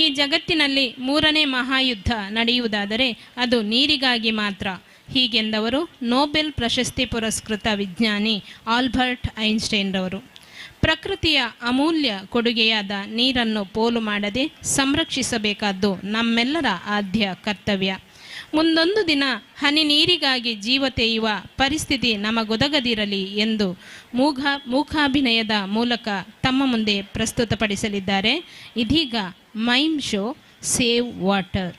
ಈ ಜಗತ್ತಿನಲ್ಲಿ 3ನೇ ಮಹಾಯುದ್ಧ ನಡೆಯುವುದಾದರೆ ಅದು ನೀರಿಗಾಗಿ ಮಾತ್ರ. ಹೀಗೆಂದವರು ನೊಬೆಲ್ ಪ್ರಶಸ್ತಿ ಪುರಸ್ಕೃತ ವಿಜ್ಞಾನಿ ಆಲ್ಬರ್ಟ್ ಐನ್ಸ್ಟೈನ್ ರವರು. ಪ್ರಕೃತಿಯ ಅಮೂಲ್ಯ ಕೊಡುಗೆಯಾದ ನೀರನ್ನು ಪೋಲು ಮಾಡದೆ ಸಂರಕ್ಷಿಸಬೇಕಾದ್ದು ನಮ್ಮೆಲ್ಲರ ಆದ್ಯ ಕರ್ತವ್ಯ. ಮುಂದೊಂದು ದಿನ ಹನಿ ನೀರಿಗಾಗಿ ಜೀವ ತೆಯುವ ಪರಿಸ್ಥಿತಿ ನಮಗೊದಗದಿರಲಿ ಎಂದು ಮೂಕಾಭಿನಯದ ಮೂಲಕ ತಮ್ಮ ಮುಂದೆ ಪ್ರಸ್ತುತಪಡಿಸಲಿದ್ದಾರೆ. ಇದೀಗ ಮೈಮ್ ಶೋ ಸೇವ್ ವಾಟರ್.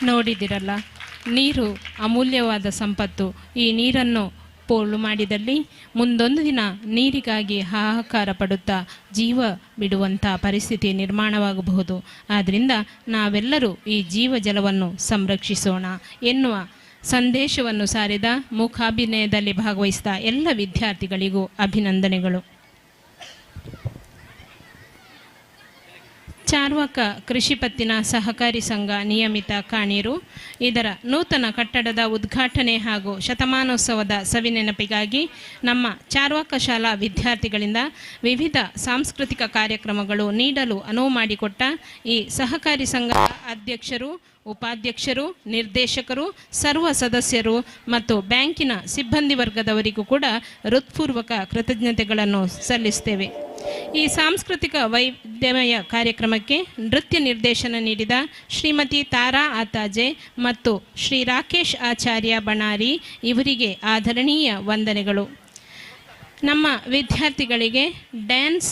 ನೋಡಿದಿರಲ್ಲ, ನೀರು ಅಮೂಲ್ಯವಾದ ಸಂಪತ್ತು. ಈ ನೀರನ್ನು ಪೋಲು ಮಾಡಿದಲ್ಲಿ ಮುಂದೊಂದು ದಿನ ನೀರಿಗಾಗಿ ಹಾಹಾಕಾರ ಪಡುತ್ತಾ ಜೀವ ಬಿಡುವಂಥ ಪರಿಸ್ಥಿತಿ ನಿರ್ಮಾಣವಾಗಬಹುದು. ಆದ್ದರಿಂದ ನಾವೆಲ್ಲರೂ ಈ ಜೀವ ಜಲವನ್ನು ಸಂರಕ್ಷಿಸೋಣ ಎನ್ನುವ ಸಂದೇಶವನ್ನು ಸಾರಿದ ಮೂಕಾಭಿನಯದಲ್ಲಿ ಭಾಗವಹಿಸಿದ ಎಲ್ಲ ವಿದ್ಯಾರ್ಥಿಗಳಿಗೂ ಅಭಿನಂದನೆಗಳು. ಚಾರ್ವಾಕ ಕೃಷಿ ಪತ್ತಿನ ಸಹಕಾರಿ ಸಂಘ ನಿಯಮಿತ ಕಾಣೀರು ಇದರ ನೂತನ ಕಟ್ಟಡದ ಉದ್ಘಾಟನೆ ಹಾಗೂ ಶತಮಾನೋತ್ಸವದ ಸವಿನೆನಪಿಗಾಗಿ ನಮ್ಮ ಚಾರ್ವಾಕ ಶಾಲಾ ವಿದ್ಯಾರ್ಥಿಗಳಿಂದ ವಿವಿಧ ಸಾಂಸ್ಕೃತಿಕ ಕಾರ್ಯಕ್ರಮಗಳು ನೀಡಲು ಅನುವು ಮಾಡಿಕೊಟ್ಟ ಈ ಸಹಕಾರಿ ಸಂಘದ ಅಧ್ಯಕ್ಷರು, ಉಪಾಧ್ಯಕ್ಷರು, ನಿರ್ದೇಶಕರು, ಸರ್ವ ಸದಸ್ಯರು ಮತ್ತು ಬ್ಯಾಂಕಿನ ಸಿಬ್ಬಂದಿ ವರ್ಗದವರಿಗೂ ಕೂಡ ಹೃತ್ಪೂರ್ವಕ ಕೃತಜ್ಞತೆಗಳನ್ನು ಸಲ್ಲಿಸುತ್ತೇವೆ. ಈ ಸಾಂಸ್ಕೃತಿಕ ವೈವಿಧ್ಯಮಯ ಕಾರ್ಯಕ್ರಮಕ್ಕೆ ನೃತ್ಯ ನಿರ್ದೇಶನ ನೀಡಿದ ಶ್ರೀಮತಿ ತಾರಾ ಆತಾಜೆ ಮತ್ತು ಶ್ರೀ ರಾಕೇಶ್ ಆಚಾರ್ಯ ಬಣಾರಿ ಇವರಿಗೆ ಆದರಣೀಯ ವಂದನೆಗಳು. ನಮ್ಮ ವಿದ್ಯಾರ್ಥಿಗಳಿಗೆ ಡ್ಯಾನ್ಸ್,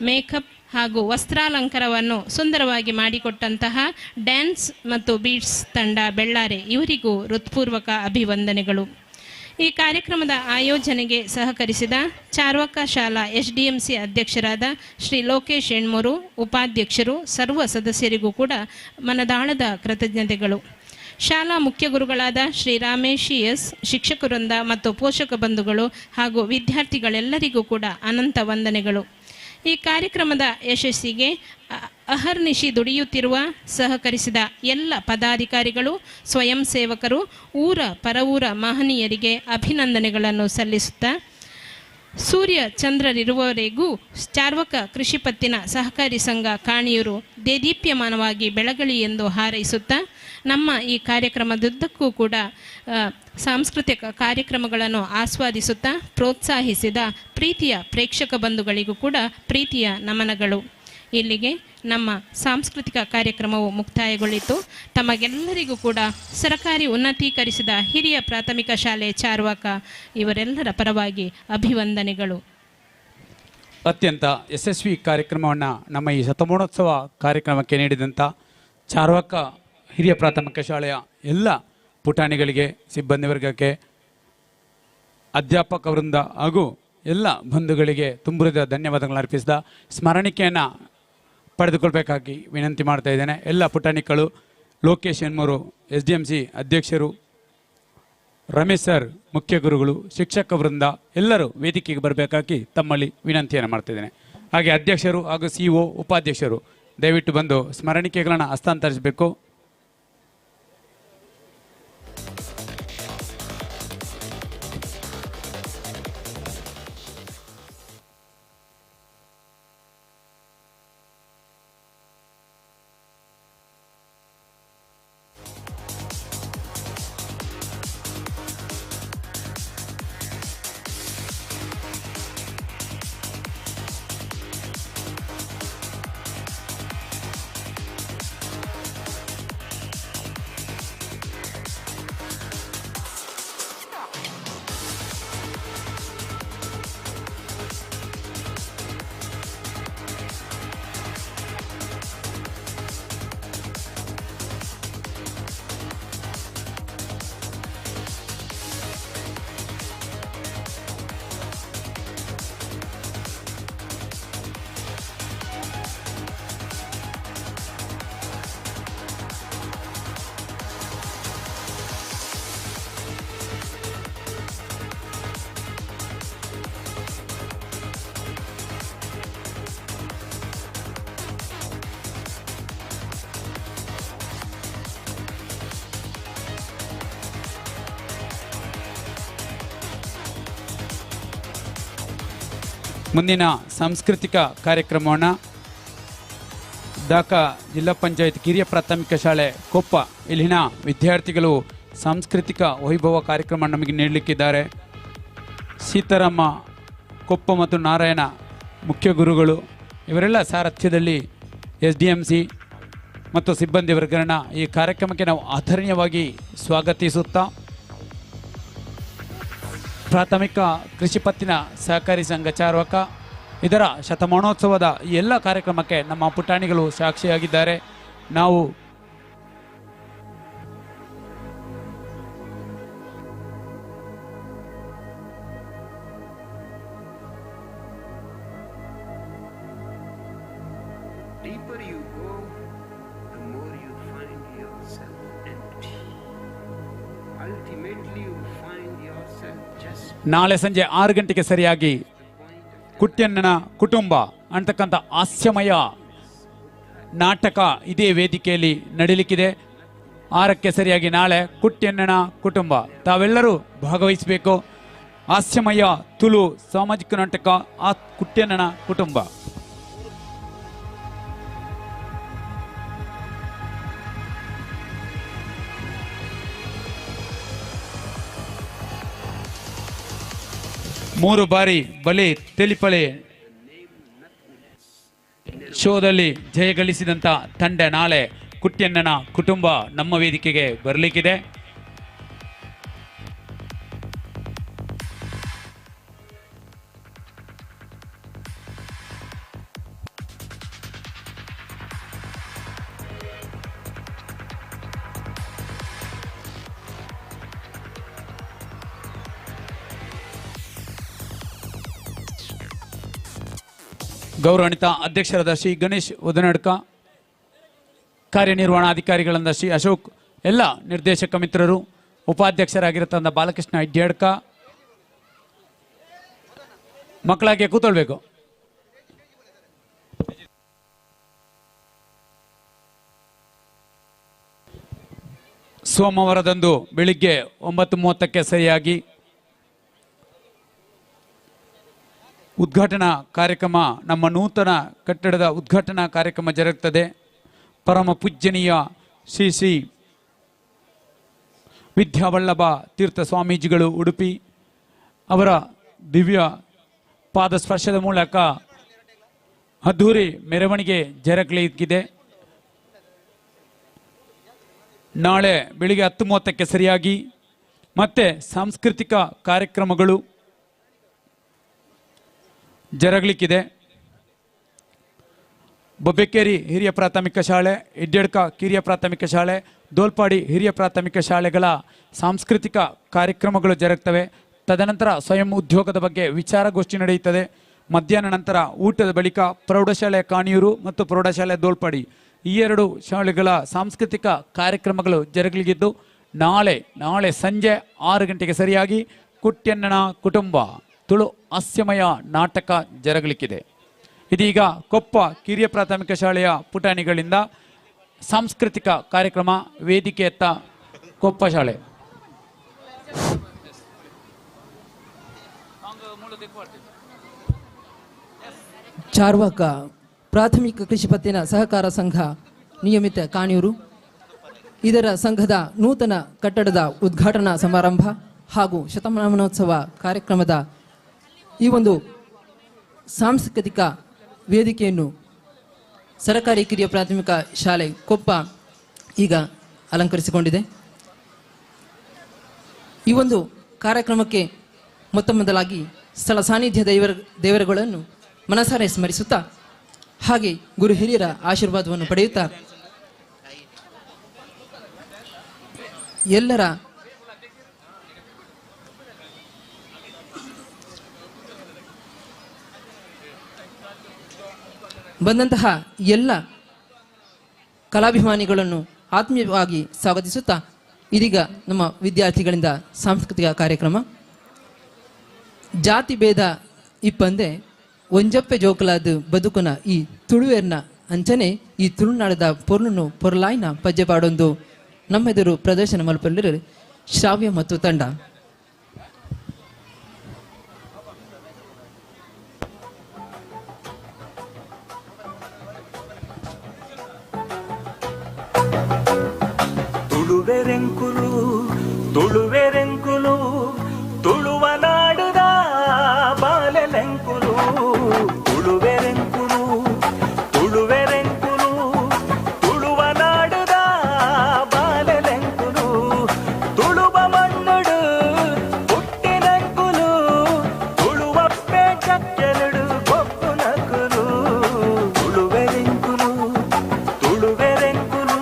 ಮೇಕಪ್ ಹಾಗೂ ವಸ್ತ್ರಾಲಂಕಾರವನ್ನು ಸುಂದರವಾಗಿ ಮಾಡಿಕೊಟ್ಟಂತಹ ಡ್ಯಾನ್ಸ್ ಮತ್ತು ಬೀಟ್ಸ್ ತಂಡ ಬೆಳ್ಳಾರೆ ಇವರಿಗೂ ಹೃತ್ಪೂರ್ವಕ ಅಭಿವಂದನೆಗಳು. ಈ ಕಾರ್ಯಕ್ರಮದ ಆಯೋಜನೆಗೆ ಸಹಕರಿಸಿದ ಚಾರ್ವಾಕ ಶಾಲಾ SDMC ಅಧ್ಯಕ್ಷರಾದ ಶ್ರೀ ಲೋಕೇಶ್ ಹೆಣ್ಮೂರು, ಉಪಾಧ್ಯಕ್ಷರು, ಸರ್ವ ಸದಸ್ಯರಿಗೂ ಕೂಡ ಮನದಾಳದ ಕೃತಜ್ಞತೆಗಳು. ಶಾಲಾ ಮುಖ್ಯ ಗುರುಗಳಾದ ಶ್ರೀ ರಾಮೇಶ್ ಎಸ್, ಶಿಕ್ಷಕ ವೃಂದ ಮತ್ತು ಪೋಷಕ ಬಂಧುಗಳು ಹಾಗೂ ವಿದ್ಯಾರ್ಥಿಗಳೆಲ್ಲರಿಗೂ ಕೂಡ ಅನಂತ ವಂದನೆಗಳು. ಈ ಕಾರ್ಯಕ್ರಮದ ಯಶಸ್ಸಿಗೆ ಅಹರ್ನಿಶಿ ದುಡಿಯುತ್ತಿರುವ ಸಹಕರಿಸಿದ ಎಲ್ಲ ಪದಾಧಿಕಾರಿಗಳು, ಸ್ವಯಂ ಸೇವಕರು, ಊರ ಪರವೂರ ಮಹನೀಯರಿಗೆ ಅಭಿನಂದನೆಗಳನ್ನು ಸಲ್ಲಿಸುತ್ತಾ ಸೂರ್ಯ ಚಂದ್ರರಿರುವವರೆಗೂ ಚಾರ್ವಾಕ ಕೃಷಿ ಪತ್ತಿನ ಸಹಕಾರಿ ಸಂಘ ಕಾಣಿಯೂರು ದೇದೀಪ್ಯಮಾನವಾಗಿ ಬೆಳಗಲಿ ಎಂದು ಹಾರೈಸುತ್ತಾ ನಮ್ಮ ಈ ಕಾರ್ಯಕ್ರಮದುದ್ದಕ್ಕೂ ಕೂಡ ಸಾಂಸ್ಕೃತಿಕ ಕಾರ್ಯಕ್ರಮಗಳನ್ನು ಆಸ್ವಾದಿಸುತ್ತಾ ಪ್ರೋತ್ಸಾಹಿಸಿದ ಪ್ರೀತಿಯ ಪ್ರೇಕ್ಷಕ ಬಂಧುಗಳಿಗೂ ಕೂಡ ಪ್ರೀತಿಯ ನಮನಗಳು. ಇಲ್ಲಿಗೆ ನಮ್ಮ ಸಾಂಸ್ಕೃತಿಕ ಕಾರ್ಯಕ್ರಮವು ಮುಕ್ತಾಯಗೊಳ್ಳಿತು. ತಮಗೆಲ್ಲರಿಗೂ ಕೂಡ ಸರಕಾರಿ ಉನ್ನತೀಕರಿಸಿದ ಹಿರಿಯ ಪ್ರಾಥಮಿಕ ಶಾಲೆ ಚಾರ್ವಾಕ ಇವರೆಲ್ಲರ ಪರವಾಗಿ ಅಭಿವಂದನೆಗಳು. ಅತ್ಯಂತ ಯಶಸ್ವಿ ಕಾರ್ಯಕ್ರಮವನ್ನು ನಮ್ಮ ಈ ಶತಮಾನೋತ್ಸವ ಕಾರ್ಯಕ್ರಮಕ್ಕೆ ನೀಡಿದಂಥ ಚಾರ್ವಾಕ ಹಿರಿಯ ಪ್ರಾಥಮಿಕ ಶಾಲೆಯ ಎಲ್ಲ ಪುಟಾಣಿಗಳಿಗೆ, ಸಿಬ್ಬಂದಿ ವರ್ಗಕ್ಕೆ, ಅಧ್ಯಾಪಕ ವೃಂದ ಹಾಗೂ ಎಲ್ಲ ಬಂಧುಗಳಿಗೆ ತುಂಬುರಿದ ಧನ್ಯವಾದಗಳನ್ನು ಅರ್ಪಿಸಿದ ಸ್ಮರಣಿಕೆಯನ್ನು ಪಡೆದುಕೊಳ್ಬೇಕಾಗಿ ವಿನಂತಿ ಮಾಡ್ತಾ ಇದ್ದೇನೆ. ಎಲ್ಲ ಪುಟಾಣಿಗಳು, ಲೋಕೇಶ್ ಹೆಣ್ಮೂರು SDMC ಅಧ್ಯಕ್ಷರು, ರಮೇಶ್ ಸರ್ ಮುಖ್ಯ ಗುರುಗಳು, ಶಿಕ್ಷಕ ವೃಂದ ಎಲ್ಲರೂ ವೇದಿಕೆಗೆ ಬರಬೇಕಾಗಿ ತಮ್ಮಲ್ಲಿ ವಿನಂತಿಯನ್ನು ಮಾಡ್ತಿದ್ದೇನೆ. ಹಾಗೆ ಅಧ್ಯಕ್ಷರು ಹಾಗೂ CO, ಉಪಾಧ್ಯಕ್ಷರು ದಯವಿಟ್ಟು ಬಂದು ಸ್ಮರಣಿಕೆಗಳನ್ನು ಹಸ್ತಾಂತರಿಸಬೇಕು. ಮುಂದಿನ ಸಾಂಸ್ಕೃತಿಕ ಕಾರ್ಯಕ್ರಮವನ್ನು ದಾಖ ಜಿಲ್ಲಾ ಪಂಚಾಯತ್ ಕಿರಿಯ ಪ್ರಾಥಮಿಕ ಶಾಲೆ ಕೊಪ್ಪ ಇಲ್ಲಿನ ವಿದ್ಯಾರ್ಥಿಗಳು ಸಾಂಸ್ಕೃತಿಕ ವೈಭವ ಕಾರ್ಯಕ್ರಮ ನಮಗೆ ನೀಡಲಿಕ್ಕಿದ್ದಾರೆ. ಸೀತಾರಾಮ ಕೊಪ್ಪ ಮತ್ತು ನಾರಾಯಣ ಮುಖ್ಯ ಗುರುಗಳು ಇವರೆಲ್ಲ ಸಾರಥ್ಯದಲ್ಲಿ SDMC ಮತ್ತು ಸಿಬ್ಬಂದಿ ವರ್ಗರನ್ನ ಈ ಕಾರ್ಯಕ್ರಮಕ್ಕೆ ನಾವು ಆದರಣೀಯವಾಗಿ ಸ್ವಾಗತಿಸುತ್ತಾ ಪ್ರಾಥಮಿಕ ಕೃಷಿ ಪತ್ತಿನ ಸಹಕಾರಿ ಸಂಘ ಚಾರ್ವಾಕ ಇದರ ಶತಮಾನೋತ್ಸವದ ಈ ಎಲ್ಲ ಕಾರ್ಯಕ್ರಮಕ್ಕೆ ನಮ್ಮ ಪುಟಾಣಿಗಳು ಸಾಕ್ಷಿಯಾಗಿದ್ದಾರೆ. ನಾವು you go, the more you find yourself empty. Ultimately, you find yourself just ನಾಳೆ ಸಂಜೆ 6 ಗಂಟೆಗೆ ಸರಿಯಾಗಿ ಕುಟ್ಯಣ್ಣನ ಕುಟುಂಬ ಅಂತಕ್ಕಂಥ ಹಾಸ್ಯಮಯ ನಾಟಕ ಇದೇ ವೇದಿಕೆಯಲ್ಲಿ ನಡೀಲಿಕ್ಕಿದೆ. 6ಕ್ಕೆ ಸರಿಯಾಗಿ ನಾಳೆ ಕುಟ್ಯಣ್ಣನ ಕುಟುಂಬ ತಾವೆಲ್ಲರೂ ಭಾಗವಹಿಸಬೇಕು. ಹಾಸ್ಯಮಯ ತುಳು ಸಾಮಾಜಿಕ ನಾಟಕ ಆ ಕುಟ್ಯಣ್ಣನ ಕುಟುಂಬ. ಮೂರು ಬಾರಿ ಬಲೆ ತೆಲಿಪಳೆ ಶೋದಲ್ಲಿ ಜಯಗಳಿಸಿದಂಥ ತಂಡ ನಾಳೆ ಕುಟ್ಯಣ್ಣನ ಕುಟುಂಬ ನಮ್ಮ ವೇದಿಕೆಗೆ ಬರಲಿಕ್ಕಿದೆ. ಗೌರವಾನ್ವಿತ ಅಧ್ಯಕ್ಷರಾದ ಶ್ರೀ ಗಣೇಶ್ ಉದನಡ್ಕ, ಕಾರ್ಯನಿರ್ವಹಣಾಧಿಕಾರಿಗಳಾದ ಶ್ರೀ ಅಶೋಕ್, ಎಲ್ಲ ನಿರ್ದೇಶಕ ಮಿತ್ರರು, ಉಪಾಧ್ಯಕ್ಷರಾಗಿರತಂದ ಬಾಲಕೃಷ್ಣ ಇಡ್ಯಡ್ಕ, ಮಕ್ಕಳಾಗೆ ಕೂತ್ಕೊಳ್ಬೇಕು. ಸೋಮವಾರದಂದು ಬೆಳಿಗ್ಗೆ 9:30ಕ್ಕೆ ಸರಿಯಾಗಿ ಉದ್ಘಾಟನಾ ಕಾರ್ಯಕ್ರಮ, ನಮ್ಮ ನೂತನ ಕಟ್ಟಡದ ಉದ್ಘಾಟನಾ ಕಾರ್ಯಕ್ರಮ ಜರುಗುತ್ತದೆ. ಪರಮ ಪೂಜ್ಯನೀಯ ಶ್ರೀ ಶ್ರೀ ವಿದ್ಯಾವಲ್ಲಭ ತೀರ್ಥ ಸ್ವಾಮೀಜಿಗಳು ಉಡುಪಿ ಅವರ ದಿವ್ಯ ಪಾದ ಸ್ಪರ್ಶದ ಮೂಲಕ ಅದ್ಧೂರಿ ಮೆರವಣಿಗೆ ಜರುಗಲಿಕ್ಕಿದೆ. ನಾಳೆ ಬೆಳಿಗ್ಗೆ 10:30ಕ್ಕೆ ಸರಿಯಾಗಿ ಮತ್ತೆ ಸಾಂಸ್ಕೃತಿಕ ಕಾರ್ಯಕ್ರಮಗಳು ಜರುಗಲಿಕ್ಕಿದೆ. ಬೊಬ್ಬೆಕೇರಿ ಹಿರಿಯ ಪ್ರಾಥಮಿಕ ಶಾಲೆ, ಇಡ್ಯಡ್ಕ ಕಿರಿಯ ಪ್ರಾಥಮಿಕ ಶಾಲೆ, ದೋಲ್ಪಾಡಿ ಹಿರಿಯ ಪ್ರಾಥಮಿಕ ಶಾಲೆಗಳ ಸಾಂಸ್ಕೃತಿಕ ಕಾರ್ಯಕ್ರಮಗಳು ಜರುಗ್ತವೆ. ತದನಂತರ ಸ್ವಯಂ ಉದ್ಯೋಗದ ಬಗ್ಗೆ ವಿಚಾರಗೋಷ್ಠಿ ನಡೆಯುತ್ತದೆ. ಮಧ್ಯಾಹ್ನ ನಂತರ ಊಟದ ಬಳಿಕ ಪ್ರೌಢಶಾಲೆ ಕಾಣಿಯೂರು ಮತ್ತು ಪ್ರೌಢಶಾಲೆ ದೋಲ್ಪಾಡಿ ಈ 2 ಶಾಲೆಗಳ ಸಾಂಸ್ಕೃತಿಕ ಕಾರ್ಯಕ್ರಮಗಳು ಜರುಗಲಿದ್ದು ನಾಳೆ ಸಂಜೆ 6 ಗಂಟೆಗೆ ಸರಿಯಾಗಿ ಕುಟ್ಯಣ್ಣನ ಕುಟುಂಬ ತುಳು ಹಾಸ್ಯಮಯ ನಾಟಕ ಜರುಗಲಿಕ್ಕಿದೆ. ಇದೀಗ ಕೊಪ್ಪ ಕಿರಿಯ ಪ್ರಾಥಮಿಕ ಶಾಲೆಯ ಪುಟಾಣಿಗಳಿಂದ ಸಾಂಸ್ಕೃತಿಕ ಕಾರ್ಯಕ್ರಮ ವೇದಿಕೆಯತ್ತ ಕೊಪ್ಪ ಶಾಲೆ. ಚಾರ್ವಾಕ ಪ್ರಾಥಮಿಕ ಕೃಷಿ ಪತ್ತಿನ ಸಹಕಾರ ಸಂಘ ನಿಯಮಿತ ಕಾಣಿಯೂರು ಇದರ ಸಂಘದ ನೂತನ ಕಟ್ಟಡದ ಉದ್ಘಾಟನಾ ಸಮಾರಂಭ ಹಾಗೂ ಶತಮಾನೋತ್ಸವ ಕಾರ್ಯಕ್ರಮದ ಈ ಒಂದು ಸಾಂಸ್ಕೃತಿಕ ವೇದಿಕೆಯನ್ನು ಸರಕಾರಿ ಕಿರಿಯ ಪ್ರಾಥಮಿಕ ಶಾಲೆ ಕೊಪ್ಪ ಈಗ ಅಲಂಕರಿಸಿಕೊಂಡಿದೆ. ಈ ಒಂದು ಕಾರ್ಯಕ್ರಮಕ್ಕೆ ಮೊದಲಾಗಿ ಸ್ಥಳ ಸಾನ್ನಿಧ್ಯ ದೇವರುಗಳನ್ನು ಮನಸಾರೆ ಸ್ಮರಿಸುತ್ತಾ ಹಾಗೆ ಗುರು ಹಿರಿಯರ ಆಶೀರ್ವಾದವನ್ನು ಪಡೆಯುತ್ತಾ ಎಲ್ಲರ ಬಂದಂತಹ ಎಲ್ಲ ಕಲಾಭಿಮಾನಿಗಳನ್ನು ಆತ್ಮೀಯವಾಗಿ ಸ್ವಾಗತಿಸುತ್ತಾ ಇದೀಗ ನಮ್ಮ ವಿದ್ಯಾರ್ಥಿಗಳಿಂದ ಸಾಂಸ್ಕೃತಿಕ ಕಾರ್ಯಕ್ರಮ ಜಾತಿ ಭೇದ ಇಪ್ಪಂದೆ ಒಂಜಪ್ಪೆ ಜೋಕಲಾದ ಬದುಕುನ ಈ ತುಳುವೆರ್ನ ಅಂಚನೆ ಈ ತುಳುನಾಡದ ಪೊರ್ಲನ್ನು ಪೊರ್ಲಾಯ್ನ ಪದ್ಯ ಪಾಡೊಂದು ನಮ್ಮೆದುರು ಪ್ರದರ್ಶನ ಮಲ್ಪಲ್ಲಿರು ಶ್ರಾವ್ಯ ಮತ್ತು ತಂಡ. ತುಳುವೆರೆಂಕುಲು ತುಳುವೆರೆಂಕುಲು ತುಳುವ ನಾಡುದ ಬಾಲೆಲೆಂಕುಲು ತುಳುವೆರೆಂಕುಲು ತುಳುವೆರೆಂಕುಲು ತುಳುವ ನಾಡುದ ಬಾಲೆಲೆಂಕುಲು ತುಳುವ ಮಣ್ಣುಡು ಹುಟ್ಟಿನಂಕುಲು ತುಳುವಪ್ಪೆ ಚಕ್ಕೆಲುಡು ಕೊಪ್ಪು ನಕುಲು ತುಳುವೆರೆಂಕುಲು ತುಳುವೆರೆಂಕುಲು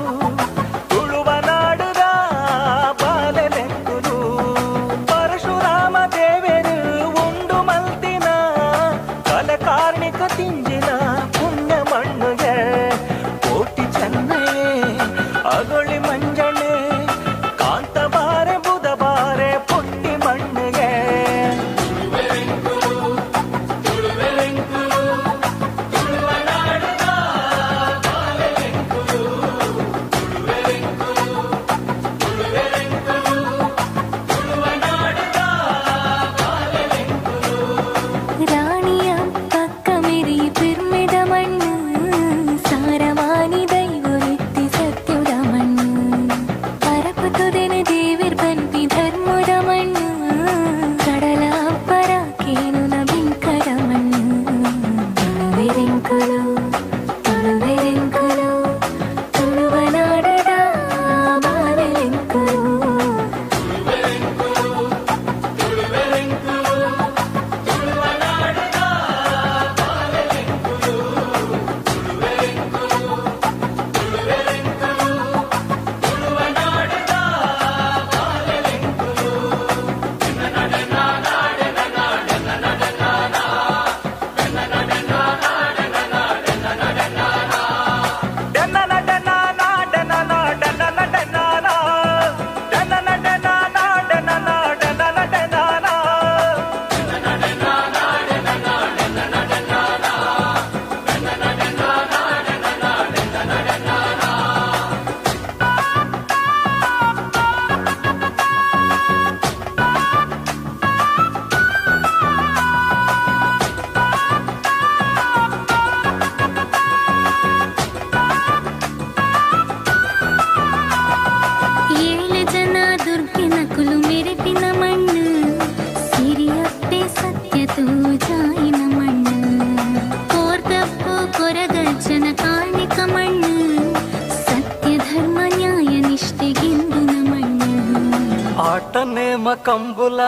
ನೇಮ ಕಂಬುಲ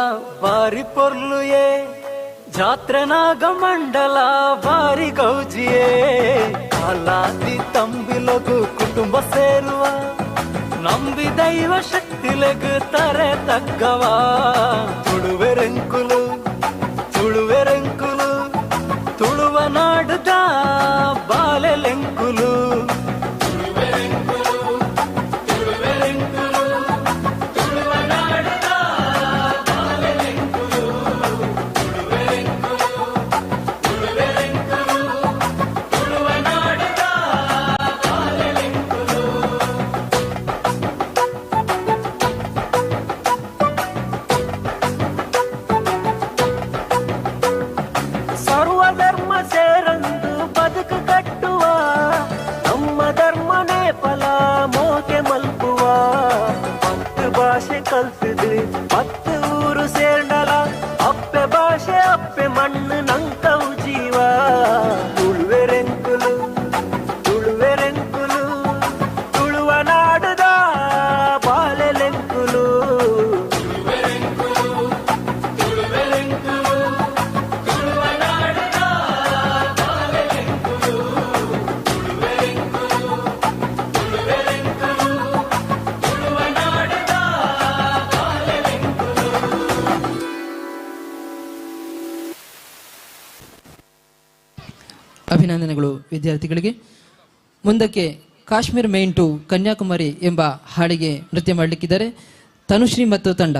ಬಾರಿ ಪೊರ್ಲುಯೇ ಜಾತ್ರೆ ನಾಗಮಂಡಲ ಬಾರಿ ಗೌಜಿಯೇ ಕಾಲಾದಿ ತಂಬಿಲಗು ಕುಟುಂಬ ಸೇರುವ ನಂಬಿ ದೈವ ಶಕ್ತಿಲೆಗು ತರೆ ತಗ್ಗವ ತುಳುವೆರೆಂಕುಲು ತುಳುವೆರೆಂಕುಲು ತುಳುವ ನಾಡುದ ಬಾಲೆಲೆಂಕುಲು ಕಲ್ಸಿದ್ರಿ ಮತ್ತೆ ಊರು ಸೇರ್ನಲ ಅಪ್ಪೆ ಭಾಷೆ ಅಪ್ಪೆ ಮಣ್ಣು ನಂಕವು ಜೀವ ತುಳುವೆರೆಂಕುಲು ತುಳುವೆರೆಂಕುಲು ತುಳುವ ನಾಡುದ ಬಾಲೆಲೆಂಕುಲು ಅಭಿನಂದನೆಗಳು ವಿದ್ಯಾರ್ಥಿಗಳಿಗೆ. ಮುಂದಕ್ಕೆ ಕಾಶ್ಮೀರ್ ಮೇನ್ ಟು ಕನ್ಯಾಕುಮಾರಿ ಎಂಬ ಹಾಡಿಗೆ ನೃತ್ಯ ಮಾಡಲಿಕ್ಕಿದ್ದಾರೆ ತನುಶ್ರೀ ಮತ್ತು ತಂಡ.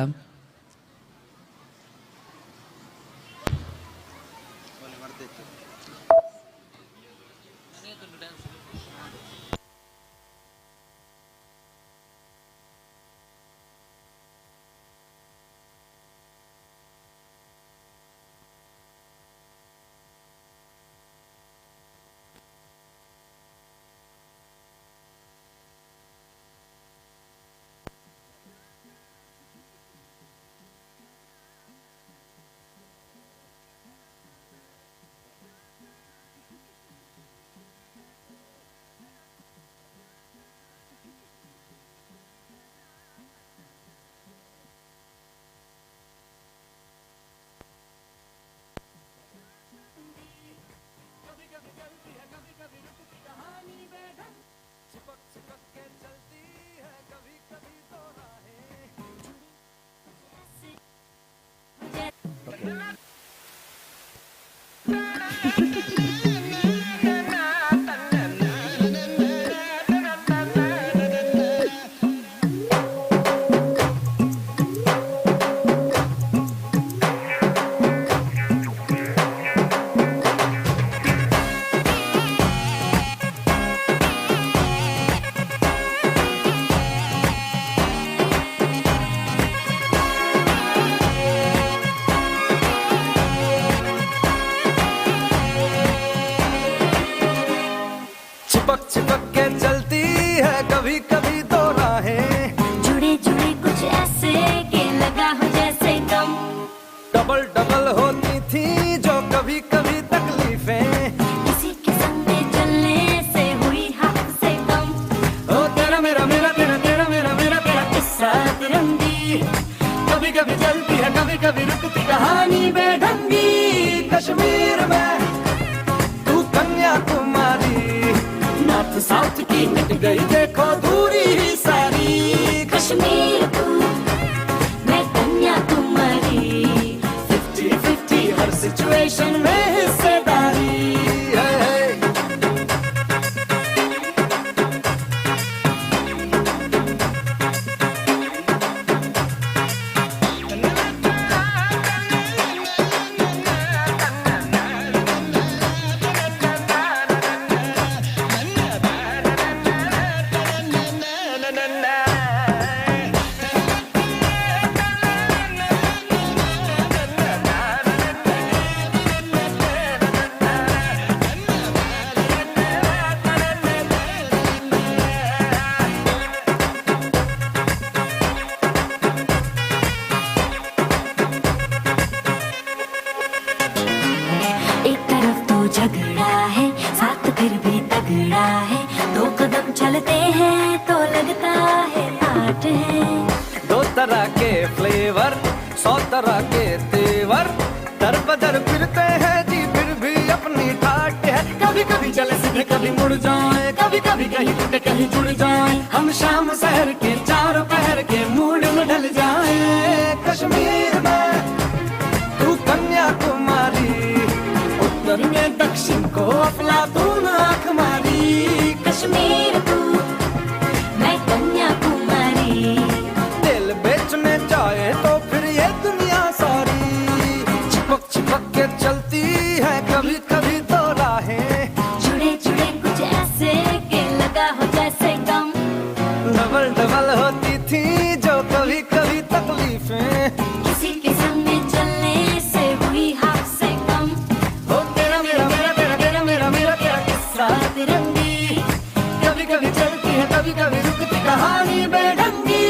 दो तरह के फ्लेवर तरह के तेवर दर बदर फिरते हैं जी फिर भी अपनी ठाट है। कभी कभी चले सीधे कभी मुड़ जाए, कभी कभी कहीं टूटे कहीं जुड़ जाए, हम शाम शहर के चारों पहर के मूड में ढल जाए। कश्मीर में तू कन्याकुमारी, उत्तर में दक्षिण को अफलातून आंख मारी। कश्मीर तू मैं कन्याकुमारी, दिल बेचने जाए तो फिर ये दुनिया सारी चिपक चिपक के चलती है कभी कभी तो राहें। जुड़े जुड़े कुछ ऐसे के लगा हो जैसे गम, डबल डबल होती थी जो कभी कभी तकलीफें, किसी के संग में चलने से हुई हाफ से कम। ओ तेरा मेरा मेरा तेरा तेरा मेरा मेरा तेरा किस्सा तिरंगी, कभी कभी चलती है कभी कभी रुकती कहानी बेढंगी।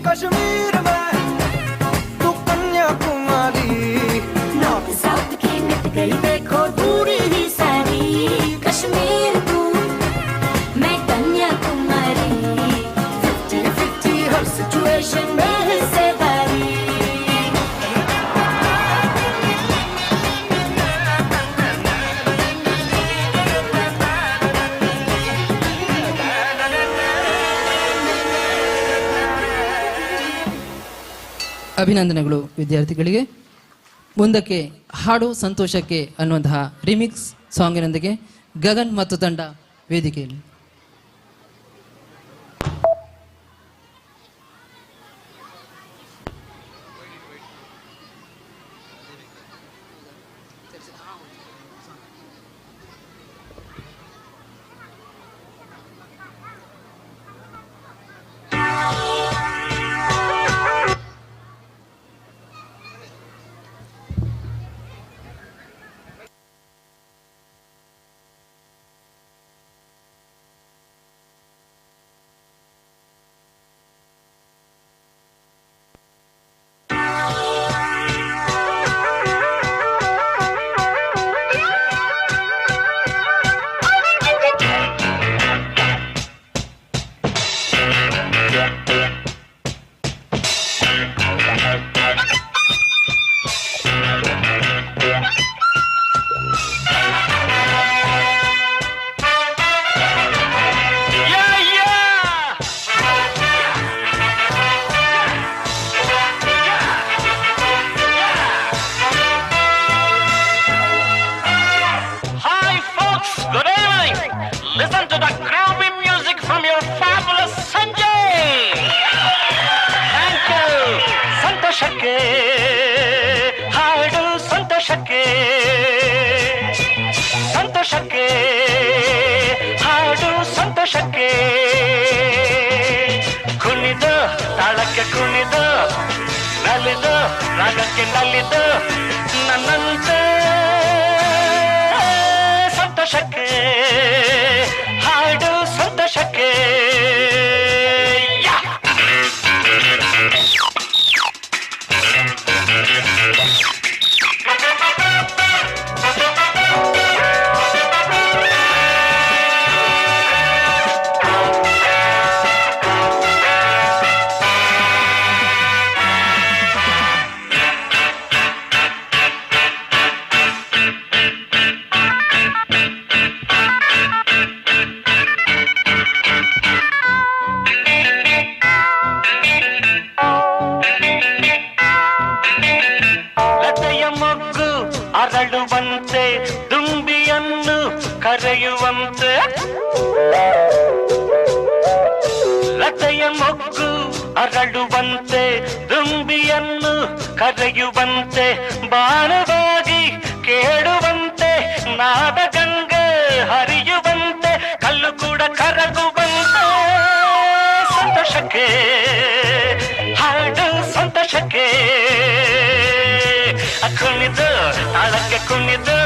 कश्मीर में तू कन्याकुमारी, नॉर्थ साउथ की मिट गई देखो दूरी ही सारी। कश्मीर तू मैं कन्याकुमारी, 50-50 हर सिचुएशन में हिस्सेदारी। ಅಭಿನಂದನೆಗಳು ವಿದ್ಯಾರ್ಥಿಗಳಿಗೆ. ಮುಂದಕ್ಕೆ ಹಾಡು ಸಂತೋಷಕ್ಕೆ ಅನ್ನುವಂತಹ ರಿಮಿಕ್ಸ್ ಸಾಂಗಿನೊಂದಿಗೆ ಗಗನ್ ಮತ್ತು ತಂಡ ವೇದಿಕೆಯಲ್ಲಿ. ಕುಣಿದು ನಲಿದು ರಾಗಕ್ಕೆ ನಲಿದು ನನ್ನಂತೆ ಸಂತೋಷಕ್ಕೆ ಹಾಡು ಸಂತೋಷಕ್ಕೆ ಅರಳುವಂತೆ ದುಂಬಿಯನ್ನು ಕರೆಯುವಂತೆ ಲತೆಯ ಮೊಗ್ಗು ಅರಳುವಂತೆ ದುಂಬಿಯನ್ನು ಕರೆಯುವಂತೆ ಬಾಣವಾಗಿ ಕೇಳುವಂತೆ ನಾದ ಗಂಗೆ ಹರಿಯುವಂತೆ ಕಲ್ಲು ಕೂಡ ಕರಗುವಂತೆ ಸಂತೋಷಕ್ಕೆ ಹಾಡು ಸಂತೋಷಕ್ಕೆ ಕುಣಿದು ತಾಳಕ್ಕೆ ಕುಣಿದು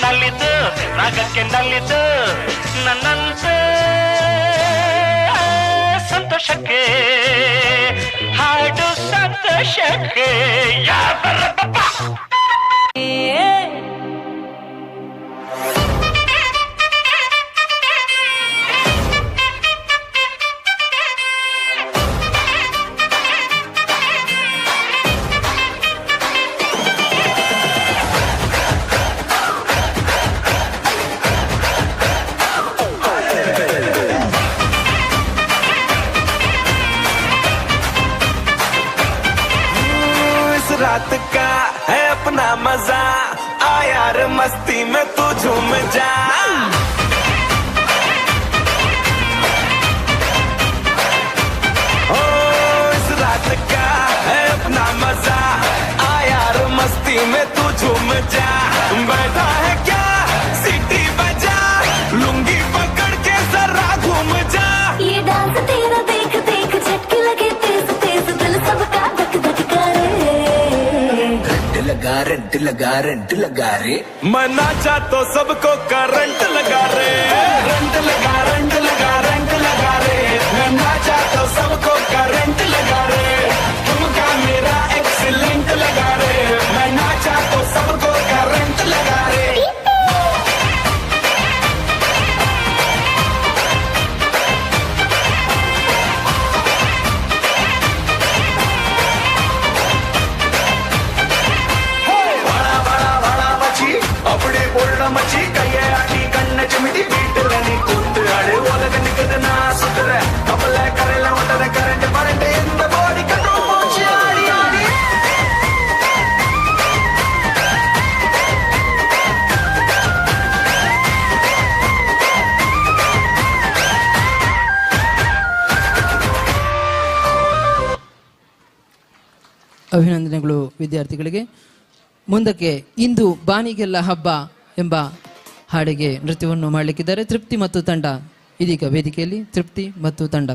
ನಲಿದು ರಾಗಕ್ಕೆ ನಲಿದು ನನ್ನಂತೆ ಸಂತೋಷಕ್ಕೆ ಹಾಡು ಸಂತೋಷಕ್ಕೆ का है अपना मजा, आ यार मस्ती में तू झूम जा। ओ इस रात का है अपना मजा, आ यार मस्ती में तू झूम जा। बैठा है क्या सीटी बजा, लुंगी पकड़ के जरा घूम जा। ये डांस तेरा देख देख झटके लगे तेज तेज, दिल सबका धक धक करे। रेंट लगा रे, मैं नाचा तो सबको करंट लगा रे। रेंट लगा रे, मैं नाचा तो सबको करंट लगा रे। तुमका मेरा एक्सीलेंट लगा रे, मैं नाचा तो सबको करंट लगा रे। अपने पूर्ण मची कೈಯ ಆಟಿ ಕಣ್ಣ ಚಿಮಿಟಿ ಬೀಟಲನಿ ಕೂತಾಳೆ ಒಳಗ ನಿಗದನ ಸುತ್ತರೆ ಕಪಲೆ ಕರೆಲ್ಲ ಒಟ್ಟದ ಕರೆಂಟ್ ಪರೆಂಟ್ ಎಂದ ಬಾಡಿ ಕಟ್ಟು ಮೋಚಿ ಆಡಿ ಆಡಿ ಅಭಿನಂದನೆಗಳು ವಿದ್ಯಾರ್ಥಿಗಳಿಗೆ. ಮುಂದಕ್ಕೆ ಇಂದು ಬಾನಿಗೆಲ್ಲ ಹಬ್ಬ ಎಂಬ ಹಾಡಿಗೆ ನೃತ್ಯವನ್ನು ಮಾಡಲಿಕ್ಕಿದ್ದಾರೆ ತೃಪ್ತಿ ಮತ್ತು ತಂಡ. ಇದೀಗ ವೇದಿಕೆಯಲ್ಲಿ ತೃಪ್ತಿ ಮತ್ತು ತಂಡ.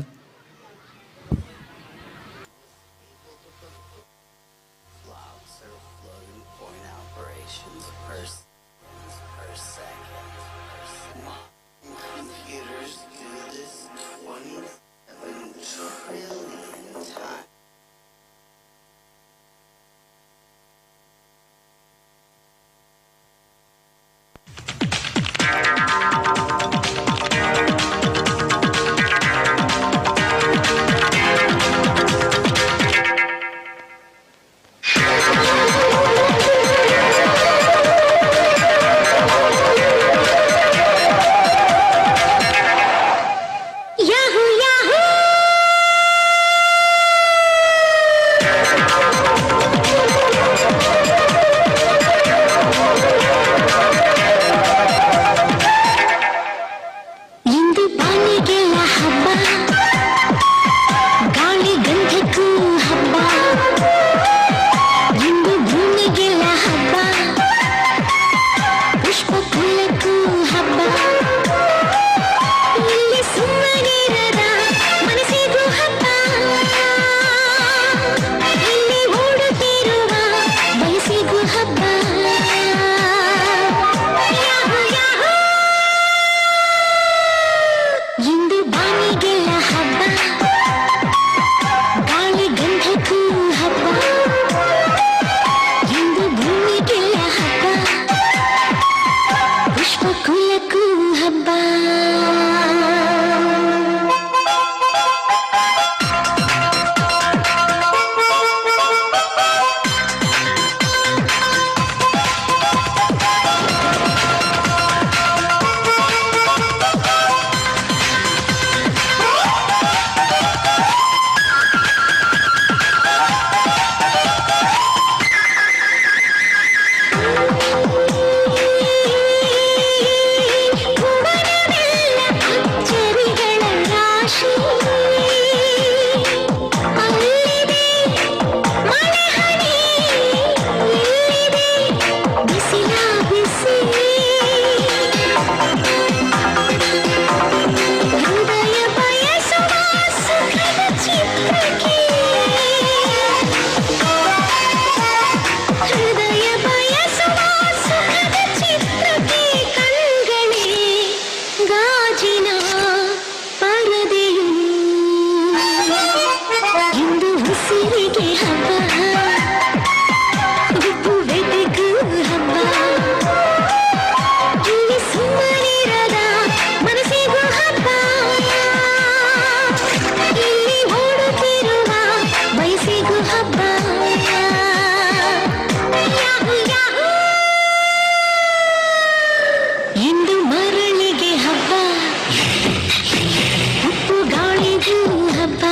ಉಪ್ಪು ಗಾಳಿಗೂ ಹಬ್ಬ,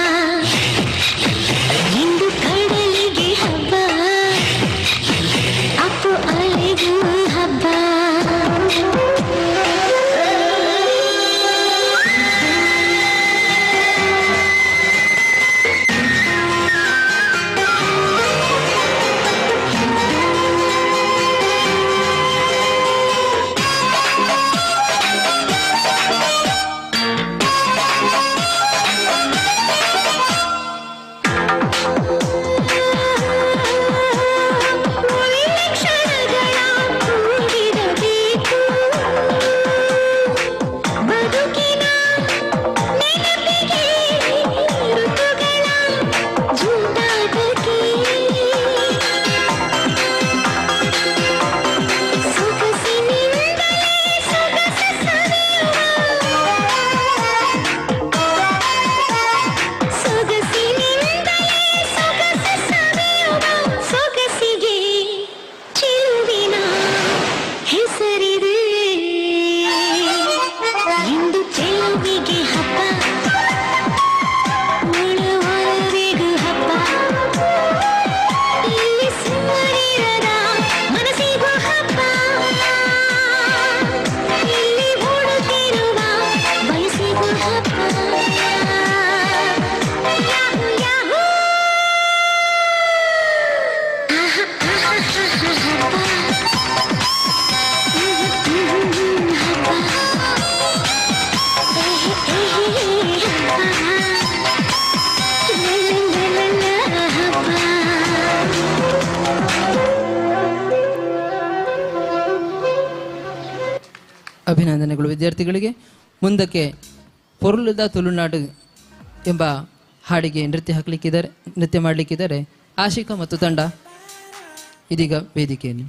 ಇಂದು ಕಡಲಿಗೆ ಅಭಿನಂದನೆಗಳು ವಿದ್ಯಾರ್ಥಿಗಳಿಗೆ. ಮುಂದಕ್ಕೆ ಪೊರ್ಲುದ ತುಳುನಾಡು ಎಂಬ ಹಾಡಿಗೆ ನೃತ್ಯ ಮಾಡಲಿಕ್ಕಿದ್ದಾರೆ ಆಶಿಕಾ ಮತ್ತು ತಂಡ. ಇದೀಗ ವೇದಿಕೆಯಲ್ಲಿ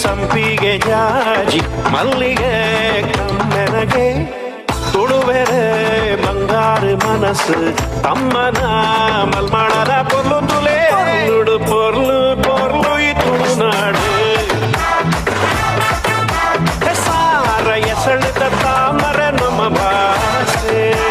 ಸಂಪಿಗೆ ಜಾಜಿ ಮಲ್ಲಿಗೆ ಕಮ್ಮೆನಗೆ ತುಳುವೆರೆ ಬಂಗಾರು ಮನಸ್ಸು ತಮ್ಮನ ಮಲ್ಮಾಳದ ಪೊರ್ಲು ತುಲೆ ಪೊರ್ಲು ಪೊರ್ಲು ಈ ತುಳುನಾಡು ಸಾರ ಎಸಳಿದ ತಾಮರೆ ನಮ್ಮ ಭಾಷೆ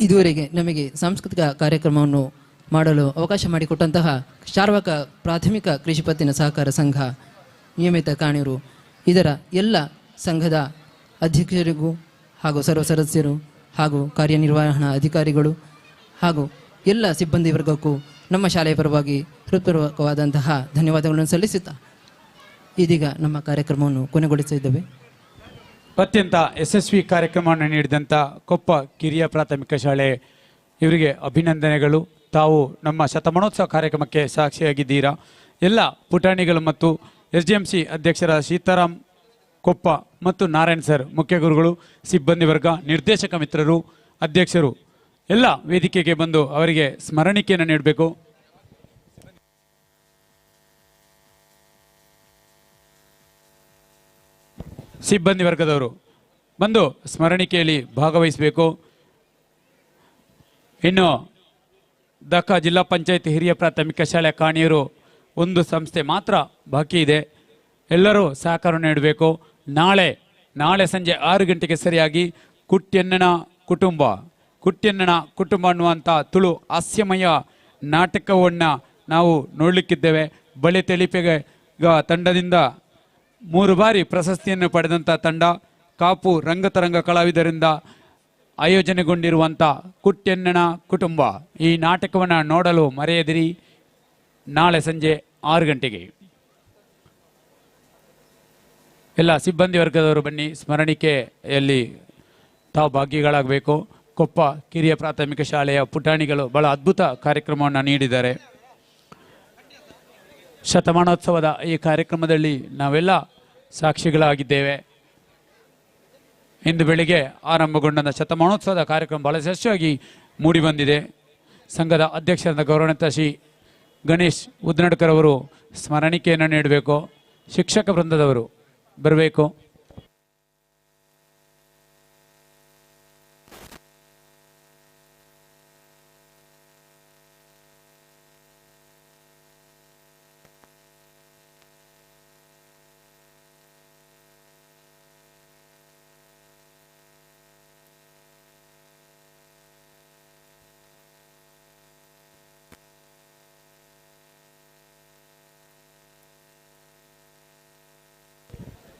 ಇದುವರೆಗೆ ನಮಗೆ ಸಾಂಸ್ಕೃತಿಕ ಕಾರ್ಯಕ್ರಮವನ್ನು ಮಾಡಲು ಅವಕಾಶ ಮಾಡಿಕೊಟ್ಟಂತಹ ಚಾರ್ವಾಕ ಪ್ರಾಥಮಿಕ ಕೃಷಿ ಪತ್ತಿನ ಸಹಕಾರ ಸಂಘ ನಿಯಮಿತ ಕಾಣಿರು ಇದರ ಎಲ್ಲ ಸಂಘದ ಅಧ್ಯಕ್ಷರಿಗೂ ಹಾಗೂ ಸರ್ವ ಸದಸ್ಯರು ಹಾಗೂ ಕಾರ್ಯನಿರ್ವಹಣಾ ಅಧಿಕಾರಿಗಳು ಹಾಗೂ ಎಲ್ಲ ಸಿಬ್ಬಂದಿ ವರ್ಗಕ್ಕೂ ನಮ್ಮ ಶಾಲೆಯ ಪರವಾಗಿ ಹೃತ್ಪೂರ್ವಕವಾದಂತಹ ಧನ್ಯವಾದಗಳನ್ನು ಸಲ್ಲಿಸುತ್ತಾ ಇದೀಗ ನಮ್ಮ ಕಾರ್ಯಕ್ರಮವನ್ನು ಕೊನೆಗೊಳಿಸಿದ್ದೇವೆ. ಅತ್ಯಂತ ಯಶಸ್ವಿ ಕಾರ್ಯಕ್ರಮವನ್ನು ನೀಡಿದಂಥ ಕೊಪ್ಪ ಕಿರಿಯ ಪ್ರಾಥಮಿಕ ಶಾಲೆ ಇವರಿಗೆ ಅಭಿನಂದನೆಗಳು. ತಾವು ನಮ್ಮ ಶತಮಾನೋತ್ಸವ ಕಾರ್ಯಕ್ರಮಕ್ಕೆ ಸಾಕ್ಷಿಯಾಗಿದ್ದೀರಾ. ಎಲ್ಲ ಪುಟಾಣಿಗಳು ಮತ್ತು SDMC ಅಧ್ಯಕ್ಷರಾದ ಸೀತಾರಾಮ್ ಕೊಪ್ಪ ಮತ್ತು ನಾರಾಯಣ್ ಸರ್, ಮುಖ್ಯ ಗುರುಗಳು, ಸಿಬ್ಬಂದಿ ವರ್ಗ, ನಿರ್ದೇಶಕ ಮಿತ್ರರು, ಅಧ್ಯಕ್ಷರು ಎಲ್ಲ ವೇದಿಕೆಗೆ ಬಂದು ಅವರಿಗೆ ಸ್ಮರಣಿಕೆಯನ್ನು ನೀಡಬೇಕು. ಸಿಬ್ಬಂದಿ ವರ್ಗದವರು ಬಂದು ಸ್ಮರಣಿಕೆಯಲ್ಲಿ ಭಾಗವಹಿಸಬೇಕು. ಇನ್ನು ದಕ್ಕ ಜಿಲ್ಲಾ ಪಂಚಾಯತ್ ಹಿರಿಯ ಪ್ರಾಥಮಿಕ ಶಾಲೆ ಕಾಣಿಯೂರು ಒಂದು ಸಂಸ್ಥೆ ಮಾತ್ರ ಬಾಕಿ ಇದೆ. ಎಲ್ಲರೂ ಸಹಕಾರ ನೀಡಬೇಕು. ನಾಳೆ ಸಂಜೆ 6 ಗಂಟೆಗೆ ಸರಿಯಾಗಿ ಕುಟ್ಯಣ್ಣನ ಕುಟುಂಬ ಅನ್ನುವಂಥ ತುಳು ಹಾಸ್ಯಮಯ ನಾಟಕವನ್ನು ನಾವು ನೋಡಲಿಕ್ಕಿದ್ದೇವೆ. ಬಳೆ ತೆಲಿಪೆಗೆ ತಂಡದಿಂದ 3 ಬಾರಿ ಪ್ರಶಸ್ತಿಯನ್ನು ಪಡೆದಂಥ ತಂಡ, ಕಾಪು ರಂಗತರಂಗ ಕಲಾವಿದರಿಂದ ಆಯೋಜನೆಗೊಂಡಿರುವಂಥ ಕುಟ್ಯಣ್ಣನ ಕುಟುಂಬ ಈ ನಾಟಕವನ್ನು ನೋಡಲು ಮರೆಯದಿರಿ. ನಾಳೆ ಸಂಜೆ 6 ಗಂಟೆಗೆ ಎಲ್ಲ ಸಿಬ್ಬಂದಿ ವರ್ಗದವರು ಬನ್ನಿ, ಸ್ಮರಣಿಕೆಯಲ್ಲಿ ತಾವು ಭಾಗಿಗಳಾಗಬೇಕು. ಕೊಪ್ಪ ಕಿರಿಯ ಪ್ರಾಥಮಿಕ ಶಾಲೆಯ ಪುಟಾಣಿಗಳು ಬಹಳ ಅದ್ಭುತ ಕಾರ್ಯಕ್ರಮವನ್ನು ನೀಡಿದ್ದಾರೆ. ಶತಮಾನೋತ್ಸವದ ಈ ಕಾರ್ಯಕ್ರಮದಲ್ಲಿ ನಾವೆಲ್ಲ ಸಾಕ್ಷಿಗಳಾಗಿದ್ದೇವೆ. ಇಂದು ಬೆಳಿಗ್ಗೆ ಆರಂಭಗೊಂಡ ಶತಮಾನೋತ್ಸವದ ಕಾರ್ಯಕ್ರಮ ಬಹಳ ಯಶಸ್ವಿಯಾಗಿ ಮೂಡಿಬಂದಿದೆ. ಸಂಘದ ಅಧ್ಯಕ್ಷರಾದ ಗೌರವಾನ್ವಿತ ಶ್ರೀ ಗಣೇಶ್ ಉದ್ನಡ್ಕರ್ ಅವರು ಸ್ಮರಣಿಕೆಯನ್ನು ನೀಡಬೇಕು. ಶಿಕ್ಷಕ ವೃಂದದವರು ಬರಬೇಕು.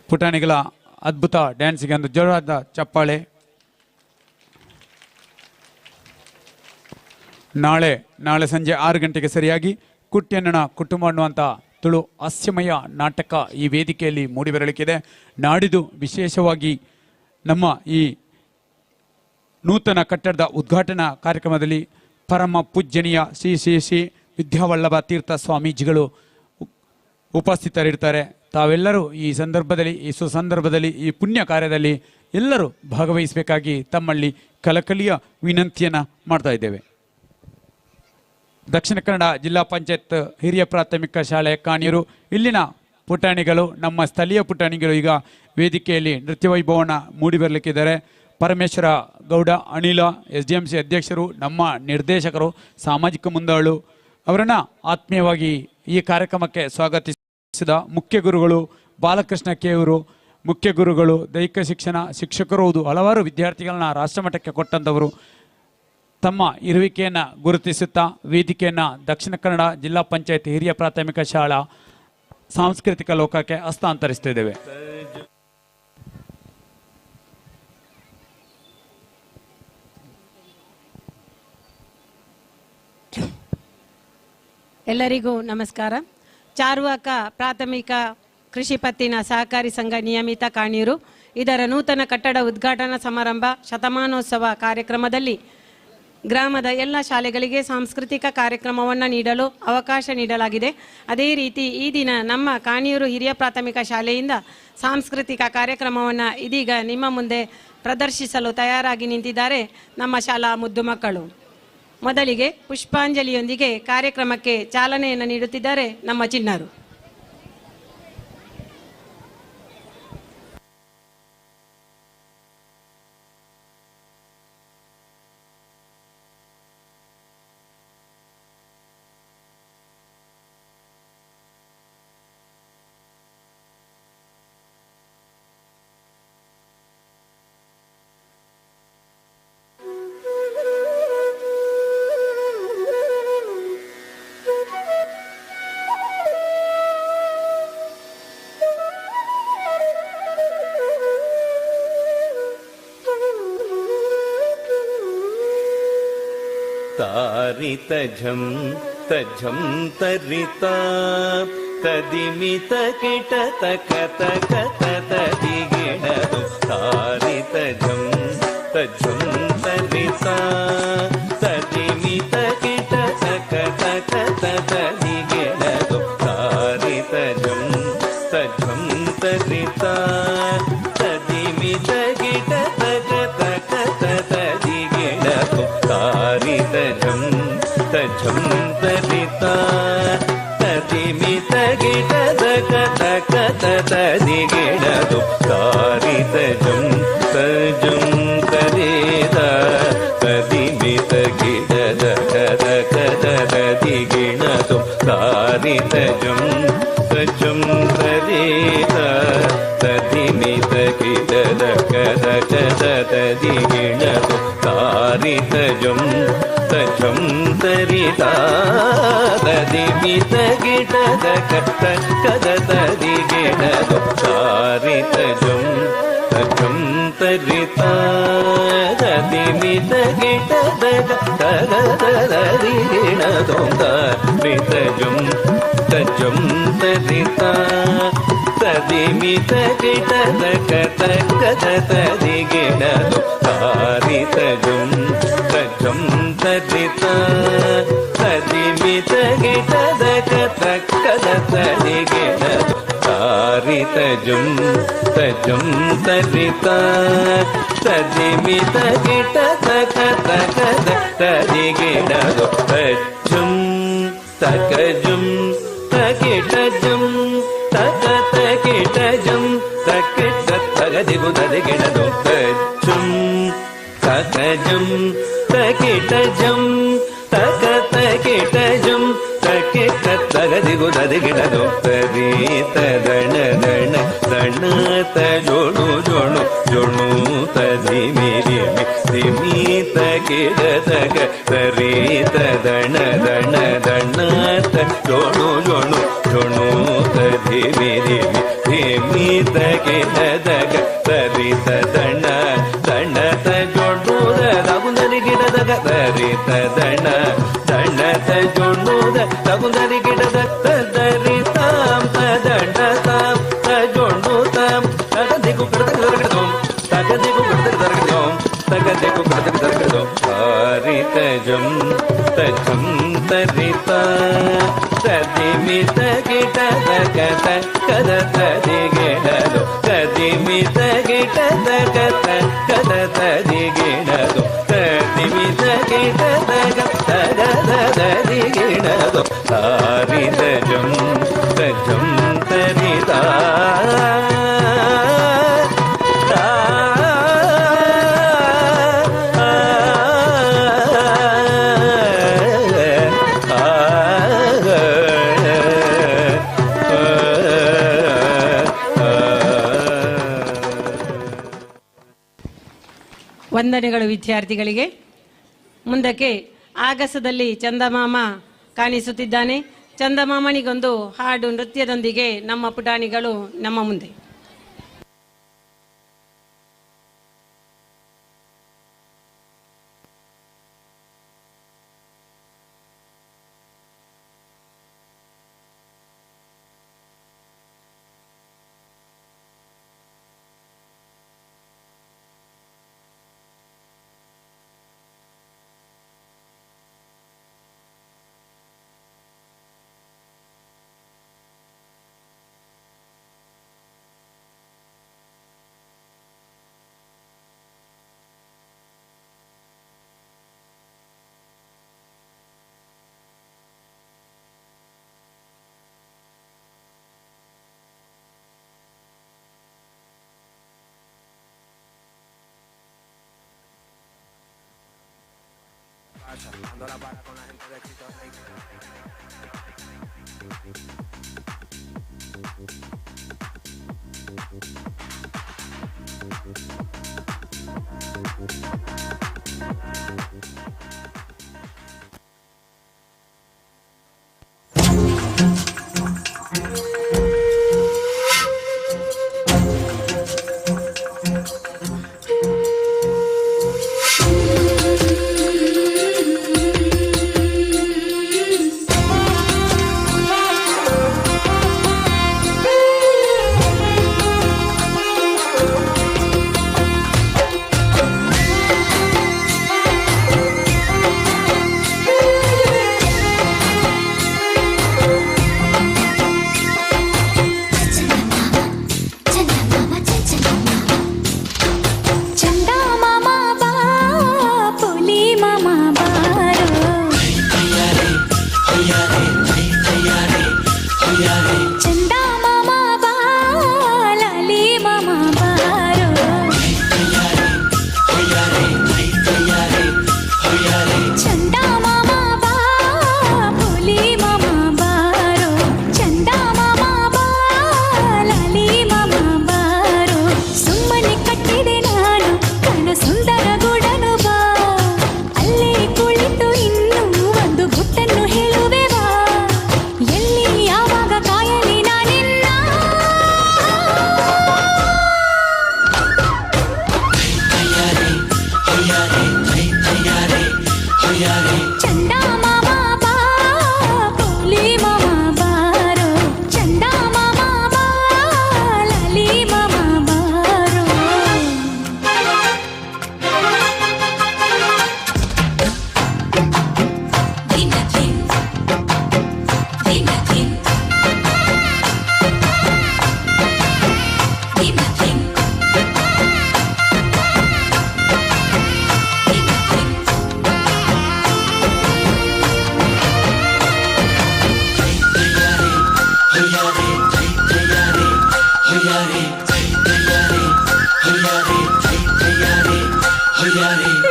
ಪುಟಾಣಿಗಳ ಅದ್ಭುತ ಡ್ಯಾನ್ಸಿಗೆ ಒಂದು ಜೋರಾದ ಚಪ್ಪಾಳೆ. ನಾಳೆ ಸಂಜೆ 6 ಗಂಟೆಗೆ ಸರಿಯಾಗಿ ಕುಟ್ಯಣ್ಣನ ಕುಟುಂಬ ಅನ್ನುವಂಥ ತುಳು ಹಾಸ್ಯಮಯ ನಾಟಕ ಈ ವೇದಿಕೆಯಲ್ಲಿ ಮೂಡಿಬರಲಿಕ್ಕಿದೆ. ನಾಡಿದ್ದು ವಿಶೇಷವಾಗಿ ನಮ್ಮ ಈ ನೂತನ ಕಟ್ಟಡದ ಉದ್ಘಾಟನಾ ಕಾರ್ಯಕ್ರಮದಲ್ಲಿ ಪರಮ ಪೂಜ್ಯನೀಯ ಶ್ರೀ ವಿದ್ಯಾವಲ್ಲಭ ತೀರ್ಥ ಸ್ವಾಮೀಜಿಗಳು ಉಪಸ್ಥಿತರಿರ್ತಾರೆ. ತಾವೆಲ್ಲರೂ ಈ ಸಂದರ್ಭದಲ್ಲಿ, ಈ ಸುಸಂದರ್ಭದಲ್ಲಿ, ಈ ಪುಣ್ಯ ಕಾರ್ಯದಲ್ಲಿ ಎಲ್ಲರೂ ಭಾಗವಹಿಸಬೇಕಾಗಿ ತಮ್ಮಲ್ಲಿ ಕಳಕಳಿಯ ವಿನಂತಿಯನ್ನು ಮಾಡ್ತಾ ಇದ್ದೇವೆ. ದಕ್ಷಿಣ ಕನ್ನಡ ಜಿಲ್ಲಾ ಪಂಚಾಯತ್ ಹಿರಿಯ ಪ್ರಾಥಮಿಕ ಶಾಲೆ ಕಾಣಿಯೂರು ಇಲ್ಲಿನ ಪುಟಾಣಿಗಳು, ನಮ್ಮ ಸ್ಥಳೀಯ ಪುಟಾಣಿಗಳು ಈಗ ವೇದಿಕೆಯಲ್ಲಿ ನೃತ್ಯ ವೈಭವವನ್ನು ಮೂಡಿಬರಲಿಕ್ಕಿದ್ದಾರೆ. ಪರಮೇಶ್ವರ ಗೌಡ ಅನಿಲ SDMC ಅಧ್ಯಕ್ಷರು, ನಮ್ಮ ನಿರ್ದೇಶಕರು, ಸಾಮಾಜಿಕ ಮುಂದಾಳು ಅವರನ್ನು ಆತ್ಮೀಯವಾಗಿ ಈ ಕಾರ್ಯಕ್ರಮಕ್ಕೆ ಸ್ವಾಗತಿಸಿದ ಮುಖ್ಯ ಗುರುಗಳು ಬಾಲಕೃಷ್ಣ ಕೆಯವರು, ಮುಖ್ಯ ಗುರುಗಳು, ದೈಹಿಕ ಶಿಕ್ಷಕರು, ಹಲವಾರು ವಿದ್ಯಾರ್ಥಿಗಳನ್ನ ರಾಷ್ಟ್ರಮಟ್ಟಕ್ಕೆ ಕೊಟ್ಟಂಥವರು ತಮ್ಮ ಇರುವಿಕೆಯನ್ನು ಗುರುತಿಸುತ್ತಾ ವೇದಿಕೆಯನ್ನು ದಕ್ಷಿಣ ಕನ್ನಡ ಜಿಲ್ಲಾ ಪಂಚಾಯತ್ ಹಿರಿಯ ಪ್ರಾಥಮಿಕ ಶಾಲಾ ಸಾಂಸ್ಕೃತಿಕ ಲೋಕಕ್ಕೆ ಹಸ್ತಾಂತರಿಸುತ್ತಿದ್ದೇವೆ. ಎಲ್ಲರಿಗೂ ನಮಸ್ಕಾರ. ಚಾರ್ವಾಕ ಪ್ರಾಥಮಿಕ ಕೃಷಿ ಪತ್ತಿನ ಸಹಕಾರಿ ಸಂಘ ನಿಯಮಿತ ಕಾಣಿಯೂರು ಇದರ ನೂತನ ಕಟ್ಟಡ ಉದ್ಘಾಟನಾ ಸಮಾರಂಭ ಶತಮಾನೋತ್ಸವ ಕಾರ್ಯಕ್ರಮದಲ್ಲಿ ಗ್ರಾಮದ ಎಲ್ಲ ಶಾಲೆಗಳಿಗೆ ಸಾಂಸ್ಕೃತಿಕ ಕಾರ್ಯಕ್ರಮವನ್ನು ನೀಡಲು ಅವಕಾಶ ನೀಡಲಾಗಿದೆ. ಅದೇ ರೀತಿ ಈ ದಿನ ನಮ್ಮ ಕಾಣಿಯೂರು ಹಿರಿಯ ಪ್ರಾಥಮಿಕ ಶಾಲೆಯಿಂದ ಸಾಂಸ್ಕೃತಿಕ ಕಾರ್ಯಕ್ರಮವನ್ನು ಇದೀಗ ನಿಮ್ಮ ಮುಂದೆ ಪ್ರದರ್ಶಿಸಲು ತಯಾರಾಗಿ ನಿಂತಿದ್ದಾರೆ ನಮ್ಮ ಶಾಲಾ ಮುದ್ದು ಮಕ್ಕಳು. ಮೊದಲಿಗೆ ಪುಷ್ಪಾಂಜಲಿಯೊಂದಿಗೆ ಕಾರ್ಯಕ್ರಮಕ್ಕೆ ಚಾಲನೆಯನ್ನು ನೀಡುತ್ತಿದ್ದಾರೆ ನಮ್ಮ ಚಿಣ್ಣರು. ತಾರಿತ ಝಂ ತಜ್ಜಂ ತರಿತ ತದಿಮಿತ ಕಿಟ ತಕ ತಕ ತದಿಗಿಣದು ತಾರಿತ ಝಂ ತಜ್ಜಂ ತರಿತ ತದಿಮಿತ ಕಿಟ ತಕ ತಕ ತದಿಗಿಣದು ತಾರಿತ ಝಂ ತಜ್ಜಂ ತರಿತ ತದಿಮಿತ ಕಿಟ ತಕ ತಕ ತದಿಗಿಣದು ತಾರಿತ ಝಂ ತಜ್ಜಂ ತರಿತ ತದಿಮಿತ ಗಿಡ ತಕ ತಕ ತದಿಗಿಣದು ತಾರಿತ ಝಂ ತಜ್ಜಂ ತರಿತ ತದಿಮಿತ ಗಿಡ ತಕ ತಕ ತದಿಗಿಣದು ತಾರಿತ ಝಂ ತಜ್ಜಂ ತರಿತ ತದಿಮಿತ ಗಿಡ ತಕ ತಕ ತದಿಗಿಣದು ತಾರಿತ ಝಂ ತಜ್ಜಂ ತರಿತ ತದಿಮಿತ ಗಿಡ ತಕ ತಕ ತದಿಗಿಣದು ತಾರಿತ ಝಂ ತಜ್ಜಂ ತರಿತ ತದಿಮಿತ ಗಿಡ ತಕ ತಕ ತದಿಗಿಣದು ತಾರಿತ ಝಂ ತಜ್ಜಂ ತರಿತ ತದಿಮಿತ ಗಿಡ ತಕ ತಕ ತದಿಗಿಣದು ತಾರಿತ ಝಂ ತಜ್ಜಂ ತರಿತ ತದಿಮಿತ ಗಿಡ ತಕ ತಕ ತದಿಗಿಣದು ತಾರಿತ ಝಂ ತಜ್ಜಂ ತರಿತ ತದಿಮಿತ ಗಿಡ ತಕ ತಕ ತದಿಗಿಣದು ತಜ್ಜಂ ತಕಜಂ ತಕಿಟಜಂ ತಕ ತಕಿಟಜಂ ತಕಿಟ ತಗದಿಗು ತದಿಗಿಣದು ತಜ್ಜಂ ತಕಜಂ ತಕಿಟಜಂ ತಕ ತಕಿಟಜಂ ತಕಿಟ ತಗದಿಗು ತದಿಗಿಣದು ತರೀತ ದಣ ದಣ ದಣ ತಜೋಣು ಜೋಣು ಜೋಣು ತದಿಮಿರಿ ದಿಮಿತ ಗಿಡ ತಗ ತರೀತ ದಣ ದಣ ದಣ ತಜೋಣು ಜೋಣು ಜೋಣು ತದಿಮಿರಿ ದಿಮಿತ ಗಿಡ ತಗ ತರೀತ ದಣ ದಣ ತಜೋಣು ತಗುಂದರಿ ಗಿಡ ತಗ ತರೀತ ದಣ ದಣ ತಜೋಣು ತಗುಂದರಿ ಗಿಡ ತದರಿತಾಂ ತದಂಡ ತಾಂ ತಜೋಣು ತಾಂ ತಗದಿಗು ಕಡದಗದಗದೋಂ ತಗದಿಗು ಕಡದಗದಗದೋಂ ತಗದಿಗು ಕಡದಗದಗದೋಂ ತಾರಿತ ಝಂ ತಜ್ಜಂ ತರಿತ ತದಿಮಿತ ಗಿಡ ತಕ ತಕ ತದಿಗಿಣದು ತದಿಮಿತ ಗಿಡ ತಕ ತಕ ತದಿಗಿಣದು ತದಿಮಿತ ಗಿಡ ತಕ ತಕ ತದಿಗಿಣದು ತಾರಿತ ಝಂ ತಜ್ಜಂ ತರಿತ ವಂದನೆಗಳು ವಿದ್ಯಾರ್ಥಿಗಳಿಗೆ. ಮುಂದಕ್ಕೆ ಆಗಸದಲ್ಲಿ ಚಂದಮಾಮ ಕಾಣಿಸುತ್ತಿದ್ದಾನೆ. ಚಂದಮಾಮನಿಗೊಂದು ಹಾಡು ನೃತ್ಯದೊಂದಿಗೆ ನಮ್ಮ ಪುಟಾಣಿಗಳು ನಮ್ಮ ಮುಂದೆ. Dando la vara con la gente de Éxito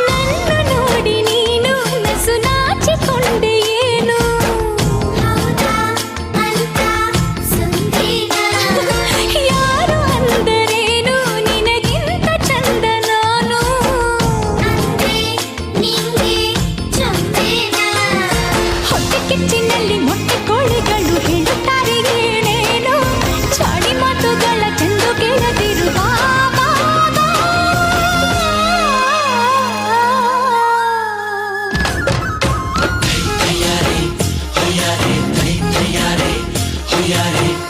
ನನ್ನ ನೋಡಿ ನೀನು ನಸು ನಾಚಿಕೊಂಡೆ ಏನು ಯಾರು ಅಂದರೇನು ನಿನಗಿಂತ ಚಂದ ನಾನು ಹೊಟ್ಟೆ ಕಿಚ್ಚಿನಲ್ಲಿ ಮೊಟ್ಟೆ ಕೋಳಿಗಳು ಹೇಳುತ್ತಾರೆ ಏನೇನು ಚಾಡಿ ಮಾತುಗಳ ಚೆಂದು ಕೇಳದಿರುವ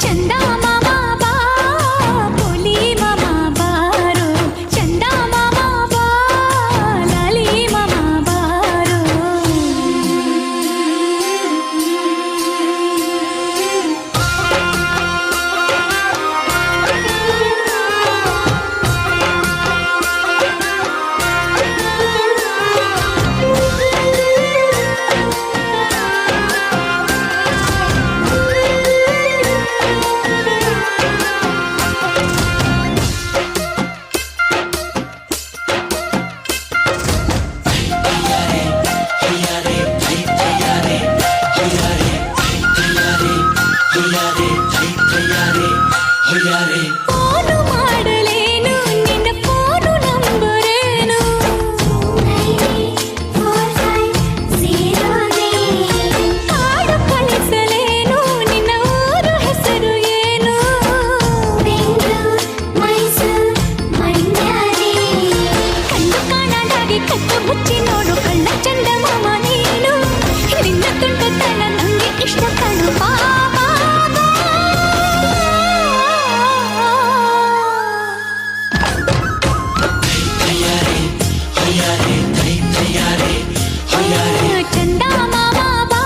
ಚಂದ ಮಾಮ ಬಾ ಪುಲಿ ಮಾಮ ಬಾರೋ ಚಂದ ಮಾಮ ಬಾ ಲಾಲಿ ಮಾಮ ಬಾರೋ ಫೋನು ಮಾಡಲೇನು ನಿನ್ನ ಫೋನು ನಂಬರೇನು ಕಾಡು ಕಳಿಸಲೇನು ನಿನ್ನ ಊರು ಹೆಸರು ಏನು ಕಣ್ಣು ಕಾಣದಾಗಿ ಕತ್ತು ಮುಚ್ಚಿ ನೋಡು ಕಳ್ಳ ಚಂದ ಮಾಮ ನೀನು ನಿನ್ನ ತುಂಟತನ ನಂಗೆ ಇಷ್ಟ ಕಣು ಬಾಬಾ ಚಂದ ಮಾಮ ಬಾ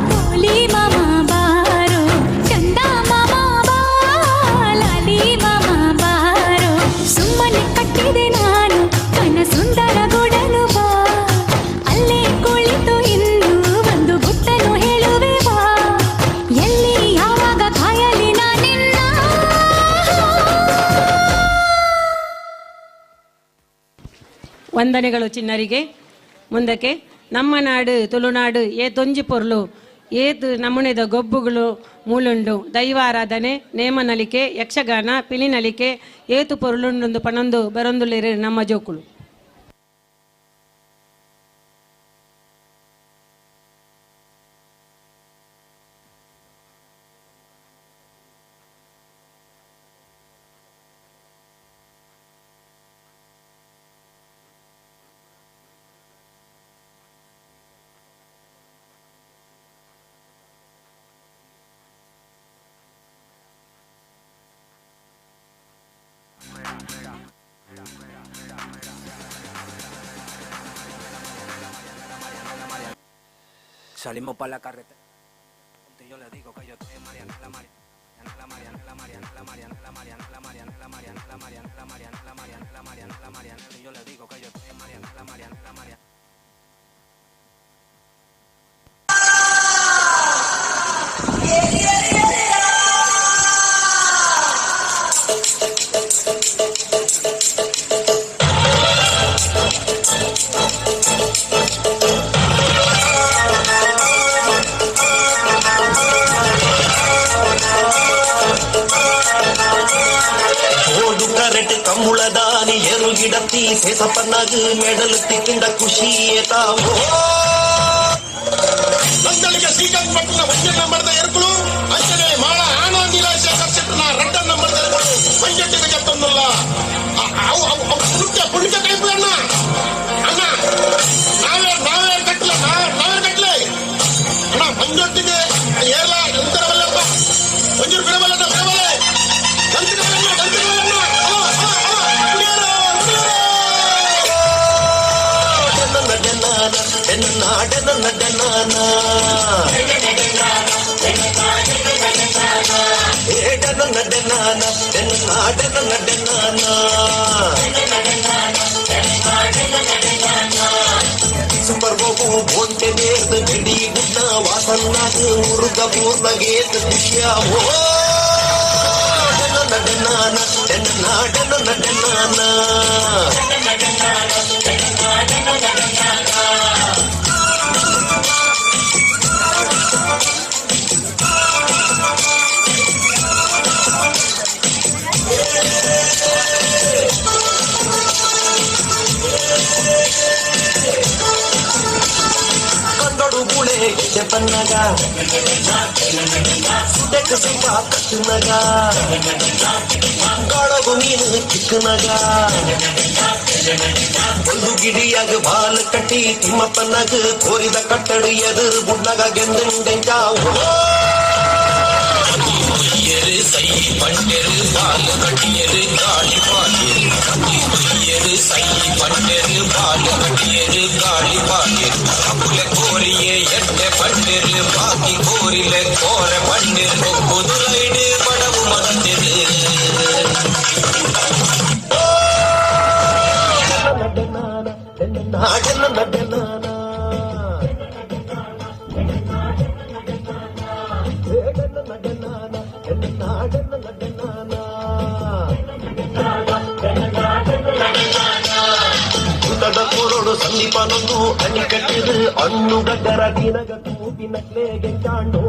ಪೋಲಿ ಮಾಮ ಬಾರೋ ಚಂದ ಮಾಮ ಬಾ ಲಾಲಿ ಮಾಮ ಬಾರೋ ಸುಮ್ಮನೆ ಕಟ್ಟಿದೆ ನಾನು ಕನಸುಂದರ ಗೂಡಲು ಬಾ ಅಲ್ಲೇ ಕುಳಿತು ಇನ್ನು ಒಂದು ಗುಟ್ಟನು ಹೇಳುವೆ ಬಾ ಎಲ್ಲಿ ಯಾವಾಗ ಕಾಯಲಿ ನಾನಿನ್ನ ವಂದನೆಗಳು ಚಿನ್ನರಿಗೆ. ಮುಂದಕ್ಕೆ ನಮ್ಮ ನಾಡು ತುಳುನಾಡು ಏತೊಂಜಿ ಪೊರ್ಲು ಏತು ನಮೂನೆದ ಗೊಬ್ಬುಗಳು ಮೂಲುಂಡು ದೈವಾರಾಧನೆ ನೇಮನಲಿಕೆ ಯಕ್ಷಗಾನ ಪಿಲಿನಲಿಕೆ ಏತು ಪೊರ್ಲುಂಡು ಪಣಂದು ಬರೊಂದುಲ್ಲೆರ್ ನಮ್ಮ ಜೋಕುಳು. Salimos para la carretera. Y yo le digo que yo estoy Mariana, la Mariana, la Mariana, la Mariana, la Mariana, la Mariana, la Mariana, la Mariana, la Mariana, la Mariana, la Mariana, la Mariana, la Mariana. Y yo le digo que yo estoy Mariana, la Mariana, la Mariana. ಕಮ್ಮುಳದಾನಿ ಎರುಗಿಡತ್ತಿ ಸೇಸಪ್ಪನಾಗ ಮೆಡಲತ್ತಿ ಕಿಂಡ ಖುಷಿ ಏತಾವೋ ನಂದಳಿಗೆ ಶ್ರೀಕಾಂತಪಟ್ಟಣ ವೈದ್ಯನ ಮರದ ಎರ್ಕಳು ಅಂಚನೆ ಮಾಳ ಆನಂದಿಲ ಶೇಖರ್ಶೆಟ್ಟನ ರಡ್ಡನ್ನ ಮರದ ಎರ್ಕಳು ವೈದ್ಯಟಿಗೆ ಕೆತ್ತೊಂದಲ್ಲ ಅವು ಪುಣ್ಯ ಕೈಪು ಅಣ್ಣ ಅಣ್ಣ ನಾವೇ ಕಟ್ಟಲೆ ಅಣ್ಣ ಮಂಜೊಟ್ಟಿಗೆ ಏರ್ಲ ಎಂತರವಲ್ಲಪ್ಪ ಮಂಜೂರು ಬಿಡಬಲ್ಲ ಬಿಡಬಲ್ಲೆ ಸೂಪರ್ ಗೋಪು ಬೋಂಟೆ ನೇರ್ದು ಗಡಿ ಗುಡ್ಡ ವಾಸನ್ನಾಗ ಮುರುಗ ಪೂರ್ಣಗೇತ ಖುಷಿಯಾವೋ ಕಂದೊಡು ಗುಳೆ ಪನ್ನಗ ಸುಟಕ ಸುಂಬ ಕಟ್ಟುನಗ ಗಾಳಗು ಮೀನು ಚಿಕ್ಕನಗ ಒಂದು ಗಿಡಿಯಾಗ ಬಾಲ ಕಟ್ಟಿ ತಿಮ್ಮಪ್ಪನಗ ಕೋರಿದ ಕಟ್ಟಡು ಎದುರು ಗುಡ್ನಗ ಗೆಂದೆಂಡೆಂಜ ಸೈ ಪಂಡೆರು ಬಾಲ ಕಟ್ಟಿಯರು ಗಾಳಿ ಪಾಲಿಯರು ಸೈ ಪಂಡೆರು ಬಾಲ ಕಟ್ಟಿಯರು ಗಾಳಿ ಪಾಲಿಯರು ಅಪ್ಪುಲ ಕೋರಿಯೇ ಎಟ್ಟೆ ಪಂಡೆರು ಬಾಕಿ ಕೋರಿಲೆ ಕೋರ ಪಂಡೆರು ಕುದುರೈಡು ಪಡವು ಮಂದಿರು ಕೊರಡು ಸಂದೀಪನೊಂದು ಅಣಿ ಕಟ್ಟಿದು ಹಣ್ಣು ಗಡ್ಡರ ದಿನಗ ಕೂಪಿನ ಕ್ಲೇಗೆ ಚಾಂಡು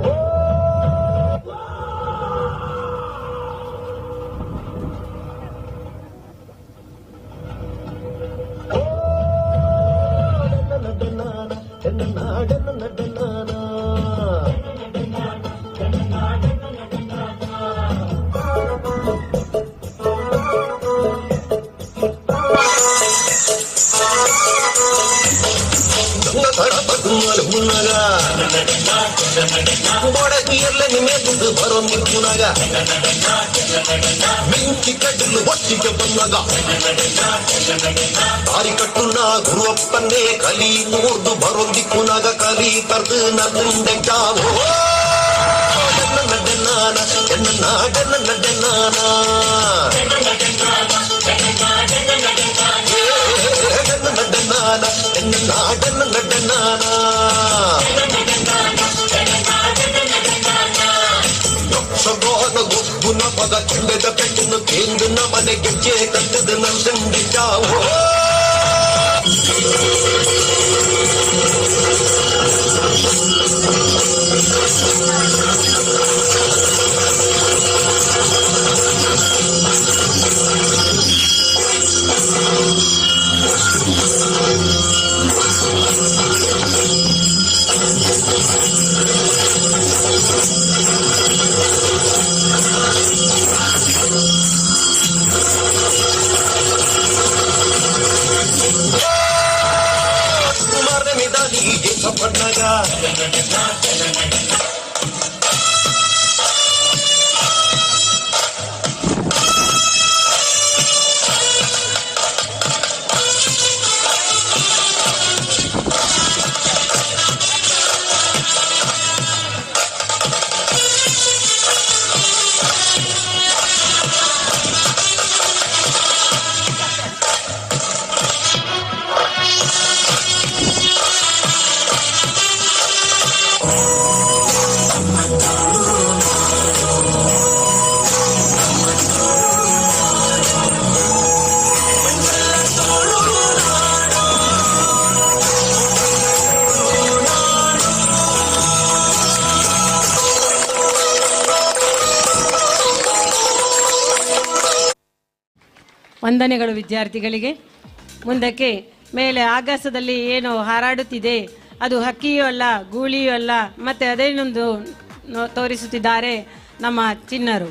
ಗೋಡಗಿಯಲ್ಲೇ ಮೇದುಂದು ಬರೋ ನಿಂತುನಾಗ ಮಿಂಚಿ ಕಡ್ಡಲು ಒಟ್ಟಿಗೆ ಬಂದಾಗ ದಾರಿ ಕಟ್ಟುನ ಗುರುವಪ್ಪನ್ನೇ ಕಲಿ ಮೂರ್ದು ಬರೋ ದಿಕ್ಕುನಾಗ ಕಲಿ ತರ್ದು ನನ್ನಂಡೆಂಟ ಸಗೋದ ಗುಬ್ಬುನ ಪದ ಚೆಂಡದ ಪೆಟ್ಟನ್ನು ಕೇಂದ್ರ ಮನೆ ಗೆಜ್ಜೆ ಕಟ್ಟದ ನಂದೆ ಚಾವೋ ವಂದನೆಗಳು ವಿದ್ಯಾರ್ಥಿಗಳಿಗೆ. ಮುಂದಕ್ಕೆ ಮೇಲೆ ಆಕಾಶದಲ್ಲಿ ಏನು ಹಾರಾಡುತ್ತಿದೆ ಅದು ಹಕ್ಕಿಯೂ ಅಲ್ಲ, ಗೂಳಿಯೂ ಅಲ್ಲ, ಮತ್ತೆ ಅದೇನೊಂದು ತೋರಿಸುತ್ತಿದ್ದಾರೆ ನಮ್ಮ ಚಿನ್ನರು.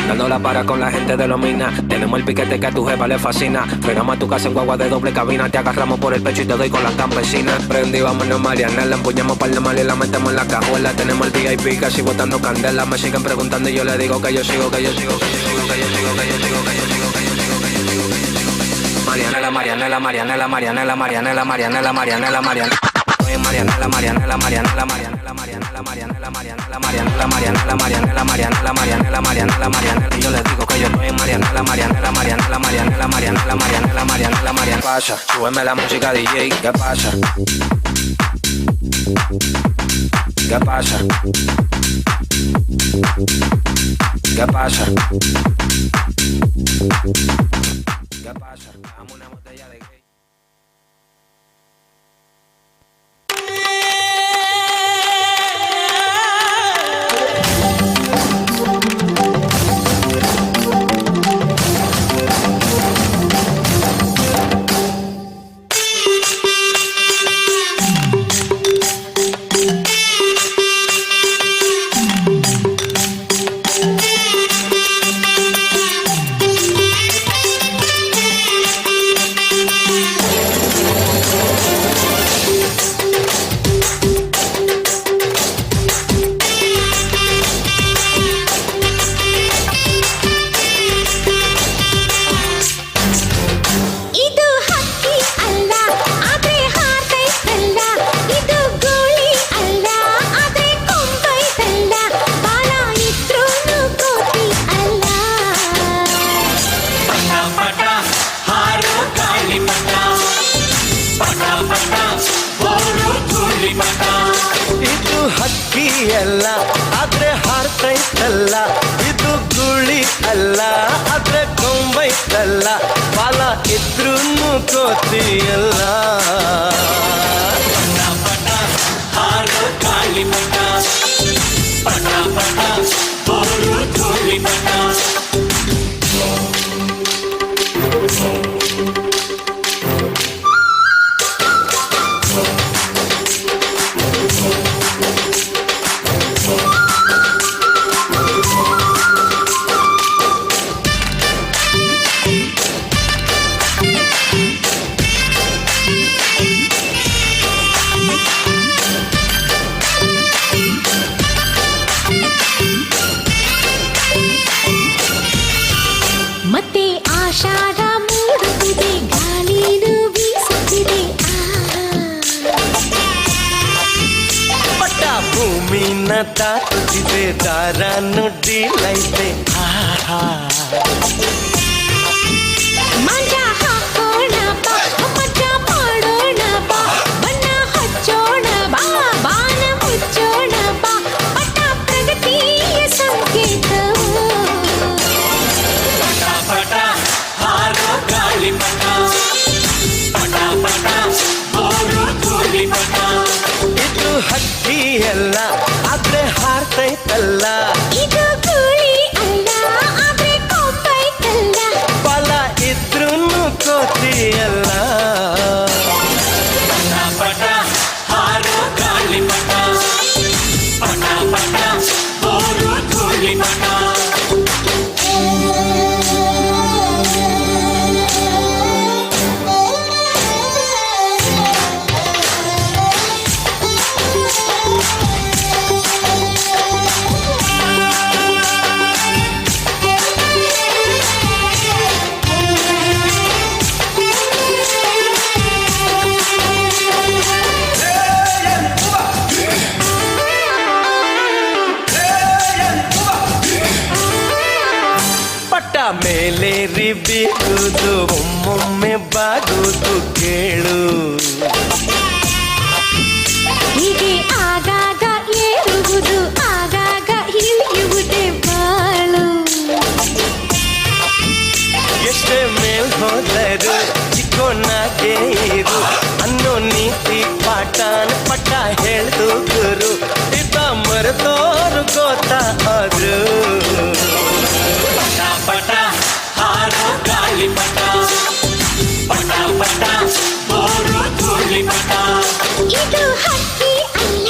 Dando la para con la gente de los minas. Tenemos el piquete que a tu jefa le fascina. Frenamos a tu casa en guagua de doble cabina. Te agarramos por el pecho y te doy con las campesinas. Prendí, vámonos Mariana. La empuñamos para la mal y la metemos en la cajuela. Tenemos el VIP casi botando candela. Me siguen preguntando y yo le digo que yo sigo, que yo sigo, que yo sigo, que yo sigo, que yo sigo, que yo sigo, que yo sigo, que yo sigo, que yo sigo. Marianela, Marianela, Marianela, Marianela, Marianela, Marianela, Marianela, Marianela. Marianela, Marianela, Marianela, Marianela, Marianela, Marianela, Marianela, Marianela, Marianela, Marianela, Marianela, Marianela, Marianela, Marianela. Yo les digo que yo estoy en Marianela. pasa? Súbeme la música DJ, ¿qué pasa? ¿Qué pasa? ¿Qué pasa? ¿Qué pasa? Dame una botella de gay. ಇದು ಹಕ್ಕಿ ಅಲ್ಲ ಆದ್ರೆ ಹಾರ್ತೈತಲ್ಲ, ಇದು ಗುಳಿ ಅಲ್ಲ ಆದ್ರೆ ಕೊಂಬೈತಲ್ಲ, ಬಾಲ ಇದ್ರೂನು ಕೋತಿಯಲ್ಲ. ಪಟ ಹಾರು ಗಾಳಿ ಪಟ, ಪಟ ಪಟ ಬೋರು ಧೂಳಿ ಪಟ. ಮತ್ತೆ ಆಷಾಢ ಮೂಡುತ್ತಿದೆ, ಗಾಳಿನು ಬೀಸುತ್ತಿದೆ. ಪಟ್ಟ ಭೂಮಿನ ತಾಕುತ್ತಿದೆ, ದಾರ ನುಡ್ಡಿಲೈತೆ. ಮಂಜ ಹಾಕೋಣ ಬಾ, ಮಜ ಮಾಡೋಣ ಬಾ, ಬಣ್ಣ ಹಚ್ಚೋಣ ಬಾ, ಬಾನ ಮುಚ್ಚೋಣ ಬಾ, ಪಟ್ಟ ಪ್ರಗತಿಯ ಸಂಕೇತವು. ಪಟ ಪಟ ಹಾರೋ ಗಾಳಿ ಪಟ, ಪಟ ಪಟ ಬೋರು ಧೂಳಿ ಪಟ. ಇದು ಹಕ್ಕಿ ಅಲ್ಲ ಆದ್ರೆ ಹಾರ್ತೈತಲ್ಲ, ಇದು ಗುಳಿ ಅಲ್ಲ ಆದ್ರೆ ಕೊಂಬೈತಲ್ಲ, ಬಲ ಇದ್ರೂನು ಕೋತಿಯಲ್ಲ. ಪಟ ಪಟ ಹಾರೋ ಗಾಳಿ ಪಟ, ಪಟ ಪಟ ಬೋರು ಧೂಳಿ ಪಟ. ಪಟ್ಟ ಮೇಲೇರಿ ಬೀಗುದು, ಒಮ್ಮೊಮ್ಮೆ ಬಾಗುದು ಕೇಳು. ಹೀಗೆ ಆಗಾಗ ಏರುವುದು, ಆಗಾಗ ಇಳಿಯುವುದೇ ಬಾಳು. ಎಷ್ಟೇ ಮೇಲ್ ಹೋದರು ಚಿಕ್ಕೋನಾಗೆ ಇರು ಅನ್ನೋ ನೀತಿ ಪಾಠನ ಪಟ್ಟ ಹೇಳ್ದು ಗುರು. ಇದ್ದ ಮರೆತೋರು ಗೊತ್ತಾದ್ರು. ಪಟ ಪಟ ಹಾರೋ ಗಾಳಿ ಪಟ, ಪಟ ಪಟ ಬೋರು ಧೂಳಿ ಪಟ. ಇದು ಹಕ್ಕಿ ಅಲ್ಲ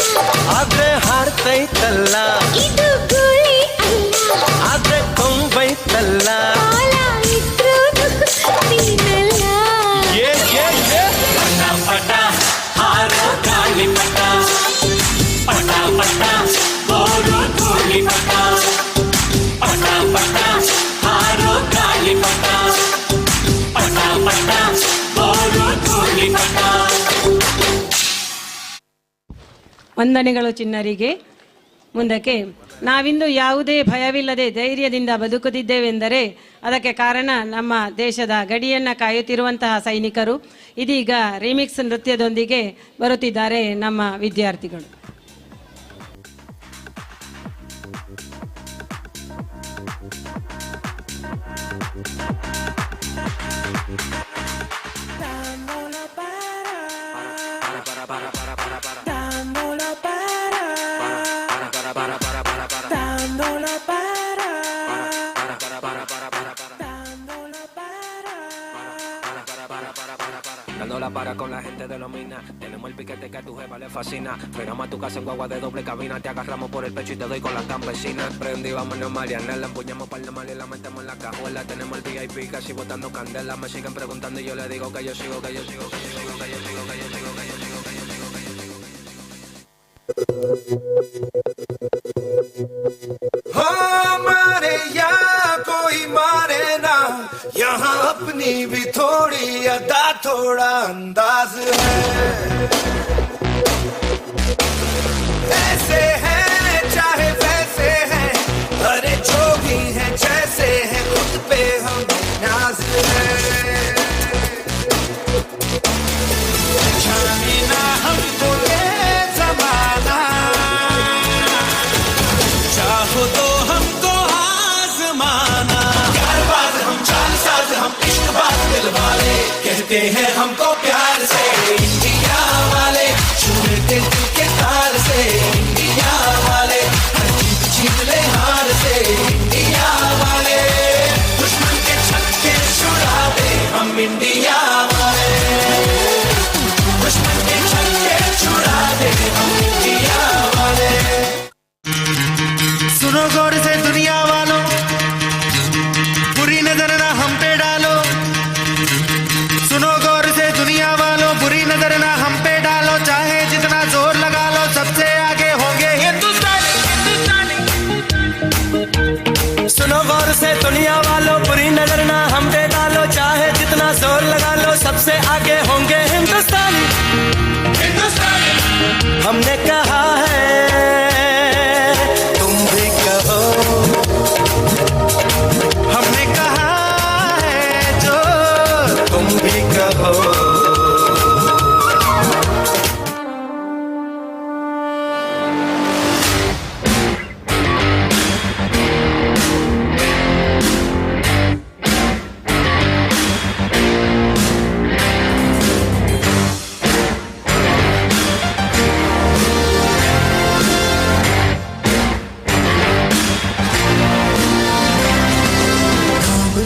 ಆದ್ರೆ ಹಾರ್ತೈತಲ್ಲ, ಇದು ಗುಳಿ ಅಲ್ಲ ಆದ್ರೆ ಕೊಂಬೈತಲ್ಲ. ಬಾಲ ಇದ್ರೂನು ನೀನಲ್ಲ. ಏ ಏ ಏ ಪಟ ಪಟ ಹಾರೋ ಗಾಳಿ ಪಟ, ಪಟ ಪಟ ಬೋರು ಧೂಳಿ ಪಟ, ಪಟ ಪಟ ಹಾರೋ ಗಾಳಿ ಪಟ, ಪಟ ಪಟ ಬೋರು ಧೂಳಿ ಪಟ. ವಂದನೆಗಳು ಚಿನ್ನರಿಗೆ. ಮುಂದಕ್ಕೆ ನಾವಿಂದು ಯಾವುದೇ ಭಯವಿಲ್ಲದೆ ಧೈರ್ಯದಿಂದ ಬದುಕುತ್ತಿದ್ದೇವೆಂದರೆ ಅದಕ್ಕೆ ಕಾರಣ ನಮ್ಮ ದೇಶದ ಗಡಿಯನ್ನು ಕಾಯುತ್ತಿರುವಂತಹ ಸೈನಿಕರು. ಇದೀಗ ರಿಮಿಕ್ಸ್ ನೃತ್ಯದೊಂದಿಗೆ ಬರುತ್ತಿದ್ದಾರೆ ನಮ್ಮ ವಿದ್ಯಾರ್ಥಿಗಳು. Dando la para con la gente de los minas. Tenemos el piquete que a tu jefa le fascina. Frenamos a tu casa en guagua de doble cabina. Te agarramos por el pecho y te doy con la campesina. Prendí, vámonos Marianela. Empuñamos par de mal y la metemos en la cajuela. Tenemos el VIP casi botando candela. Me siguen preguntando y yo le digo que yo sigo, que yo sigo, que yo sigo, que yo sigo, que yo sigo, que yo sigo, que yo sigo, que yo sigo. हमारे यहाँ कोई मारे ना, यहाँ अपनी भी थोड़ी अदा थोड़ा अंदाज है. ऐसे हैं चाहे वैसे हैं, अरे जो भी हैं जैसे हैं, खुद पे हम नाज है. जाने ना हमको ये ज़माना, चाहो तो हमको आज़माना. प्यारबाज हम, चालसाज हम, इश्कबाज दिल वाले, कहते हैं हमको प्यार से इंडिया वाले. छूए दिल के तार से इंडिया वाले, हर जीत जीत ले हार से इंडिया वाले. दुश्मन के छक्के छुड़ा दे हम इंडिया वाले, दुश्मन के छक्के छुड़ा दे हम इंडिया वाले. सुनो गौर से दुनिया वालों, बुरी नजर ना हम पे डालो. सुनो गौर से दुनिया वालों, बुरी नजर ना हम पे डालो. चाहे जितना जोर लगा लो, सबसे आगे होंगे हिंदुस्तानी, हिंदुस्तानी. सुनो गौर से दुनिया वालों, बुरी नजर ना हम पे डालो. चाहे जितना जोर लगा लो, सबसे आगे होंगे हिंदुस्तानी, हिंदुस्तानी. हमने कहा है तुम भी कहो, हमने कहा है जो तुम भी कहो.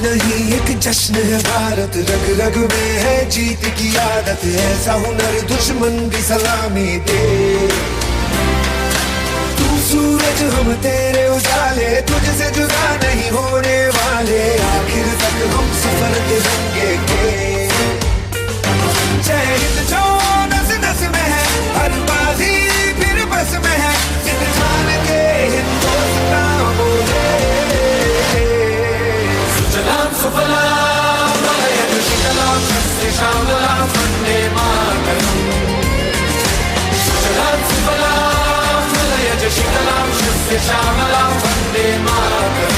नहीं एक जश्न है भारत, रग रग में है जीत की आदत. ऐसा हुनर दुश्मन भी सलामी दे. तू सूरज हम तेरे उजाले, तुझसे जुदा नहीं होने वाले. आखिर तक हम सफर तिरंगे के. जय हिंद जो नस नस में है, हर बाजी फिर बस में है. जिन जान के हिंदुस्तान बोले. सुजलाम सुफलाम मलयज शीतलाम सस्य श्यामलाम वंदे मातरम. सुजलाम सुफलाम मलयज शीतलाम सस्य श्यामलाम वंदे मातरम.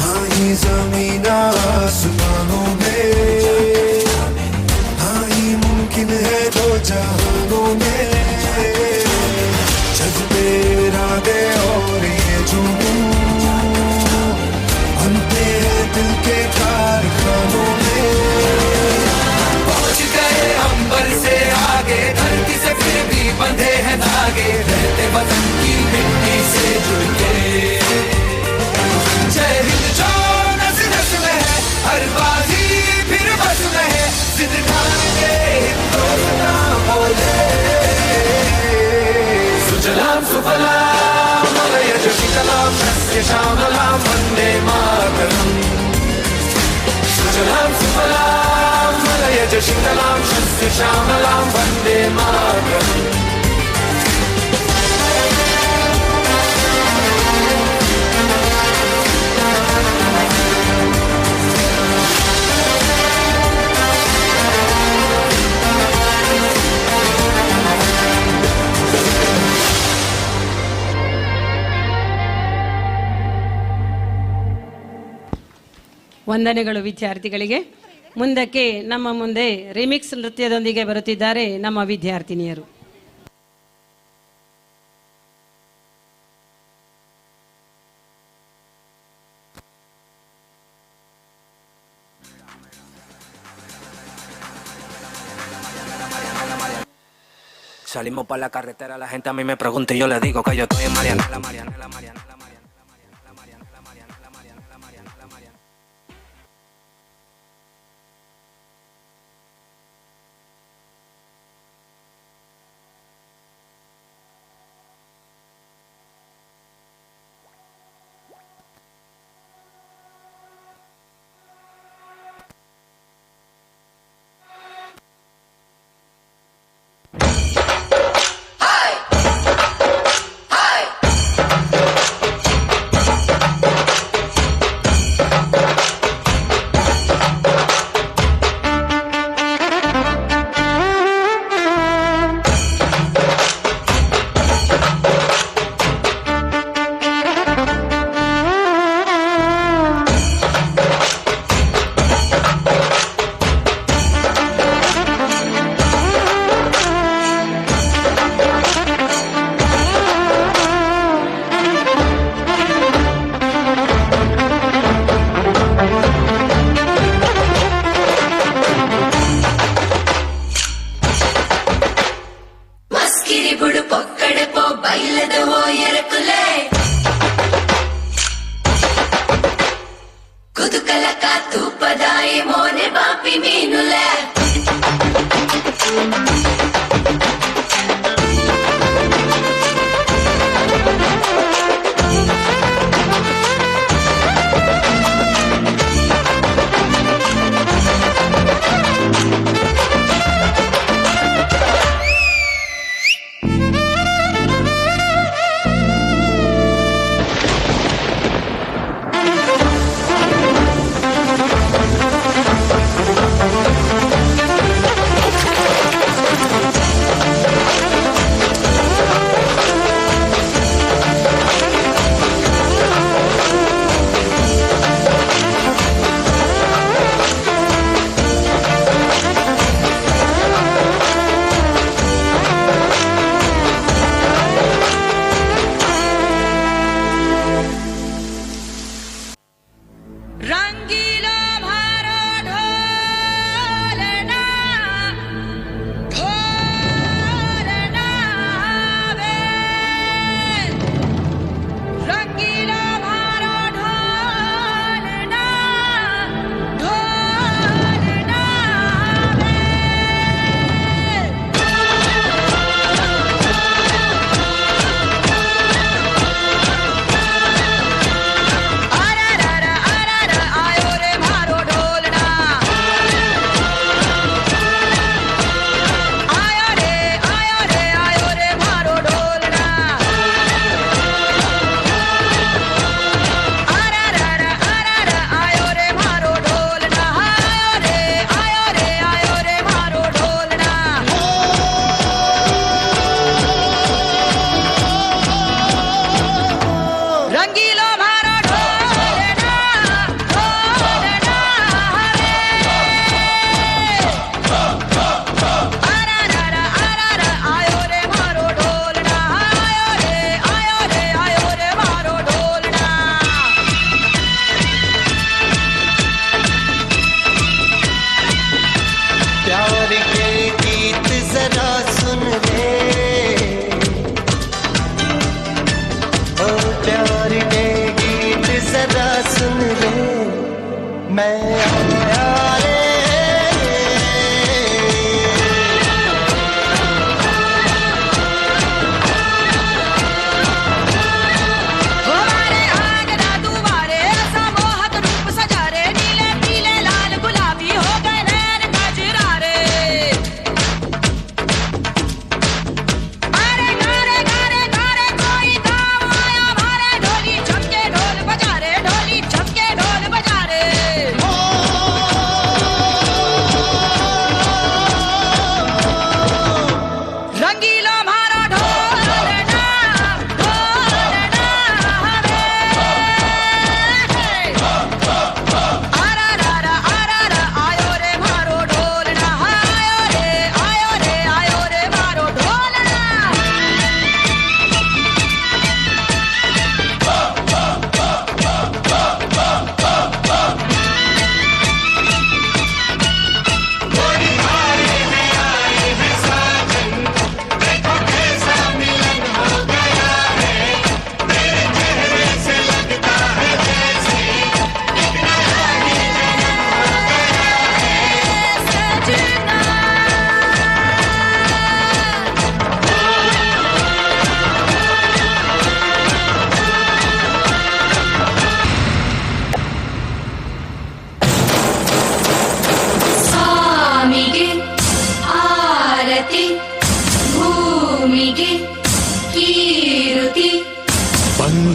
हाँ ये ज़मीन आसमानों में, मुमकिन है दो जहानों में. जज्बे इरादे और ये जुनून बनते हैं दिल के कारखानों में. पहुंच गए अंबर से आगे, धरती से फिर भी बंधे हैं धागे. रहते वतन की मिट्टी से जुड़ के. जय हिंद जो नस नस में है, हर बाजी फिर बस में है. जिद ठान के हिंदुस्तान बोले. सुजलाम सुफलाम मलयज शीतलाम सस्य श्यामलाम वंदे मातरम. सुजलाम सुफलाम मलयज शीतलाम सस्य श्यामलाम वंदे मातरम. ವಂದನೆಗಳು ವಿದ್ಯಾರ್ಥಿಗಳಿಗೆ. ಮುಂದಕ್ಕೆ ನಮ್ಮ ಮುಂದೆ ರಿಮಿಕ್ಸ್ ನೃತ್ಯದೊಂದಿಗೆ ಬರುತ್ತಿದ್ದಾರೆ ನಮ್ಮ ವಿದ್ಯಾರ್ಥಿನಿಯರು. Salimos para la carretera, la gente a mí me pregunta y yo le digo que yo estoy en Marianela, Marianela, Marianela, Marianela, Marianela, Marianela, Marianela, Marianela, Marianela, Marianela.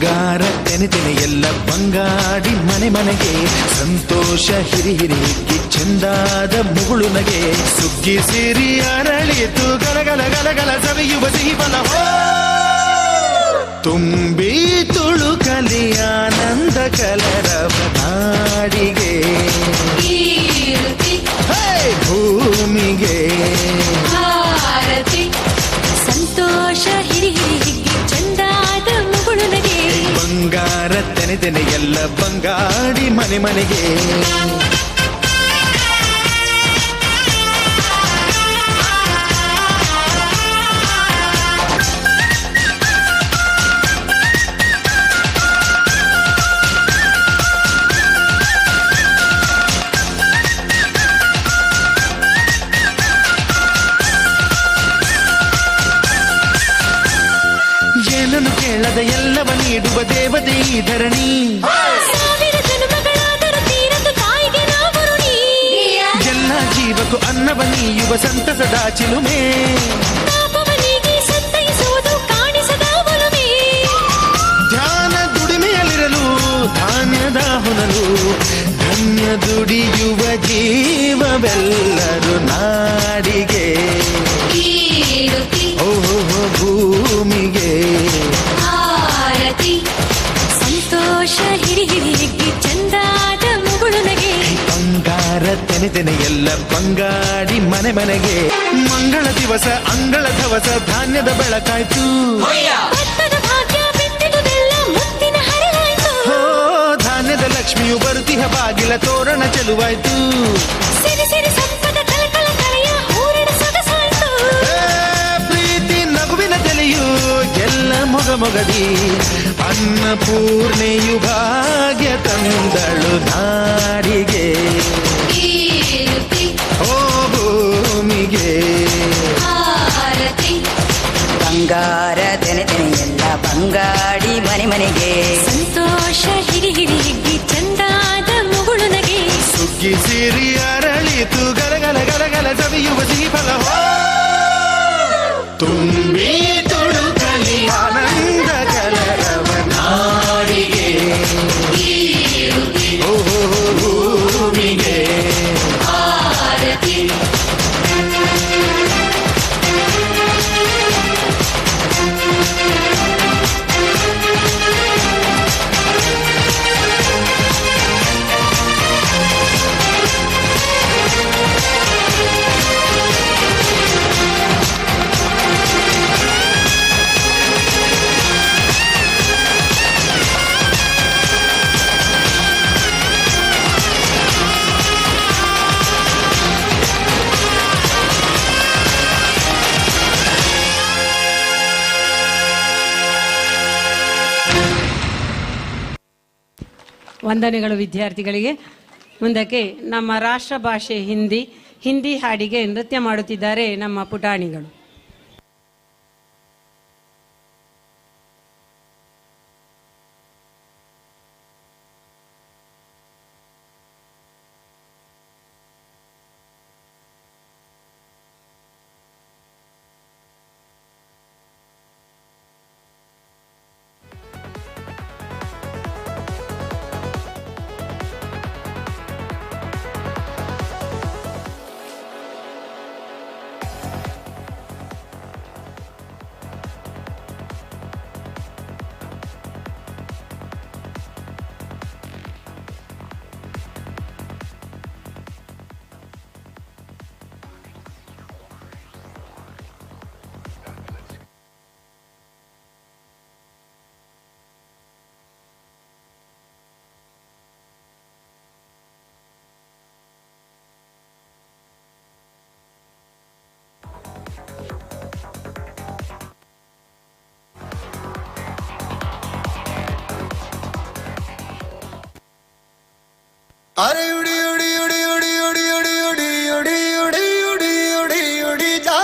ಬಂಗಾರ ತೆನೆ ಎಲ್ಲ ಬಂಗಾಡಿ ಮನೆ ಮನೆಗೆ ಸಂತೋಷ ಹಿರಿ ಹಿರಿಗಿ ಚೆಂದಾದ ಮುಗುಳು ನಗೆ ಸುಗ್ಗಿ ಸಿರಿ ಅರಳಿತು ಗಲಗಲ ಗಲಗಲ ಸವಿಯುವ ಸಿಹಿ ಬಲ ತುಂಬಿ ತುಳುಕಲಿ ಆನಂದ ಕಲರವ ನಾಡಿಗೆ ಭೂಮಿಗೆ ಸಂತೋಷ ಹಿರಿ ಹಿರಿಗಿ ಚಂದಾದ ಮುಗುಳು ನಗೆ ಬಂಗಾರ ತೆನೆ ಎಲ್ಲ ಬಂಗಾಡಿ ಮನೆ ಮನೆಗೆ ಏನನ್ನು ಕೇಳದ ಎಲ್ಲವ ನೀಡುವ ದೇವತೆ ಈ ಧರಣಿ ಸಾವಿರ ಜನ್ಮಗಳಾದರೂ ತೀರದು ತಾಯಿಗೆ ನಾವು ಋಣಿ ಎಲ್ಲ ಜೀವಕ್ಕೂ ಅನ್ನವ ನೀಯುವ ಸಂತಸದ ಚಿಲುಮೆ ಪಾಪವನಿಗೆ ಸಂತೈಸುವುದು ಕಾಣಿಸದ ಒಲುಮೆ ಧ್ಯಾನ ದುಡಿಮೆಯಲ್ಲಿರಲು ಧಾನ್ಯದ ಹೊನಲು ಧನ್ಯ ದುಡಿಯುವ ಜೀವವೆಲ್ಲರೂ ನಾಡಿಗೆ ಓಹೋ ಭೂಮಿಗೆ ಸಂತೋಷ ಹಿರಿ ಹಿರಿಗಿ ಚಂದಾದ ಮುಗುಳು ನಗೆ ಬಂಗಾರ ತೆನೆ ಎಲ್ಲ ಬಂಗಾಡಿ ಮನೆ ಮನೆಗೆ ಮಂಗಳ ದಿವಸ ಅಂಗಳ ಧವಸ ಧಾನ್ಯದ ಬೆಳಕಾಯ್ತು ಭತ್ತದ ಭಾಗ್ಯ ಬಿತ್ತಿದುದೆಲ್ಲ ಮುತ್ತಿನ ಹರಿವಾಯ್ತು ಹೋ ಧಾನ್ಯದ ಲಕ್ಷ್ಮಿಯು ಬರುತಿಹ ಬಾಗಿಲ ತೋರಣ ಚೆಲುವಾಯ್ತು ಸಿರಿ ಸಿರಿ ಸಂಪದ ಕಲಕಲ ಕಲೆಯ ಹೂರಣ ಸೊಗಸಾಯ್ತು ಪ್ರೀತಿ ನಗುವಿನ ತಲೆಯು ಎಲ್ಲ ಮೊಗಮೊಗದಿ ಅನ್ನಪೂರ್ಣೆಯು ಭಾಗ್ಯ ತಂದಳು ನಾಡಿಗೆ ಓ ಭೂಮಿಗೆ ಬಂಗಾರ ತೆನೆ ಎಲ್ಲ ಬಂಗಾಡಿ ಮನೆ ಮನೆಗೆ ಸಂತೋಷ ಹಿರಿ ಹಿರಿಗಿ ಚಂದಾದ ಮುಗುಳು ನಗೆ ಸುಗ್ಗಿ ಸಿರಿ ಅರಳಿತು ಗಲಗಲ ಗಲಗಲ ಸವಿಯುವ ಸಿಹಿ ಫಲ ತುಂಬಿ ತುಳುಕಲಿ ಆನಂದ ಕಲರವ ನಾಡಿಗೆ ಓಹೋ ಭೂಮಿಗೆ ವಂದನೆಗಳು ವಿದ್ಯಾರ್ಥಿಗಳಿಗೆ. ಮುಂದಕ್ಕೆ ನಮ್ಮ ರಾಷ್ಟ್ರ ಭಾಷೆ ಹಿಂದಿ ಹಾಡಿಗೆ ನೃತ್ಯ ಮಾಡುತ್ತಿದ್ದಾರೆ ನಮ್ಮ ಪುಟಾಣಿಗಳು. अरे उड़ी उड़ी उड़ी उड़ी उड़ी उड़ी उड़ी उड़ी उड़ी उड़ी उड़ी उड़ी जा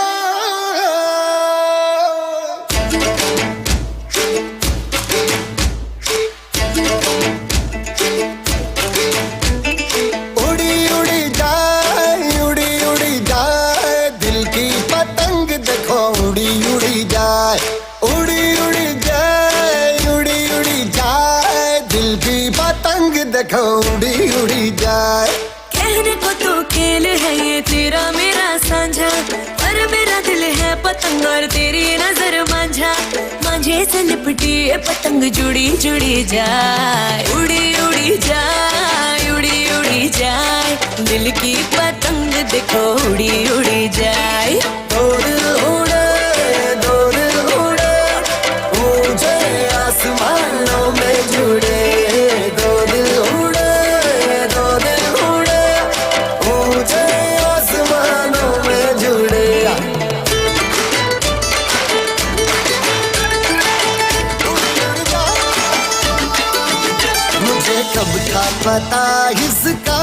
उड़ी उड़ी जाए दिल की पतंग देखो उड़ी उड़ी जाए उड़ी उड़ी जाए उड़ी उड़ी जाए मेरा दिल है पतंग और तेरी नजर मांझा, मांझे से लिपटी ये पतंग जुड़ी जुड़ी जाए, उड़ी उड़ी जाए, उड़ी उड़ी जाए, दिल की पतंग देखो उड़ी उड़ी जाए। दूर उड़े, दूर उड़े, ऊंचे आसमानों में जुड़े, दूर उड़े, दूर उड़े, ऊंचे आसमानों में जुड़े। मुझे कब था पता इसका,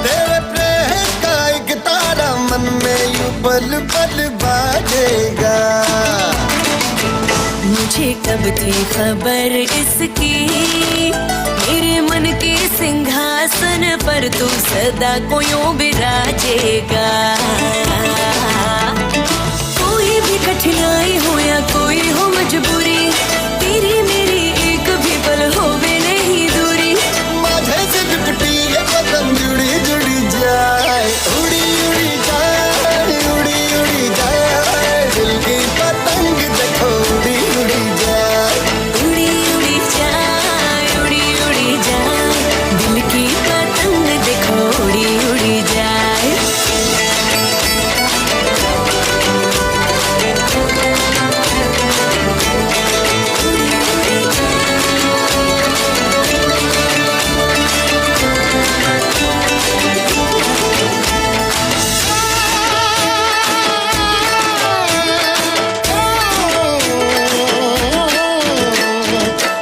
तेरे प्रेम का एक तारा मन में यूं पल पल बाजेगा। मुझे कब थी खबर इसकी, मेरे मन के सिंहासन पर तू सदा को यूं बिराजेगा। कोई भी कठिनाई हो या कोई हो मजबूरी, तेरी मेरी एक भी पल होवे नहीं दूरी। माझे से लिपटी ये पतंग जुड़ी जुड़ी जाए, उड़ी उड़ी जाए, उड़ी उड़ी जाए, दिल की पतंग देखो उड़ी उड़ी जाए, उड़ी उड़ी जाए, उड़ी उड़ी जाए, दिल की पतंग देखो उड़ी उड़ी जाए।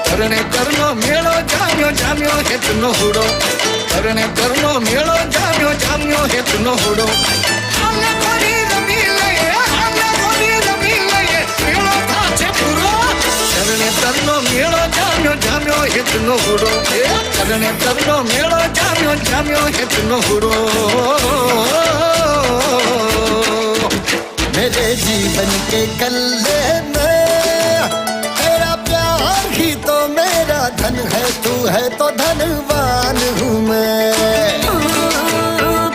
करने करनो मेलो जाम्यो जाम्यो हेत नो हुडो, करने करनो मेलो जाम्यो जाम्यो हेत नो हुडो। हमने कोरी रमीले, हमने कोरी रमीले, मेलो थाचे पुरो। करने करनो मेलो जाम्यो जाम्यो हेत नो हुडो, करने करनो मेलो जाम्यो जाम्यो हेत नो हुडो। मेरे जीवन के कल्ले में तेरा प्यार ही तो मेरा धन है, तू है तो धनवान हूँ मैं।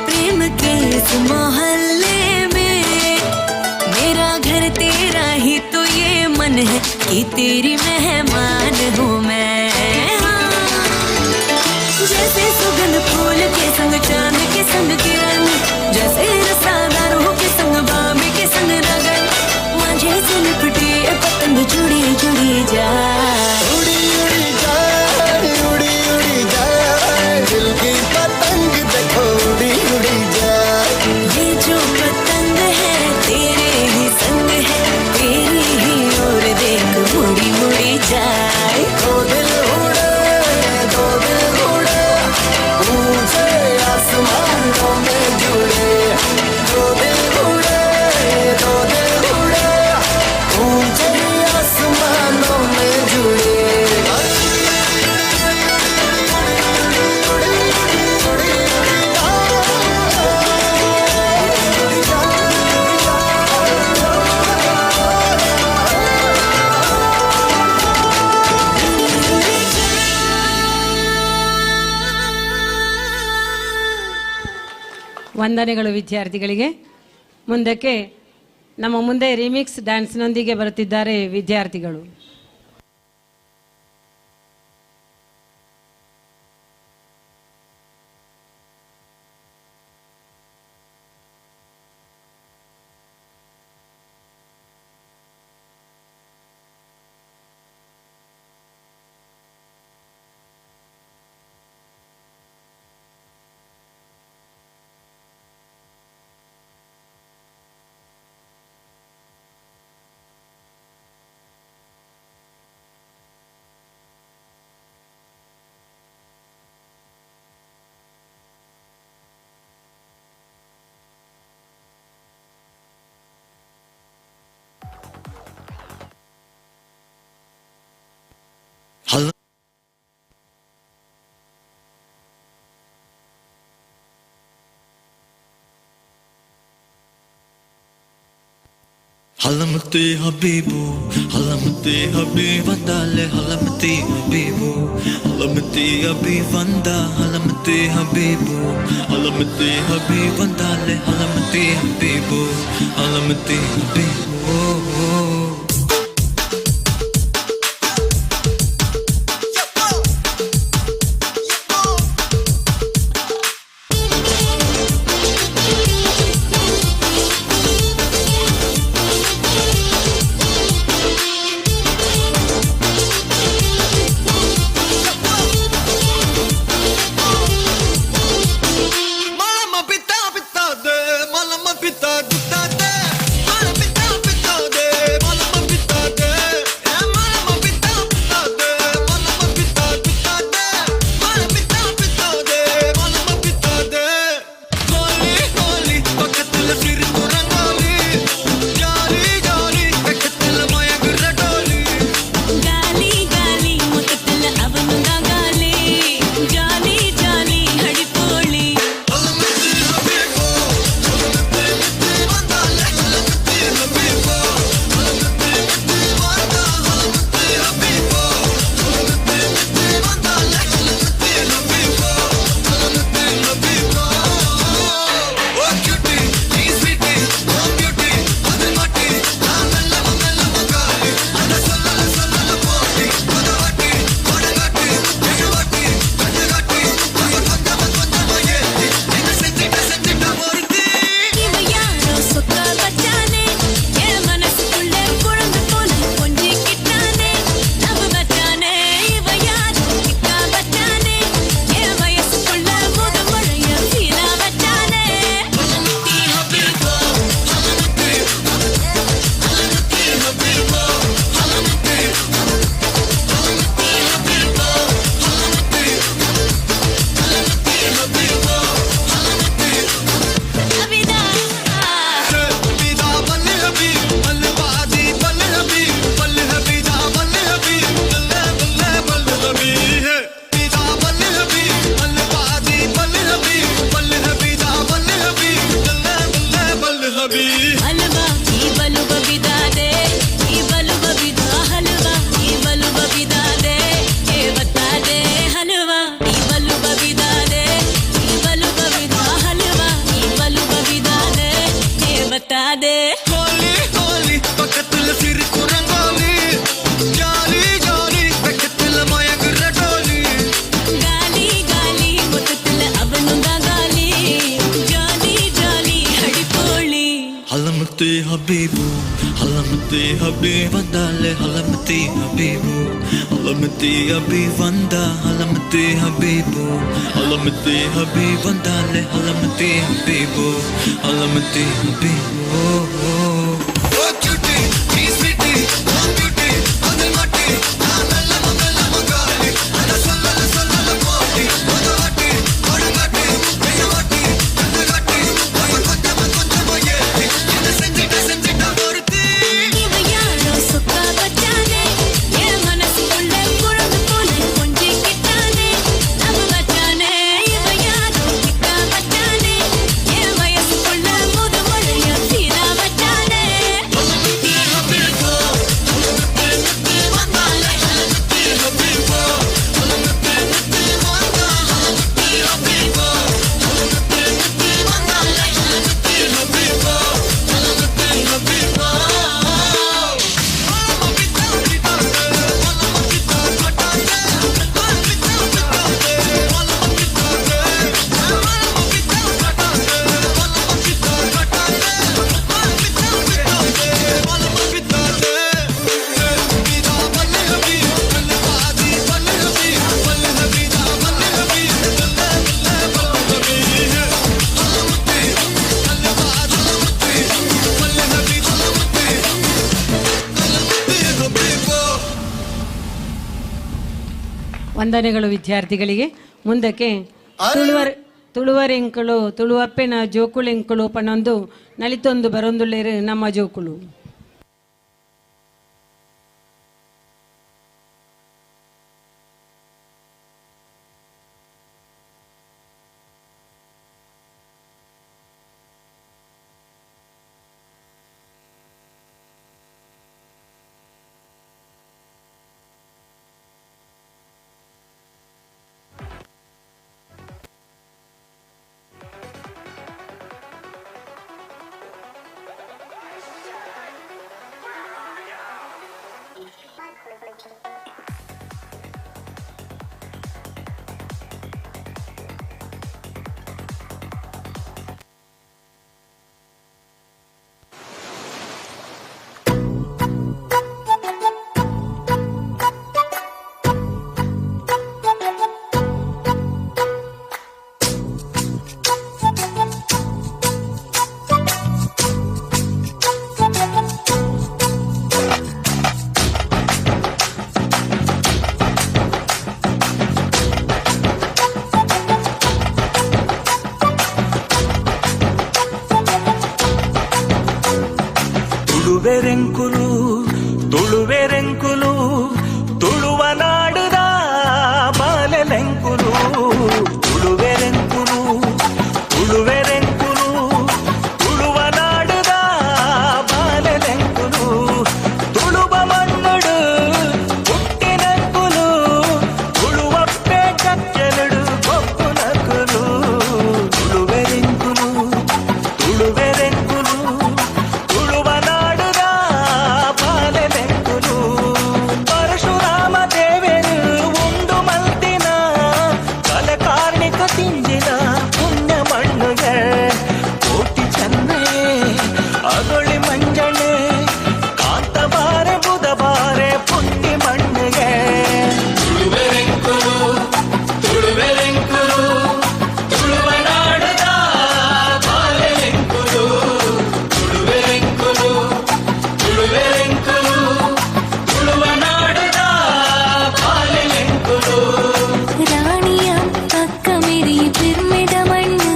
प्रेम के इस मोहल्ले में मेरा घर तेरा ही तो ये मन है कि तेरी मेहमान हूँ मैं। जैसे सुगंध फूल के संग चांद के संग किरण, जैसे रसादारों के संग बाबे के संग रगन, मांझे से लिपटी ये पतंग जुड़ी जुड़ी जाए, उड़ी उड़ी जाए, उड़ी उड़ी जाए, दिल की पतंग देखो उड़ी उड़ी जाए। ये जो पतंग है तेरे ही संग है, तेरी ही ओर देख मुड़ी मुड़ी जाए। दो दिल उड़े, दो दिल उड़े, ऊंचे आसमानों में जुड़े, दो दिल उड़े, दो दिल उड़े, ऊंचे आसमानों में जुड़े। ವಂದನೆಗಳು ವಿದ್ಯಾರ್ಥಿಗಳಿಗೆ. ಮುಂದಕ್ಕೆ ನಮ್ಮ ಮುಂದೆ ರಿಮಿಕ್ಸ್ ಡ್ಯಾನ್ಸ್ನೊಂದಿಗೆ ಬರುತ್ತಿದ್ದಾರೆ ವಿದ್ಯಾರ್ಥಿಗಳು. Halamati Habibu, Halamati Habibandale, Halamati Habibu, Halamati Habibanda, Halamati Habibu, Halamati Habibandale, Halamati Habibu, Halamati Habibu. Habibu, Halamati Habibandale, Halamati Habibu, Halamati Habibanda, Halamati Habibu, Halamati Habibandale, Halamati Habibu, Halamati Habibu. Oh cutie, he's pretty, oh beauty, adal matti, nalla mangala mangali, ada sallala sallala koti, odavati, odagati, meyavati, andagati, konjama konjama yeti, inda senjita senjita vorti. இவ யாரோ சொக்க வச்சானே, என் மனசுக்குள்ள குழந்தை போல கொஞ்சிக்கிட்டானே, நம்ம வச்சானே. இவ யாரோ கிட்ட வச்சானே, என் வயசுக்குள்ள முது மழைய சீரா வச்சானே. ವಂದನೆಗಳು ವಿದ್ಯಾರ್ಥಿಗಳಿಗೆ. ಮುಂದಕ್ಕೆ ತುಳುವರೆಂಕುಲು ತುಳುವಪ್ಪೆನ ಜೋಕುಳೆಂಕುಲು ಪನೊಂದು ನಲಿತೊಂದು ಬರೊಂದುಲ್ಲೇರು ನಮ್ಮ ಜೋಕುಲು. ತುಳುವೆರೆಂಕುಲು ತುಳುವೆರೆಂಕುಲು ತುಳುವ ನಾಡುದ ಬಾಲೆಲೆಂಕುಲು ತುಳುವೆರೆಂಕುಲು ತುಳುವೆರೆಂಕುಲು ತುಳುವ ನಾಡುದ ಬಾಲೆಲೆಂಕುಲು ತುಳುವ ಮಣ್ಣುಡು ಹುಟ್ಟಿನಂಕುಲು ತುಳುವಪ್ಪೆ ಚಚ್ಚಲುಡು ಗೊಪ್ಪು ನಕುಲು ತುಳುವೆರೆಂಕುಲು ತುಳುವೆರೆಂಕುಲು ತುಳುವ ನಾಡುದ ಬಾಲೆಲೆಂಕುಲು ಪರಶುರಾಮ ದೇವರು ಉಂಡು ಮಲ್ತಿನ ಕಲೆ ಕಾರ್ಣಿಕ ತಿಂದಿನ ಪುಣ್ಯ ಮಣ್ಣುಗೆ ಕೋಟಿ ಚೆನ್ನಯೇ ಅಗೊಳಿ ಮಂಜಣೆ ಕಾಂತ ಬಾರೆ ಬುಧ ಬಾರೆ ಪುಣ್ಯ ಮಣ್ಣುಗೆ ತುಳುವೆರೆಂಕುಲು ತುಳುವೆರೆಂಕುಲು ತುಳುವ ನಾಡುದ ಬಾಲೆಲೆಂಕುಲು ತುಳುವೆರೆಂಕುಲು ತುಳುವೆರೆಂಕುಲು ತುಳುವ ನಾಡುದ ಬಾಲೆಲೆಂಕುಲು ರಾಣಿಯ ಪಕ್ಕ ಮೆರಿ ತಿರ್ಮೆದ ಮಣ್ಣು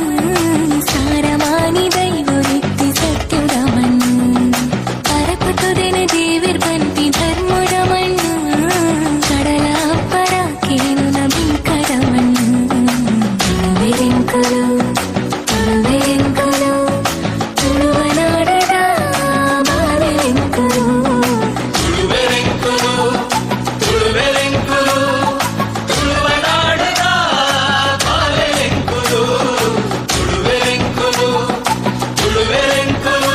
ಸಾರಮಾನಿ ದೈವರಿತ್ತಿ ಸತ್ಯದ ಮಣ್ಣು ಪರಪುತುದೆನ ದೇವಿರ್ ಬಂತಿ ಧರ್ಮದ ಮಣ್ಣು ಕಡಲ ಅಪ್ಪರ ಕೇನು ನಬಿಂಕದ ಮಣ್ಣು ತುಳುವೆರೆಂಕುಲು ತುಳುವೆರೆಂಕುಲು ತುಳುವ ನಾಡದ ಬಾಲೆಲೆಂಕುಲು ತುಳುವೆರೆಂಕುಲು ತುಳುವೆರೆಂಕುಲು ತುಳುವ ನಾಡುದ ಬಾಲೆಲೆಂಕುಲು ತುಳುವೆರೆಂಕುಲು ತುಳುವೆರೆಂಕುಲು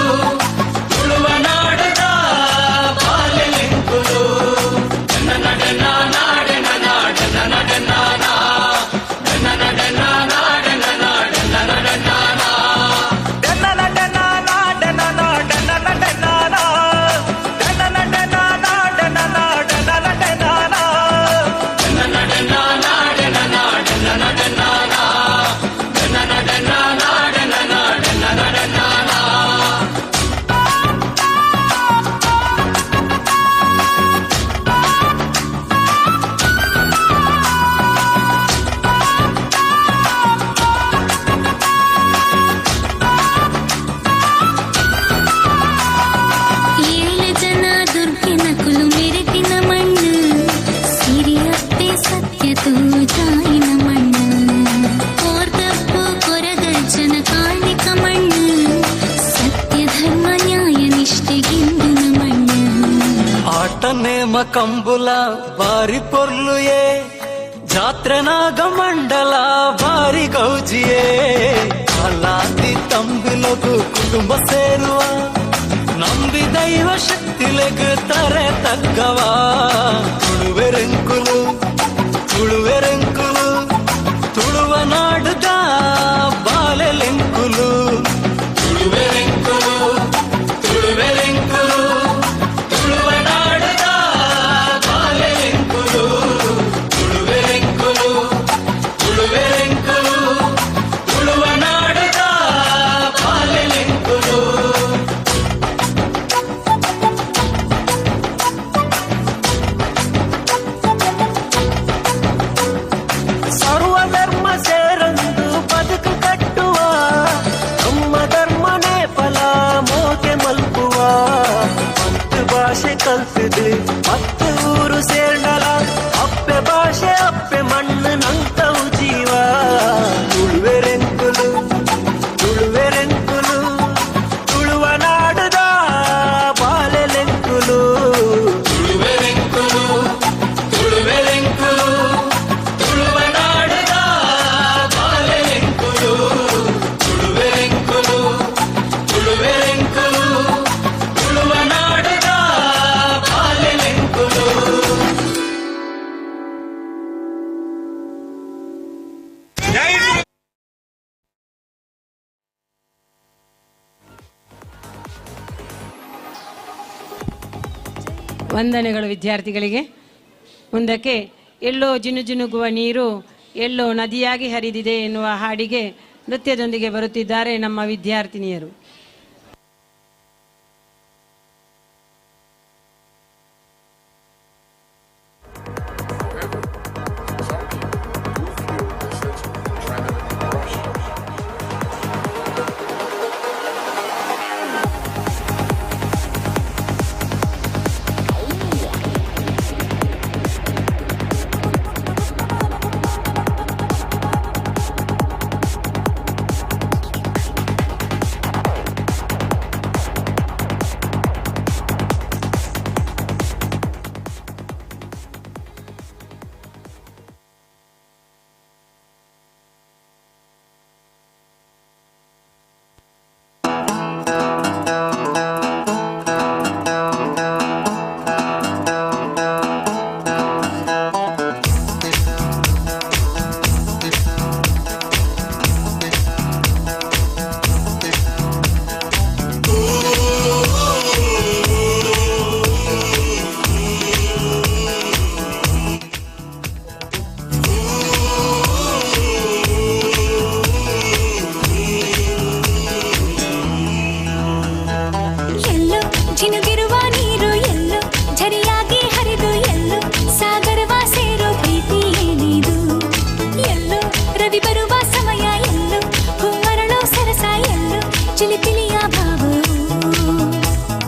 ತುಳುವ ನಾಡುದ ಬಾಲೆಲೆಂಕುಲು ನನ್ನ ನಡೆನ ನಾಡೆನ ನಾಡೆನ ನಡೆನ ನಾ ನನ್ನ ನಡೆನ ನಾಡೆನ ನಾಡೆನ ನಡೆನ ನಾ ನನ್ನ ನಡೆನ ನಾಡೆನ ನಾಡೆನ ನಡೆನ ನಾ ನನ್ನ ನಡೆನ ನಾಡೆನ ನಾಡೆನ ನಡೆನ ನಾ ನನ್ನ ನಡೆನ ನಾಡೆನ ನಾಡೆನ ನಡೆನ ನಾ ನನ್ನ ನಡೆನ ನಾಡೆನ ನಾಡೆನ ನಡೆನ ನಾ ಏಳು ಜನ ದುರ್ಗಿನ ಕುಲು ಮೆರೆತಿನ ಮಣ್ಣು ಸಿರಿಯಪ್ಪೆ ಸತ್ಯ ತೂಜಾಯಿನ ಮಣ್ಣು ಕೋರ್ದಪ್ಪು ಕೊರಗಜ್ಜನ ಕಾಣಿಕ ಮಣ್ಣು ಸತ್ಯ ಧರ್ಮ ನ್ಯಾಯ ನಿಷ್ಠೆಗಿಂದಿನ ಮಣ್ಣು ಆಟ ನೇಮ ಕಂಬುಲ ಬಾರಿ ಪೊರ್ಲುಯೇ ಜಾತ್ರೆನಾಗ ಮಂಡಲ ಬಾರಿ ಗೌಜಿಯೇ ಅಲಾದಿ ತಂಬಿಲಗು ಕುಟುಂಬ ಸೇರುವ ನಂಬಿ ದೈವ ಶಕ್ತಿಲೆಗ್ ತರೆ ತಗ್ಗವ ತುಳುವೆರೆಂಕುಲು ತುಳುವೆರೆಂಕುಲು ತುಳುವ ನಾಡುದ ಬಾಲೆಲೆಂಕುಲು ತುಳುವೆರೆಂಕುಲು ತುಳುವೆರೆಂಕುಲು ತುಳುವ ನಾಡುದ ಬಾಲೆಲೆಂಕುಲು ತುಳುವೆರೆಂಕುಲು ತುಳುವೆರೆಂಕುಲು ತುಳುವ ನಾಡುದ ಬಾಲೆಲೆಂಕುಲು ಸರ್ವಧರ್ಮ ಸೇರಂದು ಬದುಕು ಕಟ್ಟುವ ನಮ್ಮ ಧರ್ಮನೇ ಫಲ ಮೋಕೆ ಮಲ್ಪುವ ಹತ್ತು ಭಾಷೆ ಕಲ್ತಿದೆ ಹತ್ತು ಊರು ಸೇರ್ನಲ ಅಪ್ಪೆ ಭಾಷೆ ಅಪ್ಪೆ ಮಣ್ಣು ನಂತವು ಜೀವ ತುಳುವೆರೆಂಕುಲು ತುಳುವೆರೆಂಕುಲು ತುಳುವ ನಾಡುದ ಬಾಲೆಲೆಂಕುಲು ತುಳುವೆರೆಂಕುಲು ತುಳುವೆರೆಂಕುಲು ತುಳುವ ನಾಡುದ ಬಾಲೆಲೆಂಕುಲು ತುಳುವೆರೆಂಕುಲು ತುಳುವೆರೆಂಕುಲು ತುಳುವ ನಾಡುದ ಬಾಲೆಲೆಂಕುಲು ವಂದನೆಗಳು ವಿದ್ಯಾರ್ಥಿಗಳಿಗೆ. ಮುಂದಕ್ಕೆ ಎಲ್ಲೋ ಜಿನುಜಿನುಗುವ ನೀರು ಎಲ್ಲೋ ನದಿಯಾಗಿ ಹರಿದಿದೆ ಎನ್ನುವ ಹಾಡಿಗೆ ನೃತ್ಯದೊಂದಿಗೆ ಬರುತ್ತಿದ್ದಾರೆ ನಮ್ಮ ವಿದ್ಯಾರ್ಥಿನಿಯರು. ಎಲ್ಲೋ ಜಿನುಗಿರುವ ನೀರು ಎಲ್ಲೋ ಝರಿಯಾಗಿ ಹರಿದು ಎಲ್ಲೋ ಸಾಗರವ ಸೇರೋ ಪ್ರೀತಿ ಏನಿದು ಎಲ್ಲೋ ರವಿ ಬರುವ ಸಮಯ ಎಲ್ಲೋ ಹೂವರಳೋ ಸರಸ ಎಲ್ಲೋ ಚಿಲಿಪಿಲಿಯ ಭಾವವು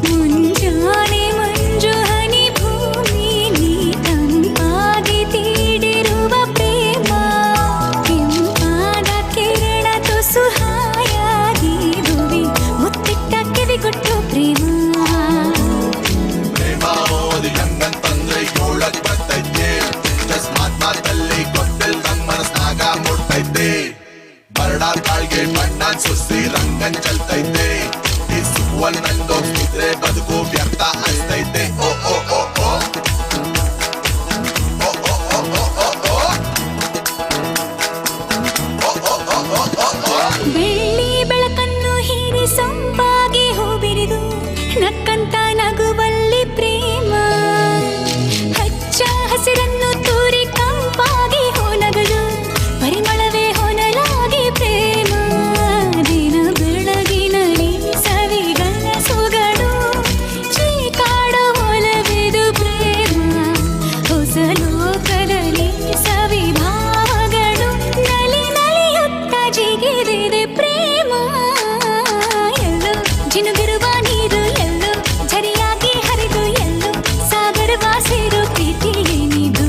ಮುಂಜಾನೆ ಮಂಜು ಹನಿ ಭೂಮಿ ನೀ ತಂಪಾಗಿ ತೀಡಿರುವ ಪ್ರೇಮ ಕೆಂಪಾದ ಕಿರಣ ತುಸು ಹಾಯಾಗಿ ಭುವಿ ಮುತ್ತಿಟ್ಟ ಕಿವಿಗೊಟ್ಟು ಪ್ರೇಮ ಪ್ರೇಮ ಓದಿ ಗಂಗಂತಂದ್ರೆ ಏಳಕ್ ಬರ್ತೈತೆ ಅಕಸ್ಮಾತ್ ಮಾತಲ್ಲಿ ಗೊತ್ತಿಲ್ದಂಗ್ ಮನಸ್ನಾಗ ಮುಡ್ತೈತೆ ಬರಡ ತಾಳ್ಗೆ ಬಣ್ಣ ಸುಸಿ ರಂಗನ್ ಚಲ್ತೈತೆ ಈ ಸುವಲ್ ನಂದೋಗ್ತಿದ್ರೆ ಬದುಕು ವ್ಯರ್ಥ ಅನ್ಸ್ತೈತೆ ಓ ಓ ಓ ಓ ಬೆಳ್ಳಿ ಬೆಳಕನ್ನು ಹೀರಿ ಸೊಂಪಾಗಿ ಹೂ ಬಿರಿದು ನಕ್ಕಂತ ನಗುವಲ್ಲಿ ಪ್ರೇಮ ಹಚ್ಚ ಹಸಿರನ್ನು ತೂರಿ ಕಂಪಾಗಿ ಹೊನಗದು ಪರಿಮಳವೇ ಹೊನಲಾಗಿ ಪ್ರೇಮ ದಿನ ಬೆಳಗಿನಲ್ಲಿ ಸವಿಗಳ ಸೊಗಡು ಚೀಕಾಡೋ ಒಲವಿದು ಪ್ರೇಮ ಹೊಸ ಲೋಕದಲ್ಲಿ ಸವಿಭಾವಗಳು ನಲಿ ನಲಿಯುತ್ತ ಜಿಗಿದಿದೆ ಪ್ರೇಮ ಎಲ್ಲೋ ಜಿನುಗಿರುವ ನೀರು ಎಲ್ಲೋ ಝರಿಯಾಗಿ ಹರಿದು ಎಲ್ಲೋ ಸಾಗರವ ಸೇರೋ ಪ್ರೀತಿ ಏನಿದು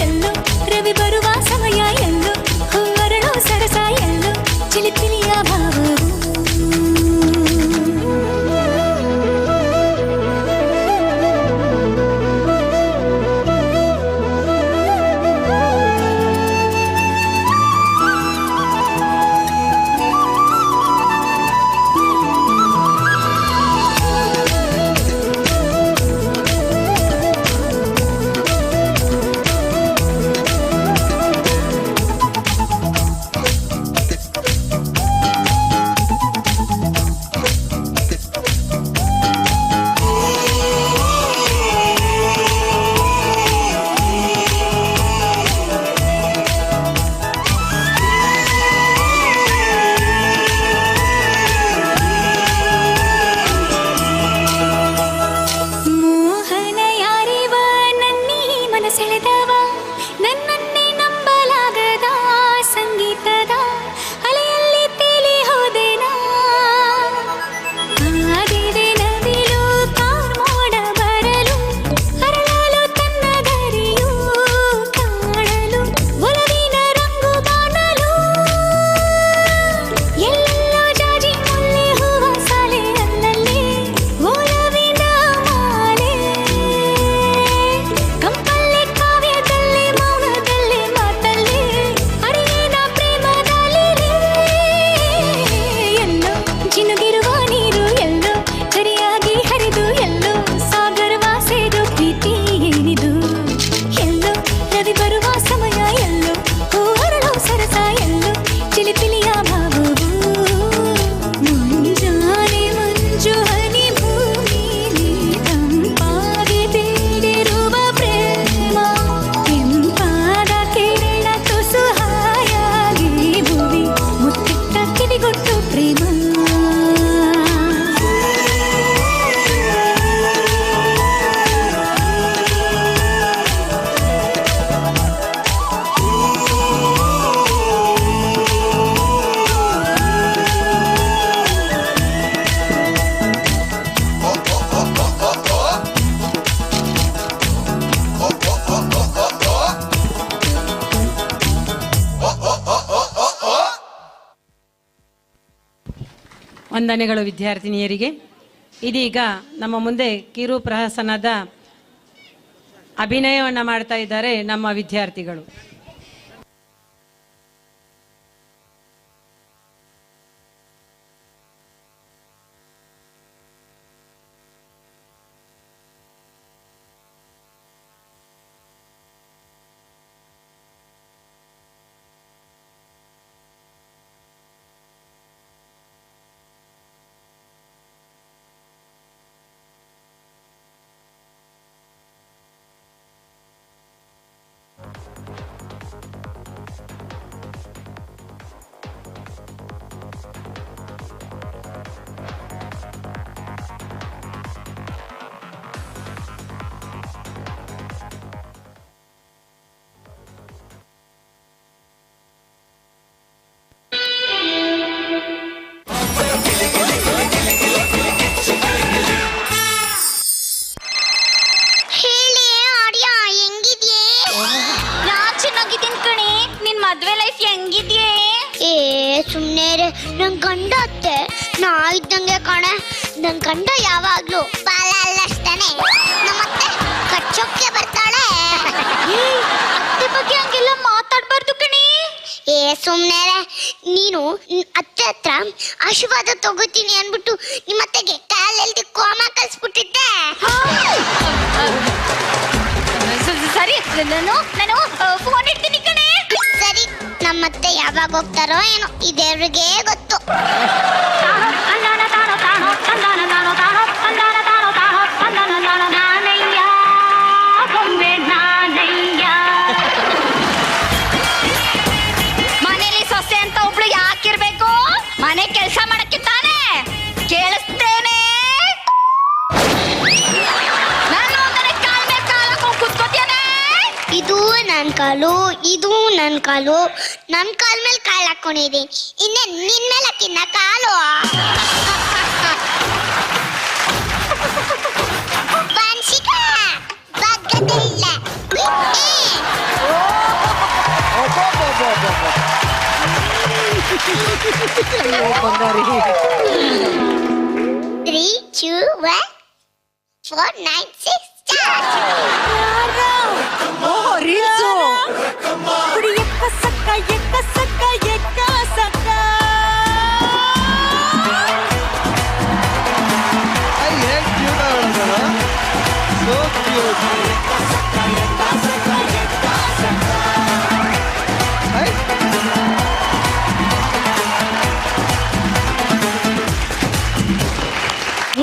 ಎಲ್ಲೋ ರವಿ ಬರುವ ಸಮಯ ಎಲ್ಲೋ ಹೂವರಳೋ ಸರಸ ಎಲ್ಲೋ ಚಿಲಿಪಿಲಿಯ ಭಾವವು ಮೋಹನ ಯಾರಿವ ನನ್ನೀ ಮನಸೆಳೆದವ ನನ್ನನ್ನೇ ನಂಬಲಾಗದ ಸಂಗೀತದ ಅಲೆಯಲ್ಲಿ ತೇಲಿ ಹೋದೆನಾ ಕಾದಿದೆ ನವಿಲು ಕಾರ್ಮೋಡ ಬರಲು ಅರಳಲು ತನ್ನ ಗರಿಯು ಕಾಣಲು ಒಲವಿನ ರಂಗು ಬಾಣಲು ಎಲ್ಲೆಲ್ಲೋ ಜಾಜಿ ಮುಲ್ಲೆ ಹೂವ ಸಾಲೆ ಅಲ್ಲಲ್ಲಿ ಒಲವಿನ ಮಾಲೆ ಕಂಪಲ್ಲಿ ಕಾವ್ಯದಲ್ಲಿ ಮೌನದಲ್ಲಿ ಮಾತಲ್ಲಿ ಅರಿವಿನ ಪ್ರೇಮದಲ್ಲಿ ಎಲ್ಲೋ ಜಿನುಗಿರುವ ನೀರು ಎಲ್ಲೋ ಝರಿಯಾಗಿ ಹರಿದು ಎಲ್ಲೋ ಸಾಗರವ ಸೇರೋ ಪ್ರೀತಿ ಏನಿದು ಎಲ್ಲೋ ರವಿ ಬರುವ ಸಮಯ ಎಲ್ಲೋ ಹೂವರಳೋ ಸರಸ ಎಲ್ಲೋ ಚಿಲಿಪಿಲಿಯ ಭಾವವು ಮುಂಜಾನೆ ಮಂಜು ಹನಿ ಭೂಮಿ ನೀ ತಂಪಾಗಿ ತೀಡಿರುವ ಪ್ರೇಮ ಕೆಂಪಾದ ಕಿರಣ ತುಸು ಹಾಯಾಗಿ ಭುವಿ ಮುತ್ತಿಟ್ಟ ಕಿವಿಗೊಟ್ಟು ಪ್ರೇಮ ವಂದನೆಗಳು ವಿದ್ಯಾರ್ಥಿನಿಯರಿಗೆ. ಇದೀಗ ನಮ್ಮ ಮುಂದೆ ಕಿರು ಪ್ರಹಸನದ ಅಭಿನಯವನ್ನು ಮಾಡ್ತಾ ಇದ್ದಾರೆ ನಮ್ಮ ವಿದ್ಯಾರ್ಥಿಗಳು. ಗಂಡ ಯಾವಾಗ್ಲೂ ಬಾಲ ಅಲ್ಲಷ್ಟೇನೆ ನಮ್ಮತ್ತೆ ಕಚ್ಚೋಕ್ಕೆ ಬರ್ತಾಳೆ. ಅತ್ತೆ ಬಗ್ಗೆ ಹಂಗೆಲ್ಲ ಮಾತಾಡ್ಬಾರ್ದು ಕಣಿ. ಏ ಸುಮ್ನೆ ನೀನು ಅತ್ತೆ ಹತ್ರ ಆಶೀರ್ವಾದ ತಗೋತೀನಿ ಅನ್ಬಿಟ್ಟು ನಿಮ್ಮತ್ತೆಗೆ ಕಾಲೆಲ್ದಿ ಕೋಮ ಕಲ್ಸ್ಬಿಟ್ಟಿದ್ದೆ. ಸರಿ ನಾನು ಫೋನ್ ಇಡ್ತೀನಿ ಕಣೆ. ಸರಿ ನಮ್ಮತ್ತೆ ಯಾವಾಗ ಹೋಗ್ತಾರೋ ಏನೋ ಈ ದೇವ್ರಿಗೆ ಗೊತ್ತು. ಮನೇಲಿ ಸೊಸೆ ಅಂತ ಒಬ್ಳು ಯಾಕಿರ್ಬೇಕು? ಮನೆ ಕೆಲಸ ಮಾಡಕ್ಕೆ ತಾನೇ. ಕೇಳಿಸ್ತೇನೆ. ನಾನು ಕಾಲ್ ಮೇಲೆ ಕಾಲ್ ಹಾಕೊಂಡು ಕೂತ್ಕೋತೇನೆ. ಇದು ನನ್ ಕಾಲು, ಇದು ನನ್ ಕಾಲು. ನನ್ ಕಾಲ್ ಮೇಲೆ ಕಾಲ್ ಹಾಕೊಂಡಿದ್ದೀನಿ. ಇನ್ನೇ ನಿನ್ ಮೇಲೆ ಹಾಕಿನ ಕಾಲು. ವಂಶಿಕ ಬಗ್ಗದಿಲ್ಲ. Three, two, one, 4, 9, 6, start. Reels ಎಕ್ಕ ಸಕ್ಕ ಎಕ್ಕ ಸಕ್ಕ ಎಕ್ಕ ಸಕ್ಕ.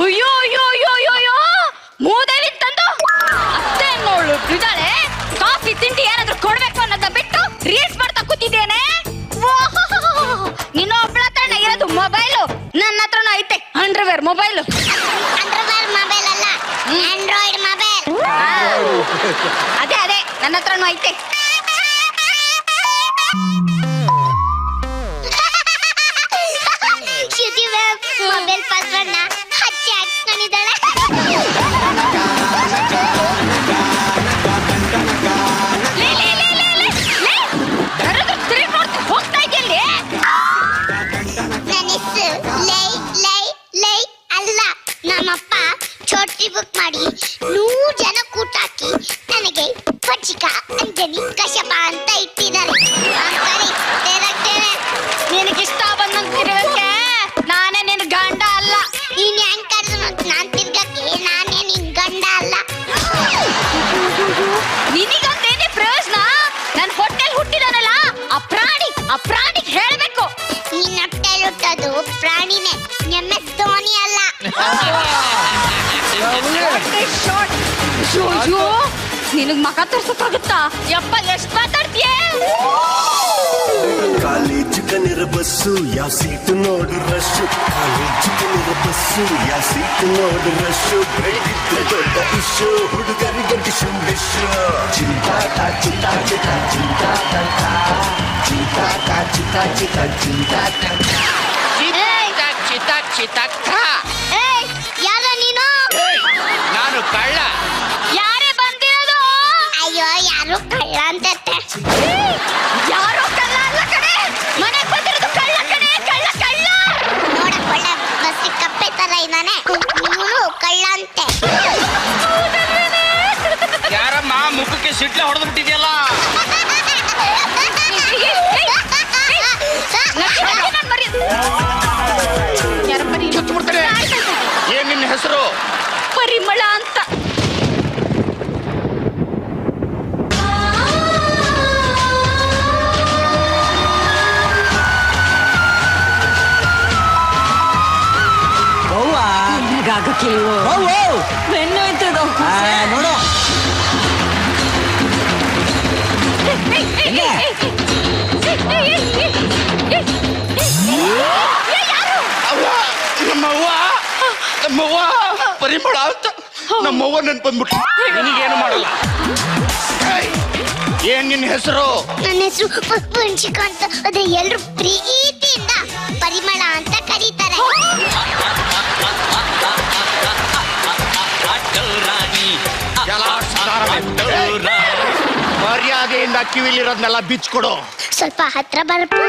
ಅಯ್ಯೋ ಅಯ್ಯೋ ಅಯ್ಯೋ ಅಯ್ಯೋ ಮೂದೇವಿ ತಂದು ಅತ್ತೆ ನೋಡು ಇದ್ದಾಳೆ. ಕಾಫಿ ತಿಂಡಿ ಏನಾದ್ರೂ ಕೊಡ್ಬೇಕು ಅನ್ನೋದ ಬಿಟ್ಟು ರೀಲ್ಸ್ ಮಾಡ್ತಾ ಕೂತಿದ್ದೇನೆ. ನಿನ್ನ ಒಬ್ಳ ಹತ್ರನ ಇರೋದು ಮೊಬೈಲು, ನನ್ನ ಹತ್ರನೂ ಐತೆ ಅಂಡರ್ವೇರ್ ಮೊಬೈಲು. ಅಂಡರ್ವೇರ್ ಮೊಬೈಲ್ ಅಲ್ಲ, ಆಂಡ್ರಾಯ್ಡ್ ಮೊಬೈಲ್. ಅದೇ ಅದೇ ನನ್ನ ಹತ್ರನೂ ಐತೆ. ಮೊಬೈಲ್ ಪಾಸ್ವರ್ಡ್ನ ಹಚ್ಚಿ ಹಾಕ್ಸ್ಕೊಂಡಿದ್ದಾಳೆ. ಹೋಗ್ತಾ ಇದೆಯಲ್ಲಿ ನನ್ನ ಹೆಸರು ಲೈ ಲೈ ಲೈ ಅಲ್ಲ. ನಮ್ಮಪ್ಪ ಚೋಟ್ರಿ ಬುಕ್ ಮಾಡಿ 100 ಜನ ಕೂಟ ಹಾಕಿ ನನಗೆ ಪಚಿಕ ಅಂಜನಿ ಕಶ್ಯಪ ಅಂತ ಇಟ್ಟಿದ್ದಾರೆ. ನಿನಗಿಷ್ಟ ಬಂದಂತಿರೋದಕ್ಕೆ ನಾನೇ ನಿನ್ ಗಂಡ ಅಲ್ಲ. ನೀನ್ ಹೆಂಗ್ ಕರೆದು ನಾನ್ ತಿರ್ಗಕ್ಕೆ ನಾನೇ ನಿನ್ ಗಂಡ ಅಲ್ಲ. ನಿನಗಂತೇನೆ ಪ್ರಯೋಜನ? ನನ್ ಹೊಟ್ಟೆಲ್ ಹುಟ್ಟಿದಾನಲ್ಲ ಆ ಪ್ರಾಣಿಗೆ ಹೇಳ್ಬೇಕು. ನಿನ್ನ ಹೊಟ್ಟೆಲ್ ಹುಟ್ಟೋದು ಪ್ರಾಣಿನೇ, MS ಧೋನಿ ಅಲ್ಲ. ನಿನಗ್ ಮಗ ತೋರ್ಸಕ್ಕಾಗುತ್ತಾ? ಯಪ್ಪ ಎಷ್ಟ್ ಮಾತಾಡ್ತೀಯ? ಕಾಲೇಜ್ ಕನಿರ ಬಸ್ಸು ಯಾವ ಸೀಟು ನೋಡಿ ರಶ್ಶು. ಕಾಲೇಜ್ ಕನಿರ ಬಸ್ಸು ಯಾವ ಸೀಟು ನೋಡಿ ರಶ್ಶು. ಬೆಳೆದಿದ್ರೆ ದೊಡ್ಡ ಇಶ್ಯೂ, ಹುಡುಗರಿಗೊಂದು ಶುಂಬಿಶ್ಯು. ಚಿಂತಾಟ ಚಿಂತಾ ಚಿತ ಚಿಂತಾಟ ಚಿಂತಾಟ ಚಿತ ಚಿತ ಚಿಂತಾಟ ಚಿತ ಚಿತಕ್ಕ. ಯಾರ ನೀನು? ನಾನು ಕಳ್ಳ. ಯಾರೇ ಬಂದಿರೋದು? ಅಯ್ಯೋ ಯಾರು ಕಳ್ಳ ಅಂತ. ಯಾರು ಕಳ್ಳ ಅಲ್ಲ ಕಣೆ, ಮನೆಗೆ ಬಂದಿರೋದು ಕಳ್ಳ ಕಣೆ. ಕಳ್ಳ ಕಳ್ಳ ನೋಡಕ್ ಒಳ್ಳೆ ಬಸ್ಸಿ ಕಪ್ಪೆ ತರ ಇದ್ದಾನೆ. ಇವನು ಕಳ್ಳ ಅಂತೆ. ಯಾರಮ್ಮ ಮುಖಕ್ಕೆ ಸಿಡ್ಲೆ ಹೊಡೆದು ಬಿಟ್ಟಿದ್ಯಲ್ಲ? ಏನ್ ನಿನ್ನ ಹೆಸರು? ಪರಿಮಳ ಅಂತ. ನೋಡು ನಮ್ಮವ್ವ ಪರಿಮಳ ಅಂತ. ನಮ್ಮವ್ವ ನನ್ ಬಂದ್ಬಿಟ್ಟು ನಿನಗೇನು ಮಾಡಲ್ಲ. ಏನ್ ನಿನ್ನ ಹೆಸರು? ನನ್ನ ಹೆಸರು ವಂಶಿಕ ಅಂತ. ಅದೇ ಎಲ್ರು ಪ್ರೀತಿಯಿಂದ ಪರಿಮಳ ಅಂತ ಕರೀತಾರೆ. ಮರ್ಯಾದೆಯಿಂದ ಕಿವಿಲಿರೋದ್ನೆಲ್ಲ ಬಿಚ್ಕೊಡು. ಸ್ವಲ್ಪ ಹತ್ರ ಬರಪ್ಪ.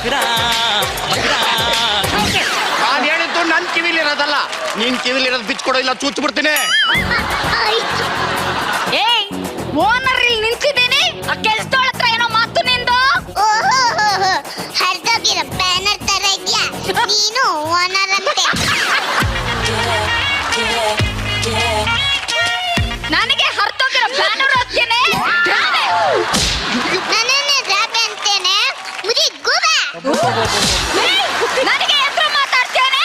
ಮಗರಾ ಮಗರಾ. ನಾನು ಹೇಳಿದ್ದು ನನ್ ಕಿವಿಲಿರೋದಲ್ಲ, ನೀನ್ ಕಿವಿಲಿರೋದು ಬಿಚ್ಕೊಡೋ ಇಲ್ಲ ಚೂಚ್ ಬಿಡ್ತೀನಿ. ಏಯ್ ಓನರ್ ಇಲ್ಲಿ ನಿಂತಿದ್ದೀನಿ, ಆ ಕೆಲ್ಸದೋಳ ಹತ್ರ ಏನೋ ಮಾತು ನಿಂದು. ಹರಿದೋಗಿರೋ ಬ್ಯಾನರ್ ತರ ಇದ್ಯಾ ನೀನು ಓನರ್ ಅಂತೆ. ನನಗೆ ಹರಿದೋಗಿರೋ ಬ್ಯಾನರ್ ಅಂತೇನೆ, ನನ್ನೇ ರಾಬೆ ಅಂತೇನೆ, ಮುದಿ ಗೂಬೆ. ನನಗೆ ಎದುರು ಮಾತಾಡ್ತೇನೆ.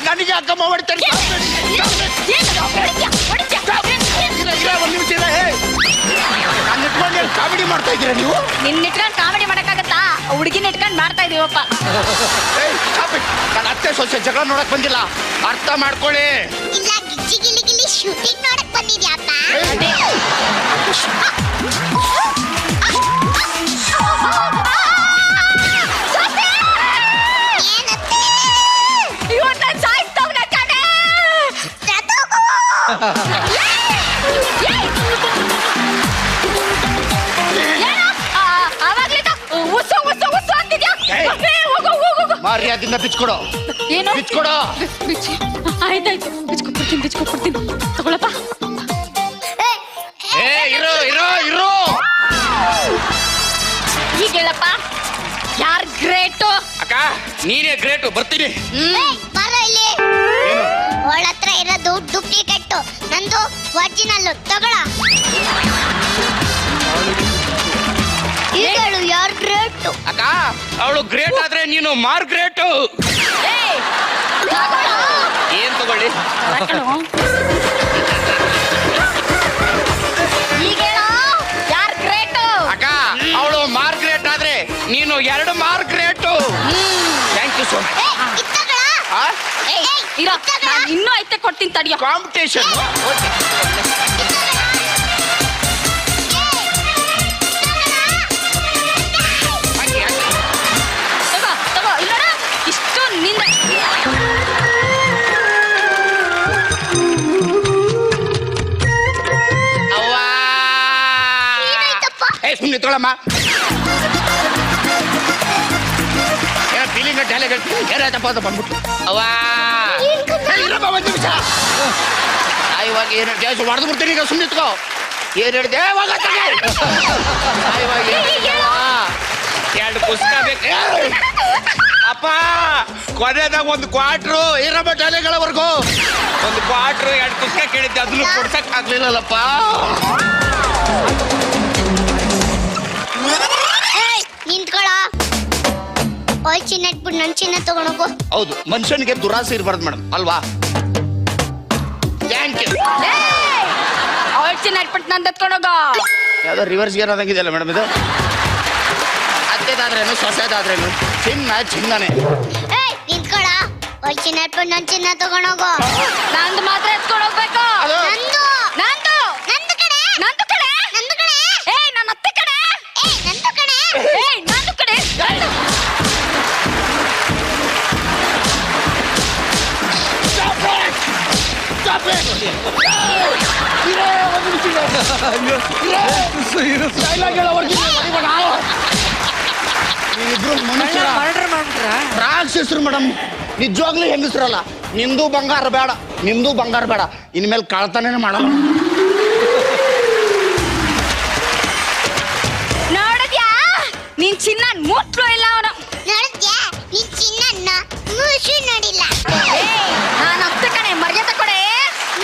ನನಗೆ ಅಕ್ಕಮ್ಮ ಹೊಡಿತಾರೆ. ಕಾಮಿಡಿ ಮಾಡ್ತಾ ಇದ್ದೀರಾ ನೀವು? ನಿನ್ನ ಇಟ್ಕೊಂಡು ಕಾಮಿಡಿ ಮಾಡಕ್ಕಾಗತ್ತಾ? ಹುಡುಗಿನ ಇಟ್ಕೊಂಡು ಮಾಡ್ತಾ ಇದೀವಪ್ಪ. ನನ್ನ ಅತ್ತೆ ಸೊಸೆ ಜಗಳ ನೋಡಕ್ ಬಂದಿಲ್ಲ, ಅರ್ಥ ಮಾಡ್ಕೊಳ್ಳಿ. ಇಲ್ಲ ಗಿಚ್ಚಿ ಗಿಲಿ ಗಿಲಿ ಶೂಟಿಂಗ್ ನೋಡಕ್ ಬಂದಿದ್ಯಾಪ್ಪ. ಮರ್ಯಾದಿಂದ ಬಿಚ್ಕೊಡೋ. ಏನು ಬಿಚ್ಕೊಡೋ? ಆಯ್ತಾಯ್ತು, ಬಿಚ್ಕೊಡ್ತೀನಿ ತಗೊಳಪ್ಪ. ಇರೋ ಇರೋ ಇರೋ. ಈಗ ಹೇಳಪ್ಪ, ಯಾರ್ ಗ್ರೇಟು? ಅಕ್ಕ ನೀನೇ ಗ್ರೇಟು, ಬರ್ತೀನಿ. ಬರೋ ಇಲ್ಲಿ. ಅವಳ ಹತ್ರ ಇರೋದು ಡೂಪ್ಲಿಕೇಟ್, ನಂದು ಒರಿಜಿನಲ್. ತಗೊಳ. ಈಗ ಹೇಳು ಯಾರ್ ಗ್ರೇಟು? ಅಕ್ಕ ಅವಳು ಗ್ರೇಟ್ ಆದ್ರೆ ನೀನು ಮಾರ್ಗ್ರೇಟು. ಏನ್ ತಗೊಳ್ಳಿ? ಈಗ ಹೇಳು ಯಾರ್ ಗ್ರೇಟು? ಅಕ್ಕ ಅವಳು ಮಾರ್ಗ್ರೇಟ್ ಆದ್ರೆ ನೀನು 2 Margaret. Thank you so much. ಇನ್ನೂ ಐತೆ ಕೊಡ್ತೀನಿ ತಡಿಯೋ. ಕಾಂಪಿಟೇಷನ್. ತಗೋ ಇಲ್ಲ ಇಷ್ಟು ನಿಂದ. ಸುಮ್ಮನೆ ತೊಗೊಳಮ್ಮ. ಏನೋ ಫೀಲಿಂಗ್ ಡೈಲಾಗ್ ಹೇಳ್ತೀನಿ, ಏನಾಯ್ತಪ್ಪ ಅಂತ ಬಂದ್ಬಿಟ್ಟು ಅವ್ವಾ ಇರಮ್ಮ ಒಂದು ನಿಮಿಷ. ಇವಾಗ ಏನು ಜಾಸ್ತಿ ಹೊಡೆದು ಬಿಡ್ತೀನಿ, ಈಗ ಸುಮ್ಮನೆ ಇತ್ಕೋ. ಏನು ಹೇಳಿದೆ? ಇವಾಗ 2 ಪುಸ್ತಕ ಬೇಕು ಅಪ್ಪ. ಕೊನೆದಾಗ 1 ಕ್ವಾರ್ಟ್ರು ಇರಮ್ಮ ಡೈಲಾಗ್ಗಳವರೆಗೂ 1 ಕ್ವಾರ್ಟ್ರು 2 ಪುಸ್ತಕ ಕೇಳಿದ್ದೆ, ಅದನ್ನು ಕೊಡ್ಸಕ್ ಆಗ್ಲಿಲ್ಲಲ್ಲಪ್ಪ. ನಿಂತ್ಕೊಳ. ಓಯ್ ಚಿನ್ನ ಇಟ್ಬಿಟ್ಟು ನನ್ ಚಿನ್ನ ತಗೊಂಡೋಗು. ಹೌದು, ಮನುಷ್ಯನಿಗೆ ದುರಾಸೆ ಇರಬಾರ್ದು ಮೇಡಮ್, ಅಲ್ವಾ? Thank you. ಅವಳ ಚಿನ್ನ ಇಟ್ಬಿಟ್ಟು ನಂದು ಎತ್ಕೊಂಡೋಗು. ಯಾವ್ದೋ ರಿವರ್ಸ್ ಗೇರ್ ಆದಂಗಿದೆಯಲ್ಲ ಮೇಡಮ್ ಇದು. ಅತ್ತೆದಾದ್ರೇನು ಸೊಸೆದಾದ್ರೇನು ಚಿನ್ನನೇ. ನಿಂತ್ಕೊಳ. ಓಯ್ ಚಿನ್ನ ಇಟ್ಬಿಟ್ಟು ನನ್ ಚಿನ್ನ ತಗೊಂಡೋಗು. ನಂದು ಮಾತ್ರ ಎತ್ಕೊಂಡು ಹೋಗ್ಬೇಕು. ನಂದು ನಂದು ನಂದು ಕಡೆ ನಂದು ಕಡೆ ನಂದು ಕಡೆ. ಏಯ್ ನನ್ನ ಅತ್ತೆ ಕಡೆ. ಏಯ್ ನಂದು ಕಡೆ. ಏಯ್ ನಂದು ಕಡೆ. ರಾಕ್ಷಸರು ಮೇಡಮ್, ನಿಜವಾಗ್ಲೂ ಹೆಂಗಸ್ರಲ್ಲ. ನಿಮ್ದು ಬಂಗಾರ ಬೇಡ, ನಿಮ್ದು ಬಂಗಾರ ಬೇಡ, ಇನ್ಮೇಲೆ ಕಳ್ತನೇ ಮಾಡಲ್ಲ. ನೋಡಿದ್ಯಾ ನೀನ್ ಚಿನ್ನ ಮುಟ್ಲು ಇಲ್ಲ ಅವನು. ನೋಡಿದ್ಯಾ ನೀನ್ ಚಿನ್ನ ಮುಚ್ಚು ನೋಡಿಲ್ಲ. ನಾನು ಅತ್ತೆ ಕಣೆ, ಮರ್ಯಾದೆ ಕೊಡೆ.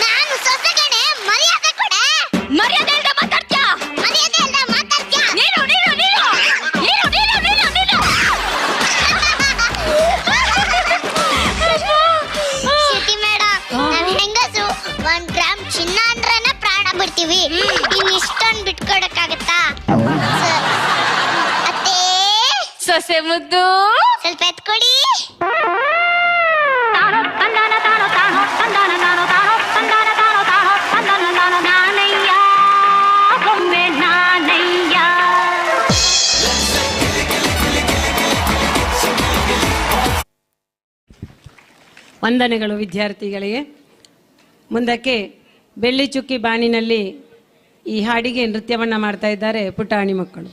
ನಾನು ಸೊಸೆ ಕಣೆ, ಮರ್ಯಾದೆ ಕೊಡೆ. ಮರ್ಯಾದೆ ಇಲ್ದ ಮಾತಾಡ್ತ್ಯಾ? ಮರ್ಯಾದೆ ಇಲ್ದ ಮಾತಾಡ್ತ್ಯಾ? ನೀನು ನೀನು ನೀನು ನೀನು ನೀನು ನೀನು ನೀನು ಸಿಟಿ ಮೇಡಮ್, ನಾವ್ ಹೆಂಗಸರು 1 ಗ್ರಾಮ್ ಚಿನ್ನ ಅಂದ್ರೇನೆ ಪ್ರಾಣ ಬಿಡ್ತೀವಿ. ಇನ್ ಇಷ್ಟೊಂದು ಬಿಟ್ಕೊಡಕ್ಕಾಗತ್ತಾ? ಅತ್ತೆ ಸೊಸೆ ಮುದ್ದು ಸ್ವಲ್ಪ ಎತ್ಕೊಡಿ. ವಂದನೆಗಳು ವಿದ್ಯಾರ್ಥಿಗಳಿಗೆ. ಮುಂದಕ್ಕೆ ಬೆಳ್ಳಿ ಚುಕ್ಕಿ ಬಾಣಿನಲ್ಲಿ ಈ ಹಾಡಿಗೆ ನೃತ್ಯವನ್ನು ಮಾಡ್ತಾ ಇದ್ದಾರೆ ಪುಟಾಣಿ ಮಕ್ಕಳು.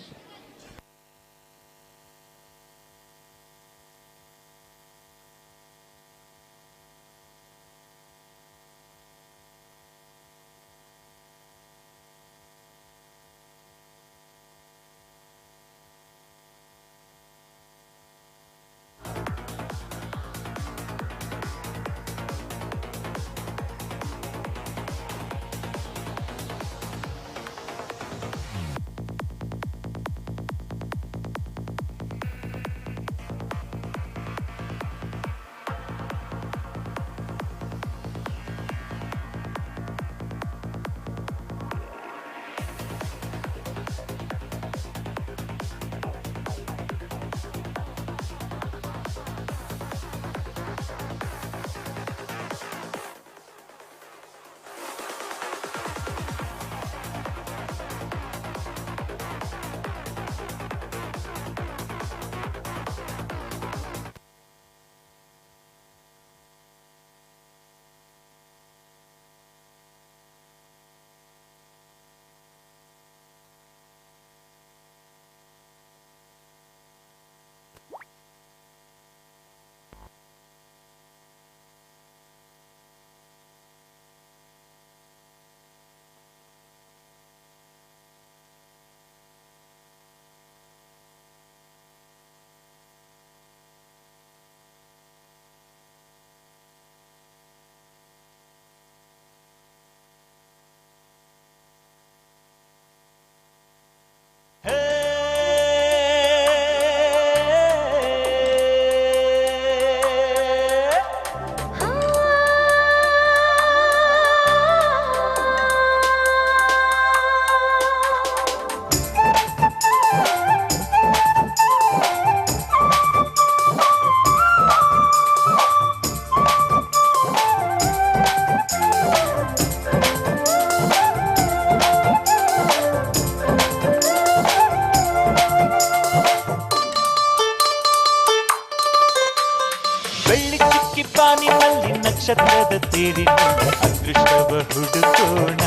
ಚುಕ್ಕಿ ಪಾನಿನಲ್ಲಿ ನಕ್ಷತ್ರದ ತೇರಿನಲ್ಲಿ ಅದೃಷ್ಟವ ಹುಡುಕೋಣ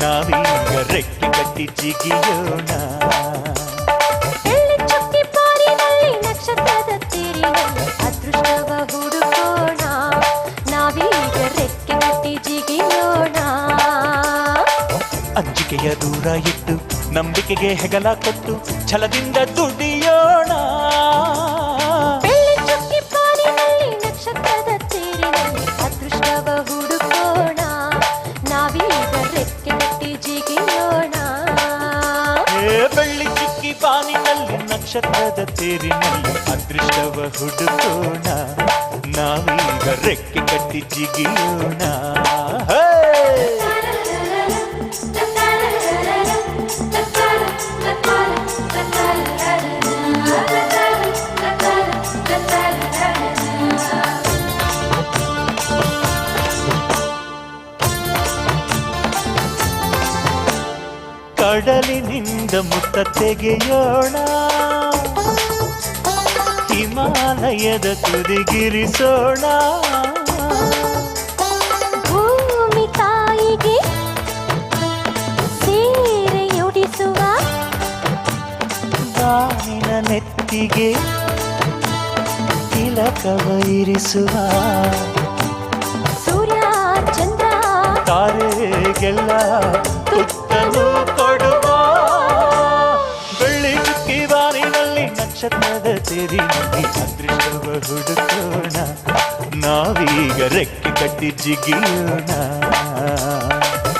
ನಾವೀಗ ರೆಕ್ಕೆ ಕಟ್ಟಿ ಜಿಗಿಯೋಣ ಎಳ್ಳಿ ಚುಕ್ಕಿ ಪಾರಿನಲ್ಲಿ ನಕ್ಷತ್ರದ ತೀರಿನಲ್ಲಿ ಅದೃಷ್ಟವ ಹುಡುಕೋಣ ನಾವೀಗ ರೆಕ್ಕೆ ಕಟ್ಟಿ ಜಿಗಿಯೋಣ ಅಂಜಿಕೆಯ ದೂರ ಇಟ್ಟು ನಂಬಿಕೆಗೆ ಹೆಗಲ ಕೊಟ್ಟು ಛಲದಿಂದ ದುಡಿಯೋಣ ಎಳ್ಳಿ ಚುಕ್ಕಿ ಪಾರಿನಲ್ಲಿ ನಕ್ಷತ್ರದ ತೀರಿನಲ್ಲಿ ಅದೃಷ್ಟವ ಹುಡುಕೋಣ ನಾವೀಗ ರೆಕ್ಕೆ ಕಟ್ಟಿ ಜಿಗಿಯೋಣ ಬೆಳ್ಳಿ ಚುಕ್ಕಿ ಪಾನಿನಲ್ಲಿ ನಕ್ಷತ್ರದ ತೇರಿನಲ್ಲಿ ಅದೃಷ್ಟವ ಹುಡುಕೋಣ ನಾವೀಗ ರೆಕ್ಕೆ ಕಟ್ಟಿ ಜಿಗಿಯೋಣ ಕಡಲಿನಿಂದ ಮುತ್ತ ತೆಗೆಯೋಣ ಹಿಮಾಲಯದ ತುದಿಗಿರಿಸೋಣ ಭೂಮಿ ತಾಯಿಗೆ ಸೀರೆಯುಡಿಸುವ ಬಾನಿನ ನೆತ್ತಿಗೆ ತಿಲಕವ ಇರಿಸುವ ಸೂರ್ಯ ಚಂದ್ರ ತಾರೆಗೆಲ್ಲ ತುತ್ತನು ಕೊಡುವ ಬೆಳ್ಳಿ ಚುಕ್ಕಿ ಬಾನಿನಲ್ಲಿ ನಕ್ಷತ್ರದ ತೇರಿನಲ್ಲಿ ಅದೃಷ್ಟವ ಹುಡುಕೋಣ ನಾವೀಗ ರೆಕ್ಕೆ ಕಟ್ಟಿ ಜಿಗಿಯೋಣ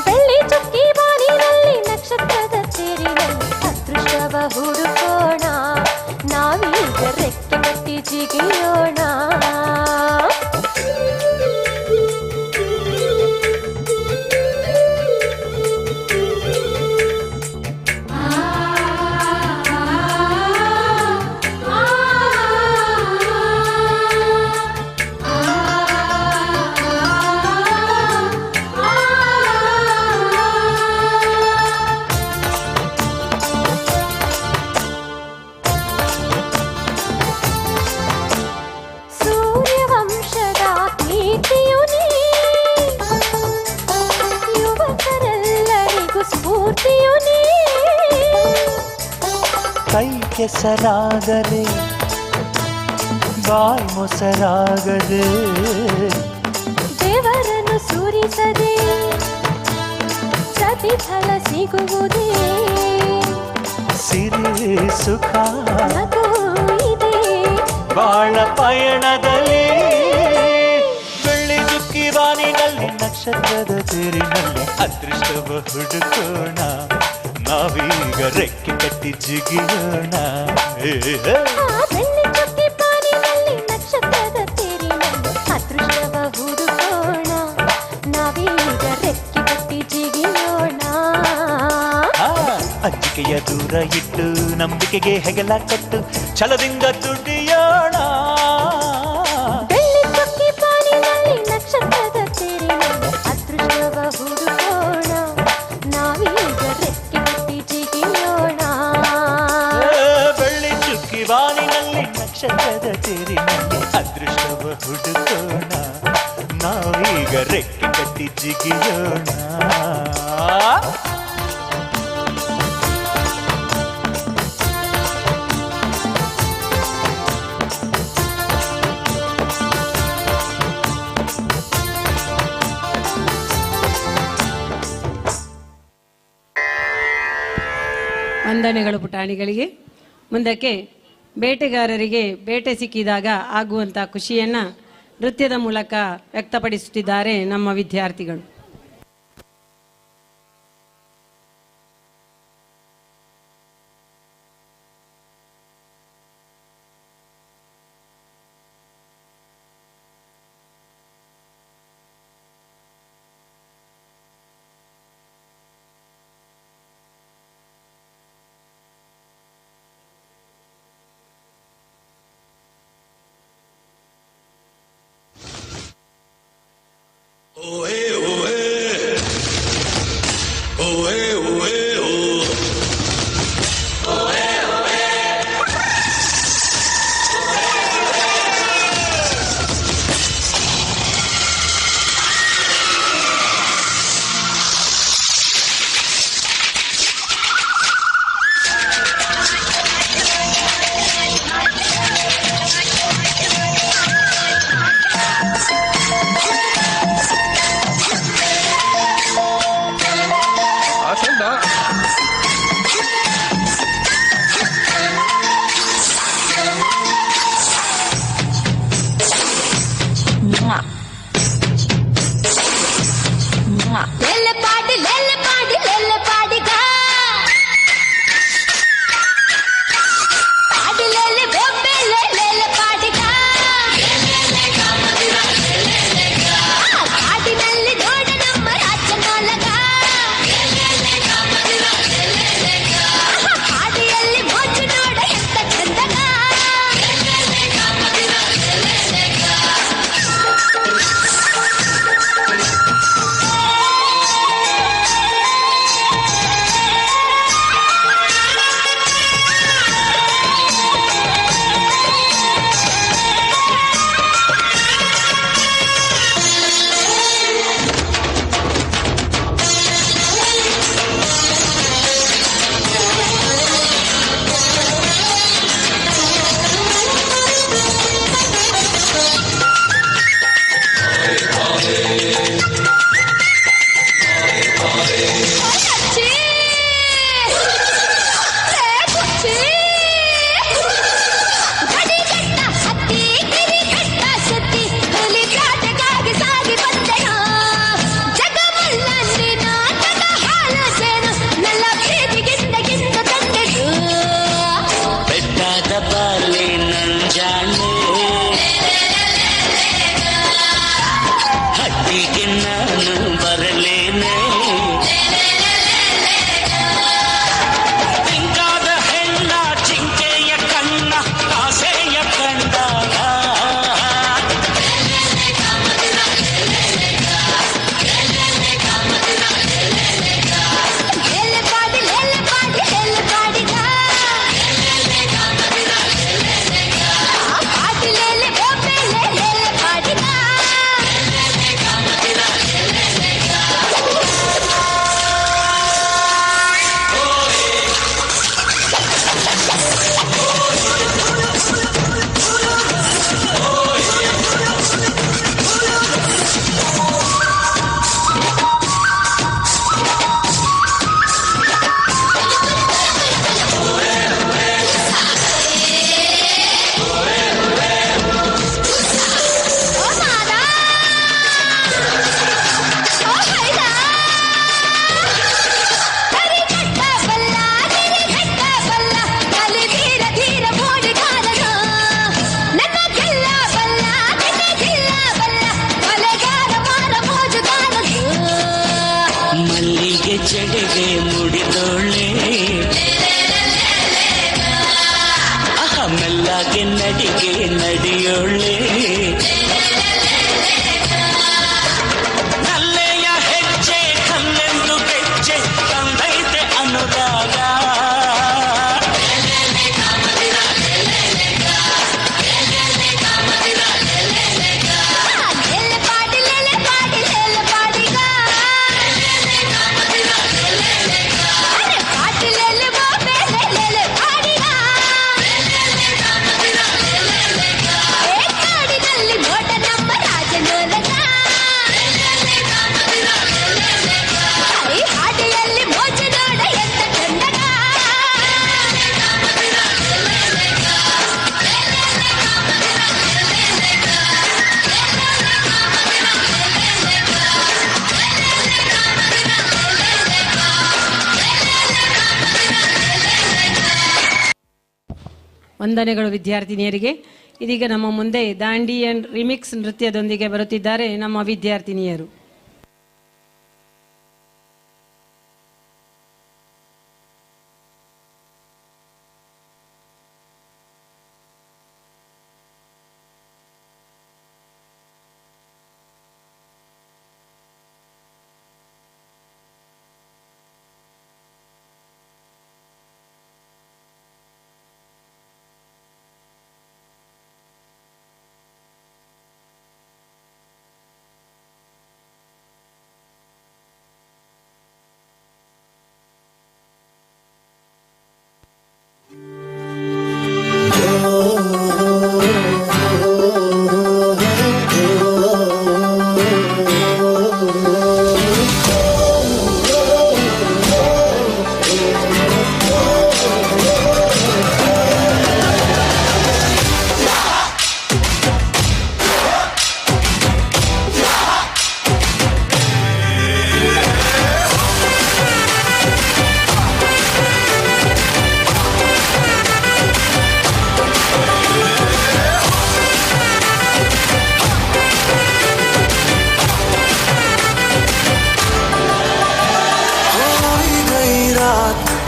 ಬೆಳ್ಳಿ ಚುಕ್ಕಿ ಬಾನಿನಲ್ಲಿ ನಕ್ಷತ್ರದ ತೇರಿನಲ್ಲಿ ಅದೃಷ್ಟವ ಹುಡುಕೋಣ ನಾವೀಗ ರೆಕ್ಕೆ ಕಟ್ಟಿ ಜಿಗಿಯೋಣ ಸೂರ್ಯವಂಶದ ಕೀರ್ತಿಯು ನೀ ಯುವಕರೆಲ್ಲರಿಗೂ ಸ್ಫೂರ್ತಿಯು ನೀ ಕೈ ಕೆಸರಾಗದೆ ಬಾಯಿ ಮೊಸರಾಗದೆ ದೇವರನ್ನು ಸುರಿಸದೆ ಪ್ರತಿಫಲ ಸಿಗುವುದೇ ಸಿರಿ ಸುಖ ನಗು ಇದೆ ಬಾಳ ಪಯಣದಲ್ಲಿ ಬೆಳ್ಳಿ ಚುಕ್ಕಿ ಬಾನಿನಲ್ಲಿ ನಕ್ಷತ್ರದ ತೇರಿನಲ್ಲಿ ಅದೃಷ್ಟವ ಹುಡುಕೋಣ ನಾವೀಗ ರೆಕ್ಕೆ ಕಟ್ಟಿ ಜಿಗಿಯೋಣ ಬೆಳ್ಳಿ ಚುಕ್ಕಿ ಪಾನಿನಲ್ಲಿ ನಕ್ಷತ್ರದ ತೇರಿನಲ್ಲಿ ಅದೃಷ್ಟವ ಹುಡುಕೋಣ ನಾವೀಗ ರೆಕ್ಕೆ ಕಟ್ಟಿ ಜಿಗಿಯೋಣ ಅಂಜಿಕೆಯ ದೂರ ಇಟ್ಟು ನಂಬಿಕೆಗೆ ಹೆಗಲ ಕೊಟ್ಟು ಛಲದಿಂದ ದುಡಿಯೋಣ ಬೆಳ್ಳಿ ಚುಕ್ಕಿ ಪಾನಿನಲ್ಲಿ ನಕ್ಷತ್ರದ ತೇರಿನಲ್ಲಿ ಅದೃಷ್ಟವ ಹುಡುಕೋಣ ನಾವೀಗ ರೆಕ್ಕೆ ಕಟ್ಟಿ ಜಿಗಿಯೋಣ ಬೆಳ್ಳಿ ಚುಕ್ಕಿ ಬಾನಿನಲ್ಲಿ ನಕ್ಷತ್ರದ ತೇರಿನಲ್ಲಿ ಅದೃಷ್ಟವ ಹುಡುಕೋಣ ನಾವೀಗ ರೆಕ್ಕೆ ಕಟ್ಟಿ ಜಿಗಿಯೋಣ ವಂದನೆಗಳು ಪುಟಾಣಿಗಳಿಗೆ. ಮುಂದಕ್ಕೆ ಬೇಟೆಗಾರರಿಗೆ ಬೇಟೆ ಸಿಕ್ಕಿದಾಗ ಆಗುವಂಥ ಖುಷಿಯನ್ನು ನೃತ್ಯದ ಮೂಲಕ ವ್ಯಕ್ತಪಡಿಸುತ್ತಿದ್ದಾರೆ ನಮ್ಮ ವಿದ್ಯಾರ್ಥಿಗಳು. Oe, oe. ನಡಿಯೋಳೆ ನಲ್ಲೆಯ ಹೆಜ್ಜೆ ಕಲ್ಲೆಂದು ಗೆಜ್ಜೆ ತಂದೈತೆ ಅನುರಾಗ ವಂದನೆಗಳು ವಿದ್ಯಾರ್ಥಿನಿಯರಿಗೆ. ಇದೀಗ ನಮ್ಮ ಮುಂದೆ ದಾಂಡಿ ಅಂಡ್ ರಿಮಿಕ್ಸ್ ನೃತ್ಯದೊಂದಿಗೆ ಬರುತ್ತಿದ್ದಾರೆ ನಮ್ಮ ವಿದ್ಯಾರ್ಥಿನಿಯರು.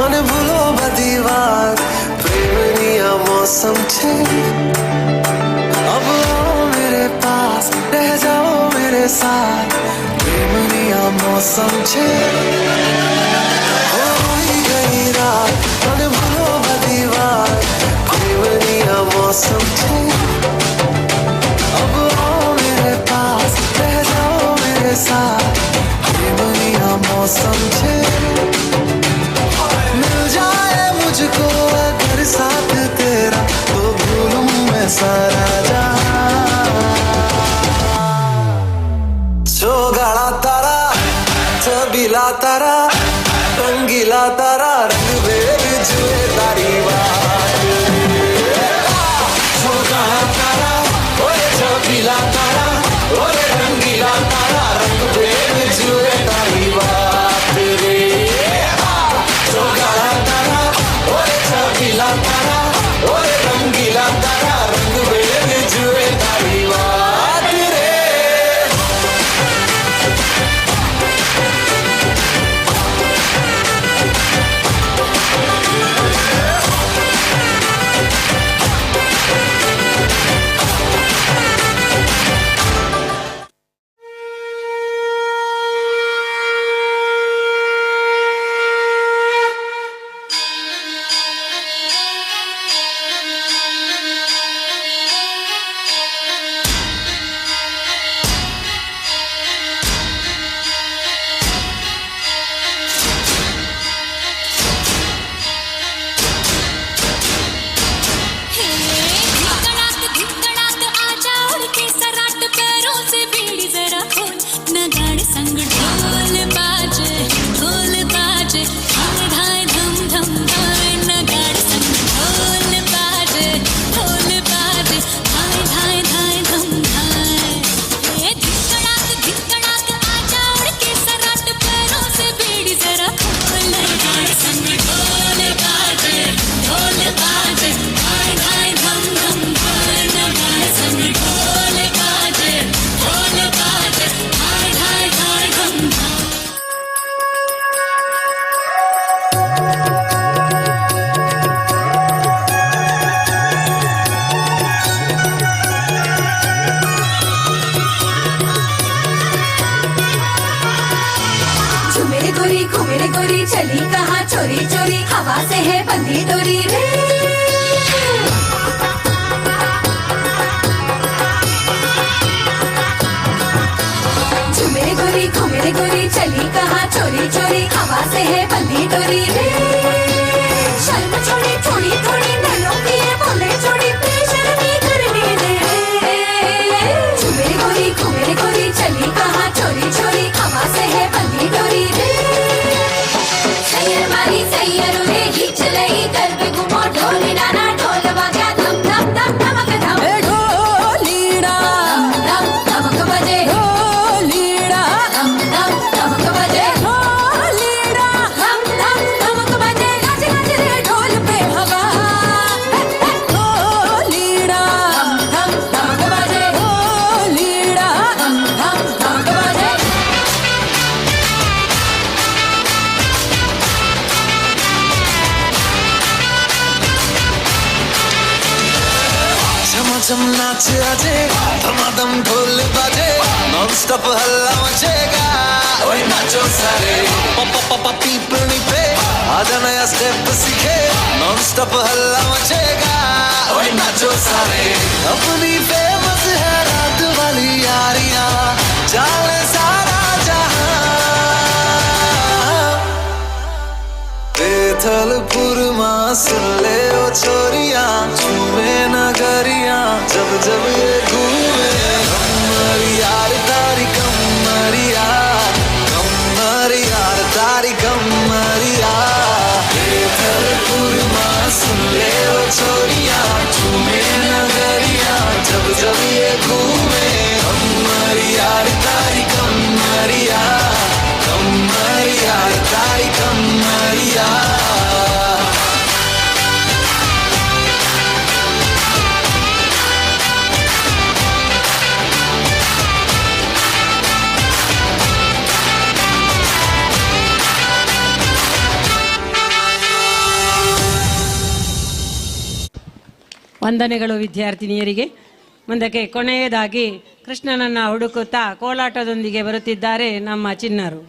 મને ભૂલો બધી વાત પ્રેમની આ મૌસમ છે अब आओ मेरे पास रह जाओ मेरे साथ प्रेमनी आ मौसम छे होई गई रात મને ભૂલો બધી વાત પ્રેમની આ मौसम छे अब आओ मेरे पास रह जाओ मेरे साथ प्रेमनी आ मौसम छे मिल जाए मुझको अगर साथ तेरा तो भूलूं मैं सारा जोगाड़ा तारा छबीला तारा रंगीला तारा रंग भेद जुए तारी बात जोगाड़ा तारा ओए छबीला तारा ओए रंगीला तारा रंग भेद जुए तारी बात रे जोगाड़ा तारा ओए छबीला तारा ओए रंगीला तारा रंग भेद जुए तारी बात रे हवा से है बंधी डोरी रे झूमे गोरी घूमे गोरी चली कहाँ चोरी चोरी हवा से है बंधी डोरी रे शर्म छोड़ी थोड़ी थोड़ी नैनों की है बोले छोड़ी बेशर्मी करने दे झूमे गोरी घूमे गोरी चली कहाँ चोरी चोरी हवा से है बंधी डोरी रे सैयर मारी सैयर रे खींच लई कर पे घुमो ढोली नाना ढोल बजा धम धम धम धमक धम ढोलीड़ा धम धम धमक बजे ढोलीड़ा धम धम धमक बजे ढोलीड़ा धम धम धमक बजे नाच नाच रे ढोल पे हवा ढोलीड़ा धम धम धमक बजे ढोलीड़ा धम धम धमक बजे झम नाच आजे धमाधम ढोल बाजे नॉन स्टॉप हल्ला मचेगा ओए नाचो सारे पपा पीपनी पे आजा नया स्टेप सीखे नॉन स्टॉप हल्ला मचेगा ओए नाचो सारे अपनी फेमस है रात वाली यारियां चाले सारा जहां बेथलपुर मां सुन ले ओ छोरियां झूमे नगरियां जब जब ये घूमे कमर यार तारी कमरिया तारी कमरिया बेथलपुर मां सुन ले ओ छोरियां झूमे नगरियां जब जब ये घूमे कमर यार तारी कमरिया तारी कमरिया ವಂದನೆಗಳು ವಿದ್ಯಾರ್ಥಿನಿಯರಿಗೆ. ಮುಂದಕ್ಕೆ ಕೊನೆಯದಾಗಿ ಕೃಷ್ಣನನ್ನು ಹುಡುಕುತ್ತಾ ಕೋಲಾಟದೊಂದಿಗೆ ಬರುತ್ತಿದ್ದಾರೆ ನಮ್ಮ ಚಿನ್ನರು.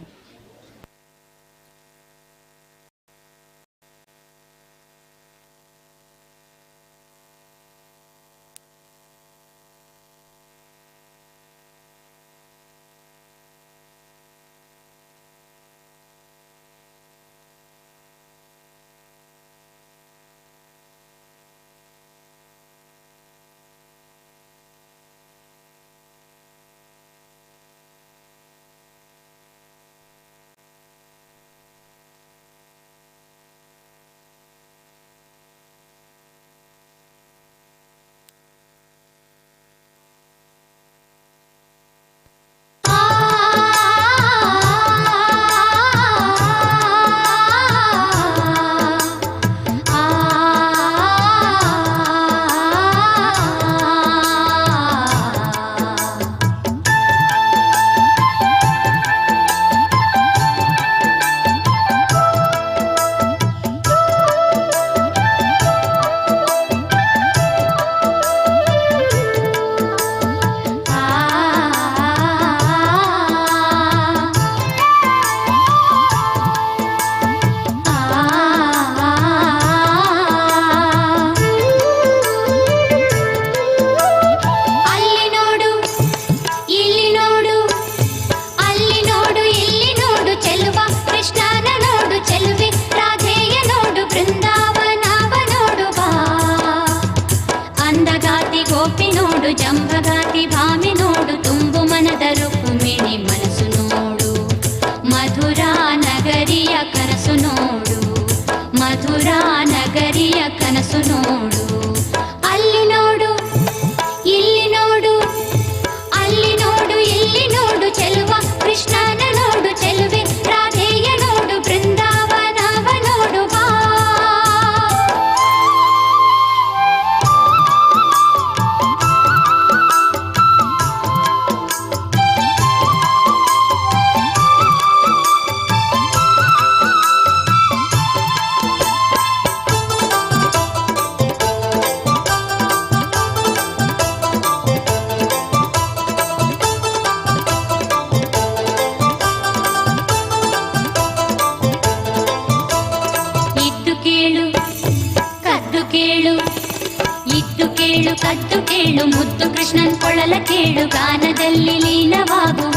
ಕೇಳು ಮುದ್ದು ಕೃಷ್ಣನ್ ಕೊಳಲ ಕೇಳು ಗಾನದಲ್ಲಿ ಲೀನವಾಗುವ.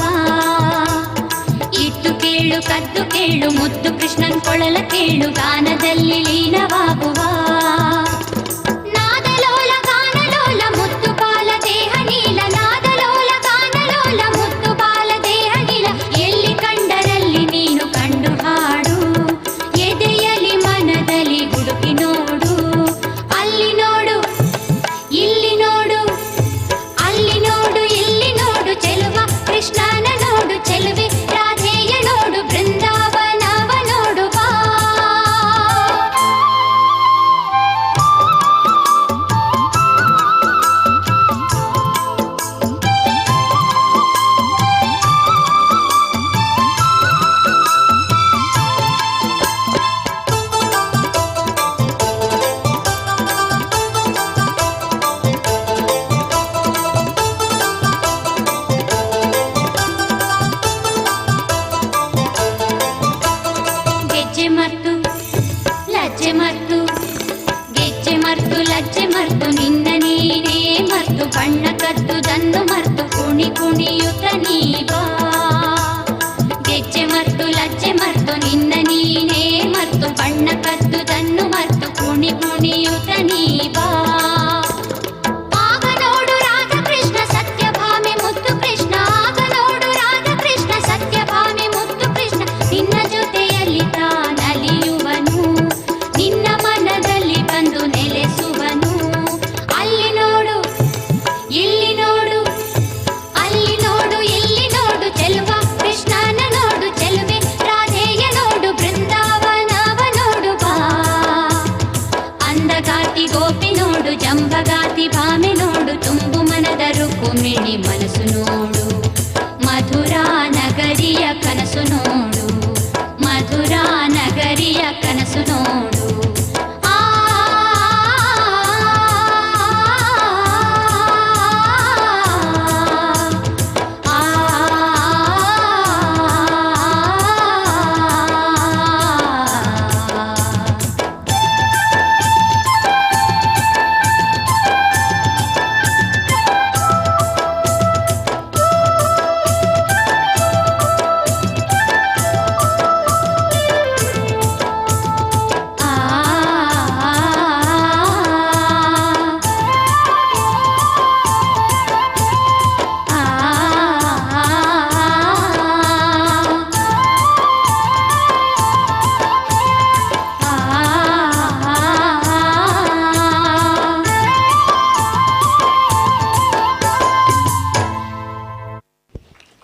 ಇಟ್ಟು ಕೇಳು ಕದ್ದು ಕೇಳು ಮುದ್ದು ಕೃಷ್ಣನ್ ಕೊಳಲ ಕೇಳು ಗಾನದಲ್ಲಿ ಲೀನವಾಗುವ. ನಾದಲೋಲ ಗಾನಲೋಲ ಮುದ್ದು ಬಾಲ ದೇಹ ನೀಲ, ನಾದಲೋಲ ಗಾನಲೋಲ ಮುದ್ದು ಬಾಲ ದೇಹ ನೀಲ. ಎಲ್ಲಿ ಕಂಡರಲ್ಲಿ ನೀನು ಕಂಡು ಹಾಡು, ಎದೆಯಲಿ ಮನದಲ್ಲಿ ಹುಡುಕಿ ನೋಡು. ಅಲ್ಲಿ ನೋಡು ಇಲ್ಲಿ ನೋಡು, ಅಲ್ಲಿ ನೋಡು ಇಲ್ಲಿ ನೋಡು, ಚೆಲುವ ಕೃಷ್ಣನ ನೋಡು, ಚೆಲುವೆ ರಾಧೆಯ ನೋಡು, ಬೃಂದಾವನವ ನೋಡು ಬಾ. ಗೆಜ್ಜೆ ಮರ್ತು ಲಜ್ಜೆ ಮರ್ತು, ಗೆಜ್ಜೆ ಮರ್ತು ಲಜ್ಜೆ ಮರ್ತು, ನಿನ್ನ ನೀನೇ ಮರ್ತು, ಬಣ್ಣ ಕದ್ದುದನ್ನು ಮರ್ತು, ಕುಣಿ ಕುಣಿಯುತ್ತ ನೀ ಬಾ. ಗೆಜ್ಜೆ ಮರ್ತು ಲಜ್ಜೆ ಮರ್ತು, ನಿನ್ನ ನೀನೇ ಮರ್ತು, ಬಣ್ಣ ಕದ್ದುದನ್ನು ಮರ್ತು, ಕುಣಿ ಕುಣಿಯುತ್ತ ನೀ ಬಾ. ಆಗ ನೋಡು ರಾಧಕೃಷ್ಣ ಸತ್ಯಭಾಮೆ ಮುದ್ದು ಕೃಷ್ಣ, ಆಗ ನೋಡು ರಾಧಕೃಷ್ಣ ಸತ್ಯಭಾಮೆ ಮುದ್ದು ಕೃಷ್ಣ, ನಿನ್ನ ಜೊತೆಯಲ್ಲಿ ತಾನಲಿಯುವನು, ನಿನ್ನ ಮನದಲ್ಲಿ ಬಂದು ನೆಲೆಸುವನು. ಅಲ್ಲಿ ನೋಡು ಇಲ್ಲಿ ನೋಡು, ಅಲ್ಲಿ ನೋಡು ಇಲ್ಲಿ ನೋಡು, ಚೆಲುವ ಕೃಷ್ಣನ ನೋಡು, ಚೆಲುವೆ ರಾಧೆಯ ನೋಡು, ಬೃಂದಾವನವ ನೋಡು ಬಾ. ಅಂದಗಾತಿ ಗೋಪಿ ನೋಡು, ಜಂಬಗಾತಿ ಭಾಮೆ ನೋಡು, ತುಂಬು ಮನದ ರುಕುಮಿಣಿ ಮನಸ್ಸು ನೋಡು, ಮಧುರಾ ನಗರಿಯ ಕನಸು ನೋಡು, ಮಧುರಾ ನಗರಿಯ ಕನಸು ನೋಡು. ಆ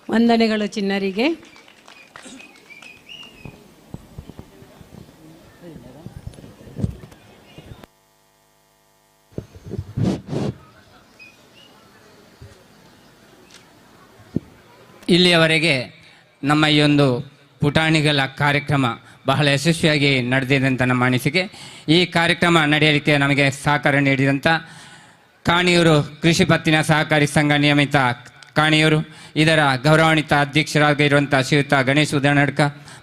ವಂದನೆಗಳು ಚಿನ್ನರಿಗೆ. ಇಲ್ಲಿಯವರೆಗೆ ನಮ್ಮ ಈ ಒಂದು ಪುಟಾಣಿಗಳ ಕಾರ್ಯಕ್ರಮ ಬಹಳ ಯಶಸ್ವಿಯಾಗಿ ನಡೆದಿದೆ ಅಂತ ನಮ್ಮ ಅನಿಸಿಕೆ. ಈ ಕಾರ್ಯಕ್ರಮ ನಡೆಯಲಿಕ್ಕೆ ನಮಗೆ ಸಹಕಾರ ನೀಡಿದಂಥ ಕಾಣಿಯೂರು ಕೃಷಿ ಪತ್ತಿನ ಸಹಕಾರಿ ಸಂಘ ನಿಯಮಿತ ಕಾಣಿಯೂರು, ಇದರ ಗೌರವಾನ್ವಿತ ಅಧ್ಯಕ್ಷರಾಗಿರುವಂಥ ಶ್ರೀಯುತ ಗಣೇಶ್ ಉದನಡ್ಕ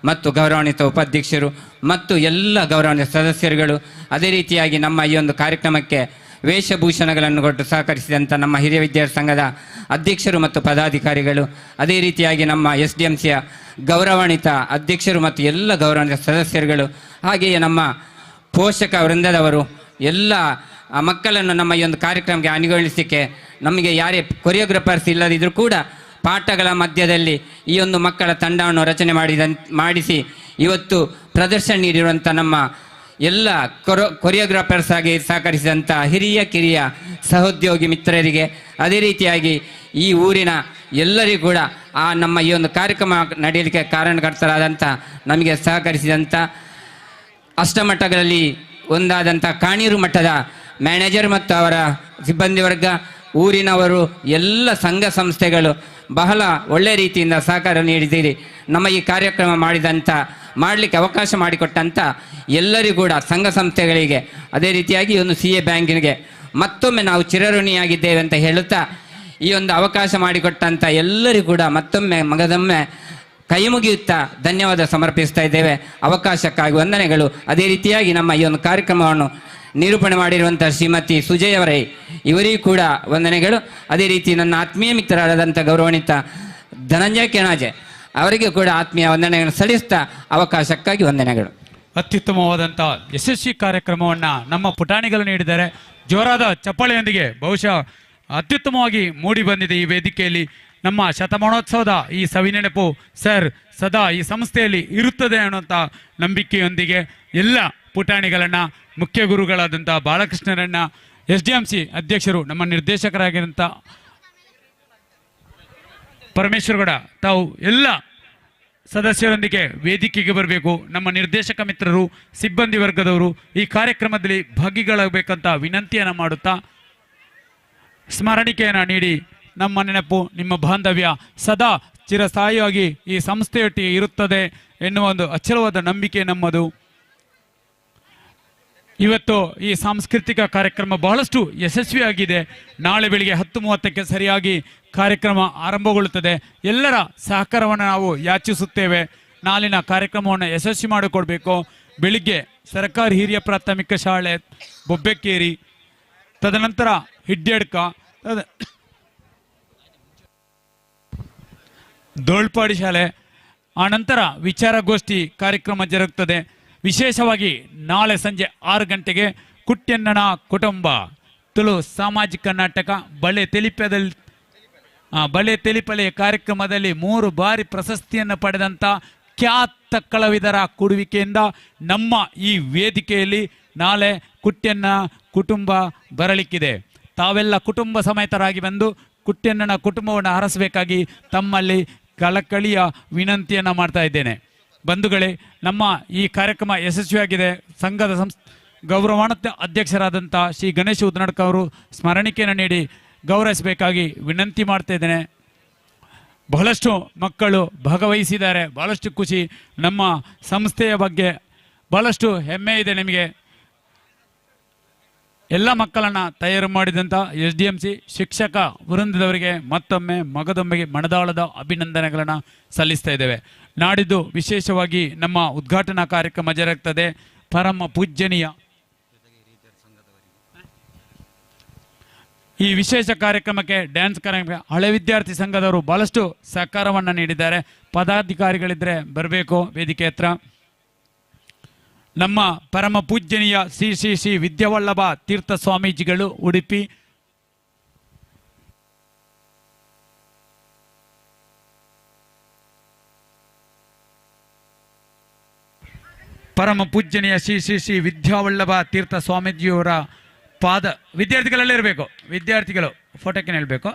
ಮತ್ತು ಗೌರವಾನ್ವಿತ ಉಪಾಧ್ಯಕ್ಷರು ಮತ್ತು ಎಲ್ಲ ಗೌರವಾನ್ವಿತ ಸದಸ್ಯರುಗಳು, ಅದೇ ರೀತಿಯಾಗಿ ನಮ್ಮ ಈ ಒಂದು ಕಾರ್ಯಕ್ರಮಕ್ಕೆ ವೇಷಭೂಷಣಗಳನ್ನು ಕೊಟ್ಟು ಸಹಕರಿಸಿದಂಥ ನಮ್ಮ ಹಿರಿಯ ವಿದ್ಯಾರ್ಥಿ ಸಂಘದ ಅಧ್ಯಕ್ಷರು ಮತ್ತು ಪದಾಧಿಕಾರಿಗಳು, ಅದೇ ರೀತಿಯಾಗಿ ನಮ್ಮ SDMCಯ ಗೌರವಾನ್ವಿತ ಅಧ್ಯಕ್ಷರು ಮತ್ತು ಎಲ್ಲ ಗೌರವಾನ್ವಿತ ಸದಸ್ಯರುಗಳು, ಹಾಗೆಯೇ ನಮ್ಮ ಪೋಷಕ ವೃಂದದವರು, ಎಲ್ಲ ಮಕ್ಕಳನ್ನು ನಮ್ಮ ಈ ಒಂದು ಕಾರ್ಯಕ್ರಮಕ್ಕೆ ಅಣಿಗೊಳಿಸಲಿಕ್ಕೆ ನಮಗೆ ಯಾರೇ ಕೊರಿಯೋಗ್ರಾಫರ್ಸ್ ಇಲ್ಲದಿದ್ದರೂ ಕೂಡ ಪಾಠಗಳ ಮಧ್ಯದಲ್ಲಿ ಈ ಒಂದು ಮಕ್ಕಳ ತಂಡವನ್ನು ರಚನೆ ಮಾಡಿಸಿ ಇವತ್ತು ಪ್ರದರ್ಶನ ನೀಡಿರುವಂಥ ನಮ್ಮ ಎಲ್ಲ ಕೊರಿಯೋಗ್ರಾಫರ್ಸ್ ಆಗಿ ಸಹಕರಿಸಿದಂಥ ಹಿರಿಯ ಕಿರಿಯ ಸಹೋದ್ಯೋಗಿ ಮಿತ್ರರಿಗೆ, ಅದೇ ರೀತಿಯಾಗಿ ಈ ಊರಿನ ಎಲ್ಲರಿಗೂ ಕೂಡ ಆ ನಮ್ಮ ಈ ಒಂದು ಕಾರ್ಯಕ್ರಮ ನಡೆಯಲಿಕ್ಕೆ ಕಾರಣಕರ್ತರಾದಂಥ ನಮಗೆ ಸಹಕರಿಸಿದಂಥ ಅಷ್ಟಮಠಗಳಲ್ಲಿ ಒಂದಾದಂಥ ಕಾಣಿಯೂರು ಮಠದ ಮ್ಯಾನೇಜರ್ ಮತ್ತು ಅವರ ಸಿಬ್ಬಂದಿ ವರ್ಗ, ಊರಿನವರು, ಎಲ್ಲ ಸಂಘ ಸಂಸ್ಥೆಗಳು ಬಹಳ ಒಳ್ಳೆಯ ರೀತಿಯಿಂದ ಸಹಕಾರ ನೀಡಿದ್ದೀರಿ. ನಮ್ಮ ಈ ಕಾರ್ಯಕ್ರಮ ಮಾಡಲಿಕ್ಕೆ ಅವಕಾಶ ಮಾಡಿಕೊಟ್ಟಂಥ ಎಲ್ಲರಿಗೂ ಕೂಡ ಸಂಘ ಸಂಸ್ಥೆಗಳಿಗೆ, ಅದೇ ರೀತಿಯಾಗಿ ಒಂದು CA ಬ್ಯಾಂಕಿಗೆ ಮತ್ತೊಮ್ಮೆ ನಾವು ಚಿರಋಣಿಯಾಗಿದ್ದೇವೆ ಅಂತ ಹೇಳುತ್ತಾ, ಈ ಒಂದು ಅವಕಾಶ ಮಾಡಿಕೊಟ್ಟಂಥ ಎಲ್ಲರಿಗೂ ಕೂಡ ಮತ್ತೊಮ್ಮೆ ಮಗದೊಮ್ಮೆ ಕೈ ಮುಗಿಯುತ್ತಾ ಧನ್ಯವಾದ ಸಮರ್ಪಿಸ್ತಾ ಇದ್ದೇವೆ. ಅವಕಾಶಕ್ಕಾಗಿ ವಂದನೆಗಳು. ಅದೇ ರೀತಿಯಾಗಿ ನಮ್ಮ ಈ ಒಂದು ಕಾರ್ಯಕ್ರಮವನ್ನು ನಿರೂಪಣೆ ಮಾಡಿರುವಂಥ ಶ್ರೀಮತಿ ಸುಜಯ್ ಅವರೇ, ಇವರಿಗೂ ಕೂಡ ವಂದನೆಗಳು. ಅದೇ ರೀತಿ ನನ್ನ ಆತ್ಮೀಯ ಮಿತ್ರರಾದಂಥ ಗೌರವಾನ್ವಿತ ಧನಂಜಯ ಕೆಣಾಜೆ ಅವರಿಗೂ ಕೂಡ ಆತ್ಮೀಯ ವಂದನೆಗಳನ್ನು ಸಲ್ಲಿಸ್ತಾ ಅವಕಾಶಕ್ಕಾಗಿ ವಂದನೆಗಳು. ಅತ್ಯುತ್ತಮವಾದಂಥ ಯಶಸ್ವಿ ಕಾರ್ಯಕ್ರಮವನ್ನು ನಮ್ಮ ಪುಟಾಣಿಗಳು ನೀಡಿದ್ದಾರೆ. ಜೋರಾದ ಚಪ್ಪಾಳೆಯೊಂದಿಗೆ ಬಹುಶಃ ಅತ್ಯುತ್ತಮವಾಗಿ ಮೂಡಿ ಬಂದಿದೆ ಈ ವೇದಿಕೆಯಲ್ಲಿ. ನಮ್ಮ ಶತಮಾನೋತ್ಸವದ ಈ ಸವಿನೆನಪು ಸರ್ ಸದಾ ಈ ಸಂಸ್ಥೆಯಲ್ಲಿ ಇರುತ್ತದೆ ಅನ್ನುವಂಥ ನಂಬಿಕೆಯೊಂದಿಗೆ ಎಲ್ಲ ಪುಟಾಣಿಗಳನ್ನು, ಮುಖ್ಯ ಗುರುಗಳಾದಂಥ ಬಾಲಕೃಷ್ಣರನ್ನ, SDMC ಅಧ್ಯಕ್ಷರು, ನಮ್ಮ ನಿರ್ದೇಶಕರಾಗಿರೋಂಥ ಪರಮೇಶ್ವರಗೌಡ, ತಾವು ಎಲ್ಲ ಸದಸ್ಯರೊಂದಿಗೆ ವೇದಿಕೆಗೆ ಬರಬೇಕು. ನಮ್ಮ ನಿರ್ದೇಶಕ ಮಿತ್ರರು, ಸಿಬ್ಬಂದಿ ವರ್ಗದವರು ಈ ಕಾರ್ಯಕ್ರಮದಲ್ಲಿ ಭಾಗಿಗಳಾಗಬೇಕಂತ ವಿನಂತಿಯನ್ನು ಮಾಡುತ್ತಾ ಸ್ಮರಣಿಕೆಯನ್ನು ನೀಡಿ ನಮ್ಮ ನೆನಪು, ನಿಮ್ಮ ಬಾಂಧವ್ಯ ಸದಾ ಚಿರಸ್ಥಾಯಿಯಾಗಿ ಈ ಸಂಸ್ಥೆಯೊಟ್ಟಿಗೆ ಇರುತ್ತದೆ ಎನ್ನುವ ಒಂದು ಅಚಲವಾದ ನಂಬಿಕೆ ನಮ್ಮದು. ಇವತ್ತು ಈ ಸಾಂಸ್ಕೃತಿಕ ಕಾರ್ಯಕ್ರಮ ಬಹಳಷ್ಟು ಯಶಸ್ವಿಯಾಗಿದೆ. ನಾಳೆ ಬೆಳಿಗ್ಗೆ 10:30ಕ್ಕೆ ಸರಿಯಾಗಿ ಕಾರ್ಯಕ್ರಮ ಆರಂಭಗೊಳ್ಳುತ್ತದೆ. ಎಲ್ಲರ ಸಹಕಾರವನ್ನು ನಾವು ಯಾಚಿಸುತ್ತೇವೆ. ನಾಳಿನ ಕಾರ್ಯಕ್ರಮವನ್ನು ಯಶಸ್ವಿ ಮಾಡಿಕೊಡ್ಬೇಕು. ಬೆಳಿಗ್ಗೆ ಸರ್ಕಾರಿ ಹಿರಿಯ ಪ್ರಾಥಮಿಕ ಶಾಲೆ ಬೊಬ್ಬೆಕೇರಿ, ತದನಂತರ ಹಿಡ್ಯಡ್ಕ, ದೋಳ್ಪಾಡಿ ಶಾಲೆ, ಆನಂತರ ವಿಚಾರಗೋಷ್ಠಿ ಕಾರ್ಯಕ್ರಮ ಜರುಗುತ್ತದೆ. ವಿಶೇಷವಾಗಿ ನಾಳೆ ಸಂಜೆ 6 ಗಂಟೆಗೆ ಕುಟ್ಯಣ್ಣನ ಕುಟುಂಬ ತುಳು ಸಾಮಾಜಿಕ ನಾಟಕ ಬಳೆ ತೆಲಿಪಲೆ ಕಾರ್ಯಕ್ರಮದಲ್ಲಿ 3 ಬಾರಿ ಪ್ರಶಸ್ತಿಯನ್ನು ಪಡೆದಂಥ ಖ್ಯಾತ ಕಲಾವಿದರ ಕೊಡುವಿಕೆಯಿಂದ ನಮ್ಮ ಈ ವೇದಿಕೆಯಲ್ಲಿ ನಾಳೆ ಕುಟ್ಯಣ್ಣ ಕುಟುಂಬ ಬರಲಿಕ್ಕಿದೆ. ತಾವೆಲ್ಲ ಕುಟುಂಬ ಸಮೇತರಾಗಿ ಬಂದು ಕುಟ್ಯಣ್ಣನ ಕುಟುಂಬವನ್ನು ಹರಸಬೇಕಾಗಿ ತಮ್ಮಲ್ಲಿ ಕಳಕಳಿಯ ವಿನಂತಿಯನ್ನು ಮಾಡ್ತಾ ಇದ್ದೇನೆ. ಬಂಧುಗಳೇ, ನಮ್ಮ ಈ ಕಾರ್ಯಕ್ರಮ ಯಶಸ್ವಿಯಾಗಿದೆ. ಸಂಘದ ಗೌರವಾನ್ವಿತ ಅಧ್ಯಕ್ಷರಾದಂಥ ಶ್ರೀ ಗಣೇಶ್ ಉದ್ನಡ್ಕ ಅವರು ಸ್ಮರಣಿಕೆಯನ್ನು ನೀಡಿ ಗೌರವಿಸಬೇಕಾಗಿ ವಿನಂತಿ ಮಾಡ್ತಾ ಇದ್ದೇನೆ. ಬಹಳಷ್ಟು ಮಕ್ಕಳು ಭಾಗವಹಿಸಿದ್ದಾರೆ. ಬಹಳಷ್ಟು ಖುಷಿ. ನಮ್ಮ ಸಂಸ್ಥೆಯ ಬಗ್ಗೆ ಬಹಳಷ್ಟು ಹೆಮ್ಮೆ ಇದೆ ನಿಮಗೆ. ಎಲ್ಲ ಮಕ್ಕಳನ್ನು ತಯಾರು ಮಾಡಿದಂಥ SDMC ಶಿಕ್ಷಕ ವೃಂದದವರಿಗೆ ಮತ್ತೊಮ್ಮೆ ಮಗದೊಮ್ಮೆಗೆ ಮನದಾಳದ ಅಭಿನಂದನೆಗಳನ್ನು ಸಲ್ಲಿಸ್ತಾ ಇದ್ದೇವೆ. ನಾಡಿದ್ದು ವಿಶೇಷವಾಗಿ ನಮ್ಮ ಉದ್ಘಾಟನಾ ಕಾರ್ಯಕ್ರಮ ಜರುಗುತ್ತದೆ. ಪರಮ ಪೂಜ್ಯನೀಯ ಈ ವಿಶೇಷ ಕಾರ್ಯಕ್ರಮಕ್ಕೆ ಡ್ಯಾನ್ಸ್ ಕಾರ್ಯಕ್ರಮ ಹಳೆ ವಿದ್ಯಾರ್ಥಿ ಸಂಘದವರು ಬಹಳಷ್ಟು ಸಹಕಾರವನ್ನು ನೀಡಿದ್ದಾರೆ. ಪದಾಧಿಕಾರಿಗಳಿದ್ದರೆ ಬರಬೇಕು ವೇದಿಕೆ ಹತ್ರ. ನಮ್ಮ ಪರಮ ಪೂಜ್ಯನೀಯ ಶ್ರೀ ಶ್ರೀ ಶ್ರೀ ವಿದ್ಯಾವಲ್ಲಭ ತೀರ್ಥ ಸ್ವಾಮೀಜಿಗಳು ಉಡುಪಿ, ಪರಮ ಪೂಜ್ಯನೀಯ ಶ್ರೀ ಶ್ರೀ ಶ್ರೀ ವಿದ್ಯಾವಲ್ಲಭ ತೀರ್ಥ ಸ್ವಾಮೀಜಿಯವರ ಪಾದ ವಿದ್ಯಾರ್ಥಿಗಳೆಲ್ಲ ಇರಬೇಕು. ವಿದ್ಯಾರ್ಥಿಗಳು ಫೋಟೋಕ್ಕೆ ನಿಲ್ಲಬೇಕು.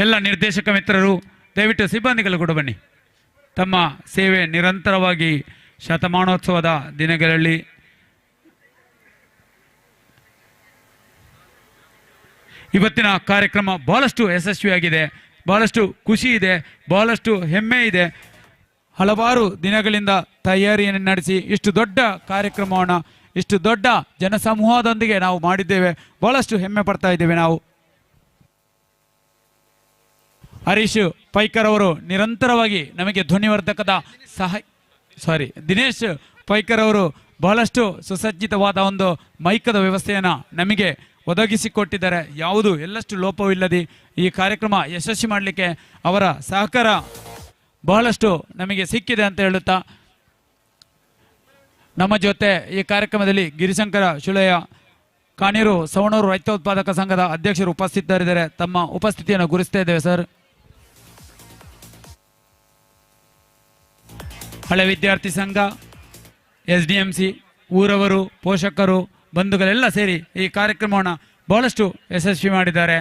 ಎಲ್ಲ ನಿರ್ದೇಶಕ ಮಿತ್ರರು ದಯವಿಟ್ಟು ಸಿಬ್ಬಂದಿಗಳು ಕೂಡ ಬನ್ನಿ. ತಮ್ಮ ಸೇವೆ ನಿರಂತರವಾಗಿ ಶತಮಾನೋತ್ಸವದ ದಿನಗಳಲ್ಲಿ ಇವತ್ತಿನ ಕಾರ್ಯಕ್ರಮ ಬಹಳಷ್ಟು ಯಶಸ್ವಿಯಾಗಿದೆ. ಬಹಳಷ್ಟು ಖುಷಿ ಇದೆ, ಬಹಳಷ್ಟು ಹೆಮ್ಮೆ ಇದೆ. ಹಲವಾರು ದಿನಗಳಿಂದ ತಯಾರಿಯನ್ನು ನಡೆಸಿ ಇಷ್ಟು ದೊಡ್ಡ ಕಾರ್ಯಕ್ರಮವನ್ನು ಇಷ್ಟು ದೊಡ್ಡ ಜನಸಮೂಹದೊಂದಿಗೆ ನಾವು ಮಾಡಿದ್ದೇವೆ. ಬಹಳಷ್ಟು ಹೆಮ್ಮೆ ಪಡ್ತಾ ಇದ್ದೇವೆ ನಾವು. ಹರೀಶ್ ಪೈಕರ್ ಅವರು ನಿರಂತರವಾಗಿ ನಮಗೆ ಧ್ವನಿವರ್ಧಕದ ದಿನೇಶ್ ಪೈಕರ್ ಅವರು ಬಹಳಷ್ಟು ಸುಸಜ್ಜಿತವಾದ ಒಂದು ಮೈಕದ ವ್ಯವಸ್ಥೆಯನ್ನು ನಮಗೆ ಒದಗಿಸಿಕೊಟ್ಟಿದ್ದಾರೆ. ಯಾವುದು ಎಲ್ಲಷ್ಟು ಲೋಪವಿಲ್ಲದೆ ಈ ಕಾರ್ಯಕ್ರಮ ಯಶಸ್ವಿ ಮಾಡಲಿಕ್ಕೆ ಅವರ ಸಹಕಾರ ಬಹಳಷ್ಟು ನಮಗೆ ಸಿಕ್ಕಿದೆ ಅಂತ ಹೇಳುತ್ತಾ, ನಮ್ಮ ಜೊತೆ ಈ ಕಾರ್ಯಕ್ರಮದಲ್ಲಿ ಗಿರಿಶಂಕರ ಶುಳೆಯ ಕಾಣೀರು ಸವಣೂರು ರೈತೋತ್ಪಾದಕ ಸಂಘದ ಅಧ್ಯಕ್ಷರು ಉಪಸ್ಥಿತರಿದ್ದಾರೆ. ತಮ್ಮ ಉಪಸ್ಥಿತಿಯನ್ನು ಗುರುಸ್ತಾ ಇದ್ದೇವೆ ಸರ್. ಹಳೆ ವಿದ್ಯಾರ್ಥಿ ಸಂಘ, SDMC, ಊರವರು, ಪೋಷಕರು, ಬಂಧುಗಳೆಲ್ಲ ಸೇರಿ ಈ ಕಾರ್ಯಕ್ರಮವನ್ನು ಬಹಳಷ್ಟು ಯಶಸ್ವಿ ಮಾಡಿದ್ದಾರೆ.